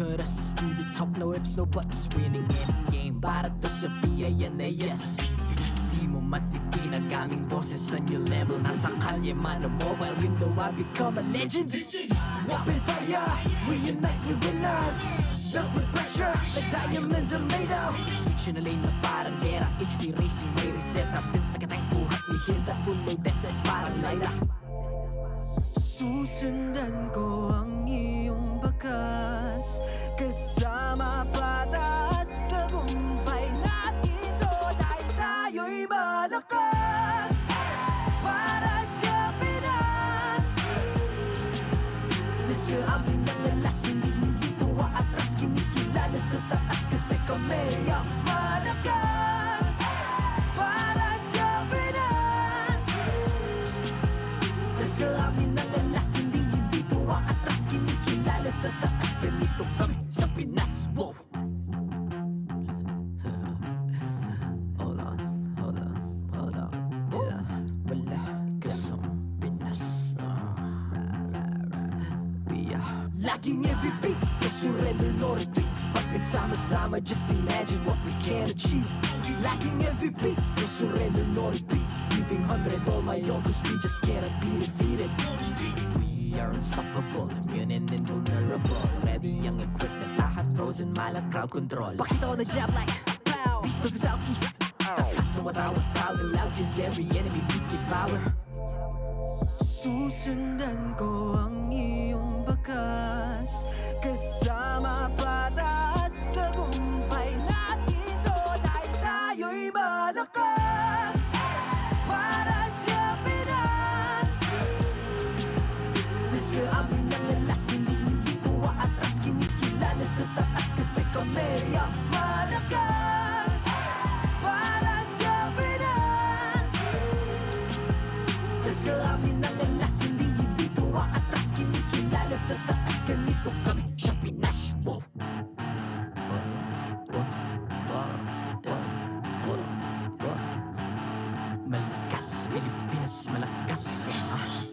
cut us to the top, no ifs, no buts. Winning any game para to sa PIN na yes. Di mo matitin ang aming boses on your level. Nasa kalye man o mobile window, I become a legend. Open fire, reunite with winners. Built with pressure, like diamonds are made of. Switch na lane na parang gera, HP racing may reset. Built na katang buhat, we hear that full load SS parang Lyra. Susundan ko ang iyong bakas, kasama patas, tagumpay natin doon ay tayo'y malakas. Para sa Pinas, nasa amin ang alas, hindi tuwa atras, kinikilala sa taas kasi kami ang malakas. Para sa Pinas, nasa amin ang alas, hindi tuwa atras, kinikilala sa taas, ganito kami sa Pinas. Wow! Hold on. Yeah, wala ka sa Pinas. We are laging MVP, no surrender, no retreat. Pag nagsama-sama, just imagine what we can achieve. Laging MVP, no surrender, no retreat. Giving 100 all my all, cause we just cannot be defeated. We are unstoppable, immune and invulnerable. Ready ang equipment, lahat frozen, malang crowd control. Pakita ko na jab like pow, east to the southeast. Takas sa watawat, proud and loud, cause every enemy we devour. Susundan ko ang iyong bakas, kasama patas, tagumpay natin doon ay tayo'y malakas. Para sa Pinas, nasa amin ang alas, hindi tuwa atras, kinikilala sa taas kasi kami ang malakas. Para sa Pinas, nasa amin ang alas, hindi tuwa atras, kinikilala sa taas, ganito kami sa Pinas. Wow! Malakas, Pilipinas, malakas.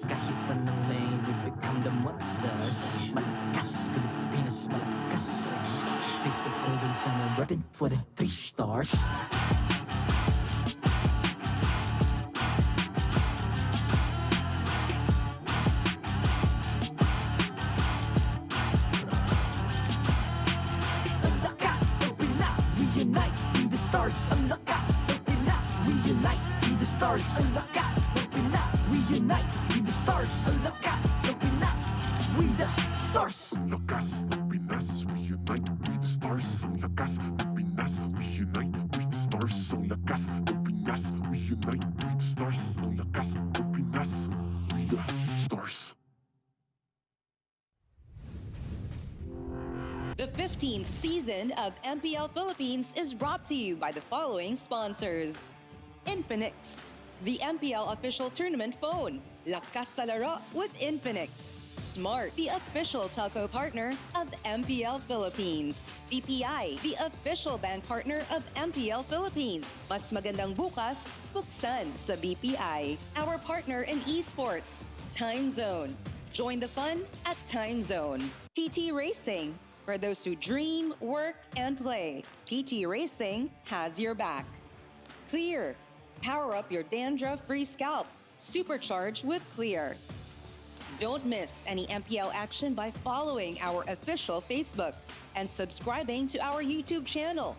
Kahit anong lane, we become the monsters. Malakas, Pilipinas, malakas. Face the golden sun and repping for the 3 stars. Ang lakas ng Pinas, reunite, be the stars. Ang lakas ng Pinas, reunite, be the stars. Ang lakas ng Pinas, reunite, be the stars. Ang lakas ng Pinas, we the stars. Ang lakas ng Pinas, reunite with the stars. Ang lakas ng Pinas, reunite with the stars. Ang lakas ng Pinas, reunite with the stars. Ang lakas ng Pinas, with the stars. The 15th season of MPL Philippines is brought to you by the following sponsors. Infinix, the MPL official tournament phone. Lakas sa laro with Infinix. Smart, the official telco partner of MPL Philippines. BPI, the official bank partner of MPL Philippines. Mas magandang bukas, buksan sa BPI. Our partner in esports, Time Zone. Join the fun at Time Zone. TT Racing, for those who dream, work, and play. TT Racing has your back. Clear, power up your dandruff-free scalp. Supercharge with Clear. Don't miss any MPL action by following our official Facebook and subscribing to our YouTube channel.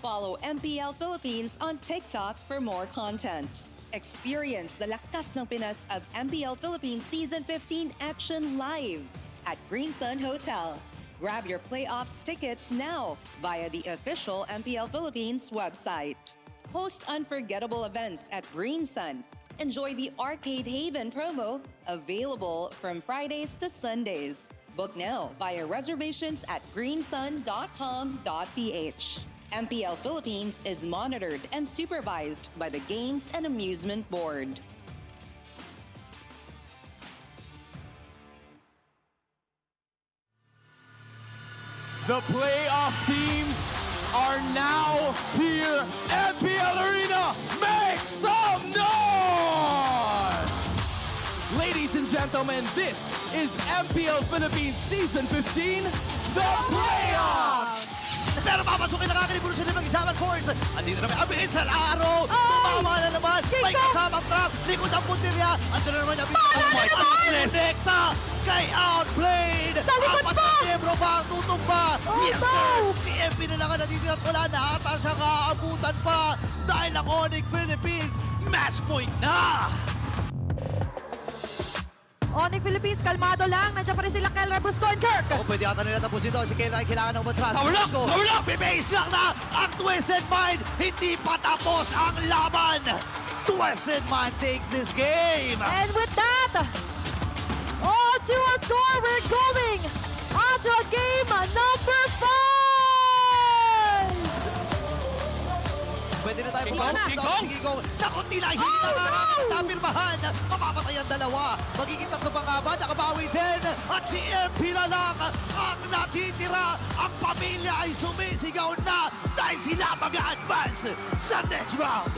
Follow MPL Philippines on TikTok for more content. Experience the Lakas ng Pinas of MPL Philippines Season 15 action live at Green Sun Hotel. Grab your playoffs tickets now via the official MPL Philippines website. Host unforgettable events at Green Sun. Enjoy the Arcade Haven promo, available from Fridays to Sundays. Book now via reservations at greensun.com.ph. MPL Philippines is monitored and supervised by the Games and Amusement Board. The playoff teams are now here. MPL Arena, make some noise! Ladies and gentlemen, this is MPL Philippines Season 15, the playoffs! Pero papasukin na kagad evolution ng Examen Force. Andito naman ang bilis sa araw. Tumama na naman. May kasamang trap. Likod ang puntirya. Andito na naman ang bilis. Direkta kay Outplayed. Sa likod Apat pa! na miyembro ba ang tutumba? Yes, sir! Si MP na lang ang natitira at wala na. Ata siya kaabutan pa. Dahil ang Onyx Philippines, match point na! Onyx Philippines, kalmado lang. Nandiyan pa rin sila Kelra Brusco and Kirk. Ako pwede ata nila tapos ito. Si Kelra ay kailangan ng matras. Power up! Bibase lang na ang Twisted Mind. Hindi pa tapos ang laban. Twisted Mind takes this game. And with that, to a score, we're going on to a game number 5. Pwede na tayo KingKong! KingKong! Naku, tila hindi na nakakapirmahan! Mamamatay ang dalawa! Magiging tatlo pa nga ba? Nakabawi din! At si MP na lang ang natitira! Ang pamilya ay sumisigaw na dahil sila mag-advance sa next round!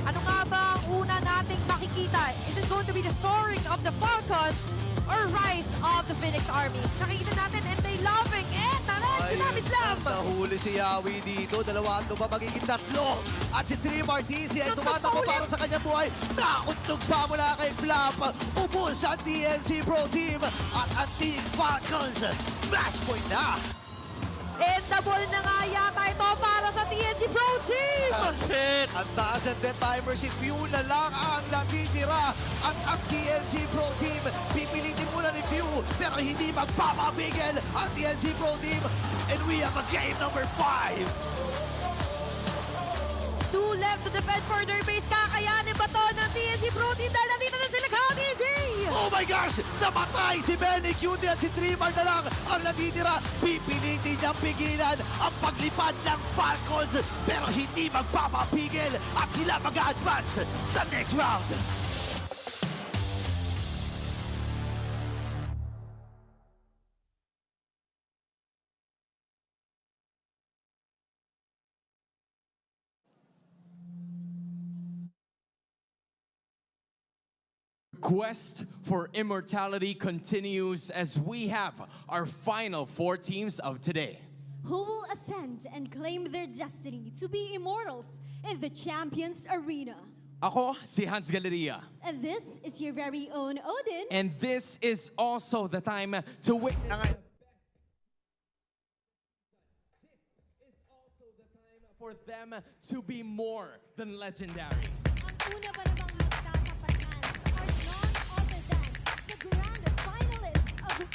Ano nga ba ang una nating makikita? Is it going to be the soaring of the Falcons or rise of the Phoenix Army? Nakikita natin and they laughing and Tsunami Slam! Nahuli si Yawi dito. Dalawa ba magiging tatlo? At si Tri Martisi ay tumatakbo para sa kanyang buhay. Nauntog pa mula kay Flap. Ubus ang TNC Pro Team at ang Team Falcons. Match point na! Endable na nga yata ito para sa TNC Pro Team! That's it! Ang taas ng death timer, si Pew na lang ang natitira. At ang TNC Pro Team, pipilitin muna ni Pew, pero hindi magpapabigil ang TNC Pro Team. And we have a game number 5. 2 left to defend for their base. Kakayanin ba to ng TNC Pro Team dahil nandito na sila TNC! Oh my gosh! Namatay si Benny Cutie at si Trimar na lang ang natitira. Pipilitin niyang pigilan ang paglipad ng Falcons, pero hindi magpapapigil at sila mag-advance sa next round. Quest for immortality continues as we have our final 4 teams of today. Who will ascend and claim their destiny to be immortals in the Champions Arena. Ako, si Hans Galeria. And this is your very own Odin. And this is also the time to witness. This is also the time for them to be more than legendary. Ang una ba namang magtatapatan are none other than the grand finalists of the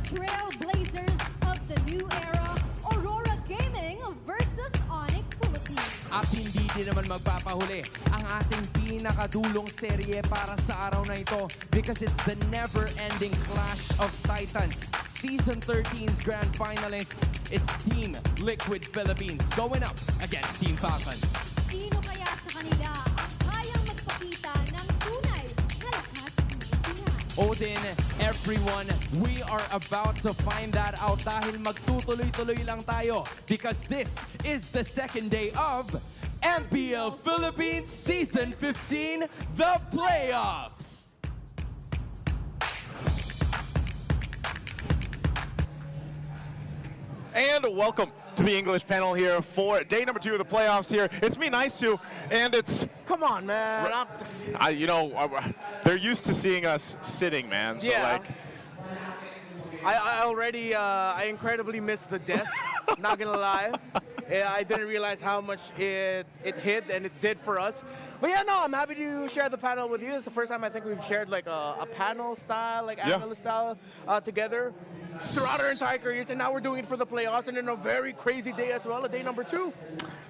trailblazers of the new era, Aurora Gaming versus Onyx Philippines. At hindi din naman magpapahuli ang ating pinakadulong serye para sa araw na ito because it's the never-ending Clash of Titans. Season 13's grand finalists, it's Team Liquid Philippines going up against Team Falcons. Sino kaya sa kanila ang kayang magpakita ng tunay na lakas ng Pilipinas? Odin, everyone, we are about to find that out dahil magtutuloy-tuloy lang tayo because this is the second day of MPL Philippines Season 15, the playoffs. And welcome to the English panel here for day number 2 of the playoffs here. It's me, Nice to, and it's... Come on, man. They're used to seeing us sitting, man. So Yeah. like, I already, I incredibly missed the desk. Not gonna lie. I didn't realize how much it hit and it did for us. But yeah, no, I'm happy to share the panel with you. It's the first time I think we've shared like a panel style, like Yeah. analyst style together throughout our entire careers. And now we're doing it for the playoffs and in a very crazy day as well, day number 2.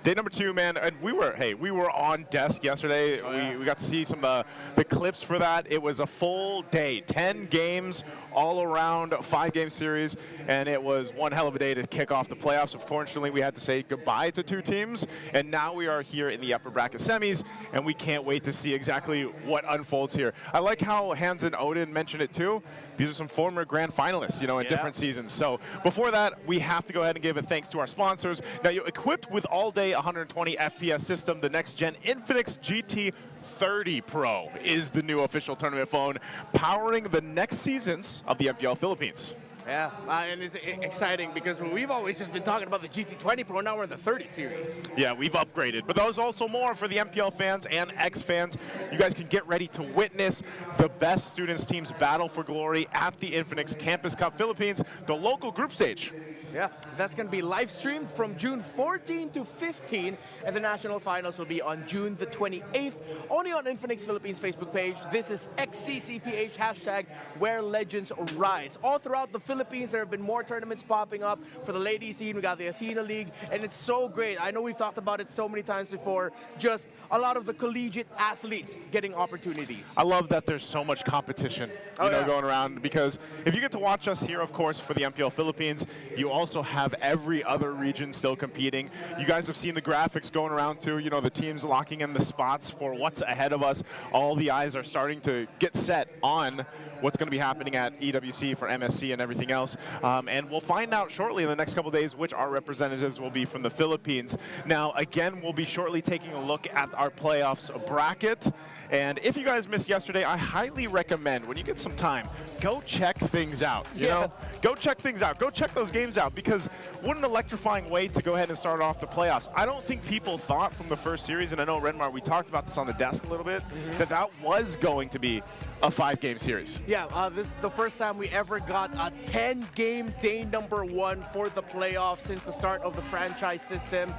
day number 2, man, and we were on desk yesterday. We got to see some the clips for that. It was a full day, 10 games all around, 5-game series, and it was one hell of a day to kick off the playoffs. Unfortunately, we had to say goodbye to 2 teams, and now we are here in the upper bracket semis, and and we can't wait to see exactly what unfolds here. I like how Hans and Odin mentioned it too. These are some former grand finalists, in different seasons. So before that, we have to go ahead and give a thanks to our sponsors. Now, you're equipped with all-day 120 FPS system, the next-gen Infinix GT30 Pro is the new official tournament phone, powering the next seasons of the MPL Philippines. Yeah, and it's exciting because we've always just been talking about the GT20 Pro. Now we're in the 30 series. Yeah, we've upgraded. But there's also more for the MPL fans and X fans. You guys can get ready to witness the best students teams battle for glory at the Infinix Campus Cup Philippines, the local group stage. Yeah, that's going to be live streamed from June 14 to 15, and the national finals will be on June the 28th, only on Infinix Philippines Facebook page. This is XCCPH, hashtag Where Legends Rise. All throughout the Philippines, there have been more tournaments popping up. For the ladies scene, we got the Athena League, and it's so great. I know we've talked about it so many times before, just a lot of the collegiate athletes getting opportunities. I love that there's so much competition going around, because if you get to watch us here, of course, for the MPL Philippines, you also have every other region still competing. You guys have seen the graphics going around too, the teams locking in the spots for what's ahead of us. All the eyes are starting to get set on what's going to be happening at EWC for MSC and everything else. And we'll find out shortly in the next couple days which our representatives will be from the Philippines. Now, again, we'll be shortly taking a look at our playoffs bracket. And if you guys missed yesterday, I highly recommend, when you get some time, go check things out. You know, go check things out. Go check those games out, because what an electrifying way to go ahead and start off the playoffs. I don't think people thought from the first series, and I know, Renmar, we talked about this on the desk a little bit, that was going to be a 5-game series. Yeah, this is the first time we ever got a 10-game day number 1 for the playoffs since the start of the franchise system,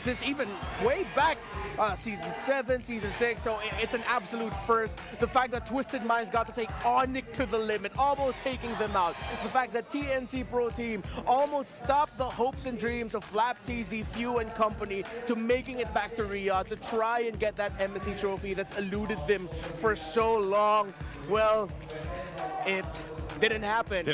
since even way back season 7, season 6, so it's an absolute first. The fact that Twisted Minds got to take Onyx to the limit, almost taking them out. The fact that TNC Pro Team almost stopped the hopes and dreams of Flap TZ, Few and company to making it back to Riyadh to try and get that MSC trophy that's eluded them for so long. Well, it didn't happen.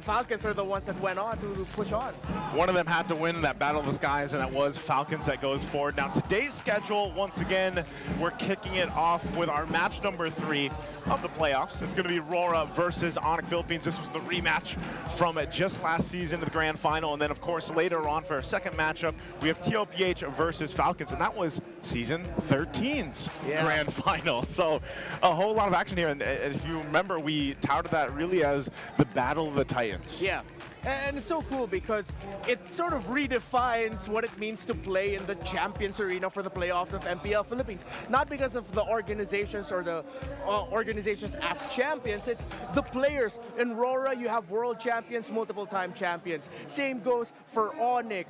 Falcons are the ones that went on to push on. One of them had to win that Battle of the Skies, and it was Falcons that goes forward. Now, today's schedule, once again, we're kicking it off with our match number 3 of the playoffs. It's going to be Rora versus Onyx Philippines. This was the rematch from just last season of the grand final. And then, of course, later on for our second matchup, we have TOPH versus Falcons, and that was season 13's grand final. So a whole lot of action here. And if you remember, we touted that really as the Battle of the Titans. Yeah. And it's so cool because it sort of redefines what it means to play in the Champions Arena for the playoffs of MPL Philippines. Not because of the organizations or the organizations as champions, it's the players. In Rora, you have world champions, multiple-time champions. Same goes for Onyx,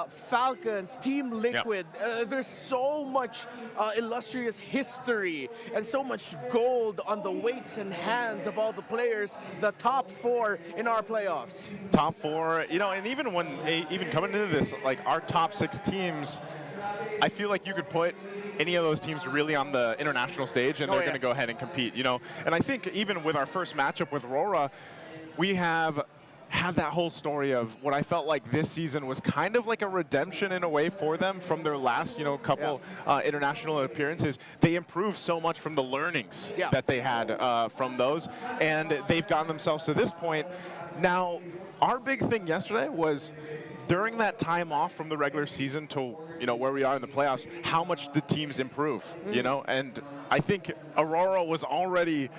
Falcons, Team Liquid. There's so much illustrious history and so much gold on the weights and hands of all the players, the top 4 in our playoffs. Top 4, and even coming into this, like our top 6 teams, I feel like you could put any of those teams really on the international stage, and they're going to go ahead and compete, And I think even with our first matchup with Rora, we have had that whole story of what I felt like this season was kind of like a redemption in a way for them from their last, couple international appearances. They improved so much from the learnings that they had from those, and they've gotten themselves to this point. Now, our big thing yesterday was during that time off from the regular season to, where we are in the playoffs, how much the teams improve, and I think Aurora was already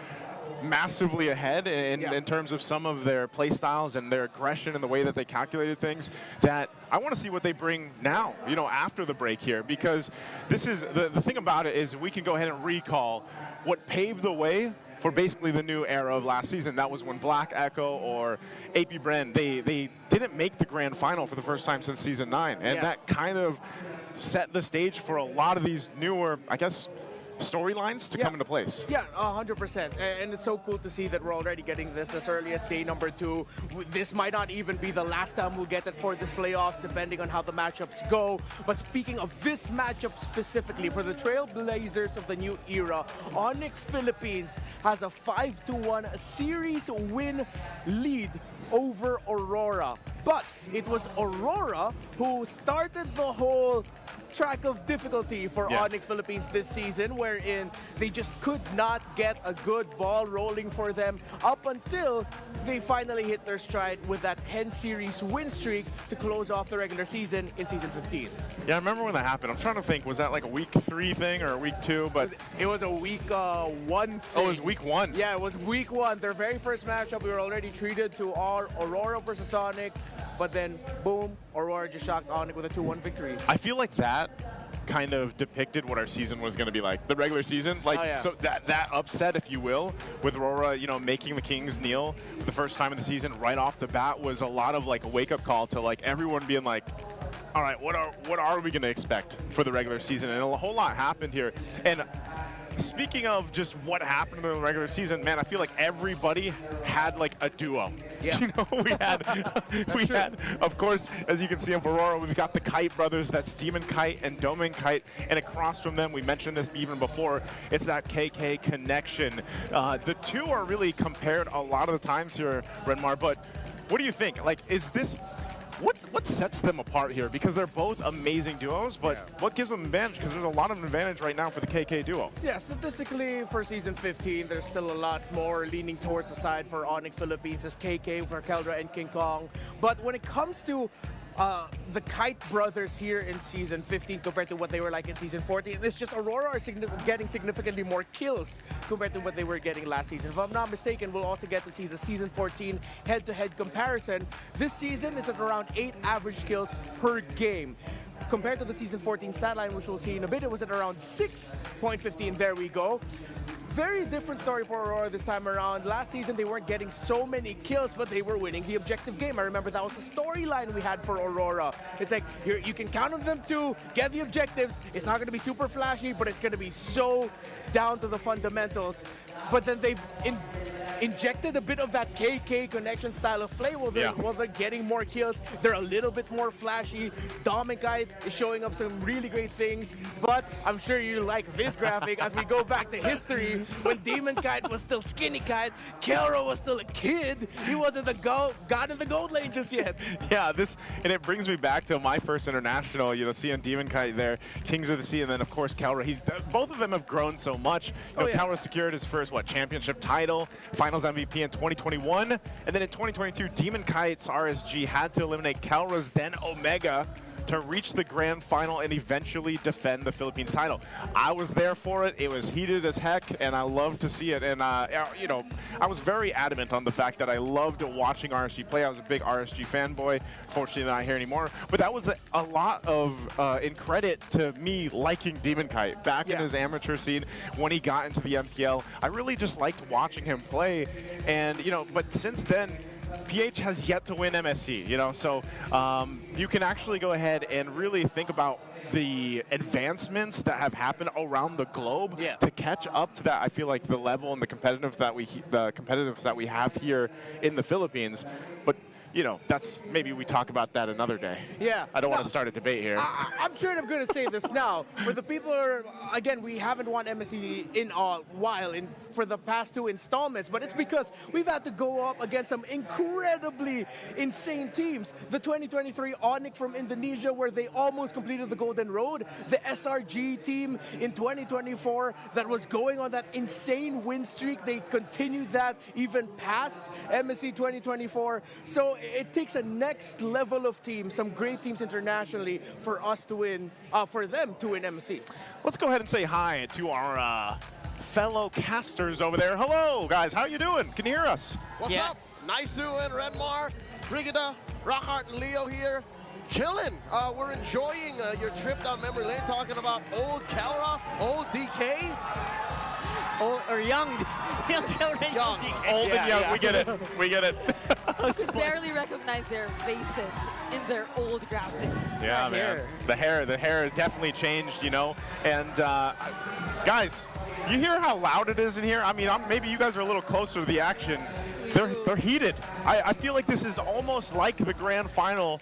massively ahead in terms of some of their play styles and their aggression and the way that they calculated things, that I want to see what they bring now, after the break here, because this is the thing about it is we can go ahead and recall what paved the way for basically the new era of last season. That was when Black Echo or AP Bren, they didn't make the grand final for the first time since season 9, and that kind of set the stage for a lot of these newer, I guess, storylines to come into place. Yeah, 100%. And it's so cool to see that we're already getting this as early as day number 2. This might not even be the last time we'll get it for this playoffs, depending on how the matchups go. But speaking of this matchup specifically, for the Trailblazers of the new era, Onyx Philippines has a 5-1 series win lead over Aurora. But it was Aurora who started the whole track of difficulty for Yeah. Onyx Philippines this season, wherein they just could not get a good ball rolling for them up until they finally hit their stride with that 10-series win streak to close off the regular season in Season 15. Yeah, I remember when that happened. I'm trying to think, was that like a week 3 thing or a week 2? But It was a week 1 thing. oh, it was week 1. Yeah, it was week 1. Their very first matchup, we were already treated to our Aurora versus Onyx, but then, boom, Aurora just shocked Onyx with a 2-1 victory. I feel like that kind of depicted what our season was going to be like, the regular season. Like, Oh, yeah. so that upset, if you will, with Aurora, you know, making the Kings kneel for the first time in the season right off the bat was a lot of like a wake-up call to like everyone being like, all right, what are we going to expect for the regular season? And a whole lot happened here. And speaking of just what happened in the regular season, man, I feel like everybody had like a duo. Yeah. You know, we had, of course, as you can see in Aurora, we've got the Kite brothers. That's Demon Kite and Domain Kite, and across from them, we mentioned this even before, it's that KK connection. The two are really compared a lot of the times here, Renmar. But what do you think? Like, is this? What sets them apart here? Because they're both amazing duos, but what gives them an advantage? Because there's a lot of advantage right now for the KK duo. Yeah, statistically for Season 15, there's still a lot more leaning towards the side for Onyx Philippines as KK for Keldra and KingKong. But when it comes to the Kite brothers here in Season 15 compared to what they were like in Season 14, it's just Aurora are getting significantly more kills compared to what they were getting last season. If I'm not mistaken, we'll also get to see the Season 14 head-to-head comparison. This season is at around 8 average kills per game. Compared to the Season 14 stat line, which we'll see in a bit, it was at around 6.15. There we go. Very different story for Aurora this time around. Last season, they weren't getting so many kills, but they were winning the objective game. I remember that was the storyline we had for Aurora. It's like, you can count on them to get the objectives. It's not going to be super flashy, but it's going to be so down to the fundamentals. But then they've injected a bit of that KK connection style of play while they're getting more kills. They're a little bit more flashy. Dominic is showing up some really great things, but I'm sure you like this graphic as we go back to history when Demon Kite was still Skinny Kite, Kelro was still a kid. He wasn't the god in the gold lane just yet. Yeah, and it brings me back to my first international, you know, seeing Demon Kite there, Kings of the Sea, and then of course Kelra. Both of them have grown so much. You know, Kelra secured his first championship title, Finals MVP in 2021, and then in 2022, Demon Kite's RSG had to eliminate Kelra's then Omega to reach the grand final and eventually defend the Philippines title. I was there for it. It was heated as heck, and I loved to see it. And, you know, I was very adamant on the fact that I loved watching RSG play. I was a big RSG fanboy. Fortunately, not here anymore. But that was a lot of in credit to me liking Demon Kite back in his amateur scene when he got into the MPL. I really just liked watching him play. And, you know, but since then, PH has yet to win MSC, you know, so you can actually go ahead and really think about the advancements that have happened around the globe to catch up to that. I feel like the level and the competitiveness that we have here in the Philippines, but you know, that's maybe we talk about that another day. Yeah. I don't want to start a debate here. I'm sure I'm going to say this now. For the people who are, again, we haven't won MSC in a while for the past 2 installments, but it's because we've had to go up against some incredibly insane teams. The 2023 Onyx from Indonesia, where they almost completed the Golden Road. The SRG team in 2024 that was going on that insane win streak. They continued that even past MSC 2024. So it takes a next level of teams, some great teams internationally, for us to win, for them to win MSC. Let's go ahead and say hi to our fellow casters over there. Hello, guys. How you doing? Can you hear us? What's up? Naisu and Renmar, Brigida, Rockhart, and Leo here. Chilling. We're enjoying your trip down memory lane, talking about old Kelra, old DK. Old or young Kelra. Young. Old and young. We get it. We get it. I could barely recognize their faces in their old graphics. Yeah, man. The hair has definitely changed, you know. And guys, you hear how loud it is in here? I mean, maybe you guys are a little closer to the action. They're heated. I feel like this is almost like the grand final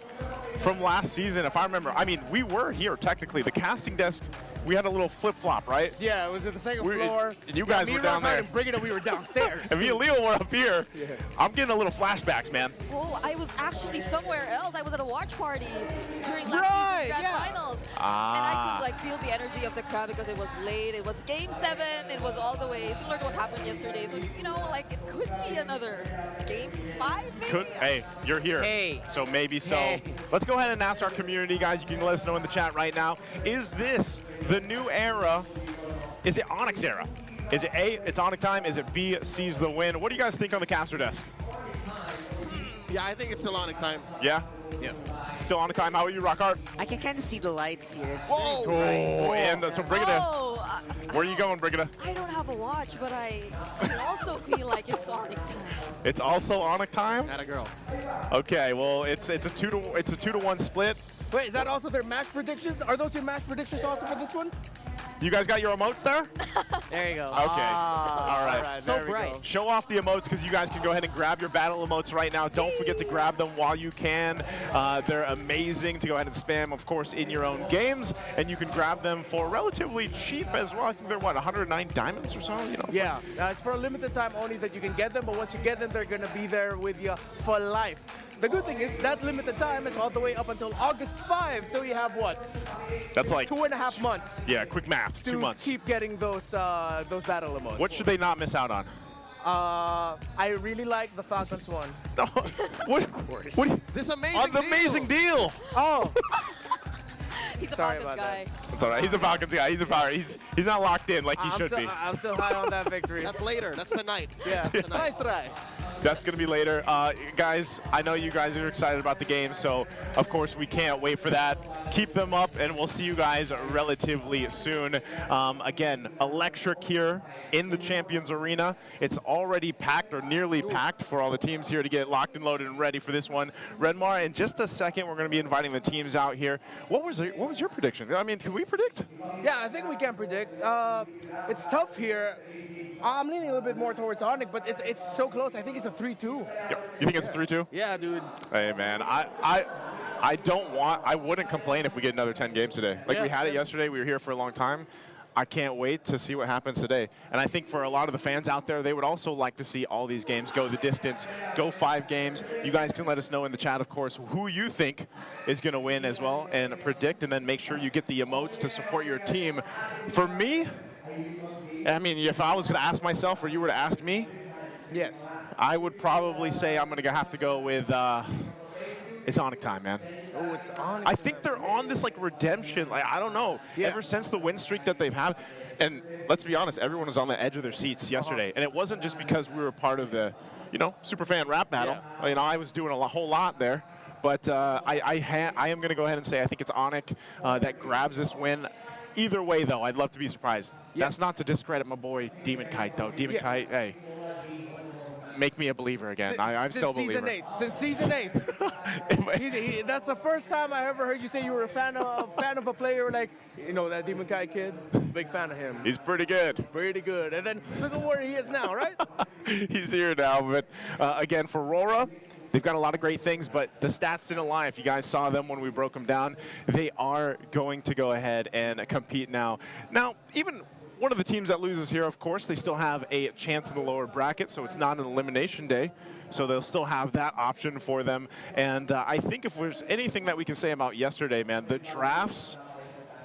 from last season, if I remember. I mean, we were here technically. The casting desk we had a little flip-flop, right? Yeah, it was at the second floor. And you guys me, were down Rockhart, there. And Brigida, we were downstairs. And me and Leo were up here. Yeah. I'm getting a little flashbacks, man. Oh, I was actually somewhere else. I was at a watch party during last season's Grand Finals. And I could like feel the energy of the crowd because it was late. It was Game 7. It was all the way similar to what happened yesterday. So, you know, like it could be another Game 5, maybe? Hey, you're here. Hey. So maybe so. Hey. Let's go ahead and ask our community, guys. You can let us know in the chat right now. Is this the new era? Is it Onyx era? Is it A, it's Onyx time? Is it B, C's the win? What do you guys think on the caster desk? Yeah, I think it's still Onyx time. Yeah? Yeah. Still Onyx time. How are you, Rockhart? I can kind of see the lights here. It's Whoa! Oh, and so Brigida. Oh, Where are you going, Brigida? I don't have a watch, but I also feel like it's Onyx time. It's also Onyx time? Atta girl. Okay, well, it's a 2-to-1 split. Wait, is that also their match predictions? Are those your match predictions also for this one? You guys got your emotes there? There you go. Okay. All right. So there we bright. go. Show off the emotes because you guys can go ahead and grab your battle emotes right now. Don't forget to grab them while you can. They're amazing to go ahead and spam, of course, in your own games. And you can grab them for relatively cheap as well. I think they're, what, 109 diamonds or so? You know. Yeah, it's for a limited time only that you can get them, but once you get them, they're going to be there with you for life. The good thing is that limited time is all the way up until August 5, so you have what? That's like 2.5 months. Yeah, quick math, 2 months. To keep getting those battle emotes. What should they not miss out on? I really like the Falcons one. what This amazing on the amazing deal. Oh. He's a Sorry Falcons about guy. It's all right. He's a Falcons guy. He's a Power. He's not locked in like he should be. I'm still high on that victory. That's later. That's tonight. Yeah, That's tonight. nice try. That's going to be later. Guys, I know you guys are excited about the game, so of course we can't wait for that. Keep them up, and we'll see you guys relatively soon. Again, electric here in the Champions Arena. It's already packed or nearly packed for all the teams here to get locked and loaded and ready for this one. Redmar, in just a second, we're going to be inviting the teams out here. What was your prediction? I mean, can we predict? Yeah, I think we can predict. It's tough here. I'm leaning a little bit more towards Onyx, but it's so close. I think it's a 3-2. Yep. You think it's a 3-2? Yeah, dude. Hey, man, I wouldn't complain if we get another 10 games today. Like we had it yesterday. We were here for a long time. I can't wait to see what happens today. And I think for a lot of the fans out there, they would also like to see all these games go the distance, go 5 games. You guys can let us know in the chat, of course, who you think is going to win as well and predict, and then make sure you get the emotes to support your team. For me, I mean, if I was going to ask myself or you were to ask me, yes, I would probably say I'm going to have to go with it's Onyx time, man. Oh, it's Onyx. I think they're on this like redemption. Like I don't know. Yeah. Ever since the win streak that they've had, and let's be honest, everyone was on the edge of their seats yesterday, and it wasn't just because we were part of the, super fan rap battle. Yeah. I was doing a whole lot there, but I am going to go ahead and say I think it's Onyx that grabs this win. Either way, though, I'd love to be surprised. Yeah. That's not to discredit my boy Demon Kite, though. Demon Kite, hey. Make me a believer again. I'm still a believer. Since season 8. That's the first time I ever heard you say you were a fan of a player like, that Demon Kai kid. Big fan of him. He's pretty good. Pretty good. And then look at where he is now, right? He's here now. But again, for Aurora, they've got a lot of great things, but the stats didn't lie. If you guys saw them when we broke them down, they are going to go ahead and compete now. Now, even one of the teams that loses here, of course, they still have a chance in the lower bracket, so it's not an elimination day. So they'll still have that option for them. And I think if there's anything that we can say about yesterday, man, the drafts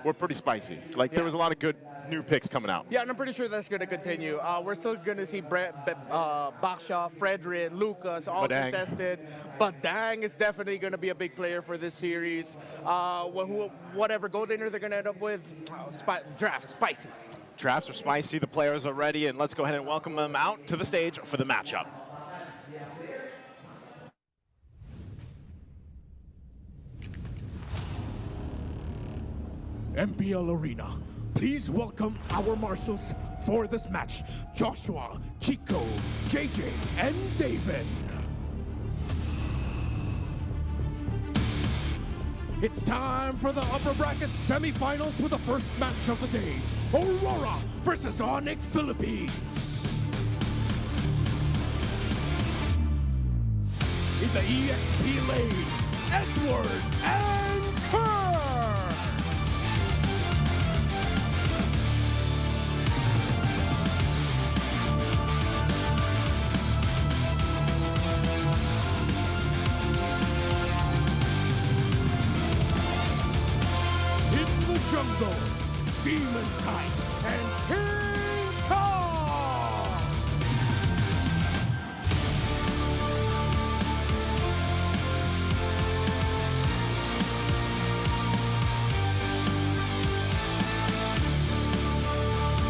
were pretty spicy. Like, there was a lot of good new picks coming out. Yeah, and I'm pretty sure that's going to continue. We're still going to see Baksha, Fredrin, Lucas, all Badang. contested. But Dang is definitely going to be a big player for this series. Whatever gold dinner they're going to end up with, draft, spicy. Drafts are spicy, the players are ready, and let's go ahead and welcome them out to the stage for the matchup. MPL Arena, please welcome our marshals for this match, Joshua, Chico, JJ, and David. It's time for the upper bracket semifinals with the first match of the day, Aurora versus Onyx Philippines. In the EXP lane, Edward and Kerr. go, Demon Kite and KingKong!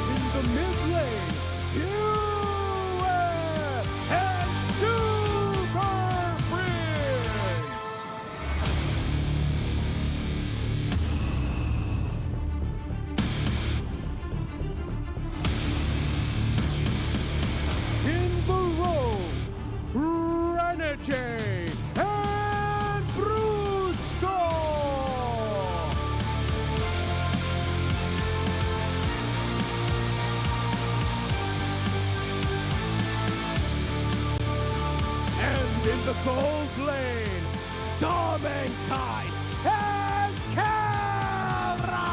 In the mid lane, Yue and Super Prince! In the row, Renegade and Brusco! And in the gold lane, Dom and Kite and Kara!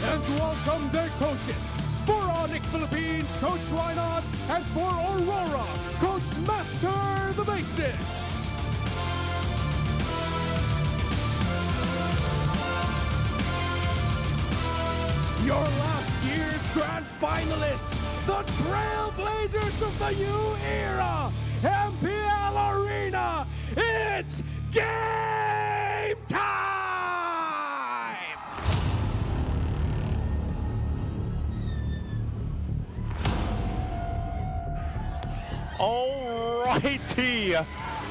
And welcome their coaches. For Onyx Philippines, Coach Reinhardt, and for Aurora, Coach Master the Basics. Your last year's grand finalists, the Trailblazers of the new era, MPL Arena. It's game time! Alrighty,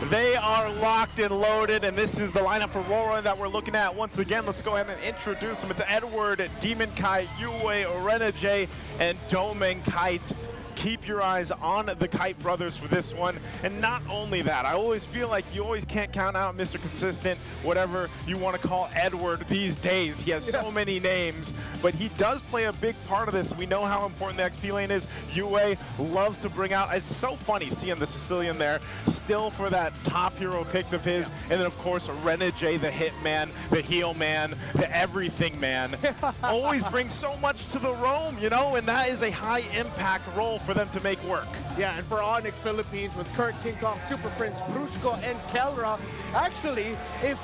they are locked and loaded, and this is the lineup for Aurora that we're looking at once again. Let's go ahead and introduce them. It's Edward, Demon Kite, Yue, Renegade, and Domen Kite. Keep your eyes on the Kite brothers for this one. And not only that, I always feel like you always can't count out Mr. Consistent, whatever you want to call Edward these days. He has so many names, but he does play a big part of this. We know how important the XP lane is. Yue loves to bring out, it's so funny seeing the Sicilian there, still for that top hero pick of his. And then of course, Renegade, the hit man, the heal man, the everything man. Always brings so much to the roam, you know, and that is a high impact role for them to make work. Yeah, and for Onyx Philippines with Kurt, KingKong, Super Prince, Brusco, and Kelra, actually, if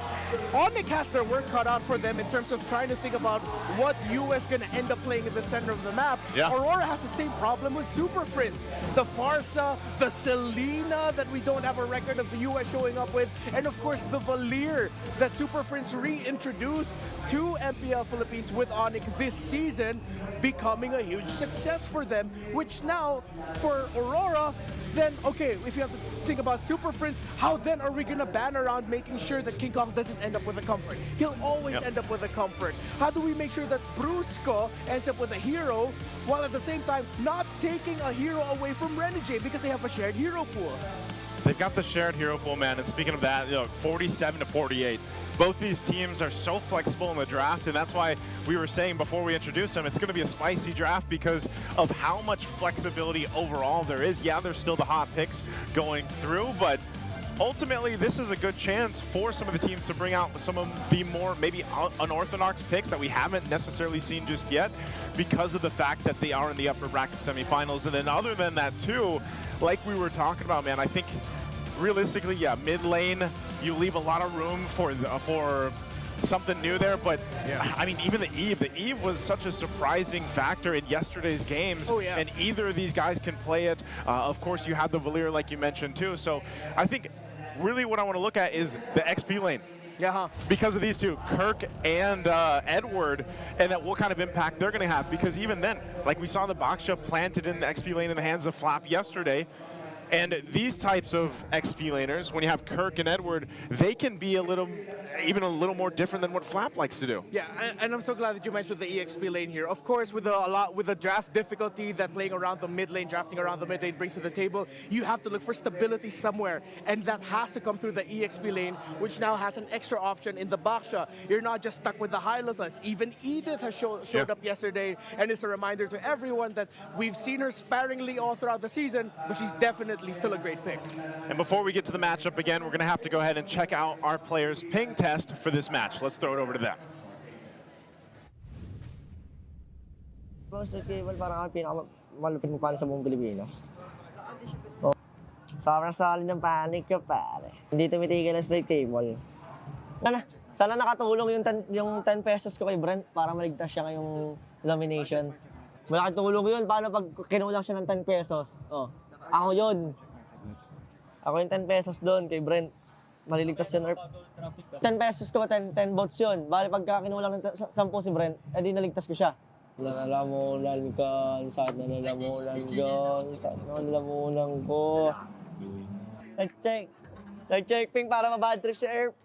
Onyx has their work cut out for them in terms of trying to think about what US gonna end up playing in the center of the map, Aurora has the same problem with Super Prince. The Farsa, the Selena that we don't have a record of the US showing up with, and of course the Valier that Super Prince reintroduced to MPL Philippines with Onyx this season, becoming a huge success for them, which now for Aurora, then okay, if you have to think about Super Prince, how then are we gonna ban around making sure that KingKong doesn't end up with a comfort? He'll always end up with a comfort. How do we make sure that Brusco ends up with a hero while at the same time not taking a hero away from Renegade because they have a shared hero pool? They've got the shared hero pool, man. And speaking of that, you know, 47 to 48. Both these teams are so flexible in the draft, and that's why we were saying before we introduced them, it's going to be a spicy draft because of how much flexibility overall there is. Yeah, there's still the hot picks going through, but ultimately, this is a good chance for some of the teams to bring out some of the more maybe unorthodox picks that we haven't necessarily seen just yet because of the fact that they are in the upper bracket semifinals. And then other than that too, like we were talking about, man, I think realistically, yeah, mid lane, you leave a lot of room for something new there, but I mean, even the Eve was such a surprising factor in yesterday's games, and either of these guys can play it. Of course, you have the Valier, like you mentioned too, so I think really what I want to look at is the XP lane. Because of these two, Kirk and Edward, and that what kind of impact they're going to have, because even then, like we saw the Baksha planted in the XP lane in the hands of Flap yesterday. And these types of XP laners, when you have Kirk and Edward, they can be even a little more different than what Flap likes to do. Yeah, and I'm so glad that you mentioned the EXP lane here. Of course, with the draft difficulty that playing around the mid lane, drafting around the mid lane brings to the table, you have to look for stability somewhere, and that has to come through the EXP lane, which now has an extra option in the Baksha. You're not just stuck with the Hylos. Even Edith has showed up yesterday, and it's a reminder to everyone that we've seen her sparingly all throughout the season, but she's definitely still a great pick. And before we get to the matchup again, we're going to have to go ahead and check out our players' ping test for this match. Let's throw it over to them. Most of the parang pinaka malupit mo paano sa buong Pilipinas. Oh. Sobrang solid ng panic ko, pare. Hindi tumitigil ang straight table. Sana nakatulong yung 10 pesos ko kay Brent para maligtas siya ngayong nomination. Malaking tulong yun. Paano pag kinulang siya ng 10 pesos? Oh, ako yun. Ako yung 10 pesos doon kay Brent. Maliligtas yun. 10 pesos ko, 10 votes yun. Bali pagka kinulang ng 10 si Brent, edi naligtas ko siya. Nalalamunan ka, saan nalalamunan ka, saan nalalamunan ko. Nag-check ping para mabad trip si Erp.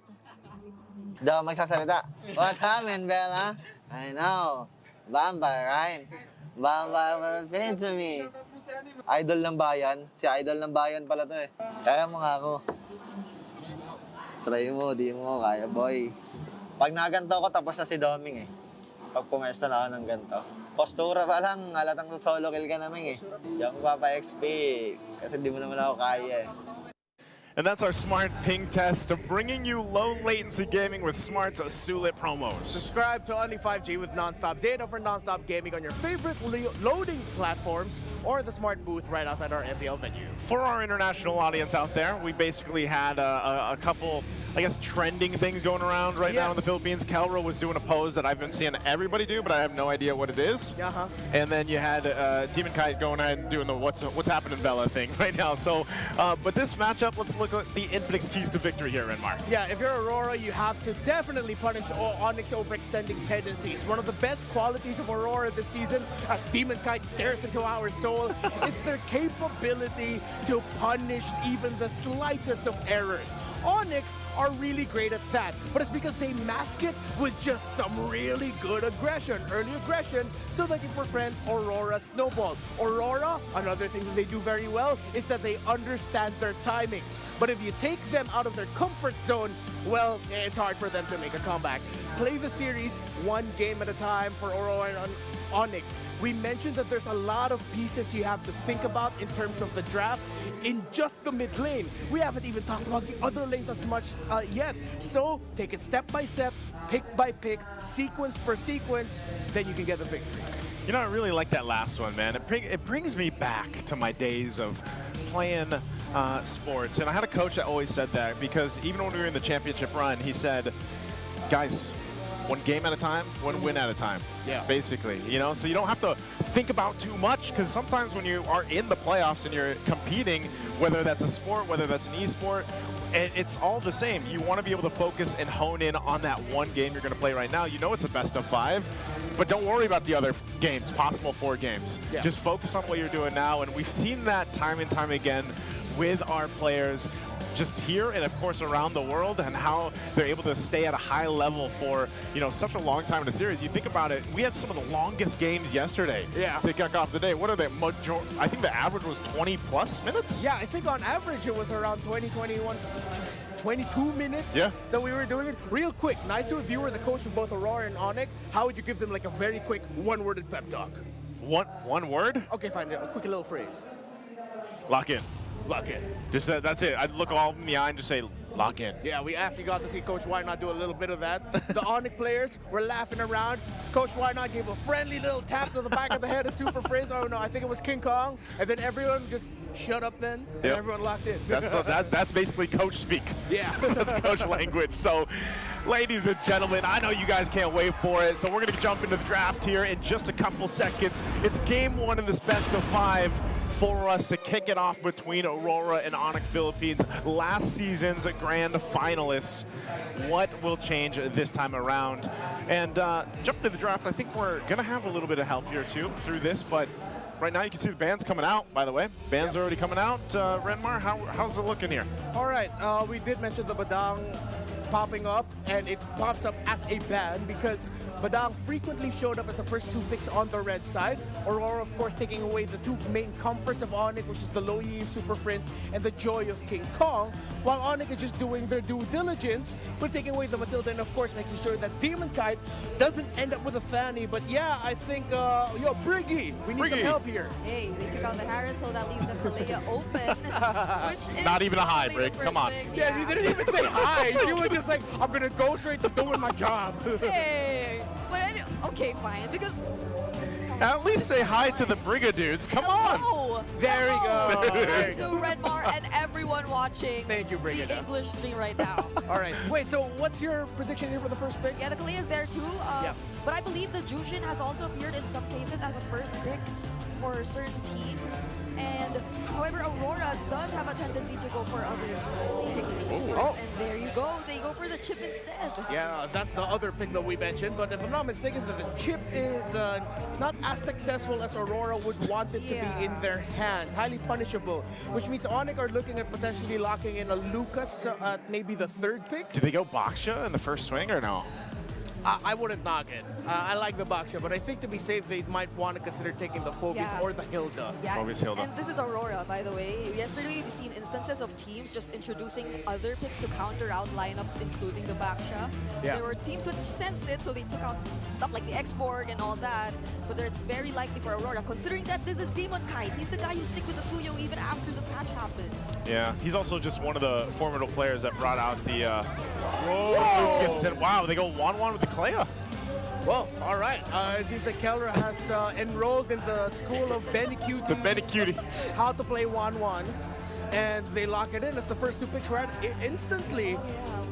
Di ako magsasalita. What happened, Bella? I know. Vampire, right? Vampire pin to me. Idol ng bayan. Si Idol ng bayan pala to eh. Kaya mo nga ako. Try mo, di mo. Kaya, boy. Pag naganto ko, tapos na si Doming eh. Pag pumesta na ako ng ganto. Postura pa lang, halatang solo kill ka namin eh. Di ako mapapa-XP kasi di mo naman ako kaya eh. And that's our Smart Ping test of bringing you low latency gaming with Smart's Sulit promos. Subscribe to Only 5G with non-stop data for non-stop gaming on your favorite loading platforms or the Smart booth right outside our MPL venue. For our international audience out there, we basically had a couple, I guess, trending things going around right now in the Philippines. Kelro was doing a pose that I've been seeing everybody do, but I have no idea what it is. And then you had Demon Kite going ahead and doing the what's happening Vela thing right now. So, but this matchup, let's look at the Infinix keys to victory here, Renmar. Yeah, if you're Aurora, you have to definitely punish Onyx overextending tendencies. One of the best qualities of Aurora this season, as Demon Kite stares into our soul, is their capability to punish even the slightest of errors. Onyx are really great at that, but it's because they mask it with just some really good aggression, early aggression, so that you prevent Aurora's snowball. Aurora, another thing that they do very well is that they understand their timings. But if you take them out of their comfort zone, well, it's hard for them to make a comeback. Play the series one game at a time for Aurora and Onyx. We mentioned that there's a lot of pieces you have to think about in terms of the draft in just the mid lane. We haven't even talked about the other lanes as much yet. So take it step by step, pick by pick, sequence per sequence, then you can get the victory. You know, I really like that last one, man. It brings me back to my days of playing sports. And I had a coach that always said that, because even when we were in the championship run, he said, guys, one game at a time, one win at a time. Yeah. Basically, you know, so you don't have to think about too much, because sometimes when you are in the playoffs and you're competing, whether that's a sport, whether that's an esport, it's all the same. You want to be able to focus and hone in on that one game you're going to play right now. You know it's a best of 5, but don't worry about the other games, possible 4 games. Yeah. Just focus on what you're doing now, and we've seen that time and time again with our players, just here and of course around the world, and how they're able to stay at a high level for, you know, such a long time in the series. You think about it, we had some of the longest games yesterday to kick off the day. What are they? I think the average was 20+ minutes? Yeah, I think on average it was around 21, 22 minutes that we were doing it. Real quick, nice to if you were the coach of both Aurora and Onyx, how would you give them like a very quick one-worded pep talk? One word? Okay, fine, a quick little phrase. Lock in. Lock in. Just that's it. I'd look all in the eye and just say, lock in. Yeah, we actually got to see Coach Why Not do a little bit of that. The Onyx players were laughing around. Coach Why Not gave a friendly little tap to the back of the head, a super phrase. Oh no, I think it was KingKong. And then everyone just shut up then, and everyone locked in. That's basically coach speak. Yeah. That's coach language. So, ladies and gentlemen, I know you guys can't wait for it. So we're going to jump into the draft here in just a couple seconds. It's game 1 in this best of 5. For us to kick it off between Aurora and Onyx Philippines, last season's grand finalists. What will change this time around? And jumping to the draft, I think we're going to have a little bit of help here too through this, but right now you can see the band's coming out, by the way. Band's already coming out. Renmar, how's it looking here? All right, we did mention the Badang popping up, and it pops up as a ban because Badang frequently showed up as the first 2 picks on the red side. Aurora, of course, taking away the 2 main comforts of Onyx, which is the low yield Super Prince and the joy of KingKong, while Onyx is just doing their due diligence with taking away the Matilda and, of course, making sure that Demon Kite doesn't end up with a Fanny. But yeah, I think, yo, Briggy, we need some help here. Hey, they took out the Harris, so that leaves the Kalia open. Which is not even a hi, Brig. Come on. Yeah, you didn't even say hi. You were just like, I'm going to go straight to doing my job. Hey, but okay, fine, because At least say hi to the Brigadudes. Come on. Hello. There we go. There you To go. Redmar and everyone watching Thank you, the Brigida. English stream right now. All right. Wait, so what's your prediction here for the first pick? Yeah, the Kalea is there too. Yeah. But I believe the Jushin has also appeared in some cases as a first pick for certain teams. And however, Aurora does have a tendency to go for other picks. Oh. And there you go. They go for the chip instead. Yeah, that's the other pick that we mentioned. But if I'm not mistaken, the chip is not as successful as Aurora would want it to be in their hands. Highly punishable, which means Onyx are looking at potentially locking in a Lucas at maybe the third pick. Do they go Baksha in the first swing or no? I wouldn't knock it. I like the Baksha, but I think to be safe, they might want to consider taking the Phobius Yeah. or the Hilda. Yeah, Phobius Hilda. and this is Aurora, by the way. Yesterday, we've seen instances of teams just introducing other picks to counter out lineups, including the Baksha. Yeah. There were teams that sensed it, so they took out stuff like the X-Borg and all that. But it's very likely for Aurora, considering that this is Demon Kite. He's the guy who stick with the Suyo even after the patch happened. Yeah, he's also just one of the formidable players that brought out the. Whoa! Lucas and wow, they go 1-1 with the Kalea. Well, all right. It seems like Kelra has enrolled in the school of Benny Cutie. The Benny Cutie. How to play 1-1. And they lock it in. It's the first two picks right instantly.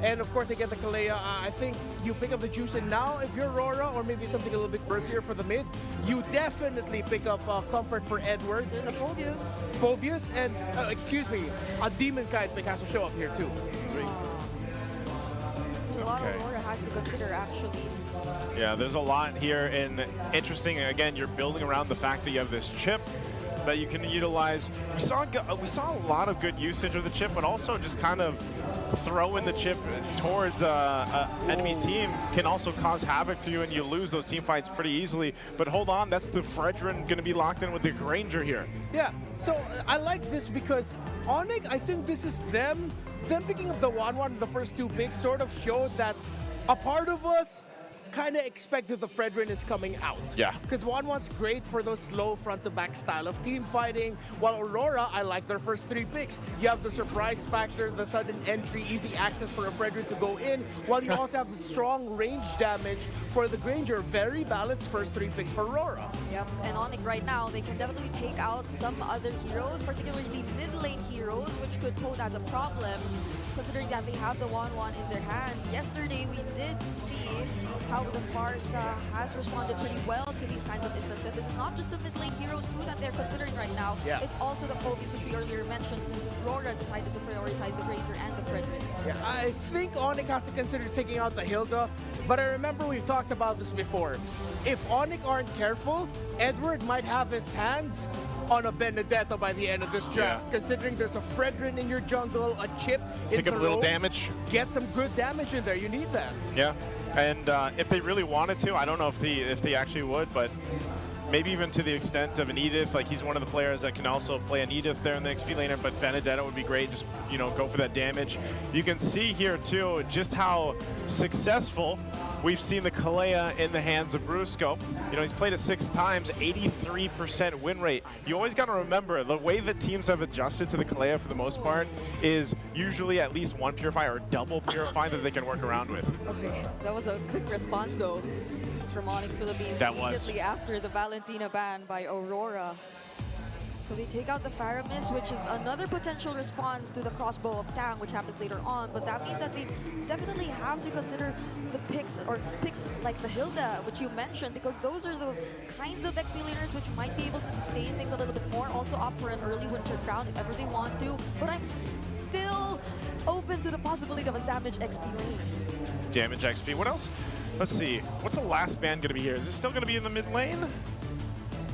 And of course, they get the Kalea. I think you pick up the Jushin now if you're Aurora, or maybe something a little bit burstier for the mid. You definitely pick up Comfort for Edward. There's a Phobius. Phobius and, excuse me, a Demon Kite pick has to show up here too. A lot of Aurora has to consider, actually. Yeah, there's a lot here, and interesting. Again, you're building around the fact that you have this chip that you can utilize. We saw a lot of good usage of the chip, but also just kind of throwing the chip towards an enemy team can also cause havoc to you, and you lose those team fights pretty easily. But hold on, that's the Fredrin going to be locked in with the Granger here. Yeah, so I like this because Onyx, I think this is them picking up the 1-1, the first two picks, sort of showed that a part of us kind of expected the Fredrin is coming out. Yeah. Because 1-1's great for those slow front-to-back style of team fighting, while Aurora, I like their first three picks. You have the surprise factor, the sudden entry, easy access for a Fredrin to go in, while you also have strong range damage for the Granger. Very balanced first three picks for Aurora. Yep, and Onyx right now, they can definitely take out some other heroes, particularly mid-lane heroes, which could pose as a problem, considering that they have the 1-1 in their hands. Yesterday, we did see how the Farsa has responded pretty well to these kinds of instances. It's not just the mid-lane heroes, too, that they're considering right now. Yeah. It's also the Phobius, which we earlier mentioned, since Aurora decided to prioritize the Granger and the Fredrin. Yeah, I think Onyx has to consider taking out the Hilda, but I remember we've talked about this before. If Onyx aren't careful, Edward might have his hands on a Benedetta by the end of this draft, considering there's a Fredrin in your jungle, a chip in Pick up a little damage. Get some good damage in there. You need that. Yeah, and if they really wanted to, I don't know if they actually would, but maybe even to the extent of an Edith. Like, he's one of the players that can also play an Edith there in the XP laner, but Benedetta would be great. Just, you know, go for that damage. You can see here too just how successful we've seen the Kalea in the hands of Brusco. You know, he's played it 6 times, 83% win rate. You always got to remember, the way that teams have adjusted to the Kalea for the most part is usually at least one Purify or double Purify that they can work around with. Okay, that was a quick response, though, from Onyx Philippines. That was. Immediately after the Valentina ban by Aurora. So they take out the Faramis, which is another potential response to the crossbow of Tang, which happens later on. But that means that they definitely have to consider the picks, or picks like the Hilda, which you mentioned, because those are the kinds of XP laners which might be able to sustain things a little bit more. Also opt for an early Winter Crown if ever they want to. But I'm still open to the possibility of a damage XP lane. Damage XP. What else? Let's see. What's the last ban going to be here? Is it still going to be in the mid lane?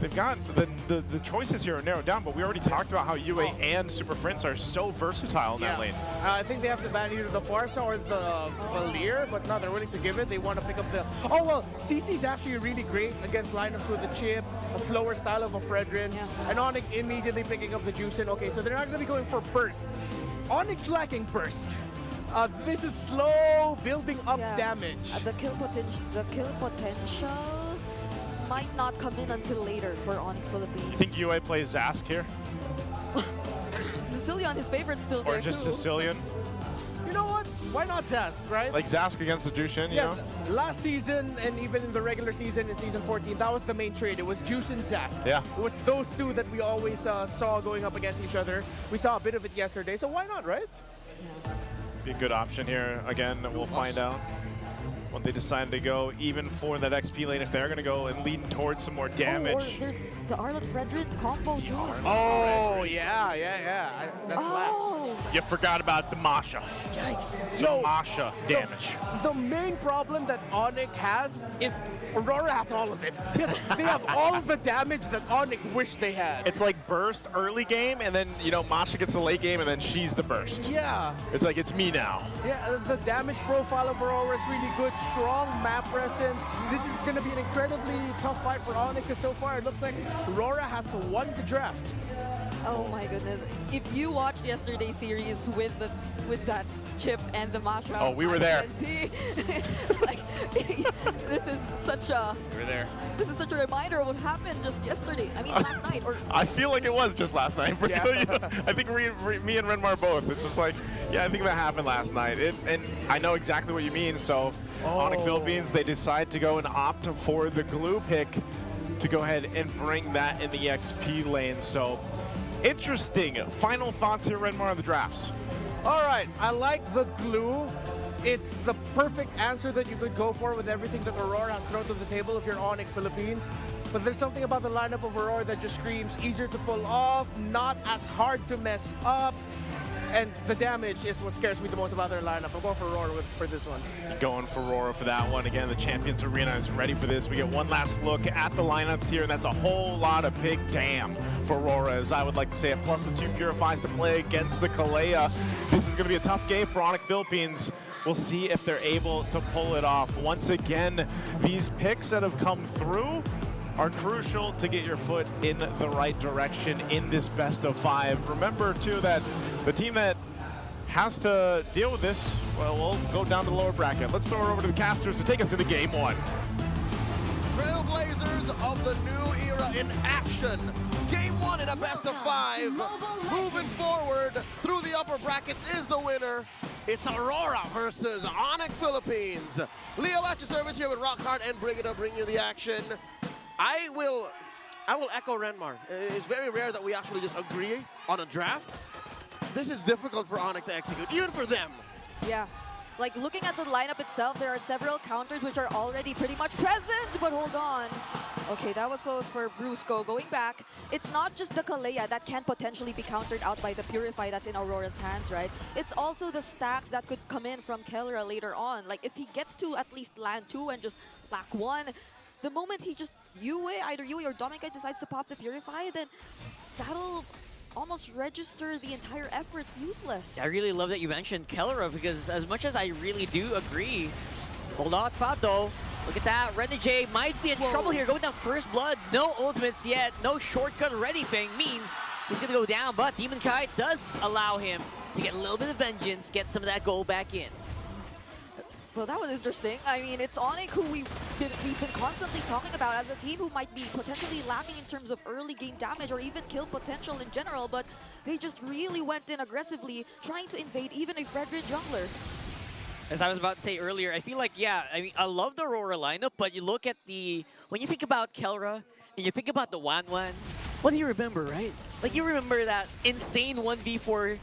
They've got the choices here are narrowed down, but we already talked about how UA and Super Prince are so versatile in that lane. I think they have to ban either the Farsa or the Valir, but no, they're willing to give it. They want to pick up the... Oh, well, CC's actually really great against lineups with the chip, a slower style of a Fredrin, and Onyx immediately picking up the Jushin. Okay, so they're not going to be going for burst. Onyx lacking burst. This is slow building up damage. The kill potential might not come in until later for Onyx Philippines. You think UA plays Zask here? Sicilian, his favorite, still there Or just too. Sicilian? You know what? why not Zask, right? Like Zask against the Jushin, you know? Last season and even in the regular season in season 14, that was the main trade. It was Juice and Zask. Yeah. It was those two that we always saw going up against each other. We saw a bit of it yesterday, so why not, right? Be a good option here. Again, we'll find out when they decide to go even for that XP lane, if they're going to go and lean towards some more damage. Oh, or there's the Arlott Frederick combo too. Oh, yeah. That's Oh. You forgot about the Masha. Yikes. The Masha damage. The main problem that Onyx has is Aurora has all of it. They have all of the damage that Onyx wished they had. It's like burst early game, and then, you know, Masha gets the late game, and then she's the burst. Yeah. It's like, it's me now. Yeah, the damage profile of Aurora is really good. Strong map presence. This is going to be an incredibly tough fight for Onyx, because so far it looks like Aurora has won the draft. Oh my goodness. If you watched yesterday's series with that chip and the Masha. Oh, we were there. Like, this is such a We were there. This is such a reminder of what happened just yesterday. I mean, last night. Or I feel like it was just last night. Yeah. I think me and Renmar both. It's just like, yeah, I think that happened last night. And I know exactly what you mean. So, Onyx Philippines, they decide to go and opt for the glue pick to go ahead and bring that in the XP lane. So, interesting. Final thoughts here, Renmar, on the drafts. All right, I like the glue. It's the perfect answer that you could go for with everything that Aurora has thrown to the table if you're Onyx Philippines. But there's something about the lineup of Aurora that just screams easier to pull off, not as hard to mess up. And the damage is what scares me the most about their lineup. I'm going for Aurora for this one. Going for Aurora for that one. Again, the Champions Arena is ready for this. We get one last look at the lineups here, and that's a whole lot of big damn for Aurora, as I would like to say it. Plus the two Purifies to play against the Kalea. This is going to be a tough game for Onyx Philippines. We'll see if they're able to pull it off. Once again, these picks that have come through are crucial to get your foot in the right direction in this best of 5. Remember, too, that the team that has to deal with this, well, we'll go down to the lower bracket. Let's throw it over to the casters to take us into game 1. Trailblazers of the new era in action. Game 1 in a best of 5. Moving forward through the upper brackets is the winner. It's Aurora versus Onyx Philippines. Leo at your service here with Rockhart and Brigida bringing you the action. I will echo Renmar. It's very rare that we actually just agree on a draft. This is difficult for Onyx to execute, even for them. yeah. Like, looking at the lineup itself, there are several counters which are already pretty much present, but hold on. Okay, that was close for Brusco. Going back, it's not just the Kalea that can potentially be countered out by the Purify that's in Aurora's hands, right? It's also the stacks that could come in from Kellera later on. Like, if he gets to at least land 2 and just back 1, the moment he just either Yue or Dominic decides to pop the Purify, then that'll almost register the entire effort's useless. I really love that you mentioned Kellera, because as much as I really do agree, hold on, Fado. Look at that. Renegade might be in trouble here. Going down first blood. No ultimates yet. No shortcut or anything. Means he's going to go down, but Demon Kite does allow him to get a little bit of vengeance, get some of that gold back in. Well, that was interesting. I mean, it's Onyx who we've been constantly talking about as a team who might be potentially lacking in terms of early game damage or even kill potential in general, but they just really went in aggressively, trying to invade even a Frederick jungler. As I was about to say earlier, I feel like, yeah, I mean, I love the Aurora lineup, but you look at when you think about Kellera and you think about the Wanwan, what do you remember, right? Like, you remember that insane 1v4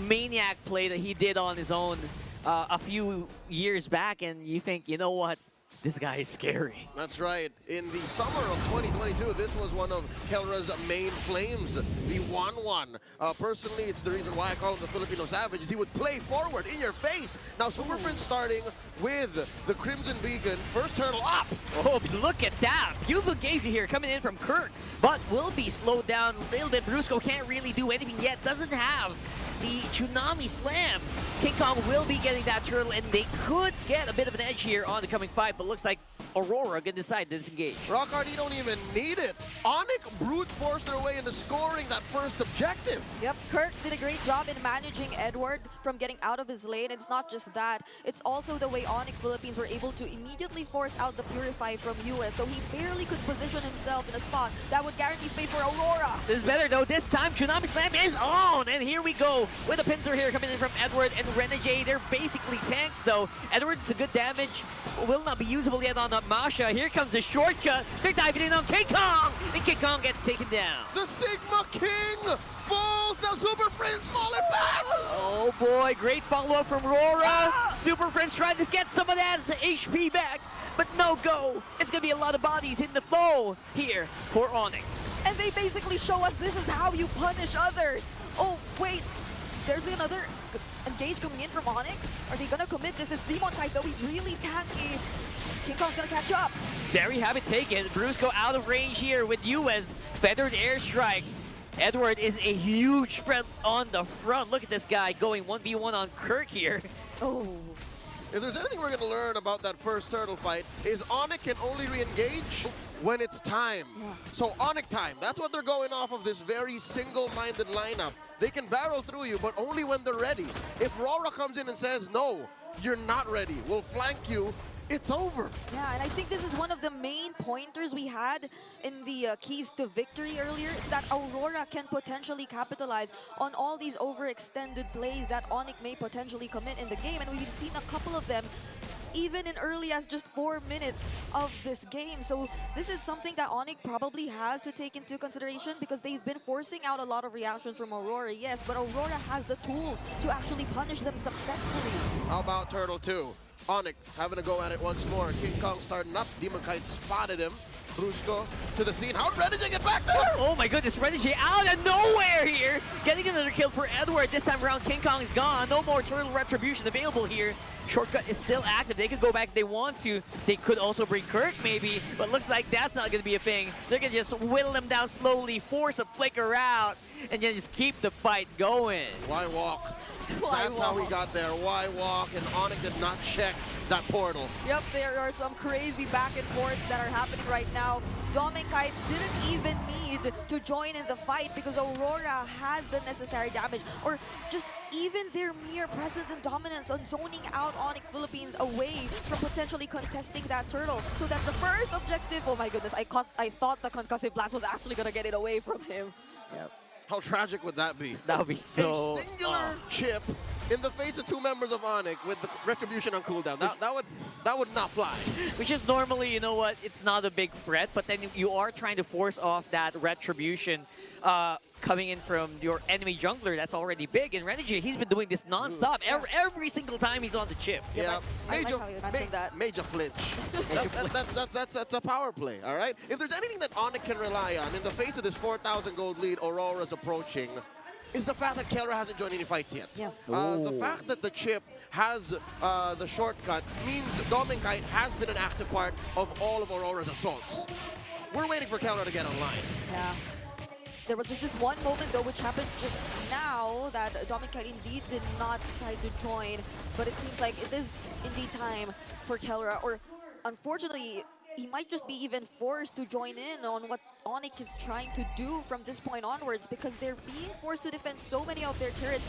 maniac play that he did on his own a few years back, and you think, you know what? This guy is scary. That's right. In the summer of 2022, this was one of Kellera's main flames, the 1-1. Personally, it's the reason why I call him the Filipino Savage, is he would play forward in your face. Now, Super Prince starting with the Crimson Beacon. First turtle up. Oh, look at that. Beautiful engagement here coming in from Kirk, but will be slowed down a little bit. Brusco can't really do anything yet. Doesn't have the Tsunami Slam. KingKong will be getting that turtle, and they could get a bit of an edge here on the coming fight, but looks like Aurora can decide to disengage. Rockhard, you don't even need it. Onyx brute forced their way into scoring that first objective. Yep, Kirk did a great job in managing Edward from getting out of his lane. It's not just that, it's also the way Onyx Philippines were able to immediately force out the Purify from US, so he barely could position himself in a spot that would guarantee space for Aurora. This is better though. This time, Tsunami Slam is on! And here we go with a pincer here coming in from Edward and Renegade. They're basically tanks though. Edward's a good damage. Will not be usable yet on Masha. Here comes the shortcut. They're diving in on KingKong! And KingKong gets taken down. The Sigma King falls. Now Super Friends falling back. Oh boy, great follow-up from Aurora. Super Friends trying to get some of that HP back, but no go. It's gonna be a lot of bodies in the foe here for Onyx. And they basically show us this is how you punish others. Oh, wait. There's another engage coming in from Onyx. Are they gonna commit? This is Demon Kite though. He's really tanky. KingKong's gonna catch up. There we have it taken. Brusco out of range here with US. Feathered airstrike. Edward is a huge threat on the front. Look at this guy going 1v1 on Kirk here. Oh. If there's anything we're going to learn about that first turtle fight, is Onyx can only re-engage when it's time. So Onyx time, that's what they're going off of, this very single-minded lineup. They can barrel through you, but only when they're ready. If Rora comes in and says, no, you're not ready, we'll flank you, it's over. Yeah, and I think this is one of the main pointers we had in the keys to victory earlier. It's that Aurora can potentially capitalize on all these overextended plays that Onyx may potentially commit in the game. And we've seen a couple of them even in early as just 4 minutes of this game. So this is something that Onyx probably has to take into consideration because they've been forcing out a lot of reactions from Aurora, yes, but Aurora has the tools to actually punish them successfully. How about Turtle 2? Onyx having a go at it once more. KingKong starting up. Demon Kite spotted him. Brusco to the scene. How did Renegade get back there? Oh my goodness, Renegade out of nowhere here. Getting another kill for Edward. This time around, KingKong is gone. No more Turtle Retribution available here. Shortcut is still active. They could go back if they want to. They could also bring Kirk maybe, but looks like that's not going to be a thing. They're going to just whittle them down slowly, force a flicker out, and then just keep the fight going. Why walk? That's how we got there. Why walk? And Onyx did not check that portal. Yep, there are some crazy back and forths that are happening right now. Domikite didn't even need to join in the fight because Aurora has the necessary damage, or just even their mere presence and dominance on zoning out Onyx Philippines away from potentially contesting that turtle. So that's the first objective. Oh my goodness, I thought the concussive blast was actually gonna get it away from him. Yep. How tragic would that be? That would be so... A singular chip in the face of 2 members of Onyx with the Retribution on cooldown. That would not fly. Which is normally, you know what, it's not a big threat, but then you are trying to force off that Retribution coming in from your enemy jungler that's already big. And Renegade, he's been doing this non-stop every single time he's on the chip. Yeah, I like how you mentioned that. Major flinch. That's a power play, all right? If there's anything that Onyx can rely on in the face of this 4,000 gold lead Aurora's approaching, is the fact that Kelra hasn't joined any fights yet. Yeah. The fact that the chip has the shortcut means Domikite has been an active part of all of Aurora's assaults. We're waiting for Kelra to get online. Yeah. There was just this one moment though which happened just now that Domikite indeed did not decide to join, but it seems like it is indeed time for Kelra, or unfortunately he might just be even forced to join in on what Onyx is trying to do from this point onwards because they're being forced to defend so many of their turrets.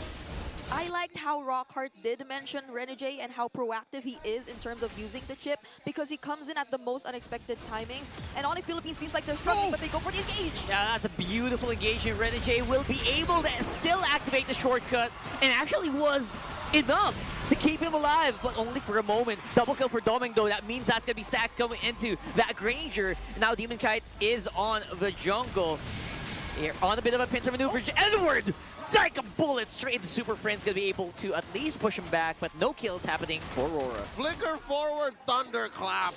I liked how Rockhart did mention Renegade and how proactive he is in terms of using the chip because he comes in at the most unexpected timings. And Onyx Philippines seems like they're struggling, but they go for the engage. Yeah, that's a beautiful engagement. Renegade will be able to still activate the shortcut, and actually was enough to keep him alive, but only for a moment. Double kill for Doming though. That means that's going to be stacked going into that Granger. Now Demon Kite is on the jungle. Here on a bit of a pincer maneuver. Edward! Like a bullet straight into Super Friends, gonna be able to at least push him back, but no kills happening for Aurora. Flicker forward, thunderclap.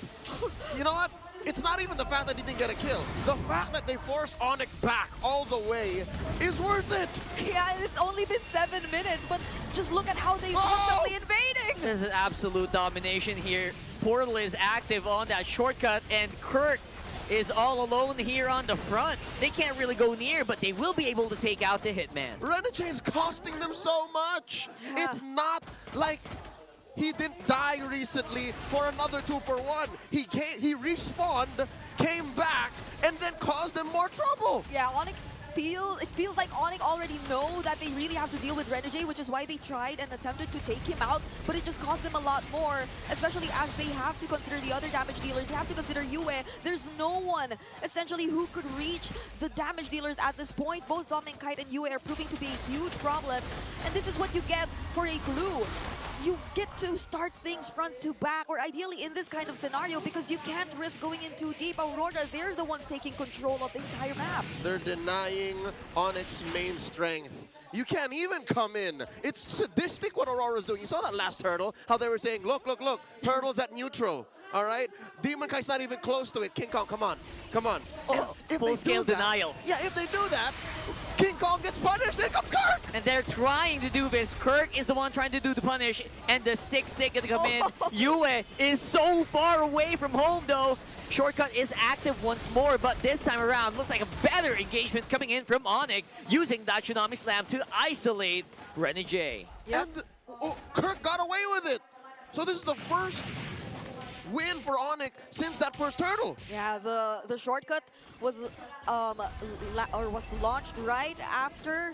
You know what? It's not even the fact that he didn't get a kill. The fact that they forced Onyx back all the way is worth it. Yeah, and it's only been 7 minutes, but just look at how they're constantly invading. This is absolute domination here. Portal is active on that shortcut, and Kirk is all alone here on the front. They can't really go near, but they will be able to take out the Hitman. Renegade is costing them so much. Yeah. It's not like He didn't die recently for another 2-for-1. He respawned, came back, and then caused them more trouble. Yeah, it feels like Onyx already know that they really have to deal with Renegade, which is why they tried and attempted to take him out, but it just cost them a lot more, especially as they have to consider the other damage dealers. They have to consider Yue. There's no one, essentially, who could reach the damage dealers at this point. Both Dom and Kite and Yue are proving to be a huge problem, and this is what you get for a glue. You get to start things front to back, or ideally in this kind of scenario, because you can't risk going in too deep. Aurora, they're the ones taking control of the entire map. They're denying Onyx's main strength. You can't even come in. It's sadistic what Aurora's doing. You saw that last turtle, how they were saying, look, look, look, turtle's at neutral. All right? Demon Kai's not even close to it. KingKong, come on. Come on. Oh, full-scale denial. Yeah, if they do that, KingKong gets punished. There comes Kirk! And they're trying to do this. Kirk is the one trying to do the punish, and the stick gonna come in. Yue is so far away from home, though. Shortcut is active once more, but this time around, looks like a better engagement coming in from Onyx, using that Tsunami Slam to isolate Renegade. Yep. And Kirk got away with it. So this is the first win for Onyx since that first turtle. Yeah, the shortcut was launched right after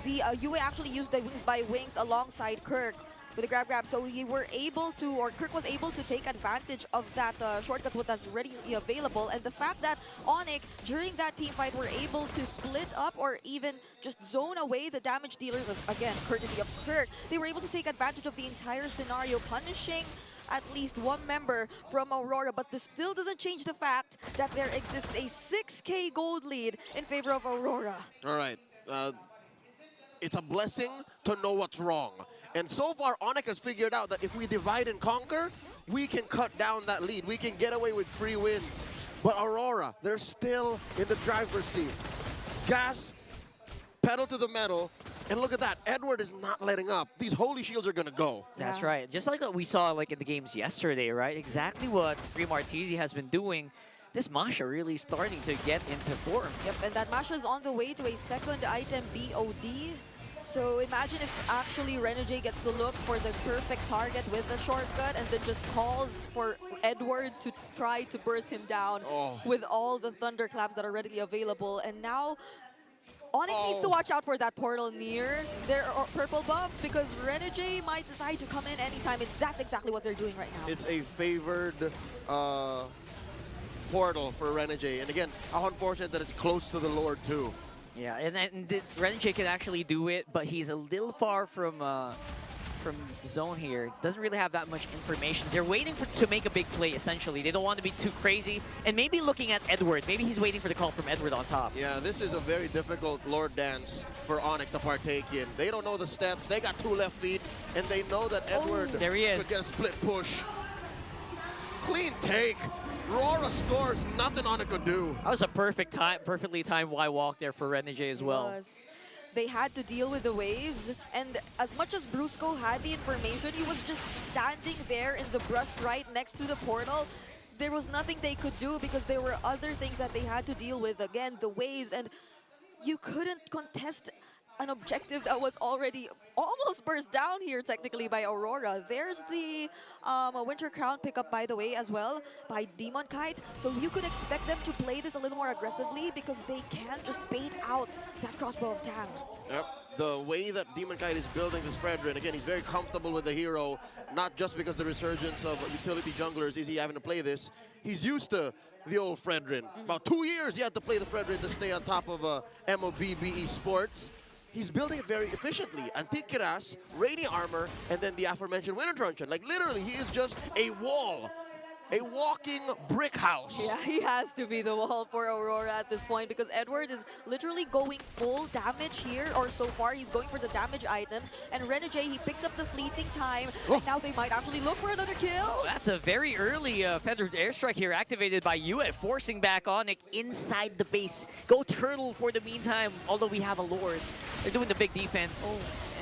the Yue actually used the Wings by Wings alongside Kirk with a grab. So Kirk was able to take advantage of that shortcut that was already available, and the fact that Onyx during that team fight were able to split up or even just zone away the damage dealers, again courtesy of Kirk, they were able to take advantage of the entire scenario, punishing at least one member from Aurora, but this still doesn't change the fact that there exists a 6K gold lead in favor of Aurora. All right. It's a blessing to know what's wrong. And so far, Onyx has figured out that if we divide and conquer, we can cut down that lead. We can get away with 3 wins. But Aurora, they're still in the driver's seat. Gas, pedal to the metal, and look at that. Edward is not letting up. These holy shields are going to go. That's right. Just like what we saw in the games yesterday, right? Exactly what Free Martisi has been doing. This Masha really starting to get into form. Yep, and that Masha is on the way to a second item BOD. So imagine if actually Renegade gets to look for the perfect target with the shortcut and then just calls for Edward to try to burst him down with all the thunderclaps that are readily available. And now Onyx needs to watch out for that portal near their purple buff, because Renegade might decide to come in anytime, and that's exactly what they're doing right now. It's a favored portal for Renegade. And again, how unfortunate that it's close to the Lord too. Yeah, and Renegade can actually do it, but he's a little far from zone here. Doesn't really have that much information. They're waiting to make a big play, essentially. They don't want to be too crazy. And maybe looking at Edward. Maybe he's waiting for the call from Edward on top. Yeah, this is a very difficult Lord dance for Onyx to partake in. They don't know the steps. They got 2 left feet, and they know that Edward there he is. could get a split push. Clean take. Aurora scores, nothing Onyx could do. That was a perfectly timed Y walk there for Renegade as well. They had to deal with the waves, and as much as Brusco had the information, he was just standing there in the brush right next to the portal. There was nothing they could do because there were other things that they had to deal with. Again, the waves, and you couldn't contest an objective that was already almost burst down here technically by Aurora. There's the Winter Crown pickup, by the way, as well by Demon Kite. So you could expect them to play this a little more aggressively because they can't just bait out that crossbow of Tang. Yep. The way that Demon Kite is building this Fredrin, again, he's very comfortable with the hero, not just because the resurgence of utility junglers is he having to play this. He's used to the old Fredrin. About 2 years he had to play the Fredrin to stay on top of MOBB Esports. He's building it very efficiently. Antique Kiras, Rainy Armor, and then the aforementioned Winter Truncheon. Like, literally, he is just a wall. A walking brick house. Yeah, he has to be the wall for Aurora at this point, because Edward is literally going full damage here, or so far he's going for the damage items. And Renegade, he picked up the fleeting time, and now they might actually look for another kill. That's a very early feathered airstrike here activated by Yue, forcing back Onyx inside the base. Go Turtle for the meantime, although we have a Lord. They're doing the big defense.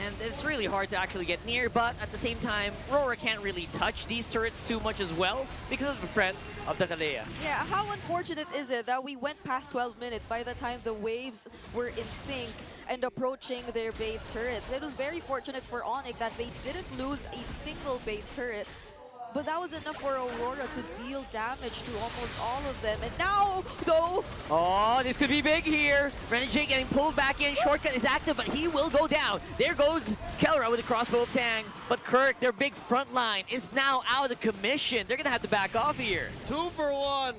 and it's really hard to actually get near, but at the same time, Aurora can't really touch these turrets too much as well because of the threat of the Kalea. Yeah, how unfortunate is it that we went past 12 minutes by the time the waves were in sync and approaching their base turrets. It was very fortunate for Onyx that they didn't lose a single base turret, but that was enough for Aurora to deal damage to almost all of them. And now, though... Oh, this could be big here. Renegade getting pulled back in. Shortcut is active, but he will go down. There goes Kelra with a crossbow of Tang. But Kirk, their big front line, is now out of commission. They're going to have to back off here. 2 for 1.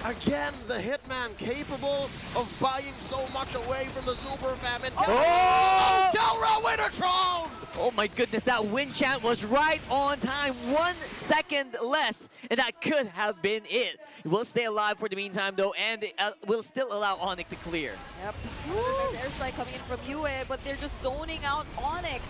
Again, the Hitman capable of buying so much away from the Super Famine. Oh! Kelra Wintertron! Oh my goodness, that win chant was right on time. 1 second less, and that could have been it. It will stay alive for the meantime, though, and it will still allow Onyx to clear. Yep. There's airstrike coming in from UA, but they're just zoning out Onyx.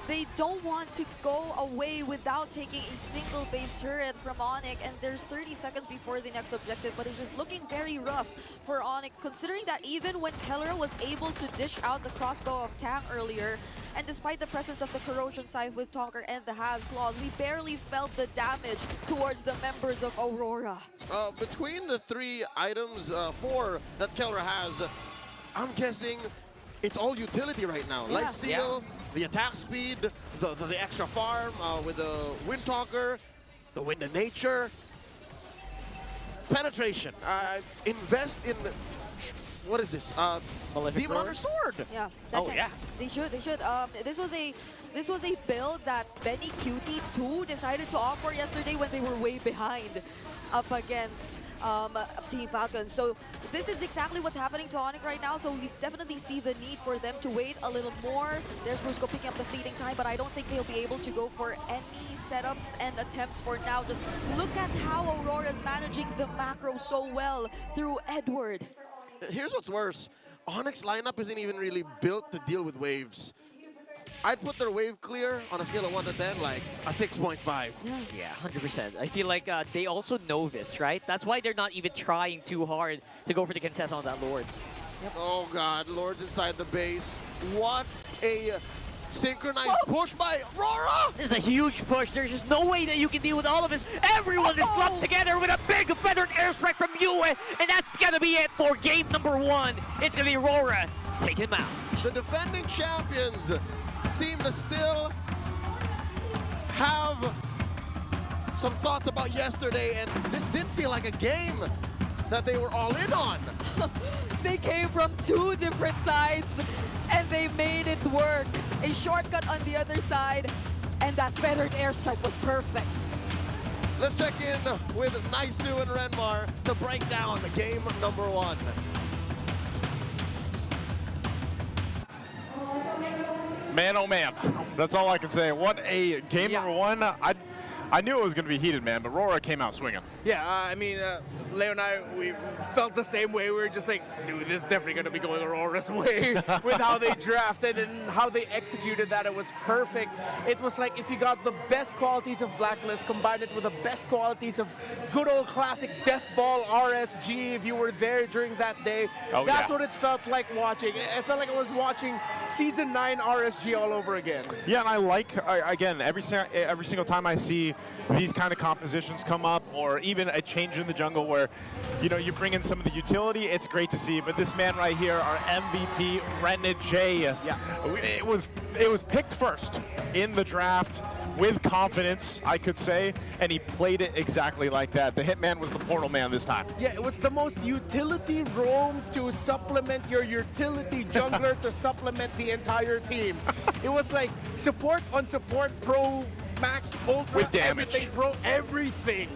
They don't want to go away without taking a single base turret from Onyx, and there's 30 seconds before the next objective, but it's just looking very rough for Onyx, considering that even when Kelra was able to dish out the crossbow of Tang earlier, and despite the presence of the Corrosion Scythe with Talker and the Has Claws, we barely felt the damage towards the members of Aurora. Between the 3 items, 4 that Kelra has, I'm guessing it's all utility right now. Yeah. Lifesteal, the attack speed, the extra farm with the Wind Talker, the Wind of Nature. Penetration. Invest in... What is this? Demon Hunter Sword. Yeah. Yeah. They should. This was a build that Benny QT2 decided to offer yesterday when they were way behind up against Team Falcons. So this is exactly what's happening to Onyx right now. So we definitely see the need for them to wait a little more. There's Brusco picking up the fleeting time, but I don't think they'll be able to go for any setups and attempts for now. Just look at how Aurora's managing the macro so well through Edward. Here's what's worse. Onyx lineup isn't even really built to deal with waves. I'd put their wave clear on a scale of 1 to 10, like a 6.5. Yeah, 100%. I feel like they also know this, right? That's why they're not even trying too hard to go for the contest on that Lord. Yep. Oh God, Lord's inside the base. What a synchronized push by Aurora! This is a huge push. There's just no way that you can deal with all of this. Everyone is clumped together with a big feathered airstrike from Yue, and that's gonna be it for game number 1. It's gonna be Aurora taking him out. The defending champions seem to still have some thoughts about yesterday, and this did feel like a game that they were all in on. They came from 2 different sides, and they made it work. A shortcut on the other side, and that feathered airstrike was perfect. Let's check in with Naisu and Renmar to break down game number 1. Man, oh man, that's all I can say. What a game number 1. I knew it was going to be heated, man, but Aurora came out swinging. Yeah, I mean, Leo and I, we felt the same way. We were just like, dude, this is definitely going to be going Aurora's way with how they drafted and how they executed that. It was perfect. It was like if you got the best qualities of Blacklist, combined it with the best qualities of good old classic Death Ball RSG, if you were there during that day. That's what it felt like watching. It felt like I was watching Season 9 RSG all over again. Yeah, and I like, again, every single time I see these kind of compositions come up, or even a change in the jungle where, you know, you bring in some of the utility, it's great to see. But this man right here, our MVP, Renegade, it was picked first in the draft with confidence, I could say, and he played it exactly like that. The Hitman was the portal man this time. Yeah, it was the most utility roam to supplement your utility jungler to supplement the entire team. It was like support on support, pro, max, ultra, with damage. Everything, pro, everything.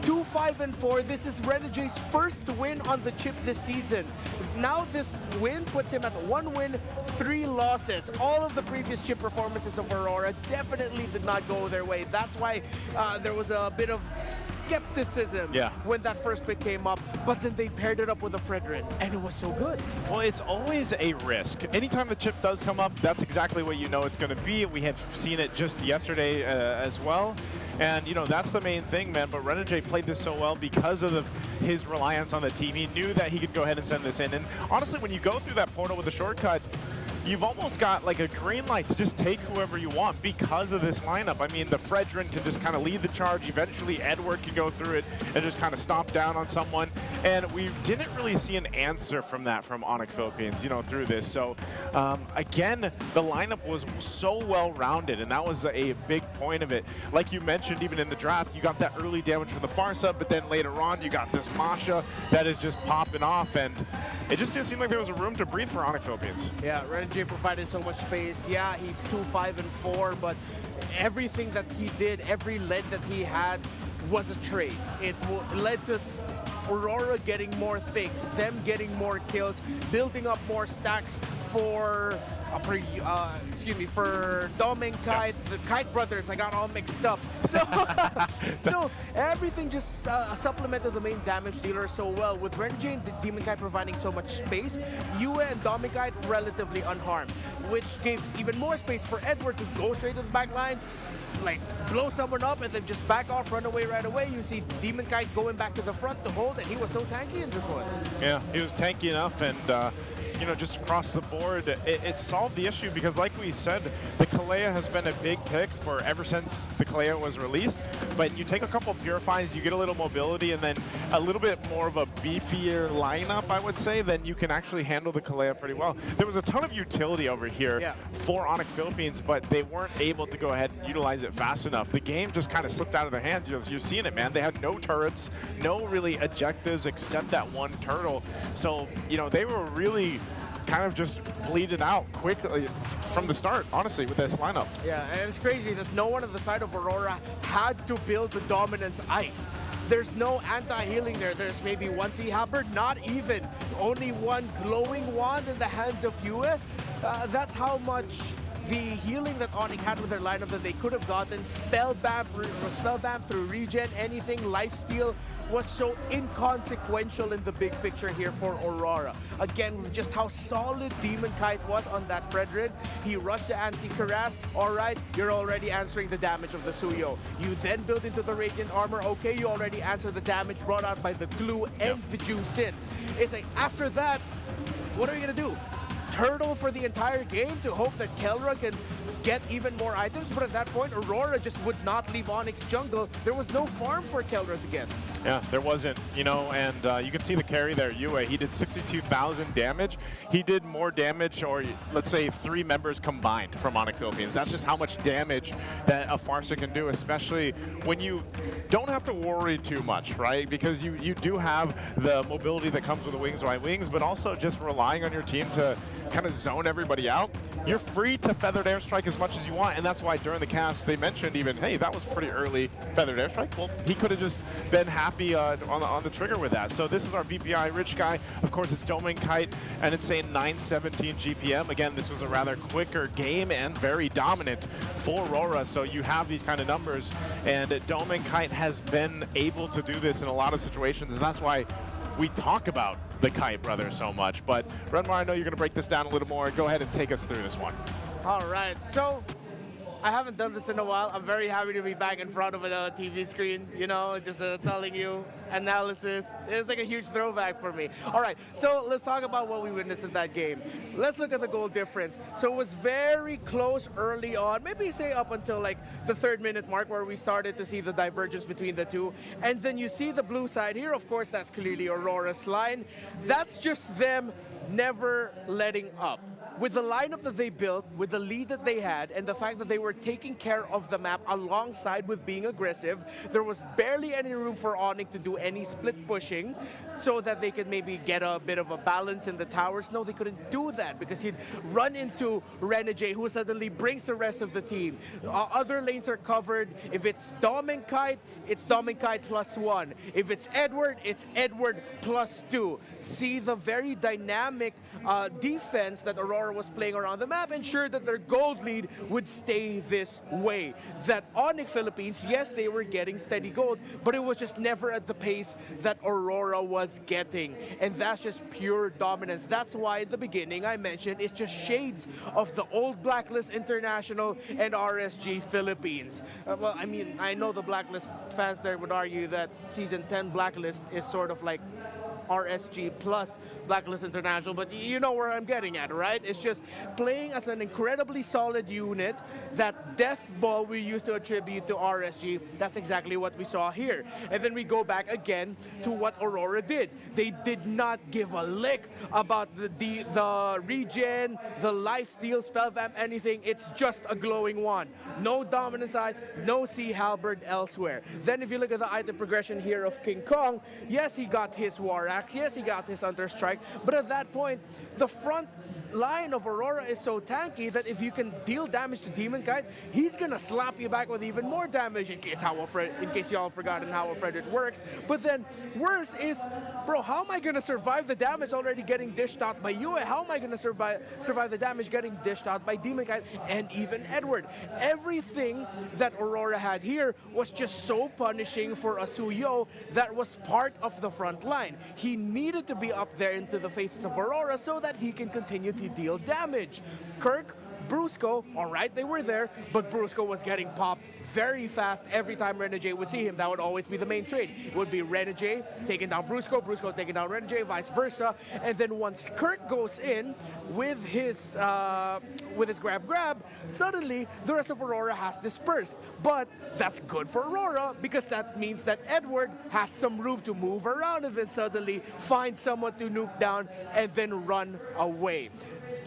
2, 5, and 4. This is Renegade's first win on the chip this season. Now this win puts him at 1 win, 3 losses. All of the previous chip performances of Aurora definitely did not go their way. That's why there was a bit of skepticism when that first pick came up, but then they paired it up with a Fredrin, and it was so good. Well, it's always a risk. Anytime the chip does come up, that's exactly what you know it's going to be. We have seen it just yesterday as well. And, you know, that's the main thing, man. But Renegade played this so well because of his reliance on the team. He knew that he could go ahead and send this in. And honestly, when you go through that portal with a shortcut, you've almost got like a green light to just take whoever you want because of this lineup. I mean, the Fredrin can just kind of lead the charge. Eventually, Edward can go through it and just kind of stomp down on someone. And we didn't really see an answer from that from Onyx Philippines, you know, through this. So again, the lineup was so well-rounded, and that was a big point of it. Like you mentioned, even in the draft, you got that early damage from the Farsa, but then later on, you got this Masha that is just popping off, and it just didn't seem like there was a room to breathe for Onyx Philippines. Yeah, Renjay provided so much space. Yeah, he's 2-5-4, but everything that he did, every lead that he had was a trade. It led to Aurora getting more things, them getting more kills, building up more stacks for Dom and Kite, the Kite brothers. I got all mixed up. So, so everything just supplemented the main damage dealer so well. With Renjay and the Demon Kite providing so much space, Yue and Dom and Kite relatively unharmed, which gave even more space for Edward to go straight to the back line, like blow someone up and then just back off, run away right away. You see Demon Kite going back to the front to hold, and he was so tanky in this one. Yeah, he was tanky enough, and you know, just across the board, it solved the issue because, like we said, the Kalea has been a big pick for ever since the Kalea was released. But you take a couple of Purifies, you get a little mobility, and then a little bit more of a beefier lineup, I would say, then you can actually handle the Kalea pretty well. There was a ton of utility over here for Onyx Philippines, but they weren't able to go ahead and utilize it fast enough. The game just kind of slipped out of their hands. You're seeing it, man. They had no turrets, no really objectives except that one turtle. So, you know, they were really kind of just bleeding out quickly from the start, honestly, with this lineup. Yeah, and it's crazy that no one on the side of Aurora had to build the dominance ice. There's no anti-healing there. There's maybe one Sea Halberd, not even. Only one glowing wand in the hands of Yue. That's how much the healing that Onyx had with their lineup that they could have gotten. Spellvamp through regen, anything, lifesteal, was so inconsequential in the big picture here for Aurora. Again, with just how solid Demon Kite was on that Fredrin, he rushed the anti-Karas. All right, you're already answering the damage of the Suyo. You then build into the Radiant Armor. Okay, you already answer the damage brought out by the glue and the juice in. It's like, after that, what are you gonna do? Turtle for the entire game to hope that Kelra can get even more items, but at that point, Aurora just would not leave Onyx jungle. There was no farm for Kelra to get. Yeah, there wasn't, you know, and you can see the carry there, Yue. He did 62,000 damage. He did more damage, or let's say 3 members combined from Onyx Philippines. That's just how much damage that a Farsa can do, especially when you don't have to worry too much, right? Because you do have the mobility that comes with the Wings Wide Wings, but also just relying on your team to kind of zone everybody out. You're free to Feathered Airstrike as much as you want, and that's why during the cast they mentioned even, hey, that was pretty early Feathered Airstrike. Well, he could have just been happy on the trigger with that. So this is our BPI Rich Guy. Of course, it's Domain Kite, and it's a 917 GPM. Again, this was a rather quicker game and very dominant for Aurora, so you have these kind of numbers, and Domain Kite has been able to do this in a lot of situations, and that's why we talk about the Kite brothers so much. But Renmar, I know you're going to break this down a little more. Go ahead and take us through this one. All right, so I haven't done this in a while. I'm very happy to be back in front of a TV screen, you know, just telling you analysis. It's like a huge throwback for me. All right, so let's talk about what we witnessed in that game. Let's look at the goal difference. So it was very close early on, maybe say up until like the 3rd minute mark where we started to see the divergence between the two. And then you see the blue side here. Of course, that's clearly Aurora's line. That's just them never letting up. With the lineup that they built, with the lead that they had, and the fact that they were taking care of the map alongside with being aggressive, there was barely any room for Onyx to do any split pushing so that they could maybe get a bit of a balance in the towers. No, they couldn't do that because he'd run into Renjay, who suddenly brings the rest of the team. Other lanes are covered. If it's Dom and Kite, it's Dom and Kite +1. If it's Edward +2. See the very dynamic defense that Aurora was playing around the map, ensured that their gold lead would stay this way. That Onyx Philippines, yes, they were getting steady gold, but it was just never at the pace that Aurora was getting. And that's just pure dominance. That's why in the beginning I mentioned it's just shades of the old Blacklist International and RSG Philippines. Well, I mean, I know the Blacklist fans there would argue that Season 10 Blacklist is sort of like RSG plus Blacklist International, but you know where I'm getting at, right? It's just playing as an incredibly solid unit. That death ball we used to attribute to RSG, that's exactly what we saw here. And then we go back again to what Aurora did. They did not give a lick about the regen, the lifesteal, spell vamp, anything. It's just a glowing wand. No dominance eyes, no Sea Halberd elsewhere. Then if you look at the item progression here of KingKong, yes, he got his War Axe, yes, he got his Hunter Strike, but at that point, the front line of Aurora is so tanky that if you can deal damage to Demon Kite, he's gonna slap you back with even more damage in case y'all forgotten how Alfred works. But then worse is, bro, how am I gonna survive the damage already getting dished out by Yue? How am I gonna survive the damage getting dished out by Demon Kite and even Edward? Everything that Aurora had here was just so punishing for a Suyo that was part of the front line. He needed to be up there into the faces of Aurora so that he can continue to deal damage. Kirk, Brusco, all right, they were there, but Brusco was getting popped very fast every time Renegade would see him. That would always be the main trade. It would be Renegade taking down Brusco, Brusco taking down Renegade, vice versa. And then once Kirk goes in with his grab, suddenly the rest of Aurora has dispersed. But that's good for Aurora because that means that Edward has some room to move around and then suddenly find someone to nuke down and then run away.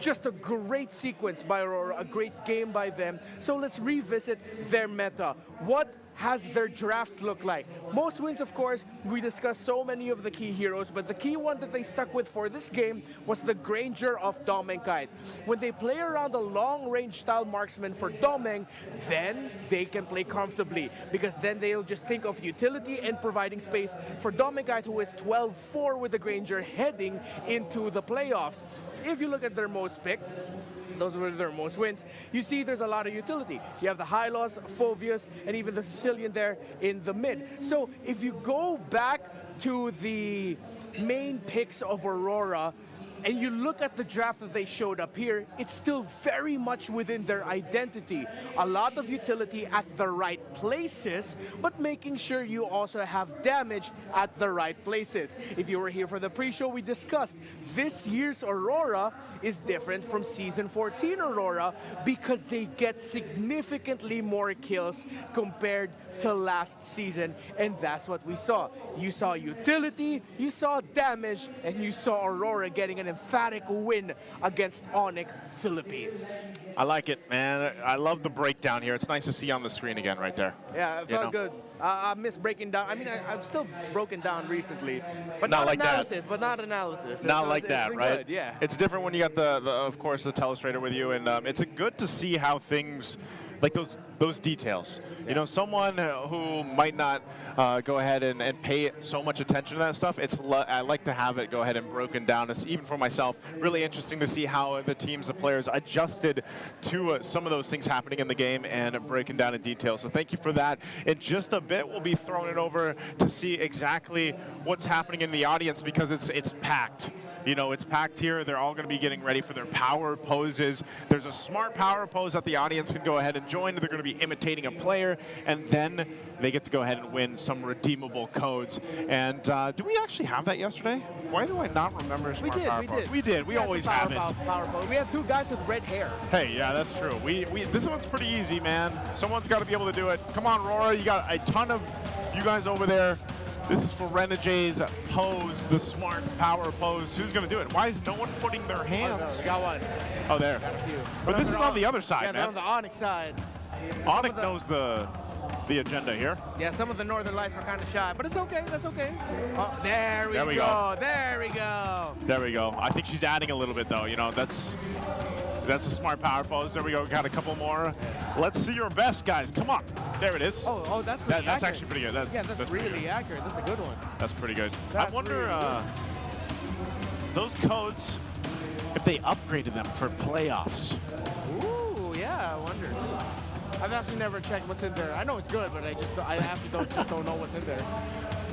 Just a great sequence by Aurora, a great game by them. So let's revisit their meta. What has their drafts look like? Most wins, of course, we discussed so many of the key heroes, but the key one that they stuck with for this game was the Granger of Domeng Kite. When they play around a long-range style marksman for Domeng, then they can play comfortably because then they'll just think of utility and providing space for Domeng Kite, who is 12-4 with the Granger heading into the playoffs. If you look at their most picked, those were their most wins, you see there's a lot of utility. You have the Hylos, Phoveus, and even the Sicilian there in the mid. So if you go back to the main picks of Aurora, and you look at the draft that they showed up here, it's still very much within their identity. A lot of utility at the right places, but making sure you also have damage at the right places. If you were here for the pre-show, we discussed this year's Aurora is different from Season 14 Aurora because they get significantly more kills compared to last season, and that's what we saw. You saw utility, you saw damage, and you saw Aurora getting an emphatic win against Onyx Philippines. I like it, man. I love the breakdown here. It's nice to see on the screen again right there. Yeah, it felt good. I miss breaking down. I mean, I've still broken down recently, but not like analysis. that. But not analysis. Not like that, right? Good, yeah. It's different when you got of course, the telestrator with you, and it's good to see how things, like those details. Yeah. You know, someone who might not go ahead and pay so much attention to that stuff, I like to have it go ahead and broken down. It's, even for myself, really interesting to see how the teams, the players adjusted to some of those things happening in the game and breaking down in detail. So thank you for that. In just a bit, we'll be throwing it over to see exactly what's happening in the audience because it's packed. You know, it's packed here. They're all going to be getting ready for their power poses. There's a smart power pose that the audience can go ahead and join. They're going to be imitating a player, and then they get to go ahead and win some redeemable codes. And do we actually have that yesterday? Why do I not remember smart power pose? We did. We always have it. Power pose. We had two guys with red hair. Hey, yeah, that's true. This one's pretty easy, man. Someone's got to be able to do it. Come on, Aurora. You got a ton of you guys over there. This is for Renegade's pose, the smart power pose. Who's going to do it? Why is no one putting their hands? We got one. Oh, there. Got a few. But this is on the other side, man. Yeah, on the Onyx side. Onyx knows the agenda here. Yeah, some of the Northern Lights were kind of shy, but it's okay. That's okay. Oh, there we go. There we go. There we go. I think she's adding a little bit, though. You know, that's a smart power pose. There we go. Got a couple more. Let's see your best, guys. Come on. There it is. Oh, that's pretty That's actually pretty good. That's really accurate. That's a good one. That's pretty good. That's I wonder really those codes, if they upgraded them for playoffs. Ooh, yeah, I wonder. I've actually never checked what's in there. I know it's good, but I actually don't know what's in there.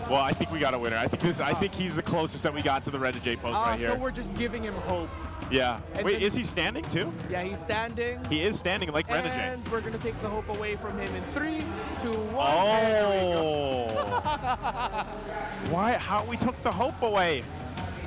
Well, I think we got a winner. I think he's the closest that we got to the Renegade pose right here. So we're just giving him hope. Yeah. And wait, is he standing too? Yeah, he's standing. He is standing like Renegade. And we're going to take the hope away from him in 3, 2, 1. Oh. Why? How we took the hope away?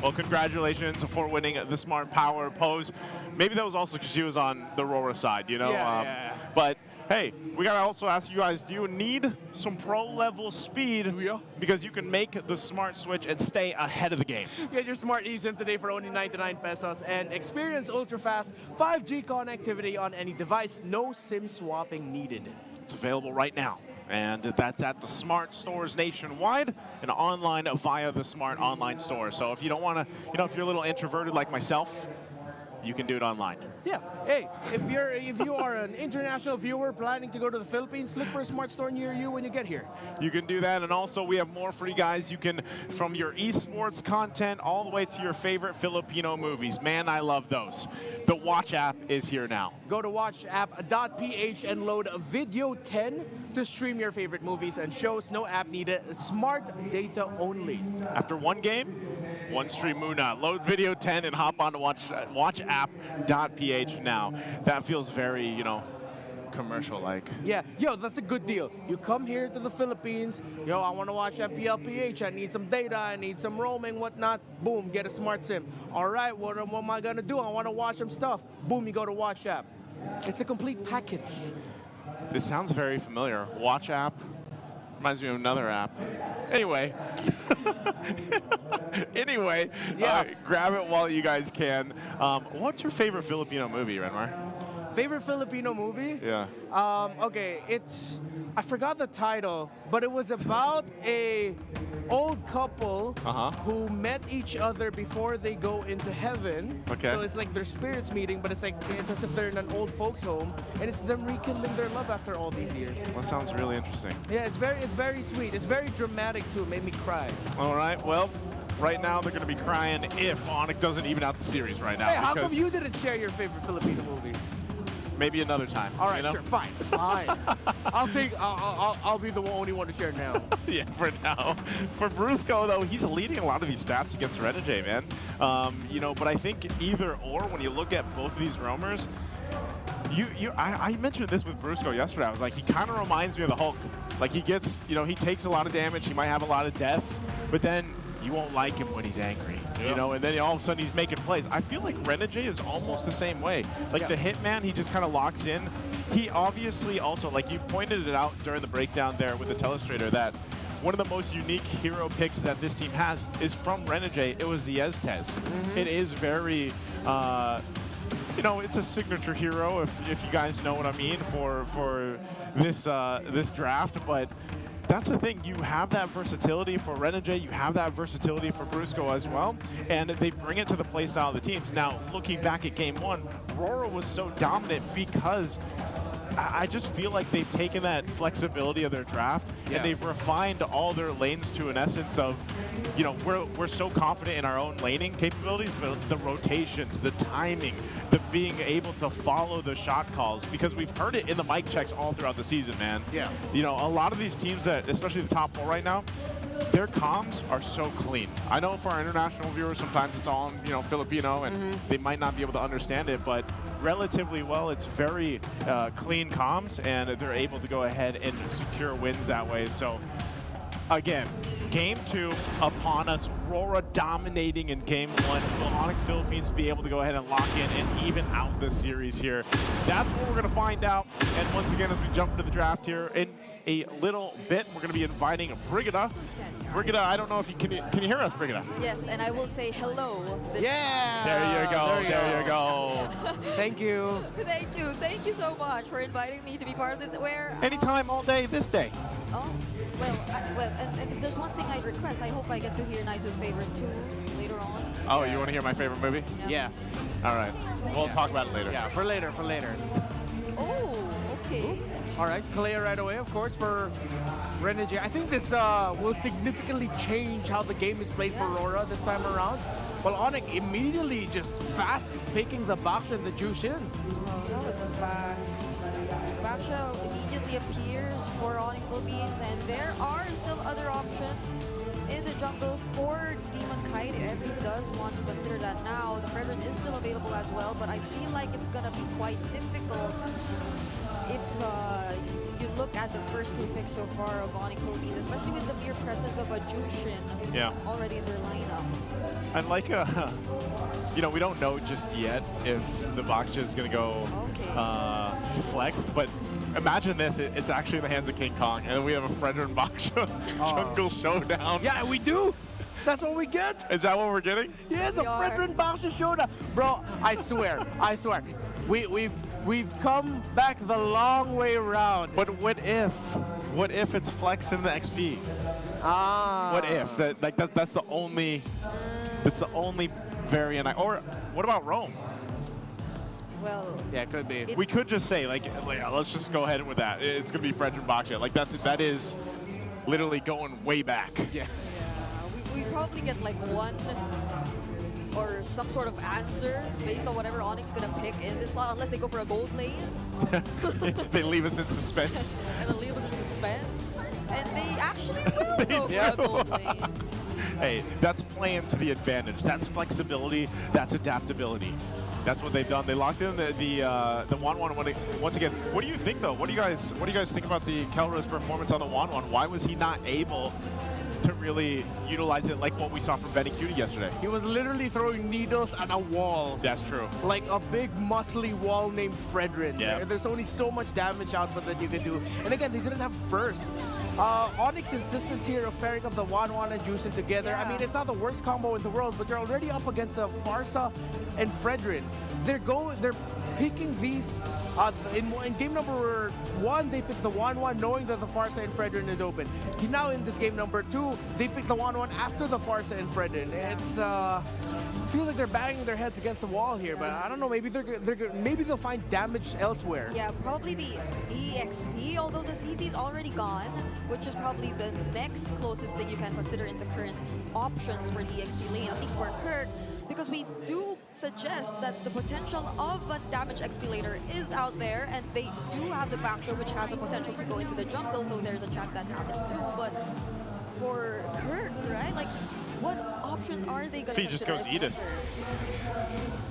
Well, congratulations for winning the Smart Power pose. Maybe that was also because she was on the Aurora side, you know? Yeah. But hey, we gotta also ask you guys, do you need some pro-level speed? Yeah. Because you can make the smart switch and stay ahead of the game. Get your smart eSIM today for only 99 pesos and experience ultra-fast 5G connectivity on any device. No SIM swapping needed. It's available right now. And that's at the Smart stores nationwide and online via the Smart online store. So if you don't want to, you know, if you're a little introverted like myself, you can do it online. Yeah. Hey, if you are an international viewer planning to go to the Philippines, look for a Smart store near you when you get here. You can do that, and also we have more for you guys. You can, from your esports content all the way to your favorite Filipino movies. Man, I love those. The Watch app is here now. Go to watchapp.ph and load Video 10 to stream your favorite movies and shows. No app needed. Smart data only. After one game, one stream Muna. Load Video 10 and hop on to watchapp.ph now. That feels very, you know, commercial-like. Yeah, yo, that's a good deal. You come here to the Philippines, yo, I want to watch MPLPH, I need some data, I need some roaming, whatnot. Boom, get a smart SIM. All right, what am I going to do? I want to watch some stuff. Boom, you go to Watch App. It's a complete package. This sounds very familiar. Watch app reminds me of another app. Anyway. Yeah. Grab it while you guys can. What's your favorite Filipino movie, Renmar? Favorite Filipino movie? Yeah. Okay, I forgot the title, but it was about a old couple who met each other before they go into heaven. Okay. So it's like their spirits meeting, but it's as if they're in an old folks home, and it's them rekindling their love after all these years. That sounds really interesting. Yeah, it's very sweet. It's very dramatic too. It made me cry. All right, well, right now they're going to be crying if Onyx doesn't even out the series right now. Hey, how come you didn't share your favorite Filipino movie? Maybe another time. All right, you know? sure, fine. I'll be the only one to share now. Yeah, for now. For Brusco, though, he's leading a lot of these stats against Renegade, man. You know, but I think either or, when you look at both of these roamers, I mentioned this with Brusco yesterday. I was like, he kind of reminds me of the Hulk. Like, he gets, you know, he takes a lot of damage. He might have a lot of deaths, but then you won't like him when he's angry, you know, and then all of a sudden he's making plays. I feel like Renegade is almost the same way. Like the Hitman, he just kind of locks in. He obviously also, like you pointed it out during the breakdown there with the Telestrator, that one of the most unique hero picks that this team has is from Renegade. It was the Estes. It is very, you know, it's a signature hero, if you guys know what I mean, for this this draft, but that's the thing. You have that versatility for Renegade. You have that versatility for Brusco as well. And they bring it to the playstyle of the teams. Now, looking back at Game 1, Aurora was so dominant because I just feel like they've taken that flexibility of their draft and they've refined all their lanes to an essence of, you know, we're so confident in our own laning capabilities, but the rotations, the timing, the being able to follow the shot calls, because we've heard it in the mic checks all throughout the season, man. Yeah. You know, a lot of these teams that, especially the top 4 right now, their comms are so clean. I know for our international viewers, sometimes it's all in, you know, Filipino, and they might not be able to understand it, but relatively well, it's very clean comms, and they're able to go ahead and secure wins that way. So, again, Game 2 upon us. Aurora dominating in Game 1. Will Onyx Philippines be able to go ahead and lock in and even out this series here? That's what we're going to find out. And once again, as we jump into the draft here, in a little bit, we're going to be inviting Brigida. Brigida, I don't know if you can you hear us, Brigida? Yes, and I will say hello. Yeah! There you go. There you go. Thank you. Thank you. Thank you so much for inviting me to be part of this. Anytime, all day, this day. Oh, well, and if there's one thing I'd request, I hope I get to hear Nice's favorite too later on. Oh, you want to hear my favorite movie? Yeah. All right. We'll talk about it later. Yeah, for later. Oh, okay. All right, Kalea right away, of course, for Renegade. I think this will significantly change how the game is played for Aurora this time around. Well, Onyx immediately just fast picking the Baksha and the Jushin. Oh, that was fast. Baksha immediately appears for Onyx Philippines, and there are still other options in the jungle for Demon Kite if he does want to consider that now. The Brethren is still available as well, but I feel like it's going to be quite difficult if you look at the first 2 picks so far of Onyx Philippines, especially with the mere presence of a Jushin already in their lineup. And like, you know, we don't know just yet if the Baksha is going to go flexed, but imagine this, it's actually in the hands of KingKong, and we have a Fredrin Baksha jungle showdown. Yeah, we do. That's what we get. Is that what we're getting? Yeah, it's a Fredrin Baksha showdown. Bro, I swear, we've come back the long way around. But what if it's flexed in the XP? What if? That's the only variant. Or what about Rome? Well, yeah, it could be. We could just say let's just go ahead with that. It's gonna be Fredrin Baksha. Like that is literally going way back. Yeah. We probably get like one or some sort of answer based on whatever Onyx gonna pick in this slot, unless they go for a gold lane. They leave us in suspense. And then leave us in suspense. And they actually will go for a gold lane. Hey, that's playing to the advantage. That's flexibility. That's adaptability. That's what they've done. They locked in the 1-1 once again. What do you think though? What do you guys think about the Kelra's performance on the 1-1? Why was he not able to really utilize it like what we saw from Benny Cutie yesterday? He was literally throwing needles at a wall. That's true. Like a big muscly wall named Fredrin. Yeah. There's only so much damage output that you can do. And again, they didn't have burst. Onyx's insistence here of pairing up the 1-1 and Juicing together. Yeah. I mean, it's not the worst combo in the world, but you're already up against a Farsa and Fredrin. They're picking these in game number 1. They picked the 1-1 knowing that the Farsa and Fredrin is open. Now in this game number 2, they picked the 1-1 after the Farsa and Fredrin. It's feels like they're banging their heads against the wall here, but I don't know. Maybe maybe they'll find damage elsewhere. Yeah, probably the EXP, although the CC is already gone, which is probably the next closest thing you can consider in the current options for the EXP lane, at least for Kirk, because we do suggest that the potential of a damage XP laner is out there, and they do have the Baksha, which has a potential to go into the jungle, so there's a chance that happens too. But for Kirk, right, like, what options are they going to He just goes Edith.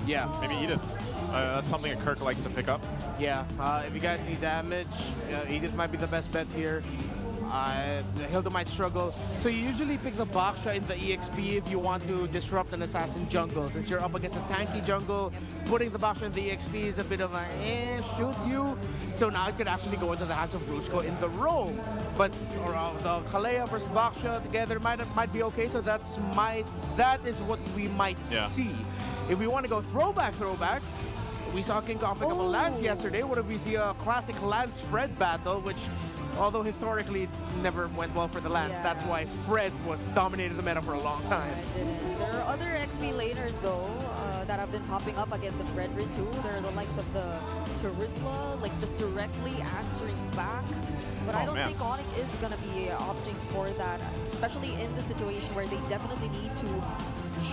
Yeah, maybe Edith. That's something that Kirk likes to pick up. Yeah, if you guys need damage, Edith might be the best bet here. Hilda might struggle. So you usually pick the Baksha in the EXP if you want to disrupt an assassin jungle. Since you're up against a tanky jungle, putting the Baksha in the EXP is a bit of a shoot you. So now it could actually go into the hands of Bruchko in the Rome. But the Kalea versus Baksha together might be okay. So that is what we might see. If we want to go throwback, we saw KingKong pick up a Lance yesterday. What if we see a classic Lance-Fred battle, which, although historically never went well for the Lance, that's why Fred was dominated the meta for a long time. There are other XP laners though that have been popping up against the Fredrin too. There are the likes of the Terizla, like just directly answering back. But I don't think Onyx is going to be opting for that, especially in the situation where they definitely need to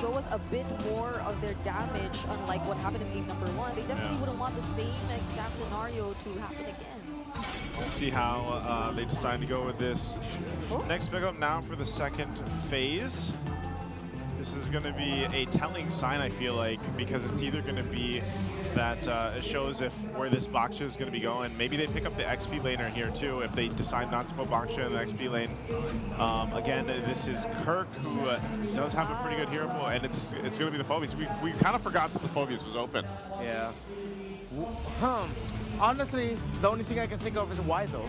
show us a bit more of their damage, unlike what happened in game number 1. They definitely wouldn't want the same exact scenario to happen again. We'll see how they decide to go with this. Next pickup now for the second phase. This is going to be a telling sign, I feel like, because it's either going to be that it shows where this Baksha is going to be going. Maybe they pick up the XP laner here too if they decide not to put Baksha in the XP lane. Again, this is Kirk, who does have a pretty good hero pool, and it's going to be the Phobius. We kind of forgot that the Phobius was open. Yeah. Honestly, the only thing I can think of is why though.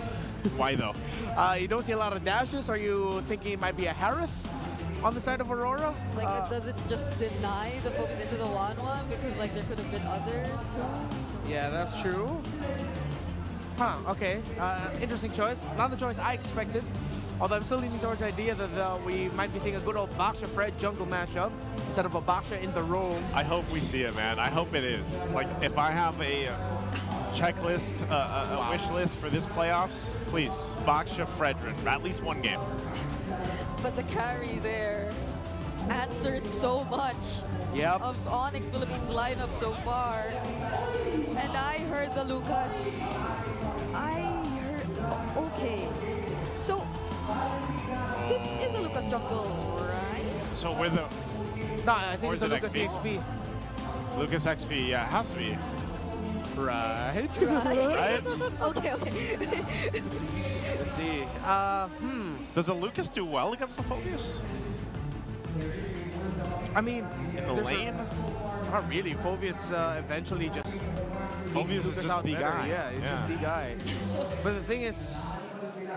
Why though? You don't see a lot of dashes. Are you thinking it might be a Harith on the side of Aurora? Like, does it just deny the focus into the 1-1? Because, like, there could have been others, too. Yeah, that's true. Okay. Interesting choice. Not the choice I expected. Although I'm still leaning towards the idea that we might be seeing a good old Baksha-Fred jungle matchup instead of a Baksha in the Rome. I hope we see it, man. I hope it is. Like, if I have a checklist, a wish list for this playoffs, please, Baksha, Fredrin, at least one game. But the carry there answers so much of Onyx Philippines lineup so far. And I heard the Lucas. Okay. So, this is a Lucas jungle, right? So with the... No, I think it's a Lucas XP. Lucas XP, yeah, it has to be. Right. Right? Okay. Let's see. Does a Lucas do well against the Phobius? I mean, in the lane? Not really. Phoveus eventually just... Phoveus is just the guy. Yeah, it's just the guy. But the thing is,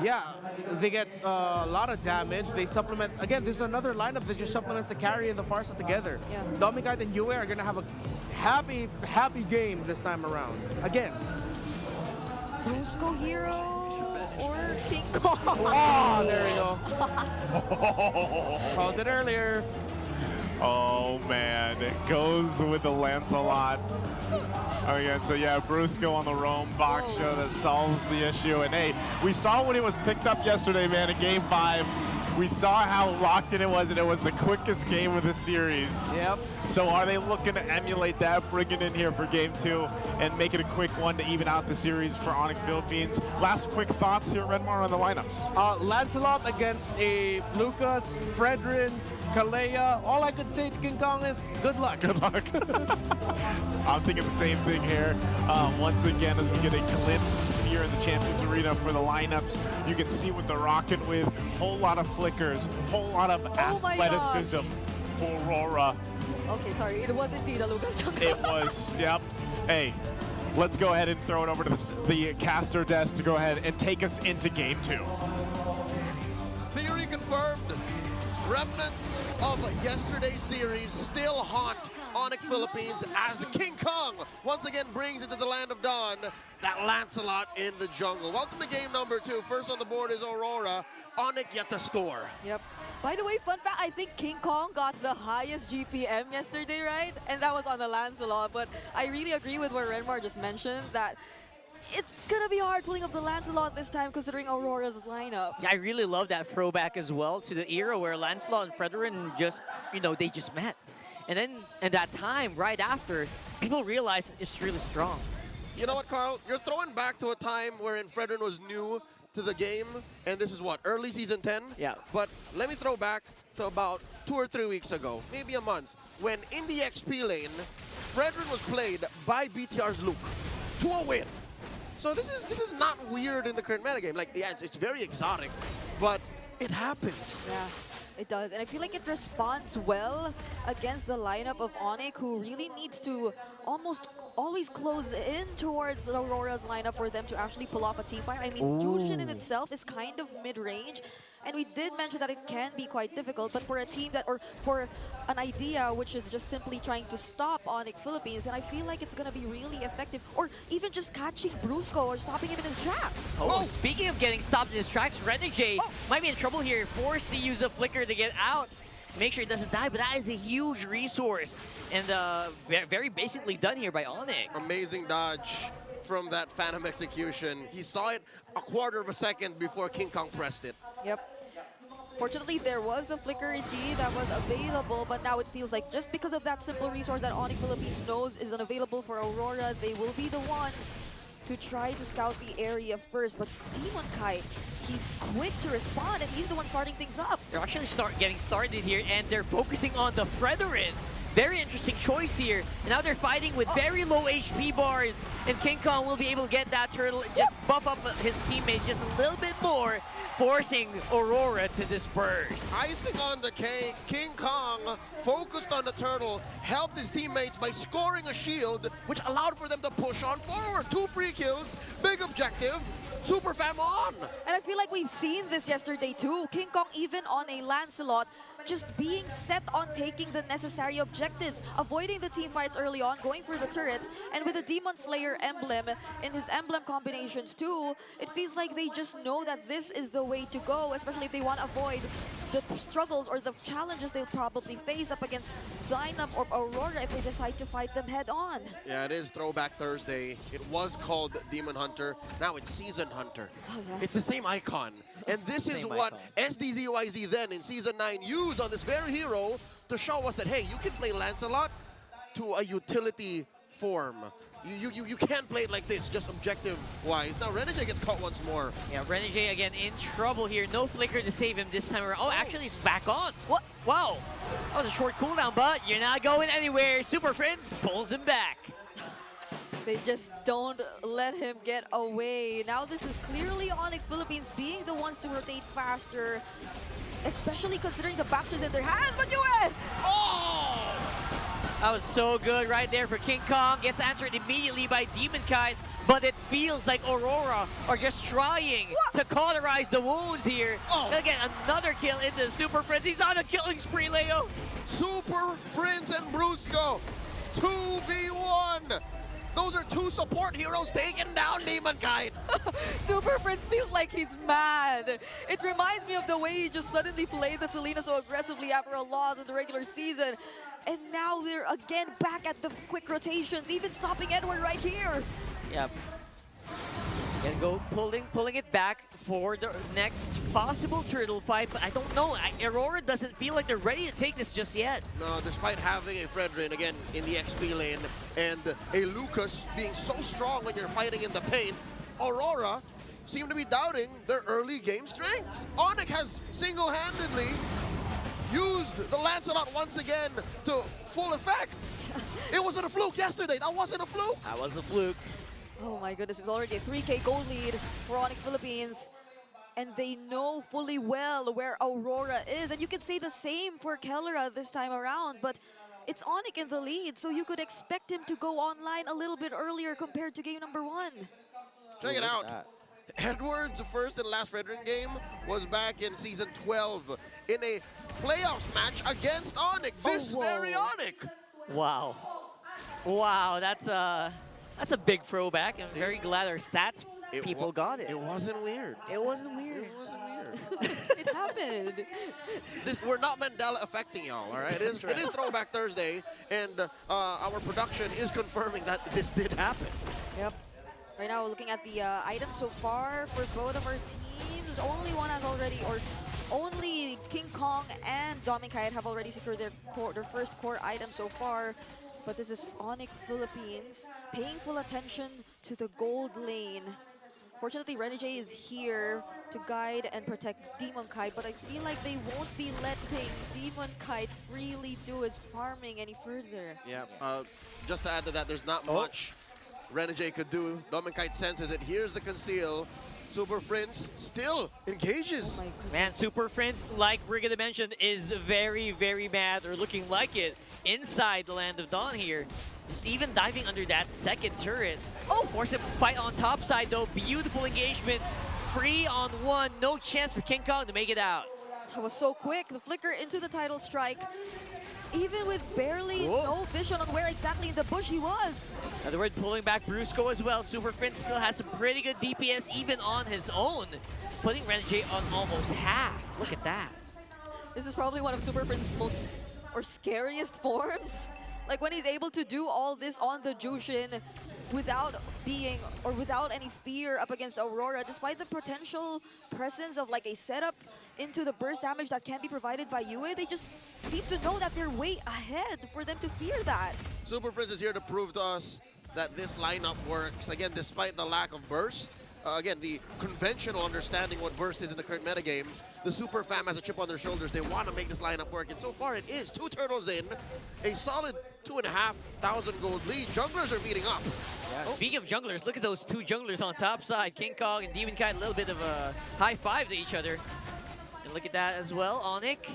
yeah, they get a lot of damage. They supplement. Again, there's another lineup that just supplements the carry and the Farsa together. Yeah. Domikite and Yue are going to have a happy game this time around. Again. Brusco Hero or KingKong? Oh, there you go. Called it earlier. Oh man, it goes with the Lancelot. Again, so yeah, Brusco on the roam Baksha that solves the issue. And hey, we saw when it was picked up yesterday, man, in Game 5. We saw how locked in it was, and it was the quickest game of the series. Yep. So are they looking to emulate that, bring it in here for Game 2, and make it a quick one to even out the series for Onyx Philippines? Last quick thoughts here, Redmar, on the lineups. Lancelot against a Lucas, Fredrin, Kalea. All I could say to KingKong is good luck. Good luck. I'm thinking the same thing here. Once again, as we get a glimpse here in the Champions Arena for the lineups, you can see what they're rocking with. Whole lot of flickers, whole lot of athleticism for Aurora. Okay, sorry. It was indeed a Lucas jungle. It was, yep. Hey, let's go ahead and throw it over to the caster desk to go ahead and take us into Game 2. Theory confirmed. Remnants of yesterday's series still haunt Onyx Philippines as KingKong once again brings into the land of dawn that Lancelot in the jungle. Welcome to game number 2. First on the board is Aurora. Onyx yet to score. Yep. By the way, fun fact, I think KingKong got the highest GPM yesterday, right? And that was on the Lancelot. But I really agree with what Redmar just mentioned, that it's gonna be hard pulling up the Lancelot this time considering Aurora's lineup. Yeah, I really love that throwback as well to the era where Lancelot and Fredrin just, they just met. And then in that time, right after, people realized it's really strong. You know what, Carl? You're throwing back to a time wherein Fredrin was new to the game, and this is what, early season 10? Yeah. But let me throw back to about 2 or 3 weeks ago, maybe a month, when in the XP lane, Fredrin was played by BTR's Luke to a win. So this is not weird in the current metagame. Like, yeah, it's very exotic, but it happens. Yeah, it does. And I feel like it responds well against the lineup of Onyx, who really needs to almost always close in towards Aurora's lineup for them to actually pull off a team fight. I mean, Jushin in itself is kind of mid-range. And we did mention that it can be quite difficult, but for a team that, or for an idea which is just simply trying to stop Onyx Philippines, and I feel like it's gonna be really effective. Or even just catching Brusco or stopping him in his tracks. Oh, speaking of getting stopped in his tracks, Renegade might be in trouble here, forced to use a flicker to get out. Make sure it doesn't die, but that is a huge resource. And very basically done here by Onyx. Amazing dodge from that Phantom execution. He saw it a quarter of a second before KingKong pressed it. Yep. Fortunately, there was the flicker indeed that was available, but now it feels like just because of that simple resource that Onyx Philippines knows is unavailable for Aurora, they will be the ones to try to scout the area first. But Demon Kite, he's quick to respond, and he's the one starting things up. They're actually getting started here, and they're focusing on the Fredrin. Very interesting choice here. And now they're fighting with very low HP bars, and KingKong will be able to get that turtle and just buff up his teammates just a little bit more, forcing Aurora to disperse. Icing on the cake, KingKong focused on the turtle, helped his teammates by scoring a shield, which allowed for them to push on forward. 2 free kills, big objective, super fam on. And I feel like we've seen this yesterday too. KingKong, even on a Lancelot, just being set on taking the necessary objectives, avoiding the team fights early on, going for the turrets, and with the Demon Slayer emblem in his emblem combinations too, it feels like they just know that this is the way to go, especially if they want to avoid the struggles or the challenges they'll probably face up against lineup or Aurora if they decide to fight them head on. Yeah, it is Throwback Thursday. It was called Demon Hunter. Now it's Season Hunter. Oh, yeah. It's the same icon. And this is what SDZYZ then in Season 9 used on this very hero to show us that, hey, you can play Lancelot to a utility form. You can't play it like this, just objective-wise. Now, Renegade gets caught once more. Yeah, Renegade again in trouble here. No flicker to save him this time around. Oh, actually, he's back on. What? Wow. That was a short cooldown, but you're not going anywhere. Super Friends pulls him back. They just don't let him get away. Now this is clearly Onyx Philippines being the ones to rotate faster, especially considering the backers in their hands. But Yue! Oh! That was so good right there for KingKong. Gets answered immediately by Demon Kite, but it feels like Aurora are just trying to cauterize the wounds here. Gonna get another kill into the Super Friends. He's on a killing spree, Leo. Super Friends and Brusco, 2v1. Those are two support heroes taking down Demon Kite. Super Prince feels like he's mad. It reminds me of the way he just suddenly played the Selena so aggressively after a loss in the regular season. And now they're again back at the quick rotations, even stopping Edward right here. Yep. Gonna go pulling it back for the next possible turtle fight, but I don't know. Aurora doesn't feel like they're ready to take this just yet. No, despite having a Fredrin again in the XP lane and a Lucas being so strong when you're fighting in the paint, Aurora seem to be doubting their early game strengths. Onyx has single-handedly used the Lancelot once again to full effect. It wasn't a fluke yesterday. That wasn't a fluke. That was a fluke. Oh my goodness, it's already a 3K gold lead for Onyx Philippines. And they know fully well where Aurora is. And you can say the same for Kellera this time around, but it's Onyx in the lead, so you could expect him to go online a little bit earlier compared to game number 1. Check it out. Edward's first and last Fredrin game was back in season 12 in a playoffs match against Onyx. This very Onyx. Wow. Wow, that's a big throwback. I'm very glad our stats people got it. It wasn't weird. It wasn't weird. It wasn't weird. It happened. We're not Mandela affecting y'all, all right? It is Throwback Thursday, and our production is confirming that this did happen. Yep. Right now, looking at the items so far for both of our teams, only one has already, or only KingKong and Dominic have already secured their first core item so far. But this is Onyx Philippines paying full attention to the gold lane. Fortunately, Renegade is here to guide and protect Demon Kite, but I feel like they won't be letting Demon Kite freely do his farming any further. Yeah, just to add to that, there's not much Renegade could do. Demon Kite senses it. Here's the conceal. Super Prince still engages. Man, Super Prince, like we're gonna mention, is very, very mad, or looking like it, inside the Land of Dawn here. Just even diving under that second turret. Oh, force a fight on top side though. Beautiful engagement. 3-on-1. No chance for KingKong to make it out. That was so quick. The flicker into the title strike. Even with barely no vision on where exactly in the bush he was. Other word, pulling back Brusco as well. Super Prince still has some pretty good DPS even on his own. Putting Renegade on almost half. Look at that. This is probably one of Super Prince's most, or scariest forms. Like when he's able to do all this on the Jushin without being, or without any fear up against Aurora, despite the potential presence of like a setup into the burst damage that can be provided by Yue, they just seem to know that they're way ahead for them to fear that. Super Prince is here to prove to us that this lineup works. Again, despite the lack of burst, again, the conventional understanding what burst is in the current metagame, the Super Fam has a chip on their shoulders. They want to make this lineup work, and so far it is. 2 turtles in, a solid 2,500 gold lead. Junglers are beating up. Yeah, speaking of junglers, look at those two junglers on top side. KingKong and Demon Kite, a little bit of a high five to each other. And look at that as well. Onyx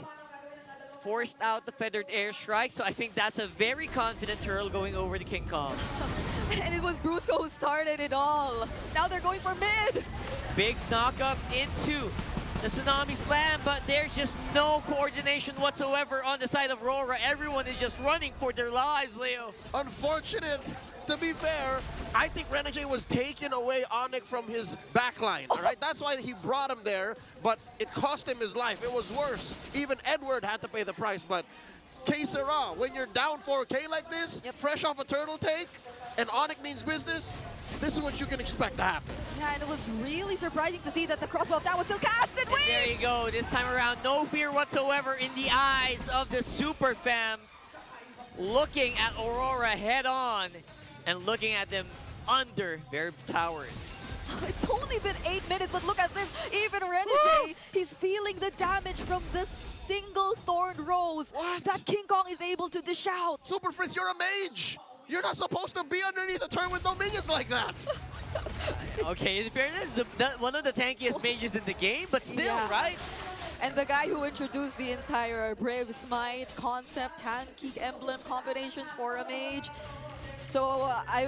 forced out the feathered airstrike, so I think that's a very confident turtle going over to KingKong. And it was Brusco who started it all. Now they're going for mid. Big knockup into the Tsunami Slam, but there's just no coordination whatsoever on the side of Aurora. Everyone is just running for their lives, Leo. Unfortunate. To be fair, I think Renegade was taking away Onyx from his backline, all right? That's why he brought him there, but it cost him his life. It was worse. Even Edward had to pay the price, but que sera, when you're down 4K like this, fresh off a turtle take, and Onyx means business, this is what you can expect to happen. Yeah, and it was really surprising to see that the crossbow that was still casted. And there you go. This time around, no fear whatsoever in the eyes of the Super Fam. Looking at Aurora head on and looking at them under their towers. It's only been 8 minutes, but look at this. Even Renegade, he's feeling the damage from the single Thorn Rose that KingKong is able to dish out. Super Fritz, you're a mage. You're not supposed to be underneath a turn with no minions like that. Okay, in fairness, one of the tankiest mages in the game, but still, right? And the guy who introduced the entire Brave Smite concept, Hand Geek Emblem combinations for a mage. So I'm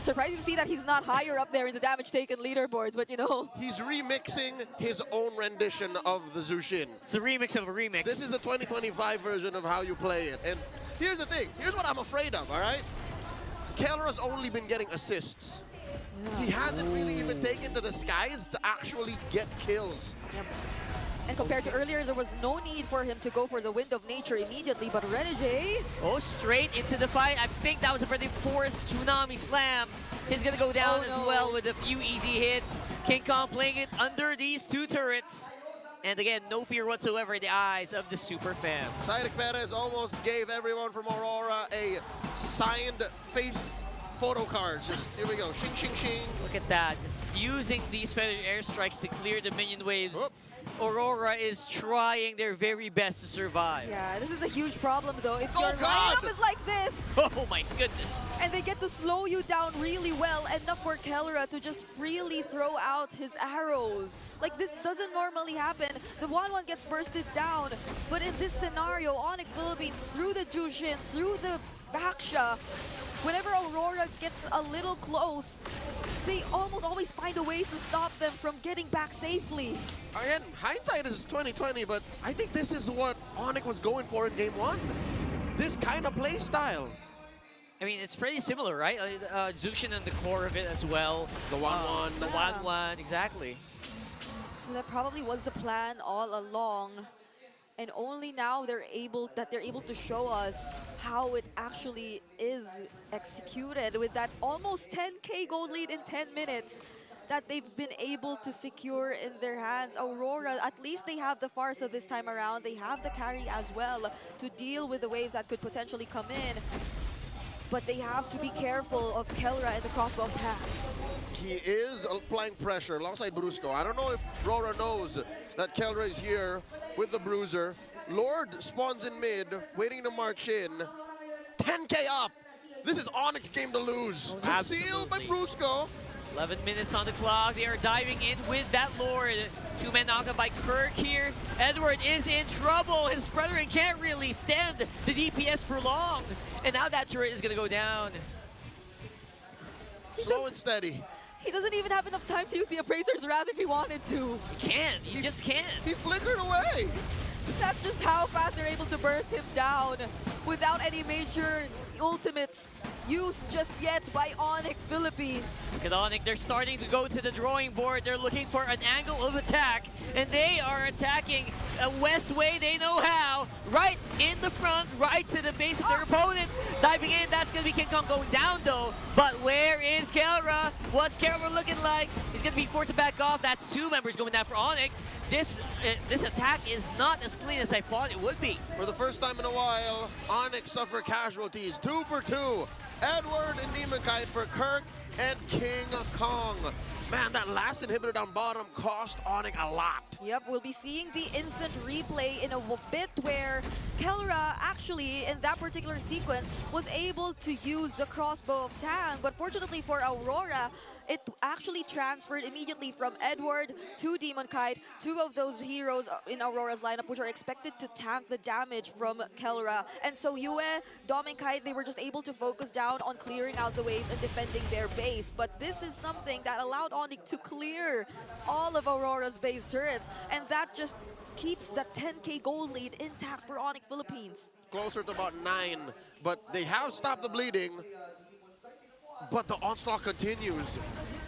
surprised to see that he's not higher up there in the damage taken leaderboards, but you know. He's remixing his own rendition of the Zushin. It's a remix of a remix. This is the 2025 version of how you play it. And here's the thing. Here's what I'm afraid of, all right? Kelra's only been getting assists. He hasn't really even taken to the skies to actually get kills. Yep. And compared to earlier, there was no need for him to go for the Wind of Nature immediately, but Renegade... Oh, straight into the fight. I think that was a pretty forced Tsunami Slam. He's gonna go down as well with a few easy hits. KingKong playing it under these two turrets. And again, no fear whatsoever in the eyes of the super fam. Cyril Perez almost gave everyone from Aurora a signed face photo cards. Just, here we go, shing, shing, shing. Look at that, just using these feathered airstrikes to clear the minion waves. Oop. Aurora is trying their very best to survive. Yeah, this is a huge problem though. If your lineup is like this, oh my goodness, and they get to slow you down really well, enough for Kelra to just freely throw out his arrows. Like, this doesn't normally happen. The 1-1 gets bursted down, but in this scenario, Onyx Philippines, through the Jushin, through the Baksha, whenever Aurora gets a little close, they almost always find a way to stop them from getting back safely. Again, hindsight is 2020, but I think this is what Onyx was going for in Game 1. This kind of play style. I mean, it's pretty similar, right? Zushin on the core of it as well. The 1-1. The 1-1, exactly. So that probably was the plan all along. And only now they're able to show us how it actually is executed with that almost 10K gold lead in 10 minutes that they've been able to secure in their hands. Aurora, at least they have the Farsa this time around. They have the carry as well to deal with the waves that could potentially come in. But they have to be careful of Kelra and the crossbow attack. He is applying pressure alongside Brusco. I don't know if Aurora knows that Kelra is here with the Bruiser. Lord spawns in mid, waiting to march in. 10K up. This is Onyx game to lose. Concealed by Brusco. 11 minutes on the clock. They are diving in with that Lord. Two-man knockup by Kirk here. Edward is in trouble. His brethren can't really stand the DPS for long. And now that turret is going to go down. Slow and steady. He doesn't even have enough time to use the Appraiser's Wrath if he wanted to. He can't. He just can't. He flickered away. That's just how fast they're able to burst him down without any major ultimates used just yet by Onyx Philippines. Look at Onyx, they're starting to go to the drawing board. They're looking for an angle of attack, and they are attacking a west way they know how. Right in the front, right to the base of their opponent. Diving in, that's going to be KingKong going down though. But where is Kelra? What's Kelra looking like? He's going to be forced to back off. That's two members going down for Onyx. This attack is not as clean as I thought it would be. For the first time in a while, Onyx suffer casualties. 2 for 2. Edward and Demonkite for Kirk and KingKong. Man, that last inhibitor down bottom cost Onyx a lot. Yep, we'll be seeing the instant replay in a bit where Kelra actually, in that particular sequence, was able to use the crossbow of Tang, but fortunately for Aurora, it actually transferred immediately from Edward to Demonkite, two of those heroes in Aurora's lineup, which are expected to tank the damage from Kelra. And so Yue, Demonkite, they were just able to focus down on clearing out the waves and defending their base. But this is something that allowed Onyx to clear all of Aurora's base turrets, and that just keeps that 10K gold lead intact for Onyx Philippines. Closer to about 9, but they have stopped the bleeding. But the onslaught continues.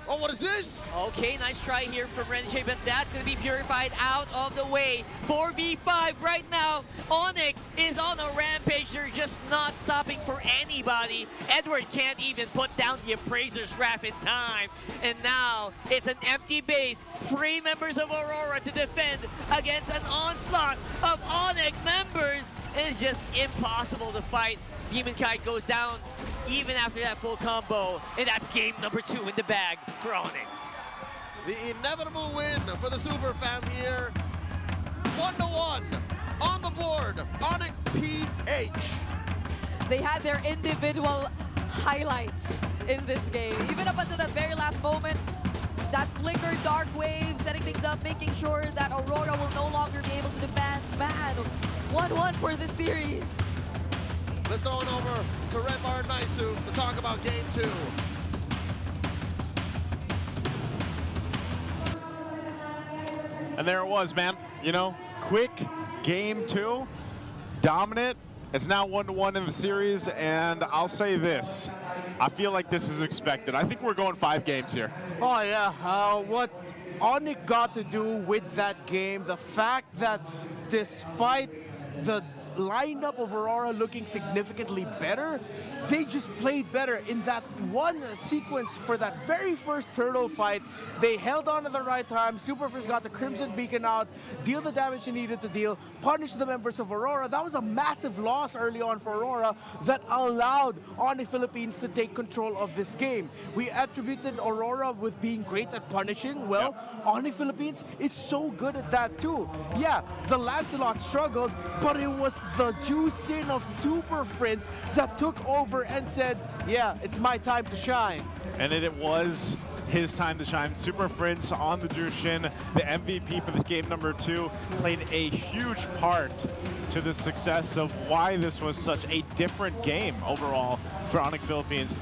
Oh, what is this? Okay, nice try here from Renegade, but that's going to be purified out of the way. 4v5 right now. Onyx is on a rampage. They're just not stopping for anybody. Edward can't even put down the Appraiser's Wrath in time. And now it's an empty base. 3 members of Aurora to defend against an onslaught of Onyx members. It's just impossible to fight. Demonkite goes down even after that full combo, and that's game number 2 in the bag for Onyx. The inevitable win for the Super Fam here. 1-1 on the board. Onyx PH. They had their individual highlights in this game. Even up until that very last moment, That flicker, dark wave, setting things up, making sure that Aurora will no longer be able to defend. Man, 1-1 for the series. Let's throw it over to Red Bar Naisu to talk about game 2. And there it was, man. You know, quick game 2, dominant. It's now 1-1 in the series, and I'll say this. I feel like this is expected. I think we're going 5 games here. Oh, yeah. What Onyx got to do with that game, the fact that despite the lineup of Aurora looking significantly better, they just played better in that one sequence for that very first turtle fight. They held on at the right time. Superfist got the Crimson Beacon out, deal the damage he needed to deal, punish the members of Aurora. That was a massive loss early on for Aurora that allowed Onyx Philippines to take control of this game. We attributed Aurora with being great at punishing. Well, Onyx Philippines is so good at that too. Yeah, the Lancelot struggled, but it was the Juicin of Super Friends that took over and said, yeah, it's my time to shine. And it was his time to shine. Super Friends on the Jushin, the MVP for this game number 2, played a huge part to the success of why this was such a different game overall for Onyx Philippines.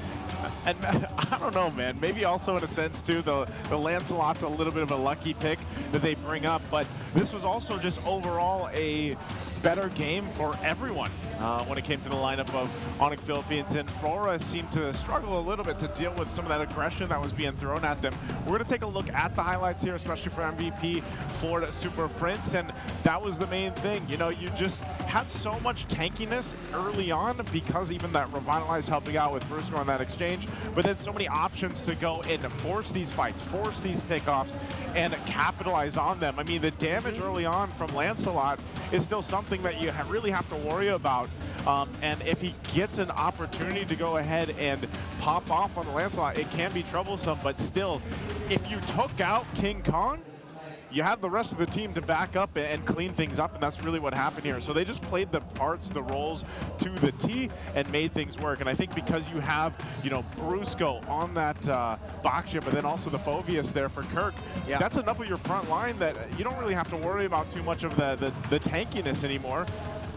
And I don't know, man, maybe also in a sense too, the Lancelot's a little bit of a lucky pick that they bring up, but this was also just overall a better game for everyone when it came to the lineup of Onyx Philippines, and Aurora seemed to struggle a little bit to deal with some of that aggression that was being thrown at them. We're going to take a look at the highlights here, especially for MVP for Super Friends, and that was the main thing. You know, you just had so much tankiness early on because even that Revitalize helping out with Brusco on that exchange, but then so many options to go and force these fights, force these pickoffs, and capitalize on them. I mean, the damage early on from Lancelot is still something that you really have to worry about. And if he gets an opportunity to go ahead and pop off on the Lancelot, it can be troublesome. But still, if you took out KingKong, you have the rest of the team to back up and clean things up, and that's really what happened here. So they just played the parts, the roles to the T and made things work. And I think because you have, you know, Brusco on that box ship, but then also the Phoveus there for Kirk, that's enough of your front line that you don't really have to worry about too much of the tankiness anymore.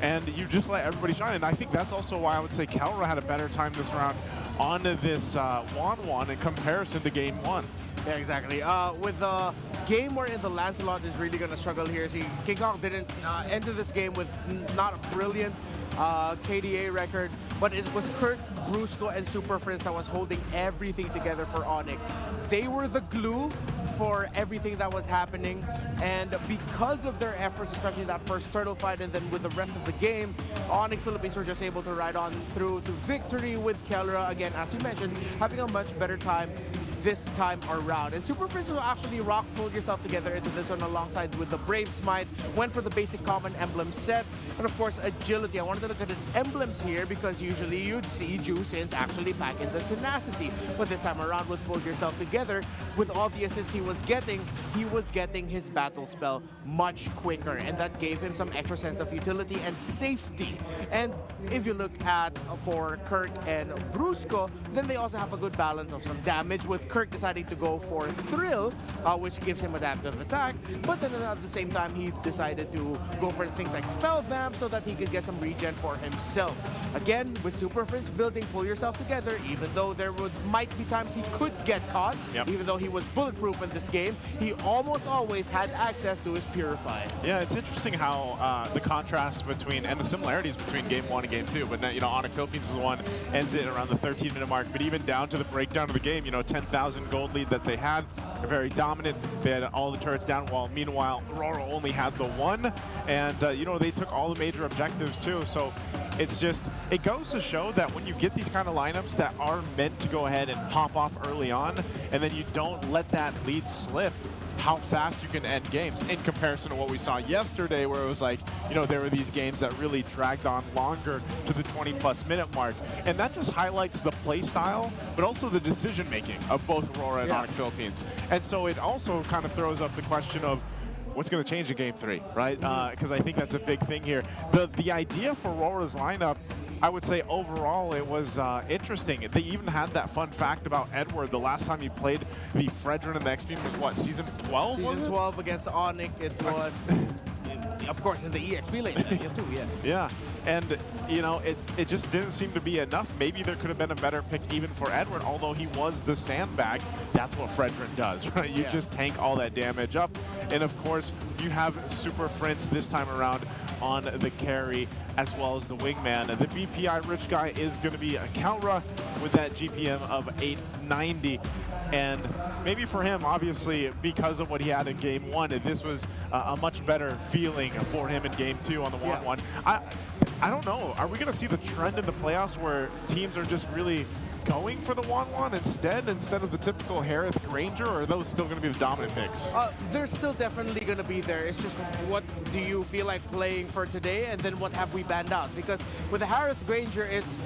And you just let everybody shine. And I think that's also why I would say Kelra had a better time this round on this 1-1 in comparison to game 1. Yeah, exactly. With the game wherein the Lancelot is really going to struggle here. See, KingKong didn't enter this game with not a brilliant KDA record, but it was Kurt, Brusco, and Super Friends that was holding everything together for Onyx. They were the glue for everything that was happening, and because of their efforts, especially that first turtle fight, and then with the rest of the game, Onyx Philippines were just able to ride on through to victory with Kelra, again, as you mentioned, having a much better time this time around. And Super Friends will actually pulled yourself together into this one alongside with the Brave Smite, went for the basic common emblem set, and of course agility. I wanted to look at his emblems here because usually you'd see Juicins actually pack in the tenacity, but this time around with Pulled Yourself Together, with all the assists he was getting his battle spell much quicker, and that gave him some extra sense of utility and safety. And if you look at for Kirk and Brusco, then they also have a good balance of some damage, with Kirk deciding to go for Thrill, which gives him adaptive attack, but then at the same time he decided to go for things like Spell Vamp so that he could get some regen for himself. Again, with Super Friends building Pull Yourself Together, even though there might be times he could get caught, even though he was bulletproof in this game, he almost always had access to his Purify. Yeah, it's interesting how the contrast between, and the similarities between game 1 and game 2, but you know, Onyx Philippines is the one, ends it around the 13-minute mark, but even down to the breakdown of the game, you know, 10,000 gold lead that they had, they're very dominant. They had all the turrets down, while meanwhile Aurora only had the one, and you know, they took all the major objectives too. So it's just, it goes to show that when you get these kind of lineups that are meant to go ahead and pop off early on, and then you don't let that lead slip, how fast you can end games in comparison to what we saw yesterday, where it was like, you know, there were these games that really dragged on longer to the 20+ minute mark. And that just highlights the play style, but also the decision making of both Aurora and Onyx Philippines. And so it also kind of throws up the question of what's going to change in game 3, right? Because I think that's a big thing here. The idea for Aurora's lineup I would say overall it was interesting. They even had that fun fact about Edward. The last time he played the Fredrin in the X team was what, season 12? Season 12 against Onyx. It was, of course, in the EXP lane too. Yeah. Yeah, and you know, it just didn't seem to be enough. Maybe there could have been a better pick even for Edward, although he was the sandbag. That's what Fredrin does, right? You just tank all that damage up, and of course you have Super Fritz this time around on the carry as well as the wingman. The BPI rich guy is going to be a Kalra with that GPM of 890. And maybe for him, obviously, because of what he had in Game 1, this was a much better feeling for him in Game 2 on the 1-1. I don't know. Are we going to see the trend in the playoffs where teams are just really going for the 1-1 instead of the typical Harith Granger, or are those still going to be the dominant picks? They're still definitely going to be there. It's just what do you feel like playing for today, and then what have we banned out? Because with the Harith Granger, it's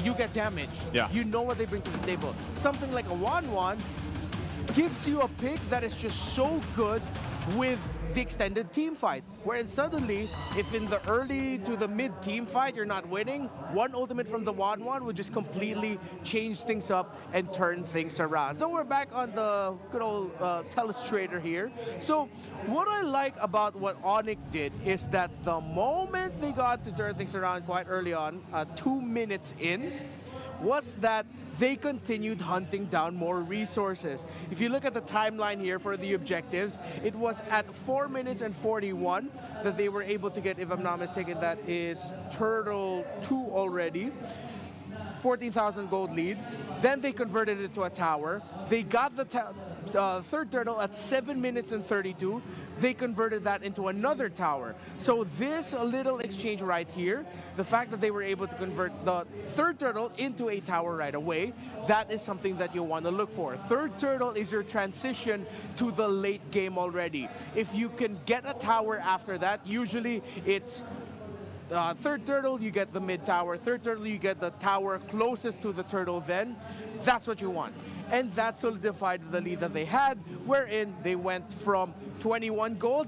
you get damage. Yeah. You know what they bring to the table. Something like a 1-1 gives you a pick that is just so good with the extended team fight, wherein suddenly, if in the early to the mid team fight you're not winning, one ultimate from the 1-1 would just completely change things up and turn things around. So we're back on the good old telestrator here. So what I like about what Onyx did is that the moment they got to turn things around quite early on, 2 minutes in, was that they continued hunting down more resources. If you look at the timeline here for the objectives, it was at 4 minutes and 41 that they were able to get, if I'm not mistaken, that is Turtle 2 already. 14,000 gold lead. Then they converted it to a tower. They got the third turtle at 7 minutes and 32. They converted that into another tower. So this little exchange right here, the fact that they were able to convert the third turtle into a tower right away, that is something that you want to look for. Third turtle is your transition to the late game already. If you can get a tower after that, usually it's third turtle, you get the mid tower. Third turtle, you get the tower closest to the turtle then. That's what you want. And that solidified the lead that they had, wherein they went from 21 gold.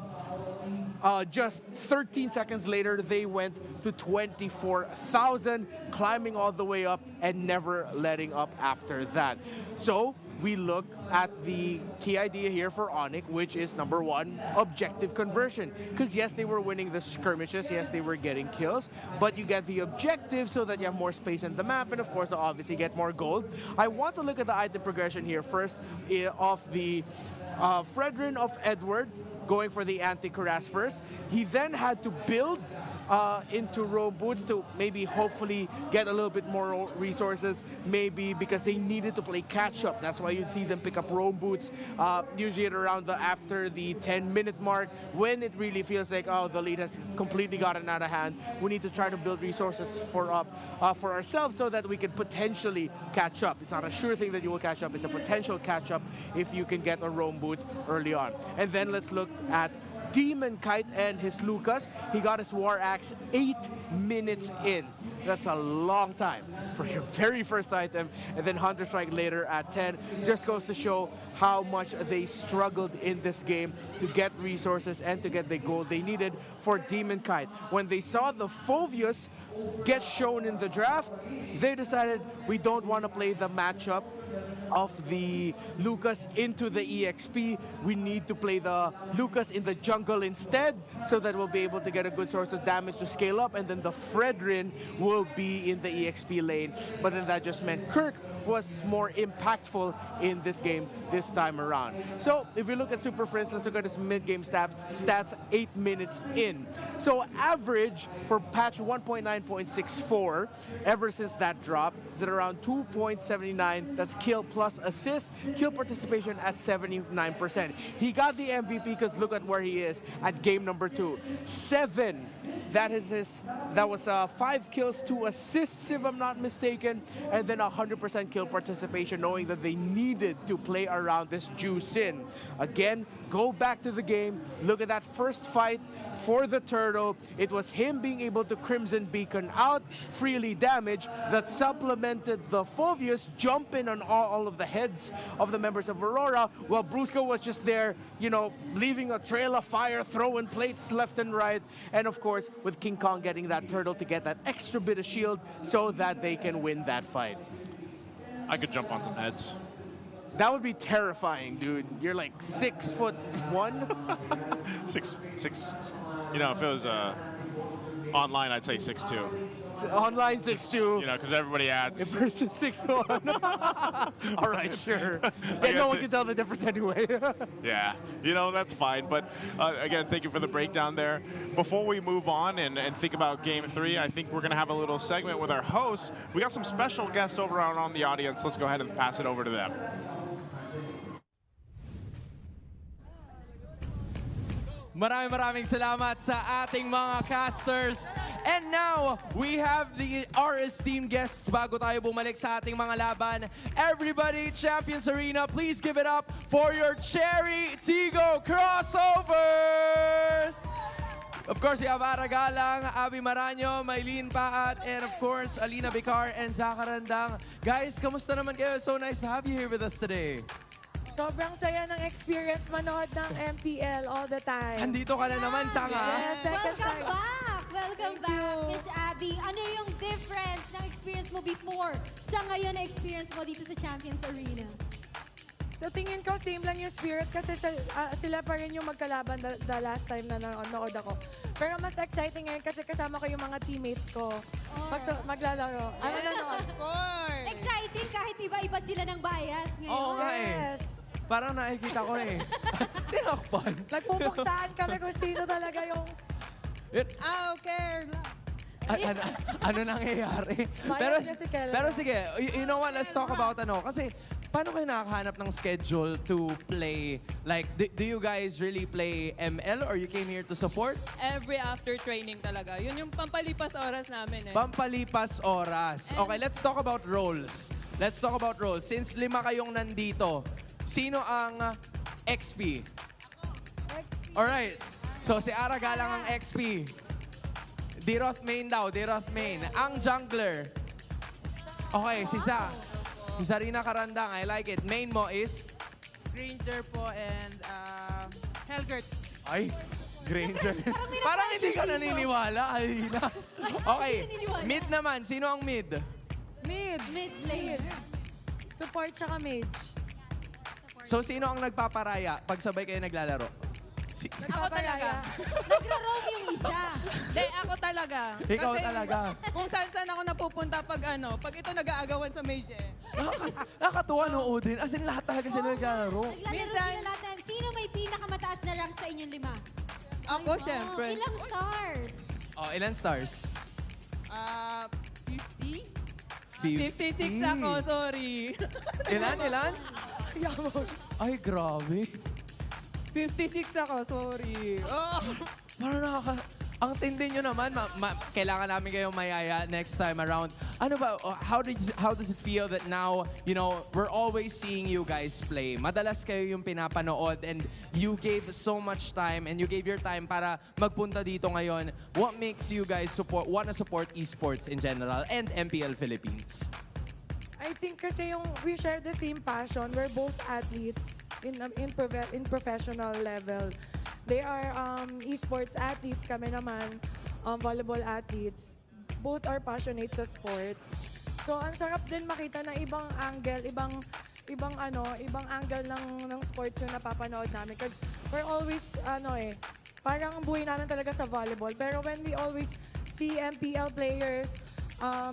Just 13 seconds later, they went to 24,000, climbing all the way up and never letting up after that. So we look at the key idea here for Onyx, which is number one, objective conversion. Because yes, they were winning the skirmishes, yes, they were getting kills, but you get the objective so that you have more space in the map, and of course, obviously get more gold. I want to look at the item progression here first of the Fredrin of Edward, going for the anti-Cuirass first. He then had to build into robe boots to maybe hopefully get a little bit more resources, maybe because they needed to play catch up. That's why you see them pick up robe boots usually at around after the 10-minute mark, when it really feels like, oh, the lead has completely gotten out of hand. We need to try to build resources for ourselves so that we can potentially catch up. It's not a sure thing that you will catch up. It's a potential catch up if you can get a robe boots early on. And then let's look at Demon Kite and his Lucas. He got his War Axe 8 minutes in. That's a long time for your very first item. And then Hunter Strike later at 10. Just goes to show how much they struggled in this game to get resources and to get the gold they needed for Demon Kite. When they saw the Phovius get shown in the draft, they decided we don't want to play the matchup of the Lucas into the EXP. We need to play the Lucas in the jungle instead, so that we'll be able to get a good source of damage to scale up, and then the Fredrin will be in the EXP lane. But then that just meant Kirk was more impactful in this game this time around. So if we look at Super Friends, let's look at his mid-game stats 8 minutes in. So average for patch 1.9.64, ever since that drop, is at around 2.79. That's kill plus assist, kill participation at 79%. He got the MVP because look at where he is at game number 2. 7. That was 5 kills, 2 assists, if I'm not mistaken, and then 100% kill participation, knowing that they needed to play around this juice in. Again, go back to the game, look at that first fight for the turtle. It was him being able to Crimson Beacon out, freely damage, that supplemented the Phovius jump in on all of the heads of the members of Aurora, while Brusco was just there, you know, leaving a trail of fire, throwing plates left and right, and of course, with KingKong getting that turtle to get that extra bit of shield so that they can win that fight. I could jump on some heads. That would be terrifying, dude. You're like 6'1". 6'6". You know, if it was online, I'd say 6'2". Online 6'2". You know, because everybody adds. Versus 6'1". All right, sure. Yeah, no one can tell the difference anyway. Yeah, you know, that's fine. But again, thank you for the breakdown there. Before we move on and think about Game 3, I think we're going to have a little segment with our hosts. We got some special guests over on the audience. Let's go ahead and pass it over to them. Maraming salamat sa ating mga casters. And now, we have our esteemed guests bago tayo bumalik sa ating mga laban. Everybody, Champions Arena, please give it up for your Cherry Tigo crossovers! Of course, we have Ara Galang, Abby Maraño, Maylene Paat, and of course, Alina Bicar and Zaka Randang. Guys, kamusta naman kayo? So nice to have you here with us today. Sobrang saya ng experience manood ng MPL all the time. Andito ka na naman, Changa. Yes, second Welcome time. back! Welcome back, Miss Abby. Ano yung difference ng experience mo before sa ngayon na experience mo dito sa Champions Arena? So tingin ko same lang yung spirit kasi sila pa rin yung magkalaban the last time na nanood ako. Pero mas exciting ngayon kasi kasama ko yung mga teammates ko. Maglalaro. Of course! Exciting kahit iba-iba sila ng bias ngayon. Oo nga eh. Parang nakikita ko eh. Tinakpan. Nagpupuksahan kami kung sino talaga yung... Okay. Ano nangyayari? Bias niya si Kelvin. Pero sige, you know what? Let's talk about Kasi paano kayo nakakahanap ng schedule to play? Like, do you guys really play ML or you came here to support? Every after training talaga. Yun yung pampalipas oras namin eh. Pampalipas oras. Okay, let's talk about roles. Since 5 kayong nandito, sino ang XP? Alright. So, si Ara Galang ang XP. Diroth main daw, Diroth main. Ang jungler. Okay, si Sarina Karandang, I like it. Main mo is? Granger po and Helgert. Ay, Granger. Parang hindi ka naniniwala, Alina. Okay, mid naman. Sino ang mid? Mid lane. Support tsaka mage. So, sino ang nagpaparaya pag sabay kayo naglalaro? Ako talaga. Nagra-roam yung isa. Hindi, ako talaga. Ikaw Kasi talaga. Kung saan ako napupunta pag ito nag-aagawan sa mage eh. Nakakatuwa no, Odin. As in, lahat talaga sila naglalaro. Naglalaro sila lahat. Sino may pinakamataas na rank sa inyong 5? Ako, syempre. Ilang stars? Oh, ilan stars? 50? 56 ako, sorry. Ilan? Ay, grabe. 56 ako, sorry. Oh. Parang ang tindi nyo naman. Kailangan namin kayong mayaya next time around. Ano ba, how does it feel that now, you know, we're always seeing you guys play? Madalas kayo yung pinapanood and you gave so much time and you gave your time para magpunta dito ngayon. What makes you guys wanna support esports in general and MPL Philippines? I think kasi we share the same passion. We're both athletes in professional level. They are esports athletes, kami naman volleyball athletes. Both are passionate sa sport. So ang sarap din makita na ibang angle, ibang angle ng sports yung napapanood namin because we're always parang ang buhay namin talaga sa volleyball. Pero when we always see MPL players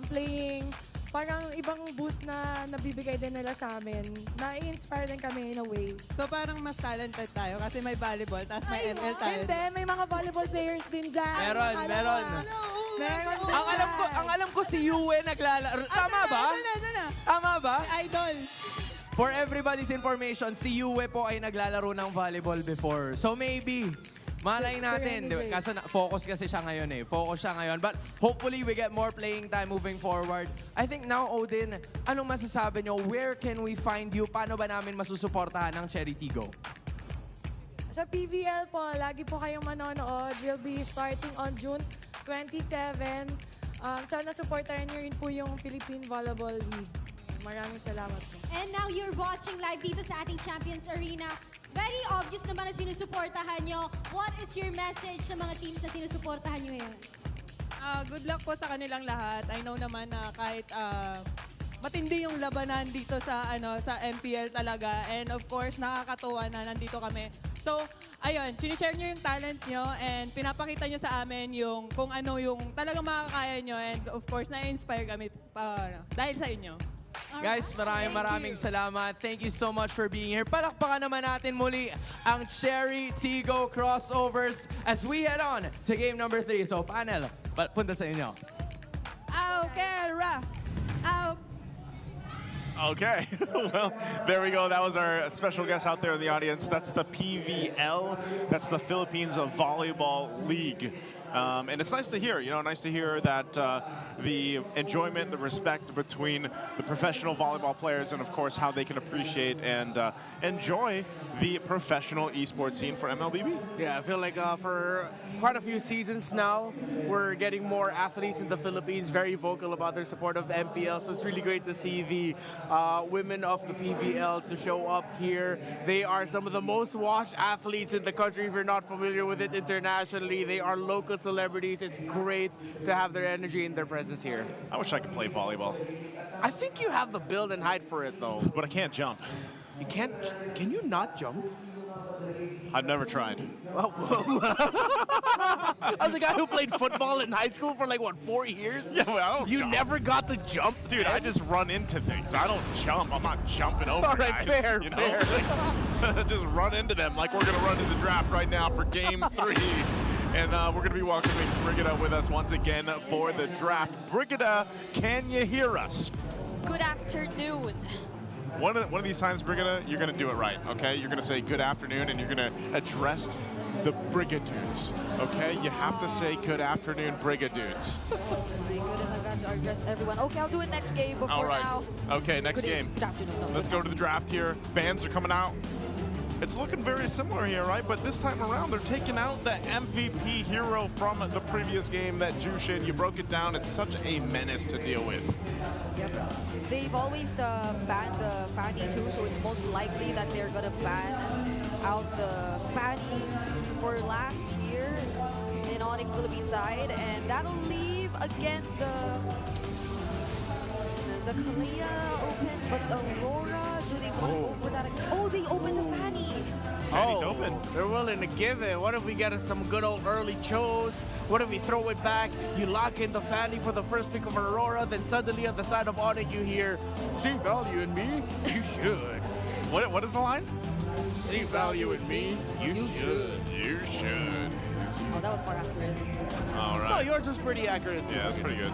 playing, parang ibang boost na nabibigay din nila sa amin. Na-inspire din kami in a way. So parang mas talented tayo kasi may volleyball tapos may ML tayo. Hindi, may mga volleyball players din dyan. Meron. Ang alam ko si Yue naglalaro. Tama ba? Tama ba? Idol. For everybody's information, si Yue po ay naglalaro ng volleyball before. So maybe, malay natin. Kaso focus kasi siya ngayon eh. But hopefully we get more playing time moving forward. I think now, Odin, anong masasabi nyo? Where can we find you? Paano ba namin masusuportahan ng Cherry Tigo? Sa PVL po, lagi po kayong manonood. We'll be starting on June 27. Sana supportahan nyo rin po yung Philippine Volleyball League. Maraming salamat po. And now you're watching live dito sa ating Champions Arena. Very obvious naman na sinusuportahan nyo. What is your message sa mga teams na sinusuportahan nyo ngayon? Good luck po sa kanilang lahat. I know naman na kahit matindi yung labanan dito sa sa MPL talaga. And of course, nakakatuwa na nandito kami. So, ayun, sinishare nyo yung talent nyo and pinapakita nyo sa amin yung kung ano yung talagang makakaya nyo. And of course, na-inspire kami dahil sa inyo. Guys, maraming salamat. Thank you so much for being here. Palakpakan naman natin muli ang Cherry Tigo crossovers as we head on to game number 3. So, panel, punta sa inyo. Kera! Okay, well, there we go. That was our special guest out there in the audience. That's the PVL. That's the Philippines Volleyball League. And it's nice to hear, nice to hear that the enjoyment, the respect between the professional volleyball players and, of course, how they can appreciate and enjoy the professional esports scene for MLBB. Yeah, I feel like for quite a few seasons now, we're getting more athletes in the Philippines very vocal about their support of MPL. So it's really great to see the women of the PVL to show up here. They are some of the most watched athletes in the country. If you're not familiar with it internationally, they are local celebrities. It's great to have their energy and their presence here. I wish I could play volleyball. I think you have the build and height for it, though. But I can't jump. You can't? Can you not jump? I've never tried. Oh, as a guy who played football in high school for like, what, 4 years? Yeah, well, I don't You jump. never got to jump? Dude, I just run into things. I don't jump. I'm not jumping over All right, guys. fair, fair. Just run into them like we're going to run into the draft right now for game 3. And we're going to be welcoming Brigida with us once again for the draft. Brigida, can you hear us? Good afternoon. One of these times, Brigida, you're going to do it right, okay? You're going to say good afternoon, and you're going to address the Brigadudes, okay? You have to say good afternoon, Brigadudes. My goodness, I've got to address everyone. Okay, I'll do it next game, but All for right. now... Okay, next game. Good afternoon. No, Let's go to the draft here. Bands are coming out. It's looking very similar here, right? But this time around, they're taking out the MVP hero from the previous game, that Jushin. You broke it down. It's such a menace to deal with. Yep. They've always banned the Fanny too, so it's most likely that they're gonna ban out the Fanny for last year in Onyx Philippines side, and that'll leave again the Kalea open, but Aurora, do they want to go for that again? Oh, they open the Fanny! Fanny's open. They're willing to give it. What if we get some good old early chose? What if we throw it back? You lock in the Fanny for the first pick of Aurora, then suddenly on the side of Onyx you hear, see value in me? You should. What is the line? See value in me? You should. You should. Oh, that was more accurate. All right. Oh, yours was pretty accurate too. Yeah, that's pretty good.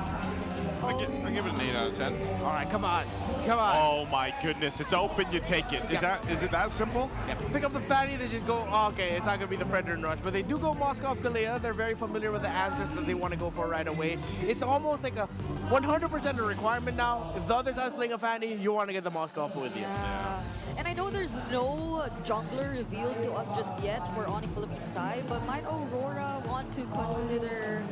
I give it an 8 out of 10. All right, come on. Come on. Oh my goodness, it's open, you take it. Is it that simple? Yeah, pick up the Fanny, they just go, oh, okay, it's not going to be the Fredrin Rush, but they do go Moskov Galea. They're very familiar with the answers that they want to go for right away. It's almost like a 100% a requirement now. If the other side's playing a Fanny, you want to get the Moskov with you. Yeah. And I know there's no jungler revealed to us just yet for Onyx Philippines side, but might Aurora want to consider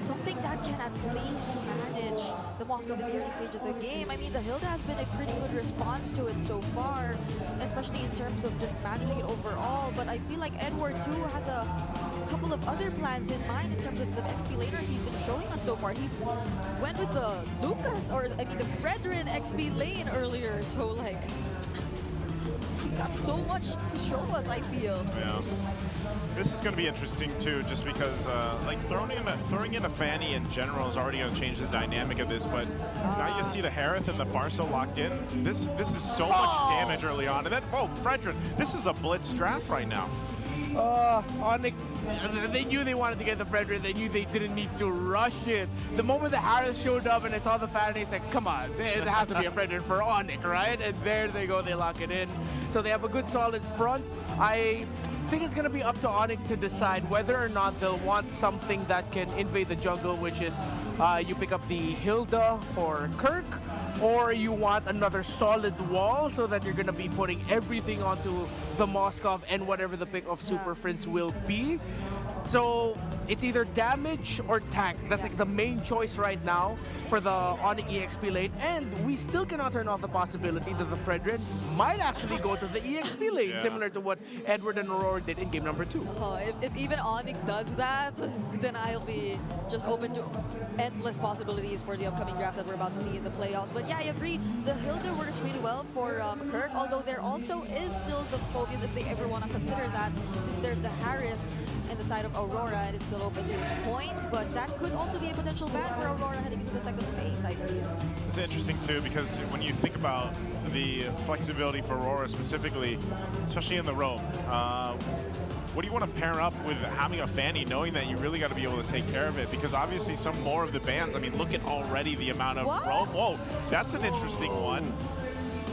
something that can at least manage the Moskov in the early stage of the game? I mean, the Hilda has been a pretty good response to it so far, especially in terms of just managing it overall, but I feel like Edward too has a couple of other plans in mind in terms of the XP laners he's been showing us so far. He's went with the Lucas, or I mean the Fredrin XP lane earlier, so like he's got so much to show us, I feel. Yeah. This is going to be interesting too, just because like throwing in a Fanny in general is already going to change the dynamic of this. But now you see the Harith and the Farso locked in. This is so much damage early on, and then Fredrin, this is a blitz draft right now. Onyx, they knew they wanted to get the Fredrin. They knew they didn't need to rush it. The moment the Harris showed up and I saw the Fanny, it's like, come on, it has to be a Fredrin for Onyx, right? And there they go, they lock it in. So they have a good solid front. I think it's going to be up to Onyx to decide whether or not they'll want something that can invade the jungle, which is you pick up the Hilda for Kirk, or you want another solid wall so that you're going to be putting everything onto the Moskov and whatever the pick of Super Prince will be. So it's either damage or tank. That's like the main choice right now for the Onyx EXP lane. And we still cannot turn off the possibility that the Fredrin might actually go to the EXP lane, similar to what Edward and Aurora did in game number 2. Oh, if even Onyx does that, then I'll be just open to endless possibilities for the upcoming draft that we're about to see in the playoffs. But yeah, I agree. The Hilda works really well for Kirk, although there also is still the phobias if they ever want to consider that, since there's the Harith and the side of Aurora, and it's still open to his point, but that could also be a potential ban for Aurora heading into the second phase, I feel. It's interesting too, because when you think about the flexibility for Aurora specifically, especially in the roam, what do you want to pair up with having a Fanny, knowing that you really got to be able to take care of it? Because obviously some more of the bans, I mean, look at already the amount of roam. Whoa, that's an interesting one.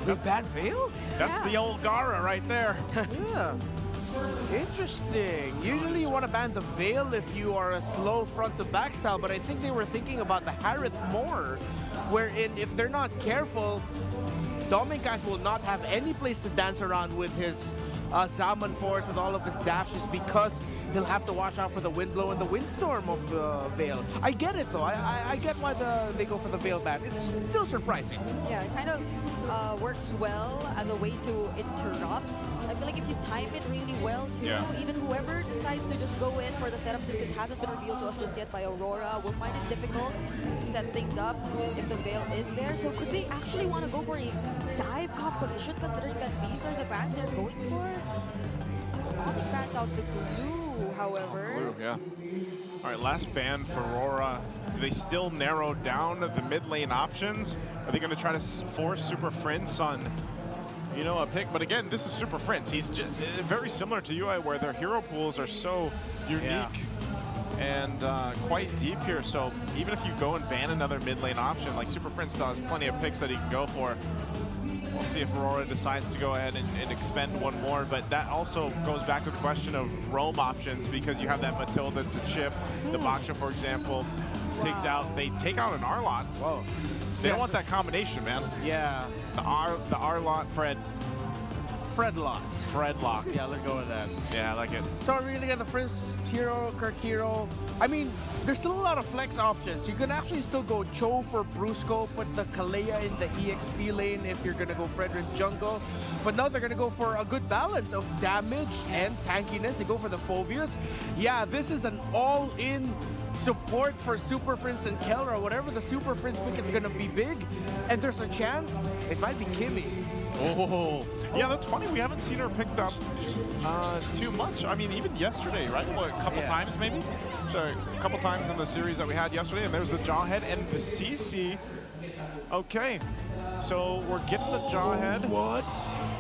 That's bad Veil? That's the old Gara right there. Yeah. Interesting. Usually you want to ban the Veil if you are a slow front to back style, but I think they were thinking about the Harith more, wherein if they're not careful, Domincat will not have any place to dance around with his Zaman Force, with all of his dashes, because he'll have to watch out for the wind blow and the windstorm of the Veil. I get it though. I get why they go for the Veil ban. It's still surprising. Yeah, it kind of works well as a way to interrupt. I feel like if you time it really well too, even whoever decides to just go in for the setup, since it hasn't been revealed to us just yet by Aurora, will find it difficult to set things up if the Veil is there. So could they actually want to go for a dive composition, considering that these are the bans they're going for? Onyx bans out the glue, however. Glue, yeah. All right, last ban for Aurora. Do they still narrow down the mid lane options? Are they going to try to force Super Friends on, you know, a pick? But again, this is Super Friends. He's just very similar to UI, where their hero pools are so unique and quite deep here. So even if you go and ban another mid lane option, like Super Friends still has plenty of picks that he can go for. We'll see if Aurora decides to go ahead and expend one more, but that also goes back to the question of roam options, because you have that Matilda, the Chip, the Baksha, for example, takes out, they take out an Arlot. Whoa. They don't want that combination, man. Yeah. The Arlot, Fredlock. Fredlock. Yeah, let's go with that. Yeah, I like it. So we're gonna get the Frizz hero, Kirk hero. I mean, there's still a lot of flex options. You can actually still go Cho for Brusco, put the Kalea in the EXP lane if you're gonna go Fredrin jungle. But now they're gonna go for a good balance of damage and tankiness. They go for the Phobias. Yeah, this is an all-in support for Super Friends and Kelra. Whatever the Super Friends pick, it's gonna be big. And there's a chance it might be Kimmy. Oh, yeah, that's funny. We haven't seen her picked up too much. I mean, even yesterday, right? What, a couple times maybe? So a couple times in the series that we had yesterday, and there's the Jawhead and the CC. Okay, so we're getting the Jawhead. What?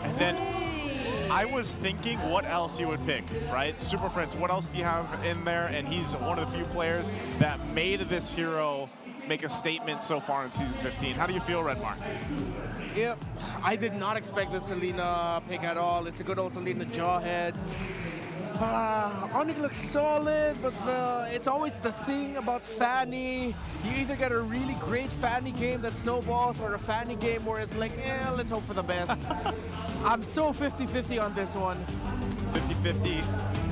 And then I was thinking what else you would pick, right? Super Friends, what else do you have in there? And he's one of the few players that made this hero make a statement so far in Season 15. How do you feel, Redmar? Yep, I did not expect the Selena pick at all. It's a good old Selena Jawhead. Onyx looks solid, but it's always the thing about Fanny. You either get a really great Fanny game that snowballs, or a Fanny game where it's like, let's hope for the best. I'm so 50-50 on this one. 50-50,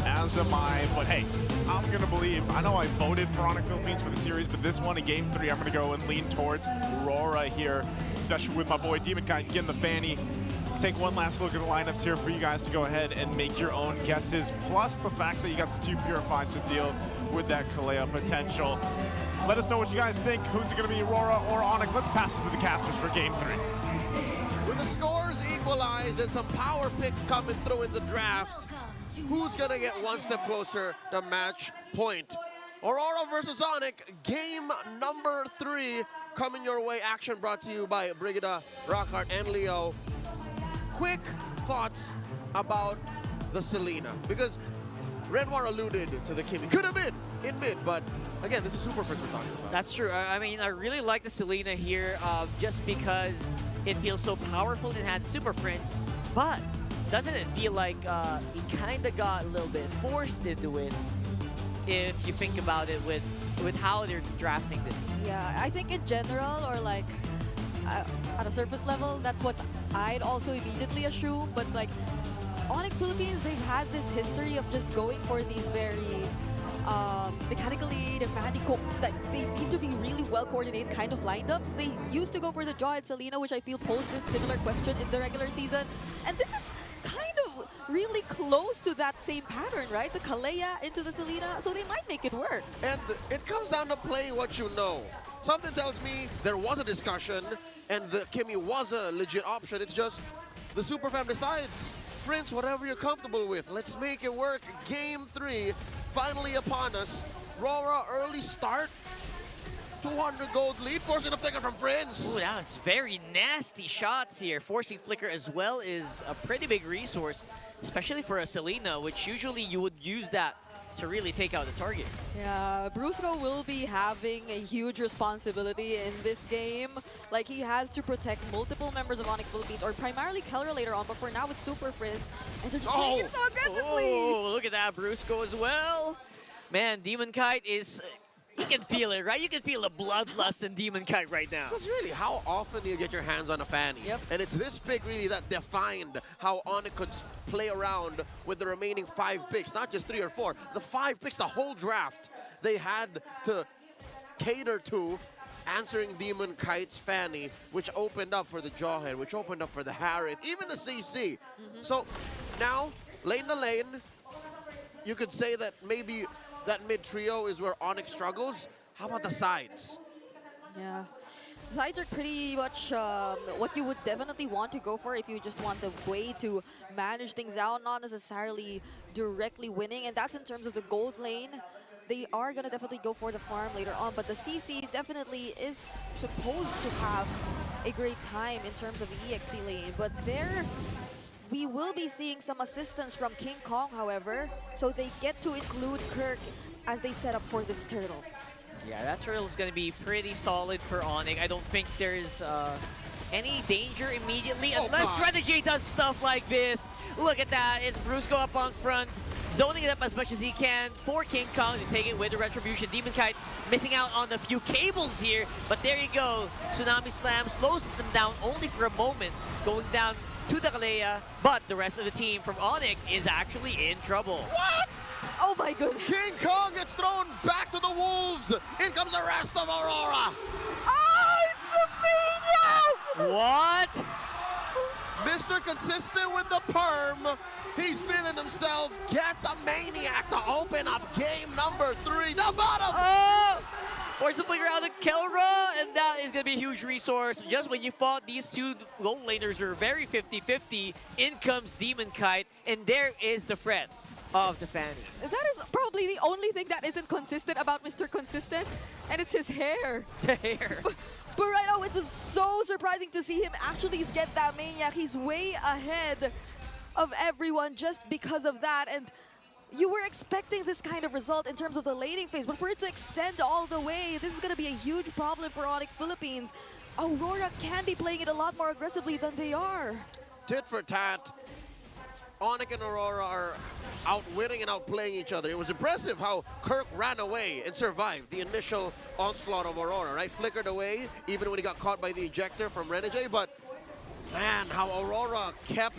as am I, but hey, I'm gonna believe. I know I voted for Onyx Philippines for the series, but this one in Game 3, I'm gonna go and lean towards Aurora here, especially with my boy Demon Kite getting the Fanny. Take one last look at the lineups here for you guys to go ahead and make your own guesses, plus the fact that you got the 2 Purifies to deal with that Kalea potential. Let us know what you guys think. Who's it gonna be, Aurora or Onyx? Let's pass it to the casters for Game 3. With the scores equalized and some power picks coming through in the draft, who's gonna get one step closer to match point? Aurora versus Onyx, game number 3 coming your way. Action brought to you by Brigida, Rockhart, and Leo. Quick thoughts about the Selena, because Redmar alluded to the Kimmy. Could have been in mid, but again, this is Super Friends we're talking about. That's true. I mean, I really like the Selena here just because it feels so powerful and had Super Friends, but doesn't it feel like he kind of got a little bit forced into it if you think about it with how they're drafting this? Yeah, I think in general, or like at a surface level, that's what I'd also immediately assume, but like Onyx Philippines, they've had this history of just going for these very mechanically, that they need to be really well coordinated kind of lineups. They used to go for the Jaw and Selena, which I feel posed this similar question in the regular season. And this is kind of really close to that same pattern, right? The Kalea into the Selena, so they might make it work. And it comes down to play what you know. Something tells me there was a discussion and the Kimmy was a legit option. It's just the Superfam decides, Prince, whatever you're comfortable with, let's make it work. Game 3 finally upon us. Rora, early start. 200 gold lead, forcing a flicker from Prince. Ooh, that was very nasty shots here. Forcing flicker as well is a pretty big resource, especially for a Selena, which usually you would use that to really take out the target. Yeah, Brusco will be having a huge responsibility in this game. Like, he has to protect multiple members of Onyx Philippines, or primarily Keller later on, but for now it's Super Prince. And they're just playing it so aggressively! Oh, look at that, Brusco as well. Man, Demon Kite is... You can feel it, right? You can feel the bloodlust in Demon Kite right now. Because really, how often do you get your hands on a Fanny? Yep. And it's this pick really that defined how Onyx could play around with the remaining 5 picks, not just 3 or 4. The 5 picks, the whole draft, they had to cater to answering Demon Kite's Fanny, which opened up for the Jawhead, which opened up for the Harith, even the CC. So now, lane to lane, you could say that maybe that mid trio is where Onyx struggles. How about the sides? Yeah. Sides are pretty much what you would definitely want to go for if you just want the way to manage things out, not necessarily directly winning. And that's in terms of the gold lane. They are going to definitely go for the farm later on, but the CC definitely is supposed to have a great time in terms of the EXP lane. But there, we will be seeing some assistance from KingKong, however, so they get to include Kirk as they set up for this turtle. Yeah, that turtle is going to be pretty solid for Onyx. I don't think there's any danger immediately unless Strategy does stuff like this. Look at that. It's Brusco up on front, zoning it up as much as he can for KingKong to take it with the Retribution. Demon Kite missing out on the few cables here, but there you go. Tsunami Slam slows them down only for a moment, going down to the Kalea, but the rest of the team from Onyx is actually in trouble. What? Oh my goodness. KingKong gets thrown back to the Wolves. In comes the rest of Aurora. Oh, it's a maniac! What? Mr. Consistent with the perm. He's feeling himself. Gets a maniac to open up game number 3. The bottom! Oh! Force the flicker out of Kelra, and that is going to be a huge resource. Just when you thought these two gold laners were very 50-50, in comes Demon Kite, and there is the threat of the Fanny. That is probably the only thing that isn't consistent about Mr. Consistent, and it's his hair. The hair. But right now, it was so surprising to see him actually get that maniac. He's way ahead of everyone just because of that, and you were expecting this kind of result in terms of the laning phase, but for it to extend all the way, this is going to be a huge problem for Onyx Philippines. Aurora can be playing it a lot more aggressively than they are. Tit for tat. Onyx and Aurora are outwitting and outplaying each other. It was impressive how Kirk ran away and survived the initial onslaught of Aurora, right? Flickered away, even when he got caught by the ejector from Renegade, but man, how Aurora kept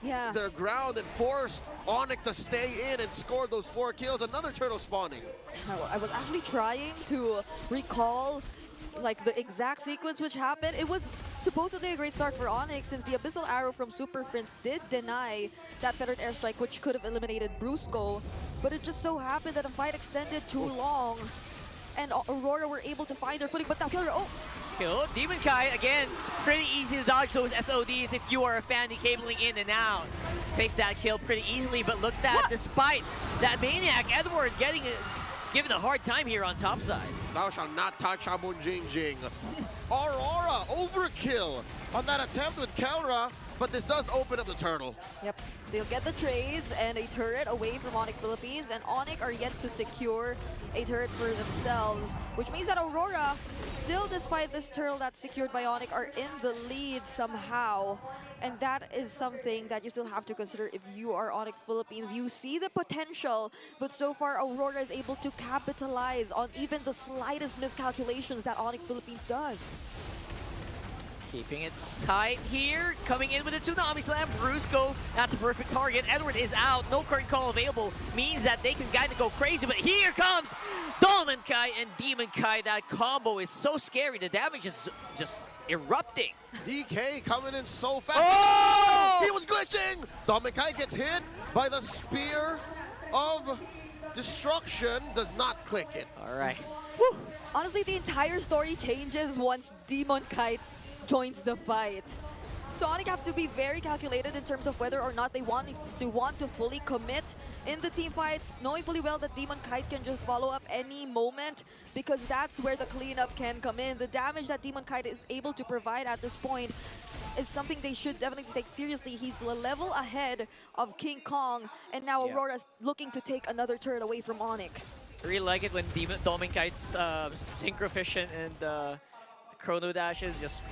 their ground and forced Onyx to stay in and score those 4 kills. Another turtle spawning. I was actually trying to recall like the exact sequence which happened. It was supposedly a great start for Onyx since the Abyssal Arrow from Super Prince did deny that feathered airstrike, which could have eliminated Brusco, but it just so happened that the fight extended too long and Aurora were able to find their footing, but now Killer, Kill. Demon Kite, again, pretty easy to dodge those SODs if you are a fan cabling in and out. Takes that kill pretty easily, but look at that, despite that maniac, Edward given a hard time here on top side. Thou shalt not touch Abun Jing Jing. Aurora, overkill on that attempt with Kelra, but this does open up the turtle. Yep, they'll get the trades and a turret away from Onyx Philippines, and Onyx are yet to secure a turret for themselves, which means that Aurora, still despite this turtle that's secured by Onyx, are in the lead somehow. And that is something that you still have to consider if you are Onyx Philippines. You see the potential, but so far Aurora is able to capitalize on even the slightest miscalculations that Onyx Philippines does. Keeping it tight here. Coming in with a Tsunami Slam. Brusco, that's a perfect target. Edward is out. No current call available. Means that they can kind of go crazy. But here comes Dolman Kai and Demon Kai. That combo is so scary. The damage is just erupting. DK coming in so fast. Oh! He was glitching. Dolman Kai gets hit by the Spear of Destruction. Does not click it. All right. Honestly, the entire story changes once Demon Kite joins the fight. So Onyx have to be very calculated in terms of whether or not they want to fully commit in the team fights, knowing fully well that Demon Kite can just follow up any moment, because that's where the cleanup can come in. The damage that Demon Kite is able to provide at this point is something they should definitely take seriously. He's a level ahead of KingKong, and now Aurora's looking to take another turret away from Onyx. I really like it when Dolman Kite's Synchrovision and Chrono Dashes just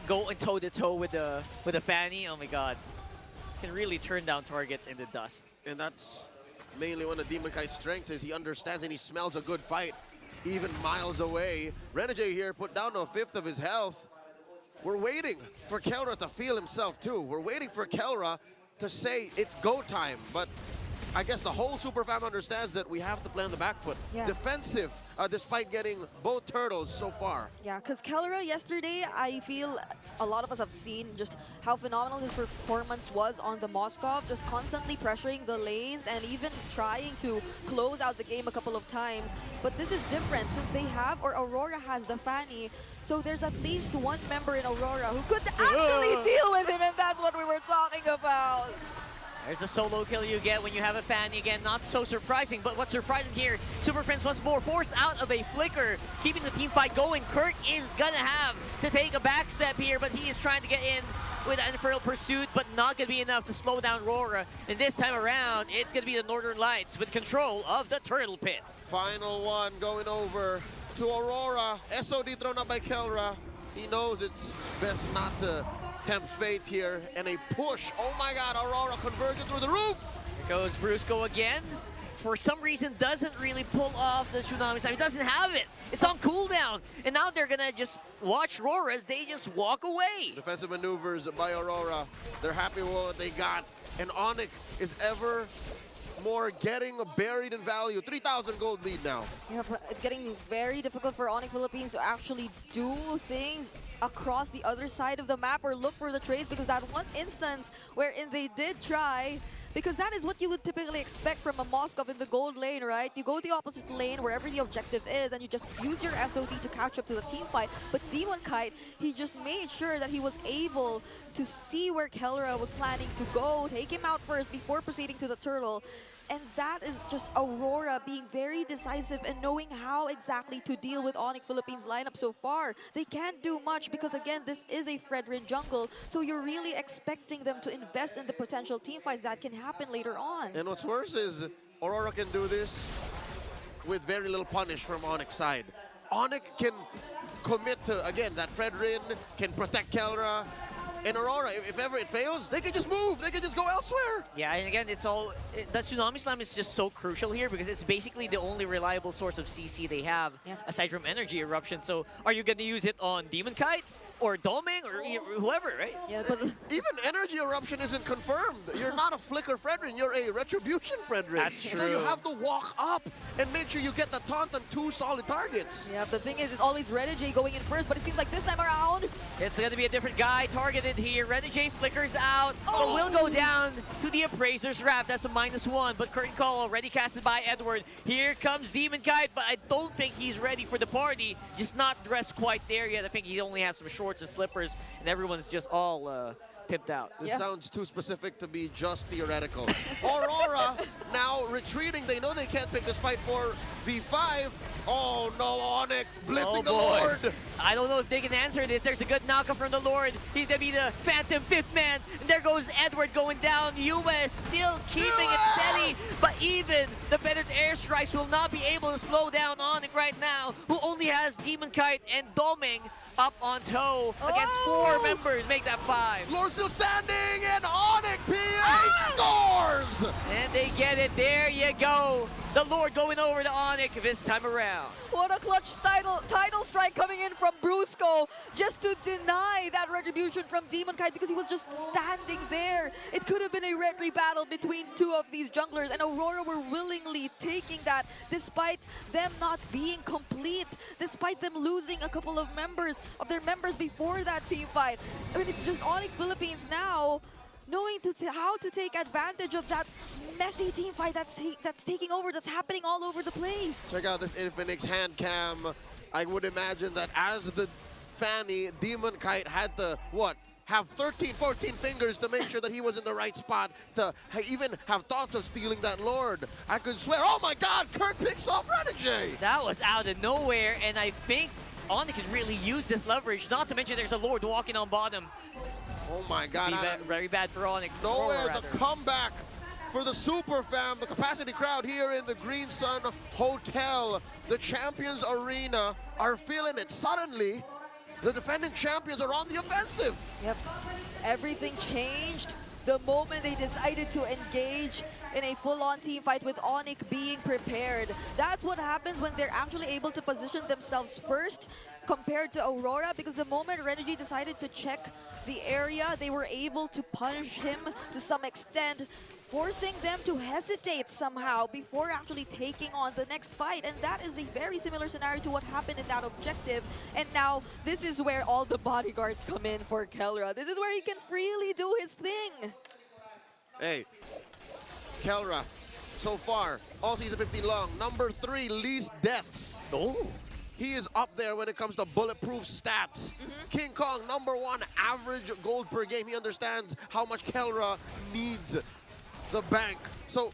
go toe-to-toe with the Fanny. Oh my god. Can really turn down targets in the dust. And that's mainly one of Demon Kite's strengths, is he understands and he smells a good fight even miles away. Renegade here put down to a fifth of his health. We're waiting for Kelra to feel himself too. We're waiting for Kelra to say it's go time, but I guess the whole Super Fam understands that we have to play on the back foot. Yeah. Defensive, despite getting both turtles so far. Yeah, because Kelra yesterday, I feel a lot of us have seen just how phenomenal his performance was on the Moskov, just constantly pressuring the lanes and even trying to close out the game a couple of times. But this is different since they have, or Aurora has the Fanny, so there's at least one member in Aurora who could actually deal with him, and that's what we were talking about. There's a solo kill you get when you have a Fanny again. Not so surprising, but what's surprising here, Super Friends once more forced out of a flicker, keeping the team fight going. Kirk is gonna have to take a back step here, but he is trying to get in with an Infernal Pursuit, but not gonna be enough to slow down Aurora. And this time around, it's gonna be the Northern Lights with control of the Turtle Pit. Final one going over to Aurora. SOD thrown up by Kelra. He knows it's best not to tempt fate here, and a push. Oh my god, Aurora converging through the roof. Here goes Brusco again. For some reason, doesn't really pull off the Tsunami Slam. He doesn't have it. It's on cooldown. And now they're gonna just watch Aurora as they just walk away. Defensive maneuvers by Aurora. They're happy with what they got. And Onyx is ever more getting buried in value. 3,000 gold lead now. Yeah, but it's getting very difficult for Onyx Philippines to actually do things across the other side of the map or look for the trades, because that one instance wherein they did try, because that is what you would typically expect from a Moskov in the gold lane, right? You go the opposite lane wherever the objective is and you just use your SOD to catch up to the team fight. But Demon Kite, he just made sure that he was able to see where Kelra was planning to go, take him out first before proceeding to the turtle. And that is just Aurora being very decisive and knowing how exactly to deal with Onyx Philippines lineup so far. They can't do much because, again, this is a Fredrin jungle, so you're really expecting them to invest in the potential team fights that can happen later on. And what's worse is Aurora can do this with very little punish from Onyx side. Onyx can commit to, again, that Fredrin, can protect Kelra. And Aurora, if ever it fails, they can just move. They can just go elsewhere. Yeah, and again, it's all... the Tsunami Slam is just so crucial here because it's basically the only reliable source of CC they have, aside from Energy Eruption. So are you going to use it on Demon Kite or Doming or whoever, right? Yeah, but even Energy Eruption isn't confirmed. You're not a Flicker Fredrin, you're a Retribution Fredrin. That's true. So you have to walk up and make sure you get the taunt on 2 solid targets. Yeah, the thing is, it's always Renegade going in first, but it seems like this time around, it's going to be a different guy targeted here. Renegade flickers out, but will go down to the Appraiser's Wrath. That's a -1, but curtain call already casted by Edward. Here comes Demon Kite, but I don't think he's ready for the party. Just not dressed quite there yet. I think he only has some shorts and slippers, and everyone's just all pimped out. This sounds too specific to be just theoretical. Aurora now retreating. They know they can't pick this fight for V5. Oh no, Onyx blitzing the Lord. I don't know if they can answer this. There's a good knockup from the Lord. He's gonna be the Phantom 5th man. And there goes Edward going down. US still keeping it steady. But even the Feathered Airstrikes will not be able to slow down Onyx right now, who only has Demon Kite and Doming up on toe against 4 members. Make that 5. Lord still standing, and Onyx PH scores! And they get it. There you go. The Lord going over to Onyx this time around. What a clutch title strike coming in from Brusco just to deny that retribution from Demon Kite because he was just standing there. It could have been a red battle between two of these junglers, and Aurora were willingly taking that despite them not being complete, despite them losing a couple of their members before that team fight. I mean, it's just Onyx Philippines now knowing how to take advantage of that messy team fight that's taking over, that's happening all over the place. Check out this Infinix hand cam. I would imagine that as the Fanny, Demon Kite had to, have 13, 14 fingers to make sure that he was in the right spot, to even have thoughts of stealing that Lord. I could swear, oh my God, Kirk picks off Renegade. That was out of nowhere, and I think Onyx can really use this leverage, not to mention there's a Lord walking on bottom. Oh my God. Very bad for Onyx. Nowhere the comeback for the Super Fam, the capacity crowd here in the Green Sun Hotel, the Champions Arena, are feeling it. Suddenly, the defending champions are on the offensive. Yep, everything changed the moment they decided to engage in a full-on team fight with Onyx being prepared. That's what happens when they're actually able to position themselves first compared to Aurora, because the moment Renegade decided to check the area, they were able to punish him to some extent, forcing them to hesitate somehow before actually taking on the next fight. And that is a very similar scenario to what happened in that objective. And now this is where all the bodyguards come in for Kelra. This is where he can freely do his thing. Hey, Kelra, so far, all season 15 long, number 3 least deaths. Oh. He is up there when it comes to bulletproof stats. KingKong, number 1 average gold per game. He understands how much Kelra needs the bank. So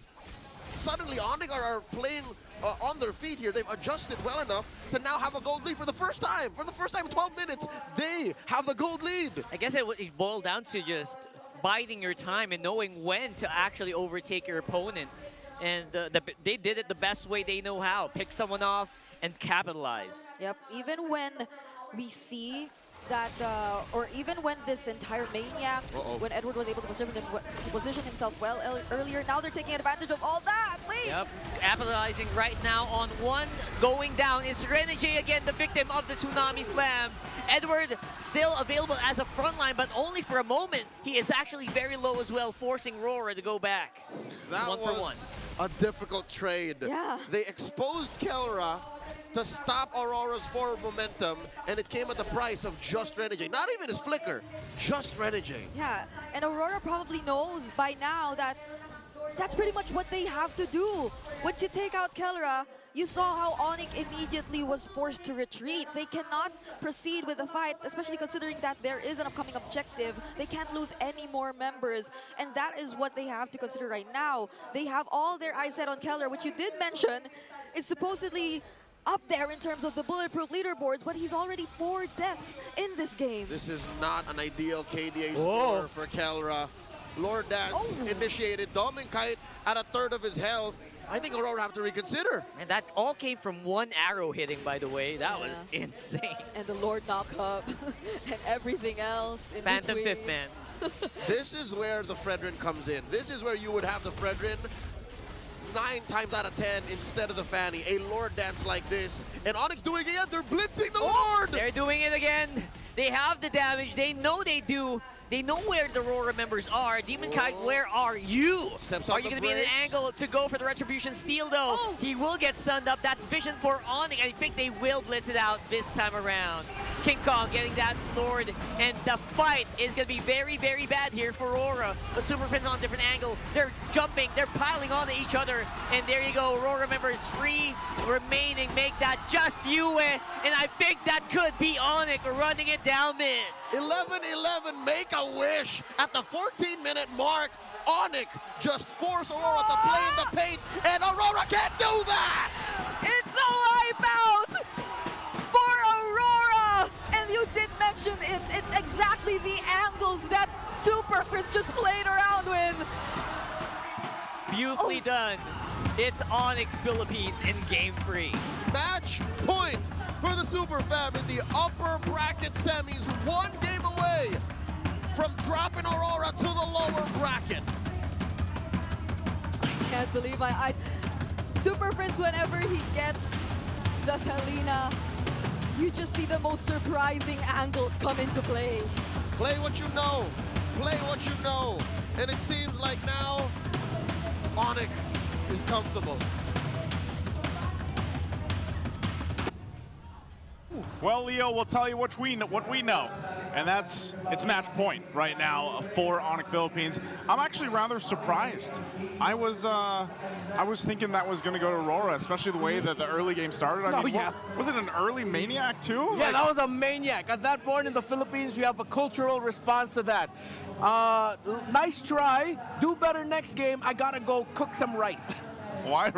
suddenly Onyx are playing on their feet here. They've adjusted well enough to now have a gold lead for the first time. For the first time in 12 minutes, they have the gold lead. I guess it boiled down to just biding your time and knowing when to actually overtake your opponent. And they did it the best way they know how. Pick someone off and capitalize. Yep, even when we see that, or even when this entire Maniac, when Edward was able to position himself well earlier, now they're taking advantage of all that. Wait! Yep, capitalizing right now on one going down. Is Renegade again the victim of the Tsunami Slam? Edward still available as a frontline, but only for a moment. He is actually very low as well, forcing Rora to go back. That one was for one. A difficult trade. Yeah. They exposed Kelra to stop Aurora's forward momentum, and it came at the price of just Renegade. Not even his flicker, just Renegade. Yeah, and Aurora probably knows by now that that's pretty much what they have to do. Once you take out Kelra, you saw how Onyx immediately was forced to retreat. They cannot proceed with the fight, especially considering that there is an upcoming objective. They can't lose any more members, and that is what they have to consider right now. They have all their eyes set on Kelra, which you did mention is supposedly up there in terms of the bulletproof leaderboards, but he's already 4 deaths in this game. This is not an ideal KDA score for Kelra. Lord Dance initiated. Demon Kite at 1/3 of his health. I think Aurora have to reconsider. And that all came from one arrow hitting, by the way. That was insane. And the Lord knock up and everything else in Phantom between. Fifth Man. This is where the Fredrin comes in. This is where you would have the Fredrin 9 times out of 10 instead of the Fanny. A Lord Dance like this. And Onyx doing it again. They're blitzing the Lord. They're doing it again. They have the damage. They know they do. They know where the Aurora members are. Demon Kite, where are you? Are you going to be in an angle to go for the Retribution Steal, though? He will get stunned up. That's vision for Onyx. I think they will blitz it out this time around. KingKong getting that Lord, and the fight is going to be very, very bad here for Aurora. But Superfin's on a different angle. They're jumping. They're piling onto each other. And there you go. Aurora members free remaining. Make that just you. And I think that could be Onyx running it down mid. 11-11, make a wish. At the 14-minute mark, Onyx just forced Aurora to play in the paint, and Aurora can't do that! It's a wipeout for Aurora! And you did mention it's exactly the angles that Superfits just played around with. Beautifully done. It's Onyx Philippines in Game 3. Match point for the Super Fam in the upper bracket semis, 1 game away from dropping Aurora to the lower bracket. Can't believe my eyes. Super Prince, whenever he gets the Selena, you just see the most surprising angles come into play. Play what you know. Play what you know. And it seems like now, Onyx is comfortable. Well, Leo, we'll tell you what we know, and it's match point right now for Onyx Philippines. I'm actually rather surprised. I was thinking that was going to go to Aurora, especially the way that the early game started. I mean, was it an early Maniac too? Yeah, that was a Maniac. At that point in the Philippines, we have a cultural response to that. Nice try. Do better next game. I gotta go cook some rice. Why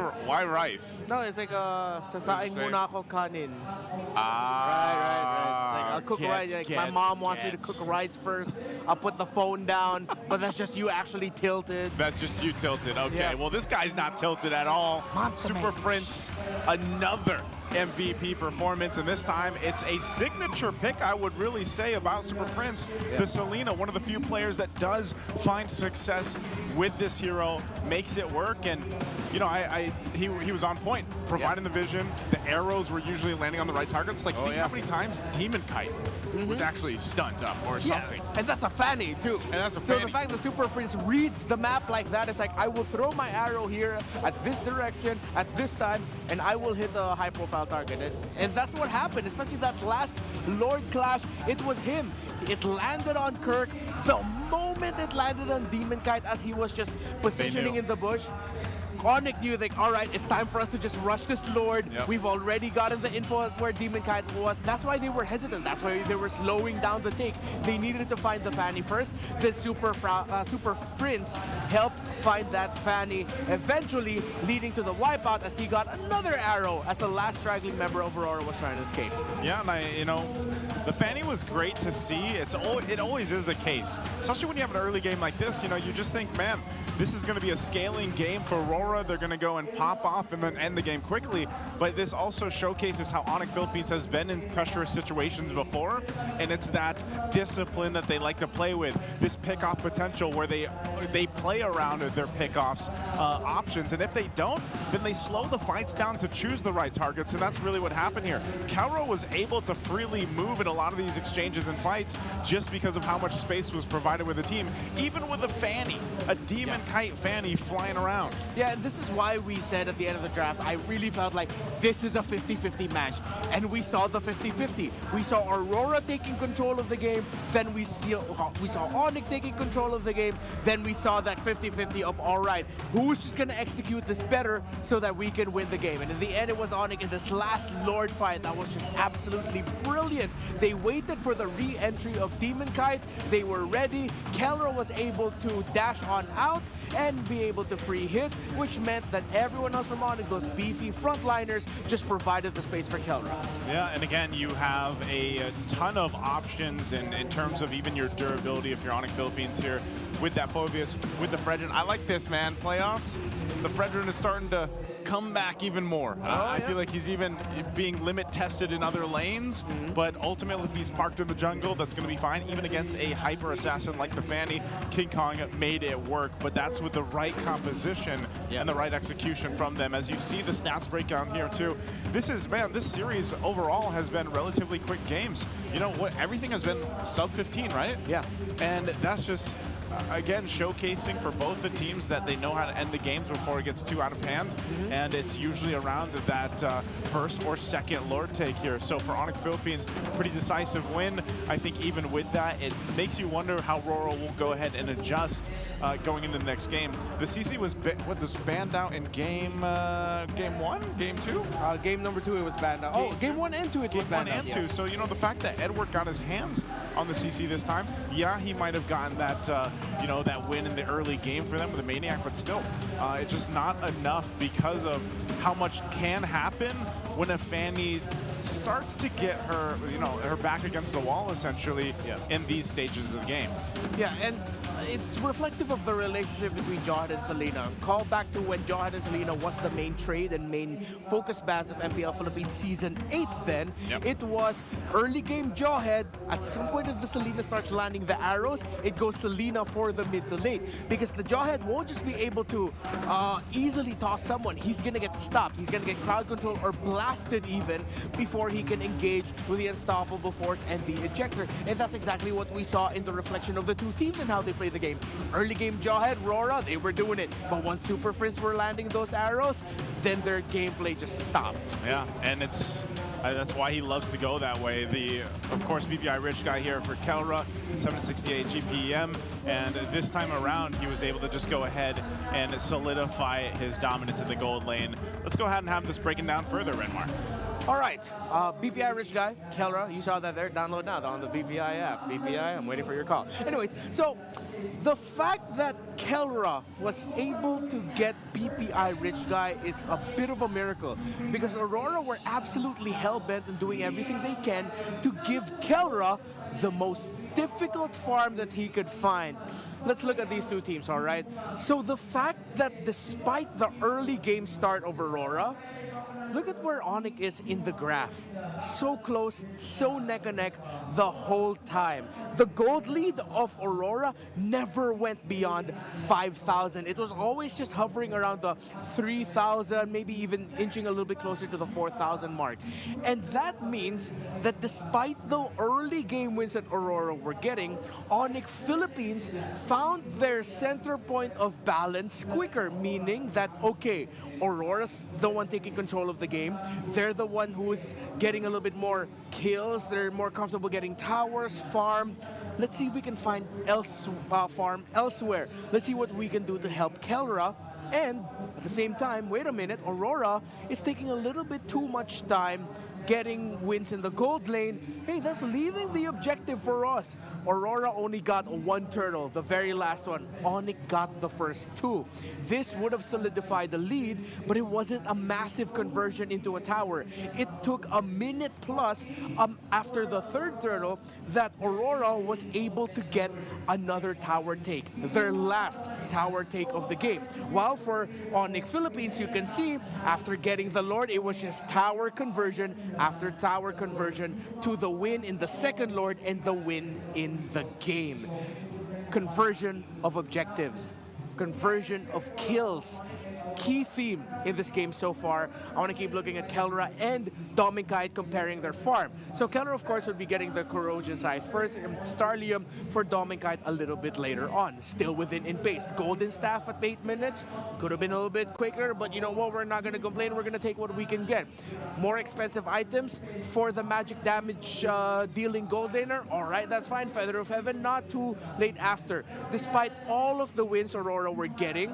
rice? No, it's like sasaing muna ako kanin. Right. It's like I'll cook rice. Like my mom wants me to cook rice first. I'll put the phone down, but that's just you actually tilted. That's just you tilted. Okay. Yeah. Well, this guy's not tilted at all. Monster Super Man. Prince, another MVP performance, and this time it's a signature pick, I would really say, about Super Prince. The Selena, one of the few players that does find success with this hero, makes it work, and you know, he was on point, providing the vision. The arrows were usually landing on the right targets. Like, think how many times Demon Kite was actually stunned up or something. And that's a Fanny too. And that's a So Fanny. the fact that Super Prince reads the map like that, is like, I will throw my arrow here at this direction at this time, and I will hit a high-profile target. And that's what happened, especially that last Lord Clash. It was him. It landed on Kirk. The moment it landed on Demon Kite, as he was just positioning in the bush, Onyx knew, like, all right, it's time for us to just rush this Lord. We've already gotten the info where Demon Kite was. That's why they were hesitant. That's why they were slowing down the take. They needed to find the Fanny first. The Super Prince helped find that Fanny, eventually leading to the wipeout as he got another arrow as the last straggling member of Aurora was trying to escape. Yeah, and you know, the Fanny was great to see. It always is the case, especially when you have an early game like this. You know, you just think, man, this is going to be a scaling game for Aurora. They're going to go and pop off and then end the game quickly. But this also showcases how Onyx Philippines has been in pressurous situations before, and it's that discipline that they like to play with. This pick-off potential where they play around their pick-offs options, and if they don't, then they slow the fights down to choose the right targets, and that's really what happened here. Kelro was able to freely move in a lot of these exchanges and fights just because of how much space was provided with the team, even with a Fanny, a Demon Kite Fanny flying around. Yeah, and this is why we said at the end of the draft, I really felt like this is a 50-50 match. And we saw the 50-50. We saw Aurora taking control of the game, then we saw Onyx taking control of the game, then we saw that 50-50 of, all right, who's just going to execute this better so that we can win the game. And in the end, it was Onyx in this last Lord fight that was just absolutely brilliant. They waited for the re-entry of Demon Kite. They were ready. Kelro was able to dash on out and be able to free hit, which meant that everyone else from Onyx, those beefy frontliners, just provided the space for Kelro. Yeah, and again, you have a ton of options in terms of even your durability if you're Onyx Philippines here with that Phobius, with the Fredrin. I like this, man. Playoffs, the Fredrin is starting to come back even more. I feel like he's even being limit tested in other lanes, but ultimately if he's parked in the jungle, that's going to be fine. Even against a hyper assassin like the Fanny, KingKong made it work, but that's with the right composition and the right execution from them. As you see the stats breakdown here too, this series overall has been relatively quick games. You know what? Everything has been sub 15, right? Yeah. And that's just again showcasing for both the teams that they know how to end the games before it gets too out of hand, and it's usually around that first or second Lord take here. So for Onyx Philippines, pretty decisive win. I think even with that, it makes you wonder how Aurora will go ahead and adjust going into the next game. The CC was banned out in game 1, game 2? Game number 2 it was banned out. Game 1 and 2 it was banned out. Game 1 and 2. So you know, the fact that Edward got his hands on the CC this time, yeah, he might have gotten that you know, that win in the early game for them with the Maniac, but still, it's just not enough because of how much can happen when a Fanny starts to get her, you know, her back against the wall essentially in these stages of the game. Yeah, and it's reflective of the relationship between Jawhead and Selena. Call back to when Jawhead and Selena was the main trade and main focus bands of MPL Philippines Season 8 then. Yep. It was early game Jawhead. At some point if the Selena starts landing the arrows, it goes Selena for the mid to late. Because the Jawhead won't just be able to easily toss someone. He's going to get stopped. He's going to get crowd control or blasted even before he can engage with the Unstoppable Force and the Ejector. And that's exactly what we saw in the reflection of the two teams and how they play the game. Early game Jawhead, Rora, they were doing it. But once Super Friends were landing those arrows, then their gameplay just stopped. Yeah, and that's why he loves to go that way. Of course, BPI Rich guy here for Kelra, 768 GPM, and this time around, he was able to just go ahead and solidify his dominance in the gold lane. Let's go ahead and have this breaking down further, Renmar. All right, BPI Rich Guy, Kelra, you saw that there. Download now on the BPI app. BPI, I'm waiting for your call. Anyways, so the fact that Kelra was able to get BPI Rich Guy is a bit of a miracle because Aurora were absolutely hell-bent on doing everything they can to give Kelra the most difficult farm that he could find. Let's look at these two teams, all right? So the fact that despite the early game start of Aurora, look at where Onyx is in the graph. So close, so neck and neck the whole time. The gold lead of Aurora never went beyond 5,000. It was always just hovering around the 3,000, maybe even inching a little bit closer to the 4,000 mark. And that means that despite the early game wins that Aurora were getting, Onyx Philippines found their center point of balance quicker, meaning that, okay, Aurora's the one taking control of the game. They're the one who is getting a little bit more kills. They're more comfortable getting towers, farm. Let's see if we can find farm elsewhere. Let's see what we can do to help Kelra. And at the same time, wait a minute, Aurora is taking a little bit too much time getting wins in the gold lane. Hey, that's leaving the objective for us. Aurora only got one turtle, the very last one. Onyx got the first two. This would have solidified the lead, but it wasn't a massive conversion into a tower. It took a minute plus after the third turtle that Aurora was able to get another tower take, their last tower take of the game. While for Onyx Philippines, you can see after getting the Lord, it was just tower conversion after tower conversion to the win in the second Lord and the win in the game. Conversion of objectives, conversion of kills. Key theme in this game so far. I want to keep looking at Kelra and Dominkite comparing their farm. So Kelra, of course, would be getting the Corrosion side first, and Starlium for Dominkite a little bit later on. Still within in pace. Golden Staff at 8 minutes. Could have been a little bit quicker, but you know what? We're not going to complain. We're going to take what we can get. More expensive items for the magic damage dealing Gold Laner. All right, that's fine. Feather of Heaven, not too late after. Despite all of the wins Aurora were getting,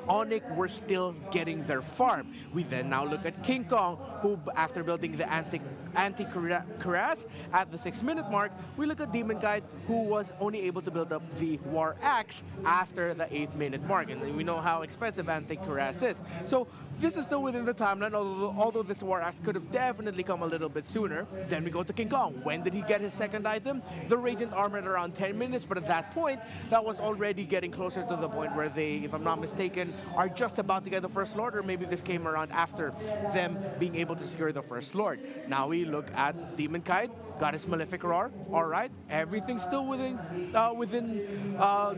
Onyx were still getting their farm. We then now look at KingKong, who after building the anti-cuirass at the 6-minute mark, we look at Demonkite, who was only able to build up the War Axe after the 8-minute mark. And we know how expensive anti-cuirass is. So this is still within the timeline, although this War Axe could have definitely come a little bit sooner. Then we go to KingKong. When did he get his second item? The Radiant Armor at around 10 minutes, but at that point, that was already getting closer to the point where they, if I'm not mistaken, are just about to get the first Lord, or maybe this came around after them being able to secure the first Lord. Now we look at Demonkite, got his Malefic Roar. All right, everything's still within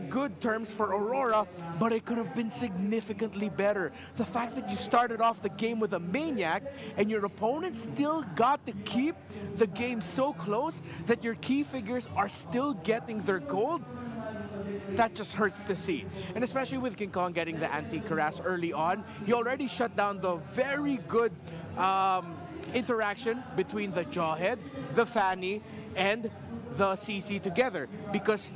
good terms for Aurora, but it could have been significantly better. The fact that you started off the game with a Maniac and your opponent still got to keep the game so close that your key figures are still getting their gold, that just hurts to see. And especially with KingKong getting the anti-cuirass early on, he already shut down the very good interaction between the Jawhead, the Fanny, and the CC together, because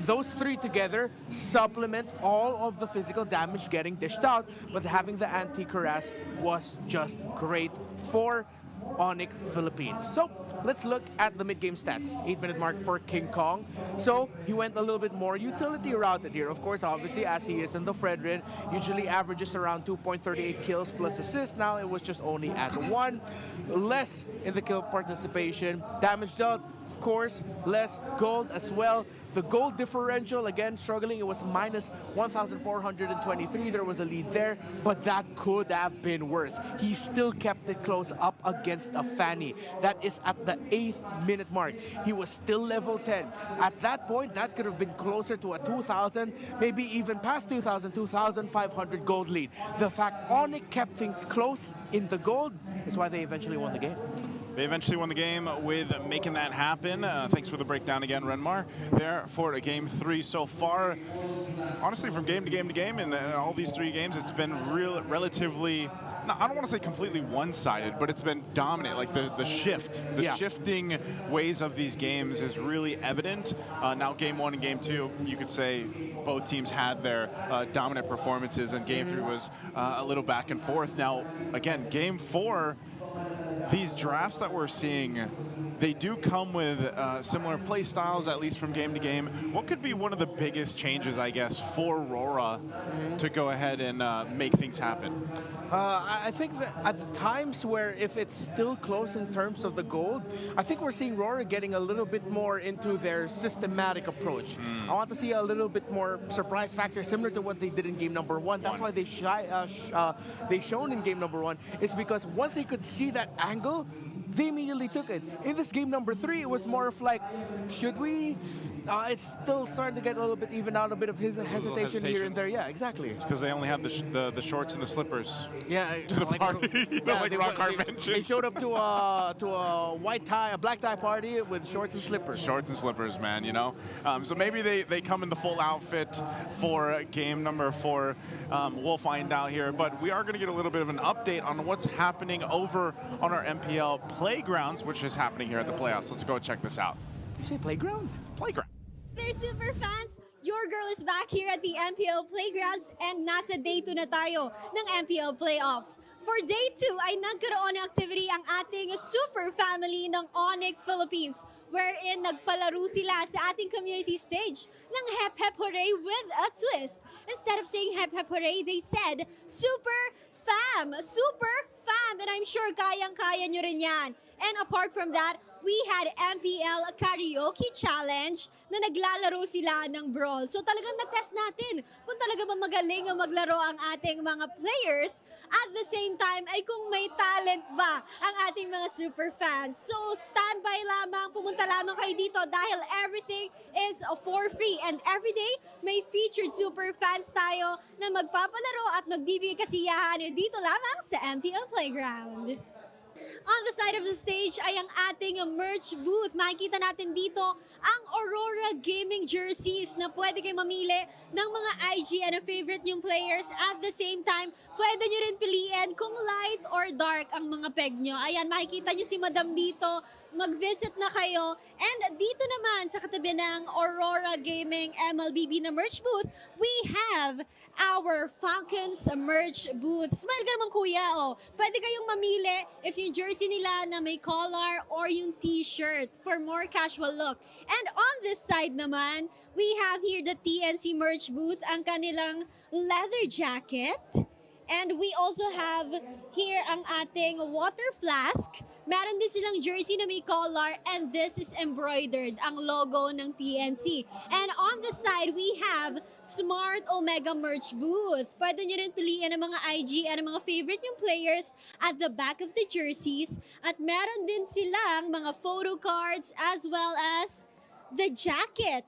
those three together supplement all of the physical damage getting dished out, but having the anti-cuirass was just great for Onyx Philippines. So let's look at the mid-game stats. 8-minute mark for KingKong. So he went a little bit more utility routed here. Of course, obviously, as he is in the Fredrin, usually averages around 2.38 kills plus assists. Now it was just only at 1. Less in the kill participation. Damage dealt, course, less gold as well. The gold differential, again, struggling. It was minus 1,423. There was a lead there, but that could have been worse. He still kept it close up against a Fanny. That is at the 8th minute mark. He was still level 10. At that point, that could have been closer to a 2,000, maybe even past 2,000, 2,500 gold lead. The fact Onyx kept things close in the gold is why they eventually won the game. They eventually won the game with making that happen. Thanks for the breakdown again, Renmar. There for Game 3 so far. Honestly, from game to game to game, in all these 3 games, it's been relatively, I don't want to say completely one-sided, but it's been dominant. Like the shifting ways of these games is really evident. Now, Game 1 and Game 2, you could say both teams had their dominant performances, and Game 3 was a little back and forth. Now, again, Game 4, these drafts that we're seeing, they do come with similar play styles, at least from game to game. What could be one of the biggest changes, I guess, for Aurora to go ahead and make things happen? I think that at the times where if it's still close in terms of the gold, I think we're seeing Aurora getting a little bit more into their systematic approach. I want to see a little bit more surprise factor, similar to what they did in game number 1. That's why they shown in game number 1, is because once they could see that angle, they immediately took it. In this game number 3, it was more of like, should we? It's still starting to get a little bit even out, a bit of his hesitation here and there. Yeah, exactly. It's because they only have the shorts and the slippers. Yeah, to the party. Like Rockhart mentioned. They showed up to a black tie party with shorts and slippers. Shorts and slippers, man. You know. So maybe they come in the full outfit for game number 4. We'll find out here, but we are going to get a little bit of an update on what's happening over on our MPL playgrounds, which is happening here at the playoffs. Let's go check this out. You say playground? Playground. Dear super fans, your girl is back here at the MPL Playgrounds and nasa day 2 na tayo ng MPL Playoffs. For day 2 ay nagkaroon ng activity ang ating super family ng Onyx Philippines, wherein nagpalaro sila sa ating community stage ng Hep Hep Hooray with a twist. Instead of saying Hep Hep Hooray, they said Super Fam! Super Fam! And I'm sure kayang-kaya nyo rin yan. And apart from that, we had MPL Karaoke Challenge na naglalaro sila ng brawl. So talagang na-test natin kung talaga ba magaling ang maglaro ang ating mga players. At the same time ay kung may talent ba ang ating mga super fans. So standby lamang, pumunta lamang kayo dito dahil everything is for free. And everyday may featured super fans tayo na magpapalaro at magbibigay kasiyahan dito lamang sa MPL Playground. On the side of the stage ay ang ating merch booth. Makikita natin dito ang Aurora Gaming jerseys na pwede kayo mamili ng mga IG and favorite nyong players. At the same time, pwede nyo rin piliin kung light or dark ang mga peg nyo. Ayan, makikita nyo si Madam dito. Mag-visit na kayo. And dito naman sa katabi ng Aurora Gaming MLBB na merch booth, we have our Falcons merch booth. Smile ka naman kuya, oh. Pwede kayong mamili if yung jersey nila na may collar or yung t-shirt for more casual look. And on this side naman, we have here the TNC merch booth, ang kanilang leather jacket. And we also have here ang ating water flask. Meron din silang jersey na may collar and this is embroidered, ang logo ng TNC. And on the side, we have Smart Omega merch booth. Pwede nyo rin piliin ang mga IG and ang mga favorite yung players at the back of the jerseys. At meron din silang mga photo cards as well as the jacket.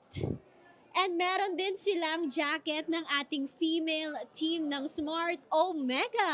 And meron din silang jacket ng ating female team ng Smart Omega.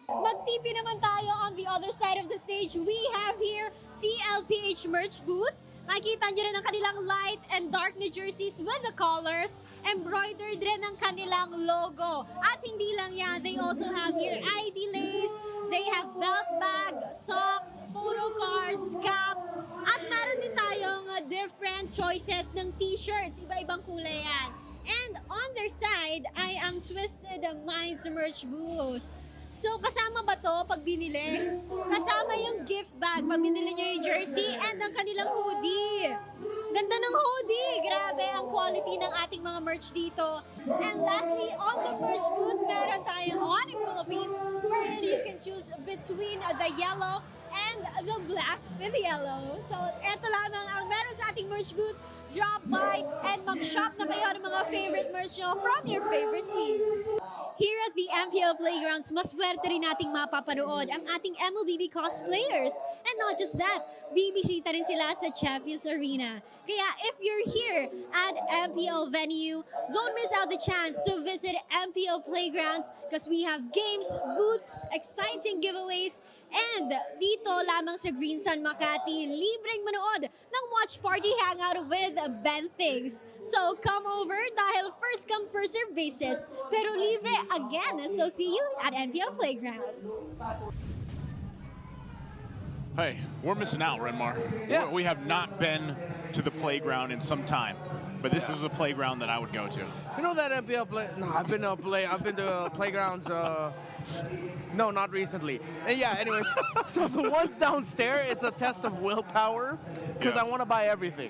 Mag-TP naman tayo on the other side of the stage. We have here TLPH merch booth. Makikita nyo rin ang kanilang light and dark na jerseys with the colors. Embroidered rin ang kanilang logo. At hindi lang yan, they also have here ID lace. They have belt bag, socks, photo cards, cap. At meron din tayong different choices ng t-shirts. Iba-ibang kulay yan. And on their side ay ang Twisted Minds merch booth. So kasama ba to pag binili? Kasama yung gift bag pag binili nyo yung jersey and ang kanilang hoodie. Ganda ng hoodie! Grabe ang quality ng ating mga merch dito. And lastly, on the merch booth, meron tayong Onyx Philippines wherein you can choose between the yellow and the black with yellow. So, eto lamang ang meron sa ating merch booth. Drop by and mag-shop na kayo ng mga favorite merch nyo from your favorite teams. Here at the MPL Playgrounds, mas swerte rin nating mapapanood ang ating MLBB cosplayers. And not just that, bibisita rin sila sa Champions Arena. Kaya if you're here at MPL venue, don't miss out the chance to visit MPL Playgrounds because we have games, booths, exciting giveaways, and dito lamang sa Green Sun Makati, libreng manood ng watch party hangout with Ben Things. So come over dahil first come first serve basis, pero libre again. So see you at MPL Playgrounds. Hey, we're missing out, Renmar. Yeah. We have not been to the playground in some time, but this is a playground that I would go to. You know that MPL play? No, I've been to playgrounds. No, not recently. And yeah, anyways, so the ones downstairs, it's a test of willpower because I want to buy everything.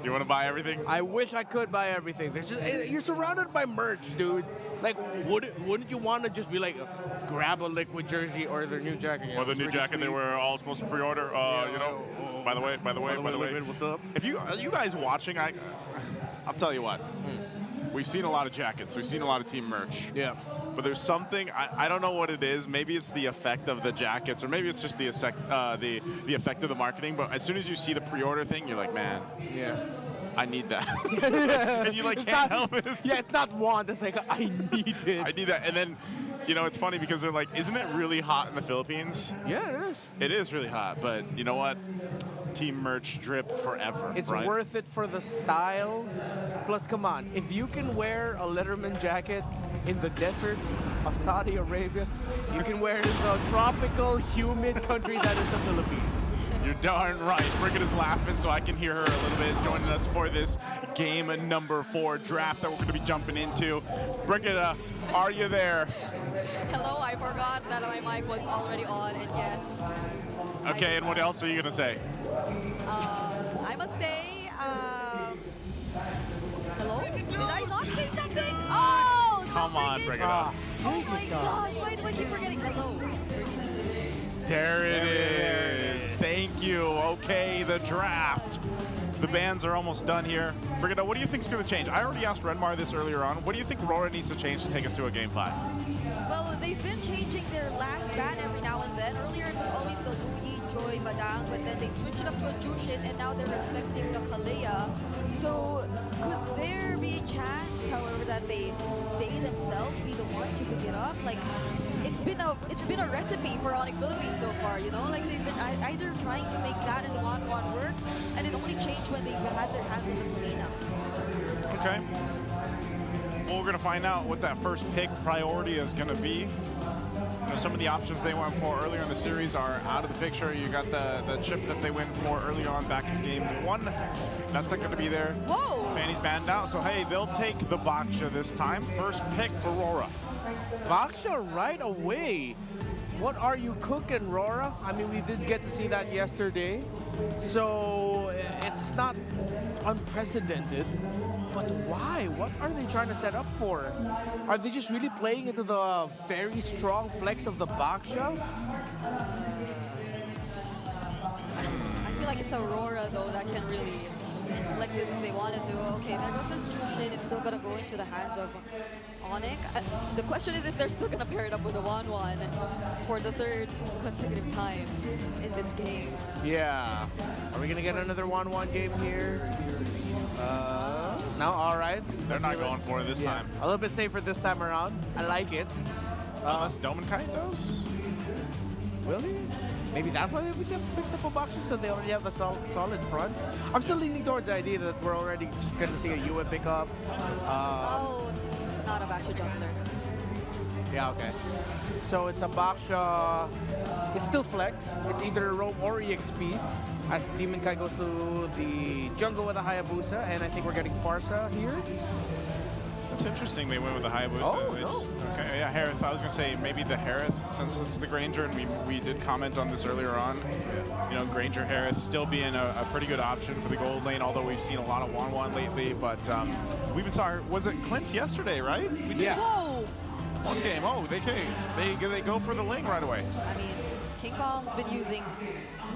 You want to buy everything? I wish I could buy everything. There's just, you're surrounded by merch, dude. Like, wouldn't you want to just be like, grab a Liquid jersey or their new jacket? Or the new jacket they were all supposed to pre-order. You know. By the way, Liquid, what's up? Are you guys watching? I'll tell you what. We've seen a lot of jackets. We've seen a lot of team merch. Yeah. But there's something, I don't know what it is. Maybe it's the effect of the jackets, or maybe it's just the effect of the marketing. But as soon as you see the pre-order thing, you're like, man. Yeah. I need that. And you like can't help it. Yeah, it's not want. It's like, I need it. I need that. And then, you know, it's funny because they're like, isn't it really hot in the Philippines? Yeah, it is. It is really hot. But you know what? Team merch drip forever. It's right? worth it for the style. Plus, come on, if you can wear a Letterman jacket in the deserts of Saudi Arabia, you can wear it in the tropical, humid country that is the Philippines. You're darn right. Brigitte is laughing, so I can hear her a little bit joining us for this game number 4 draft that we're going to be jumping into. Brigitte, are you there? Hello, I forgot that my mic was already on, and yes. Okay, and what else are you going to say? I must say, hello? Did I not say something? Oh! Come on, Brigitte. Oh my gosh, why do I keep forgetting hello? There it is. Thank you. Okay, the draft. The bands are almost done here. Brigitte, what do you think is going to change? I already asked Renmar this earlier on. What do you think Aurora needs to change to take us to a Game 5? Well, they've been changing their last band every now and then. Earlier it was always the Luyi, Joy, Badang, but then they switched it up to a Jushin, and now they're respecting the Kalea. So could there be a chance, however, that they themselves be the one to pick it up? Like, it's been a recipe for Onyx Philippines so far, you know? Like, they've been either trying to make that and the 1-1 work, and it only changed when they had their hands on the Selena. Okay. Well, we're going to find out what that first pick priority is going to be. You know, some of the options they went for earlier in the series are out of the picture. You got the chip that they went for early on back in game 1. That's not going to be there. Whoa! Fanny's banned out, so hey, they'll take the Baksha this time. First pick for Aurora. Baksha right away. What are you cooking, Rora? I mean, we did get to see that yesterday. So it's not unprecedented. But why? What are they trying to set up for? Are they just really playing into the very strong flex of the Baksha? I feel like it's Aurora, though, that can really flex this if they wanted to. Okay, there goes the Jushin. It's still going to go into the hands of Onyx. The question is if they're still going to pair it up with a 1-1 for the 3rd consecutive time in this game. Yeah. Are we going to get another 1-1 game here? No, all right. They're not going for it this time. A little bit safer this time around. I like it. Unless Doman Kite does? Will he? Maybe that's why they picked up a Baksha, so they already have a solid front. I'm still leaning towards the idea that we're already just going to see a Yue pickup. Oh, not a Baksha jungler. Yeah, okay. So it's a Baksha. It's still flex. It's either roam or EXP. As Demon Kai goes to the jungle with a Hayabusa, and I think we're getting Farsa here. That's interesting. They went with the Hayabusa. Oh, They no. Okay, yeah, Harith. I was gonna say maybe the Harith, since it's the Granger, and we did comment on this earlier on. You know, Granger Harith still being a pretty good option for the gold lane, although we've seen a lot of 1-1 lately. But we even saw, was it Clint yesterday, right? We did. Yeah. Whoa! One game. Oh, they go for the Ling right away. I mean, KingKong's been using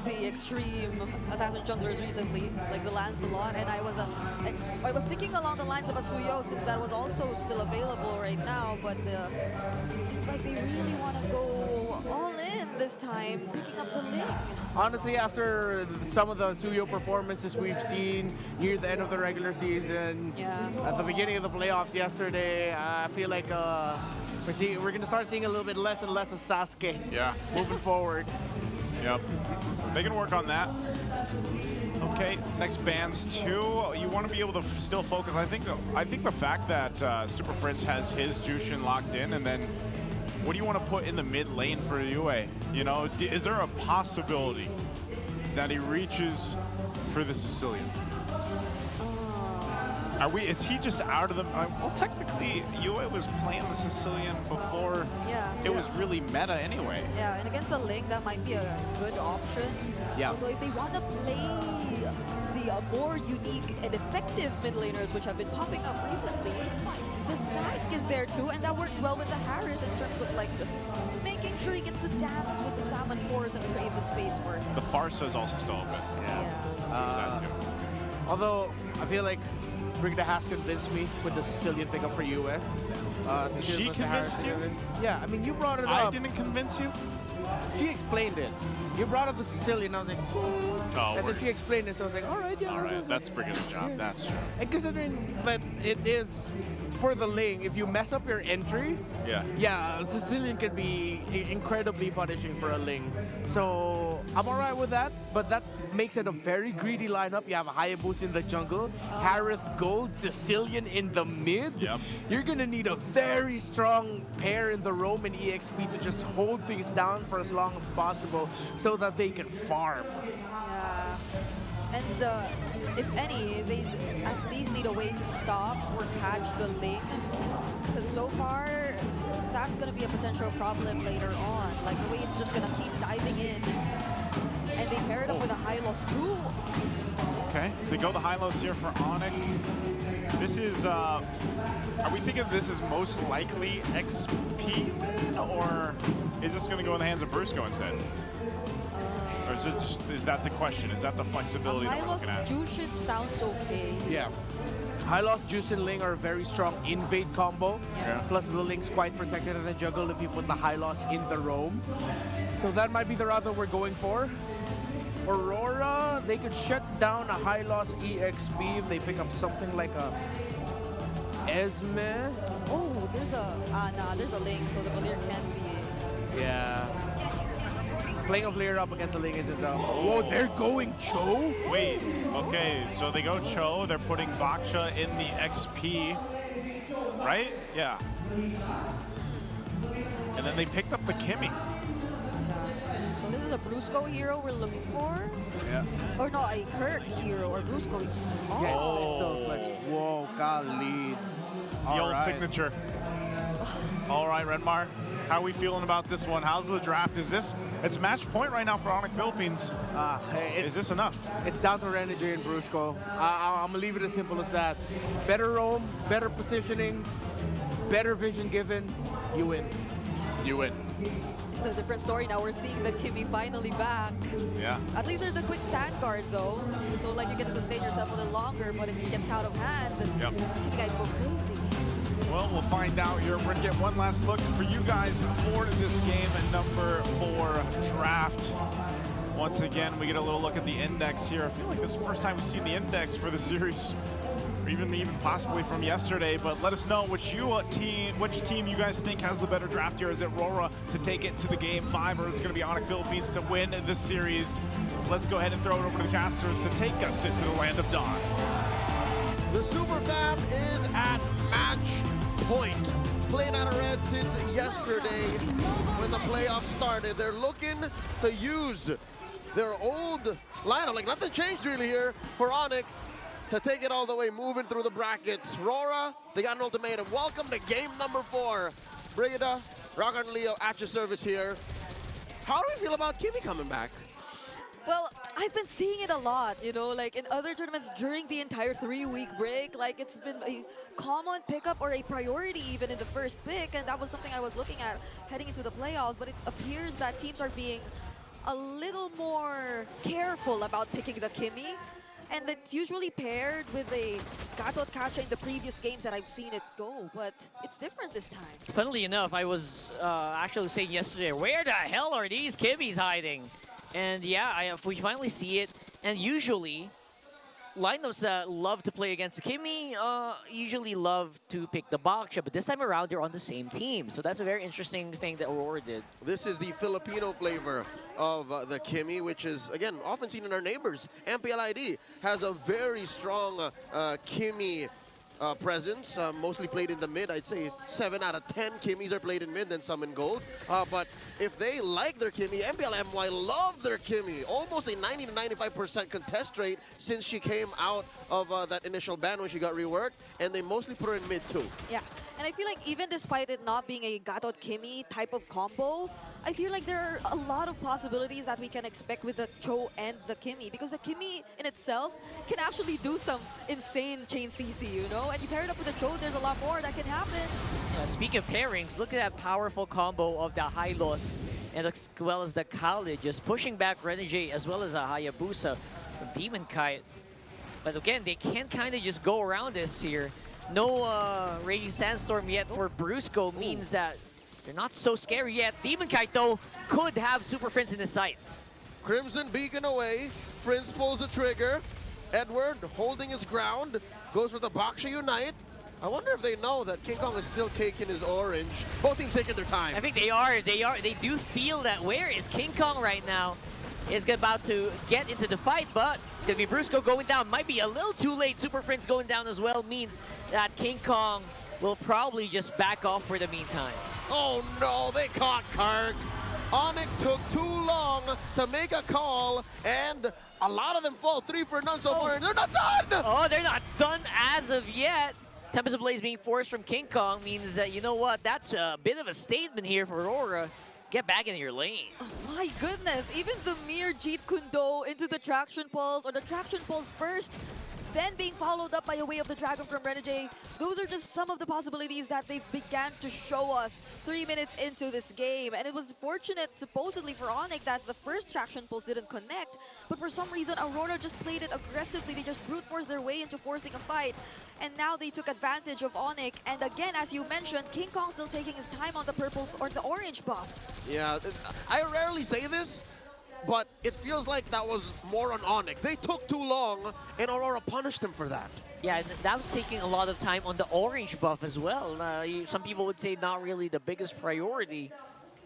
the extreme assassin junglers recently, like the Lancelot, and I was thinking along the lines of a Suyo, since that was also still available right now, but it seems like they really want to go all in this time, picking up the Ling. Honestly, after some of the Suyo performances we've seen near the end of the regular season, at the beginning of the playoffs yesterday, I feel like we're going to start seeing a little bit less and less of Sasuke moving forward. Yep. They can work on that. Okay, next bands 2. You want to be able to still focus. I think the fact that Super Prince has his Jushin locked in, and then what do you want to put in the mid lane for Yue? You know, is there a possibility that he reaches for the Sicilian? Is he just out of the... well, technically, Yue was playing the Sicilian before it was really meta anyway. Yeah, and against the Ling, that might be a good option. Yeah. Although if they want to play the more unique and effective mid laners, which have been popping up recently, the Zask is there too, and that works well with the Harith in terms of like just making sure he gets to dance with the Diamond Force and create the space for it. The Farsa is also still open. Yeah. Although, I feel like Brigida has convinced me with the Sicilian pickup for Yue. She convinced you? Yeah, I mean, you brought it up. I didn't convince you? She explained it. You brought up the Sicilian, I was like, oh, and then she explained it, so I was like, all right, yeah. All right, that's Brigida's job, that's true. And considering that it is for the Ling, if you mess up your entry, Sicilian can be incredibly punishing for a Ling. So I'm all right with that, but that makes it a very greedy lineup. You have a Hayabusa in the jungle, Harith Gold, Sicilian in the mid. Yep. You're gonna need a very strong pair in the roam and EXP to just hold things down for as long as possible so that they can farm. Yeah. And if any, they at least need a way to stop or catch the Ling. Because so far, that's going to be a potential problem later on. Like the way it's just going to keep diving in. And they pair it up with a Hylos too. Okay, they go the Hylos here for Onyx. This is, are we thinking this is most likely XP? Or is this going to go in the hands of Brusco instead? Or is that the question? Is that the flexibility that we're looking at? Hylos Jushin sounds okay. Yeah. Hylos, Juice, and Ling are a very strong invade combo. Yeah. Plus the Ling's quite protected in the jungle if you put the Hylos in the roam. So that might be the route that we're going for. Aurora, they could shut down a Hylos EXP if they pick up something like a Esme. Oh, there's a Ling, so the Valir can't be. Yeah. Playing a Valir up against the Ling isn't enough. Whoa, they're going Cho? Wait, okay, so they go Cho, they're putting Baksha in the XP, right? Yeah. And then they picked up the Kimmy. Yeah. So this is a Brusco hero we're looking for? Yeah. Or no, a Kirk hero or Brusco. Oh. Yeah, it's still a flex. Whoa, golly. The old signature. All right, Renmar, how are we feeling about this one? How's the draft? It's match point right now for Onyx Philippines. Is this enough? It's down to Reneger and Brusco. I'm going to leave it as simple as that. Better roam, better positioning, better vision given, you win. You win. It's a different story now. We're seeing the Kimmy finally back. Yeah. At least there's a quick sand guard though. So like you get to sustain yourself a little longer, but if it gets out of hand, Kimmy guys go crazy. Well, we'll find out here. We're gonna get one last look for you guys for this game at number 4 draft. Once again, we get a little look at the index here. I feel like this is the first time we've seen the index for the series, or even possibly from yesterday. But let us know which team you guys think has the better draft here. Is it Aurora to take it to the game 5, or is it going to be Onyx Philippines to win this series? Let's go ahead and throw it over to the casters to take us into the land of Dawn. The Super Fam is at match point. Playing out of red since yesterday when the playoffs started. They're looking to use their old lineup. Like nothing changed really here for Onyx. to take it all the way, moving through the brackets. Rora, they got an ultimatum. Welcome to game number 4. Brigida, Rock and Leo at your service here. How do we feel about Kimmy coming back? Well, I've been seeing it a lot, you know, like in other tournaments during the entire 3-week break. Like, it's been a common pickup or a priority even in the first pick, and that was something I was looking at heading into the playoffs. But it appears that teams are being a little more careful about picking the Kimmy, and it's usually paired with a Gatot Kacha in the previous games that I've seen it go, but it's different this time. Funnily enough, I was actually saying yesterday, where the hell are these Kimmys hiding? And yeah, we finally see it. And usually, lineups that love to play against Kimmy usually love to pick the Baksha, but this time around they're on the same team. So that's a very interesting thing that Aurora did. This is the Filipino flavor of the Kimmy, which is, again, often seen in our neighbors. MPLID has a very strong Kimmy presence, mostly played in the mid. I'd say 7 out of 10 Kimmys are played in mid, then some in gold. But if they like their Kimmy, MPLMY love their Kimmy. Almost a 90 to 95% contest rate since she came out of that initial ban when she got reworked, and they mostly put her in mid too. Yeah, and I feel like even despite it not being a Gatot Kimmy type of combo, I feel like there are a lot of possibilities that we can expect with the Cho and the Kimmy, because the Kimmy in itself can actually do some insane chain CC, you know? And you pair it up with the Cho, there's a lot more that can happen. Speaking of pairings, look at that powerful combo of the Hylos and as well as the Kali, just pushing back Renegade as well as a Hayabusa from Demon Kite. But again, they can kind of just go around this here. No Raging Sandstorm yet for Brusco means that they're not so scary yet. Demon Kite, though, could have Super Friends in his sights. Crimson Beacon away. Friends pulls the trigger. Edward holding his ground. Goes for the Baksha Unite. I wonder if they know that KingKong is still taking his orange. Both teams taking their time. I think they are. They do feel that. Where is KingKong right now? Is about to get into the fight, but it's going to be Brusco going down. Might be a little too late. Super Friends going down as well means that KingKong will probably just back off for the meantime. Oh no, they caught Karg. Onyx took too long to make a call, and a lot of them fall 3 for none so far, and they're not done! Oh, they're not done as of yet. Tempest Ablaze being forced from KingKong means that, you know what, that's a bit of a statement here for Aurora. Get back in your lane. Oh my goodness, even the mere Jeet Kundo into the Traction Pulse, or the Traction Pulse first, then being followed up by a Way of the Dragon from Renegade. Those are just some of the possibilities that they began to show us 3 minutes into this game. And it was fortunate, supposedly, for Onyx that the first Traction Pulse didn't connect. But for some reason, Aurora just played it aggressively. They just brute forced their way into forcing a fight. And now they took advantage of Onyx. And again, as you mentioned, KingKong still taking his time on the purple or the orange buff. Yeah, I rarely say this, but it feels like that was more on Onyx. They took too long, and Aurora punished them for that. Yeah, and that was taking a lot of time on the orange buff as well. Some people would say not really the biggest priority,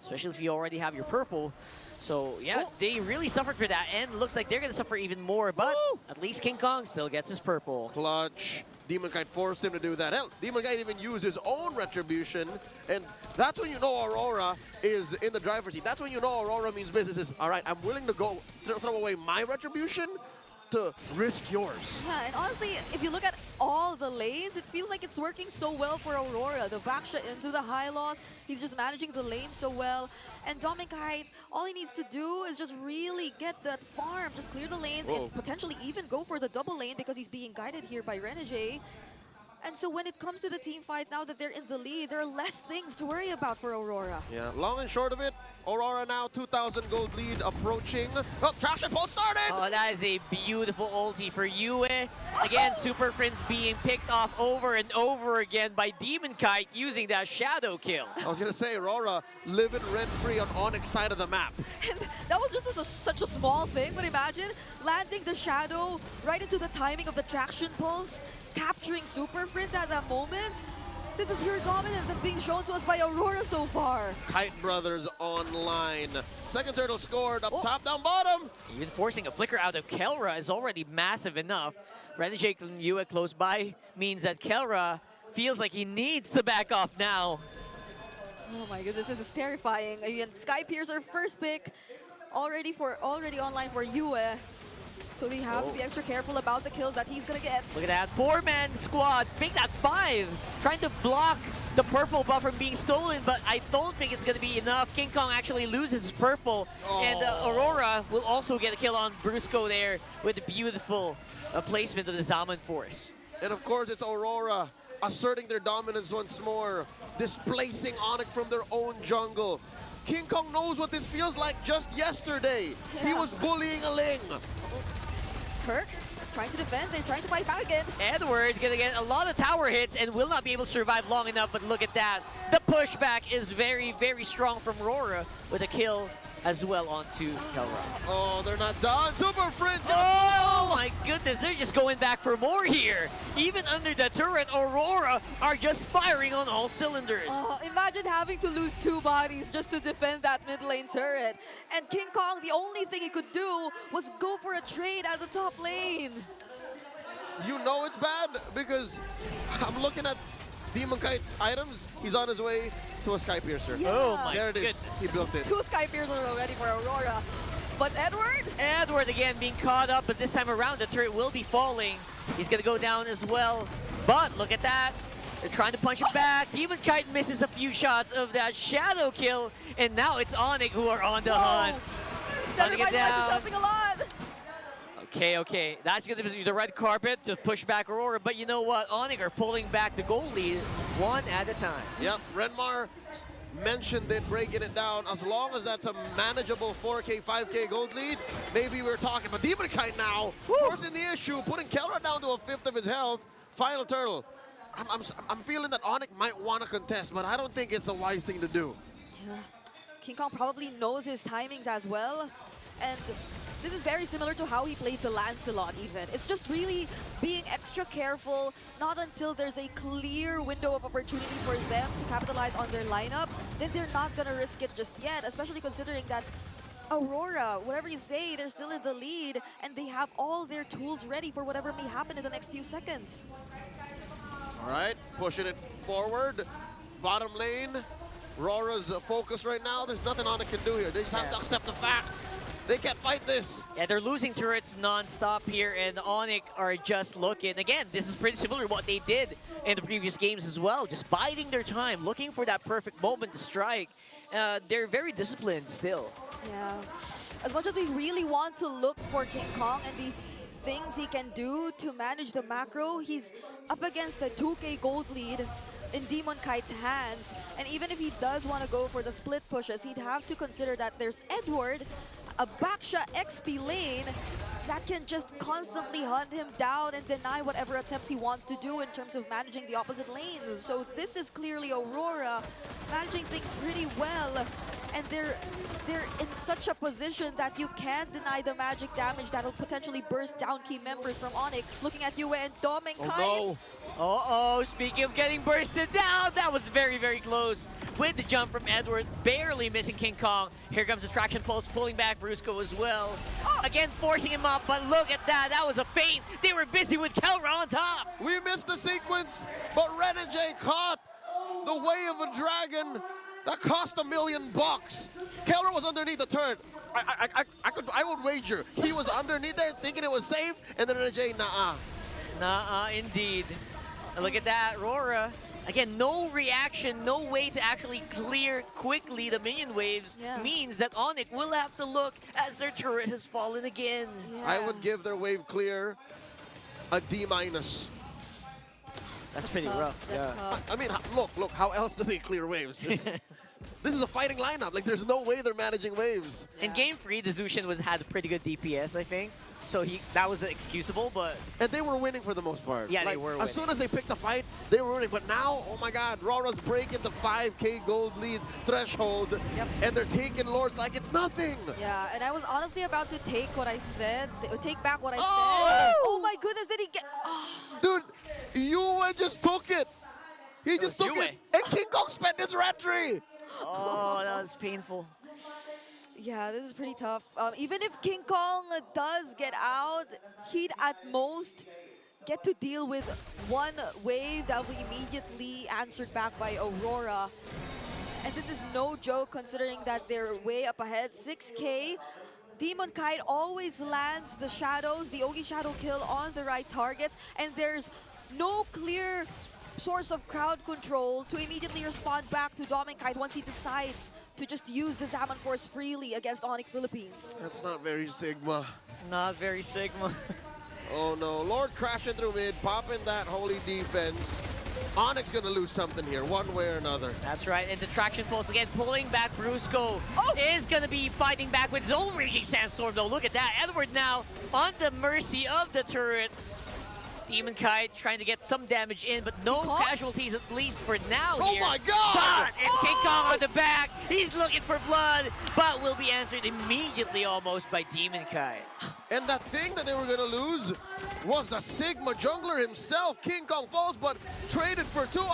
especially if you already have your purple. So, yeah, they really suffered for that, and looks like they're going to suffer even more, but at least KingKong still gets his purple. Clutch. Demon Kite forced him to do that. Hell, Demon Kite even used his own retribution, and that's when you know Aurora is in the driver's seat. That's when you know Aurora means business is, all right, I'm willing to go throw away my retribution to risk yours. Yeah, and honestly, if you look at all the lanes, it feels like it's working so well for Aurora. The Baksha into the high loss, he's just managing the lane so well. And Demon Kite, all he needs to do is just really get that farm, just clear the lanes, and potentially even go for the double lane because he's being guided here by Renegade. And so when it comes to the team fights, now that they're in the lead, there are less things to worry about for Aurora. Yeah, long and short of it, Aurora now 2,000 gold lead approaching. Oh, Traction Pulse started! Oh, that is a beautiful ulti for Yue. Again, Super Friends being picked off over and over again by Demon Kite using that shadow kill. I was going to say, Aurora living rent-free on Onyx side of the map. That was just such a small thing, but imagine landing the shadow right into the timing of the Traction Pulse, capturing Super Friends at that moment. This is pure dominance that's being shown to us by Aurora so far. Kite Brothers online. Second turtle scored up top, down bottom. Even forcing a flicker out of Kelra is already massive enough. Renegade and Yue close by means that Kelra feels like he needs to back off now. Oh my goodness, this is terrifying. Again, Sky Piercer first pick, already online for Yue. So they have to be extra careful about the kills that he's gonna get. Look at that, 4-man squad, make that 5. Trying to block the purple buff from being stolen, but I don't think it's gonna be enough. KingKong actually loses his purple, and Aurora will also get a kill on Brusco there with a beautiful placement of the Zaman Force. And of course, it's Aurora asserting their dominance once more, displacing Onyx from their own jungle. KingKong knows what this feels like just yesterday. Yeah. He was bullying a Ling. Kirk trying to defend, they're trying to fight back again. Edward gonna get a lot of tower hits and will not be able to survive long enough, but look at that. The pushback is very, very strong from Aurora with a kill as well onto Kelra. Oh, they're not done. Super Friends Oh my goodness, they're just going back for more here. Even under the turret, Aurora are just firing on all cylinders. Imagine having to lose 2 bodies just to defend that mid lane turret. And KingKong, the only thing he could do was go for a trade at the top lane. You know it's bad because I'm looking at Demon Kite's items. He's on his way to a Sky Piercer. Yeah. Oh my there it is. goodness. He built it. 2 Sky Piercers already for Aurora. But Edward again being caught up, but this time around the turret will be falling. He's gonna go down as well. But look at that. They're trying to punch it back. Demon Kite misses a few shots of that shadow kill, and now it's Onyx who are on the hunt. That Hunting it reminds me down. of something a lot. Okay. That's going to be the red carpet to push back Aurora. But you know what? Onyx are pulling back the goal lead 1 at a time. Yep, Renmar mentioned it, breaking it down. As long as that's a manageable 4K, 5K gold lead, maybe we're talking. But Demon Kite now, forcing the issue, putting Kelra down to a 5th of his health. Final turtle. I'm feeling that Onyx might want to contest, but I don't think it's a wise thing to do. Yeah. KingKong probably knows his timings as well. And this is very similar to how he played the Lancelot even. It's just really being extra careful, not until there's a clear window of opportunity for them to capitalize on their lineup, then they're not gonna risk it just yet, especially considering that Aurora, whatever you say, they're still in the lead and they have all their tools ready for whatever may happen in the next few seconds. All right, pushing it forward. Bottom lane, Aurora's focus right now. There's nothing Onyx can do here. They just have to accept the fact they can't fight this. Yeah, they're losing turrets non-stop here, and Onyx are just looking. Again, this is pretty similar to what they did in the previous games as well. Just biding their time, looking for that perfect moment to strike. They're very disciplined still. Yeah. As much as we really want to look for KingKong and the things he can do to manage the macro, he's up against a 2K gold lead in Demon Kite's hands. And even if he does want to go for the split pushes, he'd have to consider that there's Edward, a Baksha XP lane that can just constantly hunt him down and deny whatever attempts he wants to do in terms of managing the opposite lanes. So this is clearly Aurora managing things pretty well, and they're in such a position that you can't deny the magic damage that'll potentially burst down key members from Onyx. Looking at Yue and Dom and Kite. No. Uh-oh, speaking of getting bursted down, that was very, very close. With the jump from Edward, barely missing KingKong. Here comes the Traction Pulse, pulling back Brusco as well. Again, forcing him up, but look at that. That was a feint. They were busy with Kelra on top. We missed the sequence, but Renegade caught the way of a dragon that cost $1 million. Kelra was underneath the turret. I would wager he was underneath there thinking it was safe, and then Renegade, nah. Nah, indeed. And look at that, Aurora. Again, no reaction, no way to actually clear quickly the minion waves means that Onyx will have to look as their turret has fallen again. Yeah. I would give their wave clear a D-. That's pretty rough. I mean, look, how else do they clear waves? This is a fighting lineup. Like, there's no way they're managing waves. In Game 3, the Zushin had a pretty good DPS, I think. So that was excusable, but... And they were winning for the most part. Yeah, like, they were winning. As soon as they picked the fight, they were winning. But now, oh my God, Rora's breaking the 5K gold lead threshold. Yep. And they're taking Lords like it's nothing. Yeah, and I was honestly about to take what I said, take back what I said. Oh! Oh my goodness, did he get... Dude, Yue just took it. He just took it. And KingKong spent his retry. Oh, that was painful. Yeah, this is pretty tough. Even if KingKong does get out, he'd at most get to deal with one wave that will be immediately answered back by Aurora. And this is no joke considering that they're way up ahead. 6K Demon Kite always lands the shadows, the Ogi Shadow kill on the right targets, and there's no clear source of crowd control to immediately respond back to Demon Kite once he decides to just use the Zaman Force freely against Onyx Philippines. That's not very Sigma. Not very Sigma. Oh no, Lord crashing through mid, popping that holy defense. Onyx gonna lose something here, one way or another. That's right, and the traction pulse again, pulling back Brusco is gonna be fighting back with his own Raging Sandstorm though. Look at that, Edward now on the mercy of the turret. Demon Kite trying to get some damage in, but no casualties at least for now here. Oh my god! But it's KingKong on the back. He's looking for blood, but will be answered immediately almost by Demon Kite. And that thing that they were gonna lose was the Sigma jungler himself. KingKong falls, but traded for two.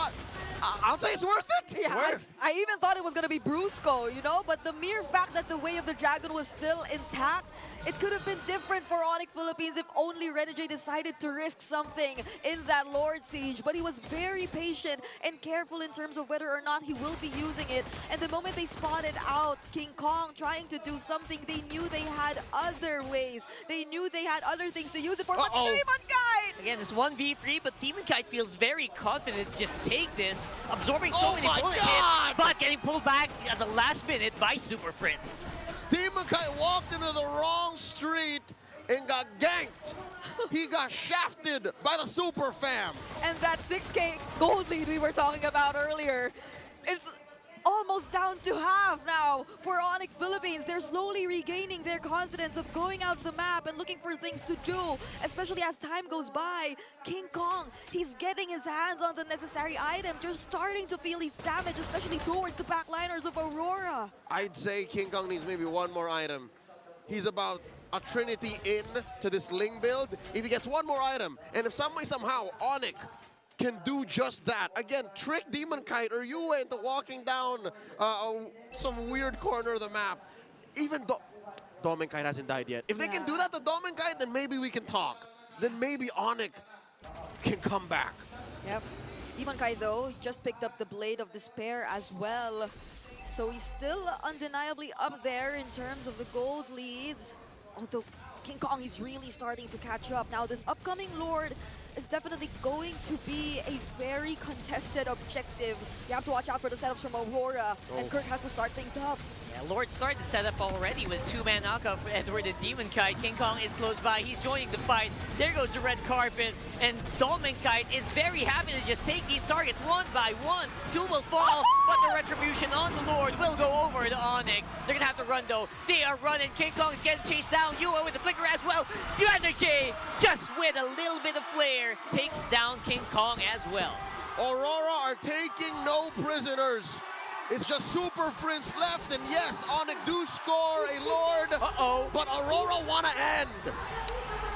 I'll say it's worth it. Yeah, I even thought it was going to be Brusco, you know, but the mere fact that the Way of the Dragon was still intact, it could have been different for Onyx Philippines if only Renegade decided to risk something in that Lord Siege. But he was very patient and careful in terms of whether or not he will be using it. And the moment they spotted out KingKong trying to do something, they knew they had other ways. They knew they had other things to use it for. But Demon Kite! Again, it's 1v3, but Demon Kite feels very confident to just take this, absorbing so many bullet hits, but getting pulled back at the last minute by Super Friends. Demon Kite walked into the wrong street and got ganked. He got shafted by the Super Fam. And that 6K gold lead we were talking about earlier, it's almost down to half now for Onyx Philippines. They're slowly regaining their confidence of going out of the map and looking for things to do, especially as time goes by. KingKong, he's getting his hands on the necessary items. You're starting to feel his damage, especially towards the backliners of Aurora. I'd say KingKong needs maybe one more item. He's about a Trinity in to this Ling build. If he gets one more item, and if some way, somehow, Onyx can do just that. Again, trick Demon Kite, or you went walking down some weird corner of the map. Even Demon Kite hasn't died yet. If they can do that to Demon Kite, then maybe we can talk. Then maybe Onyx can come back. Yep. Demon Kite, though, just picked up the Blade of Despair as well. So he's still undeniably up there in terms of the gold leads. Although KingKong is really starting to catch up. Now, this upcoming Lord is definitely going to be a very contested objective. You have to watch out for the setups from Aurora, and Kirk has to start things up. Yeah, Lord started to set up already with a two-man knockout for Edward and Demon Kite. KingKong is close by. He's joining the fight. There goes the red carpet. And Demon Kite is very happy to just take these targets one by one. Two will fall, but the retribution on the Lord will go over to Onyx. They're going to have to run, though. They are running. KingKong's getting chased down. Yua with the flicker as well. Energy, just with a little bit of flair, takes down KingKong as well. Aurora are taking no prisoners. It's just Super Friends left, and yes, Onyx do score a Lord, but Aurora want to end.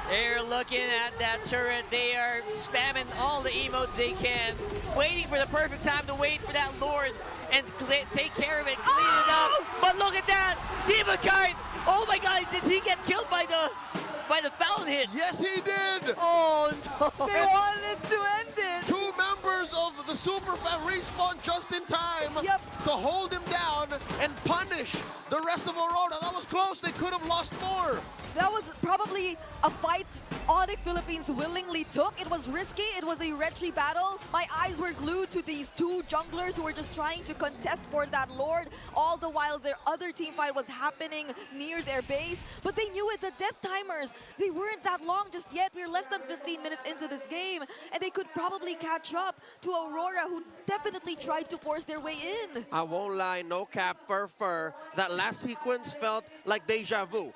They're looking at that turret. They are spamming all the emotes they can, waiting for the perfect time to wait for that Lord and take care of it, clean it up. But look at that, Demon Kite. Oh my God, did he get killed by the foul hit? Yes, he did. Oh no. They wanted to end it. Two members of the Super Fam respawn just in time to hold him down and punish the rest of Aurora. That was close. They could have lost more. That was probably a fight Onyx Philippines willingly took. It was risky. It was a retry battle. My eyes were glued to these two junglers who were just trying to contest for that Lord, all the while their other team fight was happening near their base. But they knew it, the death timers, they weren't that long just yet. We're less than 15 minutes into this game, and they could probably catch up to Aurora, who definitely tried to force their way in. I won't lie, no cap, fur. That last sequence felt like deja vu.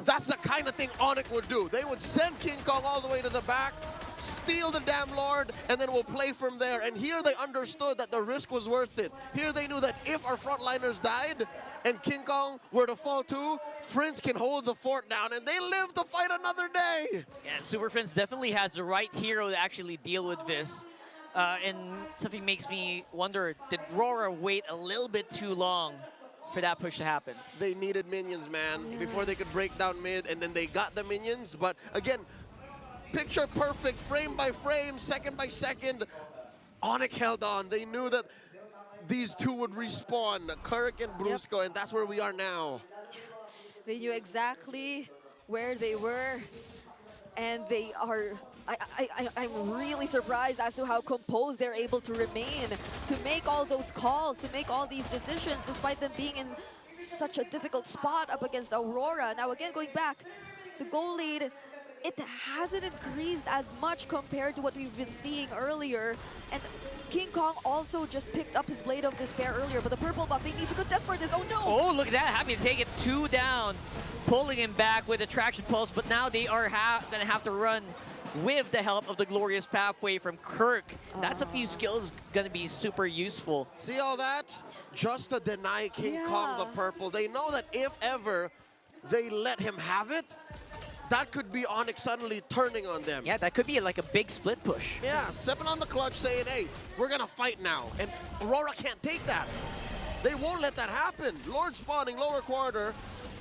That's the kind of thing Onyx would do. They would send KingKong all the way to the back, steal the damn Lord, and then we'll play from there. And here they understood that the risk was worth it. Here they knew that if our frontliners died and KingKong were to fall too, Friends can hold the fort down, and they live to fight another day. Yeah, Super Friends definitely has the right hero to actually deal with this. And something makes me wonder, did Aurora wait a little bit too long for that push to happen? They needed minions, man, before they could break down mid, and then they got the minions. But again, picture perfect, frame by frame, second by second. Onyx held on. They knew that these two would respawn, Kirk and Brusco, and that's where we are now. They knew exactly where they were, and they are... I'm really surprised as to how composed they're able to remain, to make all those calls, to make all these decisions, despite them being in such a difficult spot up against Aurora. Now again, going back, the goal lead, it hasn't increased as much compared to what we've been seeing earlier. And KingKong also just picked up his Blade of Despair earlier, but the purple buff, they need to contest for this. Oh no! Oh, look at that, having to take it 2 down, pulling him back with Attraction Pulse, but now they are gonna have to run with the help of the Glorious Pathway from Kirk. That's a few skills gonna be super useful. See all that? Just to deny KingKong the purple. They know that if ever they let him have it, that could be Onyx suddenly turning on them. Yeah, that could be like a big split push. Yeah, stepping on the clutch saying, hey, we're gonna fight now. And Aurora can't take that. They won't let that happen. Lord spawning lower quarter.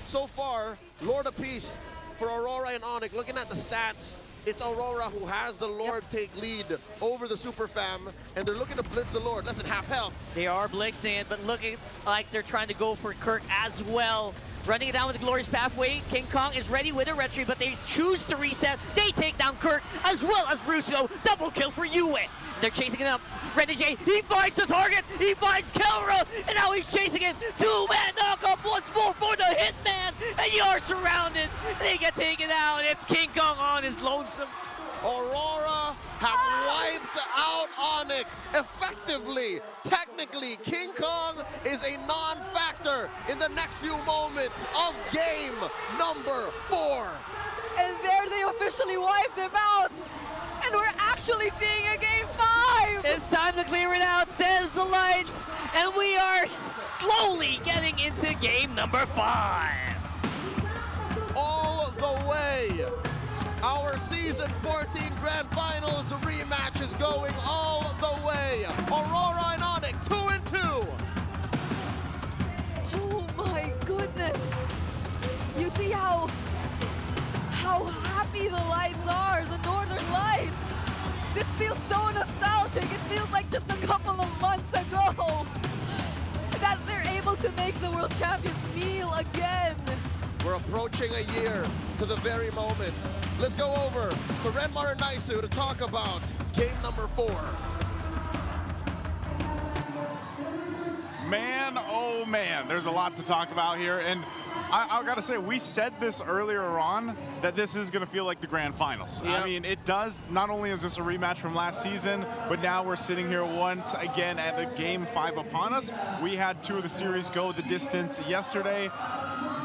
So far, Lord apiece for Aurora and Onyx. Looking at the stats, it's Aurora who has the Lord take lead over the Super Fam, and they're looking to blitz the Lord. Less than half health. They are blitzing, but looking like they're trying to go for Kirk as well. Running it down with the Glorious Pathway. KingKong is ready with a retreat, but they choose to reset. They take down Kirk as well as Brusco. Double kill for Yue. They're chasing it up. Renegade, he finds the target. He finds Kelra, and now he's chasing it. 2-man knockup once more for the Hitman, and you are surrounded. They get taken out. It's KingKong on his lonesome. Aurora have wiped out Onyx effectively. Technically, KingKong is a non-factor in the next few moments of game number 4. And there they officially wiped them out. And we're actually seeing a game 5. It's time to clear it out, says the lights. And we are slowly getting into game number 5. All the way. Our Season 14 Grand Finals rematch is going all the way. Aurora and Onyx, 2-2. Oh my goodness. You see how happy the lights are, the Northern Lights. This feels so nostalgic. It feels like just a couple of months ago that they're able to make the World Champions kneel again. We're approaching a year to the very moment. Let's go over to Renmar and Naisu to talk about game number 4. Man, oh man, there's a lot to talk about here. And I gotta say, we said this earlier on, that this is gonna feel like the grand finals. Yep. I mean, it does, not only is this a rematch from last season, but now we're sitting here once again at the game 5 upon us. We had 2 of the series go the distance yesterday.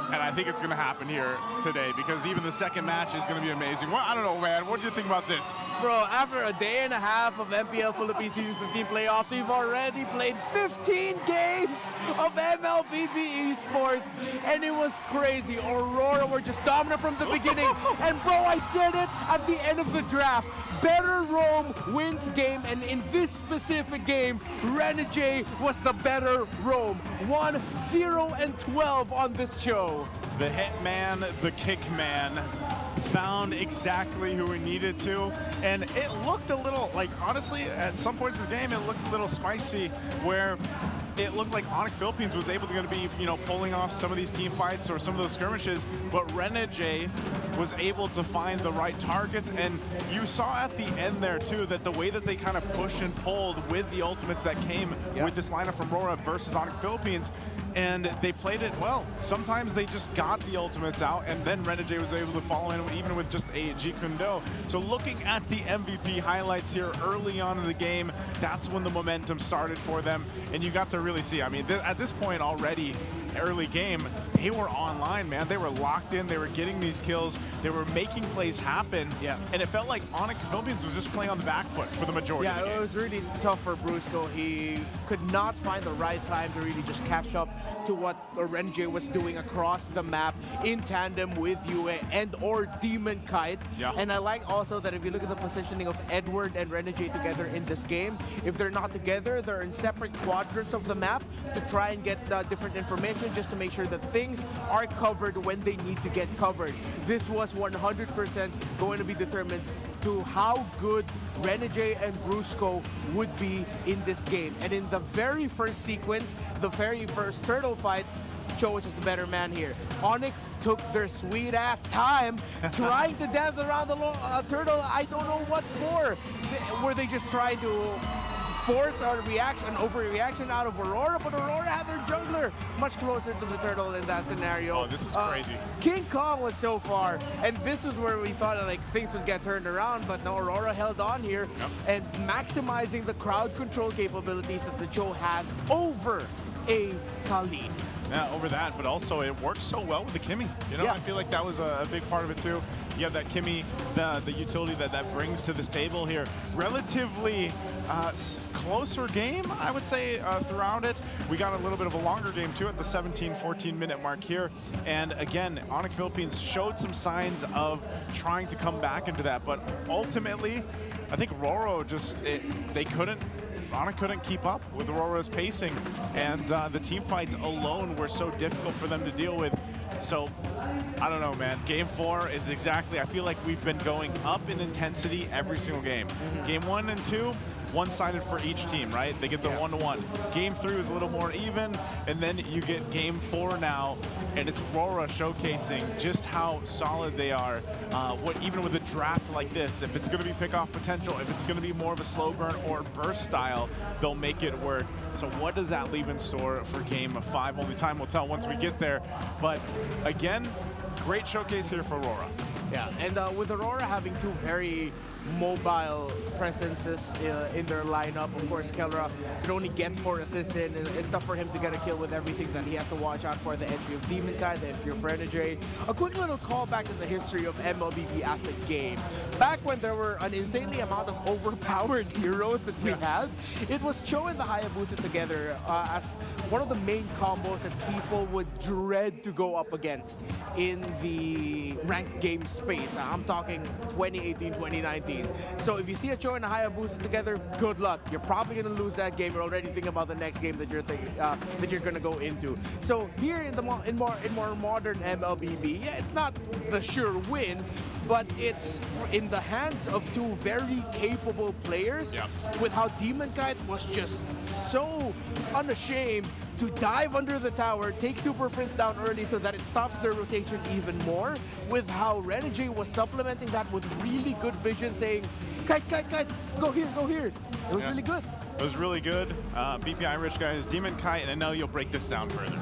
And I think it's going to happen here today, because even the second match is going to be amazing. Well, I don't know, man. What do you think about this? Bro, after a day and a half of MPL Philippines Season 15 playoffs, we've already played 15 games of MLBB Esports, and it was crazy. Aurora were just dominant from the beginning, and bro, I said it at the end of the draft. Better roam wins game, and in this specific game, Renegade was the better roam. 1-0-12 on this show. The Hitman, the Kickman, found exactly who he needed to, and it looked a little, like, honestly, at some points of the game, it looked a little spicy, where it looked like Onyx Philippines was able to be, you know, pulling off some of these team fights or some of those skirmishes, but Renegade was able to find the right targets, and you saw at the end there too that the way that they kind of pushed and pulled with the ultimates that came with this lineup from Aurora versus Onyx Philippines, and they played it well. Sometimes they just got the ultimates out, and then Renegade was able to follow in even with just a G Kundo. So looking at the MVP highlights here early on in the game, that's when the momentum started for them, and you got to really see, I mean, at this point already, early game, they were online, man. They were locked in, they were getting these kills, they were making plays happen, and it felt like Onyx Philippines was just playing on the back foot for the majority of the game. Yeah, it was really tough for Brusco. He could not find the right time to really just catch up to what Renegade was doing across the map in tandem with Yue and or Demon Kite. And I like also that if you look at the positioning of Edward and Renegade together in this game, if they're not together, they're in separate quadrants of the map to try and get different information, just to make sure that things are covered when they need to get covered. This was 100% going to be determined to how good Renegade and Brusco would be in this game. And in the very first sequence, the very first turtle fight, Cho was just the better man here. Onyx took their sweet ass time trying to dance around the turtle. I don't know what for. Were they just trying to force a reaction, an overreaction out of Aurora? But Aurora had their jungler much closer to the turtle in that scenario. Oh, this is crazy. KingKong was so far, and this is where we thought like things would get turned around, but no, Aurora held on here and maximizing the crowd control capabilities that the Cho has over a Khalid. Yeah, over that, but also it works so well with the Kimmy. You know, I feel like that was a big part of it too. You have that Kimmy, the utility that brings to this table here. Relatively closer game, I would say, throughout it. We got a little bit of a longer game too at the 14 minute mark here. And again, Onyx Philippines showed some signs of trying to come back into that, but ultimately, I think Roro just, Onyx couldn't keep up with Aurora's pacing, and the team fights alone were so difficult for them to deal with. So, I don't know, man. Game 4 is exactly, I feel like we've been going up in intensity every single game. Game 1 and 2, one-sided for each team, right? They get the 1-1. Game 3 was a little more even, and then you get Game 4 now, and it's Aurora showcasing just how solid they are. Even with a draft like this, if it's going to be pick-off potential, if it's going to be more of a slow burn or burst style, they'll make it work. So what does that leave in store for Game 5? Only time will tell once we get there. But again, great showcase here for Aurora. Yeah, and with Aurora having two very mobile presences in their lineup, of course, Kelra could only get 4 assists in. It's tough for him to get a kill with everything that he has to watch out for. The entry of Demon Kite, the entry of Renegade. A quick little callback to the history of MLBB as a game. Back when there were an insanely amount of overpowered heroes that we had, it was Cho and the Hayabusa together as one of the main combos that people would dread to go up against in the ranked game space. I'm talking 2018, 2019. So if you see a Cho and a Hayabusa together, good luck. You're probably going to lose that game. You're already thinking about the next game that you're going to go into. So here in more modern MLBB, yeah, it's not the sure win, but it's in the hands of two very capable players. With how Demon Kite was just so unashamed to dive under the tower, take Super Prince down early so that it stops their rotation even more, with how Renegade was supplementing that with really good vision, saying, Kite, go here, go here. It was really good. It was really good. BPI Rich guys, Demon Kite, and I know you'll break this down further.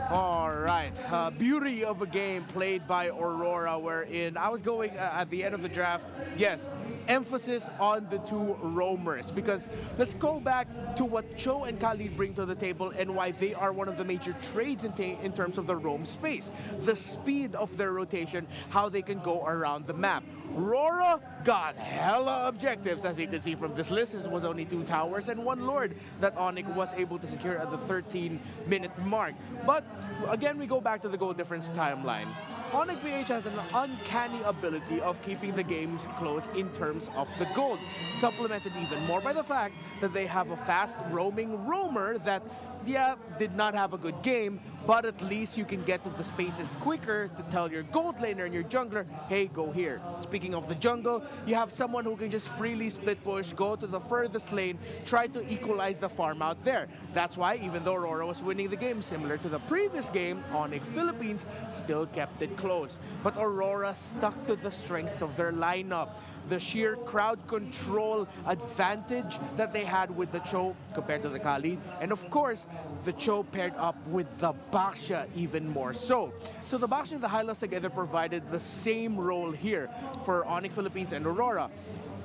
All right, beauty of a game played by Aurora, wherein I was going at the end of the draft, yes, emphasis on the two roamers, because let's go back to what Cho and Khalid bring to the table and why they are one of the major trades in terms of the roam space. The speed of their rotation, how they can go around the map. Aurora got hella objectives, as you can see from this list. It was only 2 towers and 1 Lord that Onyx was able to secure at the 13-minute mark. But again, we go back to the goal difference timeline. Onyx PH has an uncanny ability of keeping the games close in terms of the gold, supplemented even more by the fact that they have a fast roaming roamer that, yeah, did not have a good game, but at least you can get to the spaces quicker to tell your gold laner and your jungler, hey, go here. Speaking of the jungle, you have someone who can just freely split push, go to the furthest lane, try to equalize the farm out there. That's why, even though Aurora was winning the game, similar to the previous game, Onyx Philippines still kept it close. But Aurora stuck to the strengths of their lineup. The sheer crowd control advantage that they had with the Cho compared to the Khalid. And of course, the Cho paired up with the Baxia even more so. So the Baxia and the Hylos together provided the same role here for Onyx Philippines and Aurora.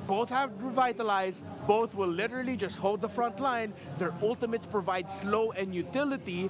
Both have revitalized, both will literally just hold the front line. Their ultimates provide slow and utility.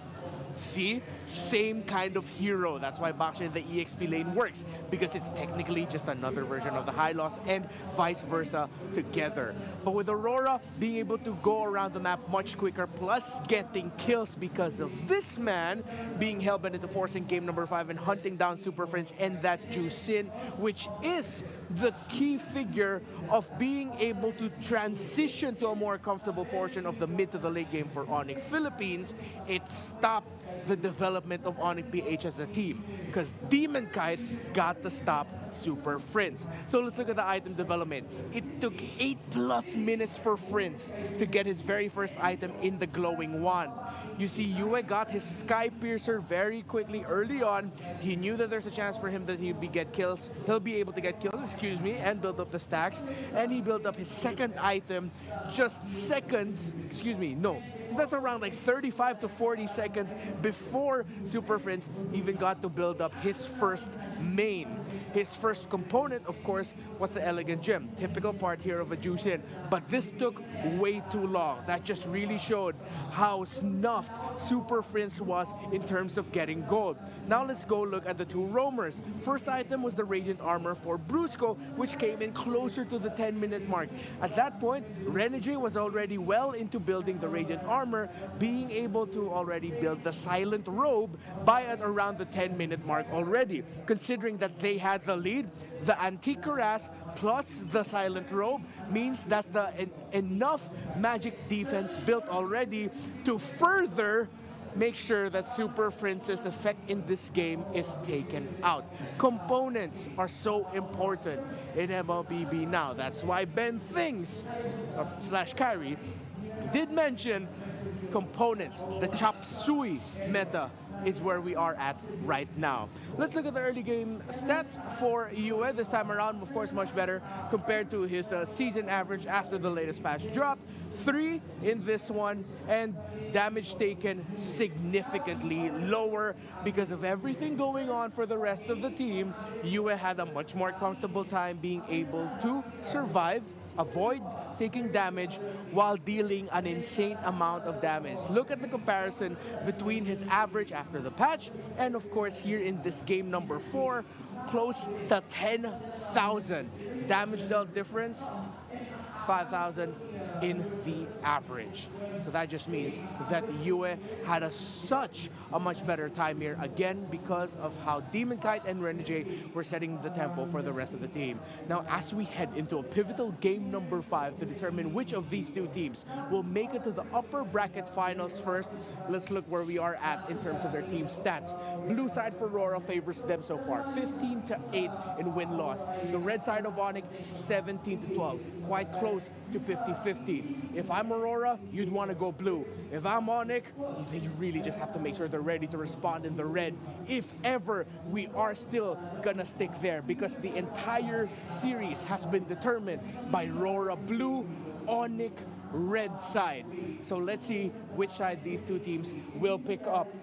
See, same kind of hero. That's why Baxia in the EXP lane works, because it's technically just another version of the Hylos and vice versa together. But with Aurora being able to go around the map much quicker, plus getting kills because of this man being hellbent into forcing game number 5 and hunting down Super Friends and that Jusin, which is the key figure of being able to transition to a more comfortable portion of the mid to the late game for Onyx Philippines. It stopped the development of Onyx PH as a team, because Demon Kite got to stop Super Prince. So let's look at the item development. It took 8+ minutes for Prince to get his very first item in the glowing wand. You see, Yue got his Sky Piercer very quickly early on. He knew that there's a chance for him that he'll be able to get kills, and build up the stacks. And he built up his second item just seconds, that's around like 35 to 40 seconds before Super Prince even got to build up his first main. His first component, of course, was the Elegant Gem, typical part here of a Jushin. But this took way too long. That just really showed how snuffed Super Prince was in terms of getting gold. Now let's go look at the two roamers. First item was the Radiant Armor for Brusco, which came in closer to the 10-minute mark. At that point, Renegade was already well into building the Radiant Armor, being able to already build the Silent Robe by at around the 10-minute mark already. Considering that they had the lead, the Antique Cuirass plus the Silent Robe means that's enough magic defense built already to further make sure that Super Prince's effect in this game is taken out. Components are so important in MLBB now. That's why Ben Things, / Kyrie, did mention components. The Chop Suey meta is where we are at right now. Let's look at the early game stats for Yue. This time around, of course, much better compared to his season average after the latest patch drop. 3 in this one, and damage taken significantly lower because of everything going on for the rest of the team. Yue had a much more comfortable time being able to survive, avoid taking damage while dealing an insane amount of damage. Look at the comparison between his average after the patch and of course here in this game number 4, close to 10,000 damage dealt difference, 5,000 in the average. So that just means that Yue had such a much better time here, again, because of how Demon Kite and Renegade were setting the tempo for the rest of the team. Now, as we head into a pivotal game number 5 to determine which of these two teams will make it to the upper bracket finals first, let's look where we are at in terms of their team stats. Blue side for Aurora favors them so far, 15-8 in win-loss. The red side of Onyx, 17-12, quite close to 50-50. If I'm Aurora, you'd want to go blue. If I'm Onyx, then you really just have to make sure they're ready to respond in the red. If ever we are still gonna stick there, because the entire series has been determined by Aurora blue, Onyx red side. So let's see which side these two teams will pick up.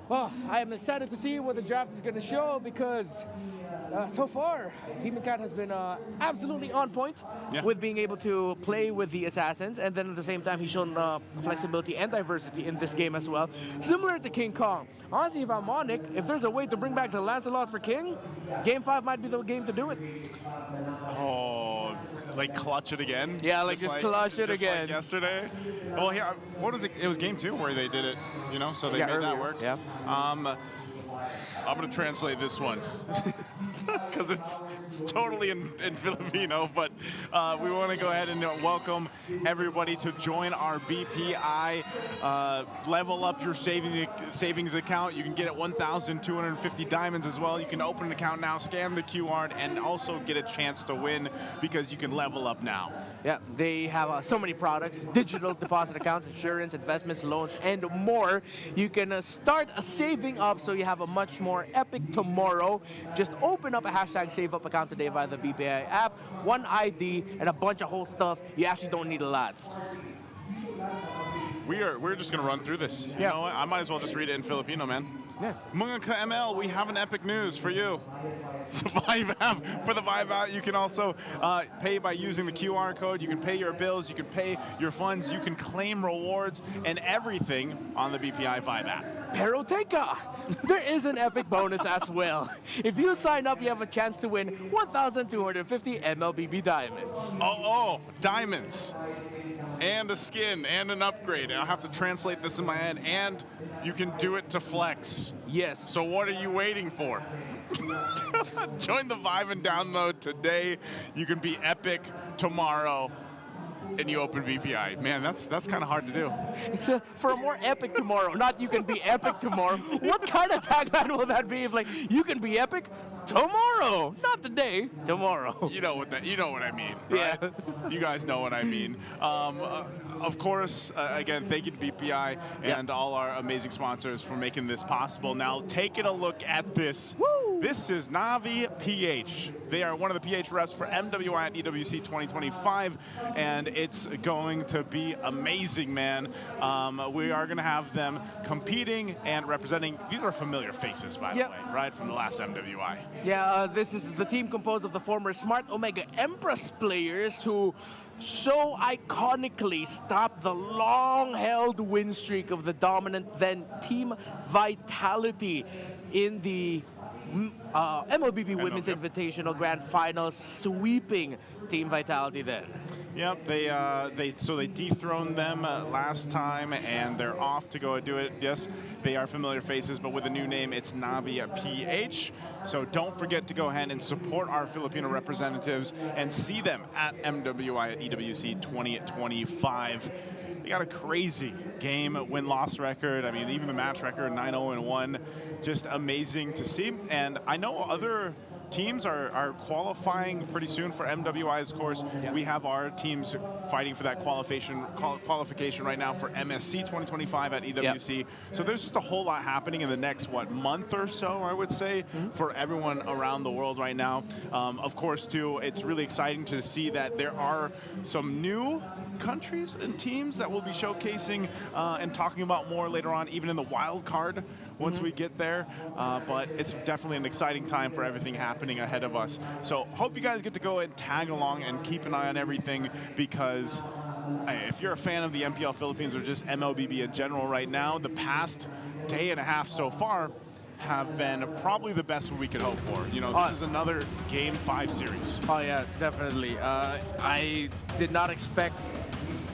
Well, I am excited to see what the draft is going to show because so far, Demon Cat has been absolutely on point with being able to play with the Assassins, and then at the same time, he's shown flexibility and diversity in this game as well. Similar to KingKong. Honestly, if I'm Onyx, if there's a way to bring back the Lancelot for King, Game 5 might be the game to do it. Oh, like clutch it again? Yeah, like just clutch it again. Like yesterday. Well, here, what was it? It was game 2 where they did it, you know, so they made that work. Yeah. I'm going to translate this one because it's totally in Filipino, but we want to go ahead and welcome everybody to join our BPI. Level up your savings account. You can get it 1,250 diamonds as well. You can open an account now, scan the QR, and also get a chance to win because you can level up now. Yeah, they have so many products, digital deposit accounts, insurance, investments, loans, and more. You can start saving up so you have a much more epic tomorrow. Just open up a hashtag save up account today via the BPI app, one ID, and a bunch of whole stuff. You actually don't need a lot. We're just gonna run through this. You know what? I might as well just read it in Filipino, man. Yeah. Mga ka-ML, we have an epic news for you. So Vibe app, for the Vibe app, you can also pay by using the QR code. You can pay your bills, you can pay your funds, you can claim rewards, and everything on the BPI Vibe app. Pero teka, there is an epic bonus as well. If you sign up, you have a chance to win 1,250 MLBB diamonds. Oh, diamonds. And a skin, and an upgrade. I'll have to translate this in my head, and you can do it to flex. Yes. So what are you waiting for? Join the Vibe and download today. You can be epic tomorrow. and you open VPI. Man, that's kind of hard to do. It's for a more epic tomorrow. Not you can be epic tomorrow. What kind of tagline will that be if like you can be epic tomorrow, not today, tomorrow? You know what I mean, right? Yeah. You guys know what I mean. Of course, again, thank you to BPI and all our amazing sponsors for making this possible. Now, taking a look at this. Woo! This is Navi PH. They are one of the PH reps for MWI at EWC 2025, and it's going to be amazing, man. We are going to have them competing and representing. These are familiar faces, by the way, right, from the last MWI. Yeah, this is the team composed of the former Smart Omega Empress players who so iconically stopped the long-held win streak of the dominant then Team Vitality in the MLBB Women's Invitational Grand Finals, sweeping Team Vitality then. Yep, they dethroned them last time, and they're off to go do it. Yes, they are familiar faces, but with a new name, it's Navi PH. So don't forget to go ahead and support our Filipino representatives and see them at MWI at EWC 2025. They got a crazy game win-loss record. I mean, even the match record, 9-0-1, just amazing to see. And I know other teams are qualifying pretty soon for MWI's course. We have our teams fighting for that qualification right now for MSC 2025 at EWC. So there's just a whole lot happening in the next, month or so, I would say, for everyone around the world right now. Of course, too, it's really exciting to see that there are some new countries and teams that we'll be showcasing and talking about more later on, even in the wild card once we get there. But it's definitely an exciting time for everything happening ahead of us. So hope you guys get to go and tag along and keep an eye on everything, because if you're a fan of the MPL Philippines or just MLBB in general right now, the past day and a half so far have been probably the best we could hope for. You know, this is another Game 5 series. Oh yeah, definitely. I did not expect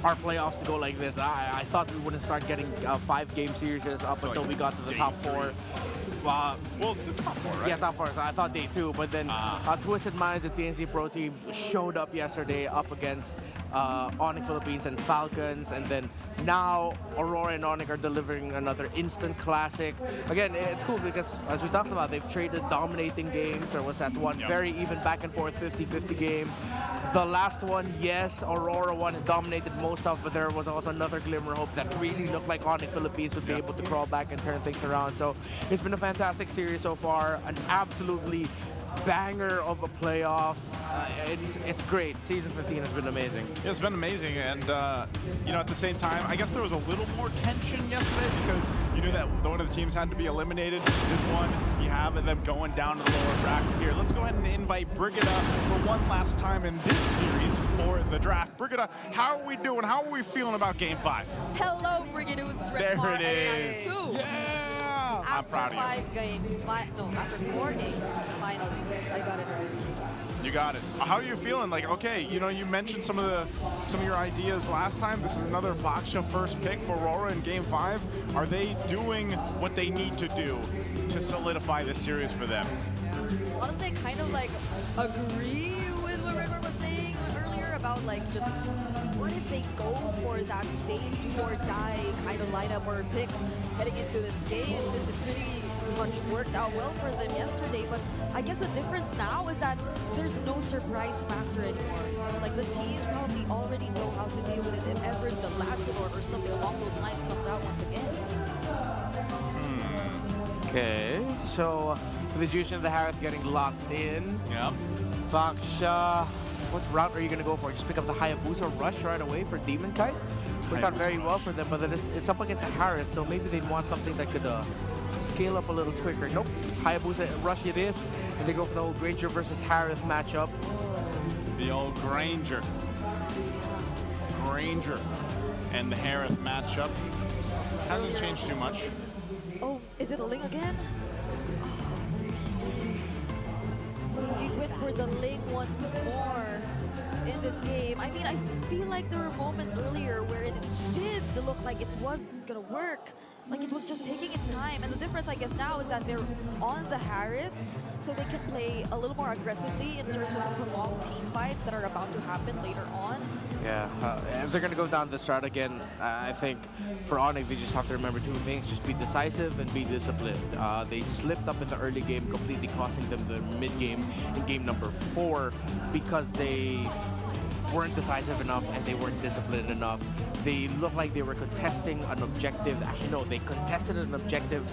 our playoffs to go like this. I thought we wouldn't start getting 5-game series up until we got to the top 4. Well, it's top 4, right? Yeah, top 4. So I thought day 2, but then Twisted Minds, the TNC Pro team, showed up yesterday up against Onyx Philippines and Falcons, and then now Aurora and Onyx are delivering another instant classic. Again, it's cool because, as we talked about, they've traded dominating games. There was that one very even back and forth 50-50 game. The last one, yes, Aurora won and dominated most of, but there was also another glimmer of hope that really looked like Onyx Philippines would be able to crawl back and turn things around. So it's been a fantastic series so far, an absolutely banger of a playoffs. It's great. Season 15 has been amazing. Yeah, it's been amazing, and you know, at the same time, I guess there was a little more tension yesterday because you knew that one of the teams had to be eliminated. This one, you have them going down to the lower bracket here. Let's go ahead and invite Brigida for one last time in this series for the draft. Brigida, how are we doing? How are we feeling about Game 5? Hello, Brigadoots. There it is. Yeah. I'm proud of you. After 4 games, finally, I got it right. You got it. How are you feeling? Like, okay, you know, you mentioned some of your ideas last time. This is another Baksha first pick for Aurora in Game 5. Are they doing what they need to do to solidify this series for them? Yeah. Honestly, I kind of like agree with what River was saying earlier about like just what if they go for that same do or die kind of lineup or picks heading into this game, since it pretty much worked out well for them yesterday. But I guess the difference now is that there's no surprise factor anymore. You know, like the teams probably already know how to deal with it if ever the Lancelot or something along those lines comes out once again. Okay, so the Juice and the Harris getting locked in. Yep. Baksha, what route are you going to go for? Just pick up the Hayabusa rush right away for Demon Kite? Worked out very well for them, but then it's up against a Harris, so maybe they'd want something that could scale up a little quicker. Nope, Hayabusa rush it is, and they go for the old Granger versus Harith matchup. The old Granger and the Harith matchup hasn't changed too much. Oh, is it a Ling again? So he went for the Ling once more in this game. I mean, I feel like there were moments earlier where it did look like it wasn't gonna work. Like it was just taking its time. And the difference, I guess, now is that they're on the Harith, so they can play a little more aggressively in terms of the prolonged team fights that are about to happen later on. Yeah, if they're going to go down this route again, I think for Onyx, they just have to remember two things. Just be decisive and be disciplined. They slipped up in the early game, completely costing them the mid-game in game number 4 because they weren't decisive enough and they weren't disciplined enough. They looked like they were contesting an objective. Actually, no, they contested an objective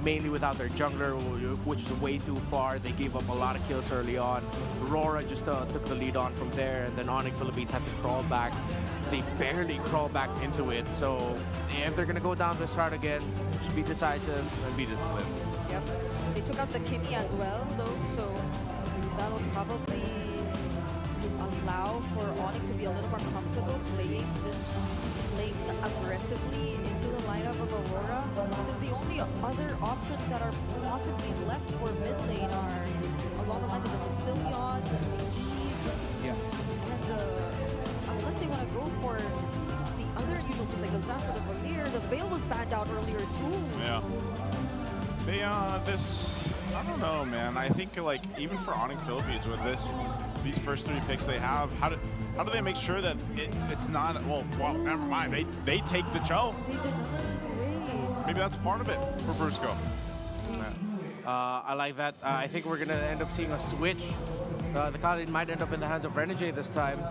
mainly without their jungler, which is way too far. They gave up a lot of kills early on. Aurora just took the lead on from there, and then Onyx Philippines had to crawl back. They barely crawled back into it. So if they're going to go down this route again, just be decisive and be disciplined. Yep. They took out the Kimmy as well, though, so that'll probably allow for Onyx to be a little more comfortable playing aggressively into the lineup of Aurora. Since the only other options that are possibly left for mid lane are along the lines of the Sicilian, the Eve, and unless they want to go for the other usual things like the Zap or the Valir, the Veil was banned out earlier too. Yeah. They, I don't know, man. I think, like, even for Onyx Philippines with these first 3 picks they have, how do they make sure that it's not, well, never mind. They take the choke. They did not wait. Maybe that's part of it for Brusco. I like that. I think we're going to end up seeing a switch. The card might end up in the hands of Renegade this time.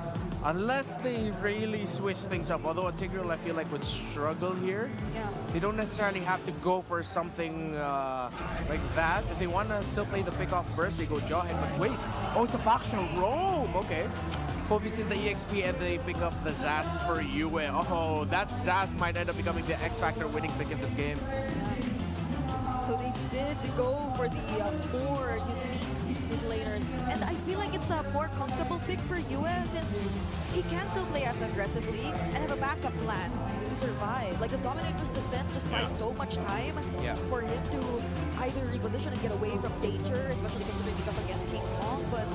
Unless they really switch things up. Although Tigreal, I feel like, would struggle here. Yeah. They don't necessarily have to go for something like that. If they want to still play the pick-off burst, they go Jawhead. But wait, oh, it's a backshow roam. Okay. Focus in the EXP and they pick up the Zask for Yue. Oh, that Zask might end up becoming the X-Factor winning pick in this game. So they did go for the more unique mid laners. And I feel like it's a more comfortable pick for Yue since he can still play as aggressively and have a backup plan to survive. Like the Dominator's Descent just buys so much time for him to either reposition and get away from danger, especially considering he's up against KingKong. But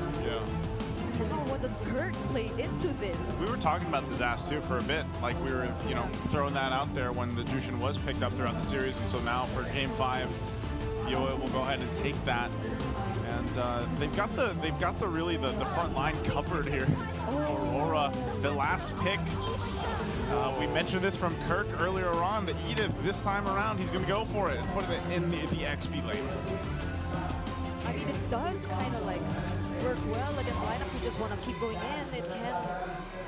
now what does Kirk play into this? We were talking about the Zas too for a bit. Like we were, you know, throwing that out there when the Jushin was picked up throughout the series, and so now for Game 5, Yue will go ahead and take that. And they've got the really the front line covered here. Aurora, the last pick. We mentioned this from Kirk earlier on. The Edith this time around, he's going to go for it and put it in the XP lane. I mean, it does kind of like work well against lineups who just want to keep going in. It can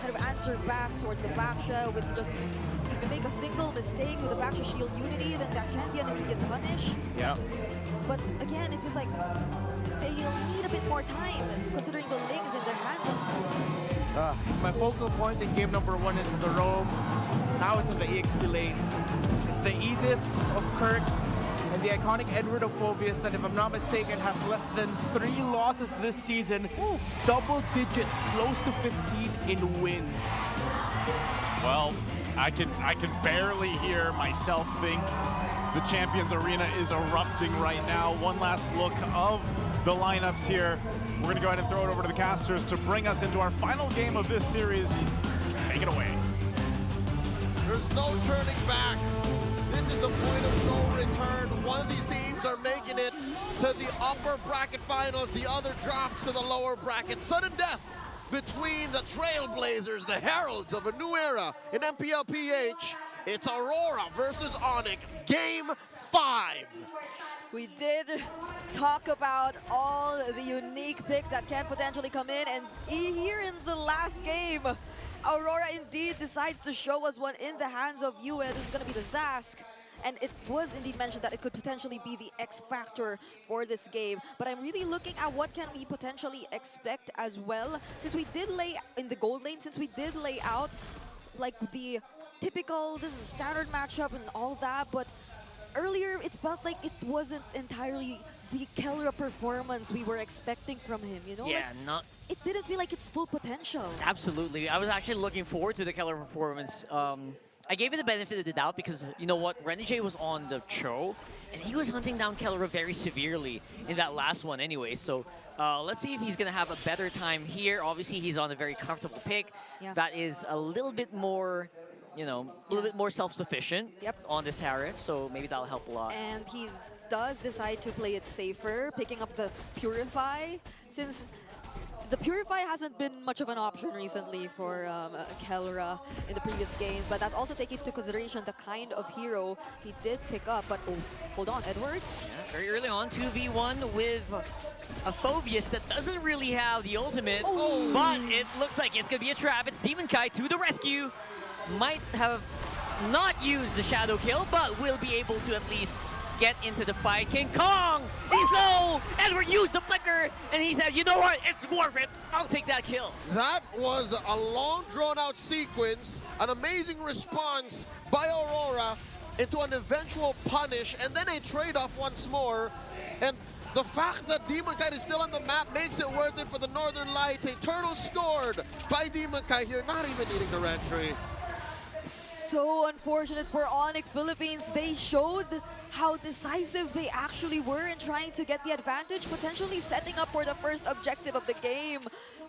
kind of answer back towards the backshow with just, if you make a single mistake with the backshow shield unity, then that can be an immediate punish. Yeah. But again, it feels like they'll need a bit more time, considering the link is in their hands once more. My focal point in game number 1 is the roam. Now it's in the EXP lanes. It's the Edith of Kirk and the iconic Edward of Phobius that, if I'm not mistaken, has less than 3 losses this season. Double digits, close to 15 in wins. Well, I can barely hear myself think. The Champions Arena is erupting right now. One last look of the lineups here. We're going to go ahead and throw it over to the casters to bring us into our final game of this series. Take it away. There's no turning back. This is the point of no return. One of these teams are making it to the upper bracket finals. The other drops to the lower bracket. Sudden death between the Trailblazers, the heralds of a new era in MPL PH. It's Aurora versus Onyx, Game 5. We did talk about all the unique picks that can potentially come in, and here in the last game, Aurora indeed decides to show us what in the hands of Yue. This is going to be the Zask. And it was indeed mentioned that it could potentially be the X factor for this game. But I'm really looking at what can we potentially expect as well. Since we did lay in the gold lane, since we did lay out like the typical, this is a standard matchup and all that, but earlier it felt like it wasn't entirely the Kelra performance we were expecting from him, you know? Yeah, like, it didn't feel like its full potential. Absolutely. I was actually looking forward to the Kelra performance. I gave it the benefit of the doubt because, you know what, Renegade was on the show, and he was hunting down Kelra very severely in that last one anyway. So let's see if he's going to have a better time here. Obviously, he's on a very comfortable pick. That is a little bit more, you know, a little bit more self-sufficient on this tariff, so maybe that'll help a lot. And he does decide to play it safer, picking up the Purify, since the Purify hasn't been much of an option recently for Kelra in the previous games, but that's also taking into consideration the kind of hero he did pick up. But oh, hold on, Edwards? Yeah, very early on, 2v1 with a Phobius that doesn't really have the ultimate, but it looks like it's going to be a trap. It's Demon Kai to the rescue. Might have not used the shadow kill, but will be able to at least get into the fight. KingKong, he's low! Edward used the flicker, and he says, you know what, it's worth it. I'll take that kill. That was a long, drawn-out sequence, an amazing response by Aurora into an eventual punish, and then a trade-off once more. And the fact that Demon Kite is still on the map makes it worth it for the Northern Lights. A turtle scored by Demon Kite here, not even needing the retry. So unfortunate for Onyx Philippines. They showed how decisive they actually were in trying to get the advantage, potentially setting up for the first objective of the game.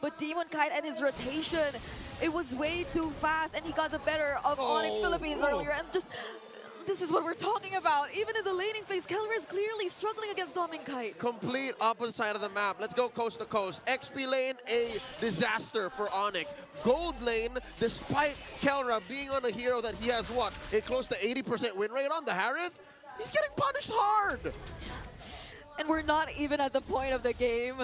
But Demon Kite and his rotation, it was way too fast, and he got the better of Onyx Philippines earlier. And just, this is what we're talking about. Even in the laning phase, Kelra is clearly struggling against Demon Kite. Complete opposite side of the map. Let's go coast to coast. XP lane, a disaster for Onyx. Gold lane, despite Kelra being on a hero that he has, what, a close to 80% win rate on, the Harith, he's getting punished hard. And we're not even at the point of the game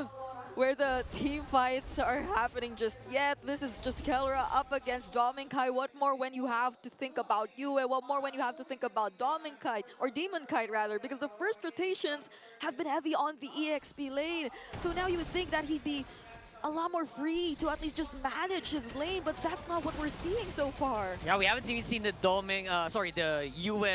where the team fights are happening just yet. This is just Kelra up against Dominkai. What more when you have to think about Yue? What more when you have to think about Dominkai, or Demon Kite rather, because the first rotations have been heavy on the EXP lane. So now you would think that he'd be a lot more free to at least just manage his lane, but that's not what we're seeing so far. Yeah, we haven't even seen the the Yue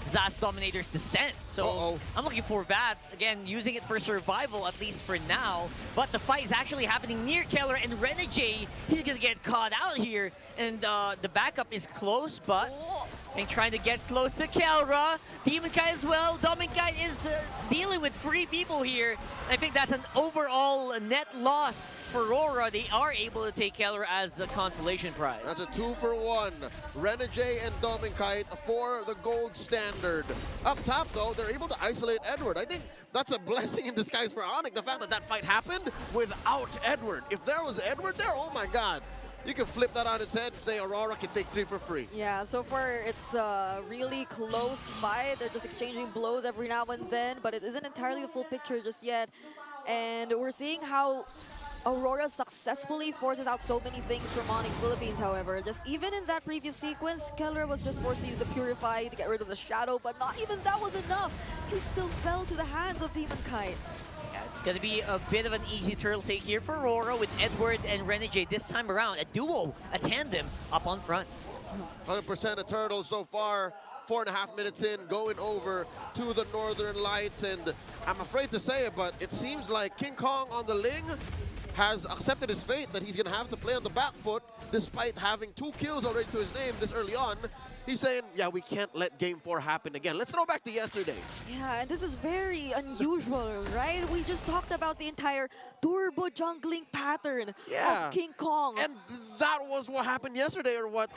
Zas Dominator's descent, so I'm looking for that. Again, using it for survival, at least for now. But the fight is actually happening near Keller, and Renegade, he's gonna get caught out here. And the backup is close, but and trying to get close to Kelra. Demon Kai as well. Demon Kai is dealing with 3 people here. I think that's an overall net loss for Aurora. They are able to take Kelra as a consolation prize. That's a 2-for-1. Renegade and Demon Kite for the gold standard. Up top, though, they're able to isolate Edward. I think that's a blessing in disguise for Onyx, the fact that that fight happened without Edward. If there was Edward there, oh my god. You can flip that on its head and say Aurora can take 3 for free. Yeah, so far it's a really close fight. They're just exchanging blows every now and then, but it isn't entirely the full picture just yet. And we're seeing how Aurora successfully forces out so many things from Onyx Philippines, however. Just even in that previous sequence, Keller was just forced to use the Purify to get rid of the Shadow, but not even that was enough. He still fell to the hands of Demon Kite. Yeah, it's going to be a bit of an easy turtle take here for Aurora with Edward and Renegade this time around. A duo, a tandem up on front. 100% a turtle so far. 4.5 minutes in, going over to the Northern Lights. And I'm afraid to say it, but it seems like KingKong on the Ling has accepted his fate that he's going to have to play on the back foot despite having 2 kills already to his name this early on. He's saying, yeah, we can't let Game 4 happen again. Let's throw back to yesterday. Yeah, and this is very unusual, right? We just talked about the entire turbo jungling pattern of KingKong. And that was what happened yesterday, or what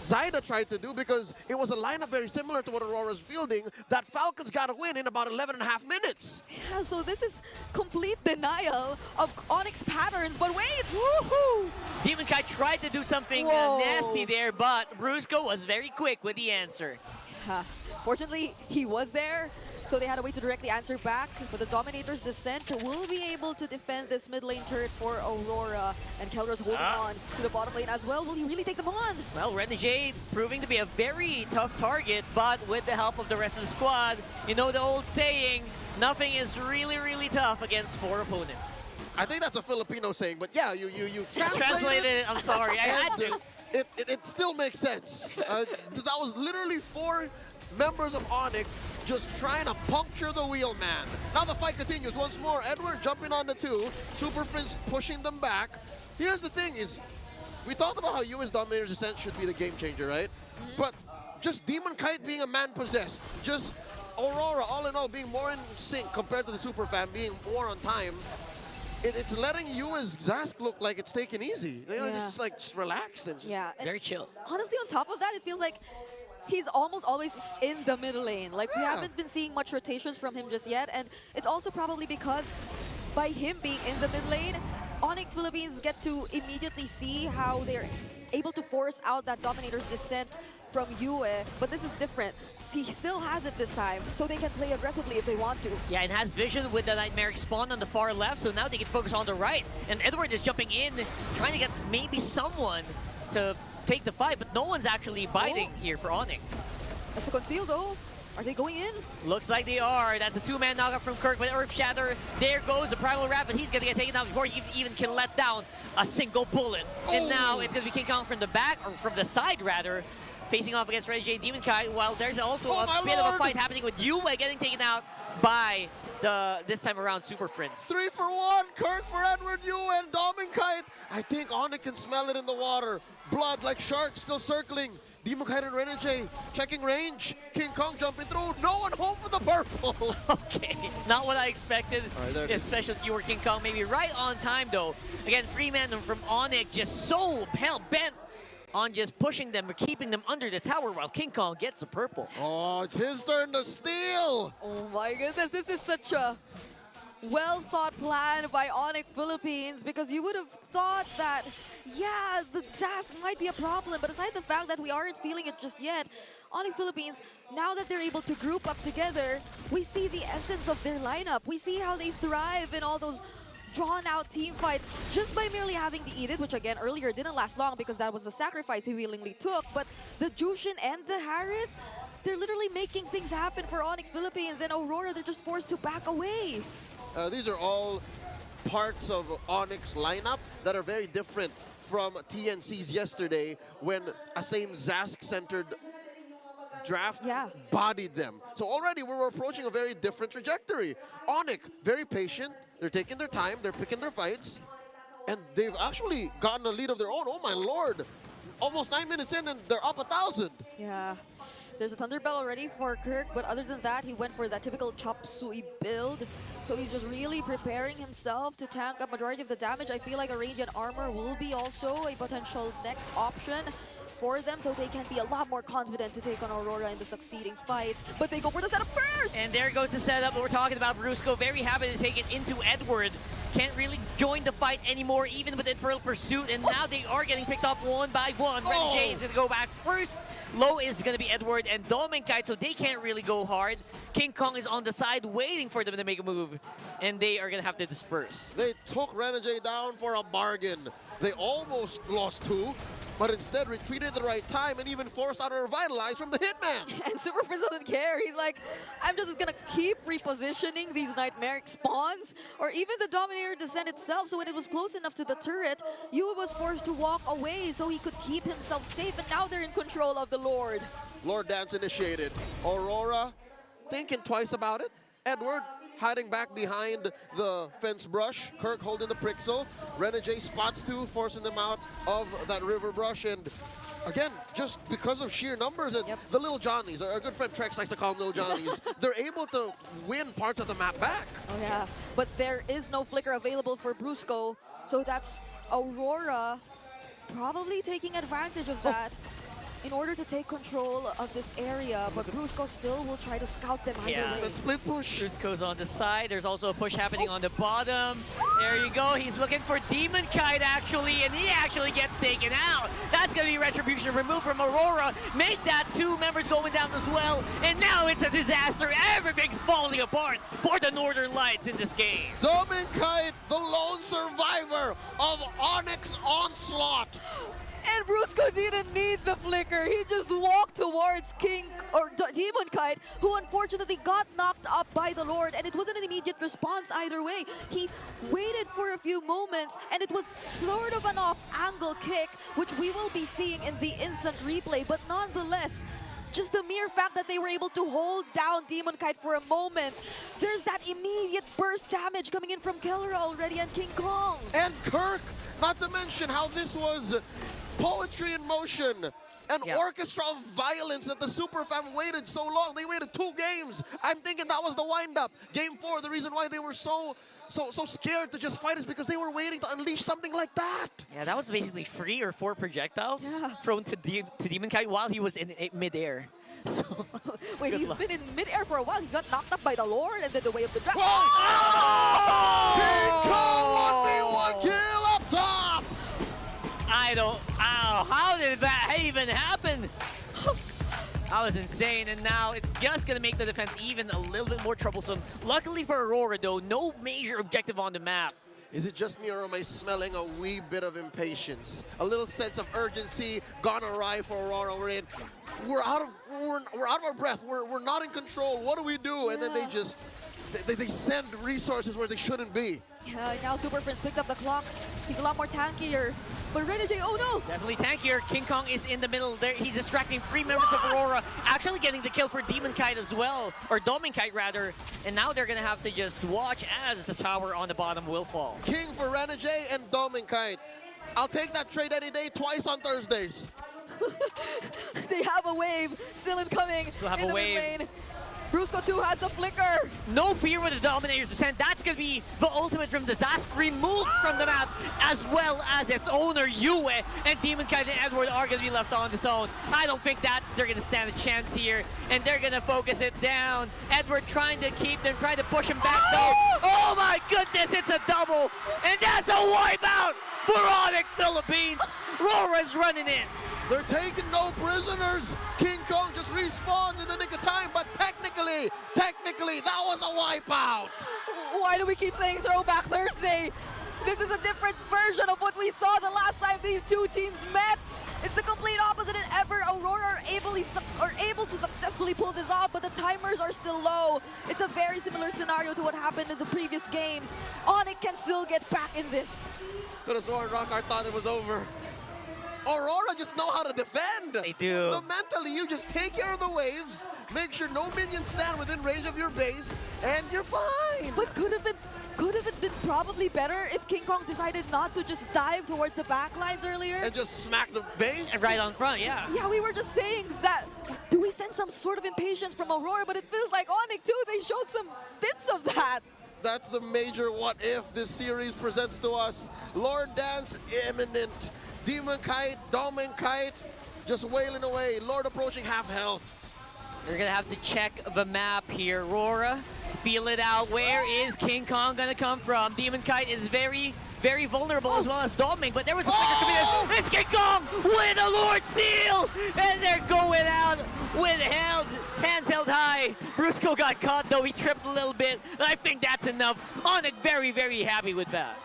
Zyda tried to do, because it was a lineup very similar to what Aurora's fielding, that Falcons got to win in about 11.5 minutes. Yeah, so this is complete denial of Onyx patterns, but wait! Woohoo! Demon Kai tried to do something nasty there, but Brusco was very quick with the answer. Fortunately, he was there, so they had a way to directly answer back. But the Dominator's Descent will be able to defend this mid lane turret for Aurora. And Kelra's holding on to the bottom lane as well. Will he really take them on? Well, Renegade proving to be a very tough target, but with the help of the rest of the squad, you know the old saying, nothing is really, really tough against 4 opponents. I think that's a Filipino saying, but yeah, you translated it. I'm sorry, I had to. It still makes sense. That was literally 4 members of Onyx just trying to puncture the wheel, man. Now the fight continues once more. Edward jumping on the 2. Super Prince pushing them back. Here's the thing is, we talked about how US Dominator's Descent should be the game changer, right? But just Demon Kite being a man possessed, just Aurora all in all being more in sync compared to the Super Fan being more on time, it's letting you as Zask look like it's taken easy. You know, just like just relaxed and just very chill. Honestly, on top of that, it feels like he's almost always in the middle lane. Like, we haven't been seeing much rotations from him just yet, and it's also probably because by him being in the mid lane, Onyx Philippines get to immediately see how they're able to force out that Dominator's descent from Yue, but this is different. He still has it this time, so they can play aggressively if they want to. Yeah, and has vision with the Nightmaric spawn on the far left, so now they can focus on the right. And Edward is jumping in, trying to get maybe someone to take the fight, but no one's actually biting here for Onyx. That's a conceal though. Are they going in? Looks like they are. That's a two-man knockout from Kirk with Earth Shatter. There goes the Primal Wrap, but he's going to get taken out before he even can let down a single bullet. And now it's going to be KingKong from the back, or from the side rather, facing off against Renegade Demon Kai, while there's also a bit of a fight happening with Yue getting taken out by the, this time around, Super Friends. 3 for 1, Kirk for Edward, Yue and Demon Kite. I think Onyx can smell it in the water. Blood like sharks still circling. Demon Kite and Renegade checking range. KingKong jumping through. No one home for the purple. Okay, not what I expected, Right, especially if you were KingKong. Maybe right on time though. Again, Freeman from Onyx just so hell-bent on just pushing them or keeping them under the tower while KingKong gets the purple. Oh, it's his turn to steal. Oh my goodness, this is such a well-thought plan by Onyx Philippines, because you would have thought that, yeah, the task might be a problem, but aside the fact that we aren't feeling it just yet, Onyx Philippines, now that they're able to group up together, we see the essence of their lineup. We see how they thrive in all those drawn-out team fights just by merely having the Edith, which again earlier didn't last long because that was a sacrifice he willingly took, but the Jushin and the Harith, they're literally making things happen for Onyx Philippines, and Aurora, they're just forced to back away. These are all parts of Onyx lineup that are very different from TNC's yesterday when a same Zask-centered draft bodied them. So already we're approaching a very different trajectory. Onyx, very patient. They're taking their time. They're picking their fights. And they've actually gotten a lead of their own. Oh, my Lord. Almost 9 minutes in, and they're up 1,000. Yeah. There's a Thunder Bell already for Kirk, but other than that, he went for that typical Chop Suey build. So he's just really preparing himself to tank up majority of the damage. I feel like a Radiant Armor will be also a potential next option for them, so they can be a lot more confident to take on Aurora in the succeeding fights. But they go for the setup first! And there goes the setup. We're talking about Brusco. Very happy to take it into Edward. Can't really join the fight anymore, even with Infernal Pursuit. And now they are getting picked off one by one. Red Jay is going to go back first. Low is going to be Edward and Dominkite, so they can't really go hard. KingKong is on the side waiting for them to make a move, and they are going to have to disperse. They took Renegade down for a bargain. They almost lost 2, but instead retreated at the right time and even forced out a Revitalize from the Hitman. And Super Frizz doesn't care. He's like, I'm just gonna keep repositioning these Nightmaric spawns, or even the Dominator Descent itself, so when it was close enough to the turret, Yue was forced to walk away so he could keep himself safe, and now they're in control of the Lord. Lord Dance initiated. Aurora thinking twice about it. Edward hiding back behind the fence brush. Kirk holding the Prixel. Renegade spots 2, forcing them out of that river brush. And again, just because of sheer numbers and the Little Johnnies, our good friend Trex likes to call them Little Johnnies, they're able to win parts of the map back. Oh yeah, but there is no flicker available for Brusco, so that's Aurora probably taking advantage of that in order to take control of this area, but Brusco still will try to scout them either way. Let's split push. Brusco's on the side. There's also a push happening on the bottom. There you go. He's looking for Demon Kite, actually, and he actually gets taken out. That's going to be Retribution removed from Aurora. Make that 2 members going down as well. And now it's a disaster. Everything's falling apart for the Northern Lights in this game. Demon Kite, the lone survivor of Onyx Onslaught. And Brusco didn't need the flicker. He just walked towards Demon Kite, who unfortunately got knocked up by the Lord, and it wasn't an immediate response either way. He waited for a few moments, and it was sort of an off-angle kick, which we will be seeing in the instant replay, but nonetheless, just the mere fact that they were able to hold down Demon Kite for a moment, there's that immediate burst damage coming in from Kellera already and KingKong. And Kirk, not to mention how this was poetry in motion, an orchestra of violence that the Super Fam waited so long. They waited 2 games. I'm thinking that was the wind-up. Game 4, the reason why they were so scared to just fight is because they were waiting to unleash something like that. Yeah, that was basically 3 or 4 projectiles thrown to Demon Kite while he was in midair. So, Wait, good he's luck. been in midair for a while. He got knocked up by the Lord and then the way of the dragon. KingKong 1v1 kill up top! I don't. Ow, how did that even happen? That was insane, and now it's just going to make the defense even a little bit more troublesome. Luckily for Aurora, though, no major objective on the map. Is it just me, or am I smelling a wee bit of impatience? A little sense of urgency gone awry for Aurora. We're out of our breath. We're not in control. What do we do? And then they just they send resources where they shouldn't be. Yeah, now Super Prince picked up the clock. He's a lot more tankier. But Renegade, oh no! Definitely tankier. KingKong is in the middle there. He's distracting 3 members of Aurora, actually getting the kill for Demon Kite as well, or Domin Kite rather. And now they're gonna have to just watch as the tower on the bottom will fall. King for Renegade and Domin Kite. I'll take that trade any day, twice on Thursdays. They have a wave still incoming. Still have in a the wave. mid lane. Brusco 2 has the flicker. No fear with the Dominator's Descent. That's going to be the ultimate from Disaster, removed from the map, as well as its owner, Yue, and Demon Kite and Edward are going to be left on his own. I don't think that they're going to stand a chance here, and they're going to focus it down. Edward trying to keep them, trying to push him back, though. Oh my goodness, it's a double, and that's a wipeout for Onyx Philippines. Rora's running in. They're taking no prisoners. KingKong just respawns in the nick of time, but technically, that was a wipeout. Why do we keep saying Throwback Thursday? This is a different version of what we saw the last time these two teams met. It's the complete opposite than ever. Aurora are able to successfully pull this off, but the timers are still low. It's a very similar scenario to what happened in the previous games. Onyx can still get back in this. Could have sworn Rockhart thought it was over. Aurora just know how to defend. They do. So mentally, you just take care of the waves, make sure no minions stand within range of your base, and you're fine. But could have it been probably better if KingKong decided not to just dive towards the back lines earlier? And just smack the base? And right on front, yeah. Yeah, we were just saying that. Do we sense some sort of impatience from Aurora? But it feels like Onyx too. They showed some bits of that. That's the major what if this series presents to us. Lord Dance imminent. Demon Kite, Domin Kite, just wailing away. Lord approaching half health. They're gonna have to check the map here. Aurora, feel it out. Where is KingKong gonna come from? Demon Kite is very, very vulnerable as well as Domin, but there was a flicker committed. It's KingKong with a Lord Steal! And they're going out with hands held high. Brusco got caught though, he tripped a little bit. I think that's enough. Onyx very, very happy with that.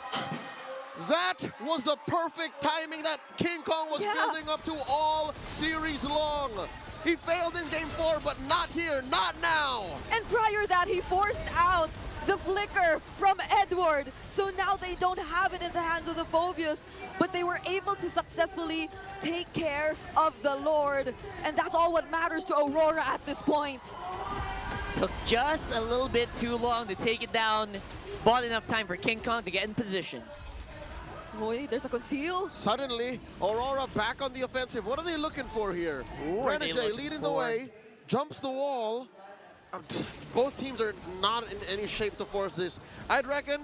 That was the perfect timing that KingKong was building up to all series long. He failed in game 4, but not here, not now. And prior that, he forced out the flicker from Edward. So now they don't have it in the hands of the Phobius, but they were able to successfully take care of the Lord. And that's all what matters to Aurora at this point. Took just a little bit too long to take it down. Bought enough time for KingKong to get in position. Boy, there's a conceal. Suddenly, Aurora back on the offensive. What are they looking for here? Renegade leading the way, jumps the wall. Both teams are not in any shape to force this. I'd reckon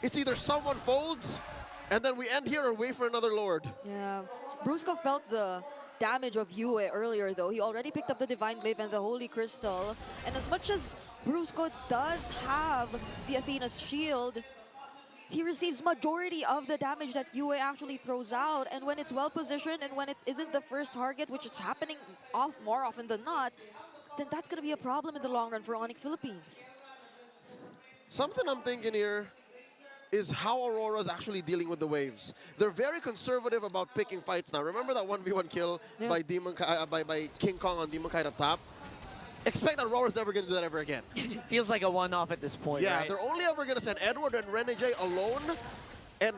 it's either someone folds, and then we end here or wait for another Lord. Yeah, Brusco felt the damage of Yue earlier though. He already picked up the Divine Glaive and the Holy Crystal. And as much as Brusco does have the Athena's Shield, he receives majority of the damage that Yue actually throws out, and when it's well positioned and when it isn't the first target, which is happening more often than not, then that's going to be a problem in the long run for Onyx Philippines. Something I'm thinking here is how Aurora's actually dealing with the waves. They're very conservative about picking fights now. Remember that 1v1 kill by KingKong on Demon Kite up top? Expect that Aurora's never going to do that ever again. Feels like a one-off at this point, Yeah, right? they're only ever going to send Edward and Renegade alone. And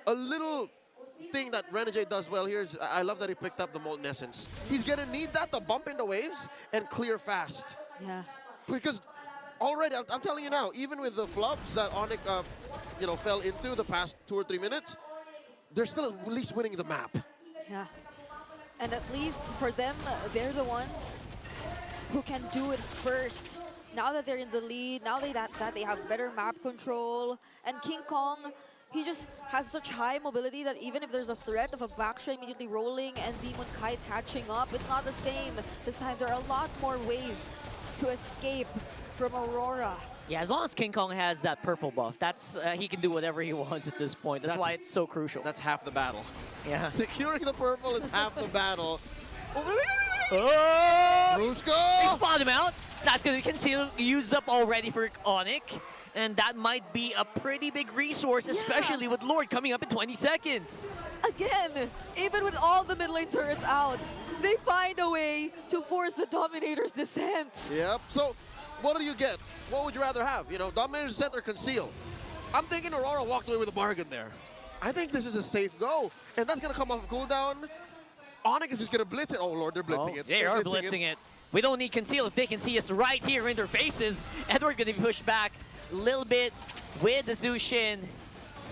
a little thing that Renegade does well here is I love that he picked up the Molten Essence. He's going to need that to bump into waves and clear fast. Yeah. Because already, I'm telling you now, even with the flubs that Onyx fell into the past 2 or 3 minutes, they're still at least winning the map. Yeah. And at least for them, they're the ones who can do it first. Now that they're in the lead, now that they have better map control, and KingKong he just has such high mobility that even if there's a threat of a backshot immediately rolling and Demon Kite catching up, it's not the same. This time there are a lot more ways to escape from Aurora. Yeah, as long as KingKong has that purple buff, that's he can do whatever he wants at this point. That's why it's so crucial. That's half the battle. Yeah. Securing the purple is half the battle. Oh! Brusco! They spot him out. That's going to conceal, used up already for Onyx. And that might be a pretty big resource, especially with Lord coming up in 20 seconds. Again, even with all the mid lane turrets out, they find a way to force the Dominator's descent. Yep. So, what do you get? What would you rather have? You know, Dominator's descent or conceal? I'm thinking Aurora walked away with a bargain there. I think this is a safe go, and that's going to come off of cooldown. Onyx is just going to blitz it. Oh, Lord, they're blitzing it. They are blitzing it. We don't need conceal if they can see us right here in their faces. And we're going to be pushed back a little bit with the Zushin.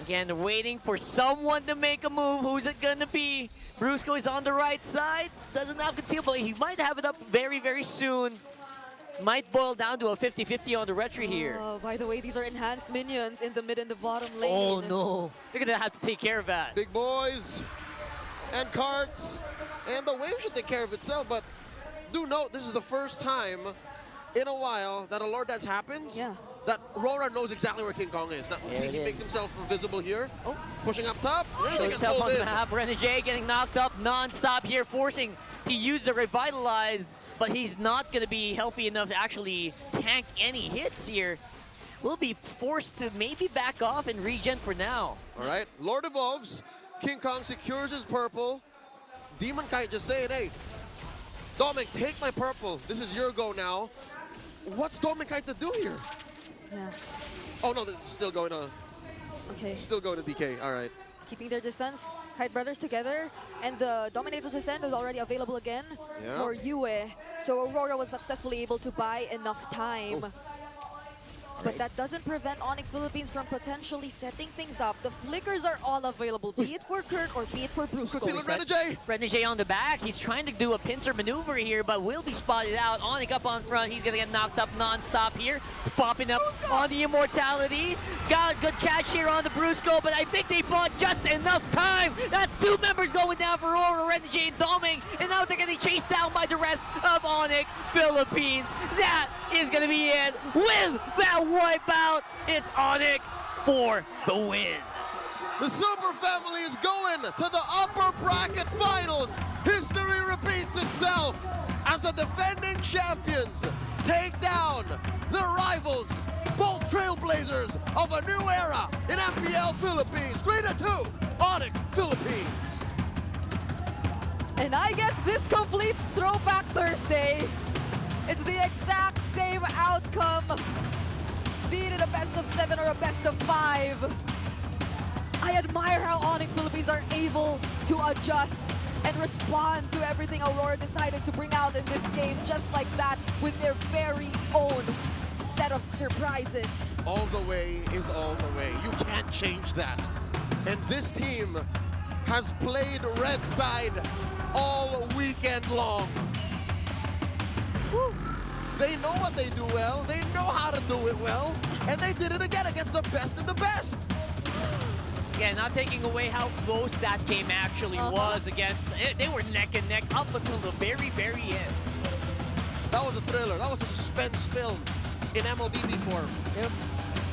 Again, waiting for someone to make a move. Who's it going to be? Brusco is on the right side. Doesn't have conceal, but he might have it up very, very soon. Might boil down to a 50-50 on the retry here. Oh, by the way, these are enhanced minions in the mid and the bottom lane. Oh, no. They're going to have to take care of that. Big boys and carts. And the wave should take care of itself, but do note this is the first time in a while that a Lord Dance happens. Yeah. That Aurora knows exactly where KingKong is. Now, see, he makes himself visible here. Oh, pushing up top. Shows himself on the map. Renegade getting knocked up non-stop here, forcing to use the Revitalize, but he's not going to be healthy enough to actually tank any hits here. Will be forced to maybe back off and regen for now. All right, Lord evolves. KingKong secures his purple. Demon Kite just saying, hey, Dominic, take my purple. This is your go now. What's Dominic Kite to do here? Yeah. Oh, no, they're still going to... Okay. Still going to DK, all right. Keeping their distance. Kite Brothers together. And the Dominator's Descent is already available again for Yue. So Aurora was successfully able to buy enough time. Oh. But that doesn't prevent Onyx Philippines from potentially setting things up. The flickers are all available, be it for Kurt or be it for Brusco. Renegade on the back. He's trying to do a pincer maneuver here, but will be spotted out. Onyx up on front. He's going to get knocked up non-stop here. Popping up on the Immortality. Got a good catch here on the Brusco, but I think they bought just enough time. That's two members going down for Aurora, Renegade, and Doming, and now they're getting chased down by the rest of Onyx Philippines. That is going to be it with that wipeout. It's Onyx for the win. The Super Family is going to the upper bracket finals. History repeats itself as the defending champions take down their rivals, both trailblazers of a new era in MPL Philippines. 3-2, Onyx Philippines. And I guess this completes Throwback Thursday. It's the exact same outcome, be it a best of 7 or a best of 5. I admire how Onyx Philippines are able to adjust and respond to everything Aurora decided to bring out in this game, just like that, with their very own set of surprises. All the way is all the way. You can't change that. And this team has played red side all weekend long. Whew. They know what they do well, they know how to do it well, and they did it again against the best of the best. Yeah, not taking away how close that game actually was against. They were neck and neck up until the very, very end. That was a thriller. That was a suspense film in MLBB form. Yep,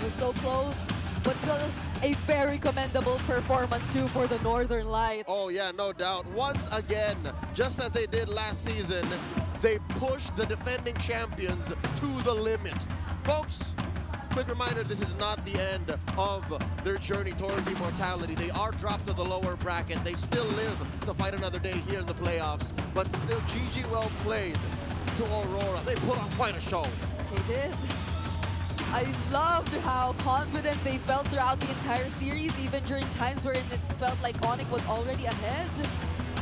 it was so close, but still a very commendable performance too for the Northern Lights. Oh yeah, no doubt. Once again, just as they did last season, they pushed the defending champions to the limit. Folks, quick reminder, this is not the end of their journey towards immortality. They are dropped to the lower bracket. They still live to fight another day here in the playoffs, but still GG well played to Aurora. They put on quite a show. They did. I loved how confident they felt throughout the entire series, even during times where it felt like Onyx was already ahead.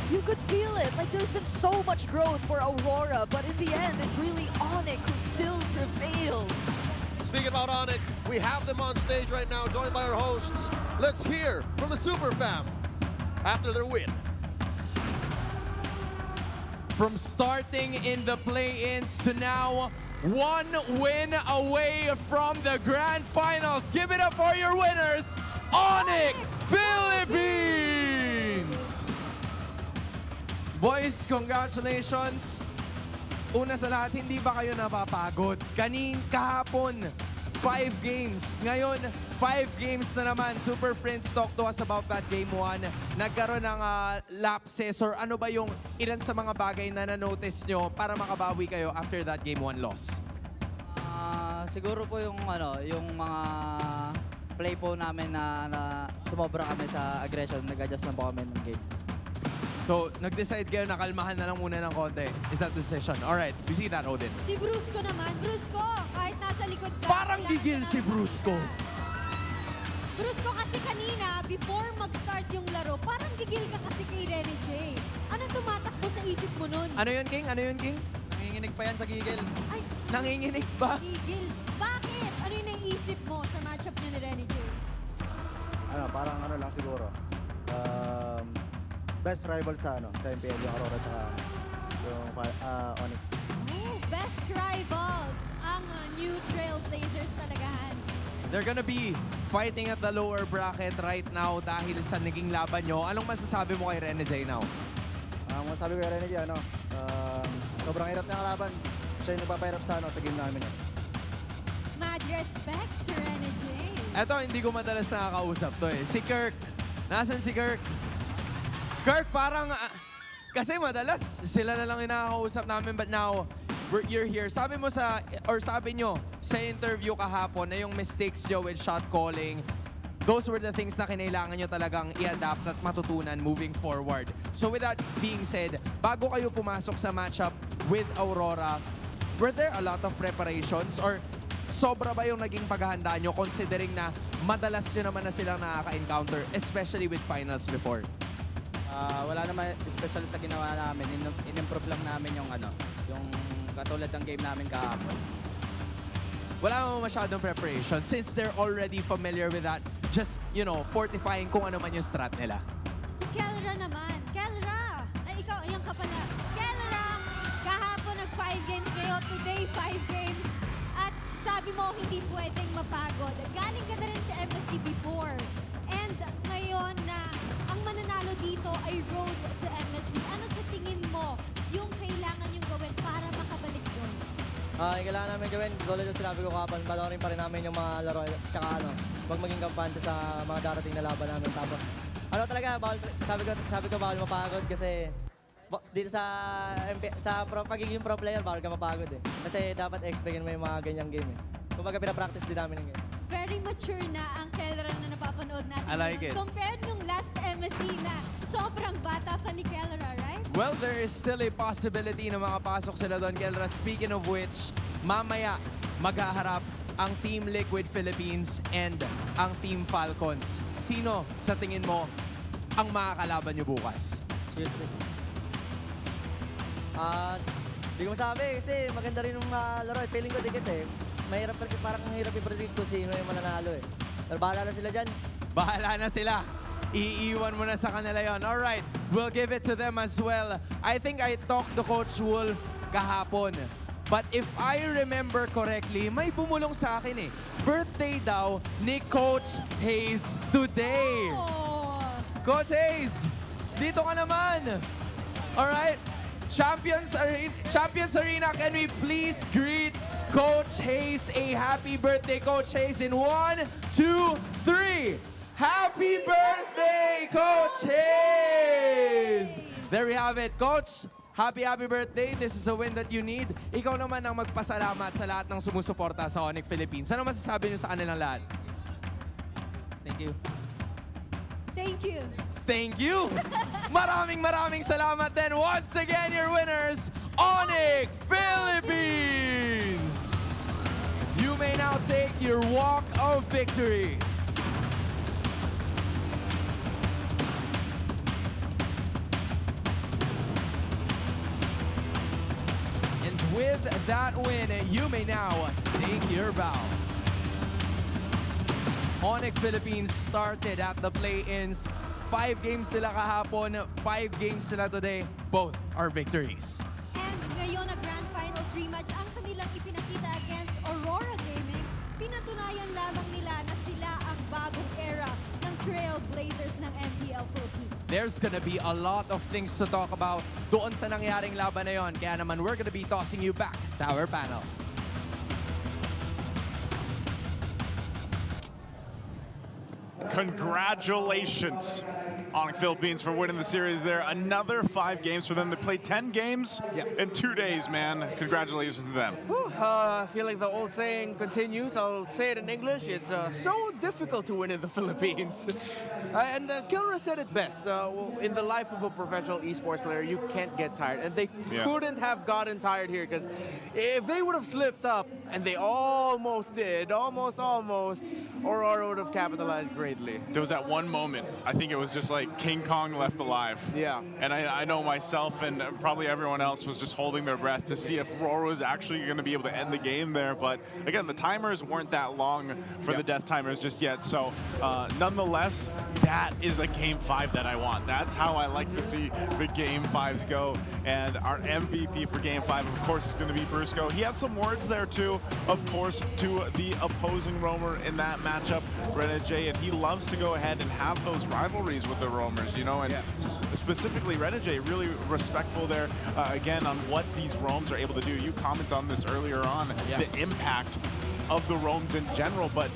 You could feel it, like there's been so much growth for Aurora, but in the end, it's really Onyx who still prevails. Speaking about Onyx, we have them on stage right now, joined by our hosts. Let's hear from the Super Fam after their win. From starting in the play-ins to now, one win away from the grand finals. Give it up for your winners, Onyx Philippines! Boys, congratulations! Una sa lahat, hindi ba kayo napapagod? Kahapon, 5 games. Ngayon, 5 games na naman. Super Friends, talk to us about that game 1. Nagkaroon ng lapses or ano ba yung ilan sa mga bagay na na-notice nyo para makabawi kayo after that game 1 loss? Siguro po yung mga play po namin na sumobra kami sa aggression, nag-adjust na po kami ng game. So, nag-decide kayo na kalmahan na lang muna ng konti. Is that the decision? Alright, we see that, Odin. Si Brusco naman, Brusco, kahit nasa likod ka. Parang gigil si Brusco. Brusco kasi kanina, before mag-start yung laro, parang gigil ka kasi kay Rene J. Ano tumatakbo sa isip mo nun? Ano yun, King? Ano yun, King? Nanginginig pa yan sa gigil. Ay, nanginginig ba? Gigil. Bakit? Ano yung naisip mo sa matchup niyo ni Rene J? Parang lang siguro. Best rival sa MPL, yung Aurora tsaka yung Onyx. Best rivals ang new Trailblazers talaga, Hans. They're gonna be fighting at the lower bracket right now dahil sa naging laban nyo. Anong masasabi mo kay Rene J now? Masasabi ko kay Rene J, sobrang hirap niya kalaban. Siya yung nagpapahirap sa game namin. Mad respect to Rene J. Eto, hindi ko madalas nakakausap to eh. Si Kirk. Nasaan si Kirk? Kirk, parang... kasi madalas, sila na lang yung nakakausap namin. But now, you're here. Sabi nyo sa interview kahapon na yung mistakes nyo with shot calling, those were the things na kinailangan nyo talagang i-adapt at matutunan moving forward. So with that being said, bago kayo pumasok sa matchup with Aurora, were there a lot of preparations or sobra ba yung naging paghahanda nyo considering na madalas nyo naman na silang nakaka-encounter, especially with finals before? Wala naman special sa ginawa namin. In-improve lang namin yung katulad ng game namin kahapon. Wala naman masyadong preparation since they're already familiar with that. Just, fortifying kung ano man yung strat nila. Si Kelra naman. Kelra! Ay, ikaw, ayan ka pala. Kelra, kahapon nag-5 games kayo. Today, 5 games. At sabi mo, hindi pwedeng mapagod. Galing ka na rin sa MSC before. And ngayon na ang mananalo dito ay road to MSC. Ano sa tingin mo yung kailangan yung gawin para makabalik doon? Kailangan namin gawin, tulad yung sinabi ko kapag panoorin pa rin namin yung mga laro, tsaka wag maging kampante sa mga darating na laban namin. Tapos, sabi ko bawal mapagod kasi dito sa pagiging pro player, bawal ka mapagod eh. Kasi dapat expectin mo yung mga ganyang game eh. Kumbaga pinapractice din namin yung game. Very mature na ang Kelra na napapanood natin. I like it. Compared nung last MSC na sobrang bata pa ni Kelra, right? Well, there is still a possibility na makapasok sila doon, Kelra. Speaking of which, mamaya maghaharap ang Team Liquid Philippines and ang Team Falcons. Sino sa tingin mo ang makakalaban nyo bukas? Seriously. Hindi ko masabi kasi maganda rin yung laro. Feeling ko dikit eh. Parang hirap i-predict kung sino yung mananalo eh. Pero bahala na sila dyan. Bahala na sila. Iiwan mo na sa kanila yon. Alright, we'll give it to them as well. I think I talked to Coach Wolf kahapon. But if I remember correctly, may bumulong sa akin eh. Birthday daw ni Coach Hayes today. Oh. Coach Hayes, dito ka naman. Alright, Champions Arena, can we please greet Coach Hayes a happy birthday, Coach Hayes, in 1, 2, 3. Happy birthday, Coach Hayes! There we have it, Coach. Happy birthday. This is a win that you need. Ikaw naman ang magpasalamat sa lahat ng sumusuporta sa Onyx Philippines. Ano masasabi niyo sa kanilang lahat? Thank you. Thank you. Thank you. Maraming salamat then. Once again, your winners, Onyx Philippines. You may now take your walk of victory. And with that win, you may now take your bow. Onyx Philippines started at the play-ins. 5 games sila kahapon, 5 games sila today. Both are victories. And ngayon na Grand Finals rematch ang kanilang ipinakita against Aurora Gaming. Pinatunayan lamang nila na sila ang bagong era ng Trailblazers ng MPL Philippines. There's gonna be a lot of things to talk about doon sa nangyaring laban na yon. Kaya naman, we're gonna be tossing you back to our panel. Congratulations, Onyx Philippines, for winning the series there. Another 5 games for them. They played 10 games in 2 days, man. Congratulations to them. I feel like the old saying continues. I'll say it in English. It's so difficult to win in the Philippines. And Kilra said it best. In the life of a professional esports player, you can't get tired. And they couldn't have gotten tired here, because if they would have slipped up, and they almost did, almost, Aurora would have capitalized greatly. There was that one moment, I think it was just like KingKong left alive. Yeah. And I know myself and probably everyone else was just holding their breath to see if Aurora was actually going to be able to end the game there. But again, the timers weren't that long for the death timers just yet. So nonetheless, that is a game 5 that I want. That's how I like to see the game 5s go. And our MVP for game 5, of course, is going to be Brusco. He had some words there too, of course, to the opposing roamer in that matchup, Renegade, and he loves to go ahead and have those rivalries with the roamers, you know, and specifically Renegade, really respectful there, again, on what these roams are able to do. You commented on this earlier on, the impact of the roams in general, but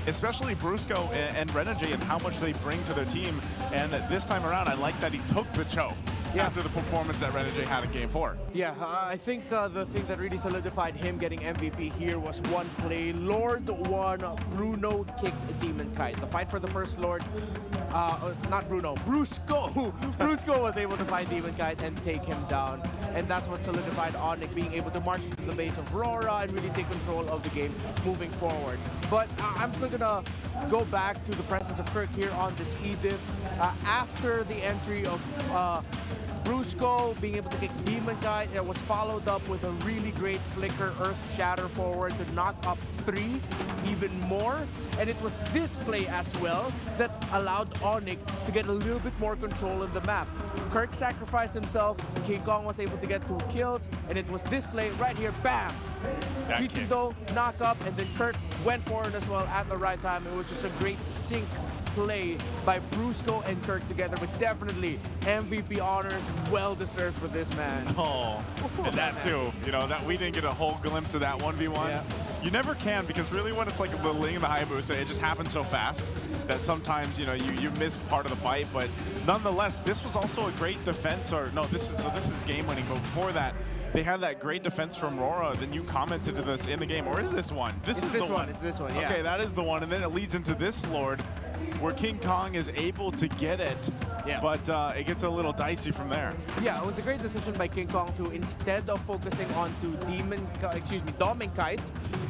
especially Brusco and Renegade and how much they bring to their team. And this time around, I like that he took the choke after the performance that Renegade had in Game 4. Yeah, I think the thing that really solidified him getting MVP here was one play. Lord won, Bruno kicked Demon Kite. The fight for the first Lord, not Bruno, Brusco. Brusco was able to find Demon Kite and take him down. And that's what solidified Onyx being able to march to the base of Aurora and really take control of the game moving forward. But I'm still gonna go back to the presence of Kirk here on this Edith. After the entry of Brusco being able to kick Demon Kite, it was followed up with a really great flicker Earth Shatter forward to knock up 3 even more. And it was this play as well that allowed Onyx to get a little bit more control in the map. Kirk sacrificed himself, KingKong was able to get 2 kills, and it was this play right here, bam! Jitindo, knock up, and then Kirk went forward as well at the right time. It was just a great sync play by Brusco and Kirk together, but definitely MVP honors well deserved for this man. Oh, and that too, you know, that we didn't get a whole glimpse of that 1v1. You never can, because really when it's like the Ling and the Hayabusa, it just happens so fast that sometimes, you know, you miss part of the fight. But nonetheless, this was also a great defense, or no, this is game winning. But before that, they had that great defense from Aurora. Then you commented to this in the game, or is this one? This is the one. It's this one, yeah. Okay, that is the one, and then it leads into this Lord, where KingKong is able to get it, but it gets a little dicey from there. Yeah, it was a great decision by KingKong to, instead of focusing onto Doming Kite,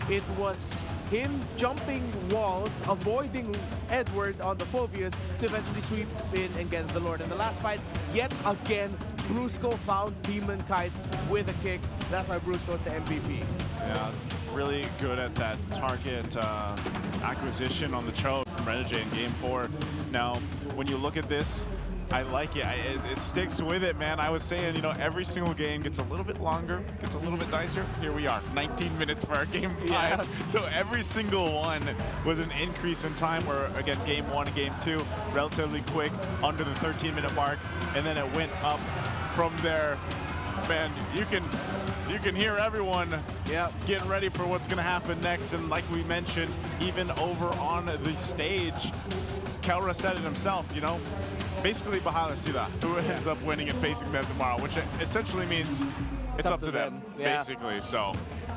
it was him jumping walls, avoiding Edward on the Phobius to eventually sweep in and get the Lord. In the last fight, yet again, Brusco found Demon Kite with a kick. That's why Brusco's the MVP. Yeah, really good at that target acquisition on the choke from Renegade in Game 4. Now, when you look at this, I like it. It sticks with it, man. I was saying, you know, every single game gets a little bit longer, gets a little bit dicier. Here we are, 19 minutes for our Game 5. So every single one was an increase in time, where, again, Game 1 and Game 2, relatively quick, under the 13-minute mark, and then it went up from there. Man, you can hear everyone getting ready for what's going to happen next. And like we mentioned, even over on the stage, Kelra said it himself, you know, basically Bahala Sida, who ends up winning and facing them tomorrow, which essentially means it's up to them. Basically. So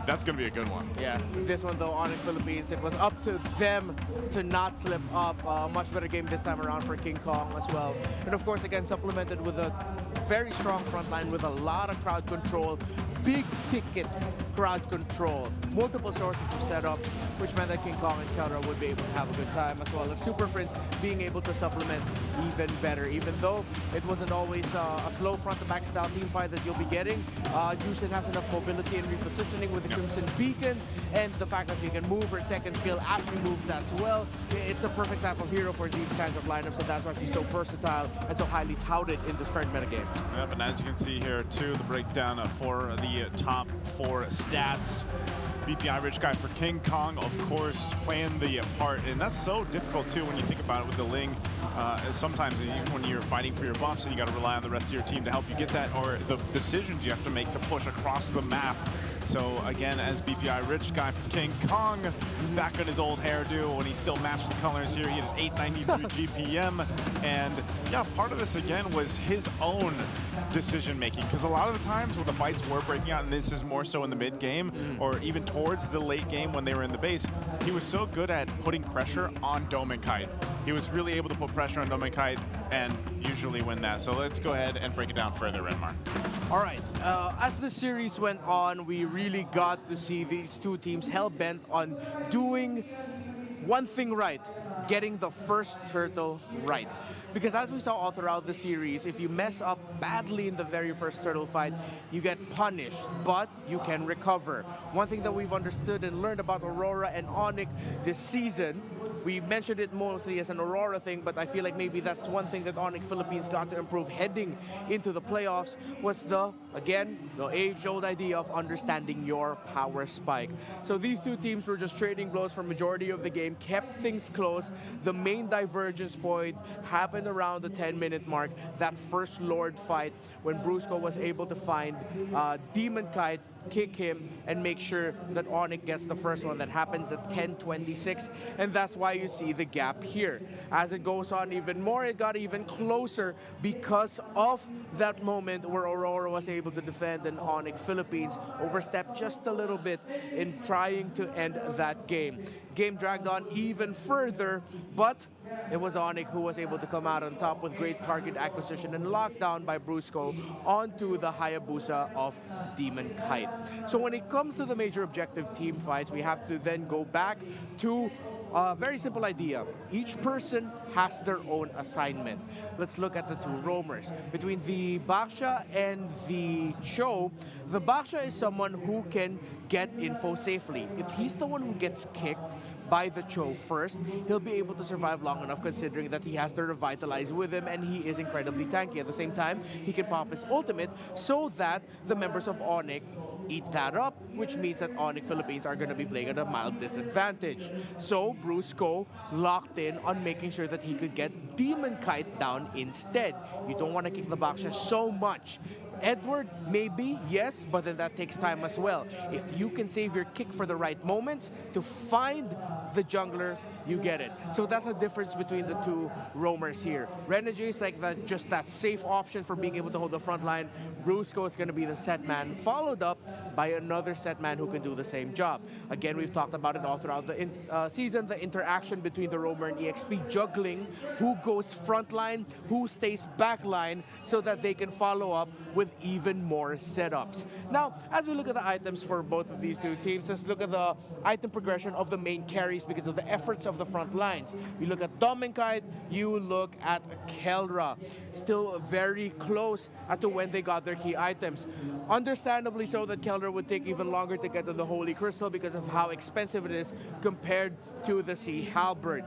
that's going to be a good one. Yeah, this one though, Onyx Philippines, it was up to them to not slip up. Much better game this time around for KingKong as well. And of course, again, supplemented with a very strong front line with a lot of crowd control, big ticket crowd control, multiple sources of setup, which meant that KingKong and Kelra would be able to have a good time, as well as Super Friends being able to supplement even better. Even though it wasn't always a slow front-to-back style team fight that you'll be getting, Juicin has enough mobility and repositioning with the Crimson Beacon, and the fact that she can move her second skill as she moves as well. It's a perfect type of hero for these kinds of lineups, and that's why she's so versatile and so highly touted in this current metagame. Yep, and as you can see here too, the breakdown for the top 4 stats. BPI Rich Guy for KingKong, of course, playing the part. And that's so difficult, too, when you think about it with the Ling. Sometimes when you're fighting for your buffs and you got to rely on the rest of your team to help you get that, or the decisions you have to make to push across the map. So again, as BPI Rich Guy for KingKong, back on his old hairdo when he still matched the colors here. He had an 893 GPM. And yeah, part of this again was his own decision making, because a lot of the times when the fights were breaking out, and this is more so in the mid game or even towards the late game when they were in the base, he was so good at putting pressure on Domenkite. He was really able to put pressure on Domenkite and usually win that. So let's go ahead and break it down further, Renmar. All right, as the series went on, we really got to see these two teams hell-bent on doing one thing right, getting the first turtle right. Because as we saw all throughout the series, if you mess up badly in the very first turtle fight, you get punished, but you can recover. One thing that we've understood and learned about Aurora and Onyx this season, we mentioned it mostly as an Aurora thing, but I feel like maybe that's one thing that Onyx Philippines got to improve heading into the playoffs, was the age-old idea of understanding your power spike. So these two teams were just trading blows for majority of the game, kept things close. The main divergence point happened around the 10-minute mark, that first Lord fight when Brusco was able to find Demonkite, kick him, and make sure that Onyx gets the first one. That happened at 10:26, and that's why you see the gap here. As it goes on even more, it got even closer because of that moment where Aurora was able to defend and Onyx Philippines overstepped just a little bit in trying to end that game. Game dragged on even further, but it was Onyx who was able to come out on top with great target acquisition and lockdown by Brusco onto the Hayabusa of Demonkite. So when it comes to the major objective team fights, we have to then go back to a very simple idea. Each person has their own assignment. Let's look at the two roamers. Between the Baksha and the Cho, the Baksha is someone who can get info safely. If he's the one who gets kicked by the Cho first, he'll be able to survive long enough considering that he has to revitalize with him and he is incredibly tanky. At the same time, he can pop his ultimate so that the members of Onyx eat that up, which means that Onyx Philippines are going to be playing at a mild disadvantage. So Brusco locked in on making sure that he could get Demonkite down instead. You don't want to kick the Baksha so much. Edward, maybe, yes, but then that takes time as well. If you can save your kick for the right moments to find the jungler, you get it. So that's the difference between the two roamers here. Renegade is like just that safe option for being able to hold the front line. Brusco is going to be the set man, followed up by another set man who can do the same job. Again, we've talked about it all throughout the season, the interaction between the roamer and EXP juggling, who goes front line, who stays back line, so that they can follow up with even more setups. Now, as we look at the items for both of these two teams, let's look at the item progression of the main carries because of the efforts of the front lines. You look at Domenkite, you look at Kelra. Still very close as to when they got their key items. Understandably so that Kelra would take even longer to get to the Holy Crystal because of how expensive it is compared to the Sea Halberd.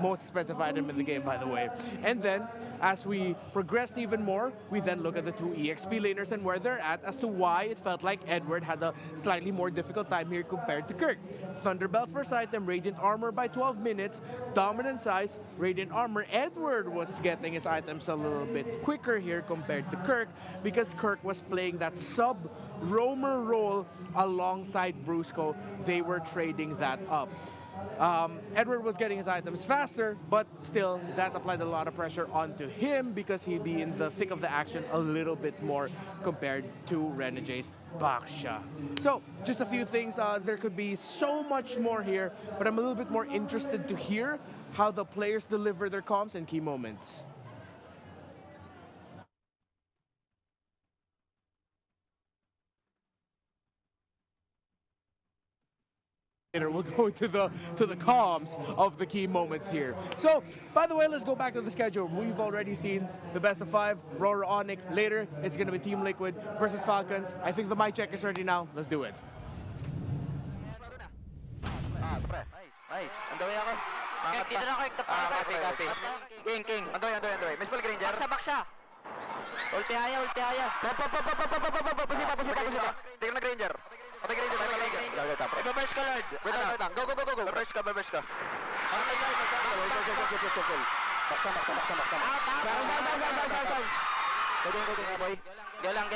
Most expensive item in the game, by the way. And then, as we progressed even more, we then look at the two EXP laners and where they're at as to why it felt like Edward had a slightly more difficult time here compared to Kirk. Thunderbelt first item, Radiant Armor by 12 minutes, Dominant Size, Radiant Armor. Edward was getting his items a little bit quicker here compared to Kirk because Kirk was playing that sub-roamer role alongside Brusco. They were trading that up. Edward was getting his items faster, but still that applied a lot of pressure onto him because he'd be in the thick of the action a little bit more compared to Renegade's Baksha. So, just a few things. There could be so much more here, but I'm a little bit more interested to hear how the players deliver their comms and key moments. We'll go to the comms of the key moments here. So, by the way, let's go back to the schedule. We've already seen the best of 5, Aurora Onyx. Later, it's going to be Team Liquid versus Falcons. I think the mic check is ready now. Let's do it. Nice. Andoy ako. Dito na ako, copy. King. Andoy. May spell Granger. Baksha. Ulti haya. Pusi pa. Tingnan na Granger. Patay Granger, patay Granger. Reverse ka, Lord. Wait lang. Go. Reverse ka. Baksan. Go, boy. Go lang.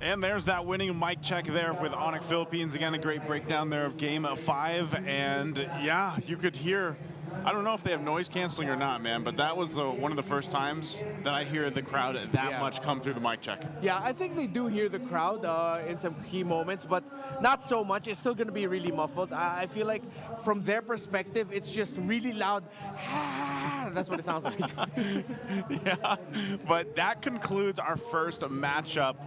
And there's that winning mic check there with Onyx Philippines. Again, a great breakdown there of Game 5. And yeah, you could hear, I don't know if they have noise canceling or not, man, but that was one of the first times that I hear the crowd that much come through the mic check. Yeah, I think they do hear the crowd in some key moments, but not so much. It's still going to be really muffled. I feel like from their perspective, it's just really loud. That's what it sounds like. Yeah, but that concludes our first matchup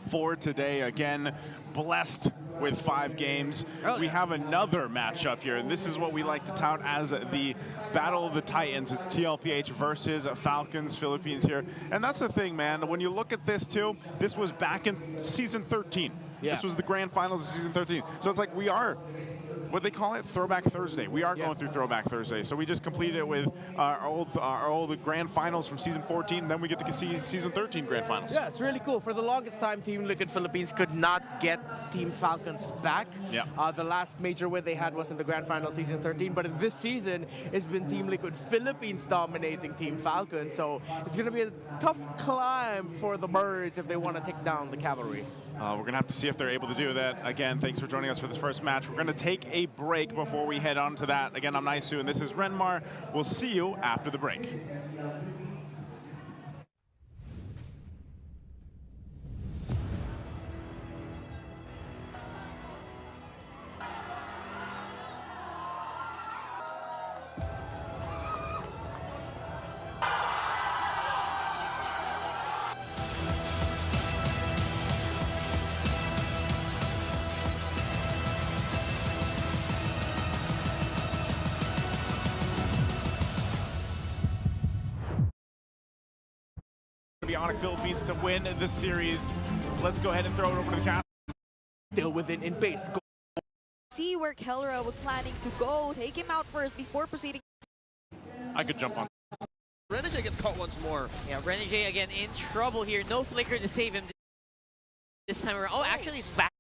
for today. Again, blessed with 5 games. We have another matchup here, and this is what we like to tout as the Battle of the Titans. It's TLPH versus Falcons Philippines here. And that's the thing, man. When you look at this, too, this was back in Season 13. Yeah. This was the grand finals of Season 13. So it's like we are, what they call it, Throwback Thursday. We are going through Throwback Thursday. So we just completed it with our old grand finals from Season 14, and then we get to see Season 13 grand finals. Yeah, it's really cool. For the longest time, Team Liquid Philippines could not get Team Falcons back. Yeah. The last major win they had was in the grand final Season 13, but in this season, it's been Team Liquid Philippines dominating Team Falcons. So it's going to be a tough climb for the Birds if they want to take down the Cavalry. We're going to have to see if they're able to do that. Again, thanks for joining us for this first match. We're going to take a break before we head on to that. Again, I'm Naisu, and this is Renmar. We'll see you after the break. The Onyx Philippines to win the series. Let's go ahead and throw it over to the cast. Still within in base. See where Kelra was planning to go. Take him out first before proceeding. I could jump on. Renegade gets caught once more. Yeah, Renegade again in trouble here. No flicker to save him this time around. Oh, actually he's back.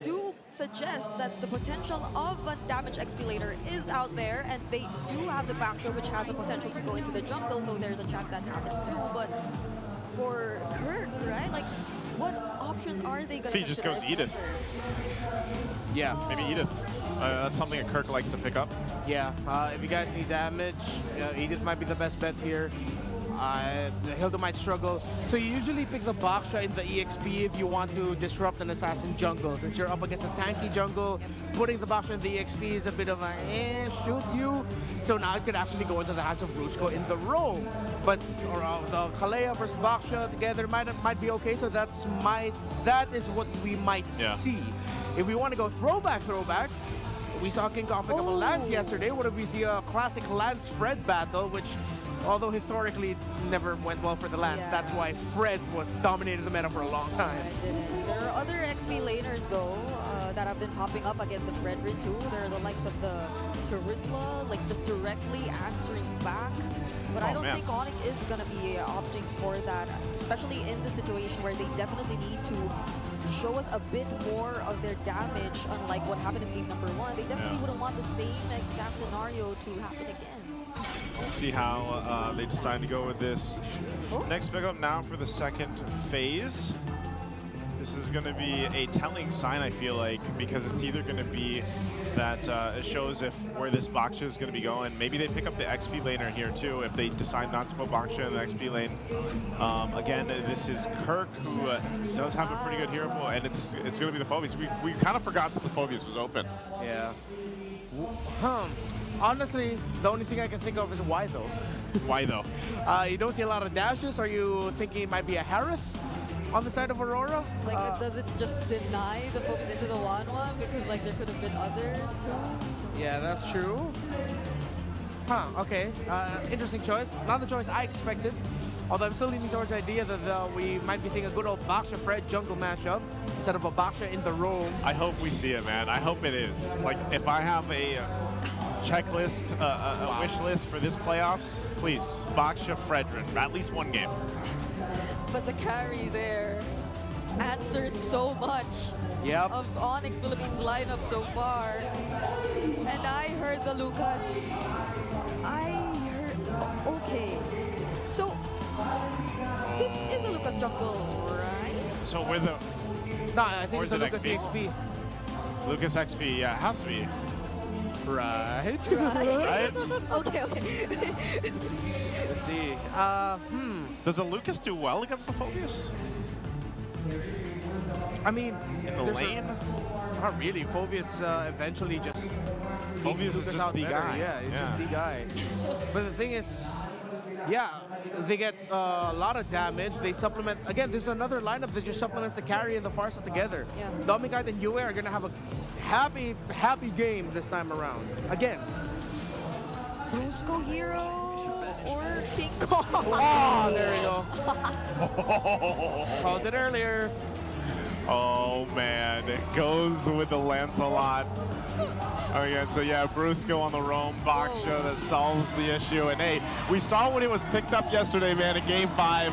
Do suggest that the potential of a damage XP later is out there, and they do have the back throw, which has a potential to go into the jungle, so there's a chance that happens too. But for Kirk, right? Like, what options are they going to He just goes Edith. Yeah. Maybe Edith. That's something that Kirk likes to pick up. Yeah, if you guys need damage, Edith might be the best bet here. Hilda might struggle. So you usually pick the Baksha in the EXP if you want to disrupt an assassin jungle. Since you're up against a tanky jungle, putting the Baksha in the EXP is a bit of a shoot you. So now it could actually go into the hands of Rusko in the roam. But the Kalea versus Baksha together might be okay. So that is what we might see. If we want to go throwback, we saw KingKong pick up a Lance yesterday. What if we see a classic Lance-Fred battle, which, although historically it never went well for the Lance, that's why Fred was dominated the meta for a long time. There are other XP laners though that have been popping up against the Fredrin too. There are the likes of the Terizla, like just directly answering back. But I don't think Onyx is going to be opting for that, especially in the situation where they definitely need to show us a bit more of their damage, unlike what happened in game number 1. They definitely wouldn't want the same exact scenario to happen again. We'll see how they decide to go with this. Next pickup now for the second phase. This is going to be a telling sign, I feel like, because it's either going to be that it shows where this Baksha is going to be going. Maybe they pick up the XP laner here too if they decide not to put Baksha in the XP lane. Again, this is Kirk, who does have a pretty good hero pool, and it's going to be the Phobius. We kind of forgot that the Phobius was open. Yeah. Honestly, the only thing I can think of is why though. Why though? You don't see a lot of dashes. Are you thinking it might be a Harith on the side of Aurora? Like, does it just deny the focus into the 1-1? Because, like, there could have been others, too. Yeah, that's true. Okay. Interesting choice. Not the choice I expected. Although I'm still leaning towards the idea that we might be seeing a good old Baksha Fred jungle matchup instead of a Baksha in the roam. I hope we see it, man. I hope it is. Like, if I have a checklist, a wish list for this playoffs, please, Baksha Fredrin, at least one game. But the carry there answers so much of Onyx Philippines lineup so far. And I heard the Lucas. Okay. So, this is a Lucas jungle, right? So we're the... No, I think or it's is a it Lucas XP. Lucas XP, yeah, it has to be. Right. Right? Okay. Let's see. Does the Lucas do well against the Phobius? I mean, in the lane? Not really. Phobius eventually just... Phobius is just the guy. Yeah, it's just the guy. But the thing is, yeah, they get a lot of damage. They supplement. Again, there's another lineup that just supplements the carry and the Farsa together. Yeah. Domikite and Yue are going to have a happy game this time around. Again. Brusco Hero or KingKong? Oh, there we go. Called it earlier. Oh, man. It goes with the Lancelot. Again, so yeah, Brusco on the roam, Baksha that solves the issue. And hey, we saw when it was picked up yesterday, man, in Game 5.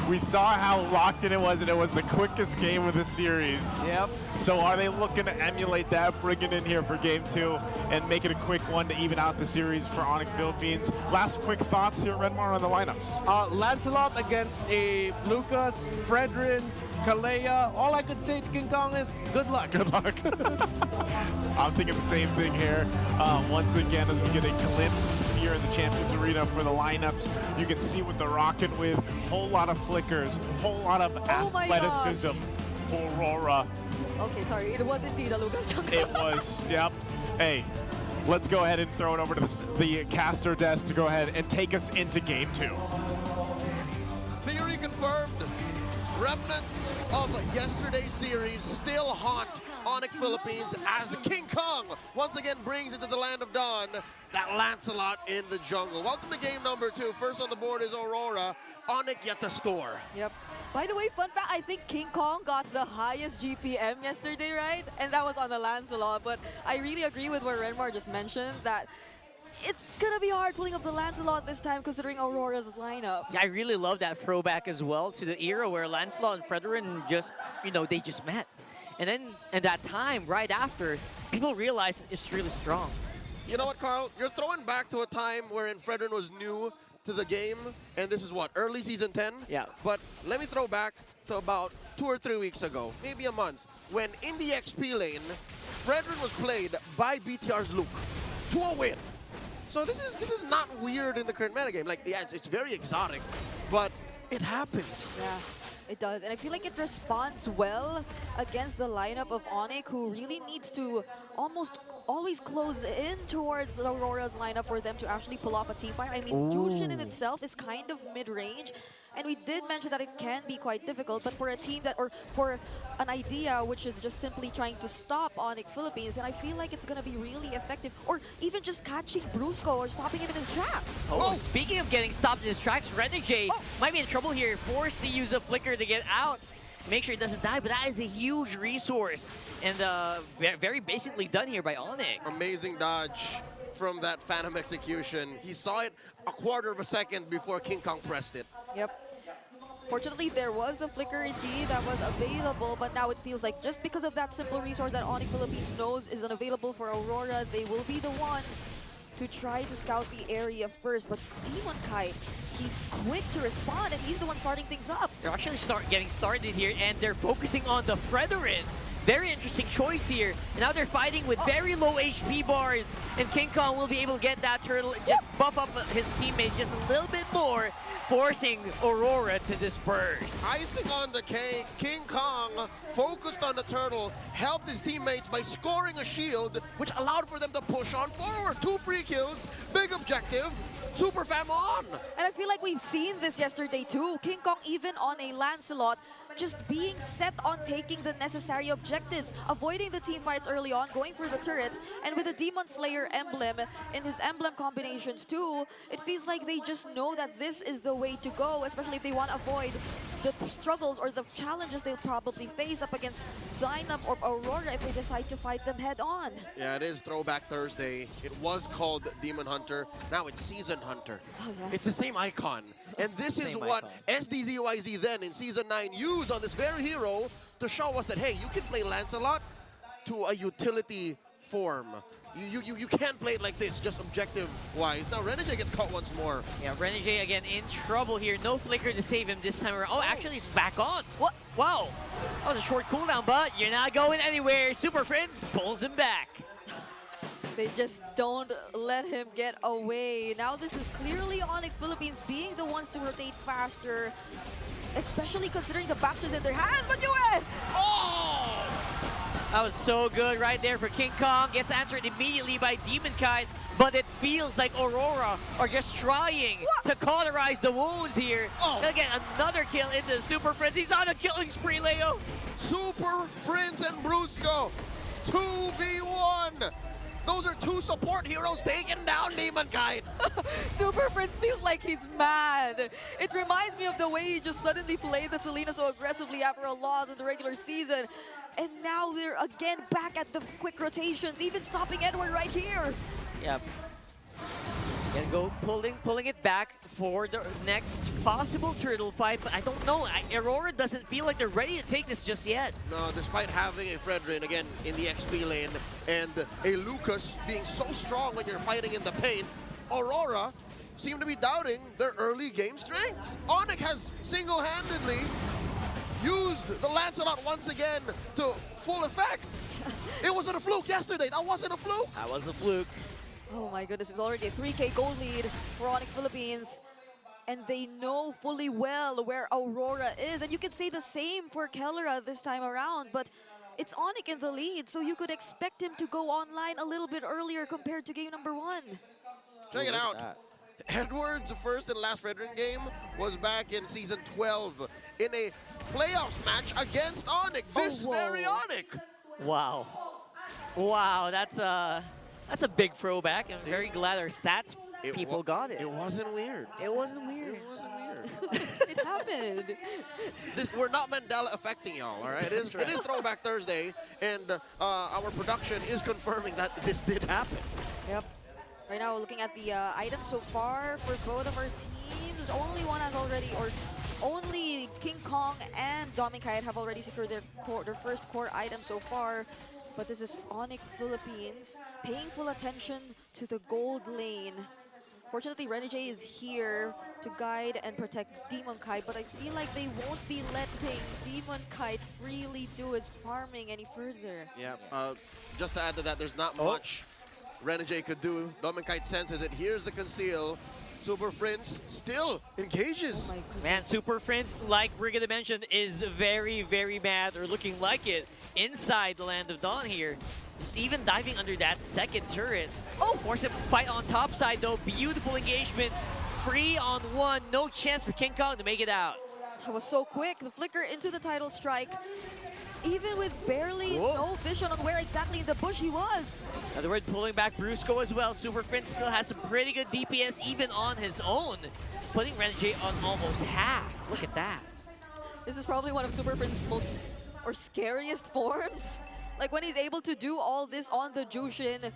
We saw how locked in it was, and it was the quickest game of the series. Yep. So are they looking to emulate that, bring it in here for Game 2, and make it a quick one to even out the series for Onyx Philippines? Last quick thoughts here, Redmar, on the lineups. Lancelot against a Lucas, Fredrin, Kalea. All I could say to KingKong is good luck. Good luck. I'm thinking the same thing here. Once again, as we get a glimpse here in the Champions Arena for the lineups, you can see what they're rocking with. Whole lot of flickers, whole lot of athleticism for Aurora. Okay, sorry. It was indeed a Lucas jungle. It was, yep. Hey, let's go ahead and throw it over to the caster desk to go ahead and take us into Game 2. Theory confirmed. Remnants of yesterday's series still haunt Onyx Philippines as KingKong once again brings into the land of dawn that Lancelot in the jungle. Welcome to game number 2. First on the board is Aurora. Onyx yet to score. Yep. By the way, fun fact, I think KingKong got the highest GPM yesterday, right? And that was on the Lancelot. But I really agree with what Renmar just mentioned, that it's gonna be hard pulling up the Lancelot this time considering Aurora's lineup. Yeah, I really love that throwback as well to the era where Lancelot and Fredrin just, they just met. And then at that time, right after, people realized it's really strong. You know what, Carl? You're throwing back to a time wherein Fredrin was new to the game, and this is what, early season 10? Yeah. But let me throw back to about 2 or 3 weeks ago, maybe a month, when in the XP lane, Fredrin was played by BTR's Luke to a win. So this is not weird in the current metagame. Like, yeah, it's very exotic, but it happens. Yeah, it does. And I feel like it responds well against the lineup of Onyx, who really needs to almost always close in towards Aurora's lineup for them to actually pull off a team fight. I mean, Jushin in itself is kind of mid-range. And we did mention that it can be quite difficult, but for a team that, or for an idea which is just simply trying to stop Onyx Philippines, and I feel like it's going to be really effective, or even just catching Brusco or stopping him in his tracks. Oh, speaking of getting stopped in his tracks, Renegade might be in trouble here, forced to use a flicker to get out. Make sure it doesn't die, but that is a huge resource, and very basically done here by Onyx. Amazing dodge from that Phantom execution. He saw it a quarter of a second before KingKong pressed it. Yep. Fortunately, there was the flicker indeed that was available, but now it feels like just because of that simple resource that Onyx Philippines knows is unavailable for Aurora, they will be the ones to try to scout the area first. But Demon Kite, he's quick to respond, and he's the one starting things up. They're actually getting started here, and they're focusing on the Fredrin. Very interesting choice here. And now they're fighting with very low HP bars, and KingKong will be able to get that turtle and just buff up his teammates just a little bit more, forcing Aurora to disperse. Icing on the cake, KingKong focused on the turtle, helped his teammates by scoring a shield, which allowed for them to push on forward. 2 free kills, big objective, Super Fam on! And I feel like we've seen this yesterday too. KingKong, even on a Lancelot, just being set on taking the necessary objectives, avoiding the team fights early on, going for the turrets, and with the Demon Slayer emblem in his emblem combinations too, it feels like they just know that this is the way to go, especially if they want to avoid the struggles or the challenges they'll probably face up against Dynam or Aurora if they decide to fight them head on. Yeah, it is Throwback Thursday. It was called Demon Hunter. Now it's Season Hunter. Oh, yeah. It's the same icon. And this is what SDZYZ then in Season 9 used on this very hero to show us that, hey, you can play Lancelot to a utility form. You can't play it like this, just objective-wise. Now, Renegade gets caught once more. Yeah, Renegade again in trouble here. No flicker to save him this time around. Oh, actually, he's back on. What? Wow. That was a short cooldown, but you're not going anywhere. Super Friends pulls him back. They just don't let him get away. Now this is clearly Onyx Philippines being the ones to rotate faster, especially considering the Baptist in their hands, but you win! Oh! That was so good right there for KingKong. Gets answered immediately by Demon Kite, but it feels like Aurora are just trying to cauterize the wounds here. They'll get another kill into the Super Friends. He's on a killing spree, Leo. Super Friends and Brusco, 2v1. Those are two support heroes taking down Demon Kite. Super Prince feels like he's mad. It reminds me of the way he just suddenly played the Selena so aggressively after a loss in the regular season. And now they're again back at the quick rotations, even stopping Edward right here. Yep. Gonna go pulling it back for the next possible turtle fight, but I don't know. Aurora doesn't feel like they're ready to take this just yet. No, despite having a Fredrin again in the XP lane and a Lucas being so strong when you're fighting in the paint, Aurora seem to be doubting their early game strengths. Onyx has single-handedly used the Lancelot once again to full effect. It wasn't a fluke yesterday. That wasn't a fluke. That was a fluke. Oh my goodness, it's already a 3K goal lead for Onyx Philippines. And they know fully well where Aurora is. And you can say the same for Kellera this time around, but it's Onyx in the lead, so you could expect him to go online a little bit earlier compared to game number 1. Check it out. Edward's first and last Fredrin game was back in Season 12 in a playoffs match against Onyx. This very Onyx. Wow. Wow, that's a big throwback. I'm very glad our stats people got it. It wasn't weird. It wasn't weird. It wasn't weird. It happened. We're not Mandela affecting y'all, all right? It is Throwback Thursday, and our production is confirming that this did happen. Yep. Right now, we're looking at the items so far for both of our teams. Only one has already, or only KingKong and Dominic have already secured their first core item so far. But this is Onyx Philippines paying full attention to the gold lane. Fortunately, Renegade is here to guide and protect Demon Kite, but I feel like they won't be letting Demon Kite really do his farming any further. Yeah, just to add to that, there's not much Renegade could do. Demon Kite senses it. Here's the conceal. Super Prince still engages. Man, Super Prince, like Brigada mentioned, is very, very mad, or looking like it, inside the Land of Dawn here. Just even diving under that second turret. Oh, force a fight on top side though. Beautiful engagement. 3-on-1. No chance for KingKong to make it out. That was so quick. The flicker into the title strike. Even with barely no vision on where exactly in the bush he was. In other words, pulling back Brusco as well. Super Prince still has some pretty good DPS even on his own. Putting Renegade on almost half. Look at that. This is probably one of Super Prince's most scariest forms. Like when he's able to do all this on the Jushin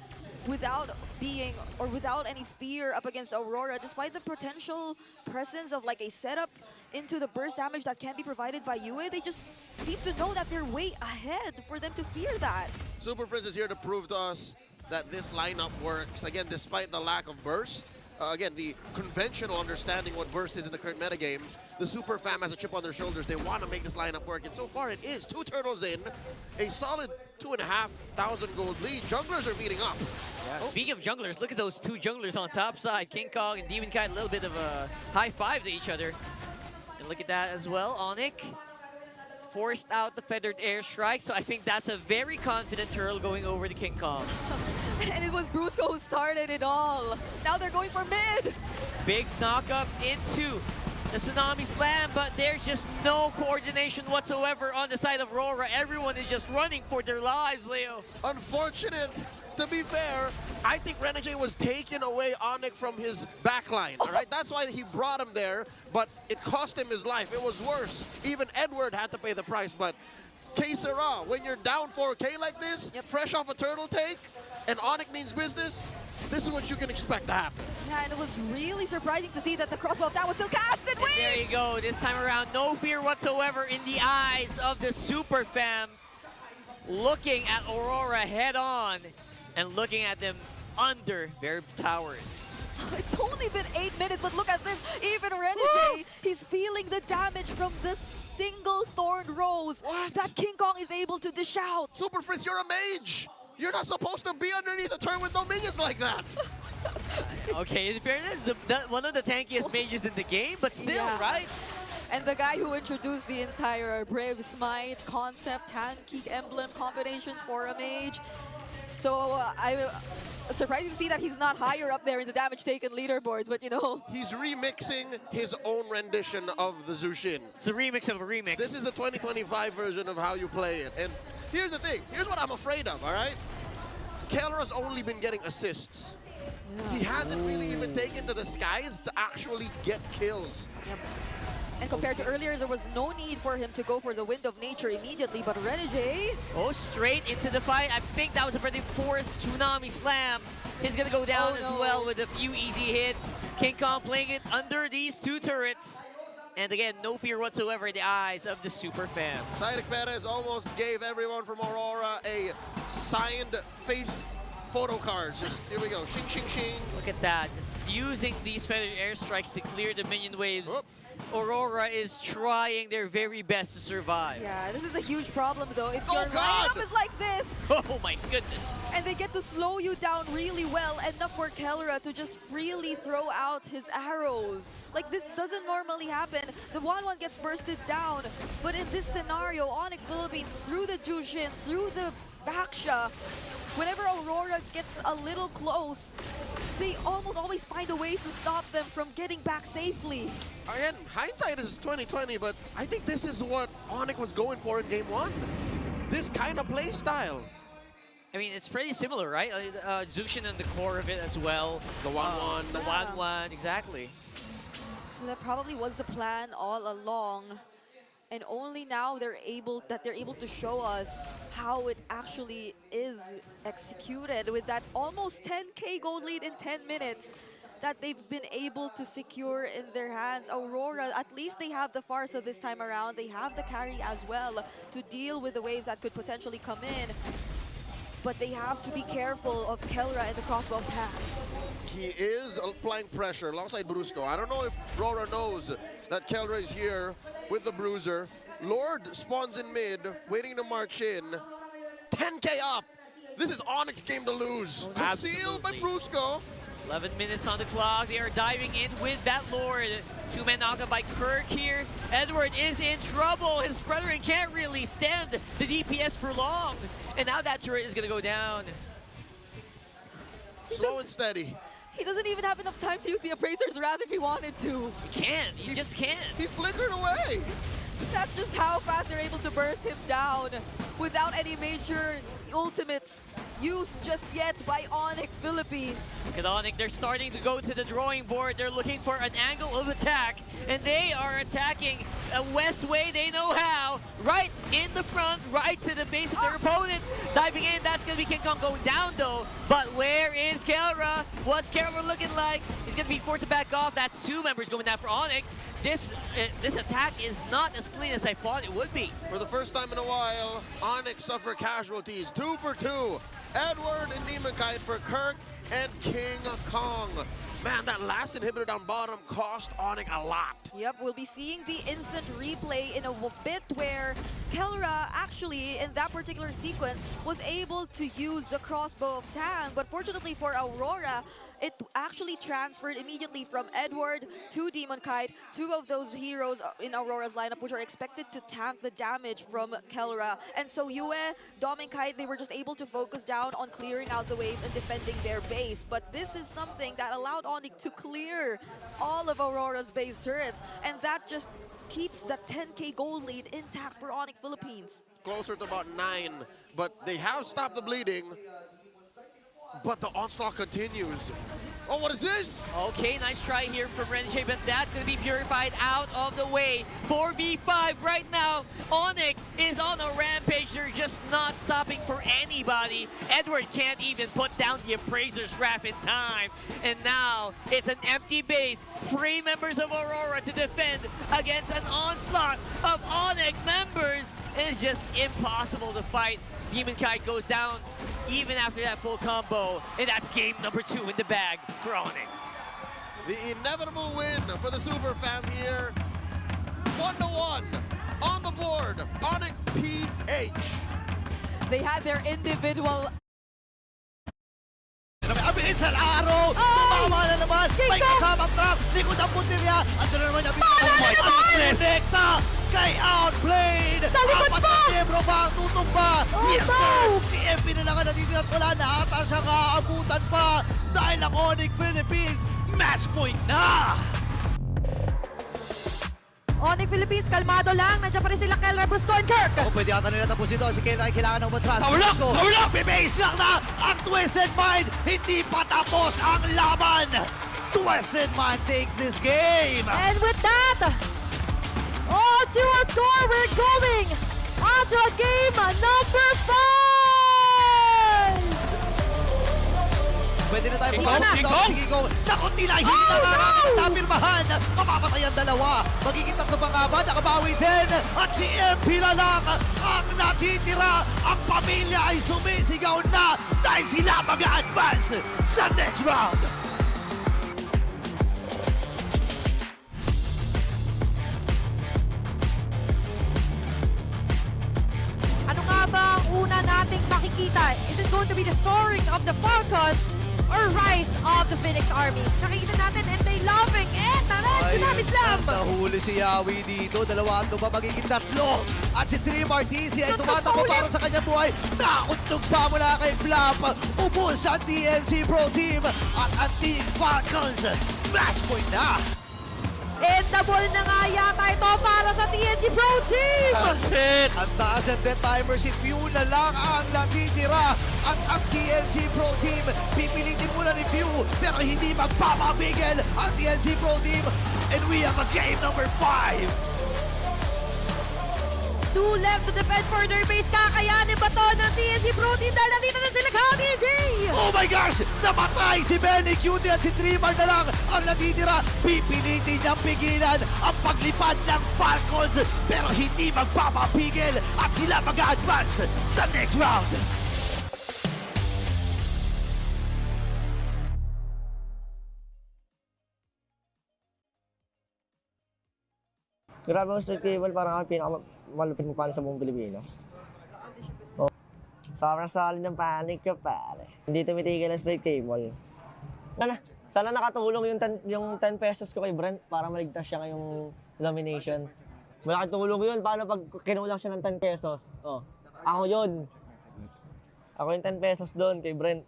without being, or without any fear up against Aurora, despite the potential presence of like a setup into the burst damage that can be provided by Yue, they just seem to know that they're way ahead for them to fear that. Super Prince is here to prove to us that this lineup works, again, despite the lack of burst. Again, the conventional understanding what burst is in the current metagame, the Super Fam has a chip on their shoulders. They want to make this lineup work, and so far it is. 2 turtles in, a solid 2,500 gold lead. Junglers are beating up. Yeah. Speaking of junglers, look at those two junglers on top side. KingKong and Demon Kite, a little bit of a high five to each other. And look at that as well. Onyx forced out the feathered airstrike, so I think that's a very confident turtle going over to KingKong. And it was Brusco who started it all. Now they're going for mid. Big knock up into the Tsunami Slam, but there's just no coordination whatsoever on the side of Aurora. Everyone is just running for their lives, Leo. Unfortunate. To be fair, I think Renegade was taking away Onyx from his backline, all right? That's why he brought him there, but it cost him his life. It was worse. Even Edward had to pay the price, but K Sera, when you're down 4K like this, fresh off a turtle take, and Onyx means business, this is what you can expect to happen. Yeah, and it was really surprising to see that the crossbow of that was still casted. And there you go. This time around, no fear whatsoever in the eyes of the Super Fam. Looking at Aurora head on and looking at them under their towers. It's only been 8 minutes, but look at this. Even Renegade, he's feeling the damage from this single Thorned Rose that KingKong is able to dish out. Super Fritz, you're a mage. You're not supposed to be underneath a turn with no minions like that. Okay, in fairness, one of the tankiest mages in the game, but still, right? And the guy who introduced the entire Brave Smite concept, tanky emblem combinations for a mage. So it's surprising to see that he's not higher up there in the damage taken leaderboards, but you know. He's remixing his own rendition of the Zushin. It's a remix of a remix. This is the 2025 version of how you play it. And here's the thing. Here's what I'm afraid of, all right? Kelra's only been getting assists. He hasn't really even taken to the skies to actually get kills. Yep. And compared to earlier, there was no need for him to go for the Wind of Nature immediately, but Renegade... Oh, straight into the fight. I think that was a pretty forced Tsunami Slam. He's gonna go down as well with a few easy hits. KingKong playing it under these two turrets. And again, no fear whatsoever in the eyes of the Super Fam. Cyril Perez almost gave everyone from Aurora a signed face photo cards. Just, here we go, shing, shing, shing. Look at that, just using these feathered airstrikes to clear the minion waves. Aurora is trying their very best to survive. Yeah, this is a huge problem though. If your lineup is like this, oh my goodness. And they get to slow you down really well, enough for Kelra to just freely throw out his arrows. Like, this doesn't normally happen. The 1-1 gets bursted down, but in this scenario, Onyx Philippines, through the Jushin, through the Baksha, whenever Aurora gets a little close, they almost always find a way to stop them from getting back safely. Again, hindsight is 2020, but I think this is what Onyx was going for in Game 1. This kind of play style. I mean, it's pretty similar, right? Zushin in the core of it as well. The 1-1. The 1-1, exactly. So that probably was the plan all along. And only now they're able to show us how it actually is executed with that almost 10K gold lead in 10 minutes that they've been able to secure in their hands. Aurora, at least they have the Farsa this time around. They have the carry as well to deal with the waves that could potentially come in. But they have to be careful of Kelra and the crossbow attack. He is applying pressure alongside Brusco. I don't know if Aurora knows that Kelra is here with the Bruiser. Lord spawns in mid, waiting to march in. 10K up. This is Onyx game to lose. Concealed by Brusco. 11 minutes on the clock. They are diving in with that Lord. Two-man knockup by Kirk here. Edward is in trouble. His brethren can't really stand the DPS for long. And now that turret is going to go down. Slow and steady. He doesn't even have enough time to use the Appraiser's Wrath if he wanted to. He can't. He just can't. He flickered away. That's just how fast they're able to burst him down without any major ultimates used just yet by Onyx Philippines. Look at Onyx, they're starting to go to the drawing board. They're looking for an angle of attack, and they are attacking a west way they know how. Right in the front, right to the base of their opponent. Diving in, that's going to be KingKong going down though. But where is Kelra? What's Kelra looking like? He's going to be forced to back off. That's two members going down for Onyx. This attack is not as clean as I thought it would be. For the first time in a while, Onyx suffer casualties. 2 for 2. Edward and Demon Kite for Kirk and KingKong. Man, that last inhibitor down bottom cost Onyx a lot. Yep, we'll be seeing the instant replay in a bit where Kelra actually, in that particular sequence, was able to use the crossbow of Tang, but fortunately for Aurora, it actually transferred immediately from Edward to Demon Kite, two of those heroes in Aurora's lineup which are expected to tank the damage from Kelra. And so Yue, Dom and Kite, they were just able to focus down on clearing out the waves and defending their base. But this is something that allowed Onyx to clear all of Aurora's base turrets. and that just keeps the 10K gold lead intact for Onyx Philippines. Closer to about 9, but they have stopped the bleeding. But the onslaught continues. Oh, what is this? Okay, nice try here from Renjay, but that's going to be purified out of the way. 4v5 right now. Onyx is on a rampage. They're just not stopping for anybody. Edward can't even put down the Appraiser's Wrath in time. And now it's an empty base. 3 members of Aurora to defend against an onslaught of Onyx members. It's just impossible to fight. Demon Kite goes down even after that full combo, and that's game number 2 in the bag for Onyx. The inevitable win for the Super Fam here. 1-1 on the board. Onyx PH. They had their individual... Abilis sa araw! Tama na naman! May kasamang trap! Likod ang puntirya! Ando na naman yung Direkta! Kay Outplayed! Sa likod pa! 4 na miyembro ba ang tutumba? Yes sir! Si MP na lang ang natitira at wala na ata siyang aabutan pa dahil ang Onyx Philippines match point na! Onyx Philippines, kalmado lang. Nandiyan pa rin sila Kelra, Brusco, and Kirk. Pwede ata nila tapos ito. Si Kelra ay kailangan ng umatras. Power lock! Power lock! Bibase lang na ang Twisted Mind. Hindi pa tapos ang laban. Twisted Mind takes this game. And with that, to a score, we're going on to game number 5. Pwede na tayo KingKong! Takot nila, hindi na nakakapirmahan! Mamamatay ang dalawa! Magiging tatlo pa nga ba? Nakabawi din! At si MP na lang ang natitira! Ang pamilya ay sumisigaw na dahil sila mag-advance sa next round! Ano nga ba ang una nating makikita? Is it going to be the soaring of the Falcons or rise of the Phoenix Army? Nakikita natin and they loving and Tsunami Slam! Nahuli si Yawi dito. 2 ba magiging 3? At si Trim RTC ay tumatakbo para sa kanyang buhay. Nakuntog pa mula kay Flap. Ubos ang TNC Pro Team at ang Team Falcons. Match point na! And double na nga yata ito para sa TNC Pro Team! That's it! Ang taas ang death timer, si Pew na lang ang natitira. At ang TNC Pro Team, pipilitin muna ni Pew, pero hindi magpapabigil ang TNC Pro Team. And we have a game number 5. 2 left to defend for their base. Kakayanin ba to ng TNC Pro Team dahil nandito na sila KTG? Oh my gosh! Namatay si Benny Cutie at si Trimar na lang ang natitira. Pipilitin niyang pigilan ang paglipad ng Falcons pero hindi magpapapigil at sila mag-advance sa next round. Grabe ang straight cable, parang kami pinakamalupit mo paano sa buong Pilipinas. Oh. Sobrang solid ng panic ka, pare. Hindi tumitigil ang straight cable. Sana nakatulong yung 10 pesos ko kay Brent para maligtas siya ngayong nomination. Malaking tulong yun, paano pag kinulang siya ng 10 pesos. Oh. Ako yun. Ako yung 10 pesos doon kay Brent.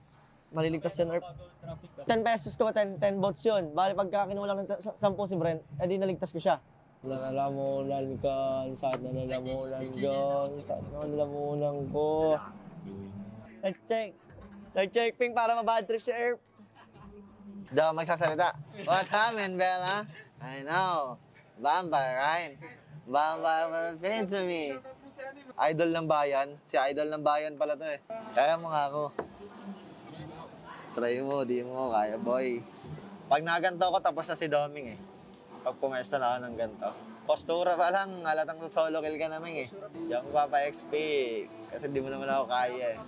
Maliligtas yun. 10 pesos ko, 10 votes yun. Bali pagka kinulang ng 10 si Brent, edi naligtas ko siya. Nalalamunan ka, saan nalalamunan ka, saan nalalamunan ko. Nag-check ping para mabad trip si Erp. Daw magsasalita. What happened, Bella? I know. Vampire, right? Vampire fit to me. Idol ng bayan. Si Idol ng bayan pala to eh. Kaya mo nga ako. Try mo, di mo. Kaya, boy. Pag naganto ko, tapos na si Doming eh. Pag pumesta na ako ng ganito. Postura pa lang, halatang sa solo kill ka namin eh. Di ako magpapa-XP kasi di mo naman ako kaya eh.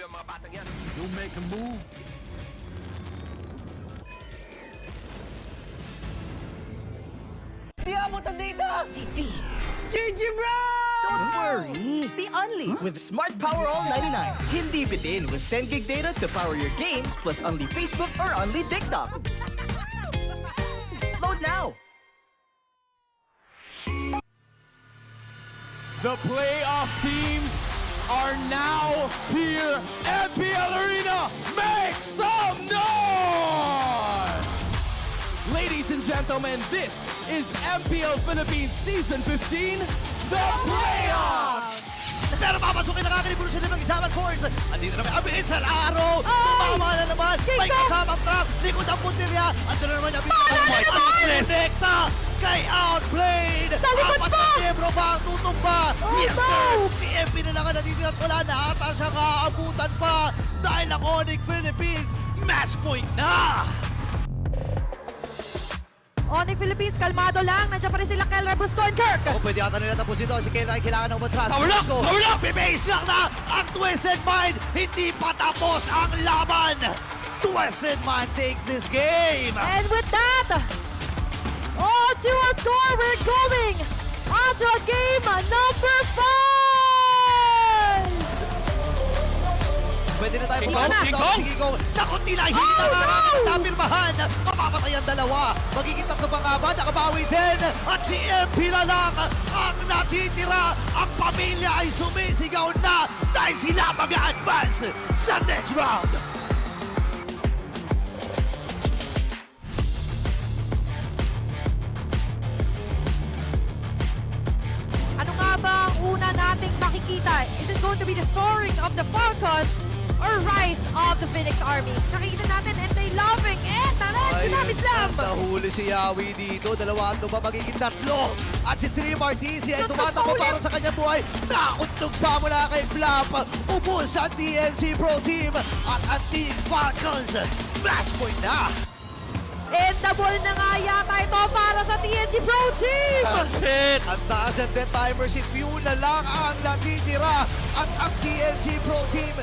yung mga batang yan. You make a move. Di abutan dito! Defeat GG Bro! Don't worry, be only with Smart Power All 99. Hindi bitin with 10 gig data to power your games plus only Facebook or only TikTok. Load now! The playoff teams are now here. MPL Arena, make some noise! Ladies and gentlemen, this is MPL Philippines Season 15, The Playoffs! Pero papasukin na kagad evolution ng Isaman Force. Andito naman ang bilis sa araw. Tama na naman. May kasamang trap. Likod ang puntirya. Andito na naman ang bilis. Reflecta kay Outplayed. Sa likod Apat na miyembro ba ang tutumba? Yes sir. Si MP na lang ang natitira at wala na ata siya kaabutan pa. Dahil ang Onyx Philippines match point na. Onyx Philippines, kalmado lang. Nandiyan pa rin sila Kelra, Brusco, and Kirk. Pwede ata nila tapos ito. Si Kelra ay kailangan ng umatras. Power up! Power up! Bibase lang na ang Twisted Mind. Hindi pa tapos ang laban. Twisted Mind takes this game. And with that, to a score, we're going on to game number 5. Pwede na tayo KingKong! KingKong! Naku, tila hindi na nakakapirmahan! Mamamatay ang dalawa! Magiging tatlo pa nga ba? Nakabawi din! At si MP na lang ang natitira! Ang pamilya ay sumisigaw na dahil sila mag-advance sa next round! Ano nga ba ang una nating makikita? Is it going to be the soaring of the Falcons or rise of the Phoenix Army? Nakikita natin and they loving and Tsunami Slam! Nahuli si Yawi dito. Dalawa at ba magiging tatlo. At si Tri Martisi ay tumatakbo para sa kanyang buhay. Nakuntog pa mula kay Flap. Ubus ang TNC Pro Team at ang Team Falcons. Match point na! And double na nga yata ito para sa TNC Pro Team! That's it! Ang taas ang death timer, si Pew na lang ang natitira at ang TNC Pro Team.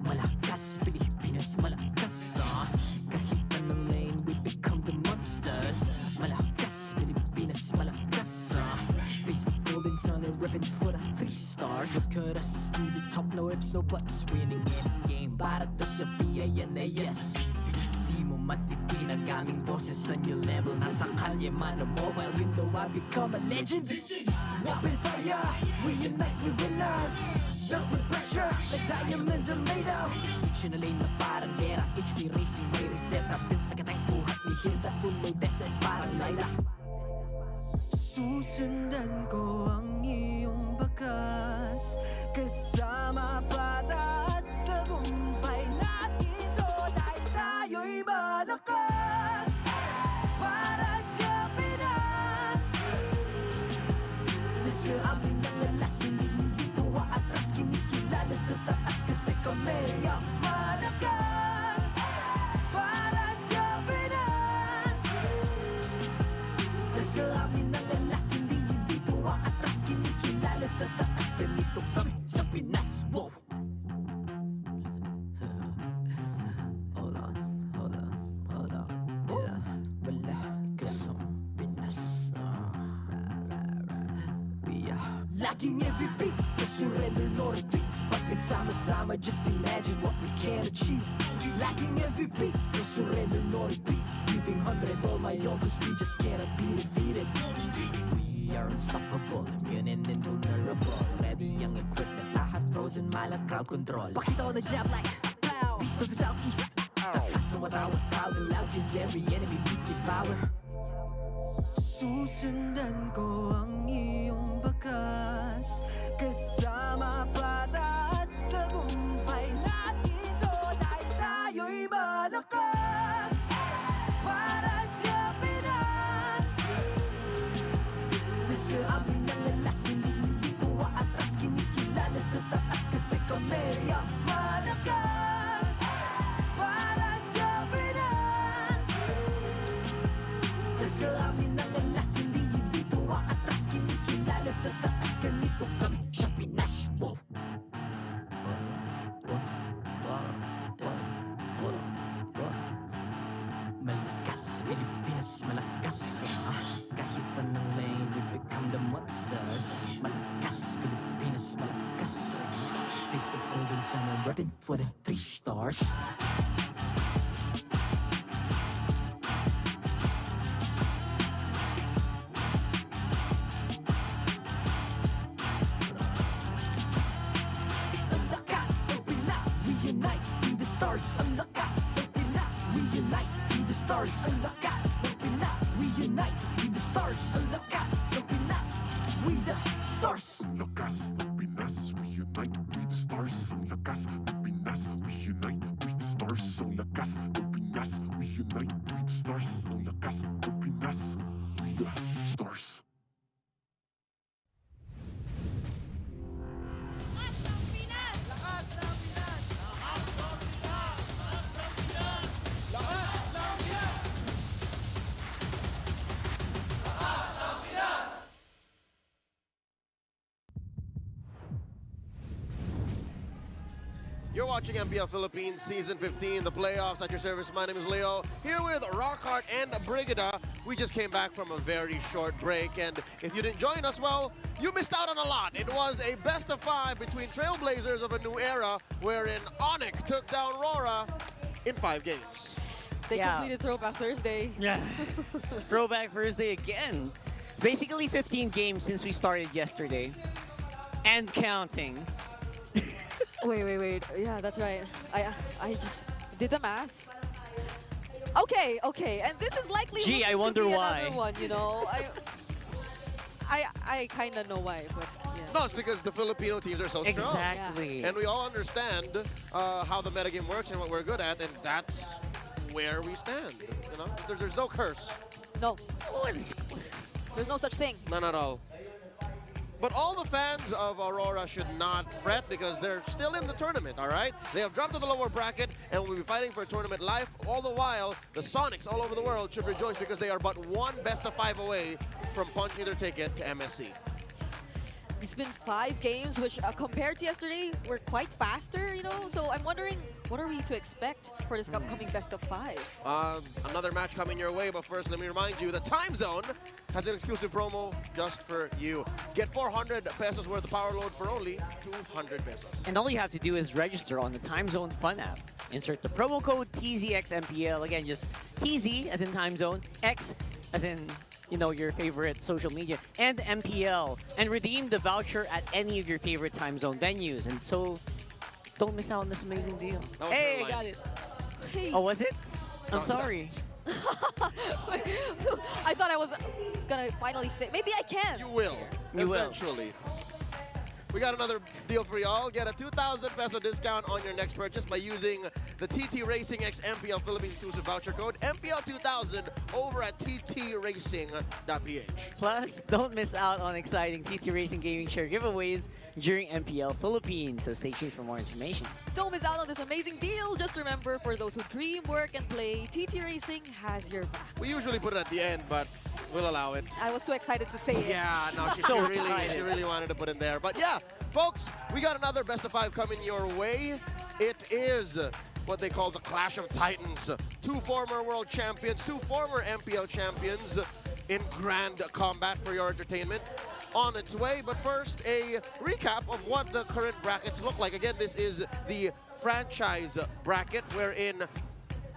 Malakas, Pilipinas, malakas Kahit anong lane, we become the monsters. Malakas, Pilipinas, malakas Face the golden sun and ribbon for the 3 stars. Look at us to the top, no ifs, no buts. Winning any game, para to sa PINAS. Di mo matitinag aming boses on your level. Nasa kalye man o mobile, you know I become a legend. Open fire, we unite, we winners. Built with pressure, like diamonds are made of. Switch in a lane na parang gera. HP racing, may reset up. Built like a tank, buhat ni Hilda. Full load SS, parang Lyra. Susundan ko ang iyong bakas. Kasama patas, tagumpay natin doon ay tayo'y malakas. Para sa Pinas. Nasa amin ang alas, hindi kami ang malakas para sa Pinas. Nasa amin ang alas, hindi dito atras, kinikilala sa taas, ganito kami sa Pinas. Wow! Hold on, yeah, malakas ang Pinas. Laging MVP, no surrender, no retreat. Pag nagsama-sama, just imagine what we can achieve. Laging MVP, no surrender, no retreat. Giving 100 all my all, cause we just cannot be defeated. We are unstoppable, immune and invulnerable. Ready ang equipment, lahat frozen, malang crowd control. Pakita ko na jab like pow, east to the southeast. So matawag proud and loud, cause every enemy we devour. Susundan ko ang iyong bakas, kasama pataas, tagumpay natin to, dahil tayo'y malakas para sa Pinas. Nasa amin ang alas, hindi ko atras, kinikilala sa taas, kasi kami ang malakas para sa Pinas. Nasa amin ang alas, hindi ko atras, kinikilala sa taas, ganito kami sa Pinas. Wow! Malakas, Pilipinas, malakas. Kahit anong lane, we become the monsters. Malakas, Pilipinas, malakas. Face the golden sun and repping for the 3 stars. Ang lakas ng Pinas, we unite, be the stars. Ang lakas ng Pinas, we unite, be the stars. Ang lakas ng Pinas, we unite, be the stars. Ang lakas ng Pinas, we the stars. Ang lakas ng Pinas, we unite, we the stars. Ang lakas ng Pinas, we unite, we the stars. Ang lakas ng Pinas, we unite, we the stars. Ang lakas ng Pinas, we the stars. You're watching MPL Philippines Season 15, the playoffs at your service. My name is Leo, here with Rockhart and Brigida. We just came back from a very short break, and if you didn't join us, well, you missed out on a lot. It was a best of 5 between Trailblazers of a new era, wherein Onyx took down Aurora in 5 games. They completed Throwback Thursday. Yeah. Throwback Thursday again. Basically 15 games since we started yesterday. And counting. Wait. Yeah, that's right. I just did the math. Okay. And this is likely Gee, I wonder to be why. another one, you know. I kind of know why, but yeah. No, it's because the Filipino teams are so strong. Exactly. And we all understand how the metagame works and what we're good at, and that's where we stand. You know, there's no curse. No. There's no such thing. None at all. But all the fans of Aurora should not fret because they're still in the tournament, all right? They have dropped to the lower bracket and will be fighting for a tournament life. All the while, the Sonics all over the world should rejoice because they are but one best of 5 away from punching their ticket to MSC. It's been 5 games, which compared to yesterday, were quite faster, you know? So I'm wondering, what are we to expect for this upcoming best of 5? Another match coming your way, but first let me remind you, the Time Zone has an exclusive promo just for you. Get 400 pesos worth of power load for only 200 pesos. And all you have to do is register on the Time Zone Fun app. Insert the promo code TZXMPL. Again, just TZ as in Time Zone, X as in, you know, your favorite social media, and MPL. And redeem the voucher at any of your favorite Time Zone venues. And so, don't miss out on this amazing deal. Hey, I got it. Hey. Oh, was it? I'm sorry. I thought I was gonna finally say, maybe I can. You will, You eventually. we got another deal for y'all. Get a 2,000 peso discount on your next purchase by using the TT Racing X MPL Philippines exclusive voucher code MPL2000 over at ttracing.ph. Plus, don't miss out on exciting TT Racing Gaming Share giveaways during MPL Philippines, so stay tuned for more information. Don't miss out on this amazing deal. Just remember, for those who dream, work, and play, TT Racing has your back. We usually put it at the end, but we'll allow it. I was too excited to say it. Yeah, no, she really wanted to put in there. But yeah, folks, we got another best of 5 coming your way. It is what they call the Clash of Titans. 2 former world champions, 2 former MPL champions in grand combat for your entertainment on its way. But first, a recap of what the current brackets look like. Again, this is the franchise bracket wherein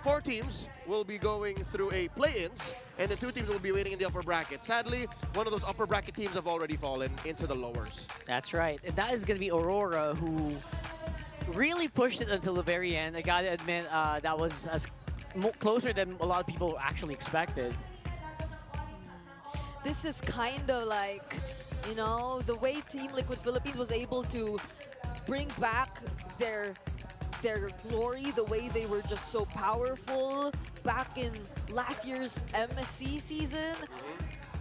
4 teams will be going through a play-ins, and then 2 teams will be waiting in the upper bracket. Sadly, one of those upper bracket teams have already fallen into the lowers. That's right. And that is going to be Aurora, who really pushed it until the very end. I got to admit, that was closer than a lot of people actually expected. This is kind of like, you know, the way Team Liquid Philippines was able to bring back their glory, the way they were just so powerful back in last year's MSC season.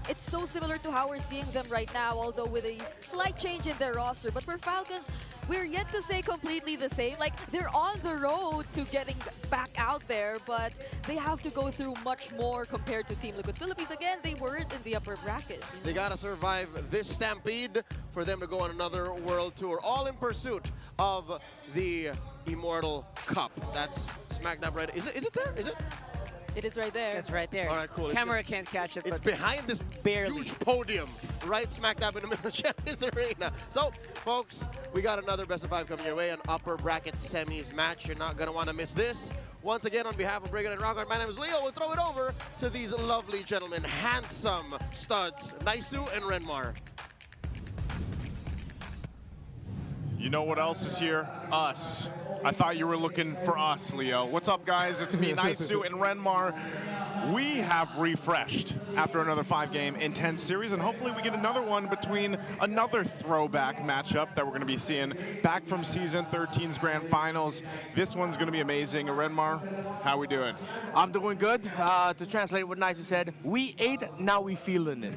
It's so similar to how we're seeing them right now, although with a slight change in their roster. But for Falcons, we're yet to say completely the same. Like, they're on the road to getting back out there, but they have to go through much more compared to Team Liquid Philippines. Again, they weren't in the upper bracket. You know? They gotta survive this stampede for them to go on another world tour, all in pursuit of the Immortal Cup. That's smack dab right. Is it there? Is it? It is right there. It's right there. All right, cool. Camera can't catch it. It's but behind this huge podium, right smack dab in the middle of the Champions Arena. So, folks, we got another best of 5 coming your way, an upper bracket semis match. You're not gonna want to miss this. Once again, on behalf of Brigan and Rockhard, my name is Leo. We'll throw it over to these lovely gentlemen, handsome studs, Naisu and Renmar. You know what else is here? Us. I thought you were looking for us, Leo. What's up, guys? It's me, Naisu and Renmar. We have refreshed after another 5-game intense series, and hopefully we get another one between another throwback matchup that we're going to be seeing back from Season 13's Grand Finals. This one's going to be amazing. Renmar, how we doing? I'm doing good. To translate what Naisu said, we ate, now we feeling it.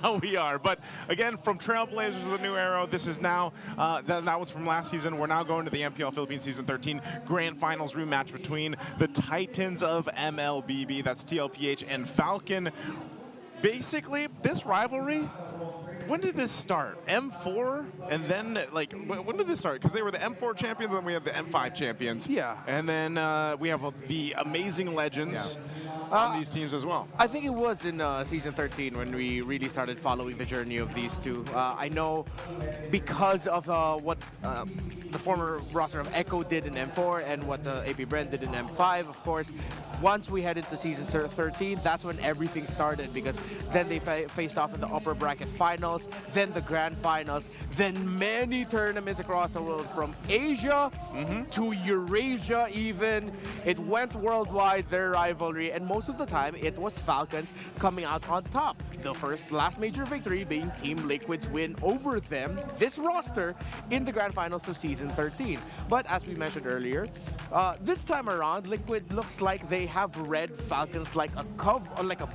Now we are. But again, from Trailblazers of the New Era, this is now, that was from last season. We're now going to the MPL Philippines Season 13 Grand Finals rematch between the Titans of MLBB, that's TLPH and Falcon. Basically, this rivalry, when did this start? M4? And then, like, when did this start? Because they were the M4 champions, and then we have the M5 champions. Yeah. And then we have the amazing legends on these teams as well. I think it was in Season 13 when we really started following the journey of these two. I know because of what the former roster of Echo did in M4 and what AP Brand did in M5, of course. Once we headed to Season 13, that's when everything started, because then they faced off in the upper bracket finals, then the grand finals, then many tournaments across the world, from Asia to Eurasia even. It went worldwide, their rivalry, and most of the time it was Falcons coming out on top. The last major victory being Team Liquid's win over them, this roster, in the grand finals of Season 13. But as we mentioned earlier, this time around, Liquid looks like they have read Falcons like a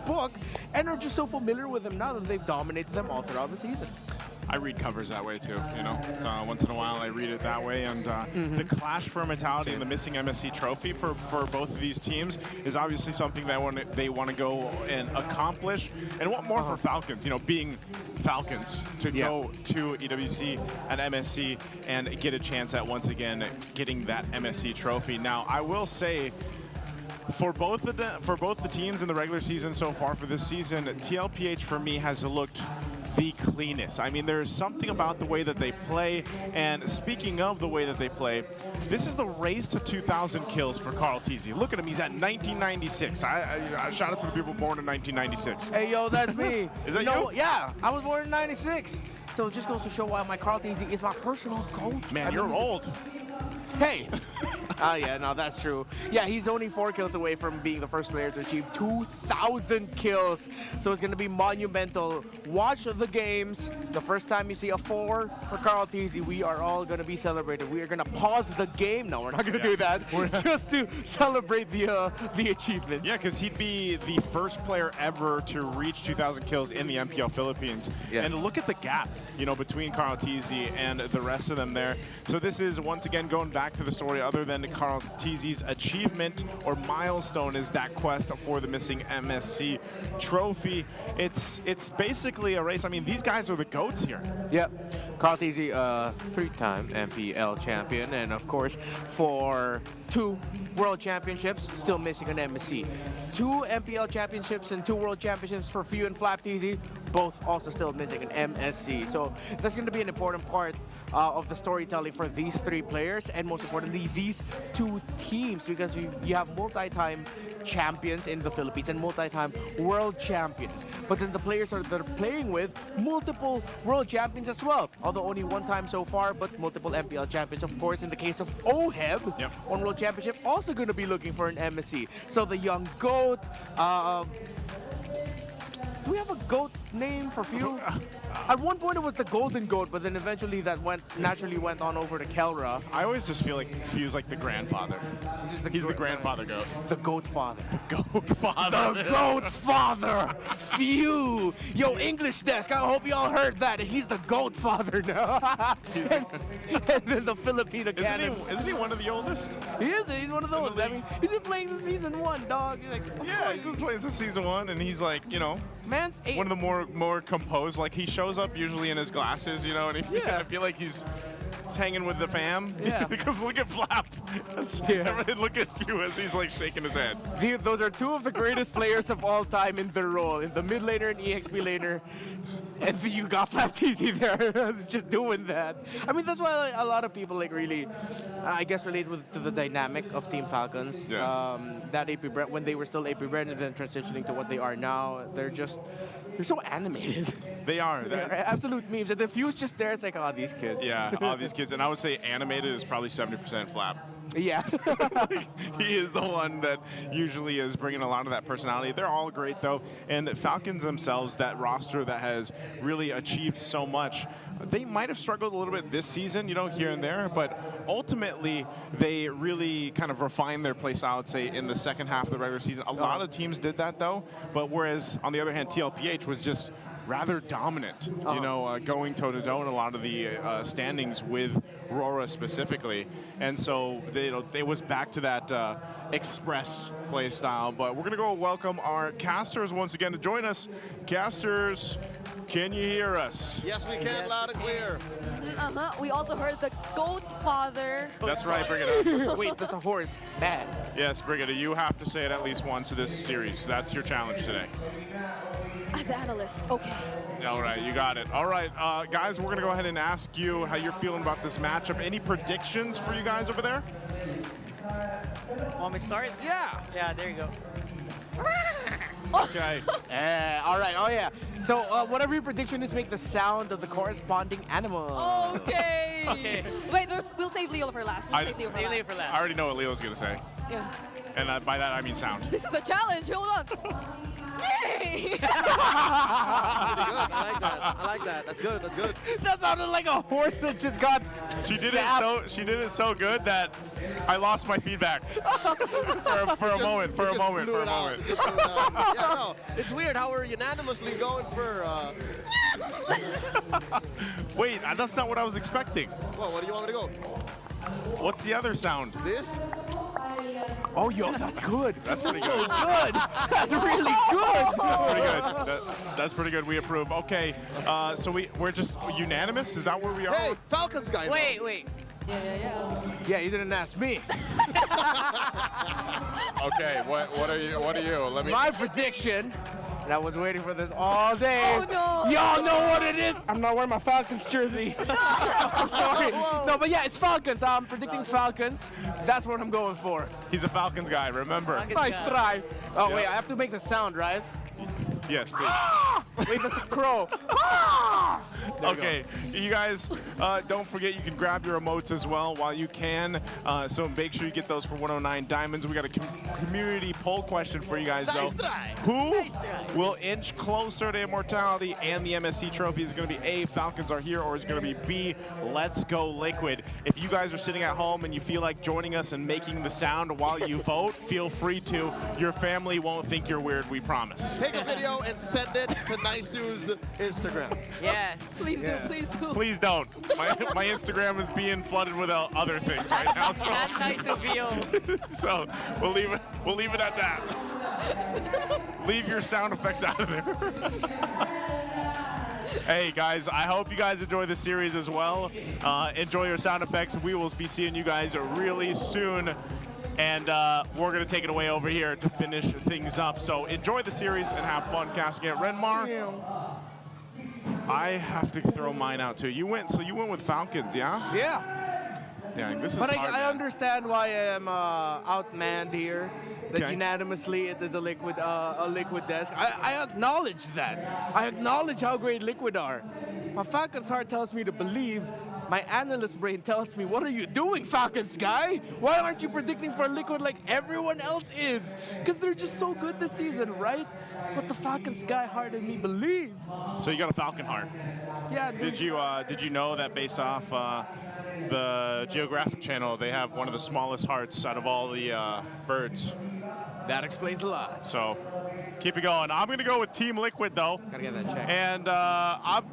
book, and are just so familiar with them now that they've dominated them all throughout the season. I read covers that way too, you know. So once in a while I read it that way, and the clash for mentality and the missing MSC trophy for both of these teams is obviously something that they want to go and accomplish. And what more for Falcons, you know, being Falcons, to go to EWC and MSC and get a chance at once again getting that MSC trophy. Now, I will say, for both the teams in the regular season so far for this season, TLPH for me has looked the cleanest. I mean, there's something about the way that they play, and speaking of the way that they play, this is the race to 2,000 kills for Carl Teasy. Look at him, he's at 1996. I shout out to the people born in 1996. Hey, yo, that's me. Is that you? Yeah, I was born in 96. So it just goes to show why my Carl Teasy is my personal GOAT. Man, you're old. Hey, Yeah, no, that's true. Yeah, he's only 4 kills away from being the first player to achieve 2,000 kills. So it's going to be monumental. Watch the games. The first time you see a 4 for Carl Teasy, we are all going to be celebrating. We are going to pause the game. No, we're not going to do that. Just to celebrate the achievement. Yeah, because he'd be the first player ever to reach 2,000 kills in the MPL Philippines. Yeah. And look at the gap, between Carl Teasy and the rest of them there. So this is, once again, going back to the story, other than Carl Teasy's achievement or milestone is that quest for the missing MSC trophy. It's basically a race. I mean, these guys are the GOATs here. Yep. Carl Teasy, 3-time MPL champion, and of course, for 2 World Championships, still missing an MSC. 2 MPL Championships and 2 World Championships for Few and Flap Teasy, both also still missing an MSC. So that's going to be an important part of the storytelling for these 3 players, and most importantly, these 2 teams, because you have multi-time champions in the Philippines and multi-time world champions. But then the players that they're playing with, multiple world champions as well. Although only 1 time so far, but multiple MPL champions. Of course, in the case of OHEB, on World Championship, also going to be looking for an MSC. So the young GOAT, do we have a GOAT name for Few? At one point it was the Golden GOAT, but then eventually that naturally went on over to Kelra. I always just feel like Few's like the grandfather. He's the grandfather GOAT. The GOAT father. The GOAT father. The GOAT father. Few. Yo, English desk. I hope you all heard that. He's the GOAT father now. and then the Philippine Academy. Isn't he one of the oldest? He is. He's one of those. I mean, he's been playing since season 1, dog. He's like, yeah, he's been playing since season 1, and he's like, man's 8. One of the more composed. Like, he shows up usually in his glasses, and I feel like he's hanging with the fam. Yeah. Because look at Flap. Look at Few as he's like shaking his head. Those are 2 of the greatest players of all time in their role, in the mid laner and EXP laner. And you got Flap TC there, just doing that. I mean, that's why a lot of people really, I guess, relate to the dynamic of Team Falcons. Yeah. That AP brand, when they were still AP brand, and then transitioning to what they are now, they're so animated. They are. They're absolute memes. And the Few's just there, it's like, oh, these kids. Yeah, all these kids. And I would say animated is probably 70% Flap. Yeah. He is the one that usually is bringing a lot of that personality. They're all great, though. And Falcons themselves, that roster that has really achieved so much, they might have struggled a little bit this season, here and there. But ultimately, they really kind of refined their play style, I'd say, in the second half of the regular season. A lot of teams did that, though. But whereas, on the other hand, TLPH was just rather dominant, going toe-to-toe in a lot of the standings with Aurora specifically. And so they was back to that express play style. But we're going to go welcome our casters once again to join us. Casters, can you hear us? Yes, we can, loud and clear. We also heard the GOAT father. That's right, Brigitte. Wait, that's a horse. Bad. Yes, Brigitte, you have to say it at least once this series. That's your challenge today. As an analyst, okay. All right, you got it. All right, guys, we're going to go ahead and ask you how you're feeling about this matchup. Any predictions for you guys over there? Want me to start? Yeah. Yeah, there you go. Okay. All right. Oh, yeah. So whatever your prediction is, make the sound of the corresponding animal. Okay. Okay. Wait, we'll save Leo for last. We'll save Leo for last. I already know what Leo's going to say. Yeah. And by that, I mean sound. This is a challenge. Hold on. Yay! Pretty good. I like that. That's good. That's good. That sounded like a horse that just got She did zapped. it so good that I lost my feedback for a moment. Yeah, no, it's weird how we're unanimously going for. Wait, that's not what I was expecting. Well, what do you want me to go? What's the other sound? This? Oh, yo, that's good. That's pretty so good. good. That's really good. That's pretty good. That's pretty good. We approve. Okay, so we're just unanimous. Is that where we are? Hey, Falcons guy. Wait. Yeah, you didn't ask me. Okay, what are you? Let me. My prediction. And I was waiting for this all day. Oh, no. Y'all know what it is. I'm not wearing my Falcons jersey. I'm sorry. No, but yeah, it's Falcons. I'm predicting Falcons. That's what I'm going for. He's a Falcons guy. Remember. Nice try. Oh, wait, I have to make the sound, right? Yes, please. Wave us a crow. Okay, you guys, don't forget you can grab your emotes as well while you can. So make sure you get those for 109 diamonds. We got a community poll question for you guys, though. Who will inch closer to immortality and the MSC trophy? Is it going to be A, Falcons are here, or is it going to be B, Let's Go Liquid? If you guys are sitting at home and you feel like joining us and making the sound while you vote, feel free to. Your family won't think you're weird, we promise. Take a video and send it to Naisu's Instagram. Yes. Please do, please do. Please don't. My Instagram is being flooded with other things right now. So, Not nice of you. so we'll leave it at that. Leave your sound effects out of there. Hey guys, I hope you guys enjoy the series as well. Enjoy your sound effects. We will be seeing you guys really soon. And we're going to take it away over here to finish things up. So enjoy the series and have fun casting it. Renmar, I have to throw mine out too. You went with Falcons, yeah? Yeah. Yeah, this is But hard, I man. understand why I am outmanned here. That Okay. unanimously it is a liquid desk. I acknowledge that. I acknowledge how great Liquid are. My Falcons heart tells me to believe. My analyst brain tells me, what are you doing, Falcons guy? Why aren't you predicting for Liquid like everyone else is? Because they're just so good this season, right? But the Falcons guy heart in me believes. So you got a Falcon heart. Yeah, dude. Did you know that based off the Geographic Channel, they have one of the smallest hearts out of all the birds? That explains a lot. So keep it going. I'm going to go with Team Liquid, though. Gotta get that check. And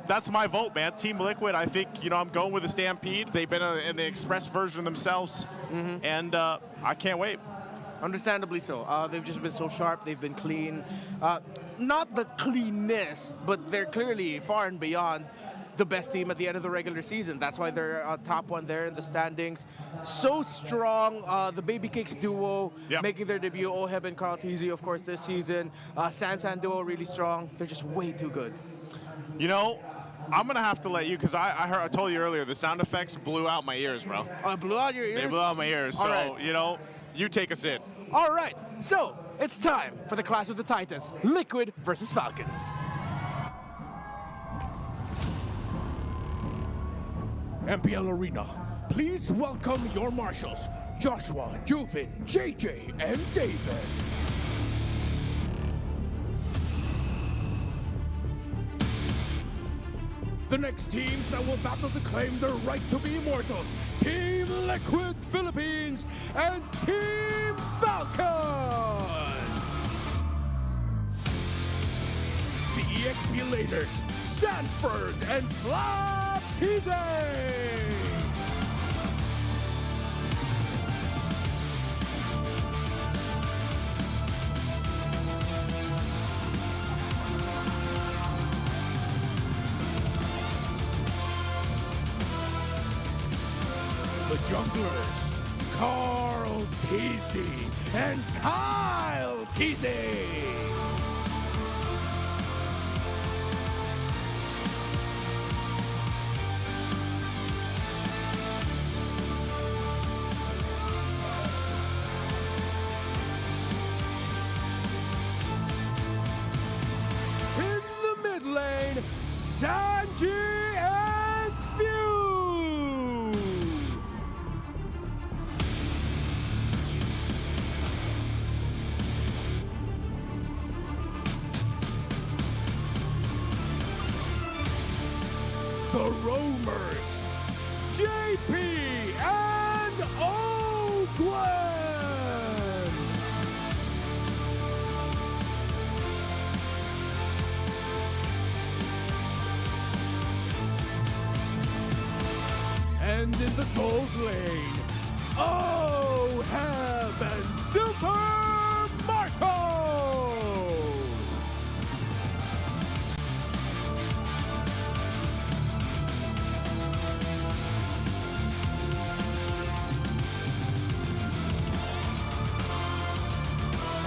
that's my vote, man. Team Liquid, I think, I'm going with the Stampede. They've been in the Express version themselves, and I can't wait. Understandably so. They've just been so sharp. They've been clean. Not the cleanest, but they're clearly far and beyond the best team at the end of the regular season. That's why they're top one there in the standings. So strong. The Baby Cakes duo making their debut. Oheb and Carl Teasy, of course, this season. Sansan duo really strong. They're just way too good. I'm going to have to let you, because I told you earlier, the sound effects blew out my ears, bro. Oh, it blew out your ears? They blew out my ears. All So, right. You take us in. All right. So, it's time for the Clash of the Titans. Liquid versus Falcons. MPL Arena, please welcome your marshals, Joshua, Juvin, JJ, and David. The next teams that will battle to claim their right to be immortals, Team Liquid Philippines and Team Falcons. The EXP laners, Sanford and Flap Teasy. The junglers, Carl Teasy and Kyle Teasy. In the mid lane, Sanji and Few. The Roamers, JP and Ogwen. And in the gold lane, Oheb and Super Marco.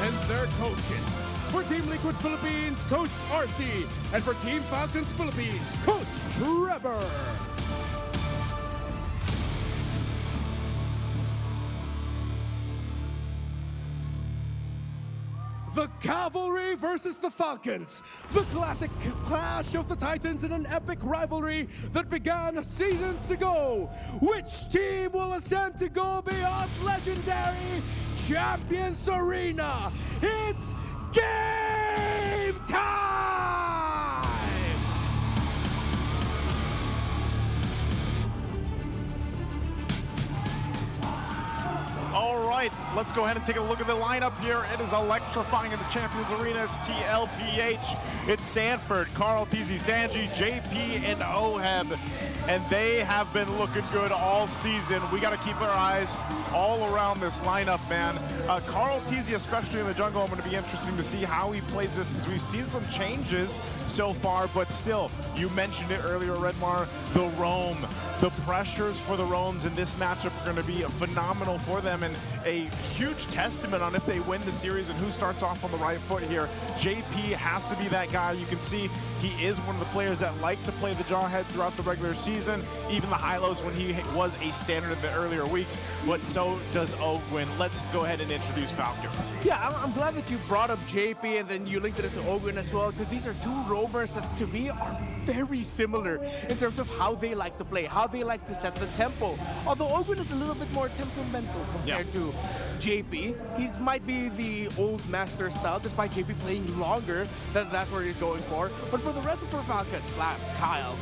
And their coaches. For Team Liquid Philippines, Coach RC. And for Team Falcons Philippines, Coach Trevor. the Cavalry versus the Falcons. The classic clash of the Titans in an epic rivalry that began seasons ago. Which team will ascend to go beyond legendary Champions Arena? It's game time! All right, let's go ahead and take a look at the lineup here. It is electrifying in the Champions Arena. It's TLPH, it's Sanford, Carl TZ, Sanji, JP, and Oheb. And they have been looking good all season. We got to keep our eyes all around this lineup, man. Carl TZ, especially in the jungle, I'm going to be interesting to see how he plays this because we've seen some changes so far, but still, you mentioned it earlier, Redmar, the roam. The pressures for the roams in this matchup are going to be phenomenal for them and a huge testament on if they win the series and who starts off on the right foot here. JP has to be that guy. You can see he is one of the players that like to play the jawhead throughout the regular season, even the high-lows when he was a standard in the earlier weeks, but so does Ogwin. Let's go ahead and introduce Falcons. Yeah, I'm glad that you brought up JP and then you linked it to Ogwin as well, because these are two roamers that to me are very similar in terms of how they like to play, how they like to set the tempo. Although Ogwin is a little bit more temperamental compared to JP. He might be the old master style, despite JP playing longer. That's what he's going for. But for the rest of our Falcons, Flap, Kyle,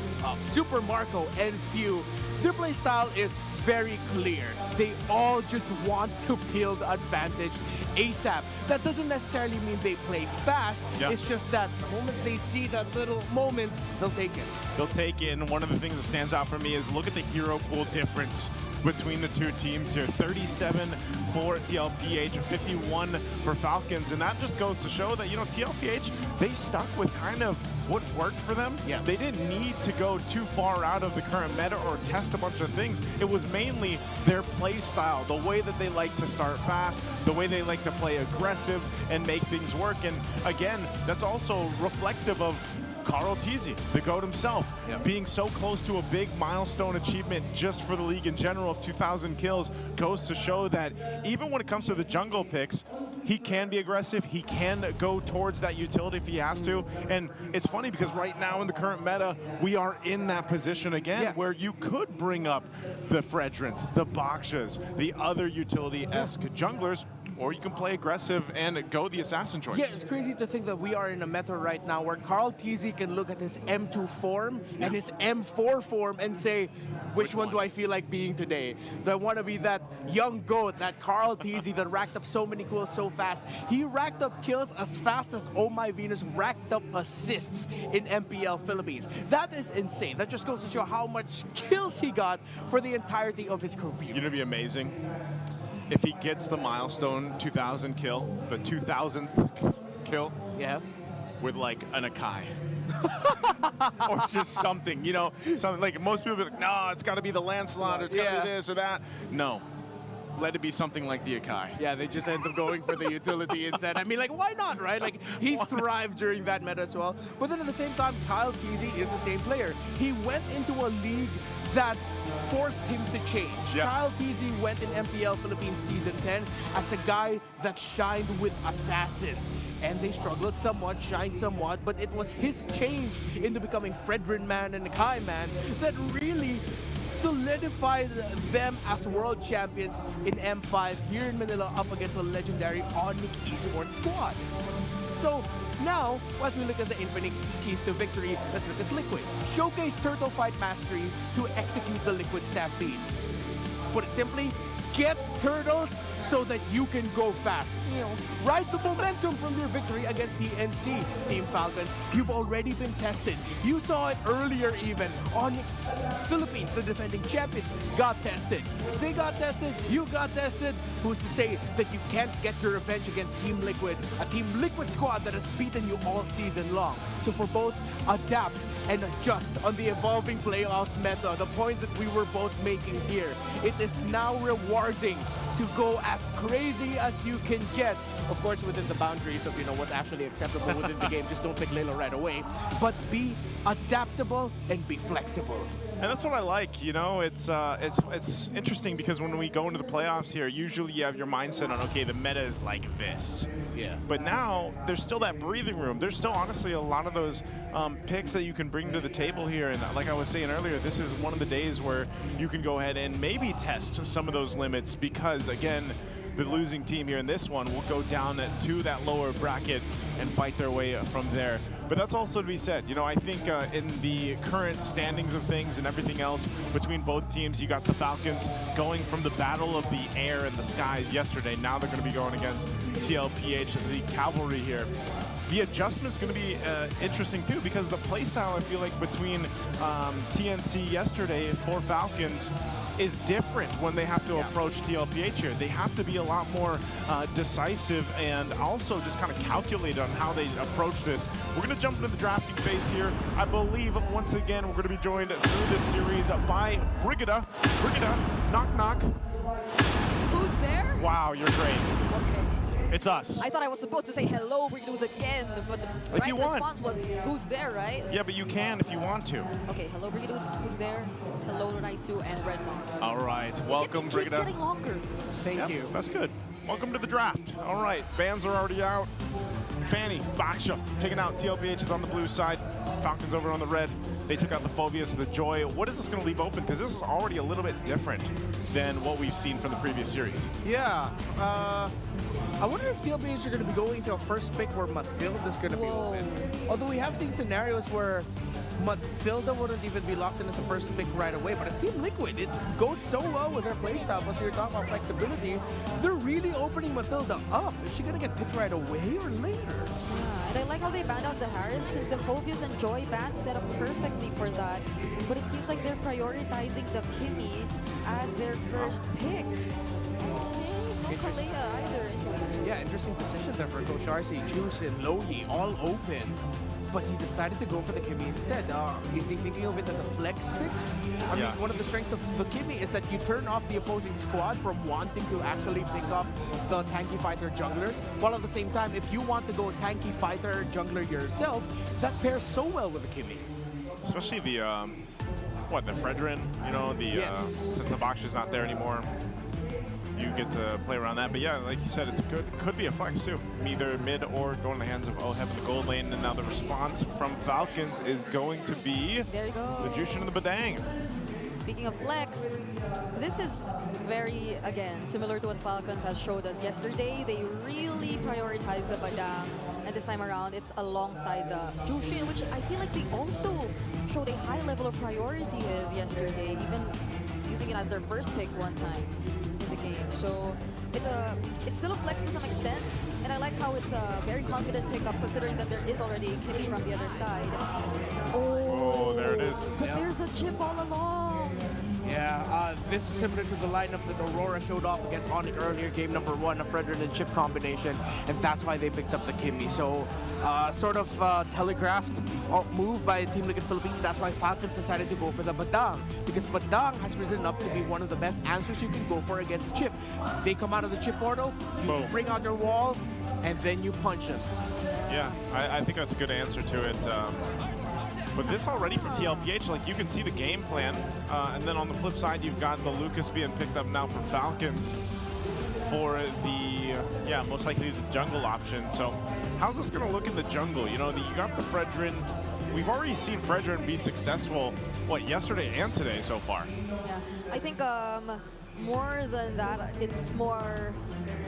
Super Marco, and Few, their play style is very clear. They all just want to build advantage ASAP. That doesn't necessarily mean they play fast. It's just that the moment they see that little moment, they'll take it. They'll take it, and one of the things that stands out for me is look at the hero pool difference between the two teams here. 37 for TLPH and 51 for Falcons, and that just goes to show that, you know, TLPH, they stuck with kind of what worked for them. They didn't need to go too far out of the current meta or test a bunch of things. It was mainly their play style, the way that they like to start fast, the way they like to play aggressive and make things work. And again, that's also reflective of Carl TZ, the GOAT himself, being so close to a big milestone achievement just for the league in general of 2,000 kills goes to show that even when it comes to the jungle picks, he can be aggressive, he can go towards that utility if he has to. And it's funny because right now in the current meta, we are in that position again where you could bring up the Fredrins, the Bakshas, the other utility-esque junglers, or you can play aggressive and go the assassin choice. Yeah, it's crazy to think that we are in a meta right now where Carl TZ can look at his M2 form and his M4 form and say, which one do I feel like being today? Do I want to be that young GOAT, that Carl TZ that racked up so many kills so fast? He racked up kills as fast as Oh My Venus racked up assists in MPL Philippines. That is insane. That just goes to show how much kills he got for the entirety of his career. You know, it'd be amazing if he gets the milestone 2,000 kill, the 2,000th kill, with like an Akai. Or just something, you know, something like most people be like, no, it's got to be the Lancelot, or it's got to be this or that. No. Let it be something like the Akai. Yeah, they just end up going for the utility instead. I mean, like, why not, right? Like, he thrived during that meta as well. But then at the same time, Kyle TZ is the same player. He went into a league that forced him to change. Kyle TZ went in MPL Philippines Season 10 as a guy that shined with assassins. And they struggled somewhat, shined somewhat, but it was his change into becoming Fredrin Man and Akai Man that really solidified them as world champions in M5 here in Manila up against a legendary Onyx Esports squad. So now, as we look at the Infinite keys to victory, let's look at Liquid. Showcase Turtle Fight Mastery to execute the Liquid Stampede. Put it simply, get turtles so that you can go fast. You know, ride the momentum from your victory against TNC, Team Falcons. You've already been tested. You saw it earlier even on Philippines, the defending champions, got tested. They got tested, you got tested. Who's to say that you can't get your revenge against Team Liquid, a Team Liquid squad that has beaten you all season long? So for both, adapt and adjust on the evolving playoffs meta, the point that we were both making here. It is now rewarding to go as crazy as you can get. Of course, within the boundaries of what's actually acceptable within the game. Just don't pick Layla right away, but be adaptable and be flexible. And that's what I like, it's interesting because when we go into the playoffs here, usually you have your mindset on, okay, the meta is like this. Yeah. But now there's still that breathing room. There's still honestly a lot of those picks that you can bring to the table here. And like I was saying earlier, this is one of the days where you can go ahead and maybe test some of those limits because, again, the losing team here in this one will go down to that lower bracket and fight their way from there. But that's also to be said. I think in the current standings of things and everything else between both teams, you got the Falcons going from the battle of the air and the skies yesterday. Now they're going to be going against TLPH, the Cavalry here. The adjustment's going to be interesting too because the playstyle, I feel like, between TNC yesterday for Falcons is different when they have to approach TLPH here. They have to be a lot more decisive and also just kind of calculated on how they approach this. We're going to jump into the drafting phase here. I believe once again we're going to be joined through this series by Brigida. Brigida, knock knock. Who's there? Wow, you're great. Okay. It's us. I thought I was supposed to say hello, Brigadoons again, but the right response was who's there, right? Yeah, but you can if you want to. Okay, hello Brigadoons, who's there? Hello Naisu and Redmond. All right, welcome Brigida. It's getting longer. Thank you. That's good. Welcome to the draft. All right, bands are already out. Fanny, Baksha, taking out TLPH is on the blue side. Falcons over on the red. They took out the Phobius, the Joy. What is this going to leave open? Because this is already a little bit different than what we've seen from the previous series. Yeah. I wonder if TLPH are going to be going to a first pick where Mathilda is going to be open. Although we have seen scenarios where Mathilda wouldn't even be locked in as a first pick right away, but as Team Liquid, it goes so well with their playstyle. Plus, you're talking about flexibility. They're really opening Mathilda up. Is she going to get picked right away or later? Yeah, and I like how they banned out the Harem since the Phobius and Joy ban set up perfectly for that. But it seems like they're prioritizing the Kimmy as their first pick. No Kalea either. Yeah, interesting decision there for Coach RC. Juice and Loyi all open. But he decided to go for the Kimmy instead. Is he thinking of it as a flex pick? I mean, one of the strengths of the Kimmy is that you turn off the opposing squad from wanting to actually pick up the tanky fighter junglers, while at the same time, if you want to go tanky fighter jungler yourself, that pairs so well with the Kimmy. Especially the, the Fredrin, since the Baksha's not there anymore. You get to play around that. But yeah, like you said, could be a flex too. Either mid or go in the hands of Oheb in the gold lane. And now the response from Falcons is going to be there you go. The Jushin and the Badang. Speaking of flex, this is very, again, similar to what Falcons has showed us yesterday. They really prioritized the Badang. And this time around, it's alongside the Jushin, which I feel like they also showed a high level of priority with yesterday, even using it as their first pick one time in the game. So it's still a flex to some extent, and I like how it's a very confident pickup considering that there is already Kimmy from the other side. Oh, there it is. But there's a chip all along. Yeah, this is similar to the lineup that Aurora showed off against Onyx earlier, game number 1, a Fredrin and chip combination, and that's why they picked up the Kimmy. So, sort of telegraphed move by Team Liquid Philippines. That's why Falcons decided to go for the Badang, because Badang has risen up to be one of the best answers you can go for against chip. They come out of the chip portal, you bring out your wall, and then you punch them. Yeah, I think that's a good answer to it. But this already from TLPH, like you can see the game plan. And then on the flip side, you've got the Lucas being picked up now for Falcons for the, most likely the jungle option. So how's this going to look in the jungle? You know, you got the Fredrin. We've already seen Fredrin be successful, yesterday and today so far. Yeah, I think more than that, it's more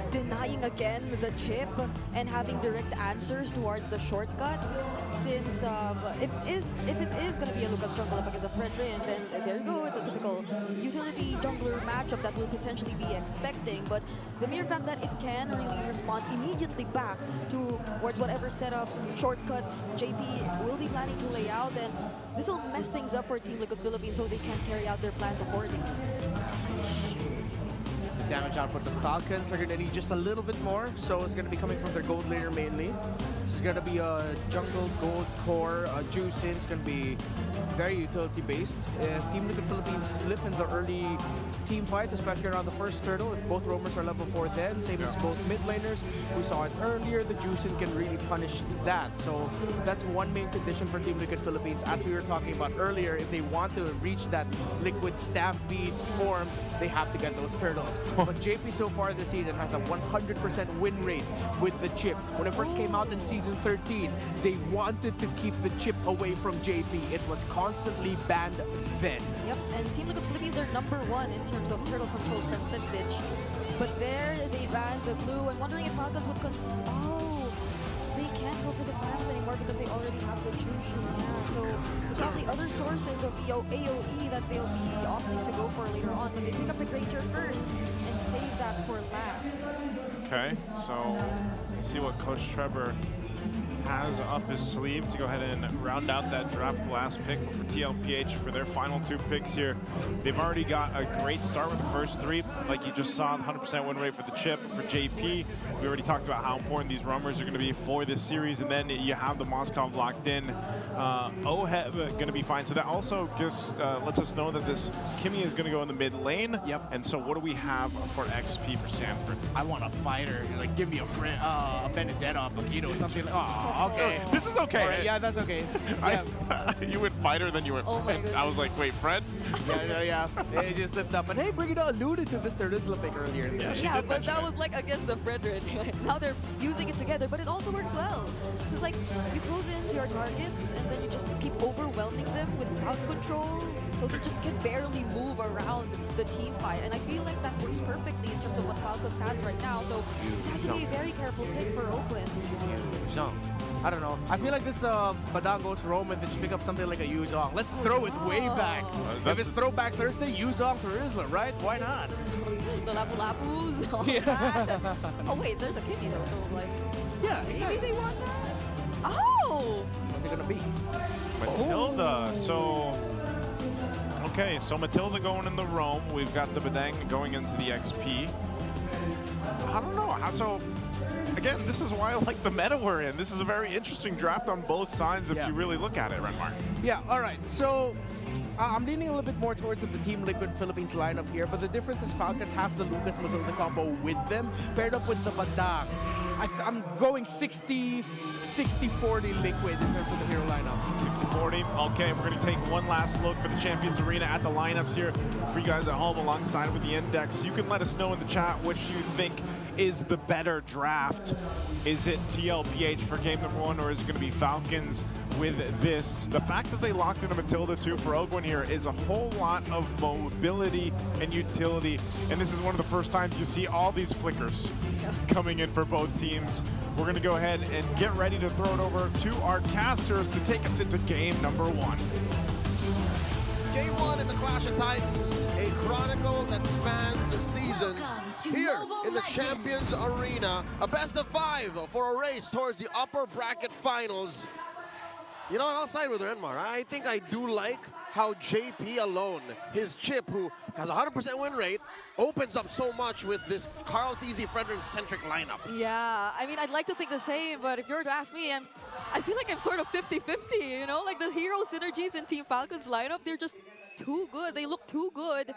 denying again the chip and having direct answers towards the shortcut. Since if it is going to be a Lucas jungle up against a Fredrin, then there you go. It's a typical utility jungler matchup that we'll potentially be expecting. But the mere fact that it can really respond immediately back towards whatever setups, shortcuts JP will be planning to lay out, then this will mess things up for Team Liquid Philippines so they can carry out their plans accordingly. damage output. The Falcons are going to need just a little bit more, so it's going to be coming from their gold laner mainly. This is going to be a jungle gold core. Juicing is going to be very utility based. If Team Liquid Philippines slip in the early team fights, especially around the first turtle, if both roamers are level 4 then, same as both mid laners, we saw it earlier, the Juicing can really punish that. So that's one main condition for Team Liquid Philippines. As we were talking about earlier, if they want to reach that Liquid Stampede form, they have to get those turtles. But JP so far this season has a 100% win rate with the chip. When it first came out in Season 13, they wanted to keep the chip away from JP. It was constantly banned then. Yep, and Team Liquid Philippines are #1 in terms of turtle control percentage. But there, they banned the blue. I'm wondering if Falcons would they can't go for the farms anymore because they already have the Jushin. Yeah, so there's probably other sources of AoE that they'll be opting to go for later on, but they pick up the Granger first and save that for last. Okay, so let's see what Coach Trevor has up his sleeve to go ahead and round out that draft last pick. But for TLPH, for their final 2 picks here, they've already got a great start with the first 3. Like you just saw, 100% win rate for the chip. For JP, we already talked about how important these roamers are going to be for this series. And then you have the Moskov locked in. OHEB going to be fine. So that also just lets us know that this Kimmy is going to go in the mid lane. Yep. And so what do we have for XP for Sanford? I want a fighter. Like, give me a Benedetta, a Pagito, something like okay. This is okay. Right, yeah, that's okay. Yeah. You went fighter, then you went Fred. I was like, wait, Fred? Yeah. It just slipped up. But hey, Brigida alluded to this Turtles pick earlier. Yeah, but that was like against the Fredrin. Now they're using it together, but it also works well. It's like you close into your targets and then you just keep overwhelming them with crowd control, so they just can barely move around the team fight. And I feel like that works perfectly in terms of what Falcons has right now. So this has to be a very careful pick for Oakland. I don't know. I feel like this Badang goes Rome and they just pick up something like a Yuzong. Let's throw it way back. If it's Throwback Thursday, Yuzong to Rizla, right? Why not? The Lapu-Lapus, all Yeah. that. Oh wait, there's a Kimmy though, so like, yeah, maybe they want that? Oh! What's it gonna be? Matilda. So, okay, so Matilda going in the Rome. We've got the Badang going into the XP. I don't know. So, again, this is why I like the meta we're in. This is a very interesting draft on both sides if you really look at it, Renmar. Yeah, all right. So I'm leaning a little bit more towards the Team Liquid Philippines lineup here, but the difference is Falcons has the Lucas Matilda combo with them, paired up with the Badang. I'm going 60-40 Liquid in terms of the hero lineup. 60-40. Okay, we're going to take one last look for the Champions Arena at the lineups here for you guys at home alongside with the index. You can let us know in the chat which you think is the better draft. Is it TLPH for game number 1, or is it going to be Falcons with this? The fact that they locked in a Matilda 2 for Ogwin here is a whole lot of mobility and utility, and this is one of the first times you see all these flickers coming in for both teams. We're going to go ahead and get ready to throw it over to our casters to take us into game number 1. Game 1 in the Clash of Titans, a chronicle that spans seasons here in the Champions Arena. A best of 5 for a race towards the upper bracket finals. You know what, I'll side with Renmar. I think I do like how JP alone, his chip, who has a 100% win rate, opens up so much with this Carl Teasy Fredrin-centric lineup. Yeah, I mean, I'd like to think the same, but if you were to ask me, I feel like I'm sort of 50-50, you know? Like the hero synergies in Team Falcon's lineup, they're just too good. They look too good.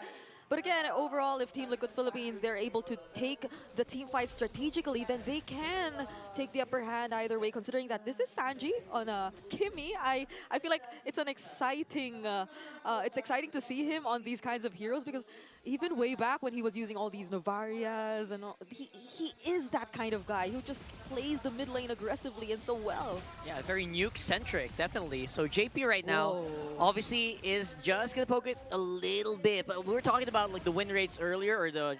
But again, overall, if Team Liquid Philippines, they're able to take the team fight strategically, then they can take the upper hand either way, considering that this is Sanji on Kimmy. I feel like it's an exciting, it's exciting to see him on these kinds of heroes, because even way back when he was using all these Novarias and all, he is that kind of guy who just plays the mid lane aggressively and so well. Yeah, very nuke-centric, definitely. So JP right now, obviously, is just going to poke it a little bit. But we were talking about like the win rates earlier, or the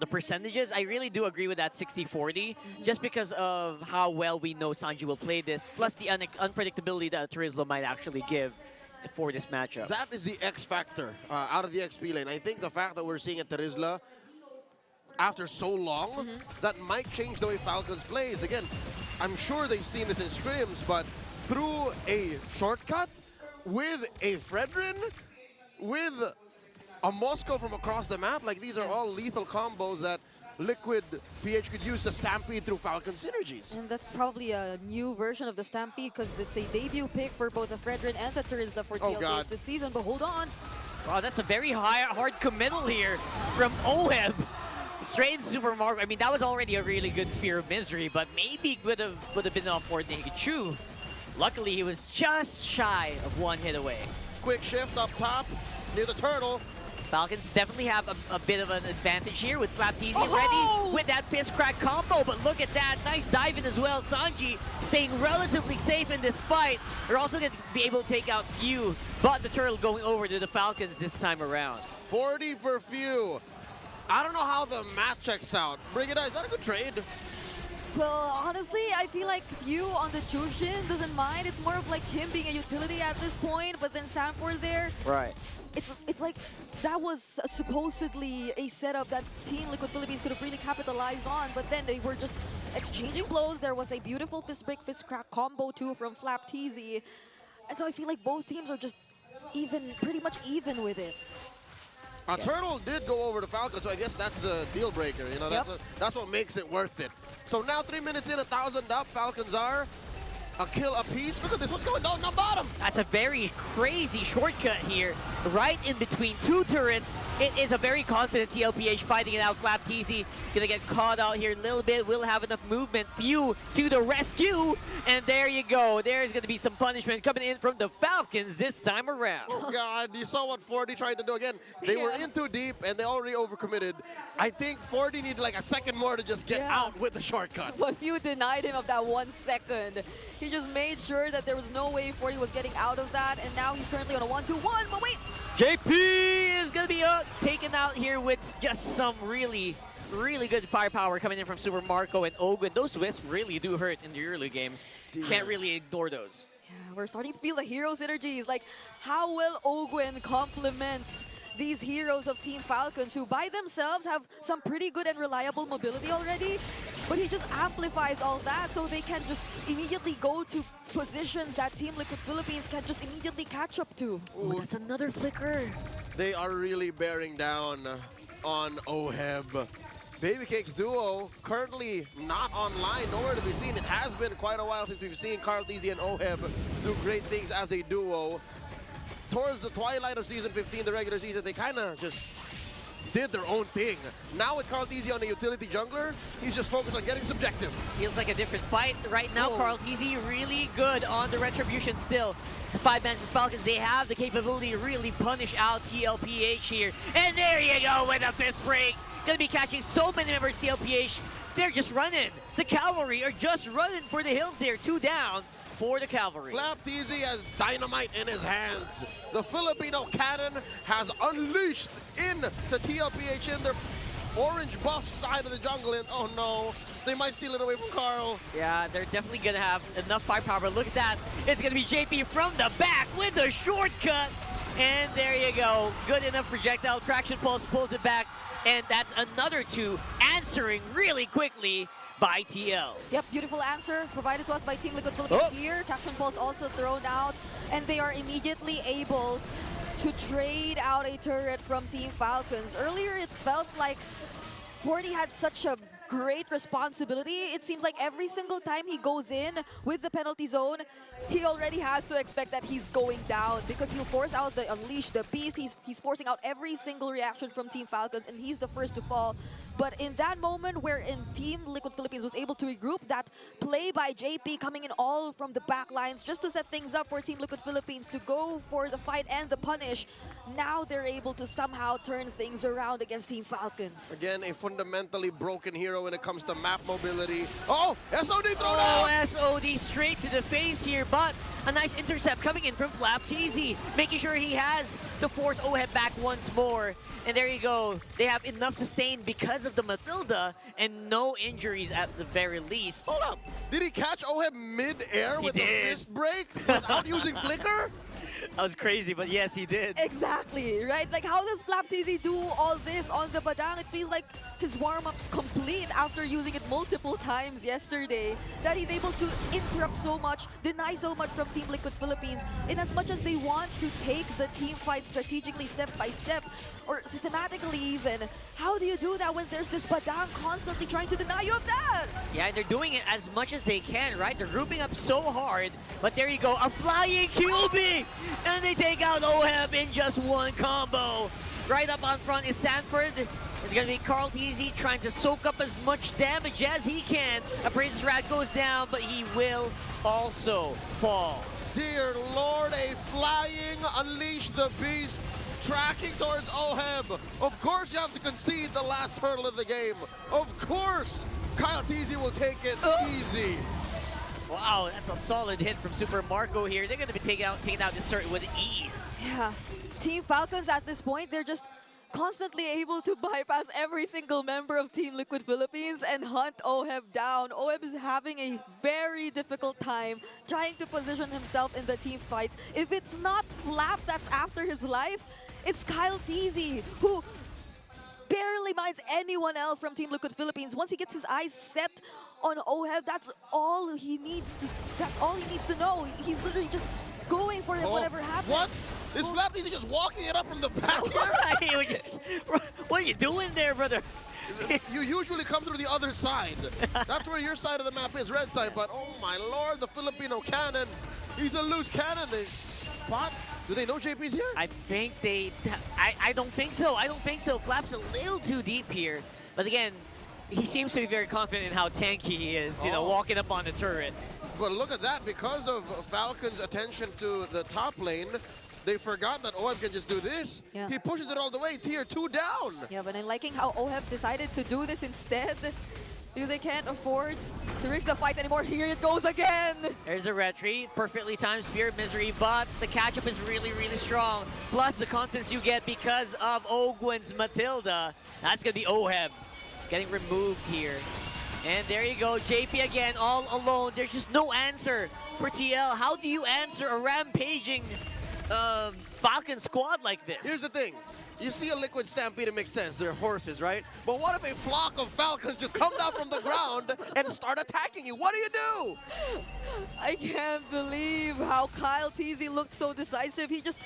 percentages. I really do agree with that 60-40, just because of how well we know Sanji will play this, plus the unpredictability that Turizla might actually give for this matchup. That is the X factor out of the XP lane. I think the fact that we're seeing a Turizla after so long, that might change the way Falcons plays. Again, I'm sure they've seen this in scrims, but through a shortcut with a Fredrin, with a Moscow from across the map. Like, these are all lethal combos that Liquid PH could use to stampede through Falcon synergies. And that's probably a new version of the Stampede because it's a debut pick for both the Fredrin and the Turizda for TLPH this season. But hold on. Wow, that's a very hard committal here from OHEB. Straight in Super Mario. I mean, that was already a really good Spear of Misery, but maybe would have been enough for Negachu. Luckily, he was just shy of one hit away. Quick shift up top near the turtle. Falcons definitely have a bit of an advantage here with Flapteasy ready with that fist crack combo, but look at that, nice dive in as well. Sanji staying relatively safe in this fight. They're also going to be able to take out Few, but the turtle going over to the Falcons this time around. 40 for Few. I don't know how the math checks out. Brigida, is that a good trade? Well, honestly, I feel like Few on the Jushin doesn't mind. It's more of like him being a utility at this point, but then Sanford there. Right. It's like that was supposedly a setup that Team Liquid Philippines could have really capitalized on, but then they were just exchanging blows. There was a beautiful fist break, fist crack combo too from Flapteasy. And so I feel like both teams are just pretty much even with it. Turtle did go over to Falcon, so I guess that's the deal breaker. You know, that's what makes it worth it. So now 3 minutes in, 1,000 up. Falcons are a kill apiece. Look at this. What's going on? No bottom. That's a very crazy shortcut here, right in between two turrets. It is a very confident TLPH fighting it out. Flapteasy gonna get caught out here a little bit. Will have enough movement. Few to the rescue, and there you go. There's gonna be some punishment coming in from the Falcons this time around. Oh God, you saw what 40 tried to do again. They were in too deep and they already overcommitted. I think 40 needed like a second more to just get out with the shortcut. But Few denied him of that 1 second. He just made sure that there was no way 40 was getting out of that, and now he's currently on a 1-2-1, but wait! JP is going to be taken out here with just some really good firepower coming in from Super Marco and Ogwen. Those Wisps really do hurt in the early game. Can't really ignore those. Yeah, we're starting to feel the hero synergies. Like, how will Ogwen complement these heroes of Team Falcons, who by themselves have some pretty good and reliable mobility already, but he just amplifies all that so they can just immediately go to positions that Team Liquid Philippines can just immediately catch up to. Ooh, that's another flicker. They are really bearing down on OHEB. Babycake's duo currently not online, nowhere to be seen. It has been quite a while since we've seen KarlTeasy and OHEB do great things as a duo. Towards the twilight of Season 15, the regular season, they kind of just did their own thing. Now with KarlTeasy on the utility jungler, he's just focused on getting subjective. Feels like a different fight right now. KarlTeasy really good on the retribution still. It's 5-man for Falcons. They have the capability to really punish out TLPH here. And there you go with a fist break. Gonna be catching so many members of TLPH. They're just running. The Cavalry are just running for the hills here. 2 down for the Cavalry. Flapteasy has dynamite in his hands. The Filipino cannon has unleashed into TLPH in their orange buff side of the jungle, and oh no, they might steal it away from Carl. Yeah, they're definitely gonna have enough firepower, but look at that. It's gonna be JP from the back with the shortcut. And there you go. Good enough projectile. Traction pulse pulls it back, and that's another 2 answering really quickly by TL. Yep, beautiful answer provided to us by Team Liquid Philippines here. Traction Pulse also thrown out, and they are immediately able to trade out a turret from Team Falcons. Earlier, it felt like 40 had such a great responsibility. It seems like every single time he goes in with the penalty zone, he already has to expect that he's going down because he'll force out the Unleash the Beast. He's forcing out every single reaction from Team Falcons, and he's the first to fall. But in that moment wherein Team Liquid Philippines was able to regroup, that play by JP coming in all from the back lines just to set things up for Team Liquid Philippines to go for the fight and the punish, now they're able to somehow turn things around against Team Falcons. Again, a fundamentally broken hero when it comes to map mobility. Oh, SOD thrown out! SOD straight to the face here, but a nice intercept coming in from Flapteasy, making sure he has to force OHEB back once more. And there you go. They have enough sustain because of the Matilda and no injuries at the very least. Hold up. Did he catch OHEB mid-air with a fist break without using flicker? That was crazy, but yes, he did. Exactly, right? Like, how does FlapTZ do all this on the Badang? It feels like his warm-up's complete after using it multiple times yesterday, that he's able to interrupt so much, deny so much from Team Liquid Philippines, in as much as they want to take the team fight strategically, step by step, or systematically even. How do you do that when there's this Badang constantly trying to deny you of that? Yeah, they're doing it as much as they can, right? They're grouping up so hard, but there you go, a flying QB! And they take out OHEB in just one combo. Right up on front is Sanford. It's gonna be KarlTZ trying to soak up as much damage as he can. A Prince Rat goes down, but he will also fall. Dear Lord, a flying Unleash the Beast tracking towards OHEB. Of course you have to concede the last hurdle of the game. Of course, KarlTZ will take it easy. Wow, that's a solid hit from Super Marco here. They're gonna be taking out this turret with ease. Yeah, Team Falcons at this point, they're just constantly able to bypass every single member of Team Liquid Philippines and hunt OHEB down. OHEB is having a very difficult time trying to position himself in the team fights. If it's not Flap that's after his life, it's KarlTZ, who barely minds anyone else from Team Liquid Philippines. Once he gets his eyes set on OHEB, that's all he needs to know. He's literally just going for it, whatever happens. What? Is FlapTZ just walking it up from the back here? What are you doing there, brother? You usually come through the other side. That's where your side of the map is, red side. But oh my lord, the Filipino cannon. He's a loose cannon. They spot. Do they know JP's here? I think they... I don't think so. I don't think so. Flap's a little too deep here. But again, he seems to be very confident in how tanky he is, you know, walking up on the turret. But look at that. Because of Falcon's attention to the top lane, they forgot that OHEB can just do this. Yeah. He pushes it all the way, tier 2 down. Yeah, but I'm liking how OHEB decided to do this instead, because they can't afford to risk the fight anymore. Here it goes again. There's a retreat, perfectly timed Spear of Misery, but the catch-up is really, really strong. Plus the confidence you get because of Ogwen's Matilda. That's going to be OHEB getting removed here. And there you go, JP again, all alone. There's just no answer for TL. How do you answer a rampaging Falcon squad like this? Here's the thing. You see a Liquid Stampede, it makes sense. They're horses, right? But what if a flock of Falcons just come down from the ground and start attacking you? What do you do? I can't believe how KarlTZ looked so decisive. He just...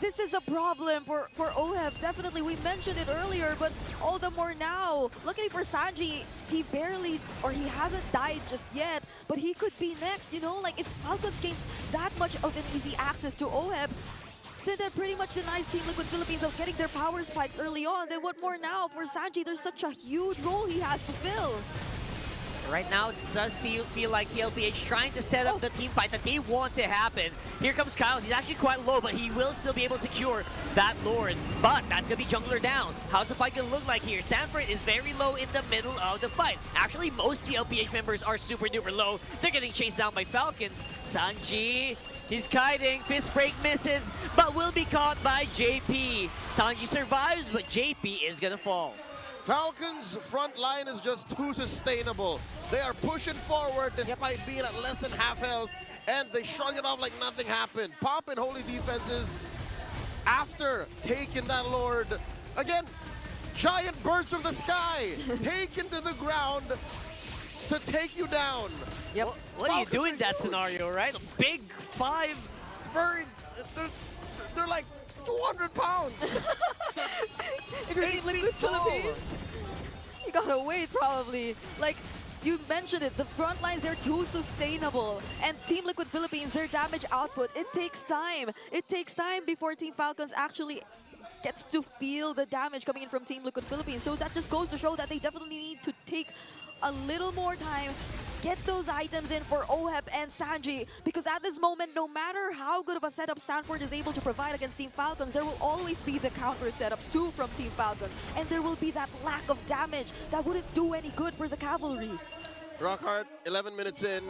This is a problem for OHEB, definitely. We mentioned it earlier, but all the more now. Luckily for Sanji, he barely, or he hasn't died just yet, but he could be next, you know? Like, if Falcons gains that much of an easy access to OHEB, then that pretty much denies Team Liquid Philippines of getting their power spikes early on. Then what more now? For Sanji, there's such a huge role he has to fill. Right now, it does feel like TLPH trying to set up the team fight that they want to happen. Here comes Kyle. He's actually quite low, but he will still be able to secure that Lord. But that's going to be jungler down. How's the fight going to look like here? Sanford is very low in the middle of the fight. Actually, most TLPH members are super duper low. They're getting chased down by Falcons. Sanji, he's kiting. Fist break misses, but will be caught by JP. Sanji survives, but JP is going to fall. Falcons' front line is just too sustainable. They are pushing forward despite being at less than half health, and they shrug it off like nothing happened. Pop and Holy defenses, after taking that Lord, again, giant birds from the sky, taken to the ground to take you down. Yep. What do you do in that scenario, right? A big 5 birds. They're like 200 pounds. If you're Team Liquid Philippines, you gotta wait probably. Like, you mentioned it, the front lines, they're too sustainable. And Team Liquid Philippines, their damage output, it takes time. It takes time before Team Falcons actually gets to feel the damage coming in from Team Liquid Philippines. So that just goes to show that they definitely need to take a little more time, get those items in for OHEB and Sanji, because at this moment, no matter how good of a setup Sanford is able to provide against Team Falcons, there will always be the counter setups too from Team Falcons, and there will be that lack of damage that wouldn't do any good for the cavalry. Rockhard, 11 minutes in.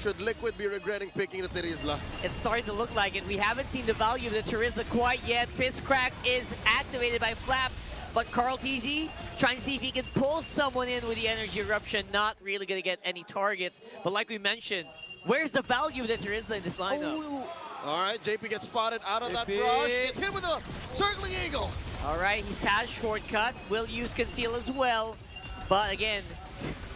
Should Liquid be regretting picking the Terizla? It's starting to look like it. We haven't seen the value of the Terizla quite yet. Fist Crack is activated by Flap, but KarlTZ trying to see if he can pull someone in with the Energy Eruption. Not really going to get any targets. But like we mentioned, where's the value of the Terizla in this lineup? Oh, All right, JP gets spotted out of that brush. Gets hit with a circling eagle. All right, he has shortcut. Will use conceal as well. But again,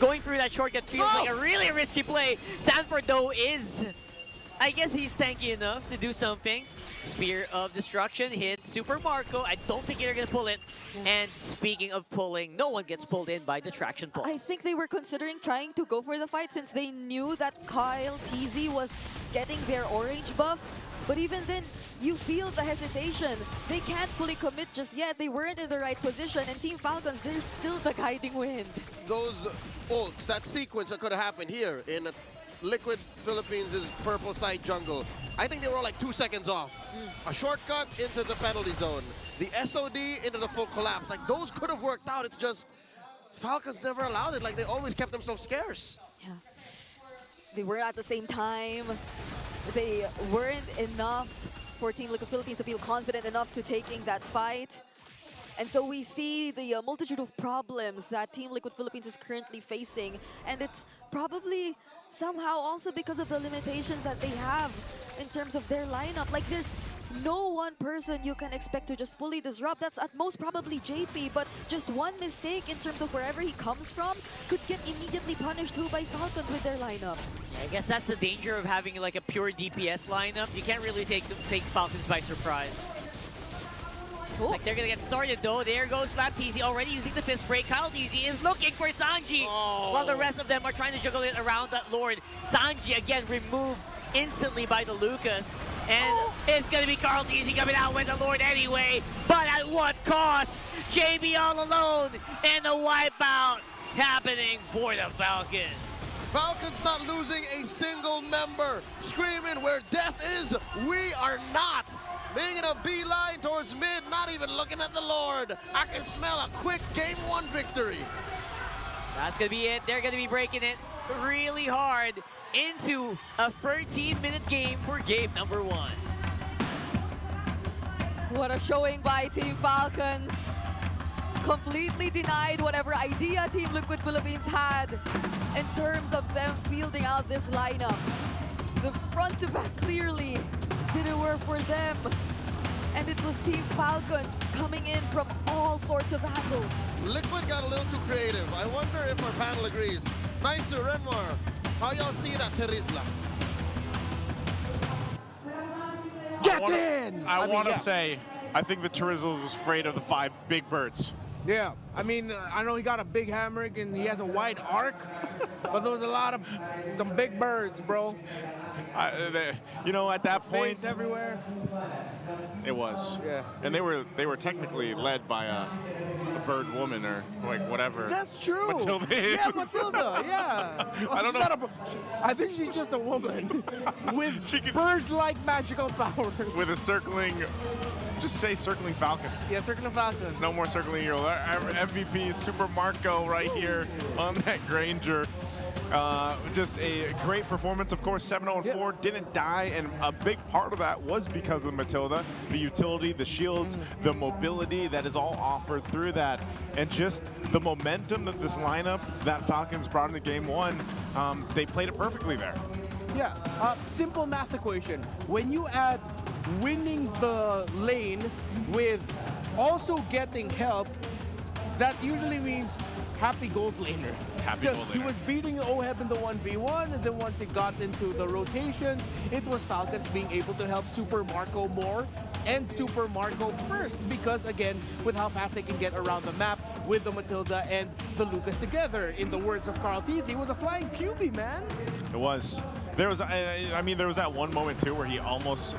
going through that shortcut feels like a really risky play. Sanford, though, is... I guess he's tanky enough to do something. Spear of Destruction hits Super Marco. I don't think they're going to pull it. And speaking of pulling, no one gets pulled in by the traction pull. I think they were considering trying to go for the fight since they knew that Kyle TZ was getting their orange buff. But even then, you feel the hesitation. They can't fully commit just yet. They weren't in the right position. And Team Falcons, they're still the guiding wind. Those ults, that sequence that could have happened here in Liquid Philippines' purple side jungle, I think they were all like 2 seconds off. A shortcut into the penalty zone. The SOD into the full collapse. Like, those could have worked out. It's just Falcons never allowed it. Like, they always kept themselves scarce. Yeah. They were at the same time. They weren't enough for Team Liquid Philippines to feel confident enough to taking that fight. And so we see the multitude of problems that Team Liquid Philippines is currently facing. And it's probably somehow also because of the limitations that they have in terms of their lineup. Like, there's no one person you can expect to just fully disrupt. That's at most probably JP, but just one mistake in terms of wherever he comes from could get immediately punished too by Falcons with their lineup. I guess that's the danger of having like a pure DPS lineup. You can't really take Falcons by surprise. Like they're gonna get started though. There goes Flap TZ already using the fist break. Kyle TZ is looking for Sanji while the rest of them are trying to juggle it around that Lord. Sanji again removed instantly by the Lucas. And it's gonna be Carl TZ coming out with the Lord anyway. But at what cost? JB all alone and the wipeout happening for the Falcons. Falcons not losing a single member. Screaming where death is, we are not. Making a beeline towards mid, not even looking at the Lord. I can smell a quick Game 1 victory. That's going to be it. They're going to be breaking it really hard into a 13-minute game for game number 1. What a showing by Team Falcons. Completely denied whatever idea Team Liquid Philippines had in terms of them fielding out this lineup. The front to back clearly didn't work for them. And it was Team Falcons coming in from all sorts of angles. Liquid got a little too creative. I wonder if our panel agrees. Nice, Renmar. How y'all see that, Terizla? I want to say, I think the Terizla was afraid of the 5 big birds. Yeah, I mean, I know he got a big hammer and he has a wide arc, but there was a lot of some big birds, bro. You know, at that point, Face everywhere. It was. Yeah. And they were technically led by a bird woman or like whatever. That's true. Matilda is. Yeah, Matilda. Yeah. I don't know. I think she's just a woman with bird-like magical powers. With a circling, just say circling falcon. Yeah, circling falcon. There's no more circling hero. Our MVP Super Marco right here on that Granger. Just a great performance. Of course, 7-0-4 didn't die, and a big part of that was because of Matilda. The utility, the shields, the mobility that is all offered through that, and just the momentum that this lineup that Falcons brought into Game 1, they played it perfectly there. Yeah, simple math equation. When you add winning the lane with also getting help, that usually means happy gold laner. He was beating Oheb in the 1v1, and then once it got into the rotations, it was Falcons being able to help Super Marco more and Super Marco first, because again, with how fast they can get around the map with the Matilda and the Lucas together. In the words of Carl TZ, it was a flying QB, man. It was. There was, I mean, there was that one moment too where he almost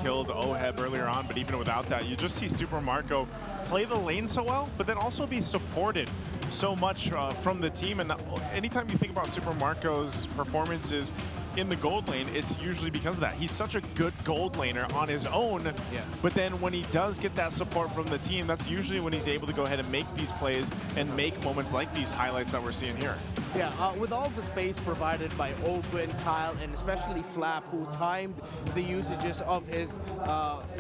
killed Oheb earlier on, but even without that, you just see Super Marco play the lane so well, but then also be supported so much from the team. And anytime you think about Super Marco's performances in the gold lane, it's usually because of that. He's such a good gold laner on his own, but then when he does get that support from the team, that's usually when he's able to go ahead and make these plays and make moments like these highlights that we're seeing here. Yeah, with all the space provided by Open, Kyle, and especially Flap, who timed the usages of his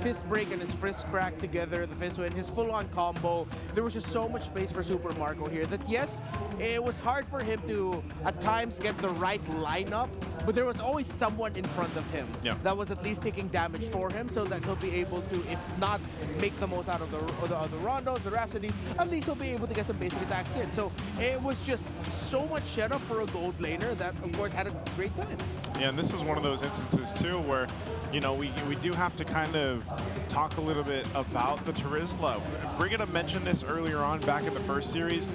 fist break and his fist crack together, the fist win, his full-on combo, there was just so much space for Super Marco here that yes, it was hard for him to at times get the right lineup but there was always someone in front of him that was at least taking damage for him, so that he'll be able to, if not make the most out of the rondos, the rhapsodies, at least he'll be able to get some basic attacks in. So it was just so much setup for a gold laner that, of course, had a great time. Yeah, and this is one of those instances too where, you know, we do have to kind of talk a little bit about the Terizla. Brigitte mentioned this earlier on back in the first series.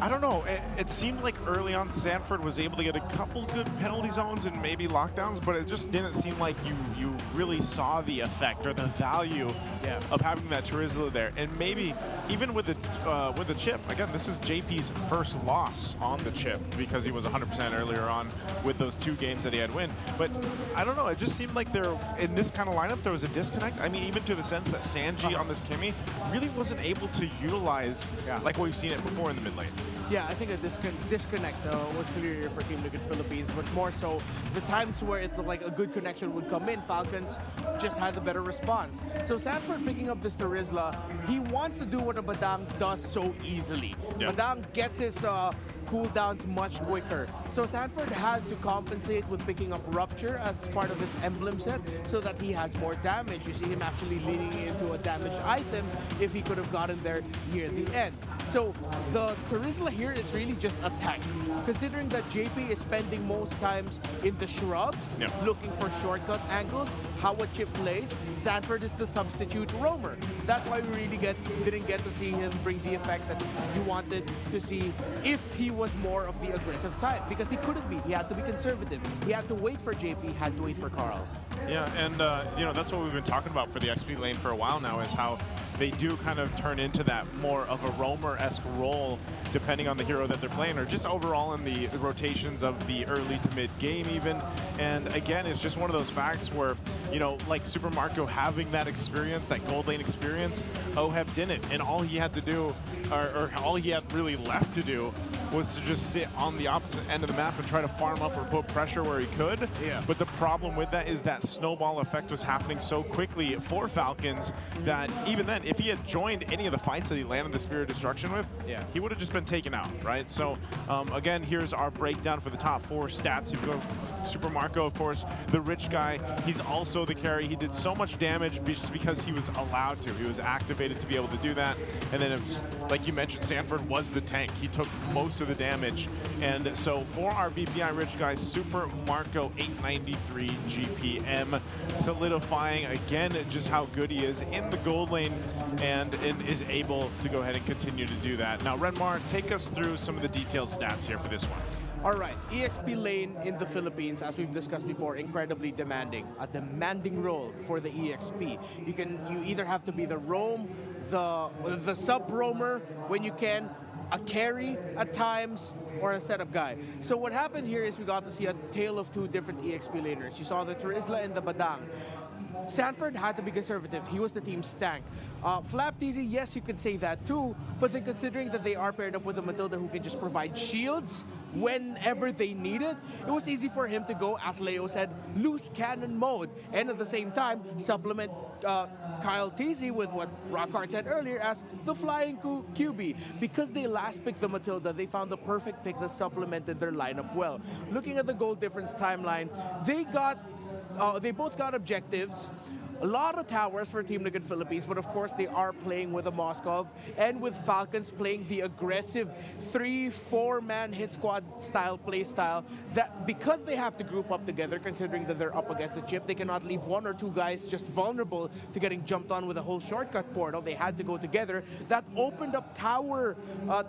I don't know, it seemed like early on Sanford was able to get a couple good penalty zones and maybe lockdowns, but it just didn't seem like you really saw the effect or the value of having that Terizla there. And maybe even with the chip, again, this is JP's first loss on the chip because he was 100% earlier on with those 2 games that he had win. But I don't know, it just seemed like there, in this kind of lineup, there was a disconnect. I mean, even to the sense that Sanji on this Kimmy really wasn't able to utilize like what we've seen it before in the mid lane. Yeah, I think a disconnect was clear here for Team Liquid Philippines, but more so the times where it looked like a good connection would come in, Falcons just had the better response. So Sanford picking up this Terizla, he wants to do what a Badang does so easily. Badang gets his cooldowns much quicker. So Sanford had to compensate with picking up Rupture as part of his emblem set so that he has more damage. You see him actually leaning into a damaged item if he could have gotten there near the end. So the Terizla here is really just a tank. Considering that JP is spending most times in the shrubs, looking for shortcut angles, how a chip plays, Sanford is the substitute roamer. That's why we really didn't get to see him bring the effect that you wanted to see if he was more of the aggressive type, because he couldn't be. He had to be conservative. He had to wait for JP, had to wait for Carl. Yeah, and you know, that's what we've been talking about for the XP lane for a while now, is how they do kind of turn into that more of a roamer-esque role depending on the hero that they're playing, or just overall in the rotations of the early to mid game even. And again, it's just one of those facts where, you know, like Super Marco having that experience, that gold lane experience, Oheb didn't, and all he had to do, or all he had really left to do, was to just sit on the opposite end of the map and try to farm up or put pressure where he could. But the problem with that is that snowball effect was happening so quickly for Falcons that even then, if he had joined any of the fights that he landed the Spear of Destruction with, he would have just been taken out, right? So again, here's our breakdown for the top 4 stats. You go Super Marco, of course, the rich guy. He's also the carry. He did so much damage just because he was allowed to. He was activated to be able to do that. And then, if, like you mentioned, Sanford was the tank. He took most of the damage. And so for our VPI rich guy, Super Marco 893 GPM, solidifying again just how good he is in the gold lane and is able to go ahead and continue to do that. Now, Renmar, take us through some of the detailed stats here for this one. All right, EXP lane in the Philippines, as we've discussed before, incredibly demanding. A demanding role for the EXP. You either have to be the roam, the sub-roamer when you can, a carry at times, or a setup guy. So what happened here is we got to see a tale of 2 different EXP laners. You saw the Terizla and the Badang. Sanford had to be conservative. He was the team's tank. Flap TZ, yes, you could say that too, but then considering that they are paired up with a Matilda who can just provide shields whenever they need it, it was easy for him to go, as Leo said, loose cannon mode, and at the same time supplement Kyle TZ with what Rockhard said earlier as the flying QB. Because they last picked the Matilda, they found the perfect pick that supplemented their lineup well. Looking at the goal difference timeline, they both got objectives. A lot of towers for Team Liquid Philippines, but of course they are playing with a Moskov and with Falcons playing the aggressive 3-4-man hit squad style play style that because they have to group up together, considering that they're up against a chip, they cannot leave 1 or 2 guys just vulnerable to getting jumped on with a whole shortcut portal. They had to go together. That opened up tower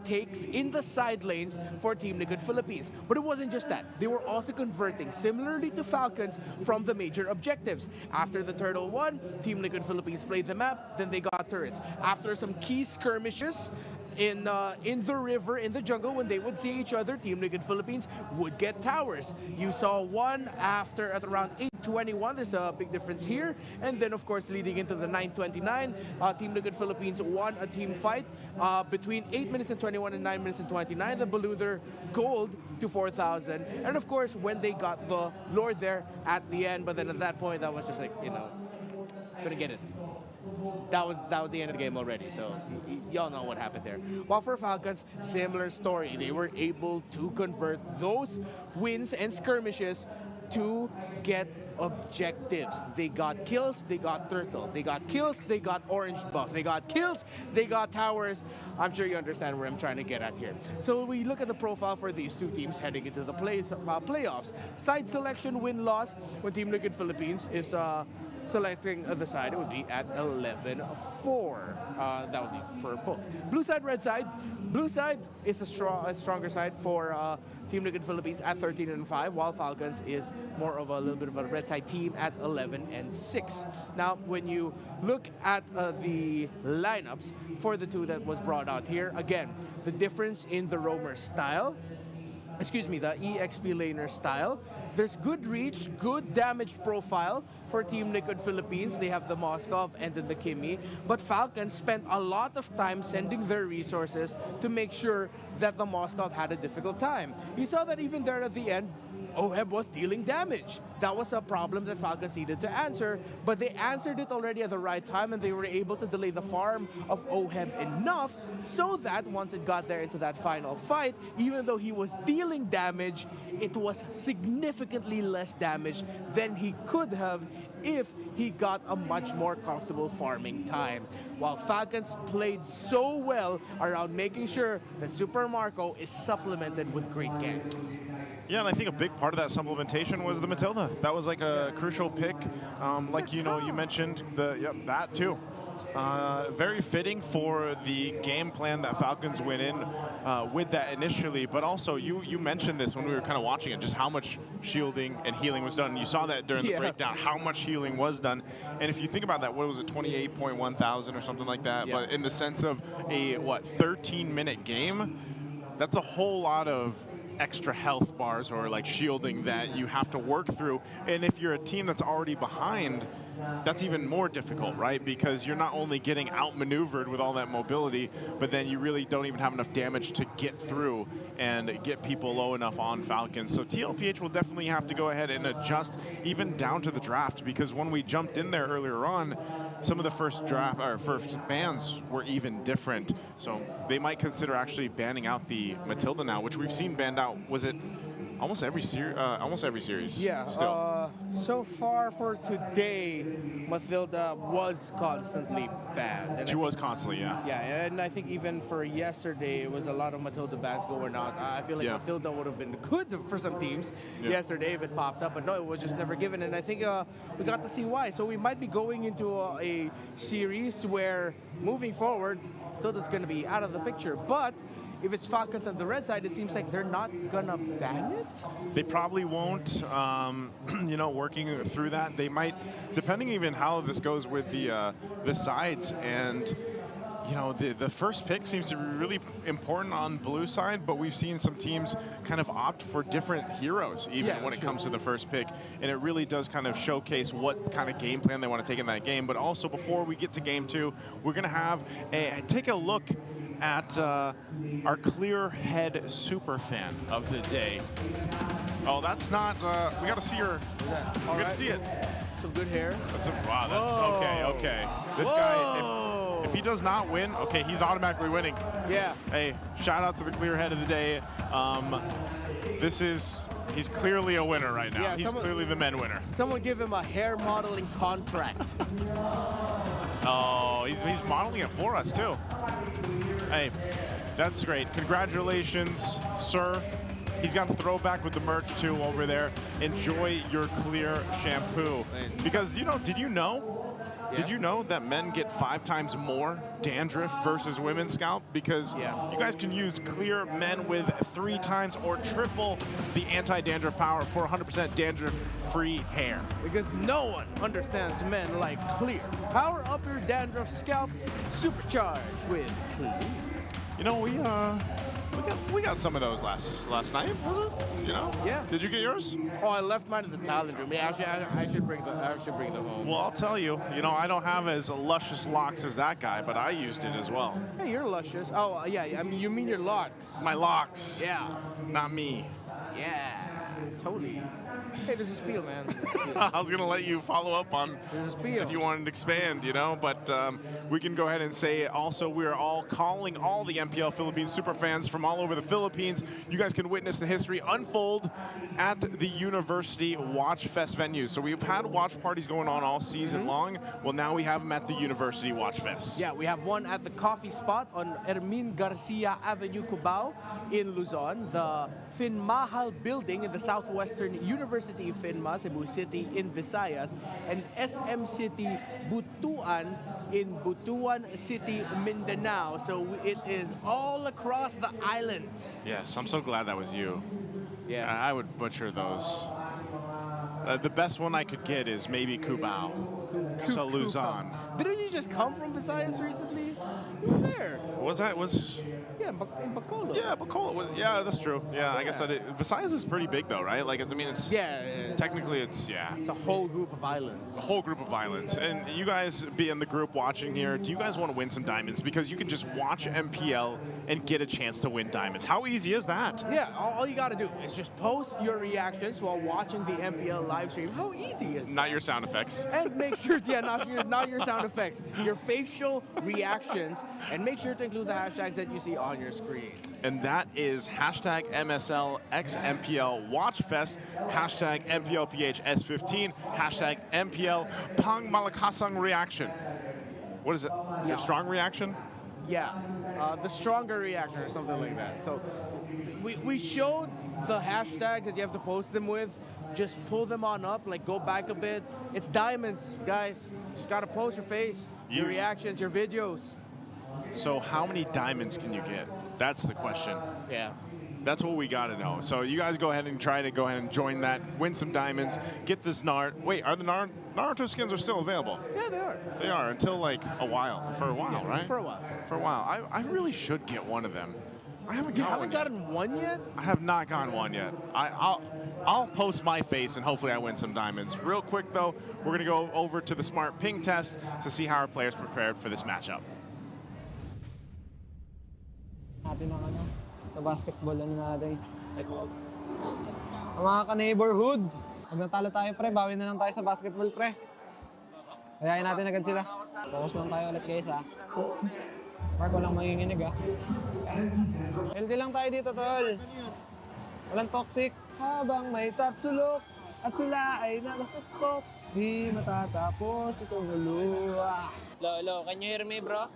takes in the side lanes for Team Liquid Philippines. But it wasn't just that. They were also converting, similarly to Falcons, from the major objectives. After the Turtle 1, Team Liquid Philippines played the map, then they got turrets. After some key skirmishes in the river, in the jungle, when they would see each other, Team Liquid Philippines would get towers. You saw one after at around 8:21. There's a big difference here. And then, of course, leading into the 9:29, Team Liquid Philippines won a team fight between 8 minutes and 21 and 9 minutes and 29. The Baluther gold to 4,000. And, of course, when they got the Lord there at the end, but then at that point, that was just like, you know, couldn't get it. that was the end of the game already. So y'all know what happened there. While for Falcons, similar story. They were able to convert those wins and skirmishes to get objectives. They got kills, they got turtle. They got kills, they got orange buff. They got kills, they got towers. I'm sure you understand where I'm trying to get at here. So we look at the profile for these two teams heading into the playoffs. Side selection win-loss when Team Liquid Philippines is selecting the side, it would be at 11-4. That would be for both. Blue side, red side. Blue side is a stronger side for Team Liquid Philippines at 13-5, while Falcons is more of a little bit of a red side team at 11-6. Now, when you look at the lineups for the two that was brought out here, again, the difference in the roamer style, the EXP laner style. There's good reach, good damage profile for Team Liquid Philippines. They have the Moskov and then the Kimi. But Falcons spent a lot of time sending their resources to make sure that the Moskov had a difficult time. You saw that even there at the end, OHEB was dealing damage. That was a problem that Falcons needed to answer, but they answered it already at the right time, and they were able to delay the farm of OHEB enough so that once it got there into that final fight, even though he was dealing damage, it was significantly less damage than he could have if he got a much more comfortable farming time. While Falcons played so well around making sure that Super Marco is supplemented with great ganks. Yeah, and I think a big part of that supplementation was the Matilda. That was like a crucial pick. Like you mentioned, that too. Very fitting for the game plan that Falcons went in with that initially, but also you mentioned this when we were kind of watching it, just how much shielding and healing was done. You saw that during the breakdown, how much healing was done. And if you think about that, what was it, 28.1 thousand or something like that? But in the sense of a, 13-minute game, that's a whole lot of extra health bars or like shielding that you have to work through. And if you're a team that's already behind, that's even more difficult, right? Because you're not only getting outmaneuvered with all that mobility, but then you really don't even have enough damage to get through and get people low enough on Falcons. So TLPH will definitely have to go ahead and adjust even down to the draft, because when we jumped in there earlier on, some of the first bans were even different. So they might consider actually banning out the Matilda now, which we've seen banned out. Was it almost every series? Yeah. Still. So far for today, Matilda was constantly banned. She was constantly, yeah. Yeah, and I think even for yesterday, it was a lot of Matilda bans going on. I feel like Matilda would have been good for some teams yesterday if it popped up, but no, it was just never given. And I think we got to see why. So we might be going into a series where, moving forward, Matilda's going to be out of the picture. But if it's Falcons on the red side, it seems like they're not gonna ban it. They probably won't. Working through that, they might, depending even how this goes with the sides. And the first pick seems to be really important on blue side, but we've seen some teams kind of opt for different heroes even when it comes to the first pick, and it really does kind of showcase what kind of game plan they want to take in that game. But also, before we get to game 2, we're gonna have take a look at our clear head super fan of the day. Oh, that's not, we gotta see her. We gotta see it. Some good hair. Wow, that's okay. This guy, if he does not win, okay, he's automatically winning. Yeah. Hey, shout out to the clear head of the day. He's clearly a winner right now. Yeah, he's clearly the men winner. Someone give him a hair modeling contract. Oh, he's modeling it for us too. Hey, that's great. Congratulations, sir. He's got a throwback with the merch too over there. Enjoy your clear shampoo. Because did you know that men get 5 times more dandruff versus women's scalp? Because you guys can use Clear Men with 3 times or triple the anti-dandruff power for 100% dandruff-free hair. Because no one understands men like Clear. Power up your dandruff scalp, supercharged with Clear. We got some of those last night, was it? Yeah. Did you get yours? Oh, I left mine at the talent room. Yeah, I should bring them home. Well, I'll tell you, I don't have as luscious locks as that guy, but I used it as well. Hey, you're luscious. Oh, yeah. I mean, you mean your locks? My locks. Yeah. Not me. Yeah. totally. Hey, there's a spiel, man. I was going to let you follow up on if you wanted to expand, you know, but we can go ahead and say also we are all calling all the MPL Philippines super fans from all over the Philippines. You guys can witness the history unfold at the University Watch Fest venue. So we've had watch parties going on all season long. Well, now we have them at the University Watch Fest. Yeah, we have one at the coffee spot on Hermin Garcia Avenue, Cubao in Luzon, the Finmahal building in the Southwestern University of Finma, Cebu City in Visayas, and SM City Butuan in Butuan City, Mindanao. So it is all across the islands. Yes, I'm so glad that was you. Yeah. I would butcher those. The best one I could get is maybe Cubao. So Luzon. Didn't you just come from Visayas recently? You were there. Yeah, in Bacolod. Yeah, Bacolod. Yeah, that's true. Yeah, I guess I did. Visayas is pretty big though, right? Like, I mean, it's technically it's It's a whole group of islands. A whole group of islands. And you guys be in the group watching here, do you guys want to win some diamonds? Because you can just watch MPL and get a chance to win diamonds. How easy is that? Yeah, all you got to do is just post your reactions while watching the MPL live stream. How easy is it? Not your sound effects. And make sure, not your sound effects, your facial reactions, and make sure to include the hashtags that you see on your screens. And that is hashtag MSLXMPL Watchfest, hashtag MPLPHS15, hashtag MPL Pang Malakasang Reaction. What is it? Yeah. A strong reaction? Yeah, the stronger reaction or something like that. So we showed the hashtags that you have to post them with. Just pull them on up, like go back a bit. It's diamonds, guys. Just gotta post your face, your reactions, your videos. So how many diamonds can you get? That's the question. Yeah. That's what we gotta know. So you guys go ahead and try to go ahead and join that, win some diamonds, get this Wait, are the Naruto skins are still available? Yeah, they are. They are until like for a while, right? For a while. For a while. I really should get one of them. I haven't You got haven't gotten one yet? I have not gotten one yet. I'll post my face and hopefully I win some diamonds. Real quick though, we're gonna go over to the Smart Ping test to see how our players prepared for this matchup. Natin ang sa basketball natin. Ang mga ka-neighborhood. Pag natalo tayo pre, bawi na lang tayo sa basketball pre. Kayain natin agad sila. Focus lang tayo ulit guys ha. Mark, walang manginginig ha. Healthy lang tayo dito tol. Walang toxic. Habang may tatsulok at sila ay nakatutok, di matatapos itong luwa. Hello, can you hear me bro?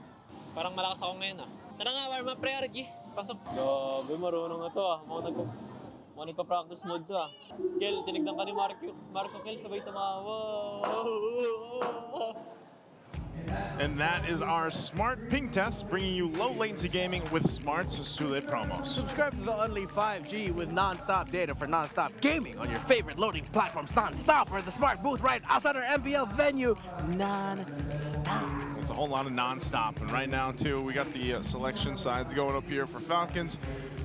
Parang malakas ako ngayon ah. Tara nga, warm up pre, RG. Pasok. Grabe, marunong na to ah. Mga nagpa-practice mode to ah. Kel, tinignan ka ni Marco Kel, sabay tumawa. And that is our Smart Ping test, bringing you low latency gaming with Smart's Sulit promos. Subscribe to the Only 5G with non-stop data for non-stop gaming on your favorite loading platforms non-stop, or the Smart booth right outside our MPL venue non-stop. It's a whole lot of non-stop, and right now too, we got the selection sides going up here for Falcons.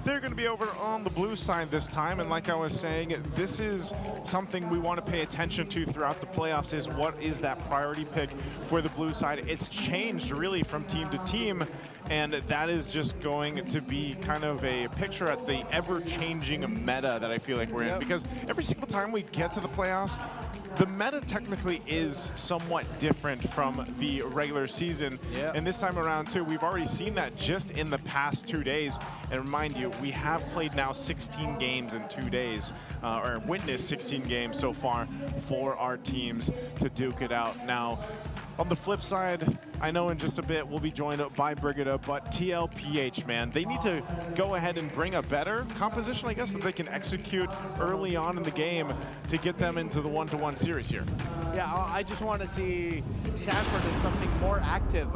They're going to be over on the blue side this time, and like I was saying, this is something we want to pay attention to throughout the playoffs, is what is that priority pick for the blue side. It's changed really from team to team, and that is just going to be kind of a picture at the ever-changing meta that I feel like we're in, because every single time we get to the playoffs, the meta technically is somewhat different from the regular season. And this time around too, we've already seen that just in the past 2 days. And remind you, we have played now 16 games in 2 days, or witnessed 16 games so far for our teams to duke it out. Now, on the flip side, I know in just a bit we'll be joined up by Brigida, but TLPH, man, they need to go ahead and bring a better composition, I guess, that they can execute early on in the game to get them into the one-to-one series here. Yeah, I just want to see Sanford in something more active.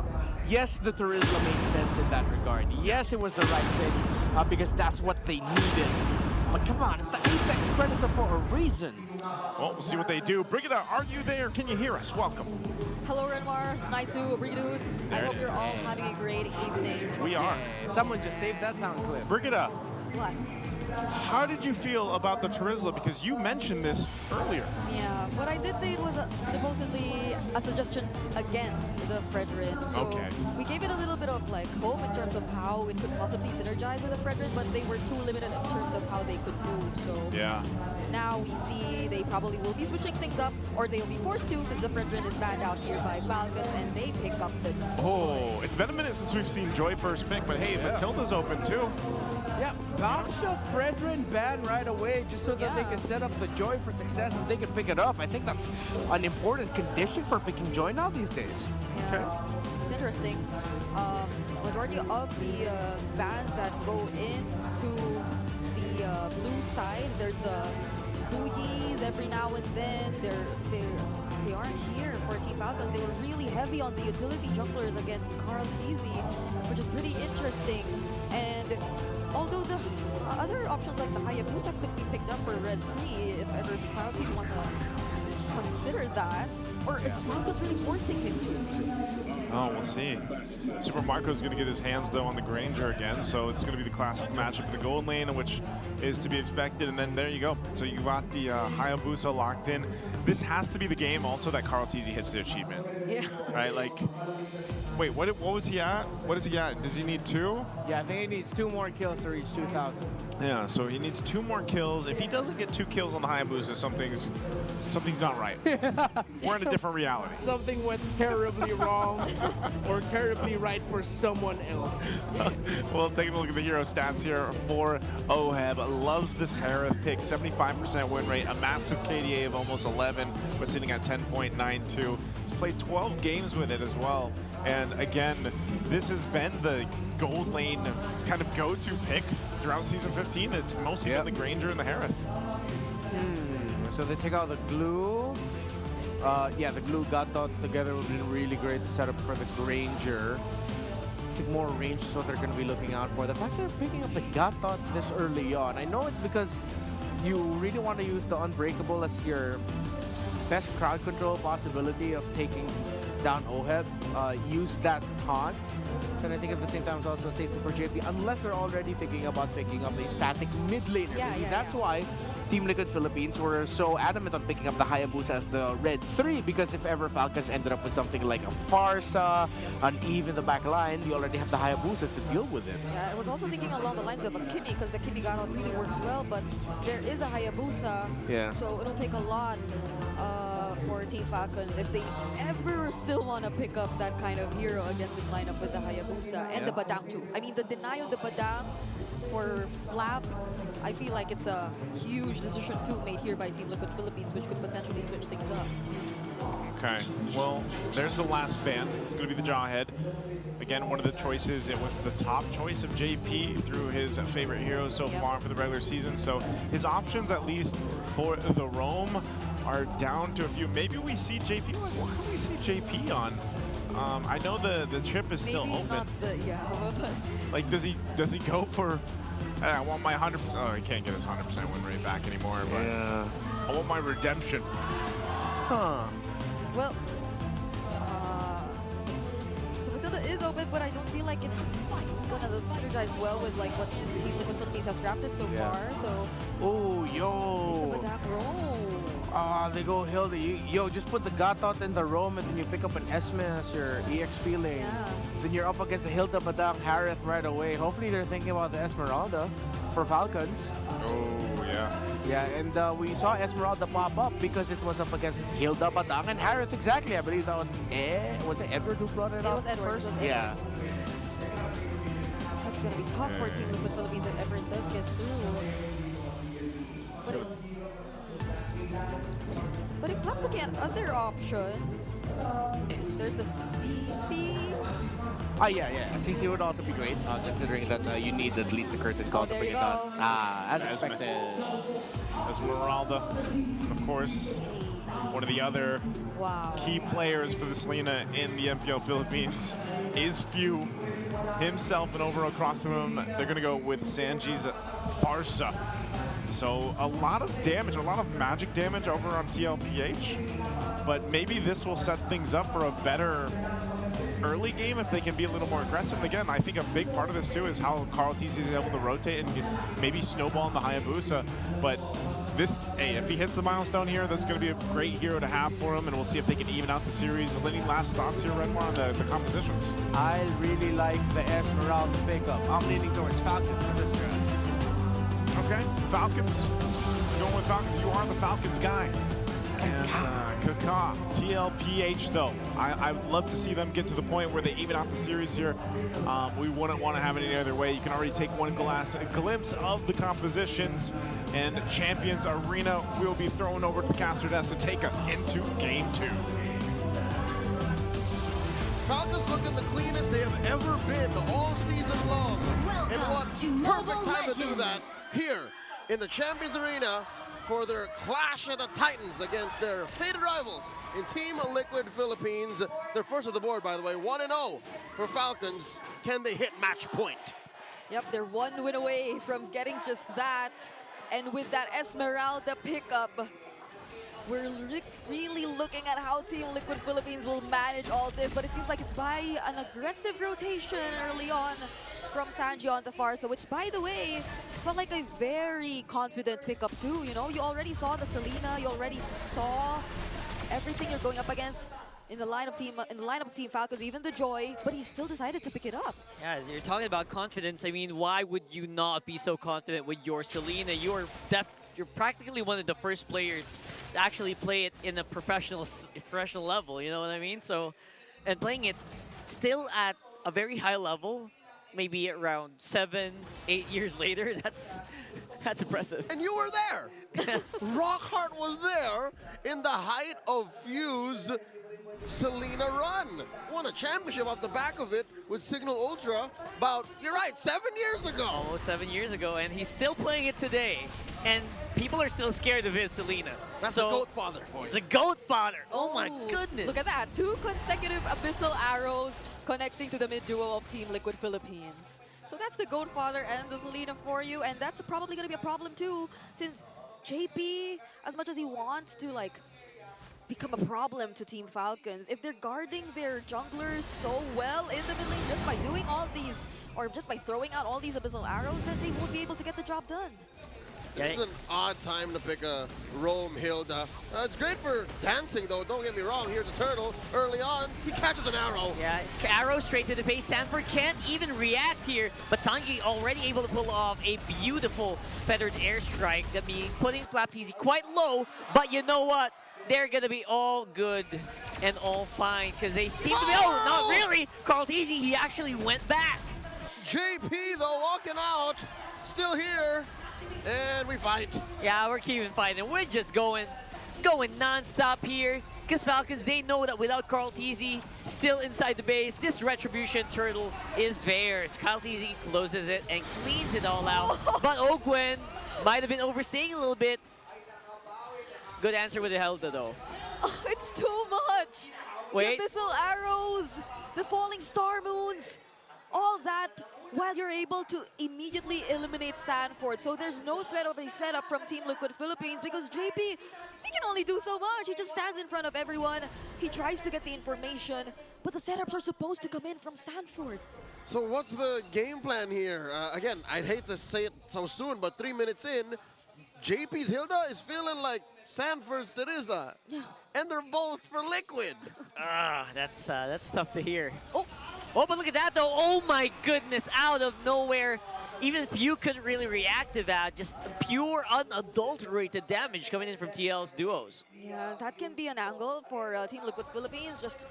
Yes, the Turismo made sense in that regard. Yes, it was the right pick because that's what they needed. But come on, it's the Apex Predator for a reason. Well, we'll see what they do. Brigida, are you there? Can you hear us? Welcome. Hello, Renmar. Nice to Brigida dudes. I hope you're all having a great evening. We are. Someone just saved that sound clip. Brigida. What? How did you feel about the Terizla? Because you mentioned this earlier. Yeah, but I did say it was supposedly a suggestion against the Fredrin. So we gave it a little bit of like hope in terms of how it could possibly synergize with the Fredrin, but they were too limited in terms of how they could move. So now we see they probably will be switching things up, or they'll be forced to, since the Fredrin is banned out here by Falcons, and they pick up the... Oh, it's been a minute since we've seen Joy first pick, but hey, Matilda's open too. Yeah, bounce the Fredrin ban right away just so that they can set up the Joy for success and they can pick it up. I think that's an important condition for picking Joy now these days. Yeah. It's interesting. Majority of the bans that go into the blue side, there's the Booyies every now and then. They aren't here for Team Falcons. They were really heavy on the utility junglers against Carl Teasy, which is pretty interesting. And although the other options like the Hayabusa could be picked up for Red 3 if ever Carl Teasy wants to consider that, or is Falcons really forcing him to? Oh, we'll see. Super Marco's going to get his hands, though, on the Granger again, so it's going to be the classic matchup in the gold lane, which is to be expected, and then there you go. So you got the Hayabusa locked in. This has to be the game, also, that Carl Teasy hits the achievement. Yeah. Right, like... Wait, what was he at? What is he at? Does he need 2? Yeah, I think he needs 2 more kills to reach 2,000. Yeah, so he needs 2 more kills. If he doesn't get 2 kills on the Hayabusa, something's not right. We're in a different reality. Something went terribly wrong or terribly right for someone else. Well, taking a look at the hero stats here for Oheb. Loves this Harith pick, 75% win rate, a massive KDA of almost 11, but sitting at 10.92. He's played 12 games with it as well. And again, this has been the gold lane kind of go-to pick throughout Season 15. It's mostly been the Granger and the Harith. So they take out the glue. Yeah, the glue got that together would be really great setup for the Granger. I think more range is what they're going to be looking out for. The fact they're picking up the Gatot this early on, I know it's because you really want to use the Unbreakable as your best crowd control possibility of taking down Oheb. Use that taunt. And I think at the same time it's also a safety for JP, unless they're already thinking about picking up a static mid laner. That's why Team Liquid Philippines were so adamant on picking up the Hayabusa as the red 3, because if ever Falcons ended up with something like a Farsa, an Eve in the back line, you already have the Hayabusa to deal with it. Yeah, I was also thinking along the lines of a Kimi, because the Kimi Gatot really works well, but there is a Hayabusa, so it'll take a lot for Team Falcons if they ever still want to pick up that kind of hero against this lineup with the Hayabusa and the Badang too. I mean, the deny of the Badang for Flap, I feel like it's a huge decision too made here by Team Liquid Philippines, which could potentially switch things up. Okay, well, there's the last ban. It's going to be the Jawhead. Again, one of the choices, it was the top choice of JP through his favorite heroes so far for the regular season. So his options, at least for the roam, are down to a few. Maybe we see JP, like, what can we see JP on? I know the chip is still open. Not the, like, does he go for, I want my 100%, oh, he can't get his 100% win rate back anymore, but I want my redemption. Well, Matilda is open, but I don't feel like it's gonna synergize well with like what Team Liquid Philippines has drafted so far. So, oh, yo. It's a Badang roam. They go Hilda. Yo, just put the Gatot in the roam and then you pick up an Esme as your EXP lane. Then you're up against a Hilda, Badang, Harith right away. Hopefully they're thinking about the Esmeralda for Falcons. Oh, yeah. Yeah, and we saw Esmeralda pop up because it was up against Hilda, Badang, and Harith exactly. I believe that was it Edward who brought it up? It was Edward. First? Yeah. That's gonna be tough for Team Liquid Philippines if Everett does get through. But it comes again, other options. There's the CC. Yeah. CC would also be great, considering that you need at least the curtain call to bring it down. As expected. Esmeralda, of course, one of the other key players for the Selena in the MPL Philippines is Few himself, and over across from him, they're going to go with Sanji's Farsa. So a lot of damage, a lot of magic damage over on TLPH, but maybe this will set things up for a better early game if they can be a little more aggressive. And again, I think a big part of this too is how Carl TC is able to rotate and maybe snowball in the Hayabusa. But this, hey, if he hits the milestone here, that's going to be a great hero to have for him, and we'll see if they can even out the series. Any last thoughts here, Redmar, on the compositions? I really like the Esmeralda pickup. I'm leaning towards Falcons for this draft. Okay, Falcons. Going with Falcons. You are the Falcons guy. And Kaka, TLPH though. I would love to see them get to the point where they even out the series here. We wouldn't want to have it any other way. You can already take one glimpse of the compositions, and Champions Arena will be thrown over to the caster desk to take us into Game 2. Falcons looking the cleanest they have ever been all season long. And what perfect time to do that here in the Champions Arena for their clash of the Titans against their faded rivals in Team Liquid Philippines. They're first of the board, by the way, 1-0 for Falcons. Can they hit match point? Yep, they're one win away from getting just that. And with that Esmeralda pickup, we're really looking at how Team Liquid Philippines will manage all this, but it seems like it's by an aggressive rotation early on from Sanji on the Farsa, which, by the way, felt like a very confident pickup too. You know, you already saw the Selena, you already saw everything you're going up against in the lineup of Team Falcons, even the Joy, but he still decided to pick it up. Yeah, you're talking about confidence. I mean, why would you not be so confident with your Selena? You're practically one of the first players to actually play it in a professional level, you know what I mean? So, and playing it still at a very high level, maybe around 7-8 years later, that's impressive. And you were there. Rockhart was there in the height of Fuse Selena run. Won a championship off the back of it with Signal Ultra about, you're right, 7 years ago. Almost 7 years ago, and he's still playing it today. And people are still scared of his Selena. That's the GOAT father for you. The GOAT father. Oh my goodness. Look at that. 2 consecutive Abyssal Arrows connecting to the mid-duo of Team Liquid Philippines. So that's the GOAT father and the Selena for you, and that's probably going to be a problem too, since JP, as much as he wants to like become a problem to Team Falcons, if they're guarding their junglers so well in the mid lane just by doing all these, or just by throwing out all these Abyssal Arrows, then they won't be able to get the job done. This is an odd time to pick a Rome Hilda. It's great for dancing, though. Don't get me wrong. Here's a turtle. Early on, he catches an arrow. Yeah, arrow straight to the face. Sanford can't even react here, but Sanji already able to pull off a beautiful feathered airstrike. That means putting FlapTZ quite low, but you know what? They're going to be all good and all fine because they seem to be, oh, not really. Carl TZ, he actually went back. JP, though, walking out, still here. And we fight. Yeah, we're keeping fighting. We're just going non-stop here. Because Falcons, they know that without Carl TZ still inside the base, this Retribution Turtle is theirs. Carl TZ closes it and cleans it all out. But Ogwen might have been overstaying a little bit. Good answer with the Helda, though. Oh, it's too much. Wait. The Abyssal Arrows, the Falling Star Moons, all that, while you're able to immediately eliminate Sanford. So there's no threat of a setup from Team Liquid Philippines because JP, he can only do so much. He just stands in front of everyone. He tries to get the information, but the setups are supposed to come in from Sanford. So what's the game plan here? Again, I'd hate to say it so soon, but 3 minutes in, JP's Hilda is feeling like Sanford's Terizla. Yeah. And they're both for Liquid. That's tough to hear. Oh, but look at that, though. Oh, my goodness. Out of nowhere. Even if you couldn't really react to that, just pure unadulterated damage coming in from TL's duos. Yeah, that can be an angle for Team Liquid Philippines. Just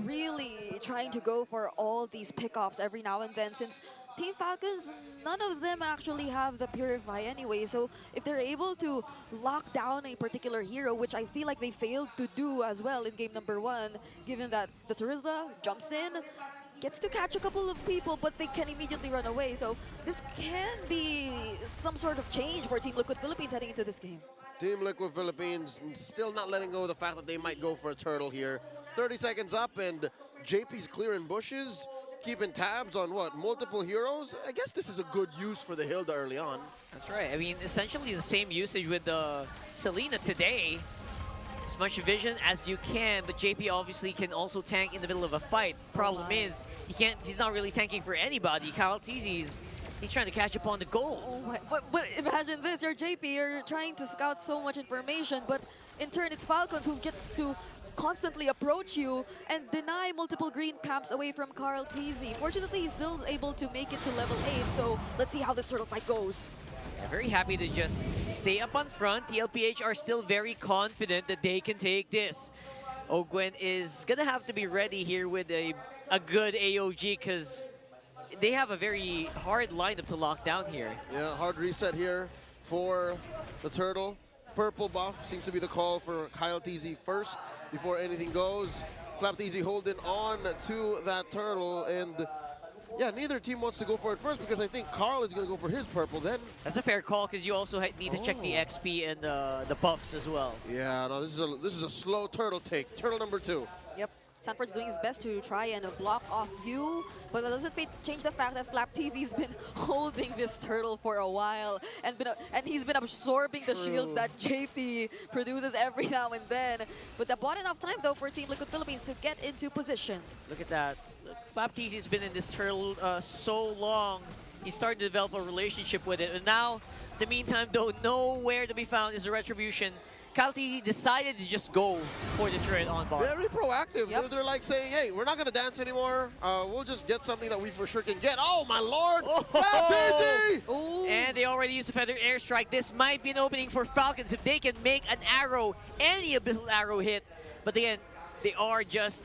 really trying to go for all these pickoffs every now and then, since Team Falcons, none of them actually have the Purify anyway. So if they're able to lock down a particular hero, which I feel like they failed to do as well in game number 1, given that the Terizla jumps in, gets to catch a couple of people, but they can immediately run away. So this can be some sort of change for Team Liquid Philippines heading into this game. Team Liquid Philippines still not letting go of the fact that they might go for a turtle here. 30 seconds up, and JP's clearing bushes, keeping tabs on what, multiple heroes? I guess this is a good use for the Hilda early on. That's right. I mean, essentially the same usage with the Selena today. as much vision as you can, but JP obviously can also tank in the middle of a fight. Problem is, he's not really tanking for anybody. Kyle Teezy's he's trying to catch up on the goal. Oh my, but imagine this, you're JP, you're trying to scout so much information, but in turn it's Falcons who gets to constantly approach you and deny multiple green pamps away from Carl Teasy. Fortunately, he's still able to make it to level 8, so let's see how this turtle fight goes. Yeah, very happy to just stay up on front. TLPH are still very confident that they can take this. Ogwen is gonna have to be ready here with a good AOG because they have a very hard lineup to lock down here. Yeah, hard reset here for the turtle. Purple buff seems to be the call for Kyle Teasy first before anything goes. Flap Teasy holding on to that turtle, and yeah, neither team wants to go for it first because I think Carl is going to go for his purple then. That's a fair call because you also need to check the XP and the buffs as well. Yeah, no, this is a slow turtle take. Turtle number 2. Yep. Sanford's doing his best to try and block off you, but that doesn't change the fact that Flap Teasy's been holding this turtle for a while and he's been absorbing the shields that JP produces every now and then. But they bought enough time though for Team Liquid Philippines to get into position. Look at that. Look, Flap Teasy's been in this turtle so long. He's starting to develop a relationship with it. And now, in the meantime, though, nowhere to be found is a retribution. Kyle Teasy decided to just go for the turret on ball. Very proactive. Yep. They're like saying, hey, we're not going to dance anymore. We'll just get something that we for sure can get. Oh, my lord! Oh. And they already used a feathered airstrike. This might be an opening for Falcons if they can make an arrow, any abyssal arrow hit. But again, they are just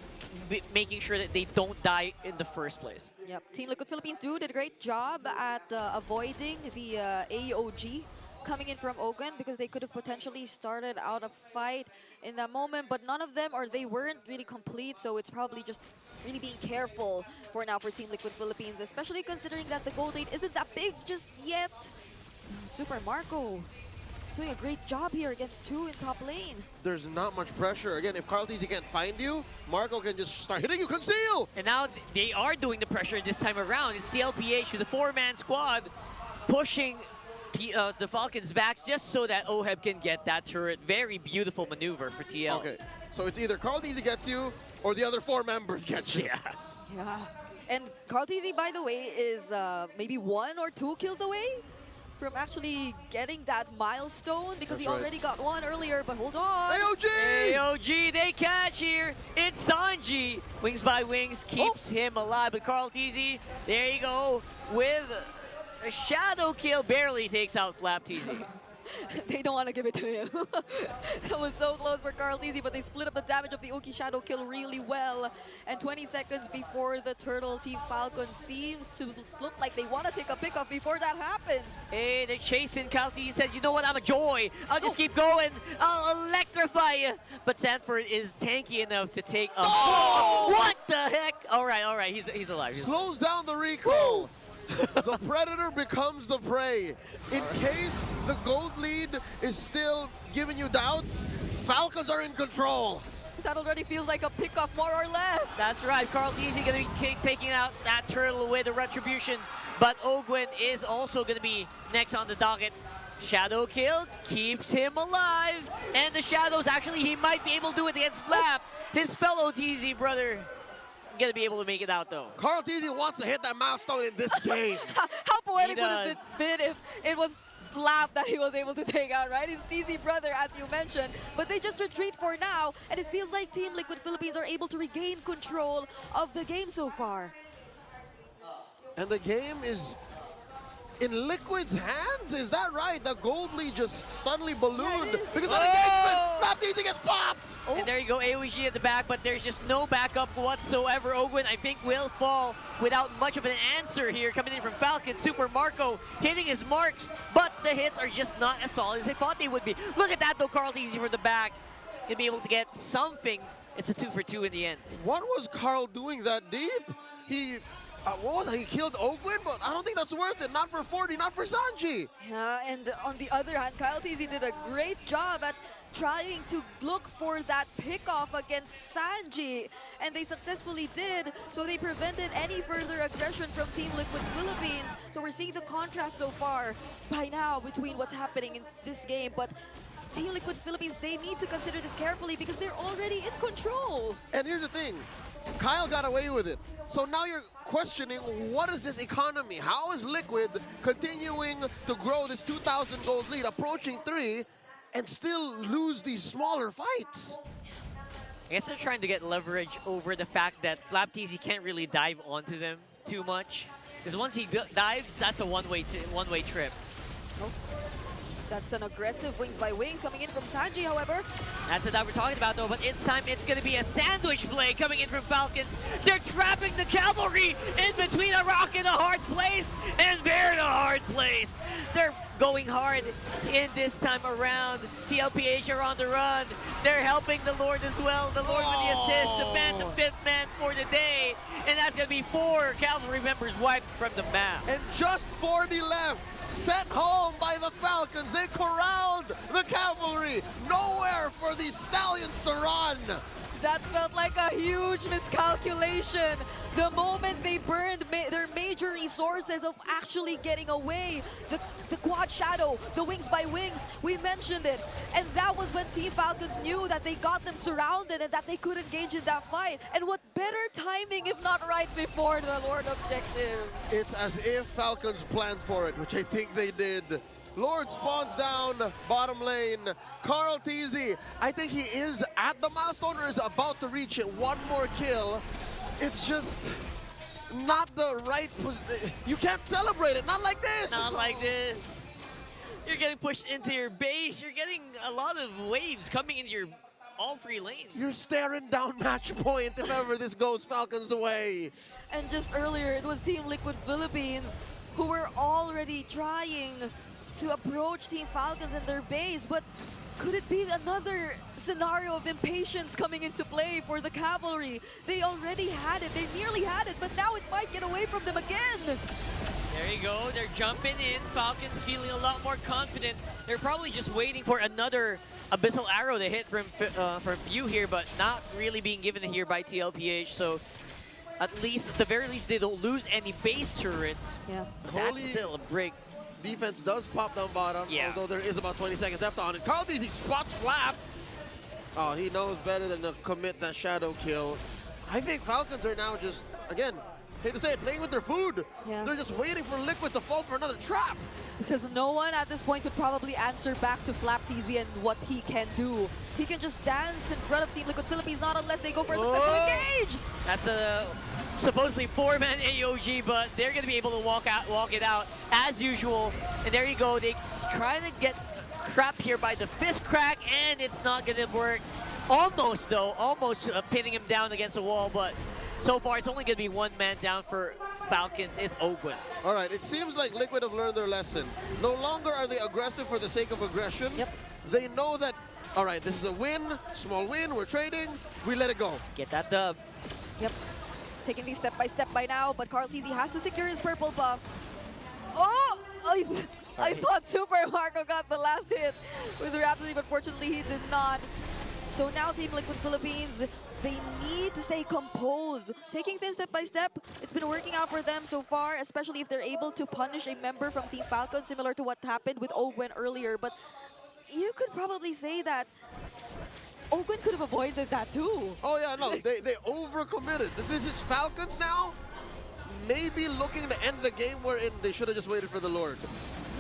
making sure that they don't die in the first place. Yep. Team Liquid Philippines did a great job at avoiding the AOG coming in from Ogun because they could have potentially started out a fight in that moment, but none of them, or they weren't really complete, so it's probably just really being careful for now for Team Liquid Philippines, especially considering that the gold lead isn't that big just yet. Super Marco is doing a great job here against 2 in top lane. There's not much pressure. Again, if Carl Teasy can't find you, Marco can just start hitting you. Conceal! And now they are doing the pressure this time around. It's CLPH with a 4-man squad pushing the Falcons back just so that Oheb can get that turret. Very beautiful maneuver for TL. Okay, so it's either Carl Teasy gets you or the other 4 members get you. Yeah. Yeah. And Carl Teasy, by the way, is maybe 1 or 2 kills away from actually getting that milestone because he already got 1 earlier, but hold on. AOG! AOG, they catch here. It's Sanji. Wings by Wings keeps him alive, but Carl Teasy, there you go, with a shadow kill, barely takes out Flap Teasy. They don't want to give it to him. That was so close for Carl Teasy, but they split up the damage of the Uki shadow kill really well. And 20 seconds before the Turtle Team Falcon seems to look like they want to take a pickoff before that happens. Hey, they're chasing. Kyle Teasy says, you know what, I'm a joy. I'll just keep going. I'll electrify you. But Sanford is tanky enough to take a... Oh! What the heck? All right, he's alive. Slows down the recall. The predator becomes the prey. In case the gold lead is still giving you doubts, Falcons are in control. That already feels like a pickoff, more or less. That's right. Carl Teasy going to be taking out that turtle with a retribution. But Ogwen is also going to be next on the docket. Shadow kill keeps him alive. And the Shadows, actually, he might be able to do it against Flap. His fellow Teasy brother. Gonna be able to make it out though. Carl Teasy wants to hit that milestone in this game. How poetic would it have been if it was Flap that he was able to take out, right? His Teasy brother, as you mentioned. But they just retreat for now, and it feels like Team Liquid Philippines are able to regain control of the game so far. And the game is in Liquid's hands? Is that right? The gold lead just suddenly ballooned because of engagement. Flap Teasy gets popped. And there you go, AOG at the back, but there's just no backup whatsoever. Ogwen, I think, will fall without much of an answer here. Coming in from Falcon, Super Marco hitting his marks, but the hits are just not as solid as they thought they would be. Look at that, though, Carl Teasy from the back. Gonna be able to get something. It's a 2 for 2 in the end. What was Carl doing that deep? He... what was it? He killed Ogwen, but I don't think that's worth it. Not for 40, not for Sanji. Yeah, and on the other hand, Kyle Teasy did a great job at trying to look for that pickoff against Sanji, and they successfully did, so they prevented any further aggression from Team Liquid Philippines. So we're seeing the contrast so far by now between what's happening in this game, but Team Liquid Philippines, they need to consider this carefully because they're already in control. And here's the thing, Kyle got away with it. So now you're questioning, what is this economy? How is Liquid continuing to grow this 2,000 gold lead, approaching 3, and still lose these smaller fights? I guess they're trying to get leverage over the fact that FlapTZ can't really dive onto them too much. Because once he dives, that's a one-way trip. Oh. That's an aggressive wings by wings coming in from Sanji, however. That's the that we're talking about, though. But it's time. It's going to be a sandwich play coming in from Falcons. They're trapping the cavalry in between a rock and a hard place, and they're in a hard place. They're going hard in this time around. TLPH are on the run. They're helping the Lord as well. The Lord with the assist, the man, the 5th man for the day. And that's going to be 4 cavalry members wiped from the map. And just 40 left. Sent home by the Falcons. They corralled the cavalry. Nowhere for these stallions to run. That felt like a huge miscalculation. The moment they burned their major resources of actually getting away, the quad shadow, the wings by wings, we mentioned it. And that was when Team Falcons knew that they got them surrounded and that they could engage in that fight. And what better timing if not right before the Lord objective? It's as if Falcons planned for it, which I think they did. Lord spawns down bottom lane. KarlTZ, I think he is at the milestone or is about to reach it. One more kill. It's just not the right position. You can't celebrate it, not like this. Not like this. You're getting pushed into your base. You're getting a lot of waves coming into your all 3 lanes. You're staring down match point if ever this goes Falcons away. And just earlier, it was Team Liquid Philippines who were already trying to approach Team Falcons in their base, but could it be another scenario of impatience coming into play for the cavalry? They already had it, they nearly had it, but now it might get away from them again. There you go, they're jumping in. Falcons feeling a lot more confident. They're probably just waiting for another Abyssal Arrow to hit from Few here, but not really being given here by TLPH, so at the very least, they don't lose any base turrets. Yeah. That's still a break. Defense does pop down bottom, although there is about 20 seconds left on it. KarlTZ spots Flap. Oh, he knows better than to commit that shadow kill. I think Falcons are now just, again, hate to say it, playing with their food. Yeah. They're just waiting for Liquid to fall for another trap. Because no one at this point could probably answer back to FlapTZ and what he can do. He can just dance in front of Team Liquid Philippines, not unless they go for a successful engage. That's a supposedly 4-man AOG, but they're going to be able to walk it out as usual. And there you go. They try to get trapped here by the fist crack, and it's not going to work. Almost, though. Almost pinning him down against a wall, but so far it's only going to be 1 man down for Falcons. It's Ogwen. All right, it seems like Liquid have learned their lesson. No longer are they aggressive for the sake of aggression. Yep. They know that, all right, this is a win, small win, we're trading, we let it go. Get that dub. Yep. Taking these step by step by now, but KarlTZ has to secure his purple buff. Oh! I thought Super Marco got the last hit with Rhapsody, but fortunately he did not. So now Team Liquid Philippines, they need to stay composed. Taking things step by step, it's been working out for them so far, especially if they're able to punish a member from Team Falcon, similar to what happened with Ogwen earlier. But you could probably say that Ogwen could have avoided that too. Oh yeah, no, they overcommitted. This is Falcons now, maybe looking to end the game wherein they should have just waited for the Lord.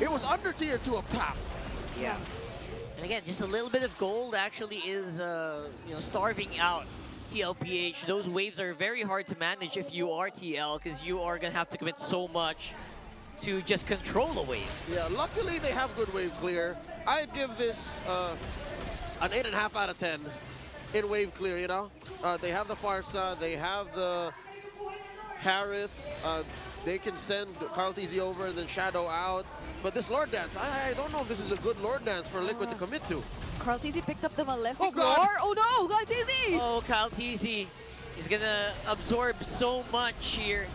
It was under tier 2 up top. Yeah. And again, just a little bit of gold actually is, starving out TLPH. Those waves are very hard to manage if you are TL, because you are going to have to commit so much to just control a wave. Yeah, luckily they have good wave clear. I'd give this an 8.5 out of 10 in wave clear, you know? They have the Farsa, they have the Harith, they can send KarlTZ over and then Shadow out. But this Lord Dance, I don't know if this is a good Lord Dance for Liquid to commit to. KarlTZ picked up the Malefic God. Roar. Oh no, KarlTZ! Oh, KarlTZ is going to absorb so much here.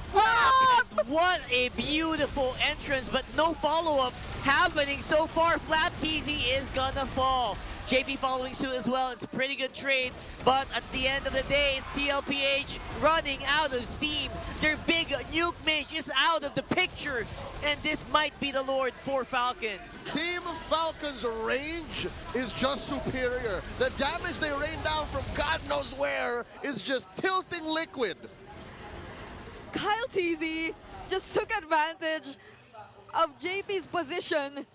What a beautiful entrance, but no follow-up happening so far. FlapTZ is going to fall. JP following suit as well. It's a pretty good trade, but at the end of the day, it's TLPH running out of steam. Their big nuke mage is out of the picture, and this might be the Lord for Falcons. Team Falcons' range is just superior. The damage they rain down from God knows where is just tilting Liquid. Kyle TZ just took advantage of JP's position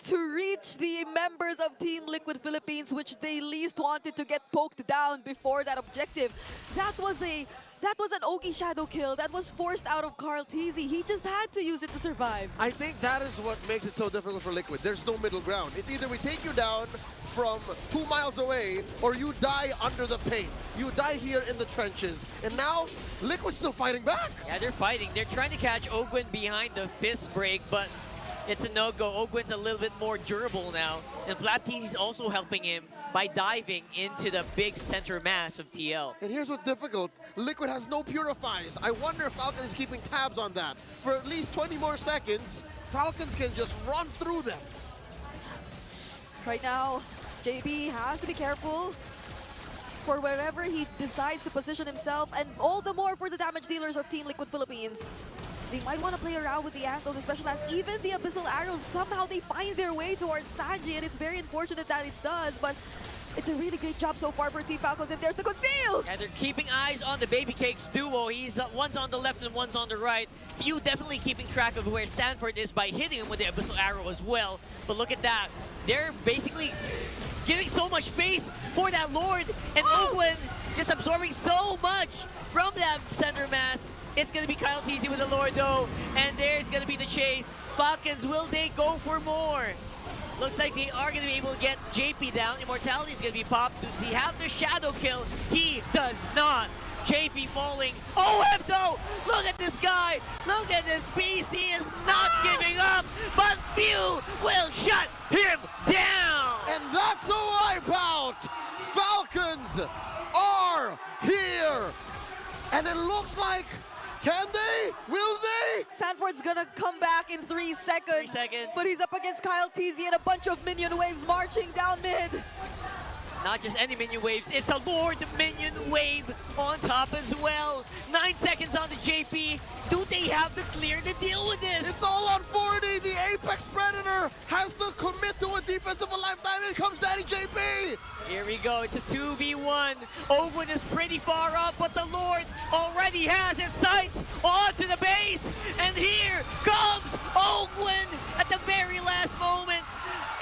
to reach the members of Team Liquid Philippines, which they least wanted to get poked down before that objective. That was an Oki shadow kill that was forced out of Carl TZ. He just had to use it to survive. I think that is what makes it so difficult for Liquid. There's no middle ground. It's either we take you down from 2 miles away or you die under the paint. You die here in the trenches. And now, Liquid's still fighting back. Yeah, they're fighting. They're trying to catch Ogwin behind the fist break, but it's a no-go. Ogwin's a little bit more durable now. And Flapteezy's also helping him by diving into the big center mass of TL. And here's what's difficult. Liquid has no purifies. I wonder if Falcon is keeping tabs on that. For at least 20 more seconds, Falcons can just run through them. Right now, JP has to be careful for wherever he decides to position himself, and all the more for the damage dealers of Team Liquid Philippines. They might want to play around with the angles, especially as even the Abyssal Arrows, somehow they find their way towards Sanji, and it's very unfortunate that it does, but it's a really great job so far for Team Falcons, and there's the conceal! Yeah, they're keeping eyes on the Baby Cakes duo. He's one's on the left and one's on the right. Few definitely keeping track of where Sanford is by hitting him with the Abyssal Arrow as well. But look at that. They're basically giving so much space for that Lord, and Ogwin just absorbing so much from that center mass. It's going to be Kyle TZ with the Lord though, and there's going to be the chase. Falcons, will they go for more? Looks like they are going to be able to get JP down. Immortality is going to be popped. Does he have the shadow kill? He does not. JP falling. Oh, though! Look at this guy! Look at this beast! He is not giving up, but few will shut him down! And that's a wipeout! Falcons are here! And it looks like, can they? Will they? Sanford's gonna come back in 3 seconds. 3 seconds. But he's up against Kyle TZ and a bunch of minion waves marching down mid. Not just any minion waves, it's a Lord minion wave on top as well. 9 seconds on the JP. Do they have the clear to deal with this? It's all on 40. The Apex Predator has to commit to a defense of a lifetime. Here comes Daddy JP. Here we go, it's a 2v1. Ogwin is pretty far up, but the Lord already has its sights onto the base. And here comes Ogwin at the very last moment.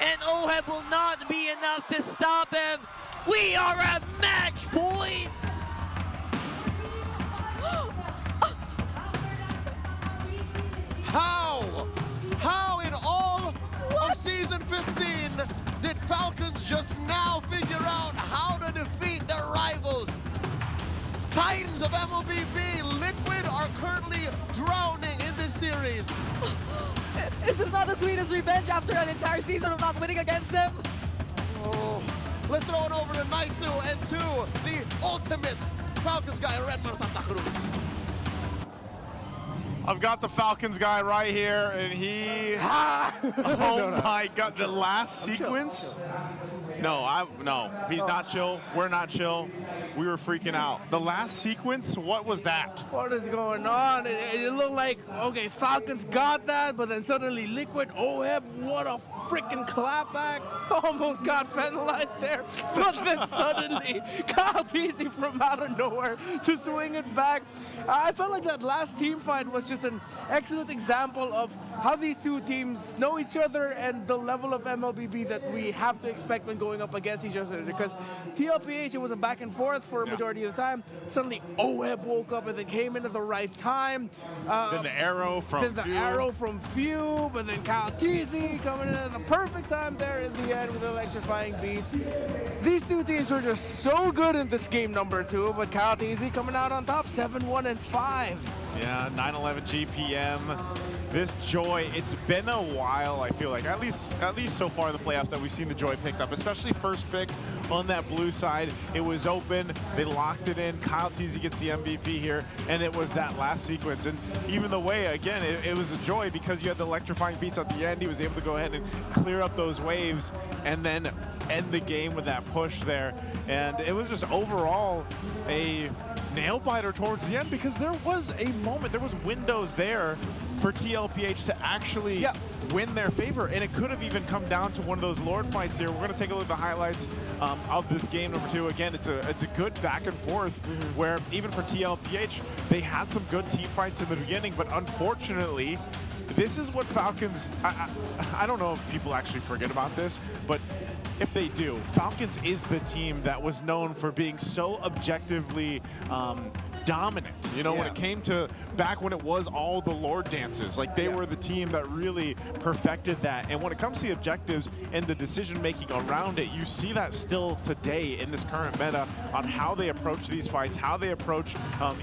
And Oheb will not be enough to stop him. We are at match point. How in all of Season 15 did Falcons just now figure out how to defeat their rivals? Titans of MLBB, Liquid are currently drowning in this series. Is this not the sweetest revenge after an entire season of not winning against them? Oh, let's throw it over to Naisu and to the ultimate Falcons guy, Redmar Santa Cruz. I've got the Falcons guy right here, and he... Oh my God, the last sequence? No, he's not chill. We're not chill. We were freaking out. The last sequence, what was that? What is going on? It looked like, okay, Falcons got that, but then suddenly Liquid, Oheb, what a freaking clapback. Almost got penalized there. But then suddenly, Kyle TZ from out of nowhere to swing it back. I felt like that last team fight was just an excellent example of how these two teams know each other and the level of MLBB that we have to expect when going up against each other. Because TLPH, it was a back and forth for a majority of the time. Suddenly, Oheb woke up and then came in at the right time. Then the arrow from Few, but then Kyle TZ coming in at the perfect time there in the end with electrifying beats. These two teams were just so good in this game number 2, but Kyle TZ coming out on top, 7-1 and 5. Yeah, 911 GPM. This Joy, it's been a while, I feel like, at least so far in the playoffs that we've seen the Joy picked up, especially first pick on that blue side. It was open, they locked it in. Kyle TZ gets the MVP here, and it was that last sequence. And even the way, again, it was a Joy because you had the electrifying beats at the end. He was able to go ahead and clear up those waves, and then end the game with that push there. And it was just overall a nail biter towards the end, because there was a moment, there was windows there for TLPH to actually win their favor, and it could have even come down to one of those Lord fights here. We're going to take a look at the highlights of this game number 2. Again, it's a good back and forth where even for TLPH, they had some good team fights in the beginning, but unfortunately, this is what Falcons, I don't know if people actually forget about this, but if they do, Falcons is the team that was known for being so objectively dominant. You know, when it came to back when it was all the Lord dances, like they were the team that really perfected that. And when it comes to the objectives and the decision making around it, you see that still today in this current meta on how they approach these fights, how they approach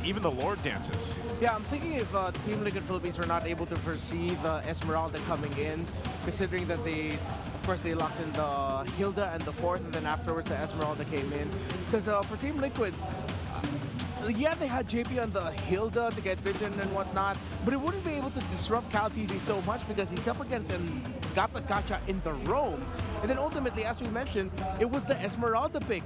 even the Lord dances. Yeah, I'm thinking if Team Liquid Philippines were not able to foresee the Esmeralda coming in, considering that of course, they locked in the Hilda and the 4th, and then afterwards the Esmeralda came in. Because for Team Liquid, yeah, they had JP on the Hilda to get vision and whatnot, but it wouldn't be able to disrupt KTZ so much because he's up against and got the gacha in the roam. And then ultimately, as we mentioned, it was the Esmeralda pick.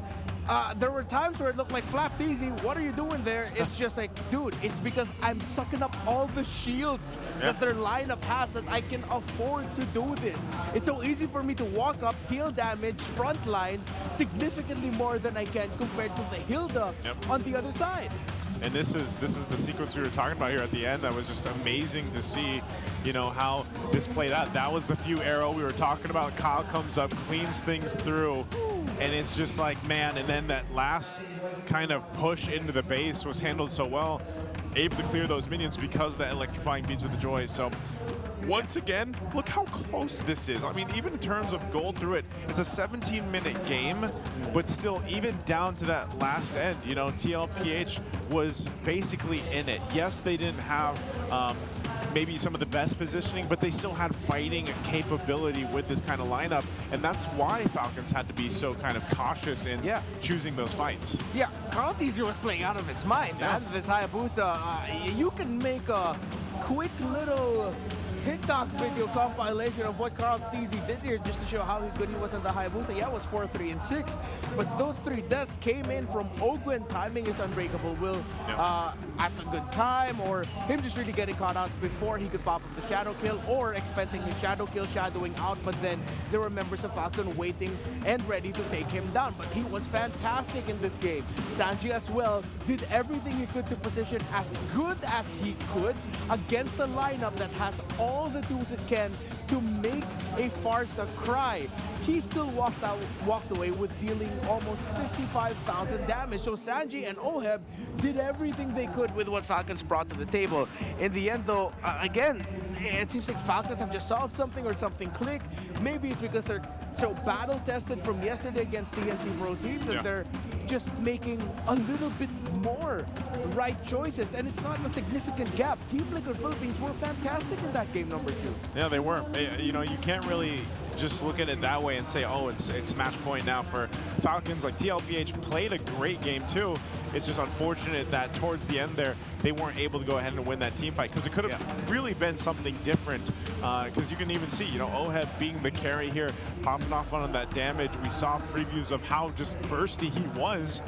There were times where it looked like Flap Easy, what are you doing there? It's just like, dude, it's because I'm sucking up all the shields that their lineup has that I can afford to do this. It's so easy for me to walk up, deal damage, front line, significantly more than I can compared to the Hilda on the other side. And this is the sequence we were talking about here at the end. That was just amazing to see, you know, how this played out. That was the few arrow we were talking about. Kyle comes up, cleans things through, and it's just like, man, and then that last kind of push into the base was handled so well, able to clear those minions because of the electrifying beats with the joy. So once again, look how close this is. I mean, even in terms of gold through it, it's a 17-minute game, but still, even down to that last end, you know, TLPH was basically in it. Yes, they didn't have maybe some of the best positioning, but they still had fighting capability with this kind of lineup, and that's why Falcons had to be so kind of cautious in choosing those fights. Yeah, KTZ was playing out of his mind, man. This Hayabusa, you can make a quick little TikTok video compilation of what KTZ did here just to show how good he was in the Hayabusa. Yeah, it was 4, 3, and 6, but those 3 deaths came in from Ogwen. Timing is unbreakable. Will at a good time, or him just really getting caught out before he could pop up the shadow kill, or expensing his shadow kill, shadowing out, but then there were members of Falcon waiting and ready to take him down. But he was fantastic in this game. Sanji as well did everything he could to position as good as he could against a lineup that has all the tools it can to make a Farsa cry. He still walked away with dealing almost 55,000 damage. So Sanji and Oheb did everything they could with what Falcons brought to the table. In the end, though, again, it seems like Falcons have just solved something or something click. Maybe it's because they're so battle-tested from yesterday against TNC Pro Team that they're just making a little bit more right choices, and it's not a significant gap. Team Liquid Philippines were fantastic in that game number 2. Yeah, they were. You know, you can't really just look at it that way and say, oh, it's match point now for Falcons. Like, TLPH played a great game too. It's just unfortunate that towards the end there, they weren't able to go ahead and win that team fight, because it could have really been something different. Because you can even see, you know, Oheb being the carry here, popping off on that damage. We saw previews of how just bursty he was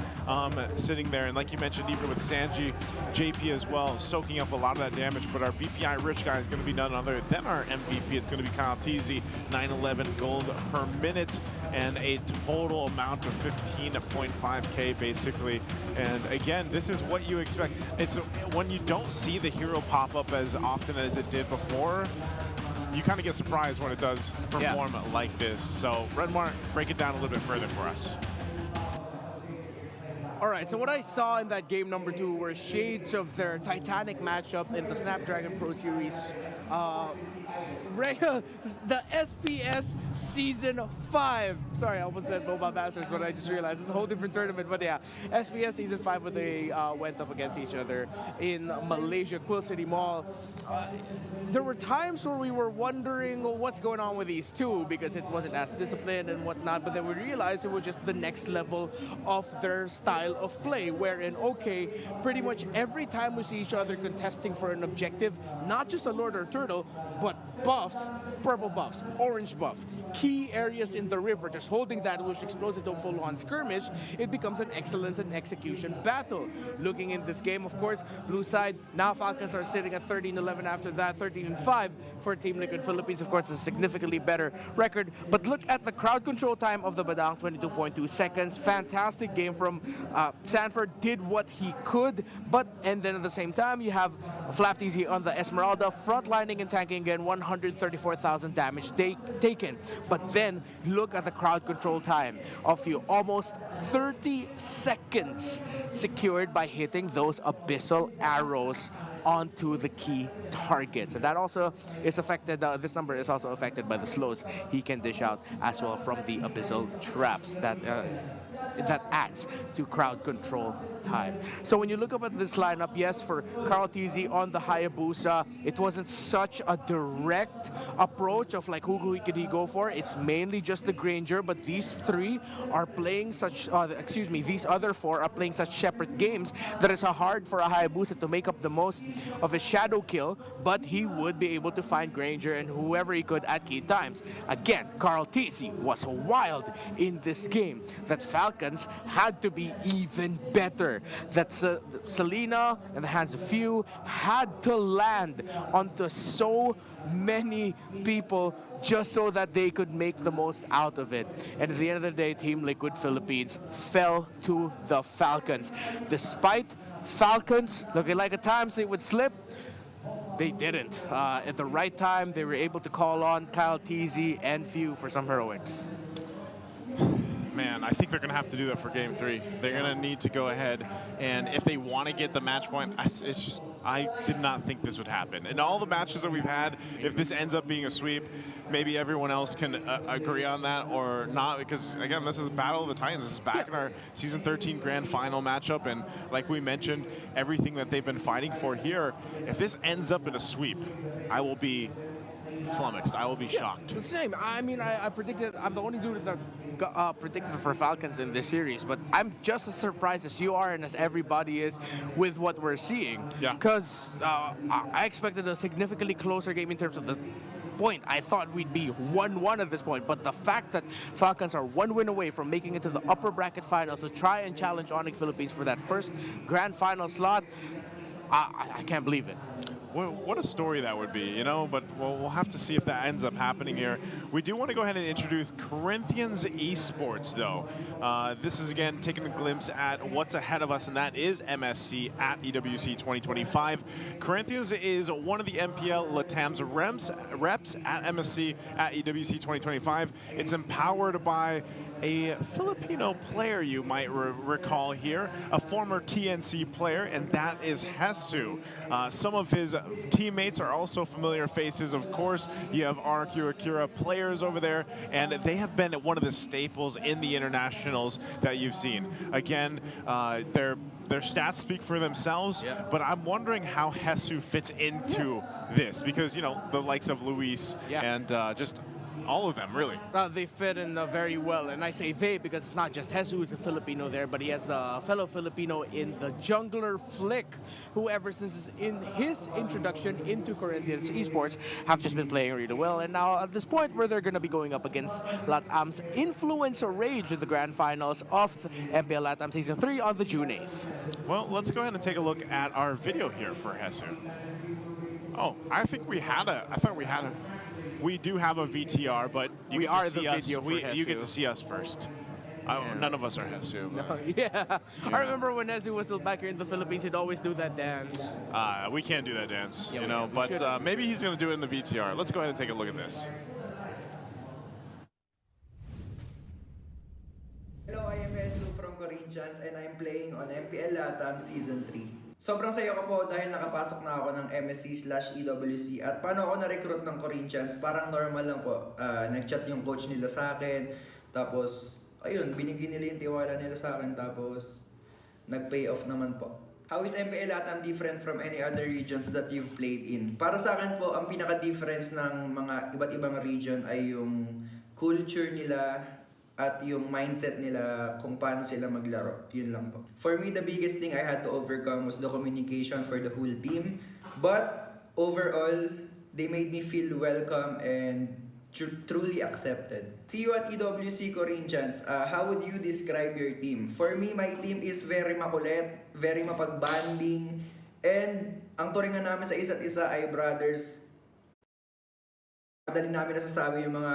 sitting there. And like you mentioned, even with Sanji, JP as well, soaking up a lot of that damage. But our BPI rich guy is going to be none other than our MVP. It's going to be KTZ, 911 gold per minute, and a total amount of 15.5K basically. And again, this is what you expect. It's when you don't see the hero pop up as often as it did before, you kind of get surprised when it does perform like this. So Redmar, break it down a little bit further for us. All right, so what I saw in that game number 2 were shades of their Titanic matchup in the Snapdragon Pro Series. The SPS Season 5. Sorry, I almost said Mobile Masters, but I just realized it's a whole different tournament. But yeah, SPS Season 5, where they went up against each other in Malaysia, Quill City Mall. There were times where we were wondering, well, what's going on with these two, because it wasn't as disciplined and whatnot, but then we realized it was just the next level of their style of play, wherein, okay, pretty much every time we see each other contesting for an objective, not just a Lord or Turtle, but buffs, purple buffs, orange buffs, key areas in the river, just holding that which explodes into a full-on skirmish, it becomes an excellence and execution battle. Looking in this game, of course, blue side, now Falcons are sitting at 13-11 after that, 13-5 for Team Liquid Philippines. Of course, a significantly better record, but look at the crowd control time of the Badang, 22.2 seconds. Fantastic game from Sanford, did what he could, and then at the same time, you have Flap TZ on the Esmeralda, frontlining and tanking again, 134,000 damage taken. But then, look at the crowd control time of you, almost 30 seconds secured by hitting those abyssal arrows onto the key targets. And that also is affected, this number is also affected by the slows he can dish out as well from the abyssal traps that adds to crowd control time. So when you look up at this lineup, yes, for Carl TZ on the Hayabusa, it wasn't such a direct approach of like who could he go for. It's mainly just the Granger, but these three are playing such, these other four are playing such separate games that it's hard for a Hayabusa to make up the most of a shadow kill, but he would be able to find Granger and whoever he could at key times. Again, Carl TZ was wild in this game that Falcons had to be even better. That Selena and the hands of few had to land onto so many people just so that they could make the most out of it. And at the end of the day, Team Liquid Philippines fell to the Falcons. Despite Falcons looking like at times they would slip, they didn't. At the right time, they were able to call on Kyle TZ and Few for some heroics. Man, I think they're going to have to do that for Game 3. They're going to need to go ahead, and if they want to get the match point, I did not think this would happen. In all the matches that we've had, if this ends up being a sweep, maybe everyone else can agree on that or not, because, again, this is Battle of the Titans. This is back in our Season 13 Grand Final matchup, and like we mentioned, everything that they've been fighting for here, if this ends up in a sweep, I will be flummoxed. I will be shocked. The same. I mean, I predicted, I'm the only dude that predicted for Falcons in this series, but I'm just as surprised as you are and as everybody is with what we're seeing. Yeah. Because I expected a significantly closer game in terms of the point. I thought we'd be 1-1 at this point, but the fact that Falcons are one win away from making it to the upper bracket finals to try and challenge Onyx Philippines for that first grand final slot, I can't believe it. Well, what a story that would be, you know, but we'll have to see if that ends up happening here. We do want to go ahead and introduce Corinthians Esports, though. This is, again, taking a glimpse at what's ahead of us, and that is MSC at EWC 2025. Corinthians is one of the MPL Latam's reps at MSC at EWC 2025. It's empowered by a Filipino player, you might recall here, a former TNC player, and that is Hesu. Some of his teammates are also familiar faces, of course. You have RQ Akira players over there, and they have been one of the staples in the internationals that you've seen. Again, their stats speak for themselves, but I'm wondering how Hesu fits into this, because, you know, the likes of Luis and just all of them, really. They fit in very well, and I say they because it's not just Hesu who's a Filipino there, but he has a fellow Filipino in the jungler Flick, who ever since in his introduction into Corinthians Esports have just been playing really well, and now at this point where they're going to be going up against LATAM's Influencer Rage in the grand finals of MPL LATAM Season 3 on the June 8th. Well, let's go ahead and take a look at our video here for Hesu. Oh, I think we had a, we do have a VTR, but you get to see us. You get to see us first. None of us are Hesu. No, yeah. I remember when Hesu was still back here in the Philippines, he'd always do that dance. We can't do that dance, you know, but maybe he's going to do it in the VTR. Let's go ahead and take a look at this. Hello, I am Hesu from Corinthians and I'm playing on MPL LATAM Season 3. Sobrang saya ko po dahil nakapasok na ako ng MSC/EWC at paano ako na-recruit ng Corinthians, parang normal lang po. Nag-chat yung coach nila sa akin, tapos ayun, binigyan nila yung tiwala nila sa akin, tapos nag-pay off naman po. How is MPL LATAM different from any other regions that you've played in? Para sa akin po, ang pinaka-difference ng mga iba't ibang region ay yung culture nila, at yung mindset nila kung paano sila maglaro. Yun lang po. For me, the biggest thing I had to overcome was the communication for the whole team. But overall, they made me feel welcome and truly accepted. See you at EWC Corinthians. How would you describe your team? For me, my team is very makulit, very mapagbanding, and ang turingan namin sa isa't isa ay brothers. Madali namin nasasabi yung mga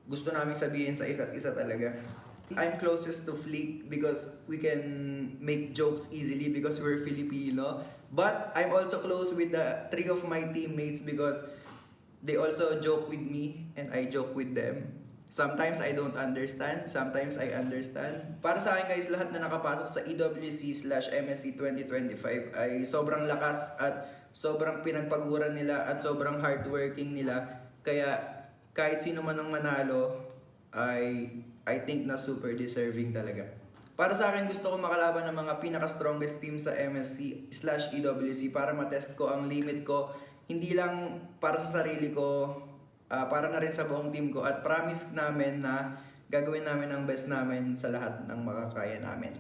gusto namin sabihin sa isa't isa talaga. I'm closest to Fleek because we can make jokes easily because we're Filipino. But I'm also close with the 3 of my teammates because they also joke with me and I joke with them. Sometimes I don't understand, sometimes I understand. Para sa akin guys, lahat na nakapasok sa EWC/MSC 2025 ay sobrang lakas at sobrang pinagpaguran nila at sobrang hardworking nila. Kaya kahit sino man ang manalo, I think na super deserving talaga. Para sa akin, gusto ko makalaban ng mga pinaka-strongest team sa MSC/EWC para matest ko ang limit ko. Hindi lang para sa sarili ko, para na rin sa buong team ko. At promise namin na gagawin namin ang best namin sa lahat ng makakaya namin.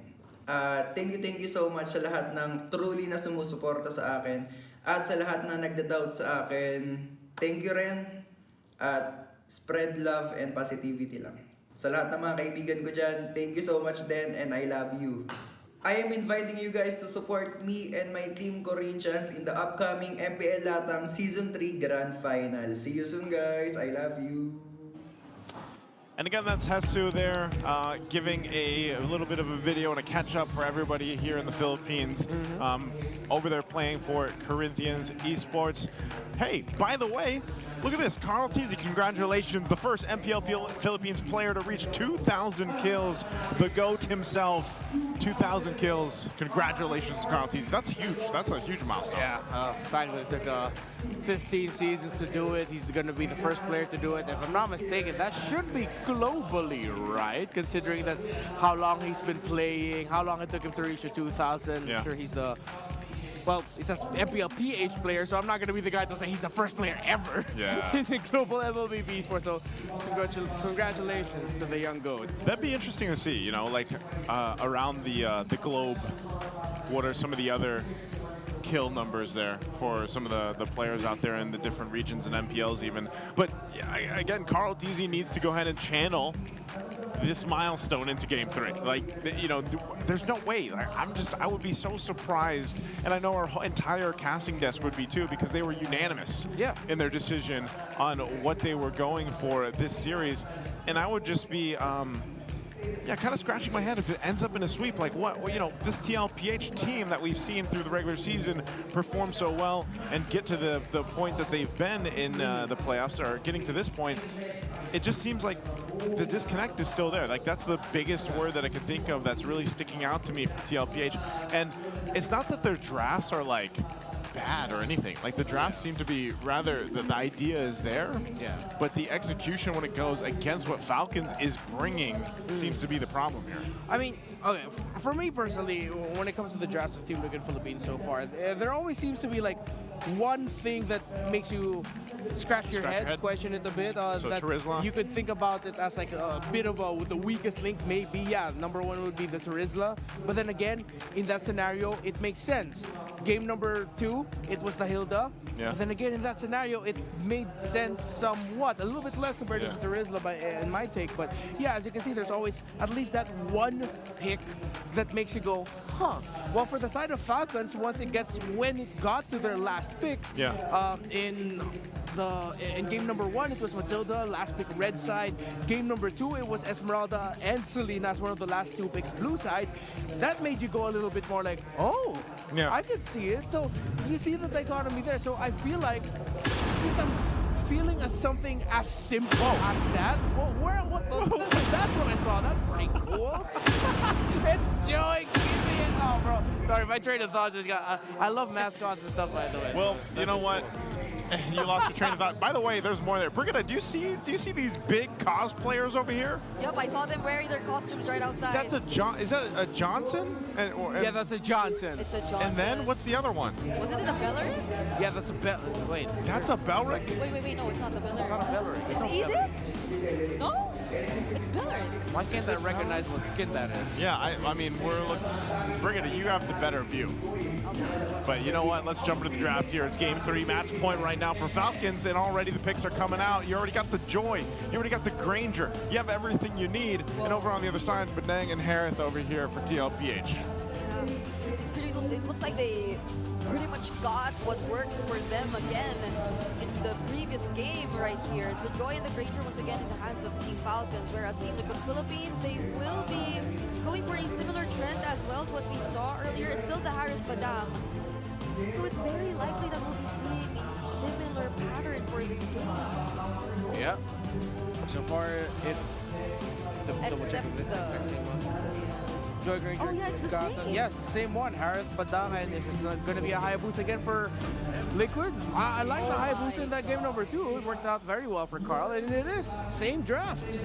Thank you so much sa lahat ng truly na sumusuporta sa akin. At sa lahat na nagda-doubt sa akin, thank you rin. At spread love and positivity lang. Sa lahat ng mga kaibigan ko dyan, thank you so much then and I love you. I am inviting you guys to support me and my team Corinthians in the upcoming MPL Latam Season 3 Grand Final. See you soon guys, I love you. And again, that's Hesu there, giving a little bit of a video and a catch-up for everybody here in the Philippines. Over there playing for Corinthians Esports. Hey, by the way, look at this. Carl Teasy, congratulations. The first MPL Philippines player to reach 2,000 kills. The GOAT himself, 2,000 kills. Congratulations to Carl Teasy. That's huge. That's a huge milestone. Yeah, the fact that it took 15 seasons to do it. He's going to be the first player to do it. If I'm not mistaken, that should be globally, right? Considering that how long he's been playing, how long it took him to reach a 2,000. Yeah. I'm sure he's the... Well, it's an MPL PH player, so I'm not going to be the guy to say he's the first player ever in the global MLB esports. So congratulations to the young GOAT. That'd be interesting to see, you know, like around the globe, what are some of the other kill numbers there for some of the players out there in the different regions and MPLs even. But again, Carl Deasy needs to go ahead and channel this milestone into Game 3. Like, you know, there's no way. I would be so surprised, and I know our entire casting desk would be too, because they were unanimous in their decision on what they were going for this series. And I would just be, kind of scratching my head if it ends up in a sweep. Like, what, you know, this TLPH team that we've seen through the regular season perform so well and get to the point that they've been in the playoffs, or getting to this point, it just seems like the disconnect is still there. Like, that's the biggest word that I could think of that's really sticking out to me from TLPH. And it's not that their drafts are like bad or anything. Like, the drafts seem to be rather, the idea is there, but the execution when it goes against what Falcons is bringing seems to be the problem here. I mean, okay, for me personally, when it comes to the drafts of Team Liquid Philippines so far, there always seems to be like one thing that makes you scratch your head, question it a bit. So that Terizla? You could think about it as like a bit of the weakest link, maybe. Yeah, number one would be the Terizla. But then again, in that scenario, it makes sense. Game number 2, it was the Hilda. Yeah. But then again, in that scenario, it made sense somewhat. A little bit less compared to the Terizla in my take. But yeah, as you can see, there's always at least that one pick that makes you go, huh. Well, for the side of Falcons, when it got to their last picks, in game number 1, it was Matilda, last pick red side. Game number 2, it was Esmeralda and Selena as one of the last 2 picks blue side. That made you go a little bit more like, oh, I could see it. So you see the dichotomy there. So I feel like, since I'm feeling something as simple as that, that's what I saw. That's pretty cool. It's Joey. Give me it. Oh, bro. Sorry, my train of thought just got... I love mascots and stuff, by the way. Well, you know what? You lost your train of thought. By the way, there's more there. Brigitte, do you see these big cosplayers over here? Yep, I saw them wearing their costumes right outside. That's is that a Johnson? Yeah, that's a Johnson. It's a Johnson. And then what's the other one? Wasn't it a Belleric? Yeah, that's a Wait. That's a Belleric? Wait, no, it's not the Belleric. It's not a Belleric. It's Edith? No? It's Why can't I recognize what skin that is? Yeah, I mean, Brigitte, you have the better view. But you know what? Let's jump into the draft here. It's game 3, match point right now for Falcons, and already the picks are coming out. You already got the Joy. You already got the Granger. You have everything you need. And over on the other side, Benang and Harith over here for TLPH. It looks like they pretty much got what works for them again in the previous game right here. It's the Joy and the Granger once again in the hands of Team Falcons, whereas Team Liquid Philippines, they will be going for a similar trend as well to what we saw earlier. It's still the Harith Badang. So it's very likely that we'll be seeing a similar pattern for this game. Yeah. So far, Except the... Joy Granger. Oh yeah, it's the same. Yes, same one. Harith Badang, and this is going to be a Hayabusa again for Liquid. I like the Hayabusa in that game number 2. It worked out very well for Carl, and it is same drafts.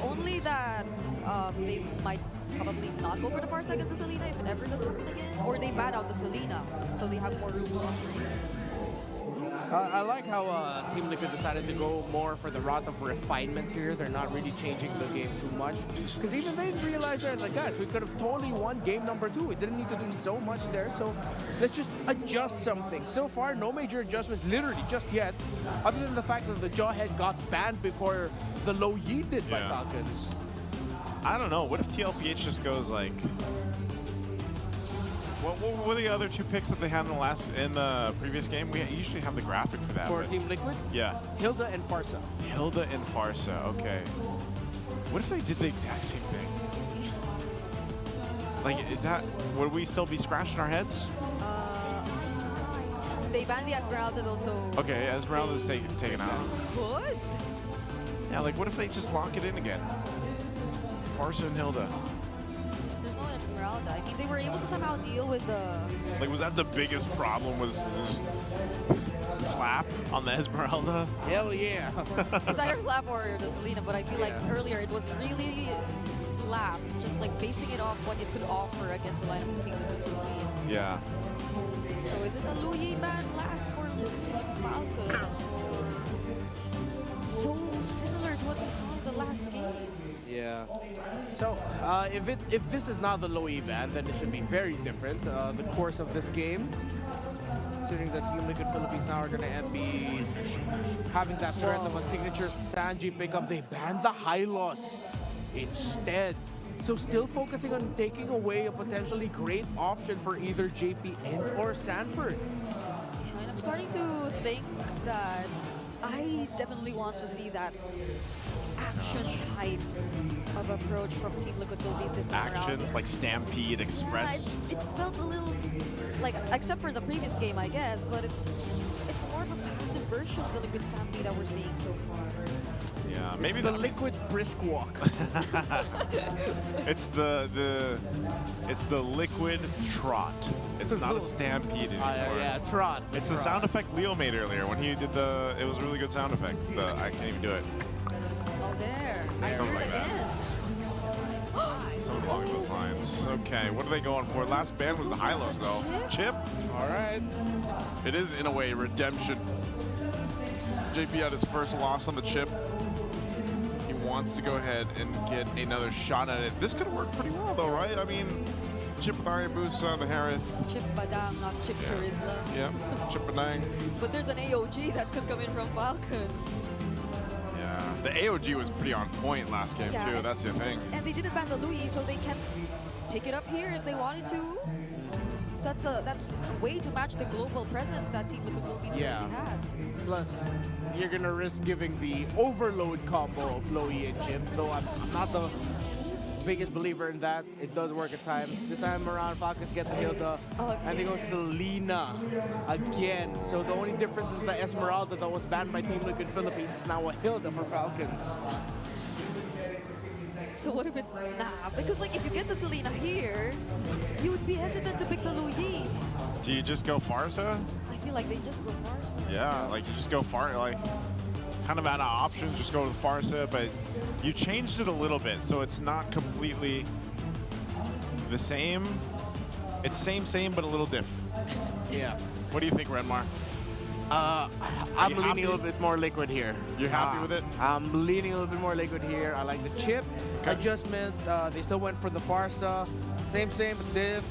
Only that they might probably not go for the Farsec as the Selena if it ever does happen again, or they ban out the Selena, so they have more room to operate. I like how Team Liquid decided to go more for the route of refinement here. They're not really changing the game too much. Because even they realized that, like, guys, we could have totally won game number 2. We didn't need to do so much there, so let's just adjust something. So far, no major adjustments, literally, just yet, other than the fact that the Jawhead got banned before the low Yi did by Falcons. I don't know. What if TLPH just goes, like... What were the other 2 picks that they had in the previous game? We usually have the graphic for that. For Team Liquid? Yeah. Hilda and Farsa. Hilda and Farsa, okay. What if they did the exact same thing? Like, is that, would we still be scratching our heads? They banned the Esmeralda though, so... Okay, Esmeralda's taken out. Good. Yeah, like, what if they just lock it in again? Farsa and Hilda. I mean, they were able to somehow deal with the... Like, was that the biggest problem, was just flap on the Esmeralda? Hell yeah. It's either flap or the Selena, but I feel like earlier it was really flap, just like basing it off what it could offer against the lineup of Team Liquid Philippines. Yeah. So is it the Luyi ban last for Falcons? It's so similar to what we saw in the last game. Yeah. So, if this is not the low E ban, then it should be very different. The course of this game, considering that Team Liquid Philippines now are going to be having that threat of a signature Sanji pickup. They banned the Hylos instead. So still focusing on taking away a potentially great option for either JP and or Sanford. Yeah, and I'm starting to think that I definitely want to see that action type of approach from Team Liquid Philippines this time around. Around. Like Stampede Express. Yeah, it felt a little like, except for the previous game, I guess, but it's more of a passive version of the Liquid Stampede that we're seeing so far. Yeah, maybe the Liquid brisk walk. It's the Liquid trot. It's not a stampede anymore. Yeah, trot. It's the sound effect Leo made earlier when he did the. It was a really good sound effect. I can't even do it. Oh, there. Something like that. Something along those lines. Okay, what are they going for? Last ban was the Hylos, though. Chip. All right. It is, in a way, redemption. JP had his first loss on the chip. He wants to go ahead and get another shot at it. This could work pretty well, though, right? I mean, Chip with Hayabusa, the Harith. Chip Badang, not Chip Charizla. Yeah, Chip Badang. But there's an AOG that could come in from Falcons. Yeah, the AOG was pretty on point last game, too. That's the thing. And they didn't ban the Louis, so they can pick it up here if they wanted to. That's a way to match the global presence that Team Liquid Philippines already has. Plus, you're gonna risk giving the overload combo of Lowy and Chip, though I'm not the biggest believer in that. It does work at times. This time around, Falcons get the Hilda, and they go Selena again. So the only difference is the Esmeralda that was banned by Team Liquid Philippines is now a Hilda for Falcons. So what if it's because like if you get the Selena here, you would be hesitant to pick the Luyi. Do you just go Farsa? I feel like they just go Farsa. Yeah, like you just go like kind of out of options, just go with Farsa, but you changed it a little bit, so it's not completely the same. It's same, but a little different. Yeah. What do you think, Renmar? I'm leaning a little bit more liquid here. You're happy with it? I'm leaning a little bit more liquid here. I like the chip adjustment. They still went for the Farsa. Same diff.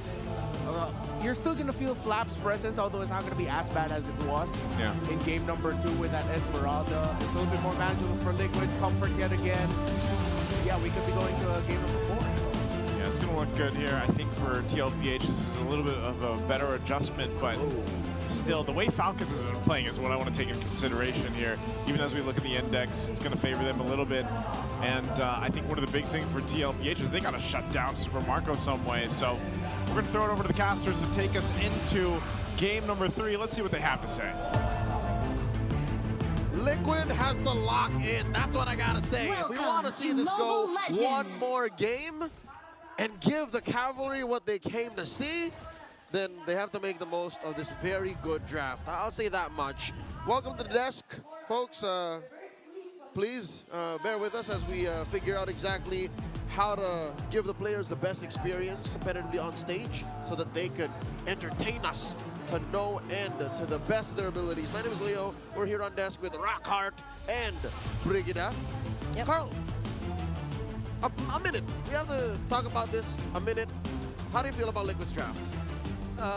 You're still going to feel Flap's presence, although it's not going to be as bad as it was in game number 2 with that Esmeralda. It's a little bit more manageable for Liquid. Comfort yet again. Yeah, we could be going to game number 4. Yeah, it's going to look good here. I think for TLPH, this is a little bit of a better adjustment, but still, the way Falcons has been playing is what I want to take in consideration here. Even as we look at the index, it's going to favor them a little bit. And I think one of the big things for TLPH is they got to shut down Super Marco some way. So we're going to throw it over to the casters to take us into game number 3. Let's see what they have to say. Liquid has the lock in. That's what I gotta say. If we want to see this go one more game and give the Cavalry what they came to see, then they have to make the most of this very good draft. I'll say that much. Welcome to the desk, folks. Please bear with us as we figure out exactly how to give the players the best experience competitively on stage so that they could entertain us to no end, to the best of their abilities. My name is Leo. We're here on desk with Rockhart and Brigida. Carl, a minute. We have to talk about this a minute. How do you feel about Liquid's draft?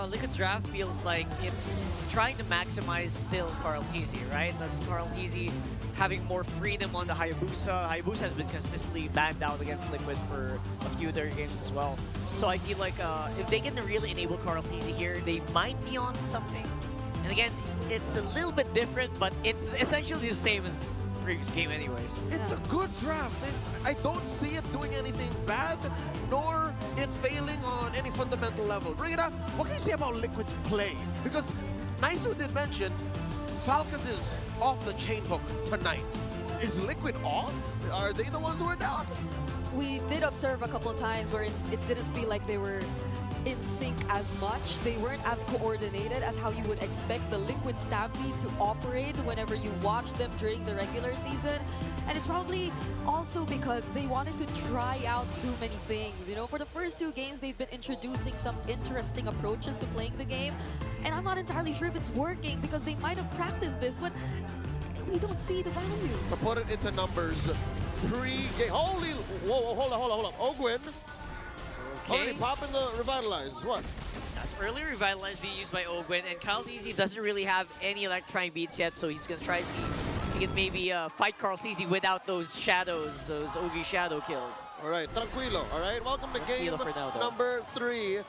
Liquid's draft feels like it's trying to maximize still Carl Tizzy, right? That's Carl Tizzy having more freedom on the Hayabusa. Hayabusa has been consistently banned out against Liquid for a few of their games as well. So I feel like if they can really enable Carl Tizzy here, they might be on something. And again, it's a little bit different, but it's essentially the same as previous game anyways. It's a good draft. I don't see it doing anything bad, nor it's failing on any fundamental level. Brigida, what can you say about Liquid's play? Because Naisu did mention Falcons is off the chain hook tonight. Is Liquid off? Are they the ones who are down? We did observe a couple of times where it didn't feel like they were in sync as much. They weren't as coordinated as how you would expect the Liquid Stampede to operate whenever you watch them during the regular season. And it's probably also because they wanted to try out too many things. You know, for the first 2 games, they've been introducing some interesting approaches to playing the game. And I'm not entirely sure if it's working because they might have practiced this, but we don't see the value. To put it into numbers, pre-game, holy, whoa, hold on. Ogwin, already popping the Revitalize, what? That's early Revitalize being used by Ogwin, and Carl Tizzy doesn't really have any electrifying beats yet, so he's going to try to see if he can maybe fight Carl Tizzy without those shadows, those Ogi shadow kills. All right, tranquilo, all right? Welcome to game number 3.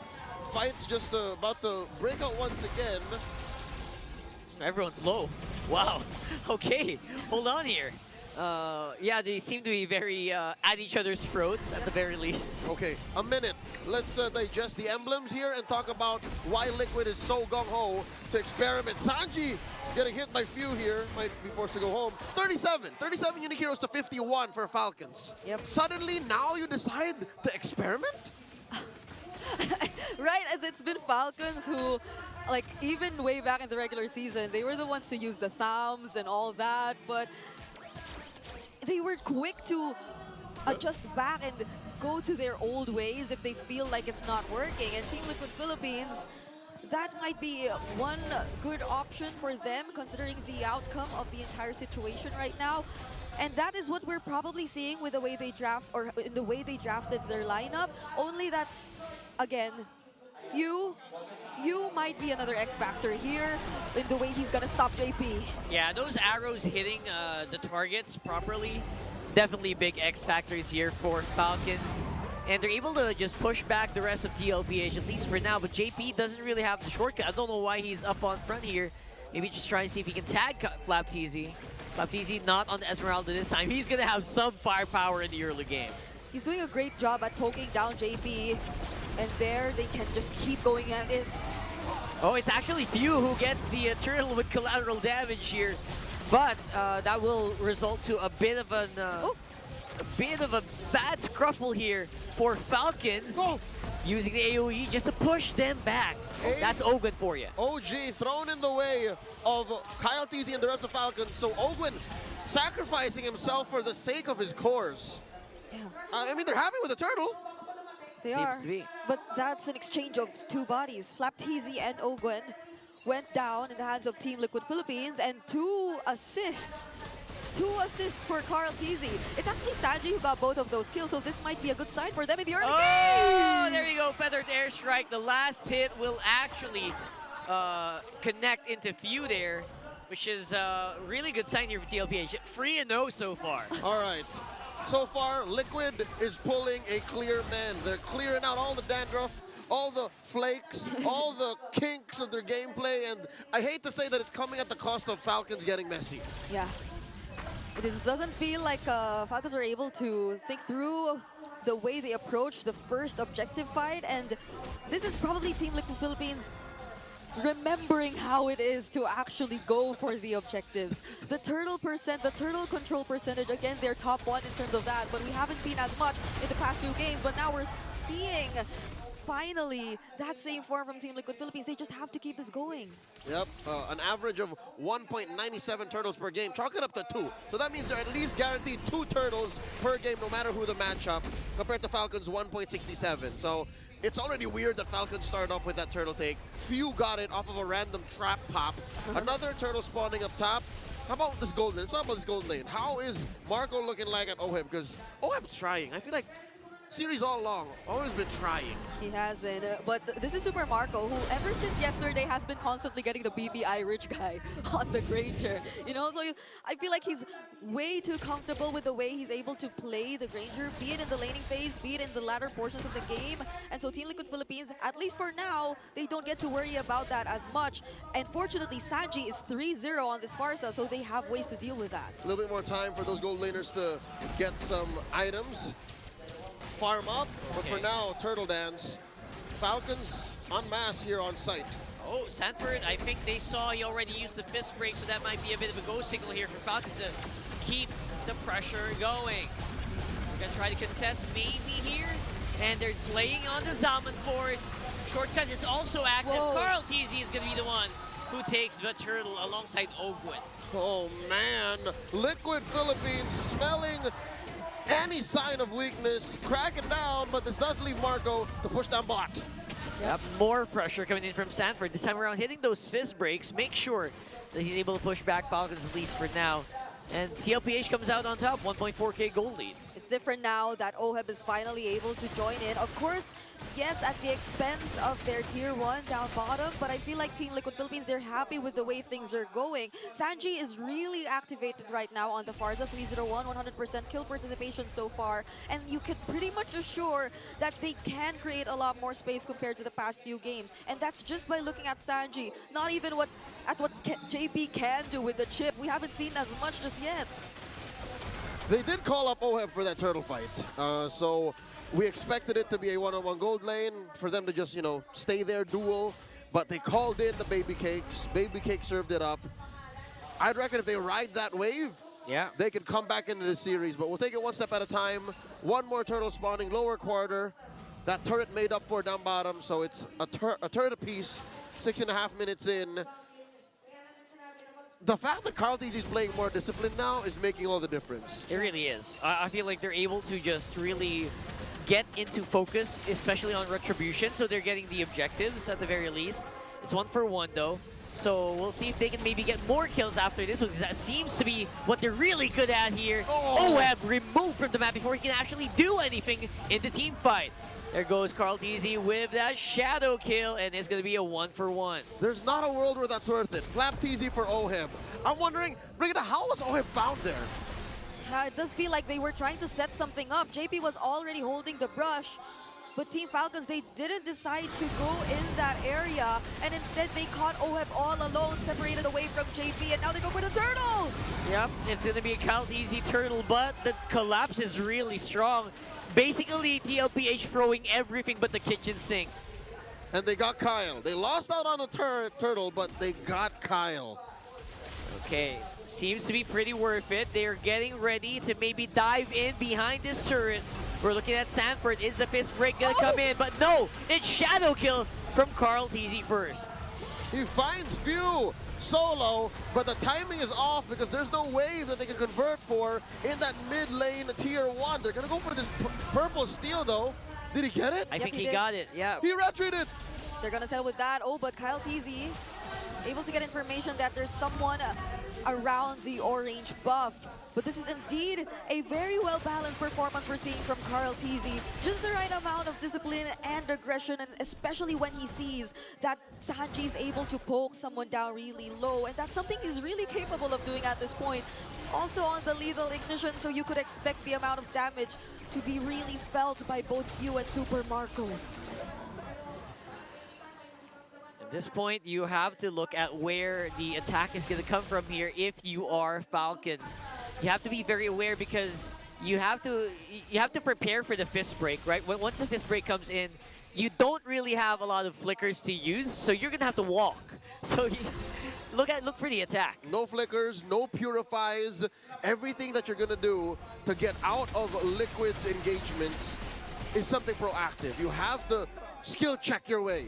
Fight's just about to break out once again. Everyone's low. Wow. Okay, hold on here. Yeah, they seem to be very at each other's throats at the very least. Okay, a minute. Let's digest the emblems here and talk about why Liquid is so gung-ho to experiment. Sanji getting hit by few here, might be forced to go home. 37 unique heroes to 51 for Falcons. Yep. Suddenly, now you decide to experiment? Right, and it's been Falcons who, like, even way back in the regular season, they were the ones to use the thumbs and all that, but they were quick to adjust back and go to their old ways if they feel like it's not working. And Team Liquid Philippines, that might be one good option for them considering the outcome of the entire situation right now. And that is what we're probably seeing with the way they draft, or in the way they drafted their lineup. Only that, again, few might be another X factor here in the way he's gonna stop JP. Yeah, those arrows hitting the targets properly, definitely big X factors here for Falcons. And they're able to just push back the rest of TLPH, at least for now. But JP doesn't really have the shortcut. I don't know why he's up on front here. Maybe just trying to see if he can tag Flap TZ. Flap TZ not on the Esmeralda this time. He's gonna have some firepower in the early game. He's doing a great job at poking down JP. And there, they can just keep going at it. Oh, it's actually Few who gets the turtle with collateral damage here. But that will result to a bit of a bad scruffle here for Falcons. Using the AoE just to push them back. That's Ogwin for you. OG thrown in the way of Kyle TZ and the rest of Falcons. So Ogwin sacrificing himself for the sake of his cores. Yeah. I mean, they're happy with the turtle. They are, but that's an exchange of 2 bodies. Flap TZ and Ogwin went down in the hands of Team Liquid Philippines, and 2 assists. 2 assists for Carl Tizzy. It's actually Sanji who got both of those kills, so this might be a good sign for them in the early game. There you go, feathered airstrike. The last hit will actually connect into few there, which is a really good sign here for TLPH. 3-0 so far. All right. So far, Liquid is pulling a clear man. They're clearing out all the dandruff, all the flakes, all the kinks of their gameplay, and I hate to say that it's coming at the cost of Falcons getting messy. Yeah. It doesn't feel like Falcons are able to think through the way they approach the first objective fight, and this is probably Team Liquid Philippines remembering how it is to actually go for the objectives. The turtle control percentage, again, they're top 1 in terms of that, but we haven't seen as much in the past 2 games, but now we're seeing finally that same form from Team Liquid Philippines. They just have to keep this going. Yep, an average of 1.97 turtles per game. Chalk it up to 2. So that means they're at least guaranteed 2 turtles per game, no matter who the matchup, compared to Falcons 1.67. So it's already weird that Falcons started off with that turtle take. Few got it off of a random trap pop. Another turtle spawning up top. How about this gold lane? It's not about this gold lane. How is Marco looking like at OHEB? Because OHEB's trying. I feel like series all along, always been trying. He has been, but this is Super Marco, who ever since yesterday has been constantly getting the BBI rich guy on the Granger. You know, so I feel like he's way too comfortable with the way he's able to play the Granger, be it in the laning phase, be it in the latter portions of the game. And so Team Liquid Philippines, at least for now, they don't get to worry about that as much. And fortunately, Sanji is 3-0 on this Farsa, so they have ways to deal with that. A little bit more time for those gold laners to get some items. Farm up, but for now, Turtle Dance. Falcons en masse here on site. Oh, Sanford, I think they saw he already used the fist break, so that might be a bit of a go signal here for Falcons to keep the pressure going. We're gonna try to contest maybe here, and they're playing on the Zaman Force. Shortcut is also active. Whoa. Carl Tizzy is gonna be the one who takes the turtle alongside Ogwin. Oh man, Liquid Philippines smelling any sign of weakness, cracking down, but this does leave Marco to push down bot. Yep, more pressure coming in from Sanford. This time around, hitting those fist breaks, make sure that he's able to push back Falcons at least for now. And TLPH comes out on top, 1.4K gold lead. It's different now that OHEB is finally able to join in. Of course, yes, at the expense of their tier 1 down bottom, but I feel like Team Liquid Philippines, they're happy with the way things are going. Sanji is really activated right now on the Farsa 301, 100% kill participation so far, and you can pretty much assure that they can create a lot more space compared to the past few games. And that's just by looking at Sanji, not even what JP can do with the chip. We haven't seen as much just yet. They did call up OHEB for that turtle fight, so we expected it to be a one-on-one gold lane for them to just, you know, stay there, duel, but they called in the Baby Cakes. Baby Cake served it up. I'd reckon if they ride that wave, yeah, they could come back into the series, but we'll take it one step at a time. One more turtle spawning, lower quarter. That turret made up for down bottom, so it's a turret apiece, 6.5 minutes in. The fact that Carl Tizzy is playing more disciplined now is making all the difference. It really is. I feel like they're able to just really get into focus, especially on Retribution, so they're getting the objectives at the very least. It's 1-for-1 though, so we'll see if they can maybe get more kills after this one, because that seems to be what they're really good at here. OHEB removed from the map before he can actually do anything in the team fight. There goes Carl Tizzy with that shadow kill, and it's going to be a 1-for-1. There's not a world where that's worth it. Flap Tizzy for OHEB. I'm wondering, Brigitte, how was OHEB found there? It does feel like they were trying to set something up. JP was already holding the brush, but Team Falcons, they didn't decide to go in that area, and instead they caught OHEB all alone, separated away from JP, and now they go for the turtle! Yep, it's going to be a Carl Tizzy turtle, but the collapse is really strong. Basically, TLPH throwing everything but the kitchen sink. And they got Kyle. They lost out on the turtle, but they got Kyle. Okay, seems to be pretty worth it. They're getting ready to maybe dive in behind this turret. We're looking at Sanford. Is the fist break gonna come in? But no, it's shadow kill from Carl Tizzy first. He finds Few solo, but the timing is off because there's no wave that they can convert for in that mid lane tier 1. They're gonna go for this purple steal though. Did he get it? I think he got it, yeah. He retreated. They're gonna settle with that. Oh, but Kyle Tizzy able to get information that there's someone around the orange buff. But this is indeed a very well-balanced performance we're seeing from Carl Tizzy. Just the right amount of discipline and aggression, and especially when he sees that Sanji is able to poke someone down really low, and that's something he's really capable of doing at this point. Also on the lethal ignition, so you could expect the amount of damage to be really felt by both you and Super Marco. At this point, you have to look at where the attack is going to come from here if you are Falcons. You have to be very aware because you have to prepare for the fist break, right? Once the fist break comes in, you don't really have a lot of flickers to use, so you're going to have to walk. So look for the attack. No flickers, no purifies. Everything that you're going to do to get out of Liquid's engagements is something proactive. You have to skill check your way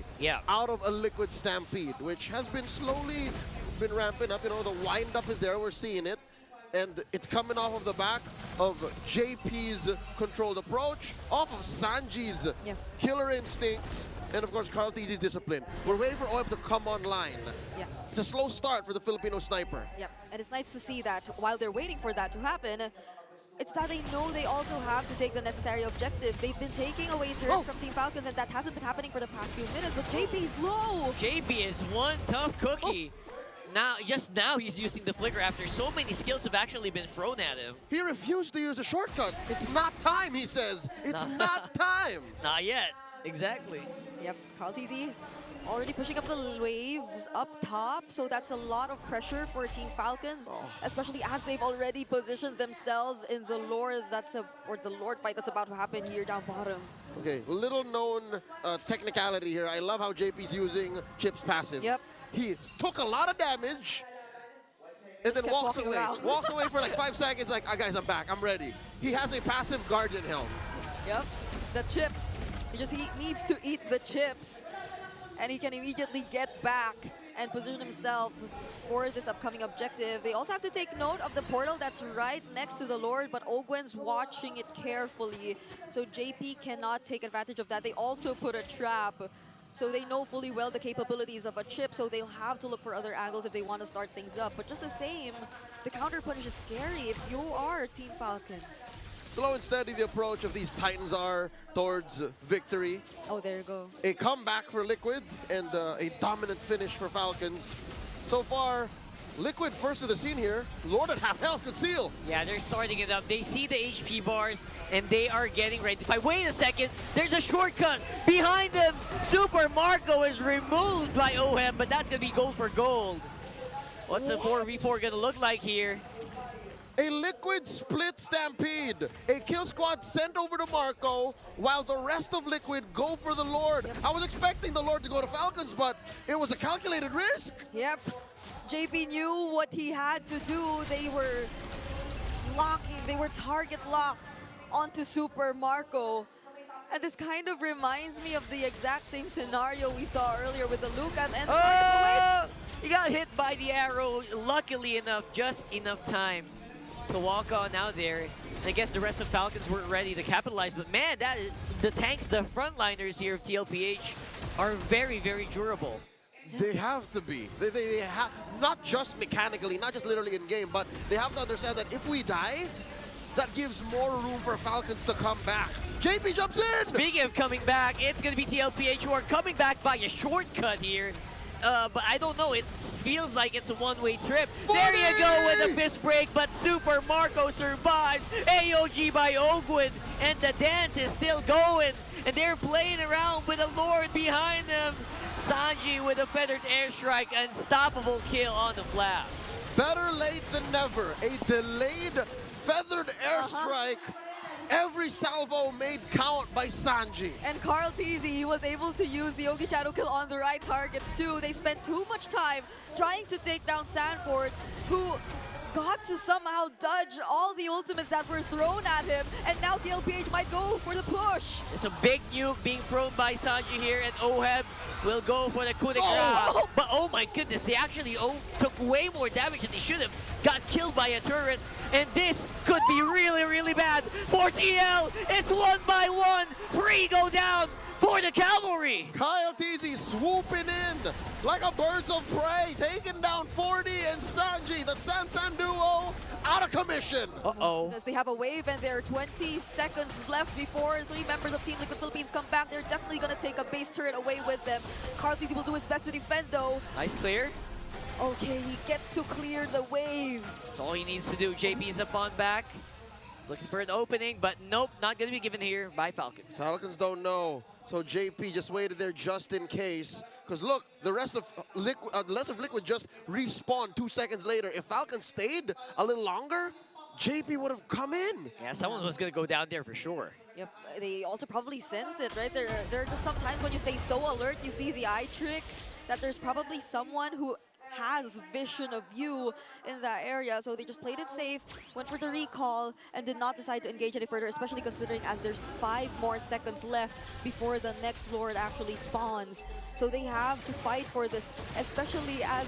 out of a Liquid Stampede, which has been slowly been ramping up. You know, the wind up is there, we're seeing it. And it's coming off of the back of JP's controlled approach, off of Sanji's killer instincts, and of course Carl Tizzy's discipline. We're waiting for OEB to come online. It's a slow start for the Filipino sniper. And it's nice to see that while they're waiting for that to happen, it's that they know they also have to take the necessary objectives. They've been taking away turrets from Team Falcons, and that hasn't been happening for the past few minutes, but JP is low! JP is one tough cookie. Just now he's using the flicker after so many skills have actually been thrown at him. He refused to use a shortcut. It's not time, he says. It's not time. Not yet. Exactly. Yep, Carl Tizzy already pushing up the waves up top, so that's a lot of pressure for Team Falcons, especially as they've already positioned themselves in the Lord the Lord fight that's about to happen here down bottom. Okay, little known technicality here. I love how JP's using Chip's passive. He took a lot of damage and then walks away. Walks away for like 5 seconds like, guys, I'm back, I'm ready. He has a passive Guardian Helm. Yep, the chips. He needs to eat the chips, and he can immediately get back and position himself for this upcoming objective. They also have to take note of the portal that's right next to the Lord, but Ogwen's watching it carefully, so JP cannot take advantage of that. They also put a trap, so they know fully well the capabilities of a chip, so they'll have to look for other angles if they want to start things up. But just the same, the counter punish is scary if you are Team Falcons. Slow and steady the approach of these Titans are towards victory. Oh, there you go. A comeback for Liquid and a dominant finish for Falcons. So far, Liquid first to the scene here. Lord at half health, conceal. Yeah, they're starting it up. They see the HP bars and they are getting ready. Wait a second, there's a shortcut behind them. Super Marco is removed by OHEM, but that's gonna be gold for gold. What's the 4v4 gonna look like here? A Liquid split stampede. A kill squad sent over to Marco while the rest of Liquid go for the Lord. I was expecting the Lord to go to Falcons, but it was a calculated risk. Yep. JP knew what he had to do. They were locking, they were target locked onto Super Marco. And this kind of reminds me of the exact same scenario we saw earlier with the Lucas and he got hit by the arrow, luckily enough, just enough time to walk on out there. I guess the rest of Falcons weren't ready to capitalize, but man, the tanks, the frontliners here of TLPH are very, very durable. They have to be. They have, not just mechanically, not just literally in game, but they have to understand that if we die, that gives more room for Falcons to come back. JP jumps in! Speaking of coming back, it's going to be TLPH who are coming back by a shortcut here. But I don't know, it feels like it's a one-way trip. 40! There you go with a fist break, but Super Marco survives. AOG by Ogwen, and the dance is still going. And they're playing around with a Lord behind them. Sanji with a feathered airstrike, unstoppable kill on the flap. Better late than never. A delayed feathered airstrike. Every salvo made count by Sanji. And Carl Tizzy, he was able to use the Yogi Shadow Kill on the right targets too. They spent too much time trying to take down Sanford, who got to somehow dodge all the ultimates that were thrown at him, and now TLPH might go for the push. It's a big nuke being thrown by Sanji here, and OHEB will go for the coup de grace. But oh my goodness, they actually took way more damage than they should have. Got killed by a turret, and this could be really, really bad for TL. It's 1 by 1. 3 go down for the Cavalry. Kyle Tizzy swooping in like a birds of prey, taking down 40 and Sanji, the Sansan duo, out of commission. As they have a wave and there are 20 seconds left before 3 members of Team Liquid Philippines come back. They're definitely going to take a base turret away with them. KarlTzy will do his best to defend though. Nice clear. Okay, he gets to clear the wave. That's all he needs to do. JP's up on back. Looking for an opening, but nope, not going to be given here by Falcons. Falcons don't know. So JP just waited there just in case. Because look, the rest of Liquid just respawned 2 seconds later. If Falcons stayed a little longer, JP would have come in. Yeah, someone was going to go down there for sure. Yep, they also probably sensed it, right? There are just sometimes when you say so alert, you see the eye trick, that there's probably someone who has vision of you in that area, so they just played it safe, went for the recall, and did not decide to engage any further, especially considering as there's 5 more seconds left before the next Lord actually spawns. So they have to fight for this, especially as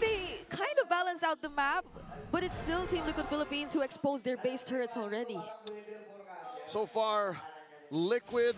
they kind of balance out the map, but it's still Team Liquid Philippines who exposed their base turrets already. So far, Liquid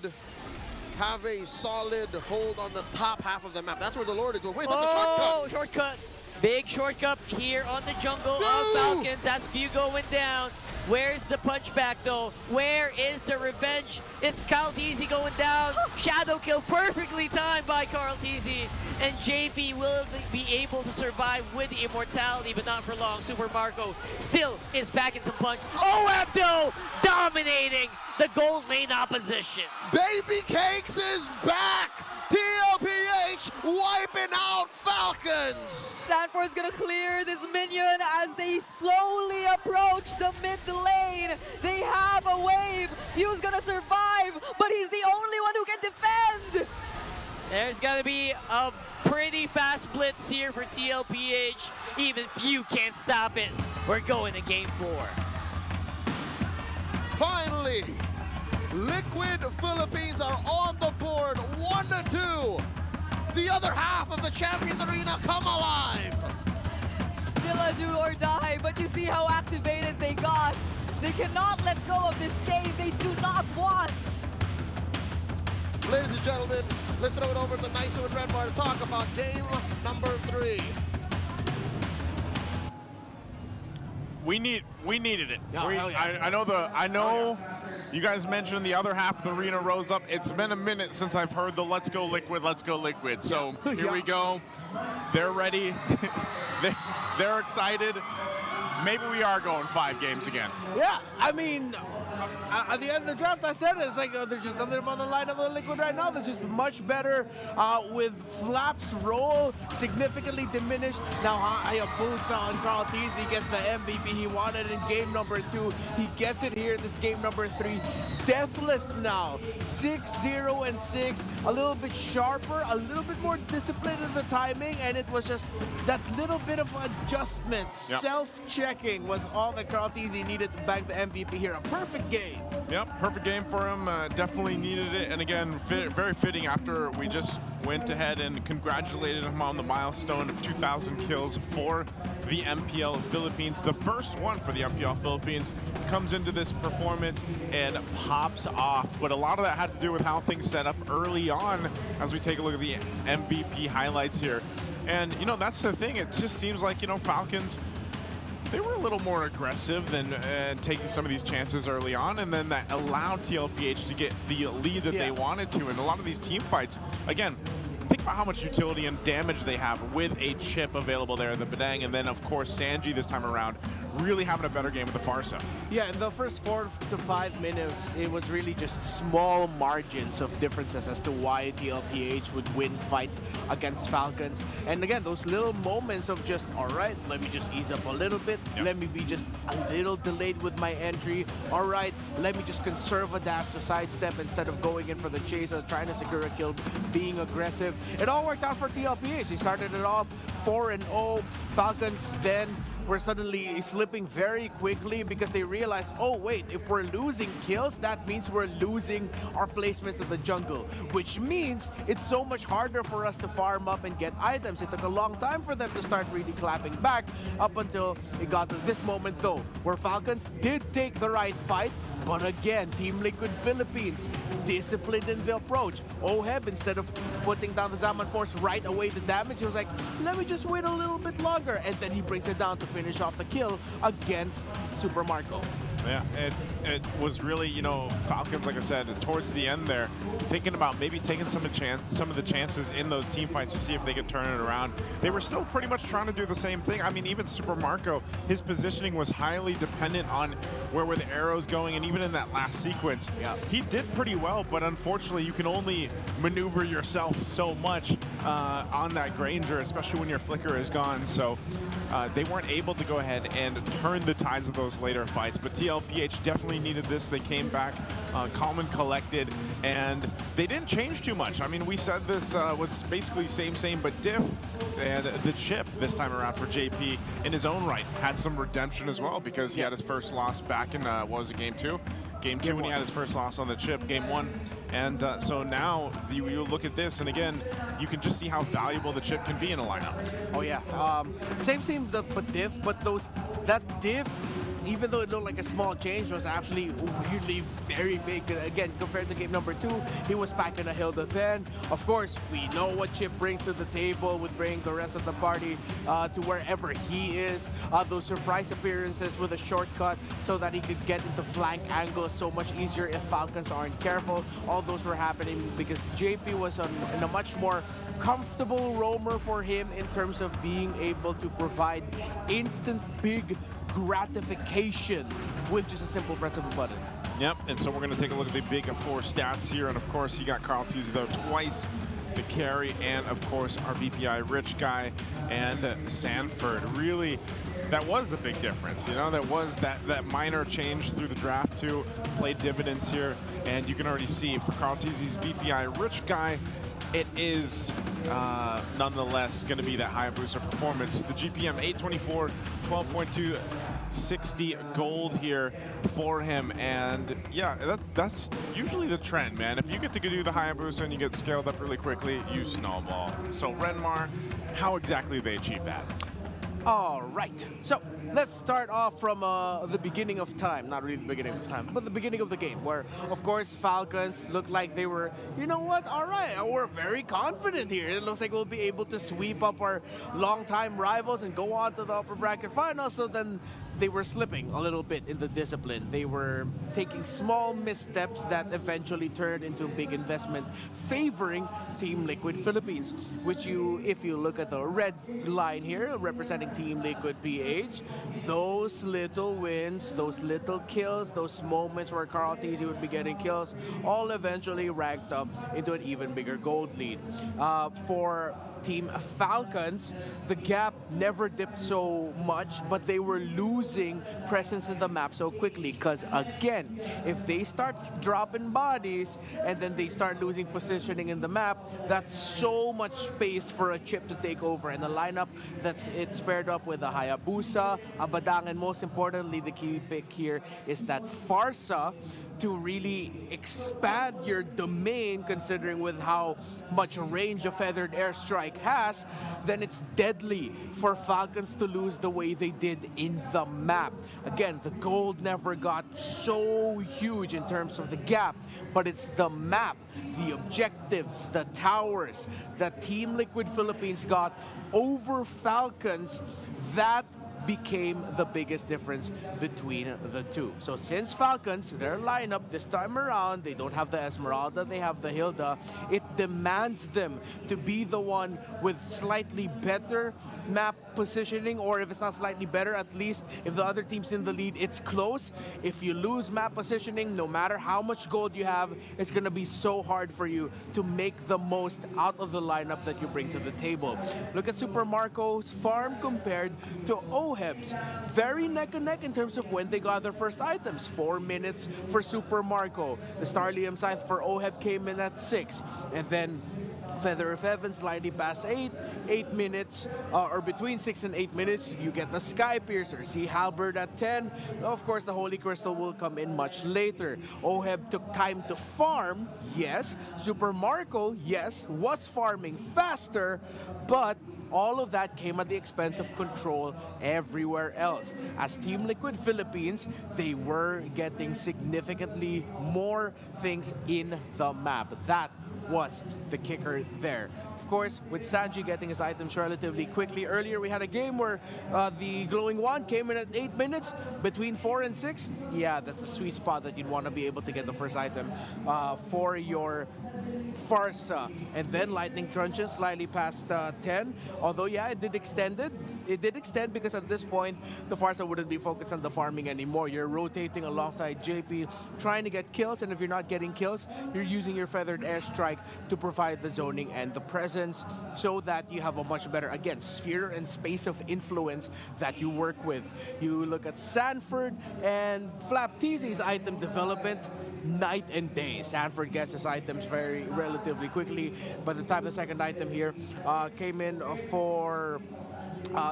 have a solid hold on the top half of the map. That's where the Lord is. Wait, that's a shortcut. Shortcut. Big shortcut here on the jungle of Falcons. That's few going down. Where's the punchback though? Where is the revenge? It's KarlTzy going down. Shadow kill perfectly timed by KarlTzy. And JP will be able to survive with the immortality, but not for long. Super Marco still is back in some punch. OFDO dominating the gold lane opposition. Baby Cakes is back! TLPH wiping out Falcons! Sanford's gonna clear this minion as they slowly approach the mid lane. They have a wave. Few's gonna survive, but he's the only one who can defend. There's gonna be a pretty fast blitz here for TLPH. Even Few can't stop it. We're going to game 4. Finally, Liquid Philippines are on the board, 1-2. The other half of the Champions Arena come alive. Still a do or die, but you see how activated they got. They cannot let go of this game. They do not want. Ladies and gentlemen, let's throw it over to Niso and Redbar to talk about game number 3. We needed it. Oh, hell yeah. I know you guys mentioned the other half of the arena rose up. It's been a minute since I've heard the let's go liquid. So here we go. They're ready. They're excited. Maybe we are going 5 games again. Yeah, I mean, at the end of the draft, I said it. It's like there's just something about the lineup of the Liquid right now that's just much better. With Flap's role significantly diminished. Now Hayabusa on KarlTzy gets the MVP he wanted in game number 2. He gets it here in this game number 3. Deathless now, 6-0-6. A little bit sharper, a little bit more disciplined in the timing, and it was just that little bit of adjustment, self-checking was all that KarlTzy needed to bag the MVP here. A perfect game. Yep, perfect game for him. Definitely needed it. And again, very fitting after we just went ahead and congratulated him on the milestone of 2,000 kills for the MPL Philippines. The first one for the MPL Philippines comes into this performance and pops off. But a lot of that had to do with how things set up early on as we take a look at the MVP highlights here. And, you know, that's the thing. It just seems like, you know, Falcons, they were a little more aggressive than taking some of these chances early on, and then that allowed TLPH to get the lead that they wanted to. And a lot of these team fights, again, think about how much utility and damage they have with a chip available there in the Bedang, and then of course Sanji this time around really having a better game with the Farsa. Yeah, in the first 4 to 5 minutes, it was really just small margins of differences as to why TLPH would win fights against Falcons. And again, those little moments of just, all right, let me just ease up a little bit. Let me be just a little delayed with my entry. All right, let me just conserve a dash to sidestep instead of going in for the chase or trying to secure a kill, being aggressive. It all worked out for TLPH. They started it off 4-0. Falcons then were suddenly slipping very quickly because they realized, oh wait, if we're losing kills, that means we're losing our placements in the jungle, which means it's so much harder for us to farm up and get items. It took a long time for them to start really clapping back up until it got to this moment though, where Falcons did take the right fight, But again, Team Liquid Philippines, disciplined in the approach. Oheb, instead of putting down the Zaman Force right away to damage, he was like, let me just wait a little bit longer. And then he brings it down to finish off the kill against Super Marco. Yeah, it was really, you know, Falcons, like I said, towards the end there, thinking about maybe taking some of the chances in those team fights to see if they could turn it around. They were still pretty much trying to do the same thing. I mean, even Super Marco, his positioning was highly dependent on where were the arrows going, and even in that last sequence, he did pretty well, but unfortunately, you can only maneuver yourself so much on that Granger, especially when your flicker is gone. So they weren't able to go ahead and turn the tides of those later fights, but TLPH definitely needed this. They came back calm and collected, and they didn't change too much. I mean, we said this was basically same, but diff, and the chip this time around for JP in his own right had some redemption as well, because he had his first loss back in, what was it, game 2? Game 2 when he had his first loss on the chip, game 1. And so now you look at this, and again, you can just see how valuable the chip can be in a lineup. Oh yeah, same team, but diff, but that diff, even though it looked like a small change, was actually weirdly very big. Again, compared to game number 2, he was packing a Hilda then. Of course, we know what Chip brings to the table with bringing the rest of the party to wherever he is. Those surprise appearances with a shortcut so that he could get into flank angles so much easier if Falcons aren't careful. All those were happening because JP was in a much more comfortable roamer for him in terms of being able to provide instant big gratification with just a simple press of a button. Yep, and so we're going to take a look at the big 4 stats here, and of course you got Carl Teasy though twice the carry, and of course our BPI Rich guy and Sanford. Really, that was a big difference, you know, that was that minor change through the draft too, played dividends here, and you can already see for Carl Teasy's BPI Rich guy, it is nonetheless going to be that Hayabusa performance. The GPM 824, 12.2, 60 gold here for him, and yeah, that's usually the trend, man. If you get to do the Hayabusa and you get scaled up really quickly, you snowball. So Renmar, how exactly do they achieve that? All right, so let's start off from the beginning of time. Not really the beginning of time, but the beginning of the game, where, of course, Falcons looked like they were, you know what, all right, we're very confident here. It looks like we'll be able to sweep up our longtime rivals and go on to the upper bracket final. So then they were slipping a little bit in the discipline. They were taking small missteps that eventually turned into a big investment, favoring Team Liquid Philippines, which if you look at the red line here, representing Team Liquid PH, those little wins, those little kills, those moments where Carl Teasy would be getting kills, all eventually ranked up into an even bigger gold lead. For Team Falcons, the gap never dipped so much, but they were losing presence in the map so quickly, because again, if they start dropping bodies and then they start losing positioning in the map, that's so much space for a chip to take over. And the lineup it's paired up with a Hayabusa, a Badang, and most importantly, the key pick here is that Farsa to really expand your domain, considering with how much range a Feathered Airstrike has, then it's deadly for Falcons to lose the way they did in the map. Again, the gold never got so huge in terms of the gap, but it's the map, the objectives, the towers that Team Liquid Philippines got over Falcons that became the biggest difference between the two. So since Falcons, their lineup this time around, they don't have the Esmeralda, they have the Hilda, it demands them to be the one with slightly better map positioning, or if it's not slightly better, at least if the other team's in the lead, it's close. If you lose map positioning, no matter how much gold you have, it's gonna be so hard for you to make the most out of the lineup that you bring to the table. Look at Super Marco's farm compared to Oheb's. Very neck and neck in terms of when they got their first items. 4 minutes for Super Marco. The Starlium Scythe for Oheb came in at 6. And then Feather of Heaven slightly past 8 minutes, or between 6 and 8 minutes, you get the Sky Piercer. Sea Halberd at 10. Of course, the Holy Crystal will come in much later. Oheb took time to farm, yes. Super Marco, yes, was farming faster, but all of that came at the expense of control everywhere else. As Team Liquid Philippines, they were getting significantly more things in the map. That was the kicker there. Of course, with Sanji getting his items relatively quickly. Earlier, we had a game where the Glowing Wand came in at 8 minutes, between 4 and 6. Yeah, that's the sweet spot that you'd want to be able to get the first item for your Farsa. And then Lightning Truncheon slightly past 10. Although, yeah, it did extend it. It did extend because at this point, the Farsa wouldn't be focused on the farming anymore. You're rotating alongside JP, trying to get kills, and if you're not getting kills, you're using your Feathered Airstrike to provide the zoning and the presence so that you have a much better, again, sphere and space of influence that you work with. You look at Sanford and Flapteezy's item development, night and day. Sanford gets his items relatively quickly. By the time the second item here came in for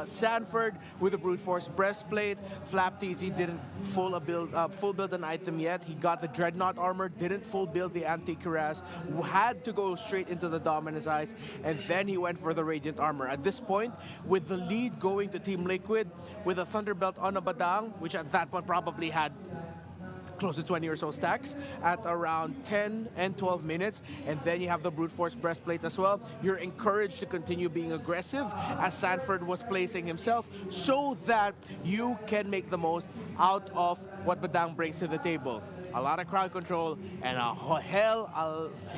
Sanford with the Brute Force Breastplate. Flapteezy didn't full build an item yet. He got the Dreadnought armor, didn't full build the Anti-Cuirass, had to go straight into the Dominus Eyes, and then he went for the Radiant armor. At this point, with the lead going to Team Liquid, with a Thunderbelt on a Badang, which at that point probably had close to 20 or so stacks at around 10 and 12 minutes. And then you have the Brute Force Breastplate as well. You're encouraged to continue being aggressive as Sanford was placing himself so that you can make the most out of what Badang brings to the table. A lot of crowd control and a hell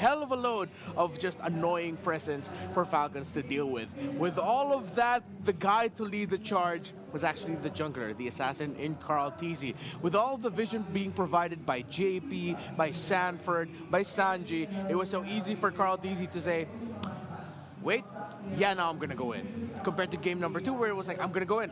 of a load of just annoying presence for Falcons to deal with. With all of that, the guy to lead the charge was actually the jungler, the assassin in KarlTzy. With all the vision being provided by JP, by Sanford, by Sanji, it was so easy for KarlTzy to say, wait, yeah, now I'm gonna go in. Compared to game number 2 where it was like, I'm gonna go in,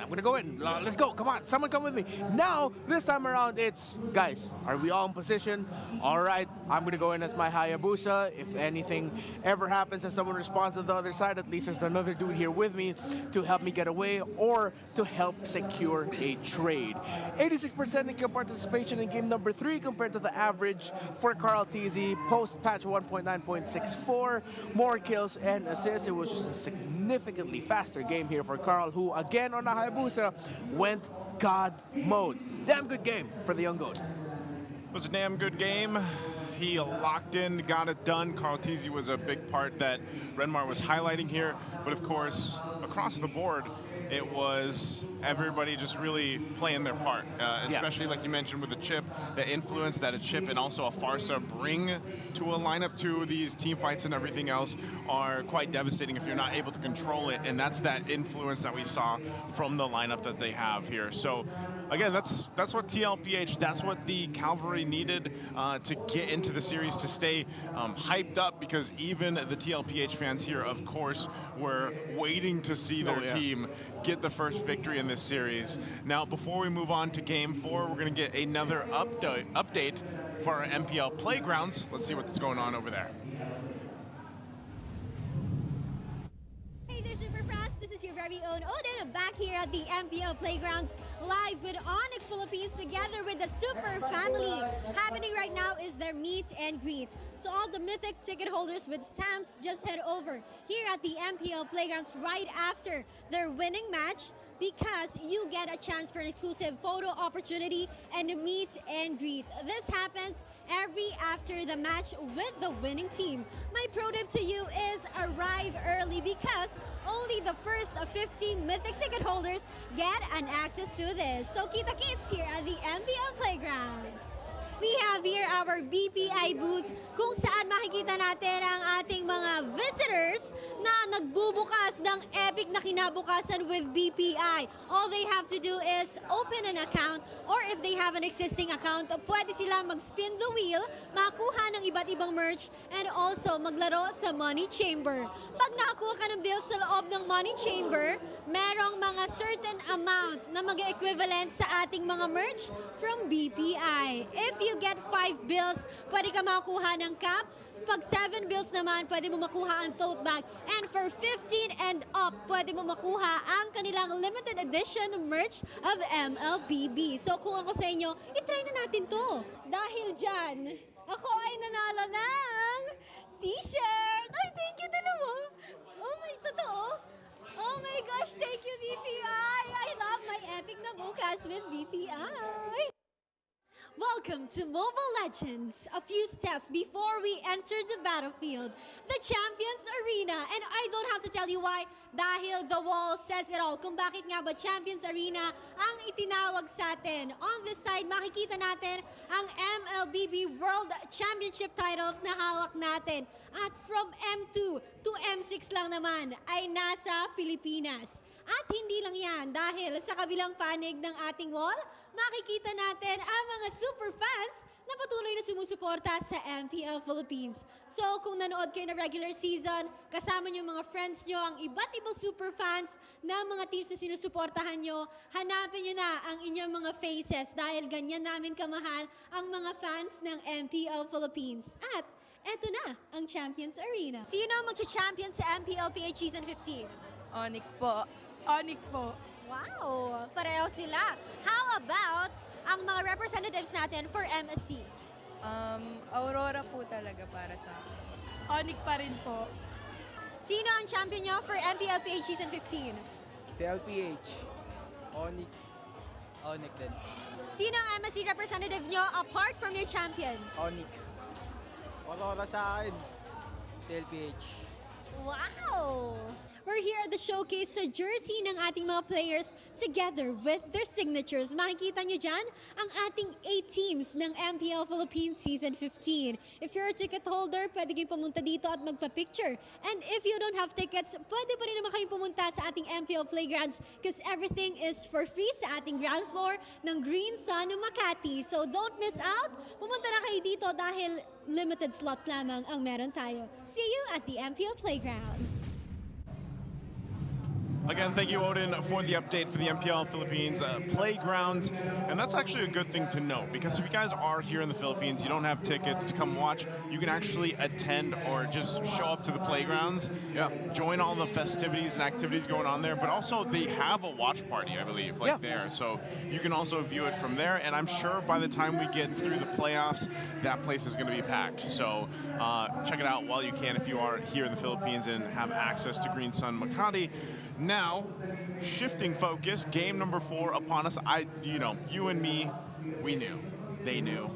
let's go, come on, someone come with me. Now, this time around, it's, guys, are we all in position? All right, I'm gonna go in as my Hayabusa. If anything ever happens and someone responds to the other side, at least there's another dude here with me to help me get away or to help secure a trade. 86% in kill participation in game number 3 compared to the average for KarlTzy post-patch 1.9.64. More kills and assists. It was just a significantly faster game here for Karl, who again on the Hayabusa went God mode. Damn good game for the young goat. It was a damn good game. He locked in, got it done. KarlTzy was a big part that Renmar was highlighting here. But of course, across the board, it was everybody just really playing their part, especially like you mentioned with the chip, the influence that a chip and also a Farsa bring to a lineup to these team fights and everything else are quite devastating if you're not able to control it, and that's that influence that we saw from the lineup that they have here. So again, that's what TLPH, that's what the Cavalry needed to get into the series, to stay hyped up, because even the TLPH fans here, of course, were waiting to see their team get the first victory in this series. Now, before we move on to game 4, we're going to get another update for our MPL Playgrounds. Let's see what's going on over there. Hey there, Super Fast. This is your very own Odin back here at the MPL Playgrounds live with Onyx Philippines together with the Super Family. Happening right now is their meet and greet. So all the Mythic ticket holders with stamps, just head over here at the MPL Playgrounds right after their winning match, because you get a chance for an exclusive photo opportunity and a meet and greet. This happens every after the match with the winning team. My pro tip to you is arrive early, because only the first 15 Mythic ticket holders get an access to this. So kita-kits here at the MPL Playgrounds. We have here our BPI booth kung saan makikita natin ang ating mga visitors na nagbubukas ng epic na kinabukasan with BPI. All they have to do is open an account, or if they have an existing account, pwede sila mag-spin the wheel, makakuha ng iba't ibang merch, and also maglaro sa Money Chamber. Pag nakakuha ka ng bill sa loob ng Money Chamber, merong mga certain amount na mag-equivalent sa ating mga merch from BPI. If you get 5 bills, pwede ka makakuha ng cap, Pag 7 bills naman, pwede mo makuha ang tote bag. And for 15 and up, pwede mo makuha ang kanilang limited edition merch of MLBB. So kung ako sa inyo, itry na natin to. Dahil dyan, ako ay nanalo ng t-shirt. Ay, thank you dalawa. Oh my, totoo. Oh my gosh, thank you BPI. I love my epic na bukas with BPI. Welcome to Mobile Legends. A few steps before we enter the battlefield, the Champions Arena. And I don't have to tell you why, dahil the wall says it all. Kung bakit nga ba Champions Arena ang itinawag sa atin. On this side, makikita natin ang MLBB World Championship titles na hawak natin. At from M2 to M6 lang naman ay nasa Pilipinas. At hindi lang yan, dahil sa kabilang panig ng ating wall, makikita natin ang mga super fans na patuloy na sumusuporta sa MPL Philippines. So kung nanood kayo na regular season, kasama nyo mga friends nyo, ang iba't ibang super fans ng mga teams na sinusuportahan nyo, hanapin nyo na ang inyong mga faces dahil ganyan namin kamahal ang mga fans ng MPL Philippines. At eto na ang Champions Arena. Sino ang magcha-champion sa MPL PH Season 15? Onyx po. Onyx po. Wow! Pareho sila. How about ang mga representatives natin for MSC? Aurora po talaga para sa akin. Onyx pa rin po. Sino ang champion nyo for MPL PH Season 15? TLPH. Onyx. Onyx din. Sino ang MSC representative nyo apart from your champion? Onyx. Aurora sa akin. TLPH. Wow! We're here at the showcase sa jersey ng ating mga players together with their signatures. Makikita nyo dyan ang ating 8 teams ng MPL Philippines Season 15. If you're a ticket holder, pwede kayong pumunta dito at magpa-picture. And if you don't have tickets, pwede pa rin naman kayong pumunta sa ating MPL Playgrounds because everything is for free sa ating ground floor ng Green Sun Makati. So don't miss out. Pumunta na kayo dito dahil limited slots lamang ang meron tayo. See you at the MPL Playgrounds. Again, thank you, Odin, for the update for the MPL Philippines playgrounds. And that's actually a good thing to note, because if you guys are here in the Philippines, you don't have tickets to come watch, you can actually attend or just show up to the playgrounds, join all the festivities and activities going on there. But also, they have a watch party, I believe, there. So you can also view it from there. And I'm sure by the time we get through the playoffs, that place is going to be packed. So check it out while you can if you are here in the Philippines and have access to Green Sun Makati. Now, shifting focus, game number 4 upon us. You and me, we knew. They knew.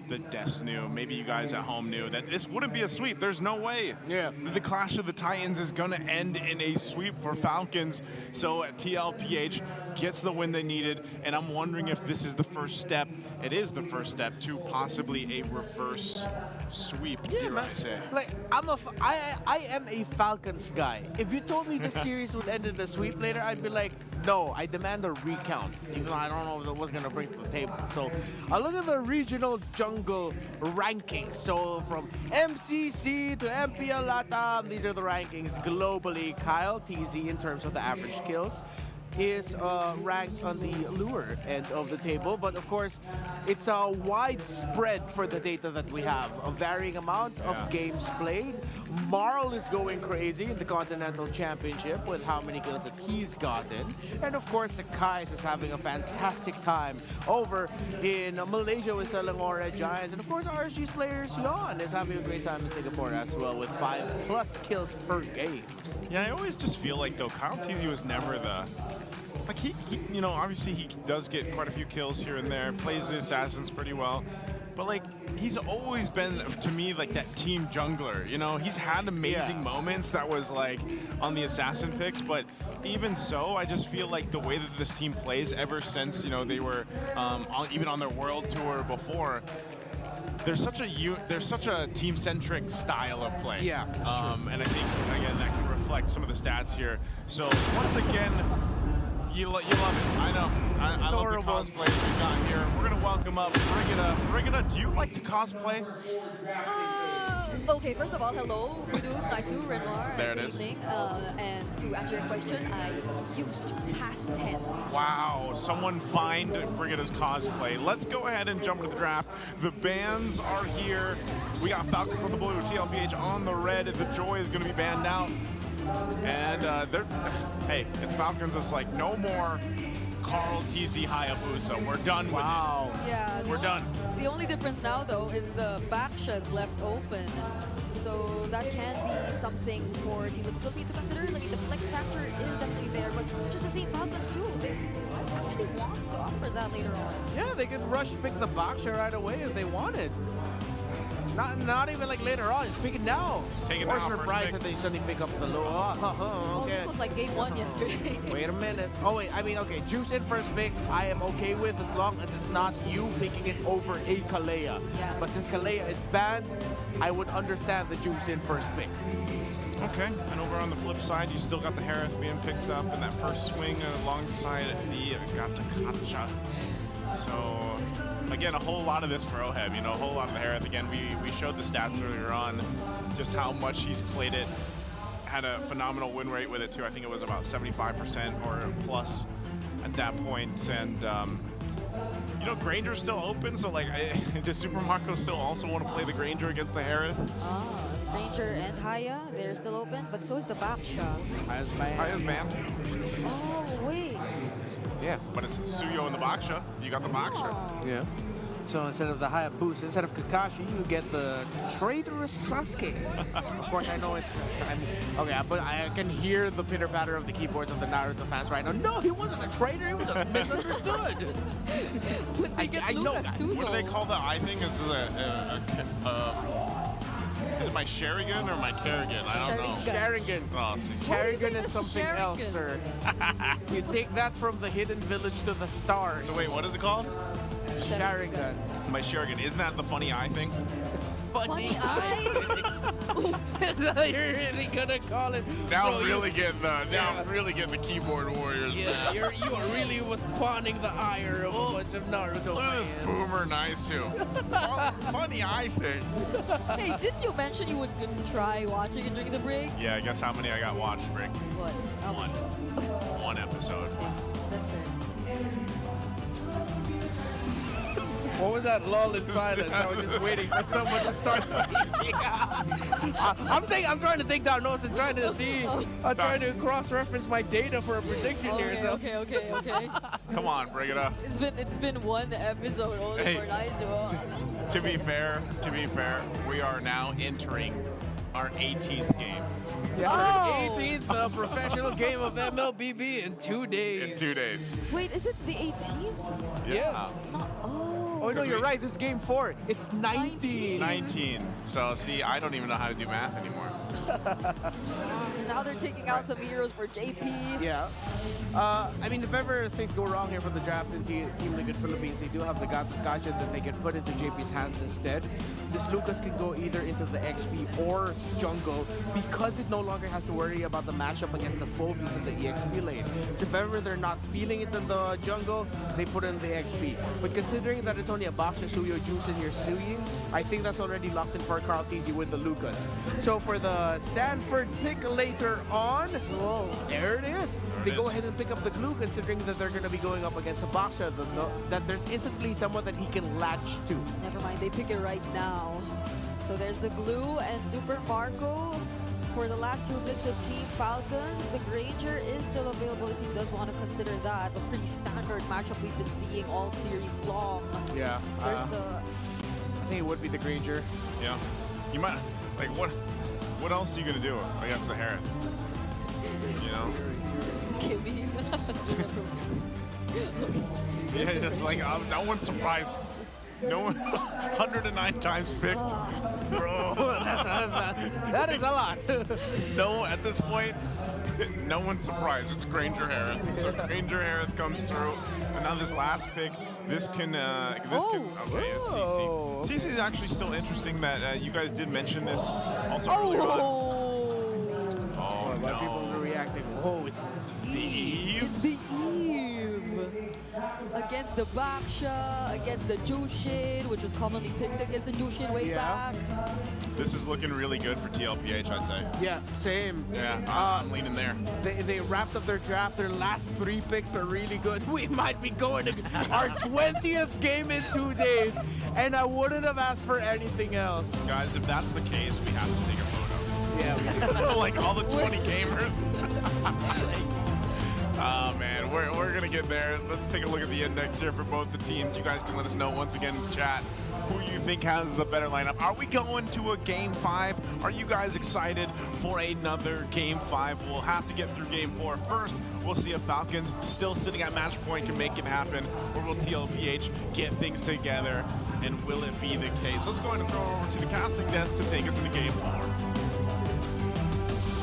The Des knew. Maybe you guys at home knew that this wouldn't be a sweep. There's no way. Yeah. The Clash of the Titans is going to end in a sweep for Falcons. So TLPH gets the win they needed, and I'm wondering if this is the first step. It is the first step to possibly a reverse sweep. Yeah, man. Like I am a Falcons guy. If you told me the series would end in a sweep later, I'd be like, no, I demand a recount. Even though I don't know what it was gonna bring to the table. So I look at the regional jungle rankings. So from MCC to MPL Latam, these are the rankings globally. Kyle TZ in terms of the average kills is ranked on the lower end of the table, but of course it's widespread for the data that we have. A varying amount of games played. Marl is going crazy in the Continental Championship with how many kills that he's gotten, and of course Sakais is having a fantastic time over in Malaysia with Selangor Giants, and of course RSG's player Sion is having a great time in Singapore as well with 5+ kills per game. Yeah, I always just feel like though Kyle TZ was never the he obviously he does get quite a few kills here and there, plays the assassins pretty well, but like he's always been to me like that team jungler. He's had amazing moments that was like on the assassin picks, but even so, I just feel like the way that this team plays ever since they were even on their world tour before. There's such a team-centric style of play. Yeah, and I think again that can reflect some of the stats here. So once again, you love it. I know. I love the cosplays we've got here. We're gonna welcome up. Bring it up. Do you like to cosplay? Okay, first of all, hello, Bududes, Naisu, Renoir, There and it good is. evening. And to answer your question, I used past tense. Wow, someone find Brigida's cosplay. Let's go ahead and jump into the draft. The bans are here. We got Falcons on the blue, TLPH on the red. The Joy is going to be banned out. And hey, it's Falcons. It's like no more Carl TZ Hayabusa. We're done with it. Yeah, We're done. The only difference now, though, is the backsha is left open. So that can be something for Team Liquid Philippines to consider. I mean, the flex factor is definitely there, but just the same Falcons, too. They actually want to offer that later on. Yeah, they could rush pick the boxer right away if they wanted. Not even like later on, just pick it now. Just take it or now, surprise that they suddenly pick up the low. Oh, Okay. this was like game 1 yesterday. Wait a minute. Oh wait, I mean, okay, Juice in first pick, I am okay with as long as it's not you picking it over a Kalea. Yeah. But since Kalea is banned, I would understand the Juice in first pick. Okay, and over on the flip side, you still got the Harith being picked up in that first swing alongside the Gatakacha. So, again, a whole lot of this for Oheb, you know, a whole lot of the Harith. Again, we showed the stats earlier on, just how much he's played it. Had a phenomenal win rate with it, too. I think it was about 75% or plus at that point. And, you know, Granger's still open, so, like, does Super Marco still also want to play the Granger against the Harith? Ranger and Haya, they're still open, but so is the backsha. Haya's banned. Haya's banned. Oh, wait. Yeah, but it's Suyo in the Baksha. You got the Baksha. Yeah. So instead of the Hayabusa, instead of Kakashi, you get the traitorous Sasuke. Of course, I know it's. Okay, but I can hear the pitter patter of the keyboards of the Naruto fans right now. No, he wasn't a traitor. He was just misunderstood. I know that. What do they call the eye thing? Is it my Sherigan or my Kerrigan? I don't know. Sharingan. Oh, see. Sharingan is something else, sir. You take that from the hidden village to the stars. So wait, what is it called? Sharingan. My Sherigan. Isn't that the funny eye thing? Funny eye? You're really gonna call it? Now Bro, I'm really getting the keyboard warriors. Yeah, you really was pawning the ire of a bunch of Naruto Look at this fans. boomer nice too. Funny eye thing. Hey, didn't you mention you would try watching it during the break? Yeah, guess how many I got watched, Rick? What? One episode. That's fair. What was that lull in silence? I was just waiting for someone to start speaking. I'm trying to take down notes and trying to see. I'm trying to cross-reference my data for a prediction here. So. Okay. Come on, bring it up. It's been one episode only Hey, for Naizu. To be fair, we are now entering our 18th game. Yeah, 18th professional game of MLBB in 2 days. In 2 days. Wait, is it the 18th? Yeah. Oh no, you're right. This is game 4. It's 19. 19. So see, I don't even know how to do math anymore. Now they're taking out some heroes for JP. Yeah. I mean, if ever things go wrong here for the drafts in Team Liquid Philippines, they do have the gotcha that they can put into JP's hands instead. This Lucas can go either into the XP or jungle because it no longer has to worry about the matchup against the Phobies in the EXP lane. So if ever they're not feeling it in the jungle, they put in the XP. But considering that it's only a Baksha, Suyo, Juice, and you're suing, I think that's already locked in for Carl TZ with the Lucas. So for the Sanford pick later on, there it is. They go ahead and pick up the glue, considering that they're going to be going up against a Baksha, that there's instantly someone that he can latch to. Never mind, they pick it right now. So there's the glue and Super Marco. For the last 2 picks of Team Falcons, the Granger is still available if he does want to consider that. A pretty standard matchup we've been seeing all series long. Yeah. There's I think it would be the Granger. Yeah. You might, like, what else are you going to do against the Harith? You know? Kimmy. Yeah, it's like, no one's surprised. No one, 109 times picked. Bro, that is a lot. No, at this point, no one's surprised. It's Granger Harith. So Granger Harith comes through. And now this last pick, okay, it's CC. CC is actually still interesting that you guys did mention this also earlier on. Oh, no. People are reacting. Oh, it's the Eve. It's the Eve. against the Baksha, against the Jushin, which was commonly picked against the Jushin way back. This is looking really good for TLPH, I'd say. Yeah, same. Yeah, I'm leaning there. They wrapped up their draft. Their last 3 picks are really good. We might be going to our 20th game in 2 days, and I wouldn't have asked for anything else. Guys, if that's the case, we have to take a photo. Yeah, like all the 20 gamers. Oh man, we're gonna get there. Let's take a look at the index here for both the teams. You guys can let us know once again in chat who you think has the better lineup. Are we going to a Game 5? Are you guys excited for another Game 5? We'll have to get through Game 4 first. We'll see if Falcons, still sitting at match point, can make it happen, or will TLPH get things together, and will it be the case? Let's go ahead and throw it over to the casting desk to take us into Game 4.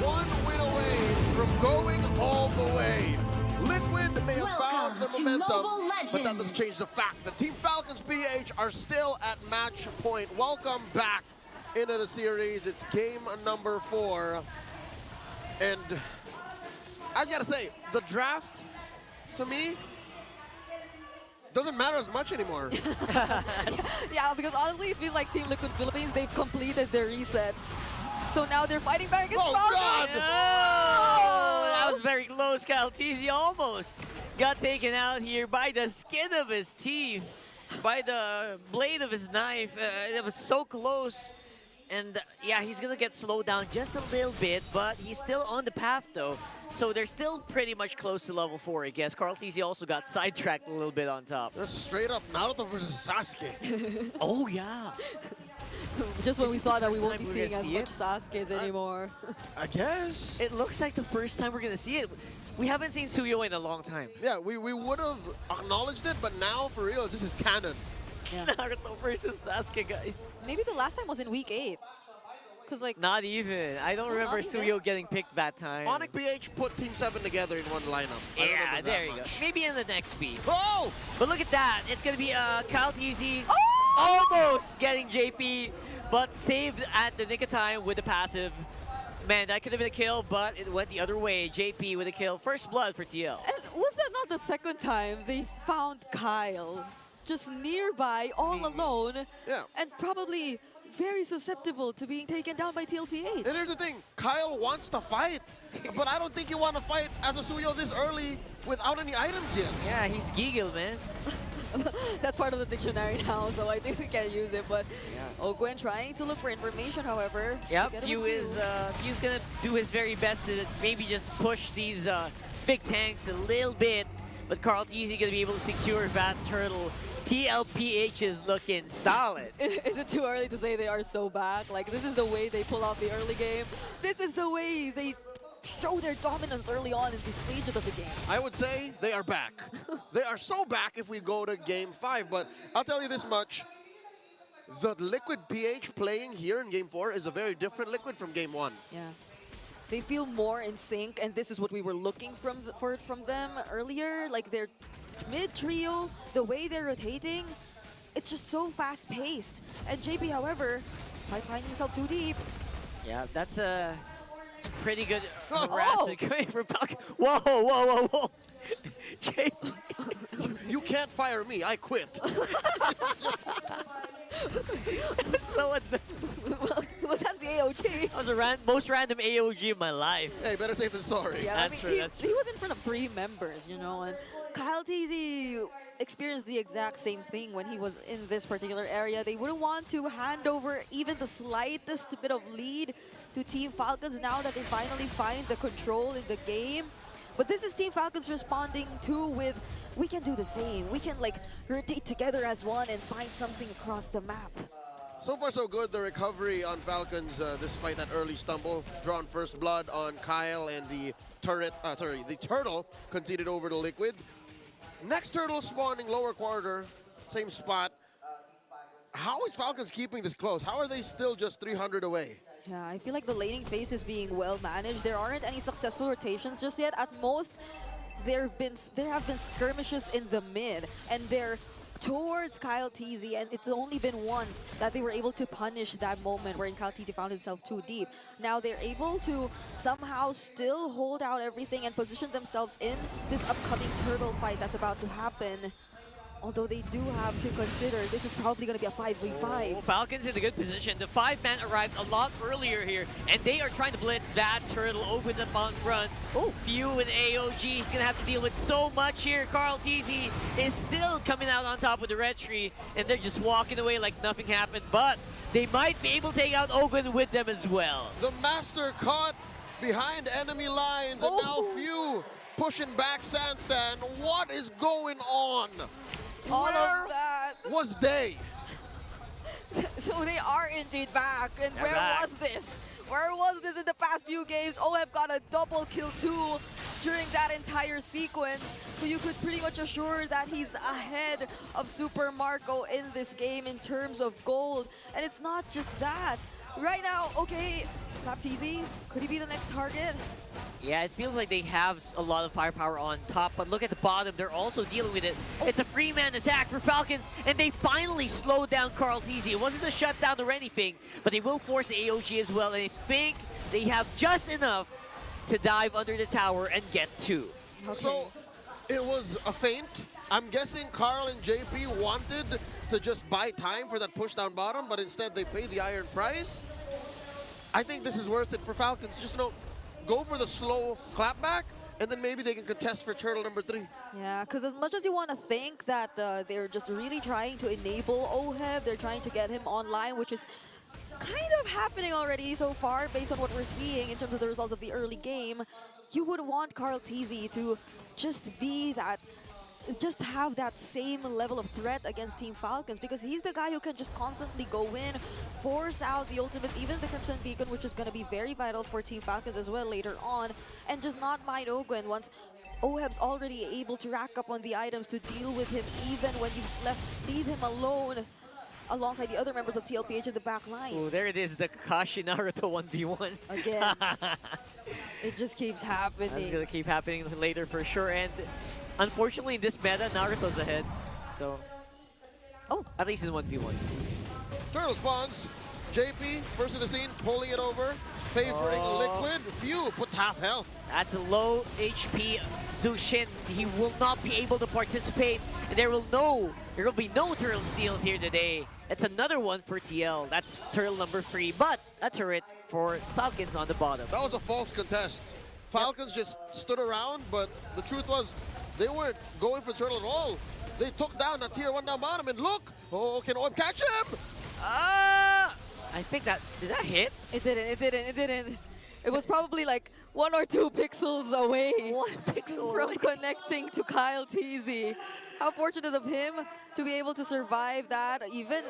1 win away from going all the way. Liquid may have found the momentum, but that doesn't change the fact that Team Falcons PH are still at match point. Welcome back into the series. It's game number 4. And I just gotta say, the draft, to me, doesn't matter as much anymore. Yeah, because honestly, it feels like Team Liquid Philippines, they've completed their reset. So now they're fighting back against Falcons. God! Oh, that was very close. KyleTzy almost got taken out here by the skin of his teeth, by the blade of his knife. It was so close. And yeah, he's going to get slowed down just a little bit, but he's still on the path though. So they're still pretty much close to level 4, I guess. KyleTzy also got sidetracked a little bit on top. That's straight up Naruto versus Sasuke. Oh yeah. Just when we thought that we won't be seeing as much Sasuke's anymore. I guess. It looks like the first time we're going to see it. We haven't seen Suyo in a long time. Yeah, we would have acknowledged it, but now, for real, this is canon. Yeah. Naruto versus Sasuke, guys. Maybe the last time was in week 8. Because like... Not even. I don't remember Suyo getting picked that time. Onyx PH put Team 7 together in one lineup. Yeah, there you go. Maybe in the next beat. Oh! But look at that. It's going to be KyleTzy almost getting JP, but saved at the nick of time with the passive. Man, that could have been a kill, but it went the other way. JP with a kill. First blood for TL. And was that not the second time they found Kyle just nearby, all alone, and probably very susceptible to being taken down by TLPH? And here's the thing, Kyle wants to fight, but I don't think you want to fight as a Suyo this early without any items yet. Yeah, he's Giggle, man. That's part of the dictionary now, so I think we can use it. But Ogwen trying to look for information, however. Yep, Few's gonna do his very best to maybe just push these big tanks a little bit. But KyleTzy gonna be able to secure that turtle. TLPH is looking solid. Is it too early to say they are so back? Like, this is the way they pull off the early game. This is the way they show their dominance early on in the stages of the game. I would say they are back. They are so back if we go to Game 5, but I'll tell you this much. The Liquid PH playing here in Game 4 is a very different Liquid from Game 1. Yeah. They feel more in sync, and this is what we were looking from them earlier. Like their mid-trio, the way they're rotating, it's just so fast-paced. And JP, however, might find himself too deep. Yeah, that's a pretty good harassment coming from Falcon. Whoa, whoa, whoa, whoa. JP. You can't fire me, I quit. So well, that's the AOG. That was the most random AOG of my life. Hey, better safe than sorry. Yeah, that's true, that's true. He was in front of 3 members, you know, and KyleTzy experienced the exact same thing when he was in this particular area. They wouldn't want to hand over even the slightest bit of lead to Team Falcons now that they finally find the control in the game. But this is Team Falcons responding to with, we can do the same. We can like rotate together as one and find something across the map. So far so good, the recovery on Falcons despite that early stumble. Drawn first blood on Kyle and the turtle conceded over to Liquid. Next turtle spawning lower quarter, same spot. How is Falcons keeping this close? How are they still just 300 away? Yeah, I feel like the laning phase is being well managed. There aren't any successful rotations just yet. At most, there have been skirmishes in the mid, and they're towards Kyle TZ, and it's only been once that they were able to punish that moment wherein Kyle TZ found himself too deep. Now they're able to somehow still hold out everything and position themselves in this upcoming turtle fight that's about to happen. Although they do have to consider this is probably going to be a 5v5. Oh, Falcons in a good position. The 5-man arrived a lot earlier here, and they are trying to blitz. That turtle opens up on front. Oh, Few and AOG. He's going to have to deal with so much here. Carl TZ is still coming out on top with the red tree, and they're just walking away like nothing happened. But they might be able to take out Ogun with them as well. The Master caught behind enemy lines, and now Few pushing back Sansan. What is going on? All Where of that was they? So they are indeed back. And They're where back. was this? Where was this in the past few games? OHEB got a double kill too during that entire sequence. So you could pretty much assure that he's ahead of Super Marco in this game in terms of gold. And it's not just that. Right now, okay, Clap TZ, could he be the next target? Yeah, it feels like they have a lot of firepower on top, but look at the bottom. They're also dealing with it. It's a free-man attack for Falcons, and they finally slowed down Carl TZ. It wasn't a shutdown or anything, but they will force AOG as well, and I think they have just enough to dive under the tower and get 2. So it was a feint. I'm guessing Carl and JP wanted to just buy time for that push down bottom, but instead they paid the iron price. I think this is worth it for Falcons. Just go for the slow clapback, and then maybe they can contest for turtle number 3. Yeah, because as much as you want to think that they're just really trying to enable OHEB, they're trying to get him online, which is kind of happening already so far based on what we're seeing in terms of the results of the early game. You would want Carl TZ to just be that, just have that same level of threat against Team Falcons, because he's the guy who can just constantly go in, force out the ultimates, even the Crimson Beacon, which is going to be very vital for Team Falcons as well later on, and just not mind Ogun once OHEB's already able to rack up on the items to deal with him, even when you leave him alone alongside the other members of TLPH in the back line. Oh, there it is, the Kakashi Naruto 1v1. Again, it just keeps happening. That's going to keep happening later for sure, and unfortunately in this meta, Naruto's ahead. So, at least in 1v1. Turtle spawns. JP, first of the scene, pulling it over, favoring Liquid. Few put half health. That's a low HP Zushin. He will not be able to participate, and there will be no turtle steals here today. It's another one for TL. That's turtle number 3, but a turret for Falcons on the bottom. That was a false contest. Falcons just stood around, but the truth was they weren't going for turtle at all. They took down that tier 1 down bottom, and look! Oh, can OHEB catch him? I think did that hit? It didn't. It was probably like 1 or 2 pixels away. 1 pixel from away. connecting to Kyle TZ. How fortunate of him to be able to survive that. Even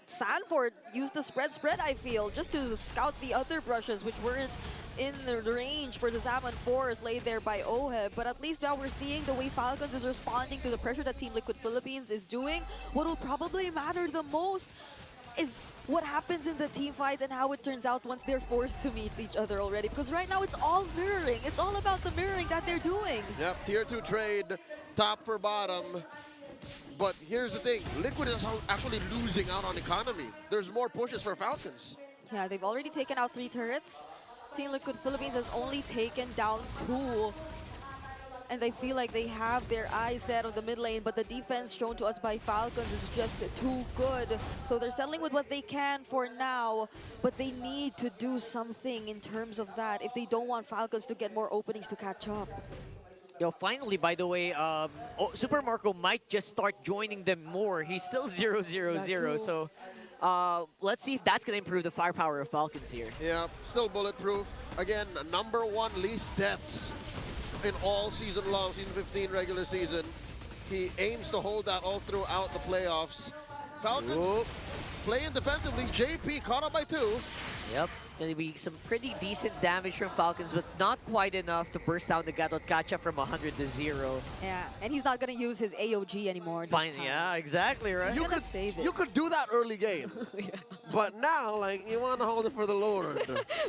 Sanford used the spread, I feel, just to scout the other brushes, which weren't in the range for the Zaman Force laid there by OHEB. But at least now we're seeing the way Falcons is responding to the pressure that Team Liquid Philippines is doing. What will probably matter the most is what happens in the team fights and how it turns out once they're forced to meet each other already. Because right now it's all mirroring. It's all about the mirroring that they're doing. Yep, tier 2 trade, top for bottom. But here's the thing, Liquid is actually losing out on economy. There's more pushes for Falcons. Yeah, they've already taken out 3 turrets. Team Liquid Philippines has only taken down 2. And they feel like they have their eyes set on the mid lane, but the defense shown to us by Falcons is just too good. So they're settling with what they can for now, but they need to do something in terms of that if they don't want Falcons to get more openings to catch up. Yo, finally, by the way, Super Marco might just start joining them more. He's still 0-0-0, so let's see if that's going to improve the firepower of Falcons here. Yeah, still bulletproof. Again, number 1 least deaths in all season long, season 15 regular season. He aims to hold that all throughout the playoffs. Falcons playing defensively. JP caught up by 2. Yep. Gonna be some pretty decent damage from Falcons, but not quite enough to burst down the Gatot Kacha from 100 to 0. Yeah, and he's not gonna use his AOG anymore this Fine, time. yeah, exactly, right? You could save it. you could do that early game, but now like you want to hold it for the Lord.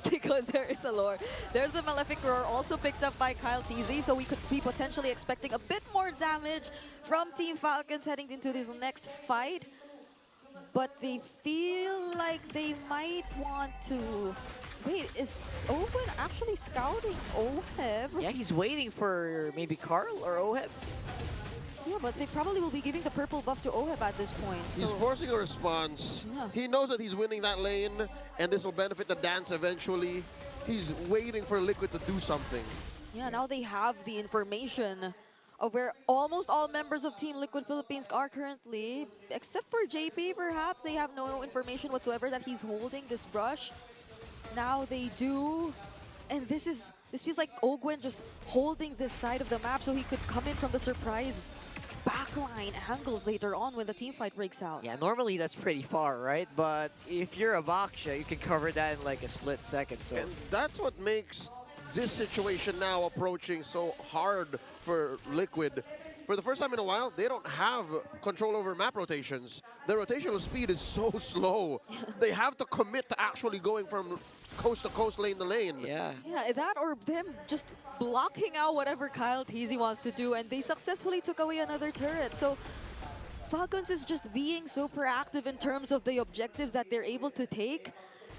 Because there is a lore. There's the Malefic Roar also picked up by Kyle TZ, so we could be potentially expecting a bit more damage from Team Falcons heading into this next fight. But they feel like they might want to... Wait, is Owen actually scouting Oheb? Yeah, he's waiting for maybe Carl or Oheb. Yeah, but they probably will be giving the purple buff to Oheb at this point. He's forcing a response. Yeah. He knows that he's winning that lane, and this will benefit the dance eventually. He's waiting for Liquid to do something. Yeah, now they have the information of where almost all members of Team Liquid Philippines are currently, except for JP perhaps. They have no information whatsoever that he's holding this brush. Now they do, and this feels like Ogwen just holding this side of the map so he could come in from the surprise backline angles later on when the team fight breaks out. Yeah, normally that's pretty far, right? But if you're a Baksha, you can cover that in like a split second. So And that's what makes this situation now approaching so hard for Liquid. For the first time in a while, they don't have control over map rotations. Their rotational speed is so slow. They have to commit to actually going from coast to coast, lane to lane. Yeah. Yeah, that or them just blocking out whatever Kyle TZ wants to do, and they successfully took away another turret. So Falcons is just being so proactive in terms of the objectives that they're able to take.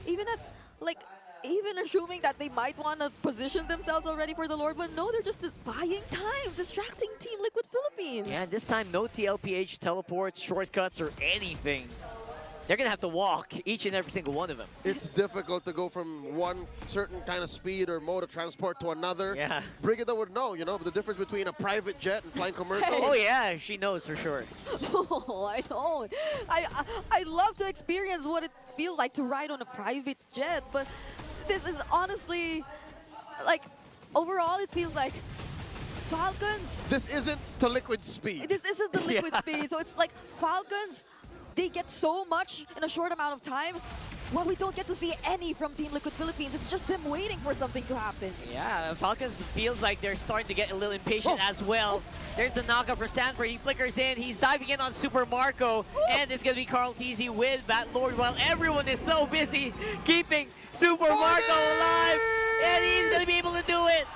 Even assuming that they might want to position themselves already for the Lord, but no, they're just buying time, distracting Team Liquid Philippines. yeah, this time no TLPH, teleports, shortcuts, or anything. They're gonna have to walk each and every single one of them. It's difficult to go from one certain kind of speed or mode of transport to another. Yeah. Brigida would know, the difference between a private jet and flying commercial. Oh yeah, she knows for sure. Oh, I know. I love to experience what it feels like to ride on a private jet, but this is honestly, overall it feels like Falcons. This isn't the Liquid speed. This isn't the Liquid speed, so it's like Falcons, they get so much in a short amount of time. Well, we don't get to see any from Team Liquid Philippines. It's just them waiting for something to happen. Yeah, Falcons feels like they're starting to get a little impatient as well. There's the knockup for Sanford. He flickers in. He's diving in on Super Marco. And it's going to be Carl TZ with Bat Lord while everyone is so busy keeping Super Marco alive. And he's going to be able to do it.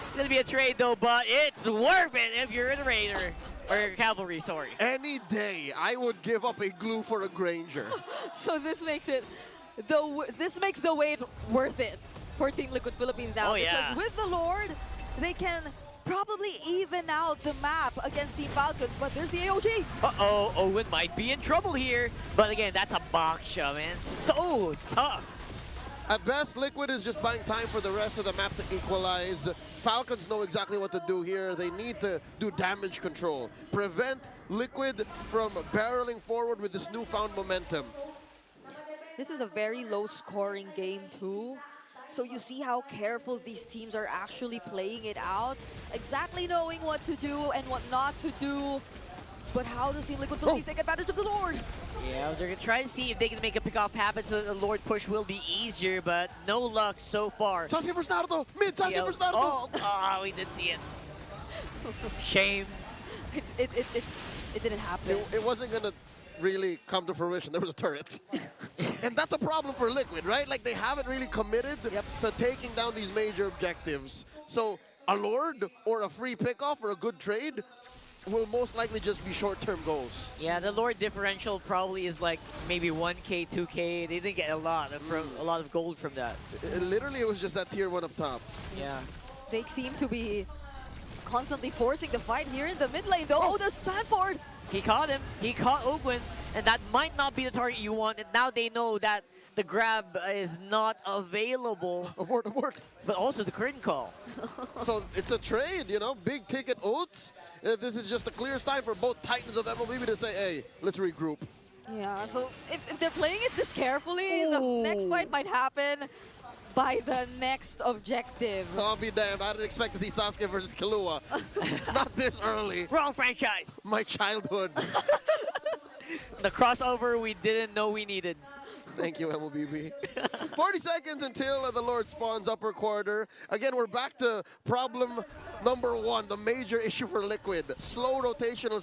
It's going to be a trade though, but it's worth it if you're a Raider. Or Cavalry, sorry. Any day, I would give up a glue for a Granger. So this makes the wait worth it for Team Liquid Philippines now. Oh, yeah. Because with the Lord, they can probably even out the map against Team Falcons, but there's the AOG. Uh-oh, Owen might be in trouble here. But again, that's a Baksha, man. So it's tough. At best, Liquid is just buying time for the rest of the map to equalize. Falcons know exactly what to do here. They need to do damage control. Prevent Liquid from barreling forward with this newfound momentum. This is a very low-scoring game, too. So you see how careful these teams are actually playing it out, exactly knowing what to do and what not to do. But how does Team Liquid Philippines take advantage of the Lord? Yeah, they're going to try to see if they can make a pick-off happen so the Lord push will be easier, but no luck so far. Sasuke versus Naruto! Mid Sasuke versus Naruto! Oh, we did see it. Shame. It didn't happen. It wasn't going to really come to fruition. There was a turret. And that's a problem for Liquid, right? Like, they haven't really committed to taking down these major objectives. So, a Lord or a free pick-off or a good trade will most likely just be short-term goals. Yeah, the Lord differential probably is like maybe 1K, 2K. They didn't get a lot of gold from that. Literally, it was just that tier 1 up top. Yeah. They seem to be constantly forcing the fight here in the mid lane, though. Oh, there's Sanford! He caught him. He caught Ogwen, and that might not be the target you want. And now they know that the grab is not available. Abort. But also the curtain call. So it's a trade, big ticket ults. This is just a clear sign for both Titans of MLB to say, hey, let's regroup. Yeah, so if they're playing it this carefully, the next fight might happen by the next objective. I'll be damned. I didn't expect to see Sasuke versus Killua. Not this early. Wrong franchise. My childhood. The crossover we didn't know we needed. Thank you, MLBB. 40 seconds until the Lord spawns upper quarter. Again, we're back to problem number one, the major issue for Liquid. Slow rotational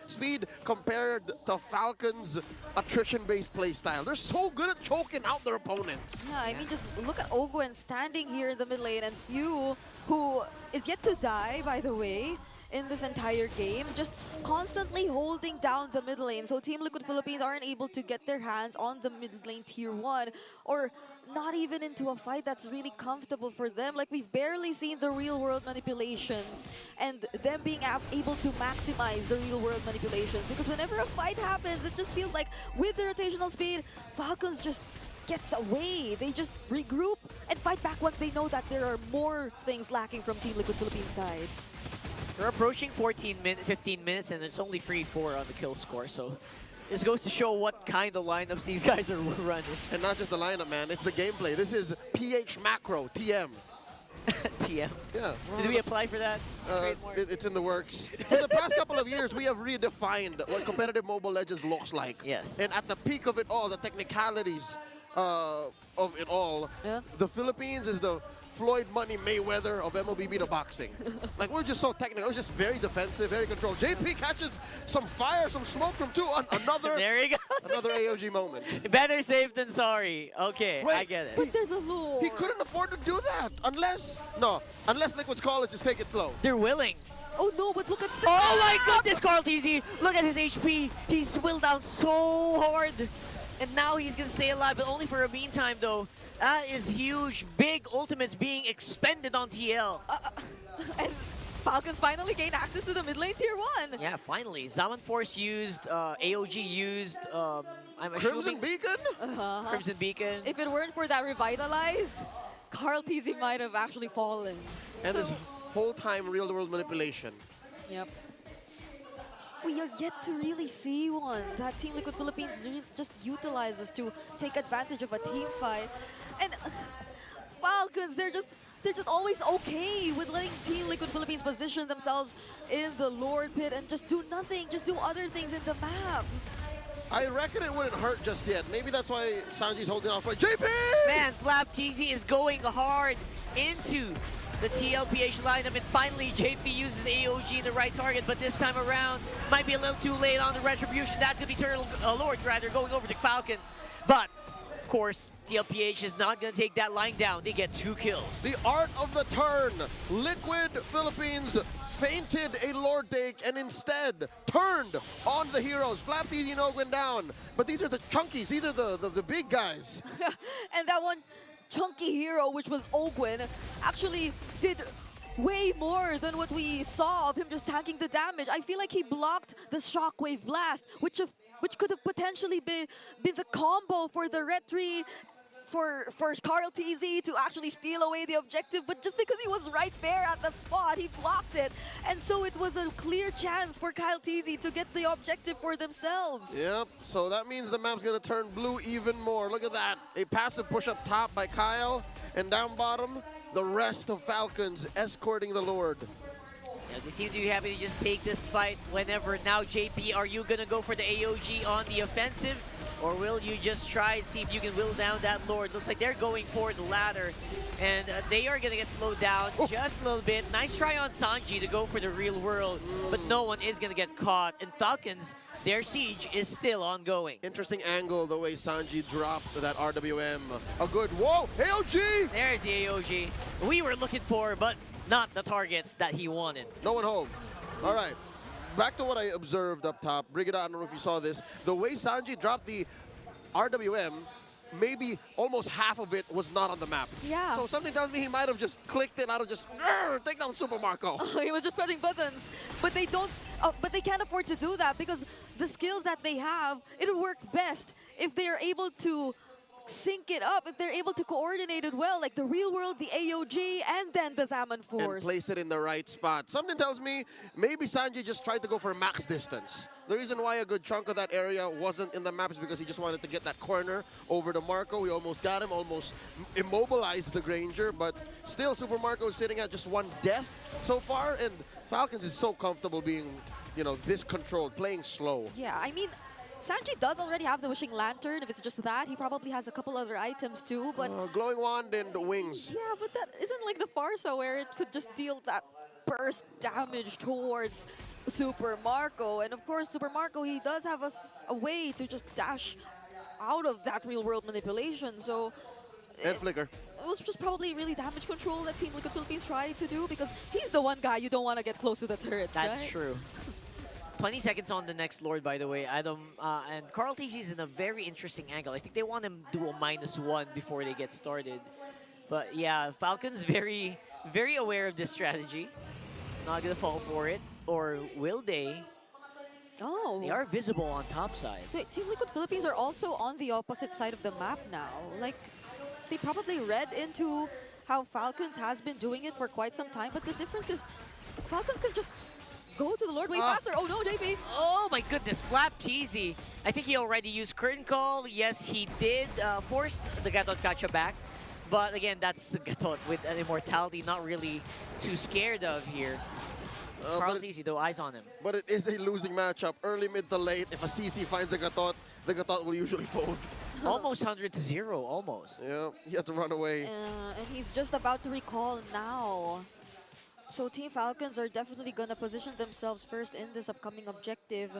speed compared to Falcons' attrition-based playstyle. They're so good at choking out their opponents. Yeah, I mean, just look at Ogwen standing here in the mid lane, and Few, who is yet to die, by the way, in this entire game, just constantly holding down the mid lane. So Team Liquid Philippines aren't able to get their hands on the mid lane tier 1, or not even into a fight that's really comfortable for them. Like, we've barely seen the real world manipulations and them being able to maximize the real world manipulations, because whenever a fight happens, it just feels like with the rotational speed, Falcons just gets away. They just regroup and fight back once they know that there are more things lacking from Team Liquid Philippines side. We're approaching 15 minutes, and it's only 3-4 on the kill score, so this goes to show what kind of lineups these guys are running. And not just the lineup, man, it's the gameplay. This is PH Macro, TM. TM? Yeah. Did we apply for that? It's in the works. For the past couple of years, we have redefined what competitive Mobile Legends looks like. Yes. And at the peak of it all, the technicalities of it all, the Philippines is the Floyd Money Mayweather of MLBB to boxing. Like, we're just so technical. It's just very defensive, very controlled. JP catches some fire, some smoke from two on another. There he goes. Another AOG moment. Better safe than sorry. Okay, Wait, I get it. But there's a lure. He couldn't afford to do that unless Liquid's call is just take it slow. They're willing. Oh no, but look at the Oh my goodness, Carl TZ. Look at his HP. He's willed down so hard. And now he's going to stay alive, but only for a meantime, though. That is huge. Big ultimates being expended on TL. And Falcons finally gain access to the mid lane tier 1. Yeah, finally. Zaman Force used, AOG used, I'm Crimson assuming... Beacon? Crimson Beacon. If it weren't for that Revitalize, Carl TZ might have actually fallen. And this whole time real-world manipulation. Yep. We are yet to really see one that Team Liquid Philippines just utilizes to take advantage of a team fight. And Falcons, they're just always okay with letting Team Liquid Philippines position themselves in the Lord Pit and just do nothing, just do other things in the map. I reckon it wouldn't hurt just yet. Maybe that's why Sanji's holding off. But JP! Man, Flap TZ is going hard into the TLPH lineup, and finally JP uses AOG in the right target, but this time around might be a little too late on the retribution. That's going to be Turtle Lord rather going over to Falcons. But of course, TLPH is not going to take that line down. They get 2 kills. The art of the turn. Liquid Philippines feinted a Lord take and instead turned on the heroes. Flap TZ went down, but these are the chunkies. These are the big guys. And that one chunky hero, which was Ogwen, actually did way more than what we saw of him just tanking the damage. I feel like he blocked the Shockwave Blast, which could have potentially been the combo for the Retri, for Carl TZ to actually steal away the objective, but just because he was right there at that spot, he blocked it. And so it was a clear chance for Kyle TZ to get the objective for themselves. Yep, so that means the map's going to turn blue even more. Look at that. A passive push up top by Kyle, and down bottom, the rest of Falcons escorting the Lord. Yeah, they seem to be happy to just take this fight whenever. Now, JP, are you going to go for the AOG on the offensive? Or will you just try and see if you can will down that Lord? Looks like they're going for the ladder. And they are going to get slowed down just a little bit. Nice try on Sanji to go for the real world. But no one is going to get caught. And Falcons, their siege is still ongoing. Interesting angle the way Sanji dropped that RWM. A good, whoa, AOG! There's the AOG. We were looking for, but not the targets that he wanted. No one home. All right. Back to what I observed up top. Brigida, I don't know if you saw this. The way Sanji dropped the RWM, maybe almost half of it was not on the map. Yeah. So something tells me he might have just clicked it out of just take down Super Marco. He was just pressing buttons, but they don't. But they can't afford to do that because the skills that they have, it'll work best if they are able to sync it up, if they're able to coordinate it well, like the real world, the AOG, and then the Zaman Force. And place it in the right spot. Something tells me maybe Sanji just tried to go for max distance. The reason why a good chunk of that area wasn't in the map is because he just wanted to get that corner over to Marco. We almost got him, almost immobilized the Granger, but still Super Marco is sitting at just 1 death so far, and Falcons is so comfortable being, this controlled, playing slow. Yeah, I mean, Sanji does already have the Wishing Lantern. If it's just that, he probably has a couple other items too. But Glowing Wand and wings. yeah, but that isn't like the Farsa where it could just deal that burst damage towards Super Marco. And of course, Super Marco, he does have a way to just dash out of that real-world manipulation. So And Flicker. it was just probably really damage control that Team Liquid Philippines tried to do, because he's the one guy you don't want to get close to the turrets, That's right? true. 20 seconds on the next Lord, by the way. Adam and Carl TC's in a very interesting angle. I think they want to do a -1 before they get started. But yeah, Falcons very, very aware of this strategy. Not going to fall for it. Or will they? Oh. They are visible on top side. Wait, Team Liquid Philippines are also on the opposite side of the map now. Like, they probably read into how Falcons has been doing it for quite some time, but the difference is Falcons can just go to the Lord way faster. Oh no, JP! Oh my goodness, Flap Teasy. I think he already used Curtain Call. Yes, he did force the Gatot Gacha back. But again, that's the Gatot with an immortality not really too scared of here. Carl Teasy, though, eyes on him. But it is a losing matchup. Early, mid to late. If a CC finds a Gatot, the Gatot will usually fold. Almost 100-0, almost. Yeah, he had to run away. And he's just about to recall now. So Team Falcons are definitely going to position themselves first in this upcoming objective.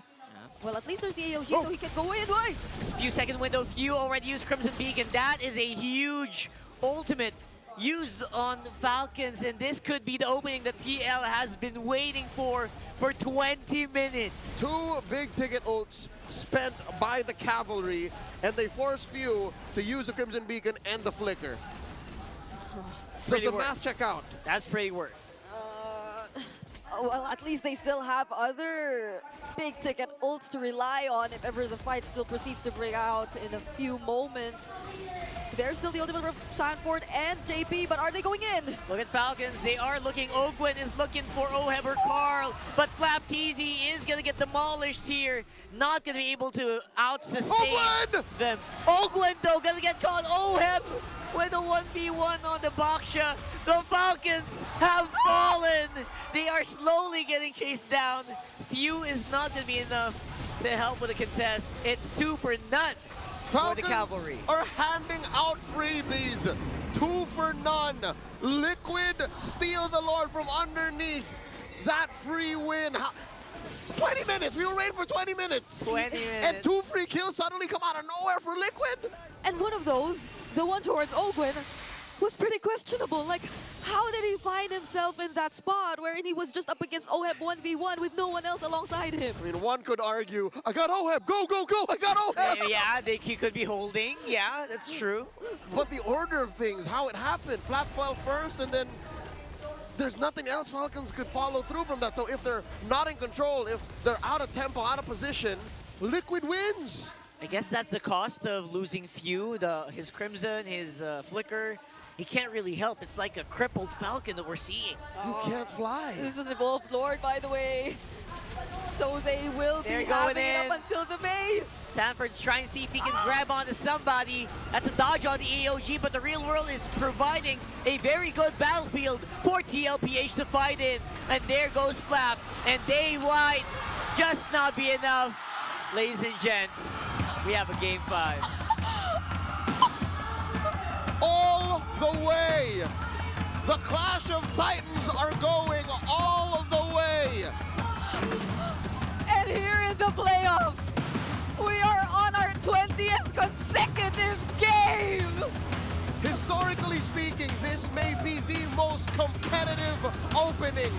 Well, at least there's the AOG, so he can go in. Wait! Few second window. Few already used Crimson Beacon. That is a huge ultimate used on Falcons, and this could be the opening that TL has been waiting for 20 minutes. 2 big ticket ults spent by the Cavalry, and they force Few to use the Crimson Beacon and the Flicker. Does the math check out? That's pretty work. Well, at least they still have other big ticket ults to rely on if ever the fight still proceeds to break out in a few moments. There's still the ultimate of Sanford and JP, but are they going in? Look at Falcons. They are looking. Ogwen is looking for Oheb or Carl, but Flap Teasy is going to get demolished here. Not going to be able to out-sustain them. Ogwen, though, going to get caught. Oheb with a 1v1 on the Baksha. The Falcons have fallen. They are slowly getting chased down. Few is not going to be enough to help with the contest. It's 2 for none. For the Cavalry. Are handing out freebies. 2 for none. Liquid steal the Lord from underneath that free win. 20 minutes. We were waiting for 20 minutes. 20 minutes. And 2 free kills suddenly come out of nowhere for Liquid. And one of those, the one towards Ogwen, was pretty questionable. Like, how did he find himself in that spot wherein he was just up against Oheb 1v1 with no one else alongside him? I mean, one could argue, I got Oheb, go, go, go, I got Oheb! Yeah, he could be holding. Yeah, that's true. But the order of things, how it happened, Flap fell first, and then there's nothing else Falcons could follow through from that. So if they're not in control, if they're out of tempo, out of position, Liquid wins. I guess that's the cost of losing Few, his Crimson, his Flicker. He can't really help. It's like a crippled Falcon that we're seeing. You can't fly. This is an evolved Lord, by the way. So they will They're be going having it in. up until the base. Sanford's trying to see if he can grab onto somebody. That's a dodge on the AOG, but the real world is providing a very good battlefield for TLPH to fight in. And there goes Flap, and they might just not be enough. Ladies and gents, we have a game 5. All the way. The Clash of Titans are going all of the way. And here in the playoffs, we are on our 20th consecutive game. Historically speaking, this may be the most competitive opening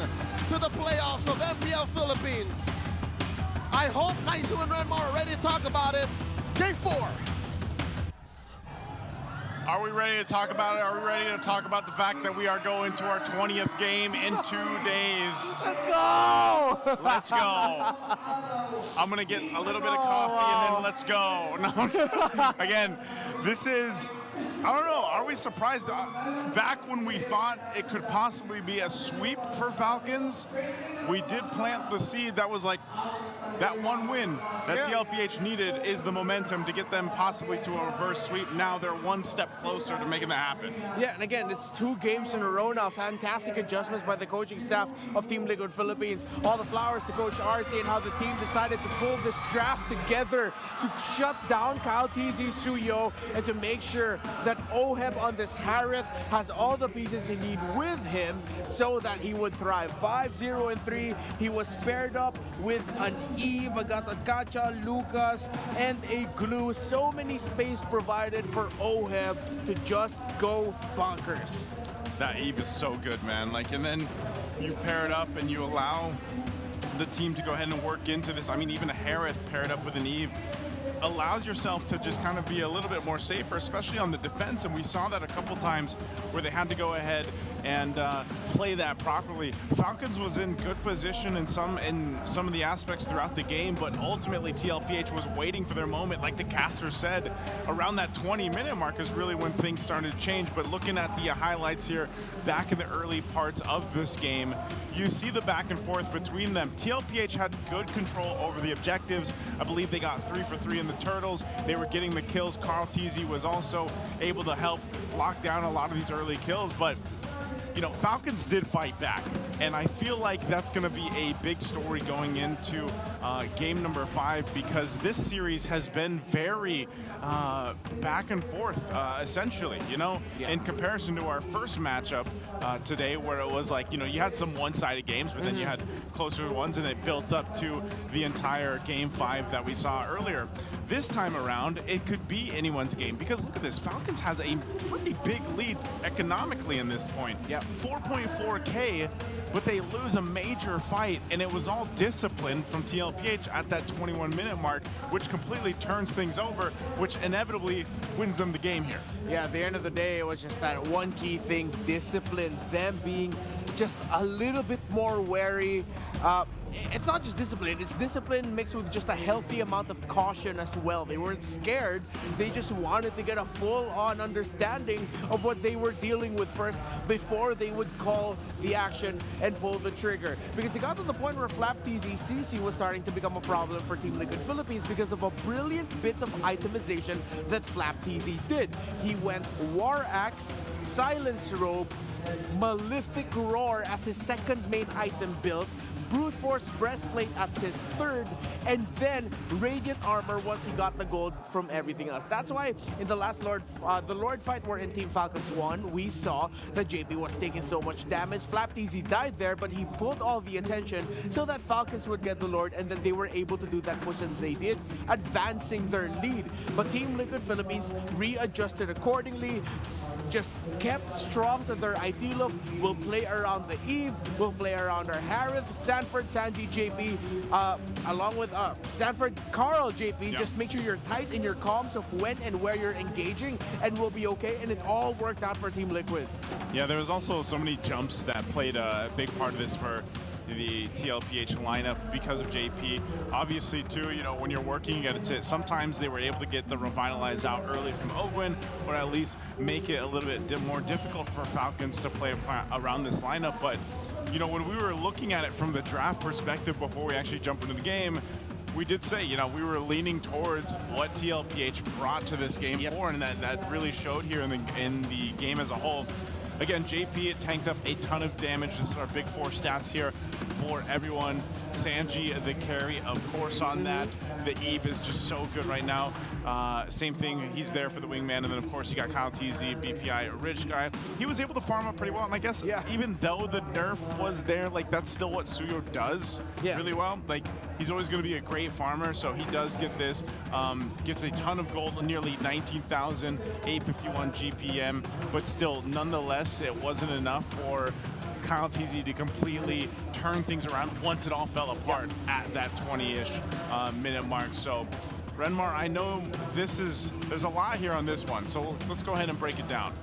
to the playoffs of MPL Philippines. I hope Naisu and Renmar are ready to talk about it. Game 4. Are we ready to talk about it? Are we ready to talk about the fact that we are going to our 20th game in 2 days? Let's go! Let's go. I'm going to get a little bit of coffee and then let's go. No, again, this is I don't know. Are we surprised? Back when we thought it could possibly be a sweep for Falcons, we did plant the seed that was like that one win that TLPH needed is the momentum to get them possibly to a reverse sweep. Now they're one step closer to making that happen. Yeah, and again, it's 2 games in a row now. Fantastic adjustments by the coaching staff of Team Liquid Philippines. All the flowers to Coach RC and how the team decided to pull this draft together to shut down Kyle TZ Suyo and to make sure that Oheb on this Harith has all the pieces he need with him so that he would thrive. 5-0-3. He was paired up with an Eve, Agata, Lucas, and a Glue. So many space provided for Oheb to just go bonkers. That Eve is so good, man. Like, and then you pair it up and you allow the team to go ahead and work into this. I mean, even a Harith paired up with an Eve allows yourself to just kind of be a little bit more safer, especially on the defense. And we saw that a couple times where they had to go ahead and play that properly. Falcons was in good position in some of the aspects throughout the game, but ultimately TLPH was waiting for their moment. Like the caster said, around that 20-minute mark is really when things started to change. But looking at the highlights here, back in the early parts of this game, you see the back and forth between them. TLPH had good control over the objectives. I believe they got 3 for 3 in the turtles. They were getting the kills. Carl TZ was also able to help lock down a lot of these early kills, but you know, Falcons did fight back, and I feel like that's going to be a big story going into game number 5, because this series has been very back and forth, essentially, you know, in comparison to our first matchup today, where it was like, you know, you had some one-sided games, but then you had closer ones, and it built up to the entire game 5 that we saw earlier. This time around, it could be anyone's game, because look at this, Falcons has a pretty big lead economically in this point. 4.4K, but they lose a major fight, and it was all discipline from TLPH at that 21-minute mark, which completely turns things over, which inevitably wins them the game here. Yeah, at the end of the day, it was just that one key thing, discipline, them being just a little bit more wary. It's not just discipline, it's discipline mixed with just a healthy amount of caution as well. They weren't scared, they just wanted to get a full-on understanding of what they were dealing with first before they would call the action and pull the trigger. Because it got to the point where Flap TZCC was starting to become a problem for Team Liquid Philippines because of a brilliant bit of itemization that Flap TZ did. He went War Axe, Silence Robe, Malefic Roar as his second main item build, Brute Force Breastplate as his third, and then Radiant Armor once he got the gold from everything else. That's why in the last the Lord fight where in Team Falcons won, we saw that JP was taking so much damage. Flap TZ died there, but he pulled all the attention so that Falcons would get the Lord, and then they were able to do that push that they did, advancing their lead. But Team Liquid Philippines readjusted accordingly, just kept strong to their ideal of we'll play around the Eve, we'll play around our Harith, Sanford, Sanji, JP, along with Sanford, Carl, JP. Just make sure you're tight in your comms of when and where you're engaging, and we'll be okay. And it all worked out for Team Liquid. Yeah, there was also so many jumps that played a big part of this for the TLPH lineup because of JP. Obviously, too, you know, when you're working against it, sometimes they were able to get the Revitalize out early from Ogwin, or at least make it a little bit more difficult for Falcons to play around this lineup. But, you know, when we were looking at it from the draft perspective before we actually jump into the game, we did say, you know, we were leaning towards what TLPH brought to this game for, and that really showed here in the game as a whole. Again, JP, it tanked up a ton of damage. This is our big 4 stats here for everyone. Sanji, the carry, of course, on that. The Eve is just so good right now. Same thing, he's there for the wingman. And then, of course, you got Kyle TZ, BPI, Rich Guy. He was able to farm up pretty well. And I guess even though the nerf was there, like, that's still what Suyo does really well. Like, he's always going to be a great farmer, so he does get this. Gets a ton of gold, nearly 19,000, 851 GPM. But still, nonetheless, it wasn't enough for Kyle TZ to completely turn things around once it all fell apart at that 20-ish minute mark. So, Renmar, I know there's a lot here on this one, so let's go ahead and break it down.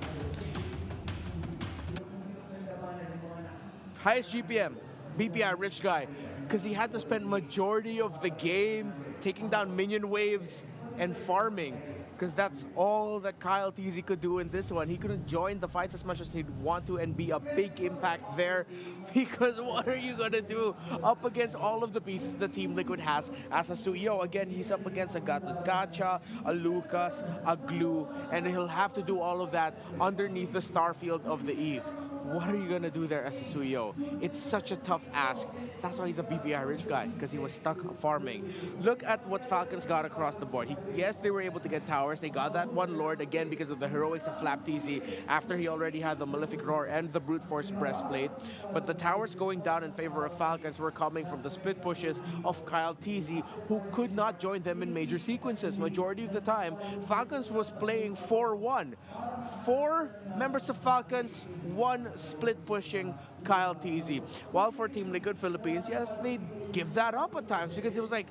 Highest GPM, BPI, Rich Guy, because he had to spend majority of the game taking down minion waves and farming. because that's all that Kyle TZ could do in this one. He couldn't join the fights as much as he'd want to and be a big impact there, because what are you gonna do up against all of the pieces the Team Liquid has as a Suyo? Again, he's up against a Gacha, a Lucas, a Glue, and he'll have to do all of that underneath the Starfield of the Eve. What are you going to do there as a Suyo? It's such a tough ask. That's why he's a BPI rich guy, because he was stuck farming. Look at what Falcons got across the board. Yes, they were able to get towers. They got that one Lord, again, because of the heroics of Flap TZ, after he already had the Malefic Roar and the Brute Force Breastplate. But the towers going down in favor of Falcons were coming from the split pushes of Kyle TZ, who could not join them in major sequences. Majority of the time, Falcons was playing 4-1. 4 members of Falcons, 1 split pushing Kyle TZ. While for Team Liquid Philippines, yes, they give that up at times, because it was like,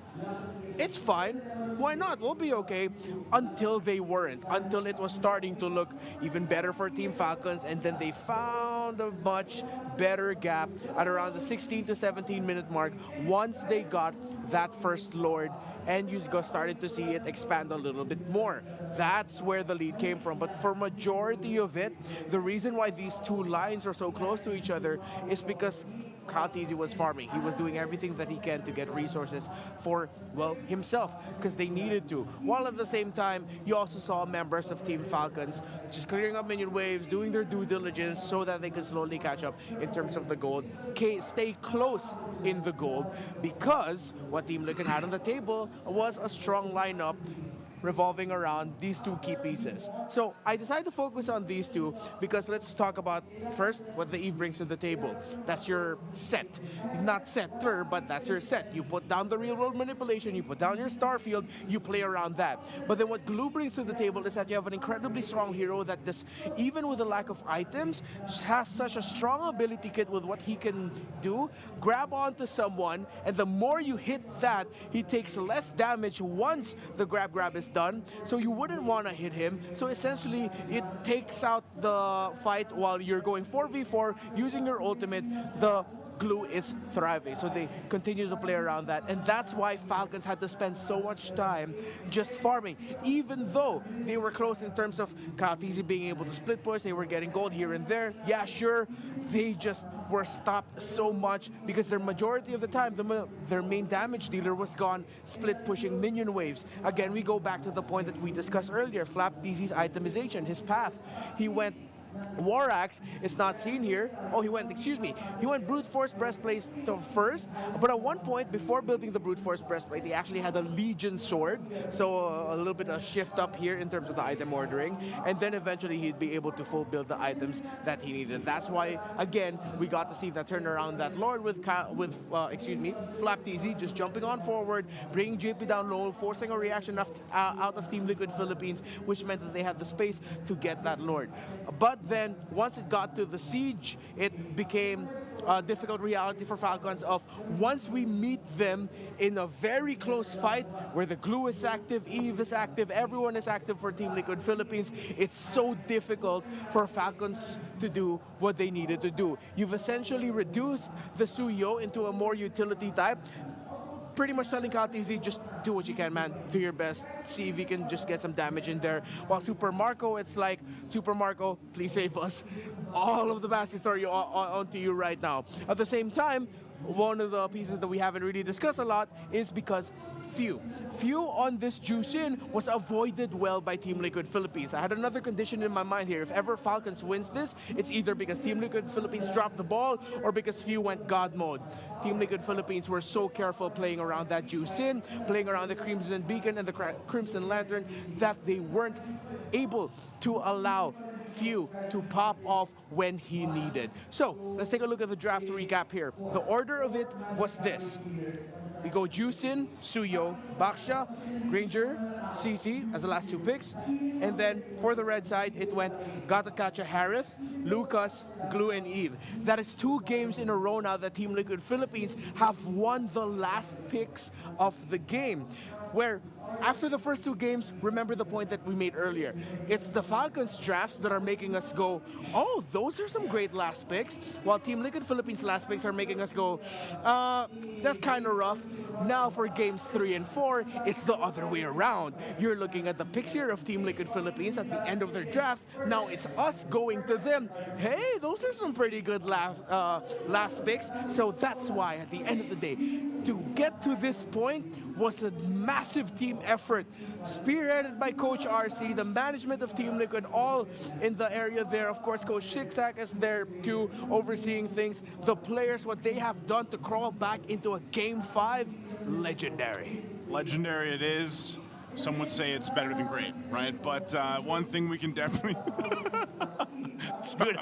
it's fine, why not? We'll be okay. Until they weren't. Until it was starting to look even better for Team Falcons, and then they found a much better gap at around the 16 to 17 minute mark once they got that first Lord, and you started to see it expand a little bit more. That's where the lead came from. But for majority of it, the reason why these two lines are so close to each other is because Kyle TZ was farming. He was doing everything that he can to get resources for, well, himself, because they needed to. While at the same time, you also saw members of Team Falcons just clearing up minion waves, doing their due diligence so that they could slowly catch up in terms of the gold, stay close in the gold, because what Team Liquid had on the table was a strong lineup revolving around these two key pieces. So I decided to focus on these two because let's talk about first what the Eve brings to the table. That's your set. Not setter, but that's your set. You put down the real world manipulation, you put down your Starfield, you play around that. But then what Glue brings to the table is that you have an incredibly strong hero that even with the lack of items, has such a strong ability kit with what he can do. Grab onto someone, and the more you hit that, he takes less damage once the grab is done, so you wouldn't want to hit him. So essentially, it takes out the fight while you're going 4v4 using your ultimate. The Glue is thriving, so they continue to play around that, and that's why Falcons had to spend so much time just farming, even though they were close in terms of Kyle TZ being able to split push. They were getting gold here and there. Yeah, sure, they just were stopped so much because their majority of the time, their main damage dealer was gone split pushing minion waves. Again, we go back to the point that we discussed earlier, Flap TZ's itemization, his path. He went War Axe is not seen here. Oh, he went Brute Force Breastplate to first, but at one point, before building the Brute Force Breastplate, he actually had a Legion Sword, so a little bit of shift up here in terms of the item ordering, and then eventually he'd be able to full build the items that he needed. That's why, again, we got to see that turnaround, that Lord with Flap TZ just jumping on forward, bringing JP down low, forcing a reaction out of Team Liquid Philippines, which meant that they had the space to get that Lord. But then, once it got to the siege, it became a difficult reality for Falcons of once we meet them in a very close fight where the Glue is active, Eve is active, everyone is active for Team Liquid Philippines, it's so difficult for Falcons to do what they needed to do. You've essentially reduced the Suyo into a more utility type, pretty much telling Kyle TZ, just do what you can, man. Do your best. See if you can just get some damage in there. While Super Marco, it's like, Super Marco, please save us. All of the baskets are onto you right now. At the same time, one of the pieces that we haven't really discussed a lot is because Few on this Juicin was avoided well by Team Liquid Philippines. I had another condition in my mind here. If ever Falcons wins this, it's either because Team Liquid Philippines dropped the ball or because Few went God mode. Team Liquid Philippines were so careful playing around that Juicin, playing around the Crimson Beacon and the Crimson Lantern, that they weren't able to allow Few to pop off when he needed. So let's take a look at the draft recap here. The order of it was this. We go Juicin, Suyo, Baksha, Granger, CC as the last two picks. And then for the red side, it went Gatakacha Harith, Lucas, Glue, and Eve. That is 2 games in a row now that Team Liquid Philippines have won the last picks of the game, where after the first two games, remember the point that we made earlier. It's the Falcons drafts that are making us go, oh, those are some great last picks, while Team Liquid Philippines last picks are making us go, that's kind of rough. Now for games 3 and 4, it's the other way around. You're looking at the picks here of Team Liquid Philippines at the end of their drafts. Now it's us going to them. Hey, those are some pretty good last picks. So that's why at the end of the day, to get to this point was a massive team effort, spearheaded by Coach RC, the management of Team Liquid, all in the area there. Of course, Coach Shiksak is there too, overseeing things. The players, what they have done to crawl back into a Game 5, legendary. Legendary it is. Some would say it's better than great, right? But one thing we can definitely... Dude,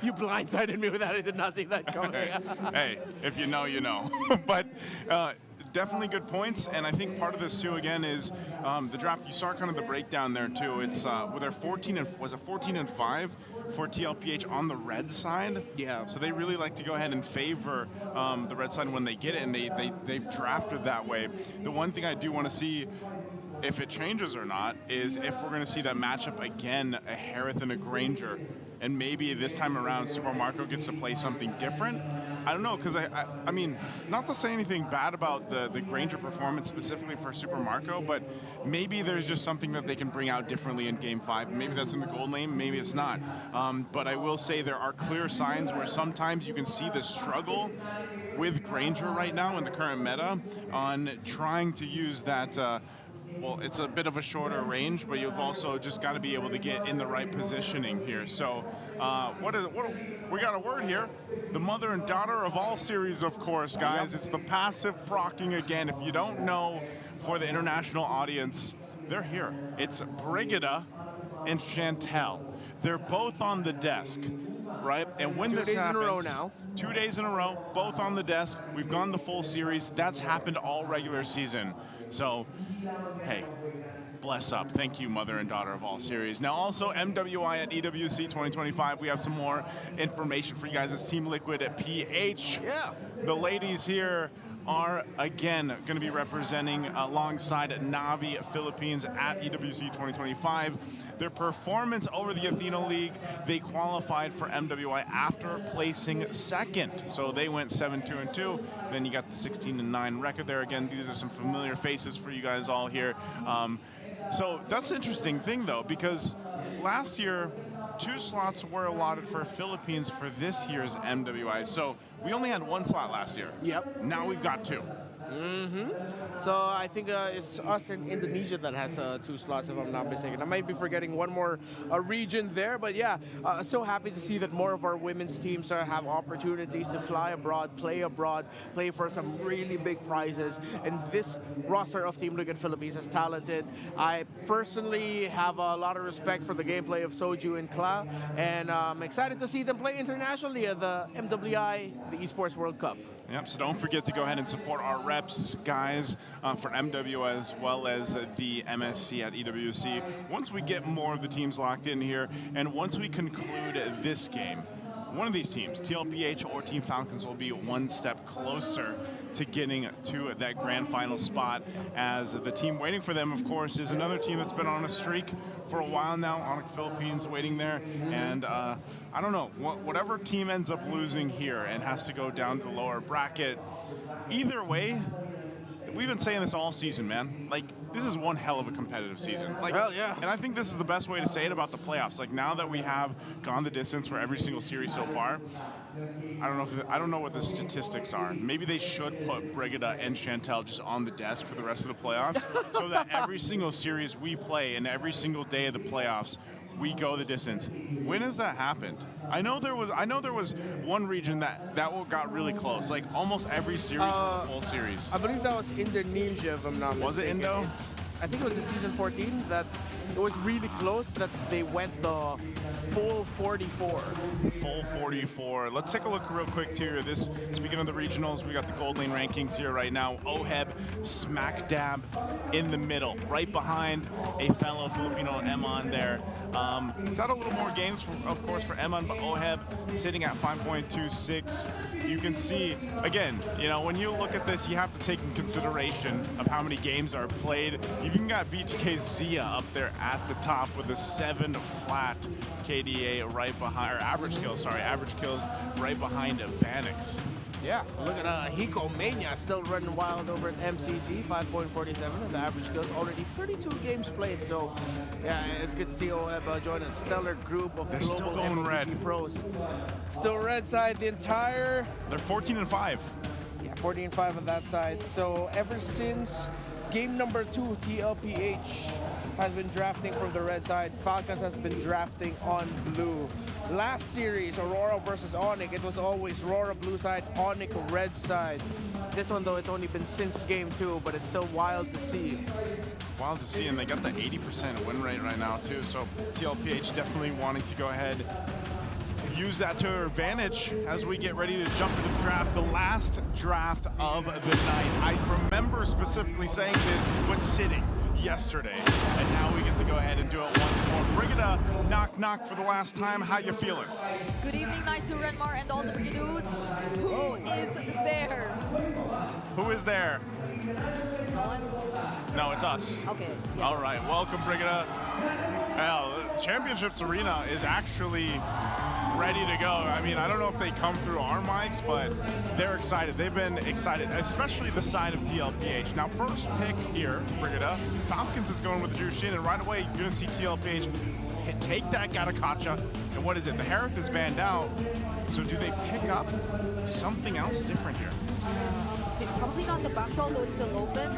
you blindsided me with that. I did not see that coming. Hey, if you know, you know. But definitely good points, and I think part of this too, again, is the draft. You saw kind of the breakdown there too. It's with their 14 and 5 for TLPH on the red side. Yeah. So they really like to go ahead and favor the red side when they get it, and they've drafted that way. The one thing I do want to see, if it changes or not, is if we're going to see that matchup again, a Harith and a Granger, and maybe this time around Super Marco gets to play something different. I don't know, because I mean, not to say anything bad about the Granger performance specifically for Super Marco, but maybe there's just something that they can bring out differently in Game 5. Maybe that's in the gold lane, maybe it's not. But I will say there are clear signs where sometimes you can see the struggle with Granger right now in the current meta on trying to use that well, it's a bit of a shorter range, but you've also just got to be able to get in the right positioning here. So we got a word here. The mother and daughter of all series, of course, guys. It's the passive proccing again. If you don't know, for the international audience, they're here. It's Brigida and Chantel. They're both on the desk, right? And when this happens, 2 days in a row now. 2 days in a row, both on the desk. We've gone the full series. That's happened all regular season. So, hey, bless up. Thank you, mother and daughter of all series. Now, also, MWI at EWC 2025. We have some more information for you guys. It's Team Liquid at PH. Yeah. The ladies here are, again, going to be representing alongside Navi Philippines at EWC 2025. Their performance over the Athena League, they qualified for MWI after placing second. So they went 7-2-2. Then you got the 16-9 record there. Again, these are some familiar faces for you guys all here. So that's the interesting thing, though, because last year, 2 slots were allotted for Philippines for this year's MWI. So we only had 1 slot last year. Yep. Now we've got 2. So I think it's us in Indonesia that has 2 slots, if I'm not mistaken. I might be forgetting one more region there, but yeah, so happy to see that more of our women's teams have opportunities to fly abroad, play for some really big prizes. And this roster of Team Liquid Philippines is talented. I personally have a lot of respect for the gameplay of Soju and Kla, and I'm excited to see them play internationally at the MWI, the Esports World Cup. Yep, so don't forget to go ahead and support our reps, guys, for MW as well as the MSC at EWC. Once we get more of the teams locked in here, and once we conclude this game, one of these teams, TLPH or Team Falcons, will be 1 step closer to getting to that grand final spot, as the team waiting for them, of course, is another team that's been on a streak for a while now, Onyx Philippines waiting there. And I don't know, whatever team ends up losing here and has to go down to the lower bracket, either way, we've been saying this all season, man. Like, this is one hell of a competitive season. Like, hell yeah. And I think this is the best way to say it about the playoffs. Like, now that we have gone the distance for every single series so far, I don't know what the statistics are. Maybe they should put Brigida and Chantel just on the desk for the rest of the playoffs, so that every single series we play and every single day of the playoffs, we go the distance. When has that happened? I know there was one region that got really close. Like almost every series was a full series. I believe that was Indonesia, if I'm not mistaken. Was it Indo? I think it was in season 14 that it was really close that they went the full 44. Full 44. Let's take a look real quick here. Speaking of the regionals, we got the gold lane rankings here right now. OHEB smack dab in the middle, right behind a fellow Filipino Emon there. It's not a little more games, of course, for Emon, but OHEB sitting at 5.26. You can see, again, when you look at this, you have to take in consideration of how many games are played. You've even got BTK Zia up there at the top with a 7 flat KDA right behind, or average kills right behind Vanix. Yeah, look at Hiko Mania still running wild over at MCC, 5.47, and the average kills already 32 games played. So, yeah, it's good to see OHEB join a stellar group of global still going MVP red. pros. Still red side the entire. They're 14-5. Yeah, 14-5 on that side. So ever since game number 2, TLPH has been drafting from the red side. Falcons has been drafting on blue. Last series, Aurora versus Onyx, it was always Aurora blue side, Onyx red side. This one though, it's only been since game 2, but it's still wild to see. Wild to see, and they got the 80% win rate right now too. So TLPH definitely wanting to go ahead, use that to their advantage as we get ready to jump into the draft, the last draft of the night. I remember specifically saying this when sitting yesterday, and now we get to go ahead and do it once more. Brigida, knock knock for the last time. How you feeling? Good evening, nice to Renmar and all the Brigadudes. Who is there? Who is there? No one? No, it's us. Okay. Yeah. All right, welcome, Brigida. Well, Championships Arena is actually ready to go. I mean, I don't know if they come through our mics, but they're excited. They've been excited, especially the side of TLPH. Now, first pick here, Brigida, Falcons is going with the Jushin, and right away, you're going to see TLPH take that Gatakacha, and what is it? The Hereth is banned out, so do they pick up something else different here? Probably not the backdoor, though it's still open,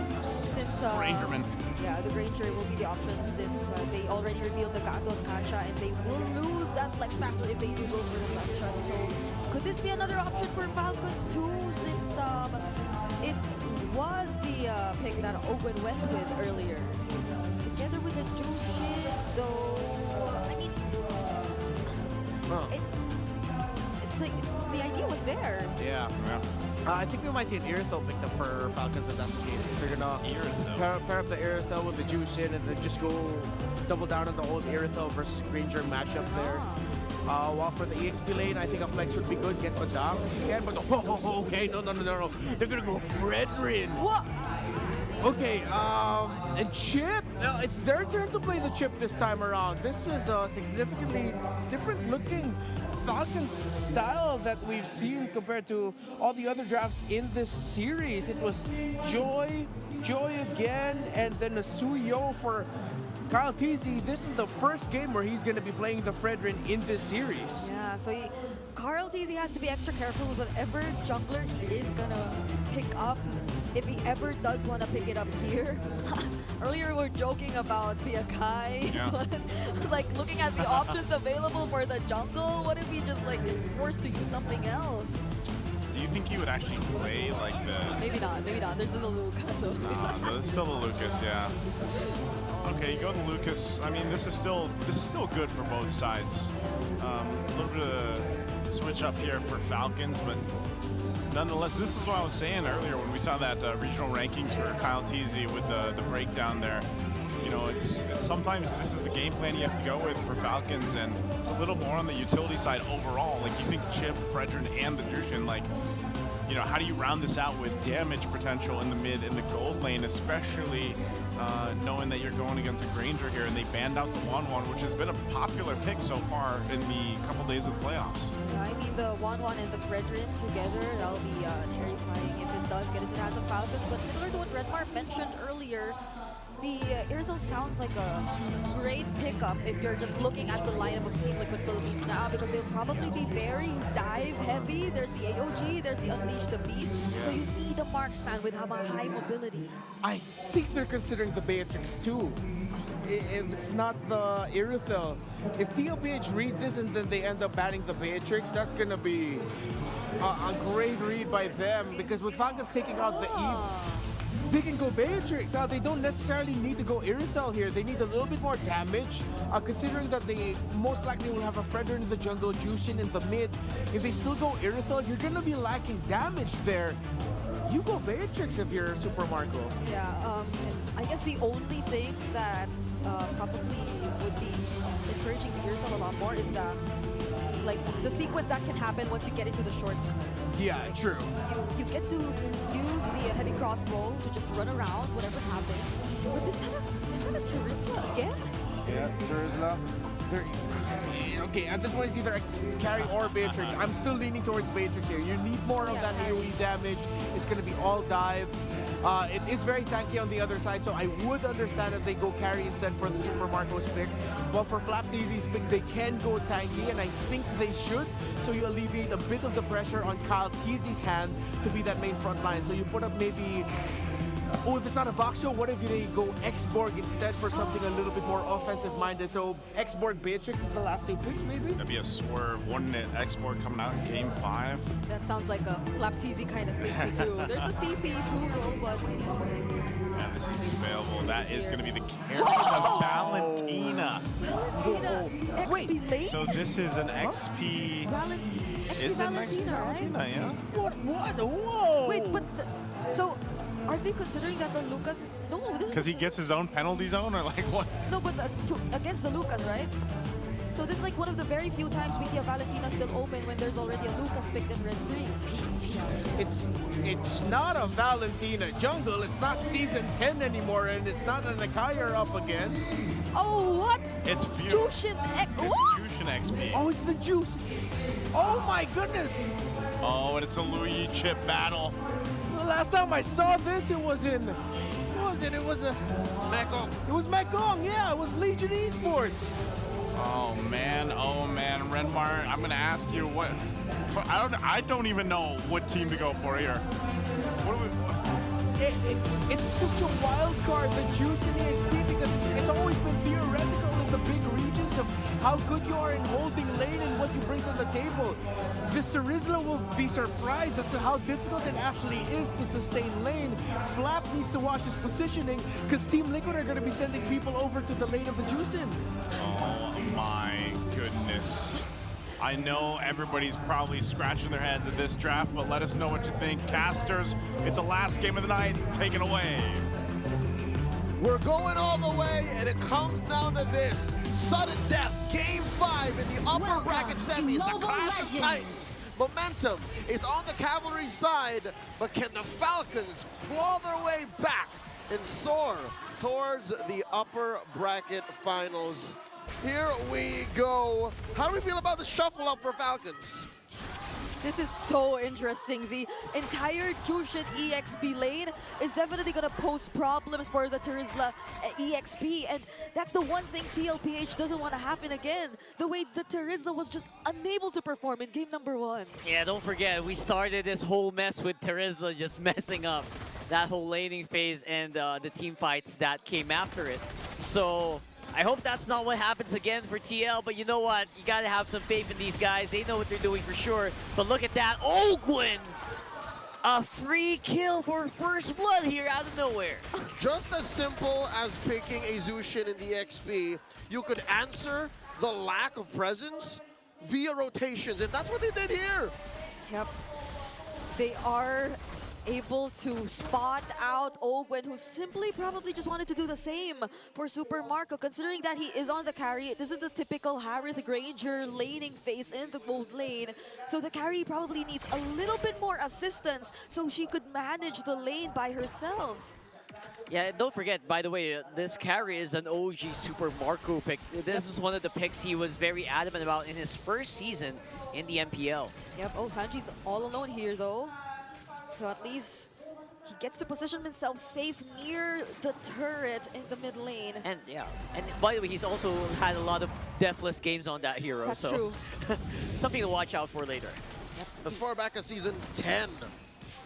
since Rangerman. Yeah, the Ranger will be the option since they already revealed the Gato Kacha, and they will lose that flex factor if they do go for the flex shot. So could this be another option for Falcons too, since it was the pick that Ogun went with earlier, together with the Jushin, though. I mean, the idea was there. Yeah. I think we might see an Irithel picked up for Falcons if that's the case. If they're gonna pair up the Irithel with the Jushin and then just go double down on the old Irithel versus Granger matchup there. While for the EXP lane, I think a flex would be good. Get Madame again, but okay, no. They're gonna go Fredrin. What? Okay, and Chip. Now it's their turn to play the Chip this time around. This is a significantly different looking Falcons style that we've seen compared to all the other drafts in this series. It was Joy again, and then a Suyo for Kyle TZ. This is the first game where he's going to be playing the Fredrin in this series. Yeah, so Carl TZ has to be extra careful with whatever jungler he is going to pick up, if he ever does want to pick it up here. Earlier we were joking about the Akai, but like looking at the options available for the jungle, what if he just like gets forced to use something else? Do you think he would actually play like the... Maybe not. There's still the Lucas. So. No, there's still the Lucas, yeah. Okay, you go to Lucas. I mean, this is still good for both sides. A little bit of switch up here for Falcons, but nonetheless, this is what I was saying earlier when we saw that regional rankings for Kyle TZ with the breakdown there. You know, it's sometimes this is the game plan you have to go with for Falcons, and it's a little more on the utility side overall. Like, you think Chip, Fredrin, and the Jushin, like, you know, how do you round this out with damage potential in the mid and the gold lane, especially knowing that you're going against a Granger here, and they banned out the 1-1, which has been a popular pick so far in the couple days of the playoffs. Yeah, I mean, the 1-1 and the Fredrin together, that'll be terrifying if it does get into the hands of Falcons. But similar to what Redmar mentioned earlier, the Irithel sounds like a great pickup if you're just looking at the lineup of Team Liquid Philippines now, because they'll probably be very dive heavy. There's the AOG, there's the Unleash the Beast, so you need a marksman with high mobility. I think they're considering the Beatrix too. If it's not the Irithel, if TLPH read this and then they end up banning the Beatrix, that's gonna be a great read by them, because with Falcons taking out the Eve, they can go Beatrix. They don't necessarily need to go Irithel here. They need a little bit more damage, considering that they most likely will have a Fredder in the jungle, Jushin in the mid. If they still go Irithel, you're going to be lacking damage there. You go Beatrix if you're Super Marco. Yeah, I guess the only thing that probably would be encouraging the Irithel a lot more is the sequence that can happen once you get into the short. Yeah, true. You get to use the heavy crossbow to just run around, whatever happens. But is that a Terizla again? Yeah, Terizla. Okay, at this point it's either a carry or Beatrix. I'm still leaning towards Beatrix here. You need more of that AoE damage. It's going to be all dive. It is very tanky on the other side, so I would understand if they go carry instead for the Super Marco's pick. But for FlapTZ's pick, they can go tanky, and I think they should. So you alleviate a bit of the pressure on Kyle TZ's hand to be that main front line. So you put up maybe... Oh, if it's not a box show, what if they go X-Borg instead for something a little bit more offensive-minded? So X-Borg Beatrix is the last 2 picks, maybe? That'd be a swerve. One X-Borg coming out in Game 5. That sounds like a FlapTZ kind of thing to do. There's a CC too, though, but... Yeah, the CC is available. That is going to be the character of Valentina. Valentina, XP late? So this is an XP... Is it an XP Valentina, right? yeah? What? Whoa! Wait, but... So... Are they considering that the Lucas is... No, because he gets his own penalty zone, or like what? No, but against the Lucas, right? So this is like one of the very few times we see a Valentina still open when there's already a Lucas picked in red 3. It's not a Valentina jungle. It's not season 10 anymore, and it's not an Akai up against. Oh, what? It's Jushin what? Jushin XP. Oh, it's the Juice. Oh my goodness. Oh, and it's a Louis chip battle. The last time I saw this, it was in... What was it? It was a... Mekong. It was Mekong, yeah. It was Legion Esports. Oh man, Renmar, I'm gonna ask you what... I don't even know what team to go for here. What do we... It's such a wild card, the Juice in EXP, because it's always been theoretical in the big regions of how good you are in holding lane and what you bring to the table. This Terizla will be surprised as to how difficult it actually is to sustain lane. Flap needs to watch his positioning because Team Liquid are going to be sending people over to the lane of the Juicin. Oh my goodness. I know everybody's probably scratching their heads at this draft, but let us know what you think. Casters, it's the last game of the night. Take it away. We're going all the way, and it comes down to this. Sudden death, Game 5 in the upper bracket semis, the Clash of Titans. Momentum is on the Cavalry side, but can the Falcons claw their way back and soar towards the upper bracket finals? Here we go. How do we feel about the shuffle up for Falcons? This is so interesting. The entire Jushin EXP lane is definitely going to pose problems for the Terizla EXP, and that's the one thing TLPH doesn't want to happen again. The way the Terizla was just unable to perform in game number 1. Yeah, don't forget, we started this whole mess with Terizla just messing up that whole laning phase and the team fights that came after it. So I hope that's not what happens again for TL, but you know what? You gotta have some faith in these guys. They know what they're doing for sure. But look at that, Ogwin! A free kill for first blood here out of nowhere. Just as simple as picking a Zushin in the XP, you could answer the lack of presence via rotations, and that's what they did here. Yep. They are able to spot out Ogwen, who simply probably just wanted to do the same for Super Marco, considering that he is on the carry. This is the typical Harith Granger laning phase in the gold lane. So the carry probably needs a little bit more assistance so she could manage the lane by herself. Yeah, don't forget, by the way, this carry is an OG Super Marco pick. This was one of the picks he was very adamant about in his first season in the MPL. Yep, oh, Sanji's all alone here though. So at least he gets to position himself safe near the turret in the mid lane. And yeah, and by the way, he's also had a lot of deathless games on that hero. That's so true. Something to watch out for later. Yep. As far back as season 10,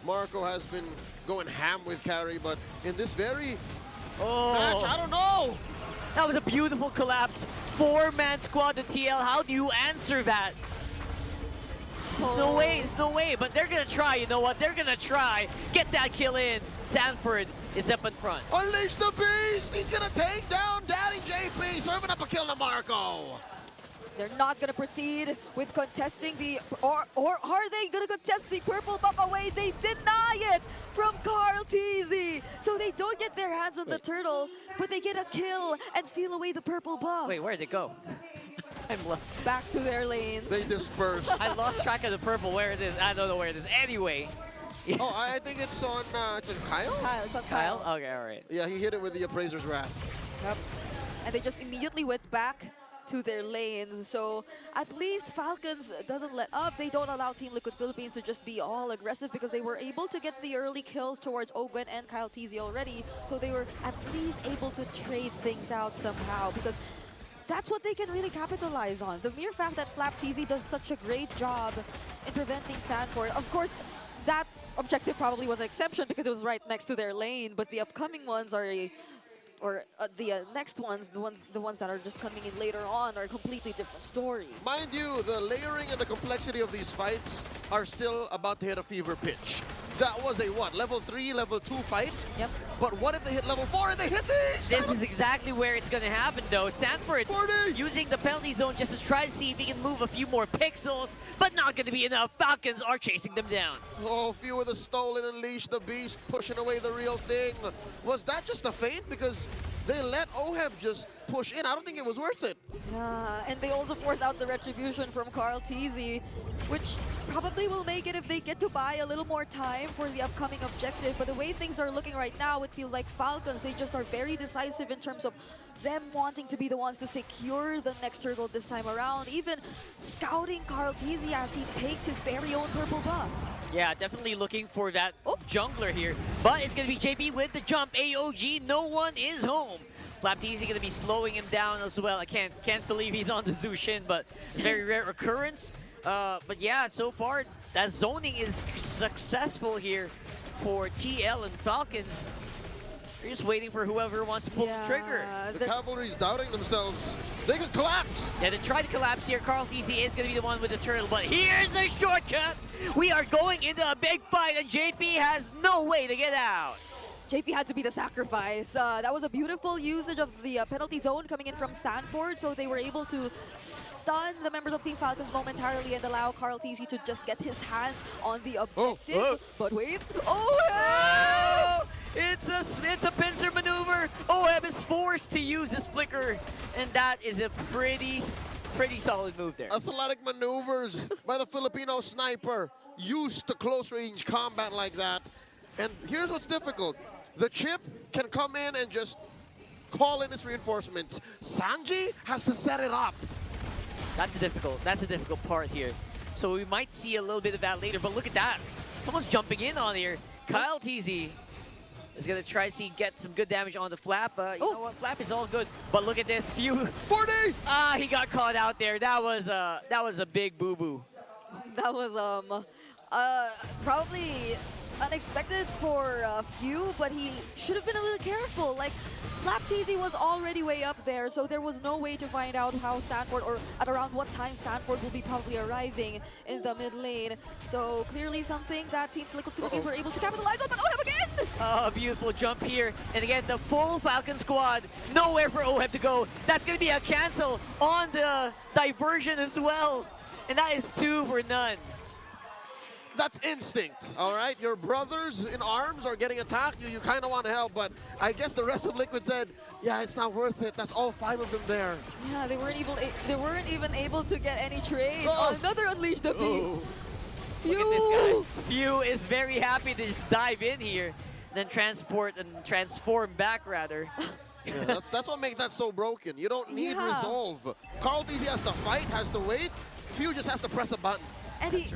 Marco has been going ham with carry, but in this very match, I don't know. That was a beautiful collapse. 4-man squad to TL. How do you answer that? There's no way, there's no way, but they're gonna try, you know what? They're gonna try. Get that kill in. Sanford is up in front. Unleash the Beast! He's gonna take down Daddy JP, serving up a kill to Marco. They're not gonna proceed with contesting the, or are they gonna contest the purple buff away? They deny it from Carl TZ. So they don't get their hands on the turtle, but they get a kill and steal away the purple buff. Wait, where'd it go? I'm lost. Back to their lanes. They disperse. I lost track of the purple. Where it is? I don't know where it is. Anyway. Oh, I think it's on Kyle? Kyle, it's on Kyle. Okay, all right. Yeah, he hit it with the Appraiser's Wrath. Yep. And they just immediately went back to their lanes. So at least Falcons doesn't let up. They don't allow Team Liquid Philippines to just be all aggressive because they were able to get the early kills towards Ogwen and Kyle TZ already. So they were at least able to trade things out somehow because that's what they can really capitalize on. The mere fact that Flap TZ does such a great job in preventing Sanford. Of course, that objective probably was an exception because it was right next to their lane, but the upcoming ones are the next ones, the ones that are just coming in later on, are a completely different story. Mind you, the layering and the complexity of these fights are still about to hit a fever pitch. That was a what, level 3, level 2 fight? Yep. But what if they hit level 4 and they hit these? This is exactly where it's going to happen, though. Sanford 40. using the penalty zone just to try to see if he can move a few more pixels, but not going to be enough. Falcons are chasing them down. Oh, few with the stolen Unleash the Beast, pushing away the real thing. Was that just a feint? Because they let Oheb just push in. I don't think it was worth it. Yeah, and they also forced out the retribution from Carl TZ, which probably will make it if they get to buy a little more time for the upcoming objective. But the way things are looking right now, it feels like Falcons, they just are very decisive in terms of them wanting to be the ones to secure the next turtle this time around. Even scouting Carl TZ as he takes his very own purple buff. Yeah, definitely looking for that jungler here. But it's going to be JP with the jump. AOG, no one is home. Flap TZ going to be slowing him down as well. I can't believe he's on the Zushin, but very rare occurrence. But yeah, so far, that zoning is successful here for TL and Falcons. They're just waiting for whoever wants to pull the trigger. The Cavalry's doubting themselves. They could collapse. Yeah, they try to collapse here. Carl TZ is going to be the one with the turtle, but here's a shortcut. We are going into a big fight, and JP has no way to get out. JP had to be the sacrifice. That was a beautiful usage of the penalty zone coming in from Sanford, so they were able to stun the members of Team Falcons momentarily and allow Carl TZ to just get his hands on the objective. But wait, It's a pincer maneuver. Oheb is forced to use his flicker, and that is a pretty solid move there. Athletic maneuvers by the Filipino sniper, used to close-range combat like that. And here's what's difficult. The chip can come in and just call in its reinforcements. Sanji has to set it up. That's the difficult part here. So we might see a little bit of that later, but look at that. Someone's jumping in on here. Kyle TZ is going to try to get some good damage on the Flap. You know what? Flap is all good. But look at this. 40! He got caught out there. That was a big boo-boo. that was probably unexpected for a few, but he should have been a little careful. Like, Flap TZ was already way up there, so there was no way to find out how Sanford, or at around what time Sanford will be probably arriving in the mid lane. So clearly something that Team Liquid Philippines were able to capitalize on, but Oheb again! Oh, beautiful jump here. And again, the full Falcon squad, nowhere for Oheb to go. That's going to be a cancel on the diversion as well. And that is 2 for none. That's instinct, all right? Your brothers in arms are getting attacked. You kind of want to help, but I guess the rest of Liquid said, yeah, it's not worth it. That's all 5 of them there. Yeah, they weren't even able to get any trade. Another Unleash the Beast. Look at this guy. Few is very happy to just dive in here, then transport and transform back, rather. Yeah, that's what makes that so broken. You don't need resolve. Carl TZ has to fight, has to wait. Few just has to press a button. And he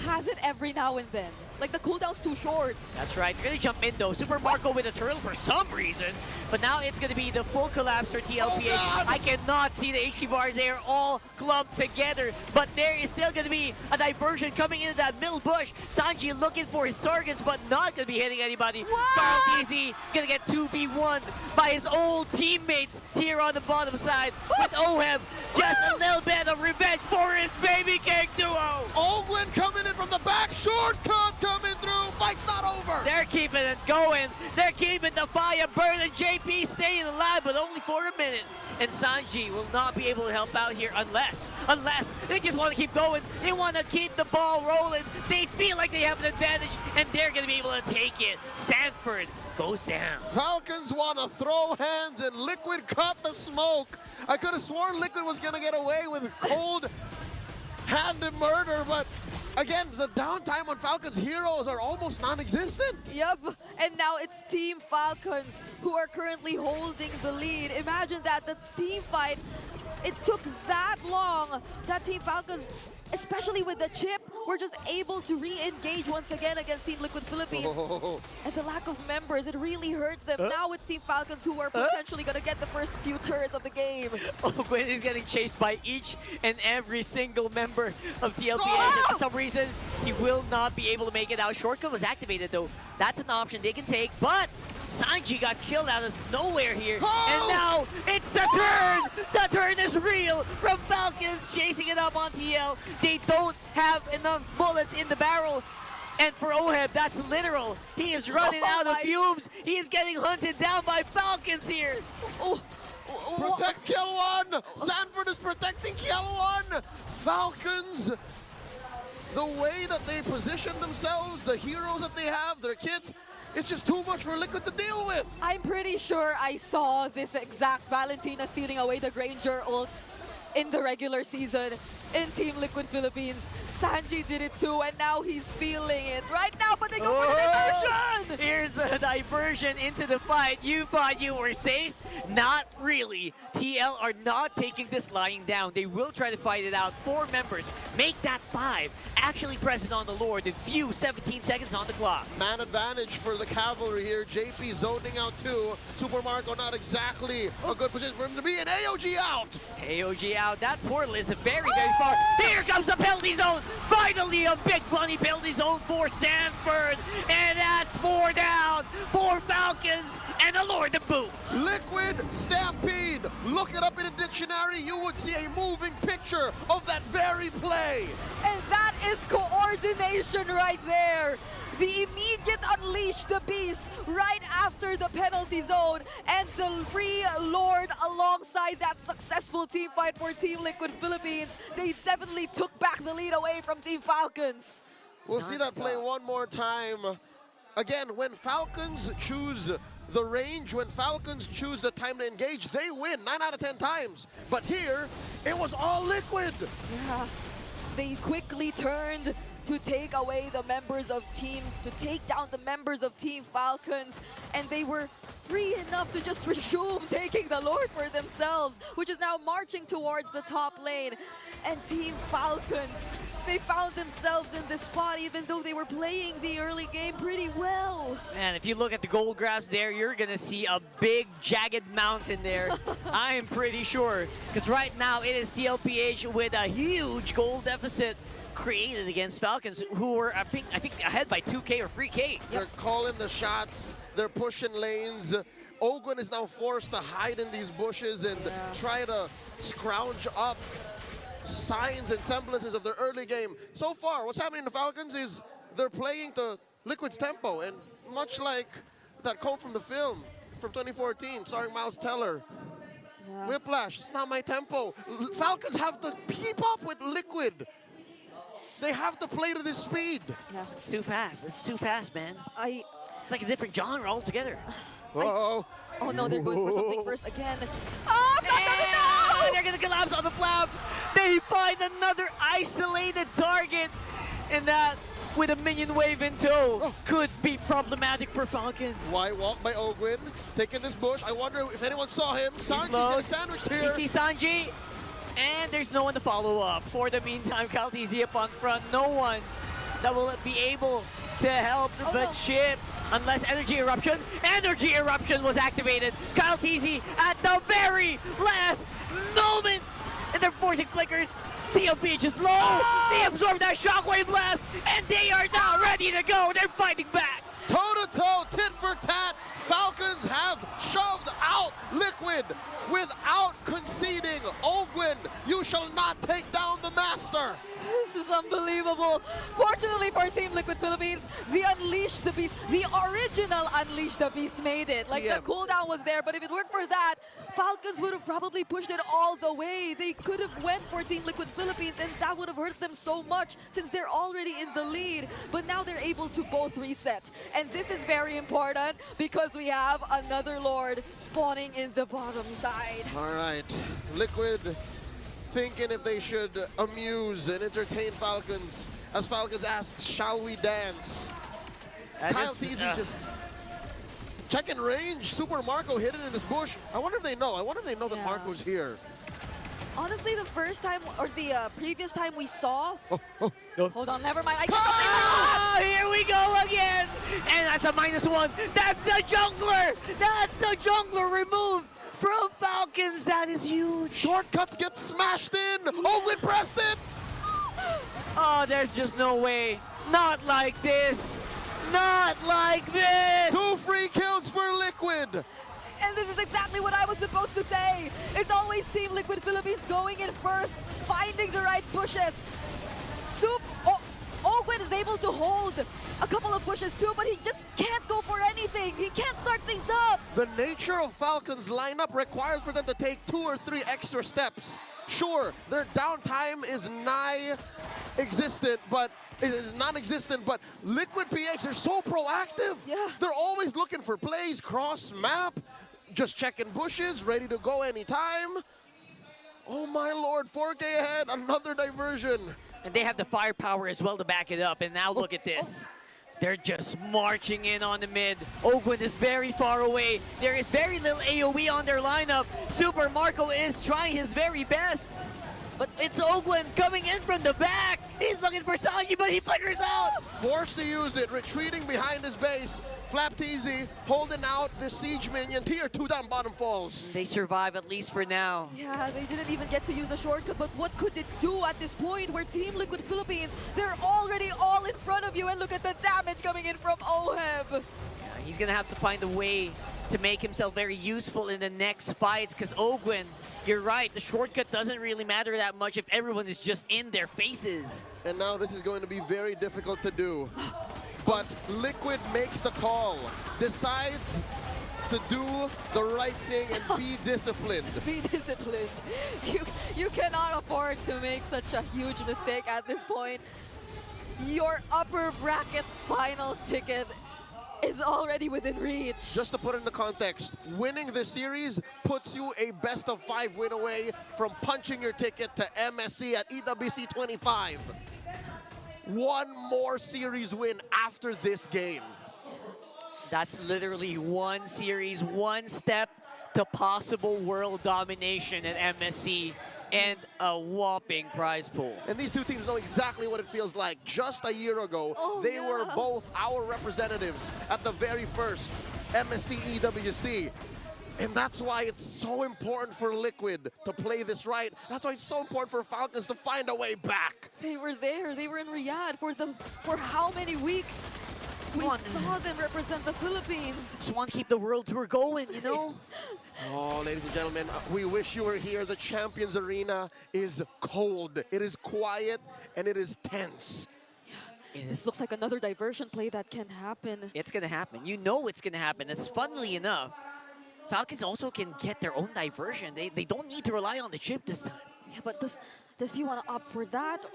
has it every now and then. Like, the cooldown's too short. That's right. They're going to jump in, though. Super Marco with a turtle for some reason. But now it's going to be the full collapse for TLPH. I cannot see the HP bars there all clumped together. But there is still going to be a diversion coming into that middle bush. Sanji looking for his targets, but not going to be hitting anybody. Carl TZ going to get 2v1 by his old teammates here on the bottom side. With Oheb, just a little bit of revenge for his baby King duo. Ogwin coming in from the back, shortcut coming through, fight's not over. They're keeping it going. They're keeping the fire burning. JP staying alive, but only for a minute. And Sanji will not be able to help out here unless they just want to keep going. They want to keep the ball rolling. They feel like they have an advantage, and they're going to be able to take it. Sanford goes down. Falcons want to throw hands, and Liquid cut the smoke. I could have sworn Liquid was going to get away with cold-handed murder, but again, the downtime on Falcons heroes are almost non-existent. Yep, and now it's Team Falcons who are currently holding the lead. Imagine that, the team fight, it took that long. That Team Falcons, especially with the chip, were just able to re-engage once again against Team Liquid Philippines. And the lack of members, it really hurt them. Now it's Team Falcons who are potentially going to get the first few turrets of the game. Ogwin is getting chased by each and every single member of TLPH. And for some reason, he will not be able to make it out. Shortcut was activated, though. That's an option they can take, but Sanji got killed out of nowhere here. And now it's the turn! The turn is real from Falcons chasing it up on TL. They don't have enough bullets in the barrel. And for Oheb, that's literal. He is running out of fumes. He is getting hunted down by Falcons here. Protect Kill One! Sanford is protecting Kill One! Falcons, the way that they position themselves, the heroes that they have, their kits, it's just too much for Liquid to deal with. I'm pretty sure I saw this exact Valentina stealing away the Granger ult in the regular season in Team Liquid Philippines. Sanji did it too, and now he's feeling it right now, but they go for the diversion! Here's a diversion into the fight. You thought you were safe? Not really. TL are not taking this lying down. They will try to fight it out. 4 members. Make that 5. Actually present on the Lord in few 17 seconds on the clock. Man advantage for the Cavalry here. JP zoning out too. Super Marco not exactly a good position for him to be, and AOG out! AOG out. That portal is very, very far. Here comes the penalty zone. Finally a big money penalty zone for Sanford. And that's 4 down for Falcons and a Lord to boot. Liquid Stampede. Look it up in a dictionary. You would see a moving picture of that very play. And that is coordination right there. The immediate unleash the beast right after the penalty zone, and the free Lord alongside that successful team fight for Team Liquid Philippines. They definitely took back the lead away from Team Falcons. We'll see that play one more time. Again, when Falcons choose the range, when Falcons choose the time to engage, they win 9 out of 10 times. But here, it was all Liquid. Yeah, they quickly turned to take away the members of to take down the members of Team Falcons, and they were free enough to just resume taking the Lord for themselves, which is now marching towards the top lane. And Team Falcons, they found themselves in this spot even though they were playing the early game pretty well. Man, if you look at the gold graphs there, you're gonna see a big jagged mountain there. I am pretty sure, because right now it is TLPH with a huge gold deficit created against Falcons, who were, I think ahead by 2K or 3K. They're calling the shots, they're pushing lanes. Ogwin is now forced to hide in these bushes and try to scrounge up signs and semblances of their early game. So far, what's happening to Falcons is they're playing to Liquid's tempo, and much like that quote from the film from 2014, starring Miles Teller, Whiplash, it's not my tempo. Falcons have to keep up with Liquid. They have to play to this speed. Yeah, it's too fast. It's too fast, man. It's like a different genre altogether. Oh no, they're going for something first again. Oh, they're gonna collapse on the flap. They find another isolated target, and that, with a minion wave in tow, could be problematic for Falcons. Why walk by Ogwin, taking this bush? I wonder if anyone saw him. Sanji's getting sandwiched here. You see Sanji, and there's no one to follow up. For the meantime, Cal TZ up on front. No one that will be able to help the chip. Unless Energy Eruption was activated. Kyle TZ at the very last moment. And they're forcing flickers. TLPH is low. They absorb that shockwave blast. And they are now ready to go. They're fighting back. Toe-to-toe, tit for tat. Falcons have shoved out Liquid without conceding. Ogwin, you shall not take down the master. This is unbelievable. Fortunately for Team Liquid Philippines, the Unleash the Beast, the original Unleash the Beast made it. Like, the cooldown was there, but if it worked for that, Falcons would have probably pushed it all the way. They could have went for Team Liquid Philippines, and that would have hurt them so much since they're already in the lead. But now they're able to both reset. And this is very important because we have another Lord spawning in the bottom side. All right, Liquid thinking if they should amuse and entertain Falcons. As Falcons asks, shall we dance? Kyle TZ just checking range. Super Marco hidden in this bush. I wonder if they know. I wonder if they know that Marco's here. Honestly, the first time, or the previous time we saw... Hold on, never mind. Here we go again! And that's a -1. That's the jungler! That's the jungler removed from Falcons. That is huge. Shortcuts get smashed in. Ogwin pressed it. Oh, there's just no way. Not like this. Not like this. 2 free kills for Liquid. And this is exactly what I was supposed to say. It's always Team Liquid Philippines going in first, finding the right bushes. Ogwin is able to hold a couple of bushes too, but he just can't go for anything. He can't start things up. The nature of Falcons lineup requires for them to take 2 or 3 extra steps. Sure, their downtime is non-existent, but Liquid PH, they're so proactive. Yeah. They're always looking for plays, cross map, just checking bushes, ready to go anytime. Oh my lord, 4K ahead, another diversion. And they have the firepower as well to back it up. And now look at this. They're just marching in on the mid. Ogwin is very far away. There is very little AoE on their lineup. Super Marco is trying his very best. But it's Ogwin coming in from the back. He's looking for Sanji, but he flickers out. Forced to use it, retreating behind his base. Flap TZ holding out the siege minion. Tier 2 down bottom falls. They survive at least for now. Yeah, they didn't even get to use the shortcut, but what could it do at this point where Team Liquid Philippines, they're already all in front of you, and look at the damage coming in from Oheb. Yeah, he's gonna have to find a way to make himself very useful in the next fights, because Ogwin, you're right, the shortcut doesn't really matter that much if everyone is just in their faces. And now this is going to be very difficult to do. But Liquid makes the call, decides to do the right thing and be disciplined. Be disciplined. You cannot afford to make such a huge mistake at this point. Your upper bracket finals ticket is already within reach. Just to put it into context, winning this series puts you a best-of-5 win away from punching your ticket to MSC at EWC 25. One more series win after this game. That's literally one series, one step to possible world domination at MSC and a whopping prize pool. And these two teams know exactly what it feels like. Just a year ago, they were both our representatives at the very first MSC EWC. And that's why it's so important for Liquid to play this right. That's why it's so important for Falcons to find a way back. They were there. They were in Riyadh for how many weeks? We saw them represent the Philippines. Just want to keep the world tour going, you know? Oh, ladies and gentlemen, we wish you were here. The Champions Arena is cold. It is quiet, and it is tense. This looks like another diversion play that can happen. It's going to happen. You know it's going to happen. It's funnily enough, Falcons also can get their own diversion. They don't need to rely on the chip this time. Yeah, but does he want to opt for that?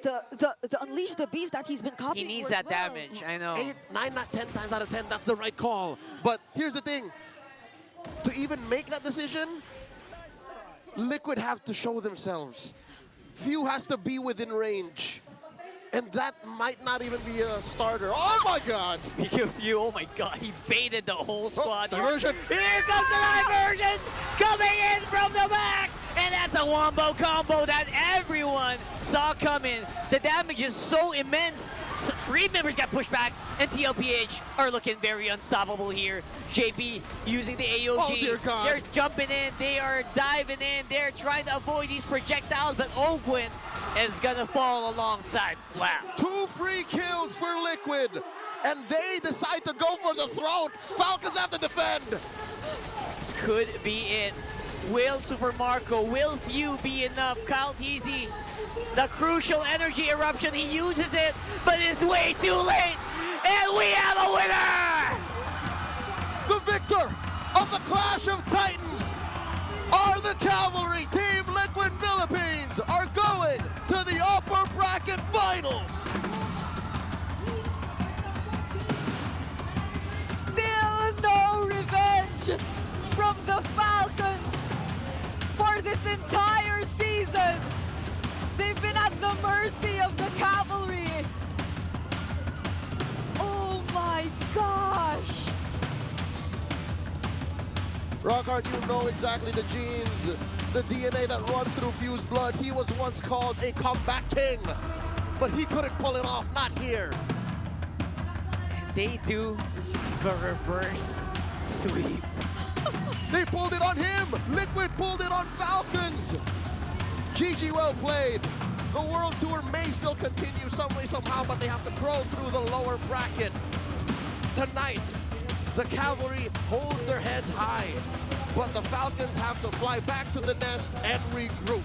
The Unleash the Beast that he's been copying. He needs that damage, I know. 8, 9, not 10 times out of 10, that's the right call. But here's the thing. To even make that decision, Liquid have to show themselves. Few has to be within range. And that might not even be a starter. Oh my god! Speaking of Few, oh my god, he baited the whole squad. Diversion! Here comes the diversion! Coming in from the back! And that's a wombo combo that everyone saw coming. The damage is so immense. Freed members got pushed back, and TLPH are looking very unstoppable here. JP using the AOG. Oh, dear God. They're jumping in, they are diving in, they're trying to avoid these projectiles, but Ogwin is gonna fall alongside Wow. 2 free kills for Liquid, and they decide to go for the throat. Falcons have to defend. This could be it. Will Super Marco, will Few be enough? Kyle Teasy, the crucial energy eruption, he uses it, but it's way too late, and we have a winner! The victor of the Clash of Titans are the Cavalry. Team Liquid Philippines are going to the upper bracket finals. Still no revenge from the Falcons for this entire season. They've been at the mercy of the Cavalry. Oh my gosh. Rockhard, you know exactly the genes, the DNA that run through Few's blood. He was once called a comeback king, but he couldn't pull it off, not here. They do the reverse sweep. They pulled it on him. Liquid pulled it on Falcons. GG, well played. The World Tour may still continue some way, somehow, but they have to crawl through the lower bracket. Tonight, the Cavalry holds their heads high, but the Falcons have to fly back to the nest and regroup.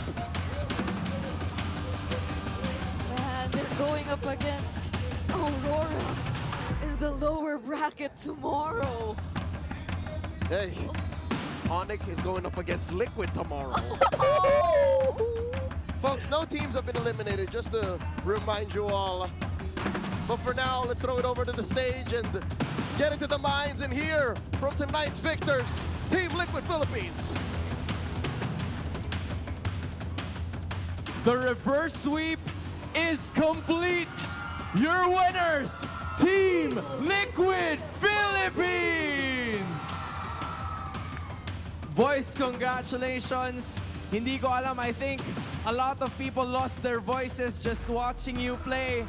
And they're going up against Aurora in the lower bracket tomorrow. Hey, Onyx is going up against Liquid tomorrow. Folks, no teams have been eliminated, just to remind you all. But for now, let's throw it over to the stage and get into the minds and hear from tonight's victors, Team Liquid Philippines. The reverse sweep is complete. Your winners, Team Liquid Philippines! Boys, congratulations. Hindi ko alam, I think a lot of people lost their voices just watching you play.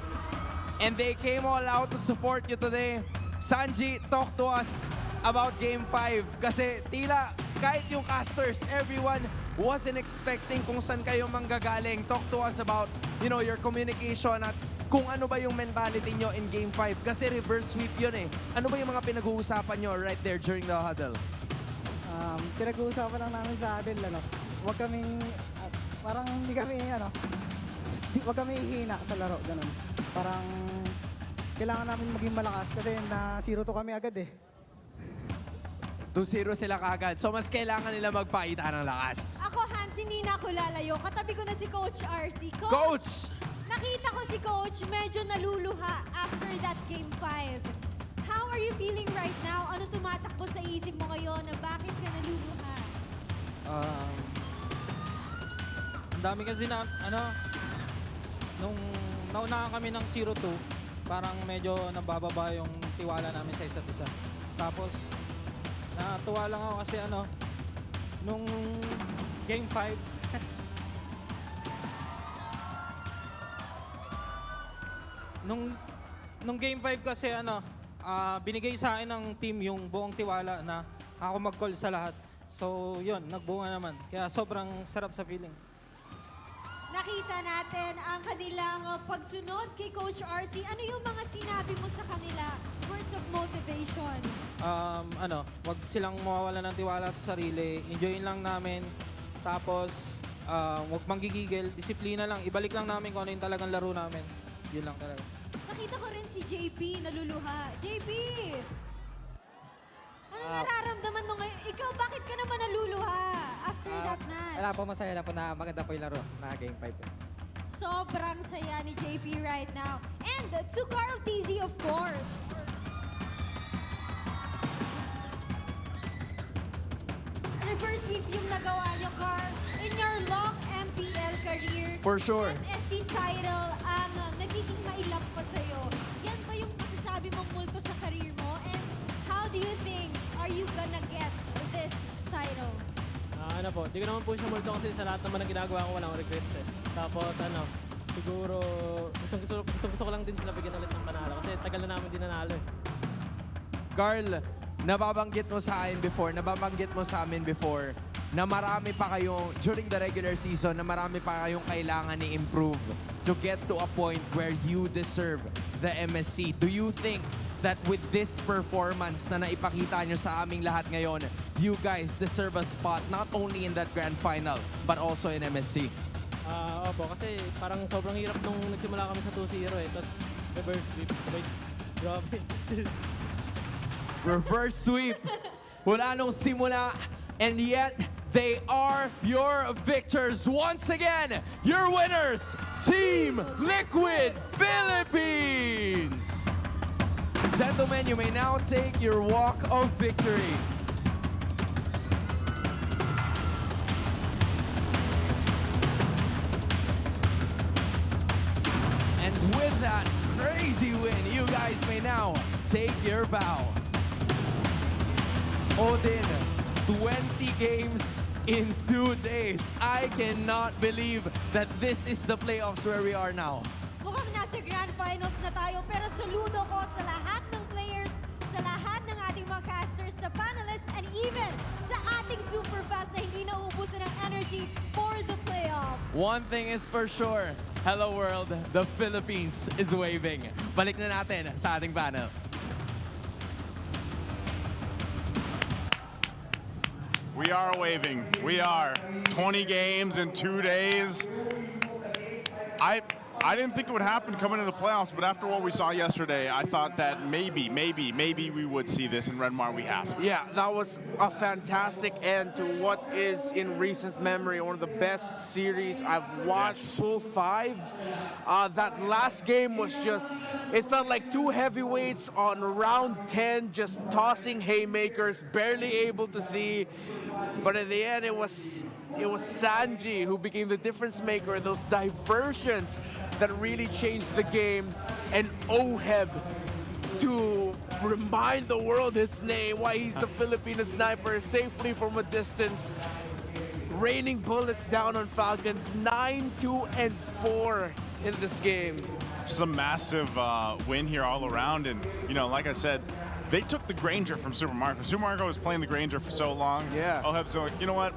And they came all out to support you today. Sanji, talk to us about Game 5. Kasi tila, kahit yung casters, everyone wasn't expecting kung saan kayo manggagaling. Talk to us about, your communication at kung ano ba yung mentality nyo in Game 5. Kasi reverse sweep yun eh. Ano ba yung mga pinag-uusapan nyo right there during the huddle? Pinag-uusapan lang namin sa huddle, huwag kaming, parang hindi kami, huwag kami hihina sa laro, ganun. Parang kailangan namin maging malakas kasi na 0-2 kami agad eh. 2-0 sila kagad. So mas kailangan nila magpakita ng lakas. Ako, Hans, hindi na ako lalayo. Katabi ko na si Coach RC. Coach! Nakita ko si Coach medyo naluluha after that Game 5. How are you feeling right now? Ano tumatakbo sa isip mo ngayon na bakit ka naluluha? Ang dami kasi na, nung naunahan kami ng 0-2, parang medyo nabababa yung tiwala namin sa isa't isa. Tapos, natuwa lang ako kasi nung Game 5, nung Game 5 kasi binigay sa akin ng team yung buong tiwala na ako mag-call sa lahat. So, yun, nagbunga naman. Kaya sobrang sarap sa feeling. Nakita natin ang kanilang pagsunod kay Coach RC. Ano yung mga sinabi mo sa kanila? Words of motivation. Wag silang mawawala ng tiwala sa sarili. Enjoyin lang namin. Tapos, wag manggigigil. Disiplina lang. Ibalik lang namin kung ano yung talagang laro namin. Yun lang talaga. Nakita ko rin si JP naluluha. JP! Ano nararamdaman mo ngayon? Ikaw, bakit ka naman naluluha after that match? Wala po, masaya na po na maganda po yung laro na Game 5. Sobrang saya ni JP right now. And to Carl TZ, of course. Reverse sweep yung nagawa niyo, Carl. In your long MPL career, For sure. SC title ang nagiging mailap pa sa'yo. Yan ba yung masasabi mong multo sa career mo? And how do you think are you gonna get this title? Di ko naman po siya multo kasi sa lahat naman ng ginagawa ko walang regrets eh. Tapos Siguro, gusto ko lang din sila bigyan ulit ng panalo kasi tagal na namin din nanalo eh. Carl, nababanggit mo sa amin before na marami pa kayong, during the regular season, na marami pa kayong kailangan i-improve to get to a point where you deserve the MSC. Do you think that with this performance na naipakita nyo sa aming lahat ngayon, you guys deserve a spot not only in that grand final, but also in MSC? Opo, kasi parang sobrang hirap nung nagsimula kami sa 2-0 eh. Tapos reverse sweep. Wait, grabe. Reverse sweep. Wala nung simula, and yet they are your victors. Once again, your winners, Team Liquid Philippines. Gentlemen, you may now take your walk of victory. And with that crazy win, you guys may now take your bow. Odin, 20 games in 2 days. I cannot believe that this is the playoffs where we are now. Mukhang nasa Grand Finals na tayo, pero saludo ko sa lahat ng players, sa lahat ng ating mga casters, sa panelists, and even sa ating superfast na hindi nauubusan ng energy for the playoffs. One thing is for sure, hello world, the Philippines is waving. Balik na natin sa ating panel. We are waving. We are. 20 games in 2 days. I didn't think it would happen coming into the playoffs, but after what we saw yesterday, I thought that maybe we would see this, and Redmar we have. Yeah, that was a fantastic end to what is in recent memory one of the best series I've watched. Yes. Full 5. That last game was just, it felt like two heavyweights on round 10 just tossing haymakers, barely able to see. But in the end, it was Sanji who became the difference maker. Those diversions that really changed the game, and Oheb to remind the world his name, why he's the Filipino sniper, safely from a distance, raining bullets down on Falcons. 9-2-4 in this game. Just a massive win here all around, and like I said, they took the Granger from Super Marco. Super Marco was playing the Granger for so long. Yeah. Oheb's like, you know what?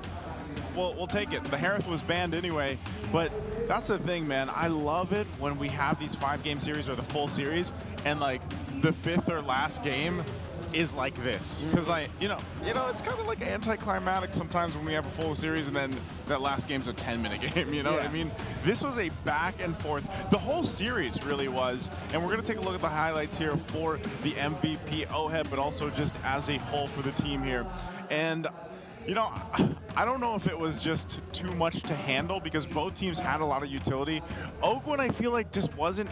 We'll take it. The Harith was banned anyway, but that's the thing, man. I love it when we have these 5-game series or the full series, and like the 5th or last game is like this, because it's kind of like anticlimactic sometimes when we have a full series and then that last game's a 10-minute game. You know what I mean? This was a back and forth. The whole series really was, and we're gonna take a look at the highlights here for the MVP Oheb, but also just as a whole for the team here. And I don't know if it was just too much to handle because both teams had a lot of utility. Ogwin, I feel like, just wasn't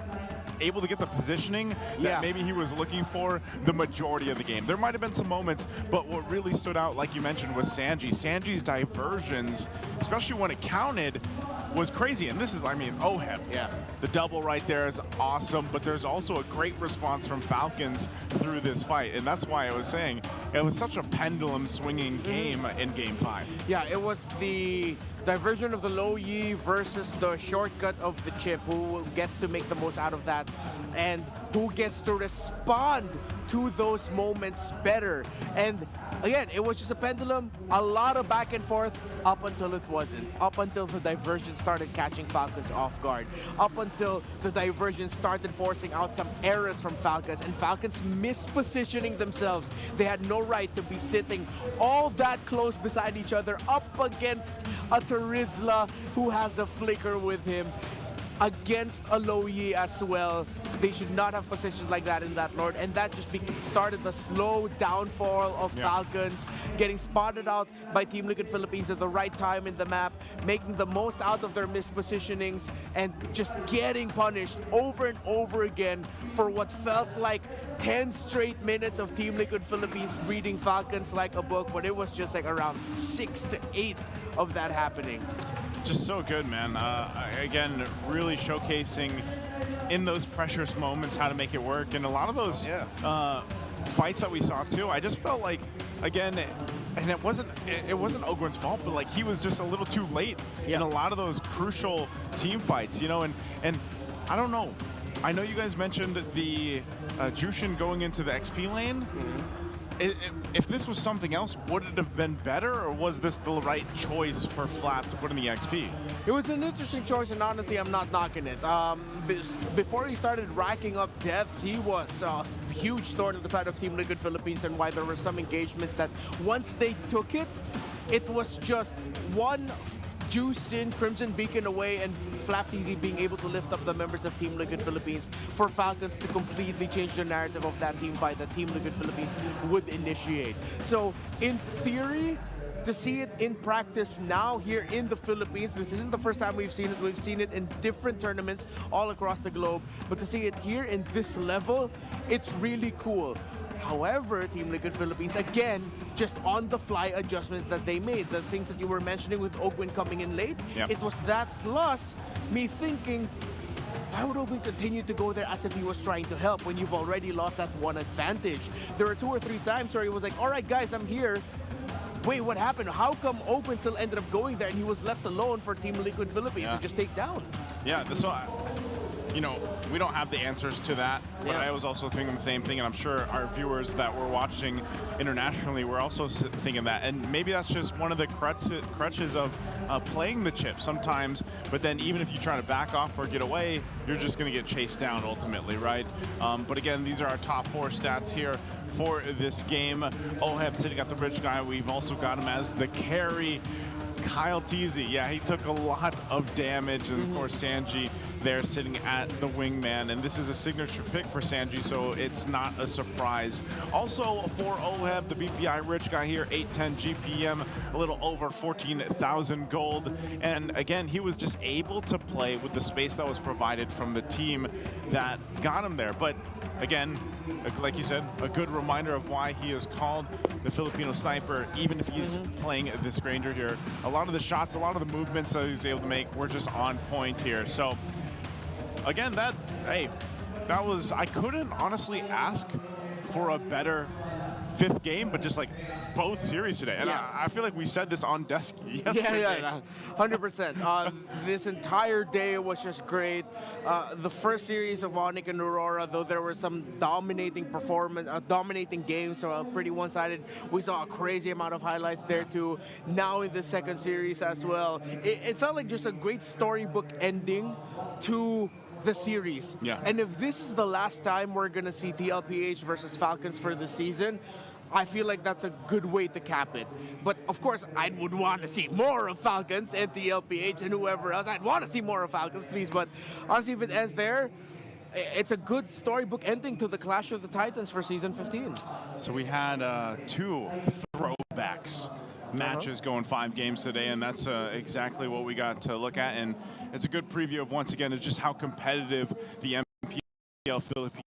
able to get the positioning that maybe he was looking for the majority of the game. There might have been some moments, but what really stood out, like you mentioned, was Sanji. Sanji's diversions, especially when it counted, was crazy. And this is, Oheb. Yeah. The double right there is awesome, but there's also a great response from Falcons through this fight. And that's why I was saying it was such a pendulum swinging game in Game 5. Yeah, it was the diversion of the low Yi versus the shortcut of the chip. Who gets to make the most out of that and who gets to respond to those moments better. And again, it was just a pendulum, a lot of back and forth up until it wasn't. Up until the diversion started catching Falcons off guard. Up until the diversion started forcing out some errors from Falcons, and Falcons mispositioning themselves. They had no right to be sitting all that close beside each other up against a Terizla who has a flicker with him, against a low Yi as well. They should not have positions like that in that Lord, and that just started the slow downfall of Falcons, getting spotted out by Team Liquid Philippines at the right time in the map, making the most out of their mispositionings, and just getting punished over and over again for what felt like 10 straight minutes of Team Liquid Philippines reading Falcons like a book, but it was just like around 6 to 8 of that happening. Just so good, man. Again, really showcasing in those precious moments how to make it work. And a lot of those fights that we saw too, I just felt like, again, and it wasn't Ogwen's fault, but like he was just a little too late in a lot of those crucial team fights, you know, and I don't know. I know you guys mentioned the Jushin going into the XP lane. If this was something else, would it have been better, or was this the right choice for Flap to put in the XP? It was an interesting choice, and honestly, I'm not knocking it. Before he started racking up deaths, he was a huge thorn on the side of Team Liquid Philippines, and why there were some engagements that once they took it, it was just one Juice in Crimson Beacon away, and FlapTZ being able to lift up the members of Team Liquid Philippines for Falcons to completely change the narrative of that team fight that Team Liquid Philippines would initiate. So in theory, to see it in practice now here in the Philippines, this isn't the first time we've seen it. We've seen it in different tournaments all across the globe, but to see it here in this level, it's really cool. However, Team Liquid Philippines, again, just on-the-fly adjustments that they made. The things that you were mentioning with Ogwin coming in late, it was that plus me thinking, why would Ogwin continue to go there as if he was trying to help when you've already lost that one advantage? There were 2 or 3 times where he was like, all right, guys, I'm here. Wait, what happened? How come Ogwin still ended up going there and he was left alone for Team Liquid Philippines to just take down? Yeah, so you know, we don't have the answers to that, but I was also thinking the same thing, and I'm sure our viewers that were watching internationally were also thinking that. And maybe that's just one of the crutches of playing the chip sometimes, but then even if you try to back off or get away, you're just going to get chased down ultimately, right? But again, these are our top 4 stats here for this game. Oheb sitting at the rich guy. We've also got him as the carry. Kyle Teasy, yeah, he took a lot of damage, and of course Sanji there sitting at the wingman, and this is a signature pick for Sanji, so it's not a surprise. Also for Oheb, the BPI rich guy here, 810 GPM, a little over 14,000 gold, and again, he was just able to play with the space that was provided from the team that got him there. But again, like you said, a good reminder of why he is called the Filipino sniper, even if he's playing this Granger here. A lot of the shots, a lot of the movements that he was able to make were just on point here. So again, that was, I couldn't honestly ask for a better 5th game, but just like both series today. And I feel like we said this on desk yesterday. Yeah, 100%. This entire day was just great. The first series of Onyx and Aurora, though there were some dominating games, so pretty one-sided. We saw a crazy amount of highlights there too. Now in the second series as well. It felt like just a great storybook ending to the series. And if this is the last time we're gonna see TLPH versus Falcons for the season, I feel like that's a good way to cap it. But of course, I would want to see more of Falcons and TLPH and whoever else. I'd want to see more of Falcons, please. But honestly, if it ends there, it's a good storybook ending to the Clash of the Titans for Season 15. So we had 2 throwbacks matches going 5 games today, and that's exactly what we got to look at. And it's a good preview of, once again, just how competitive the MPL Philippines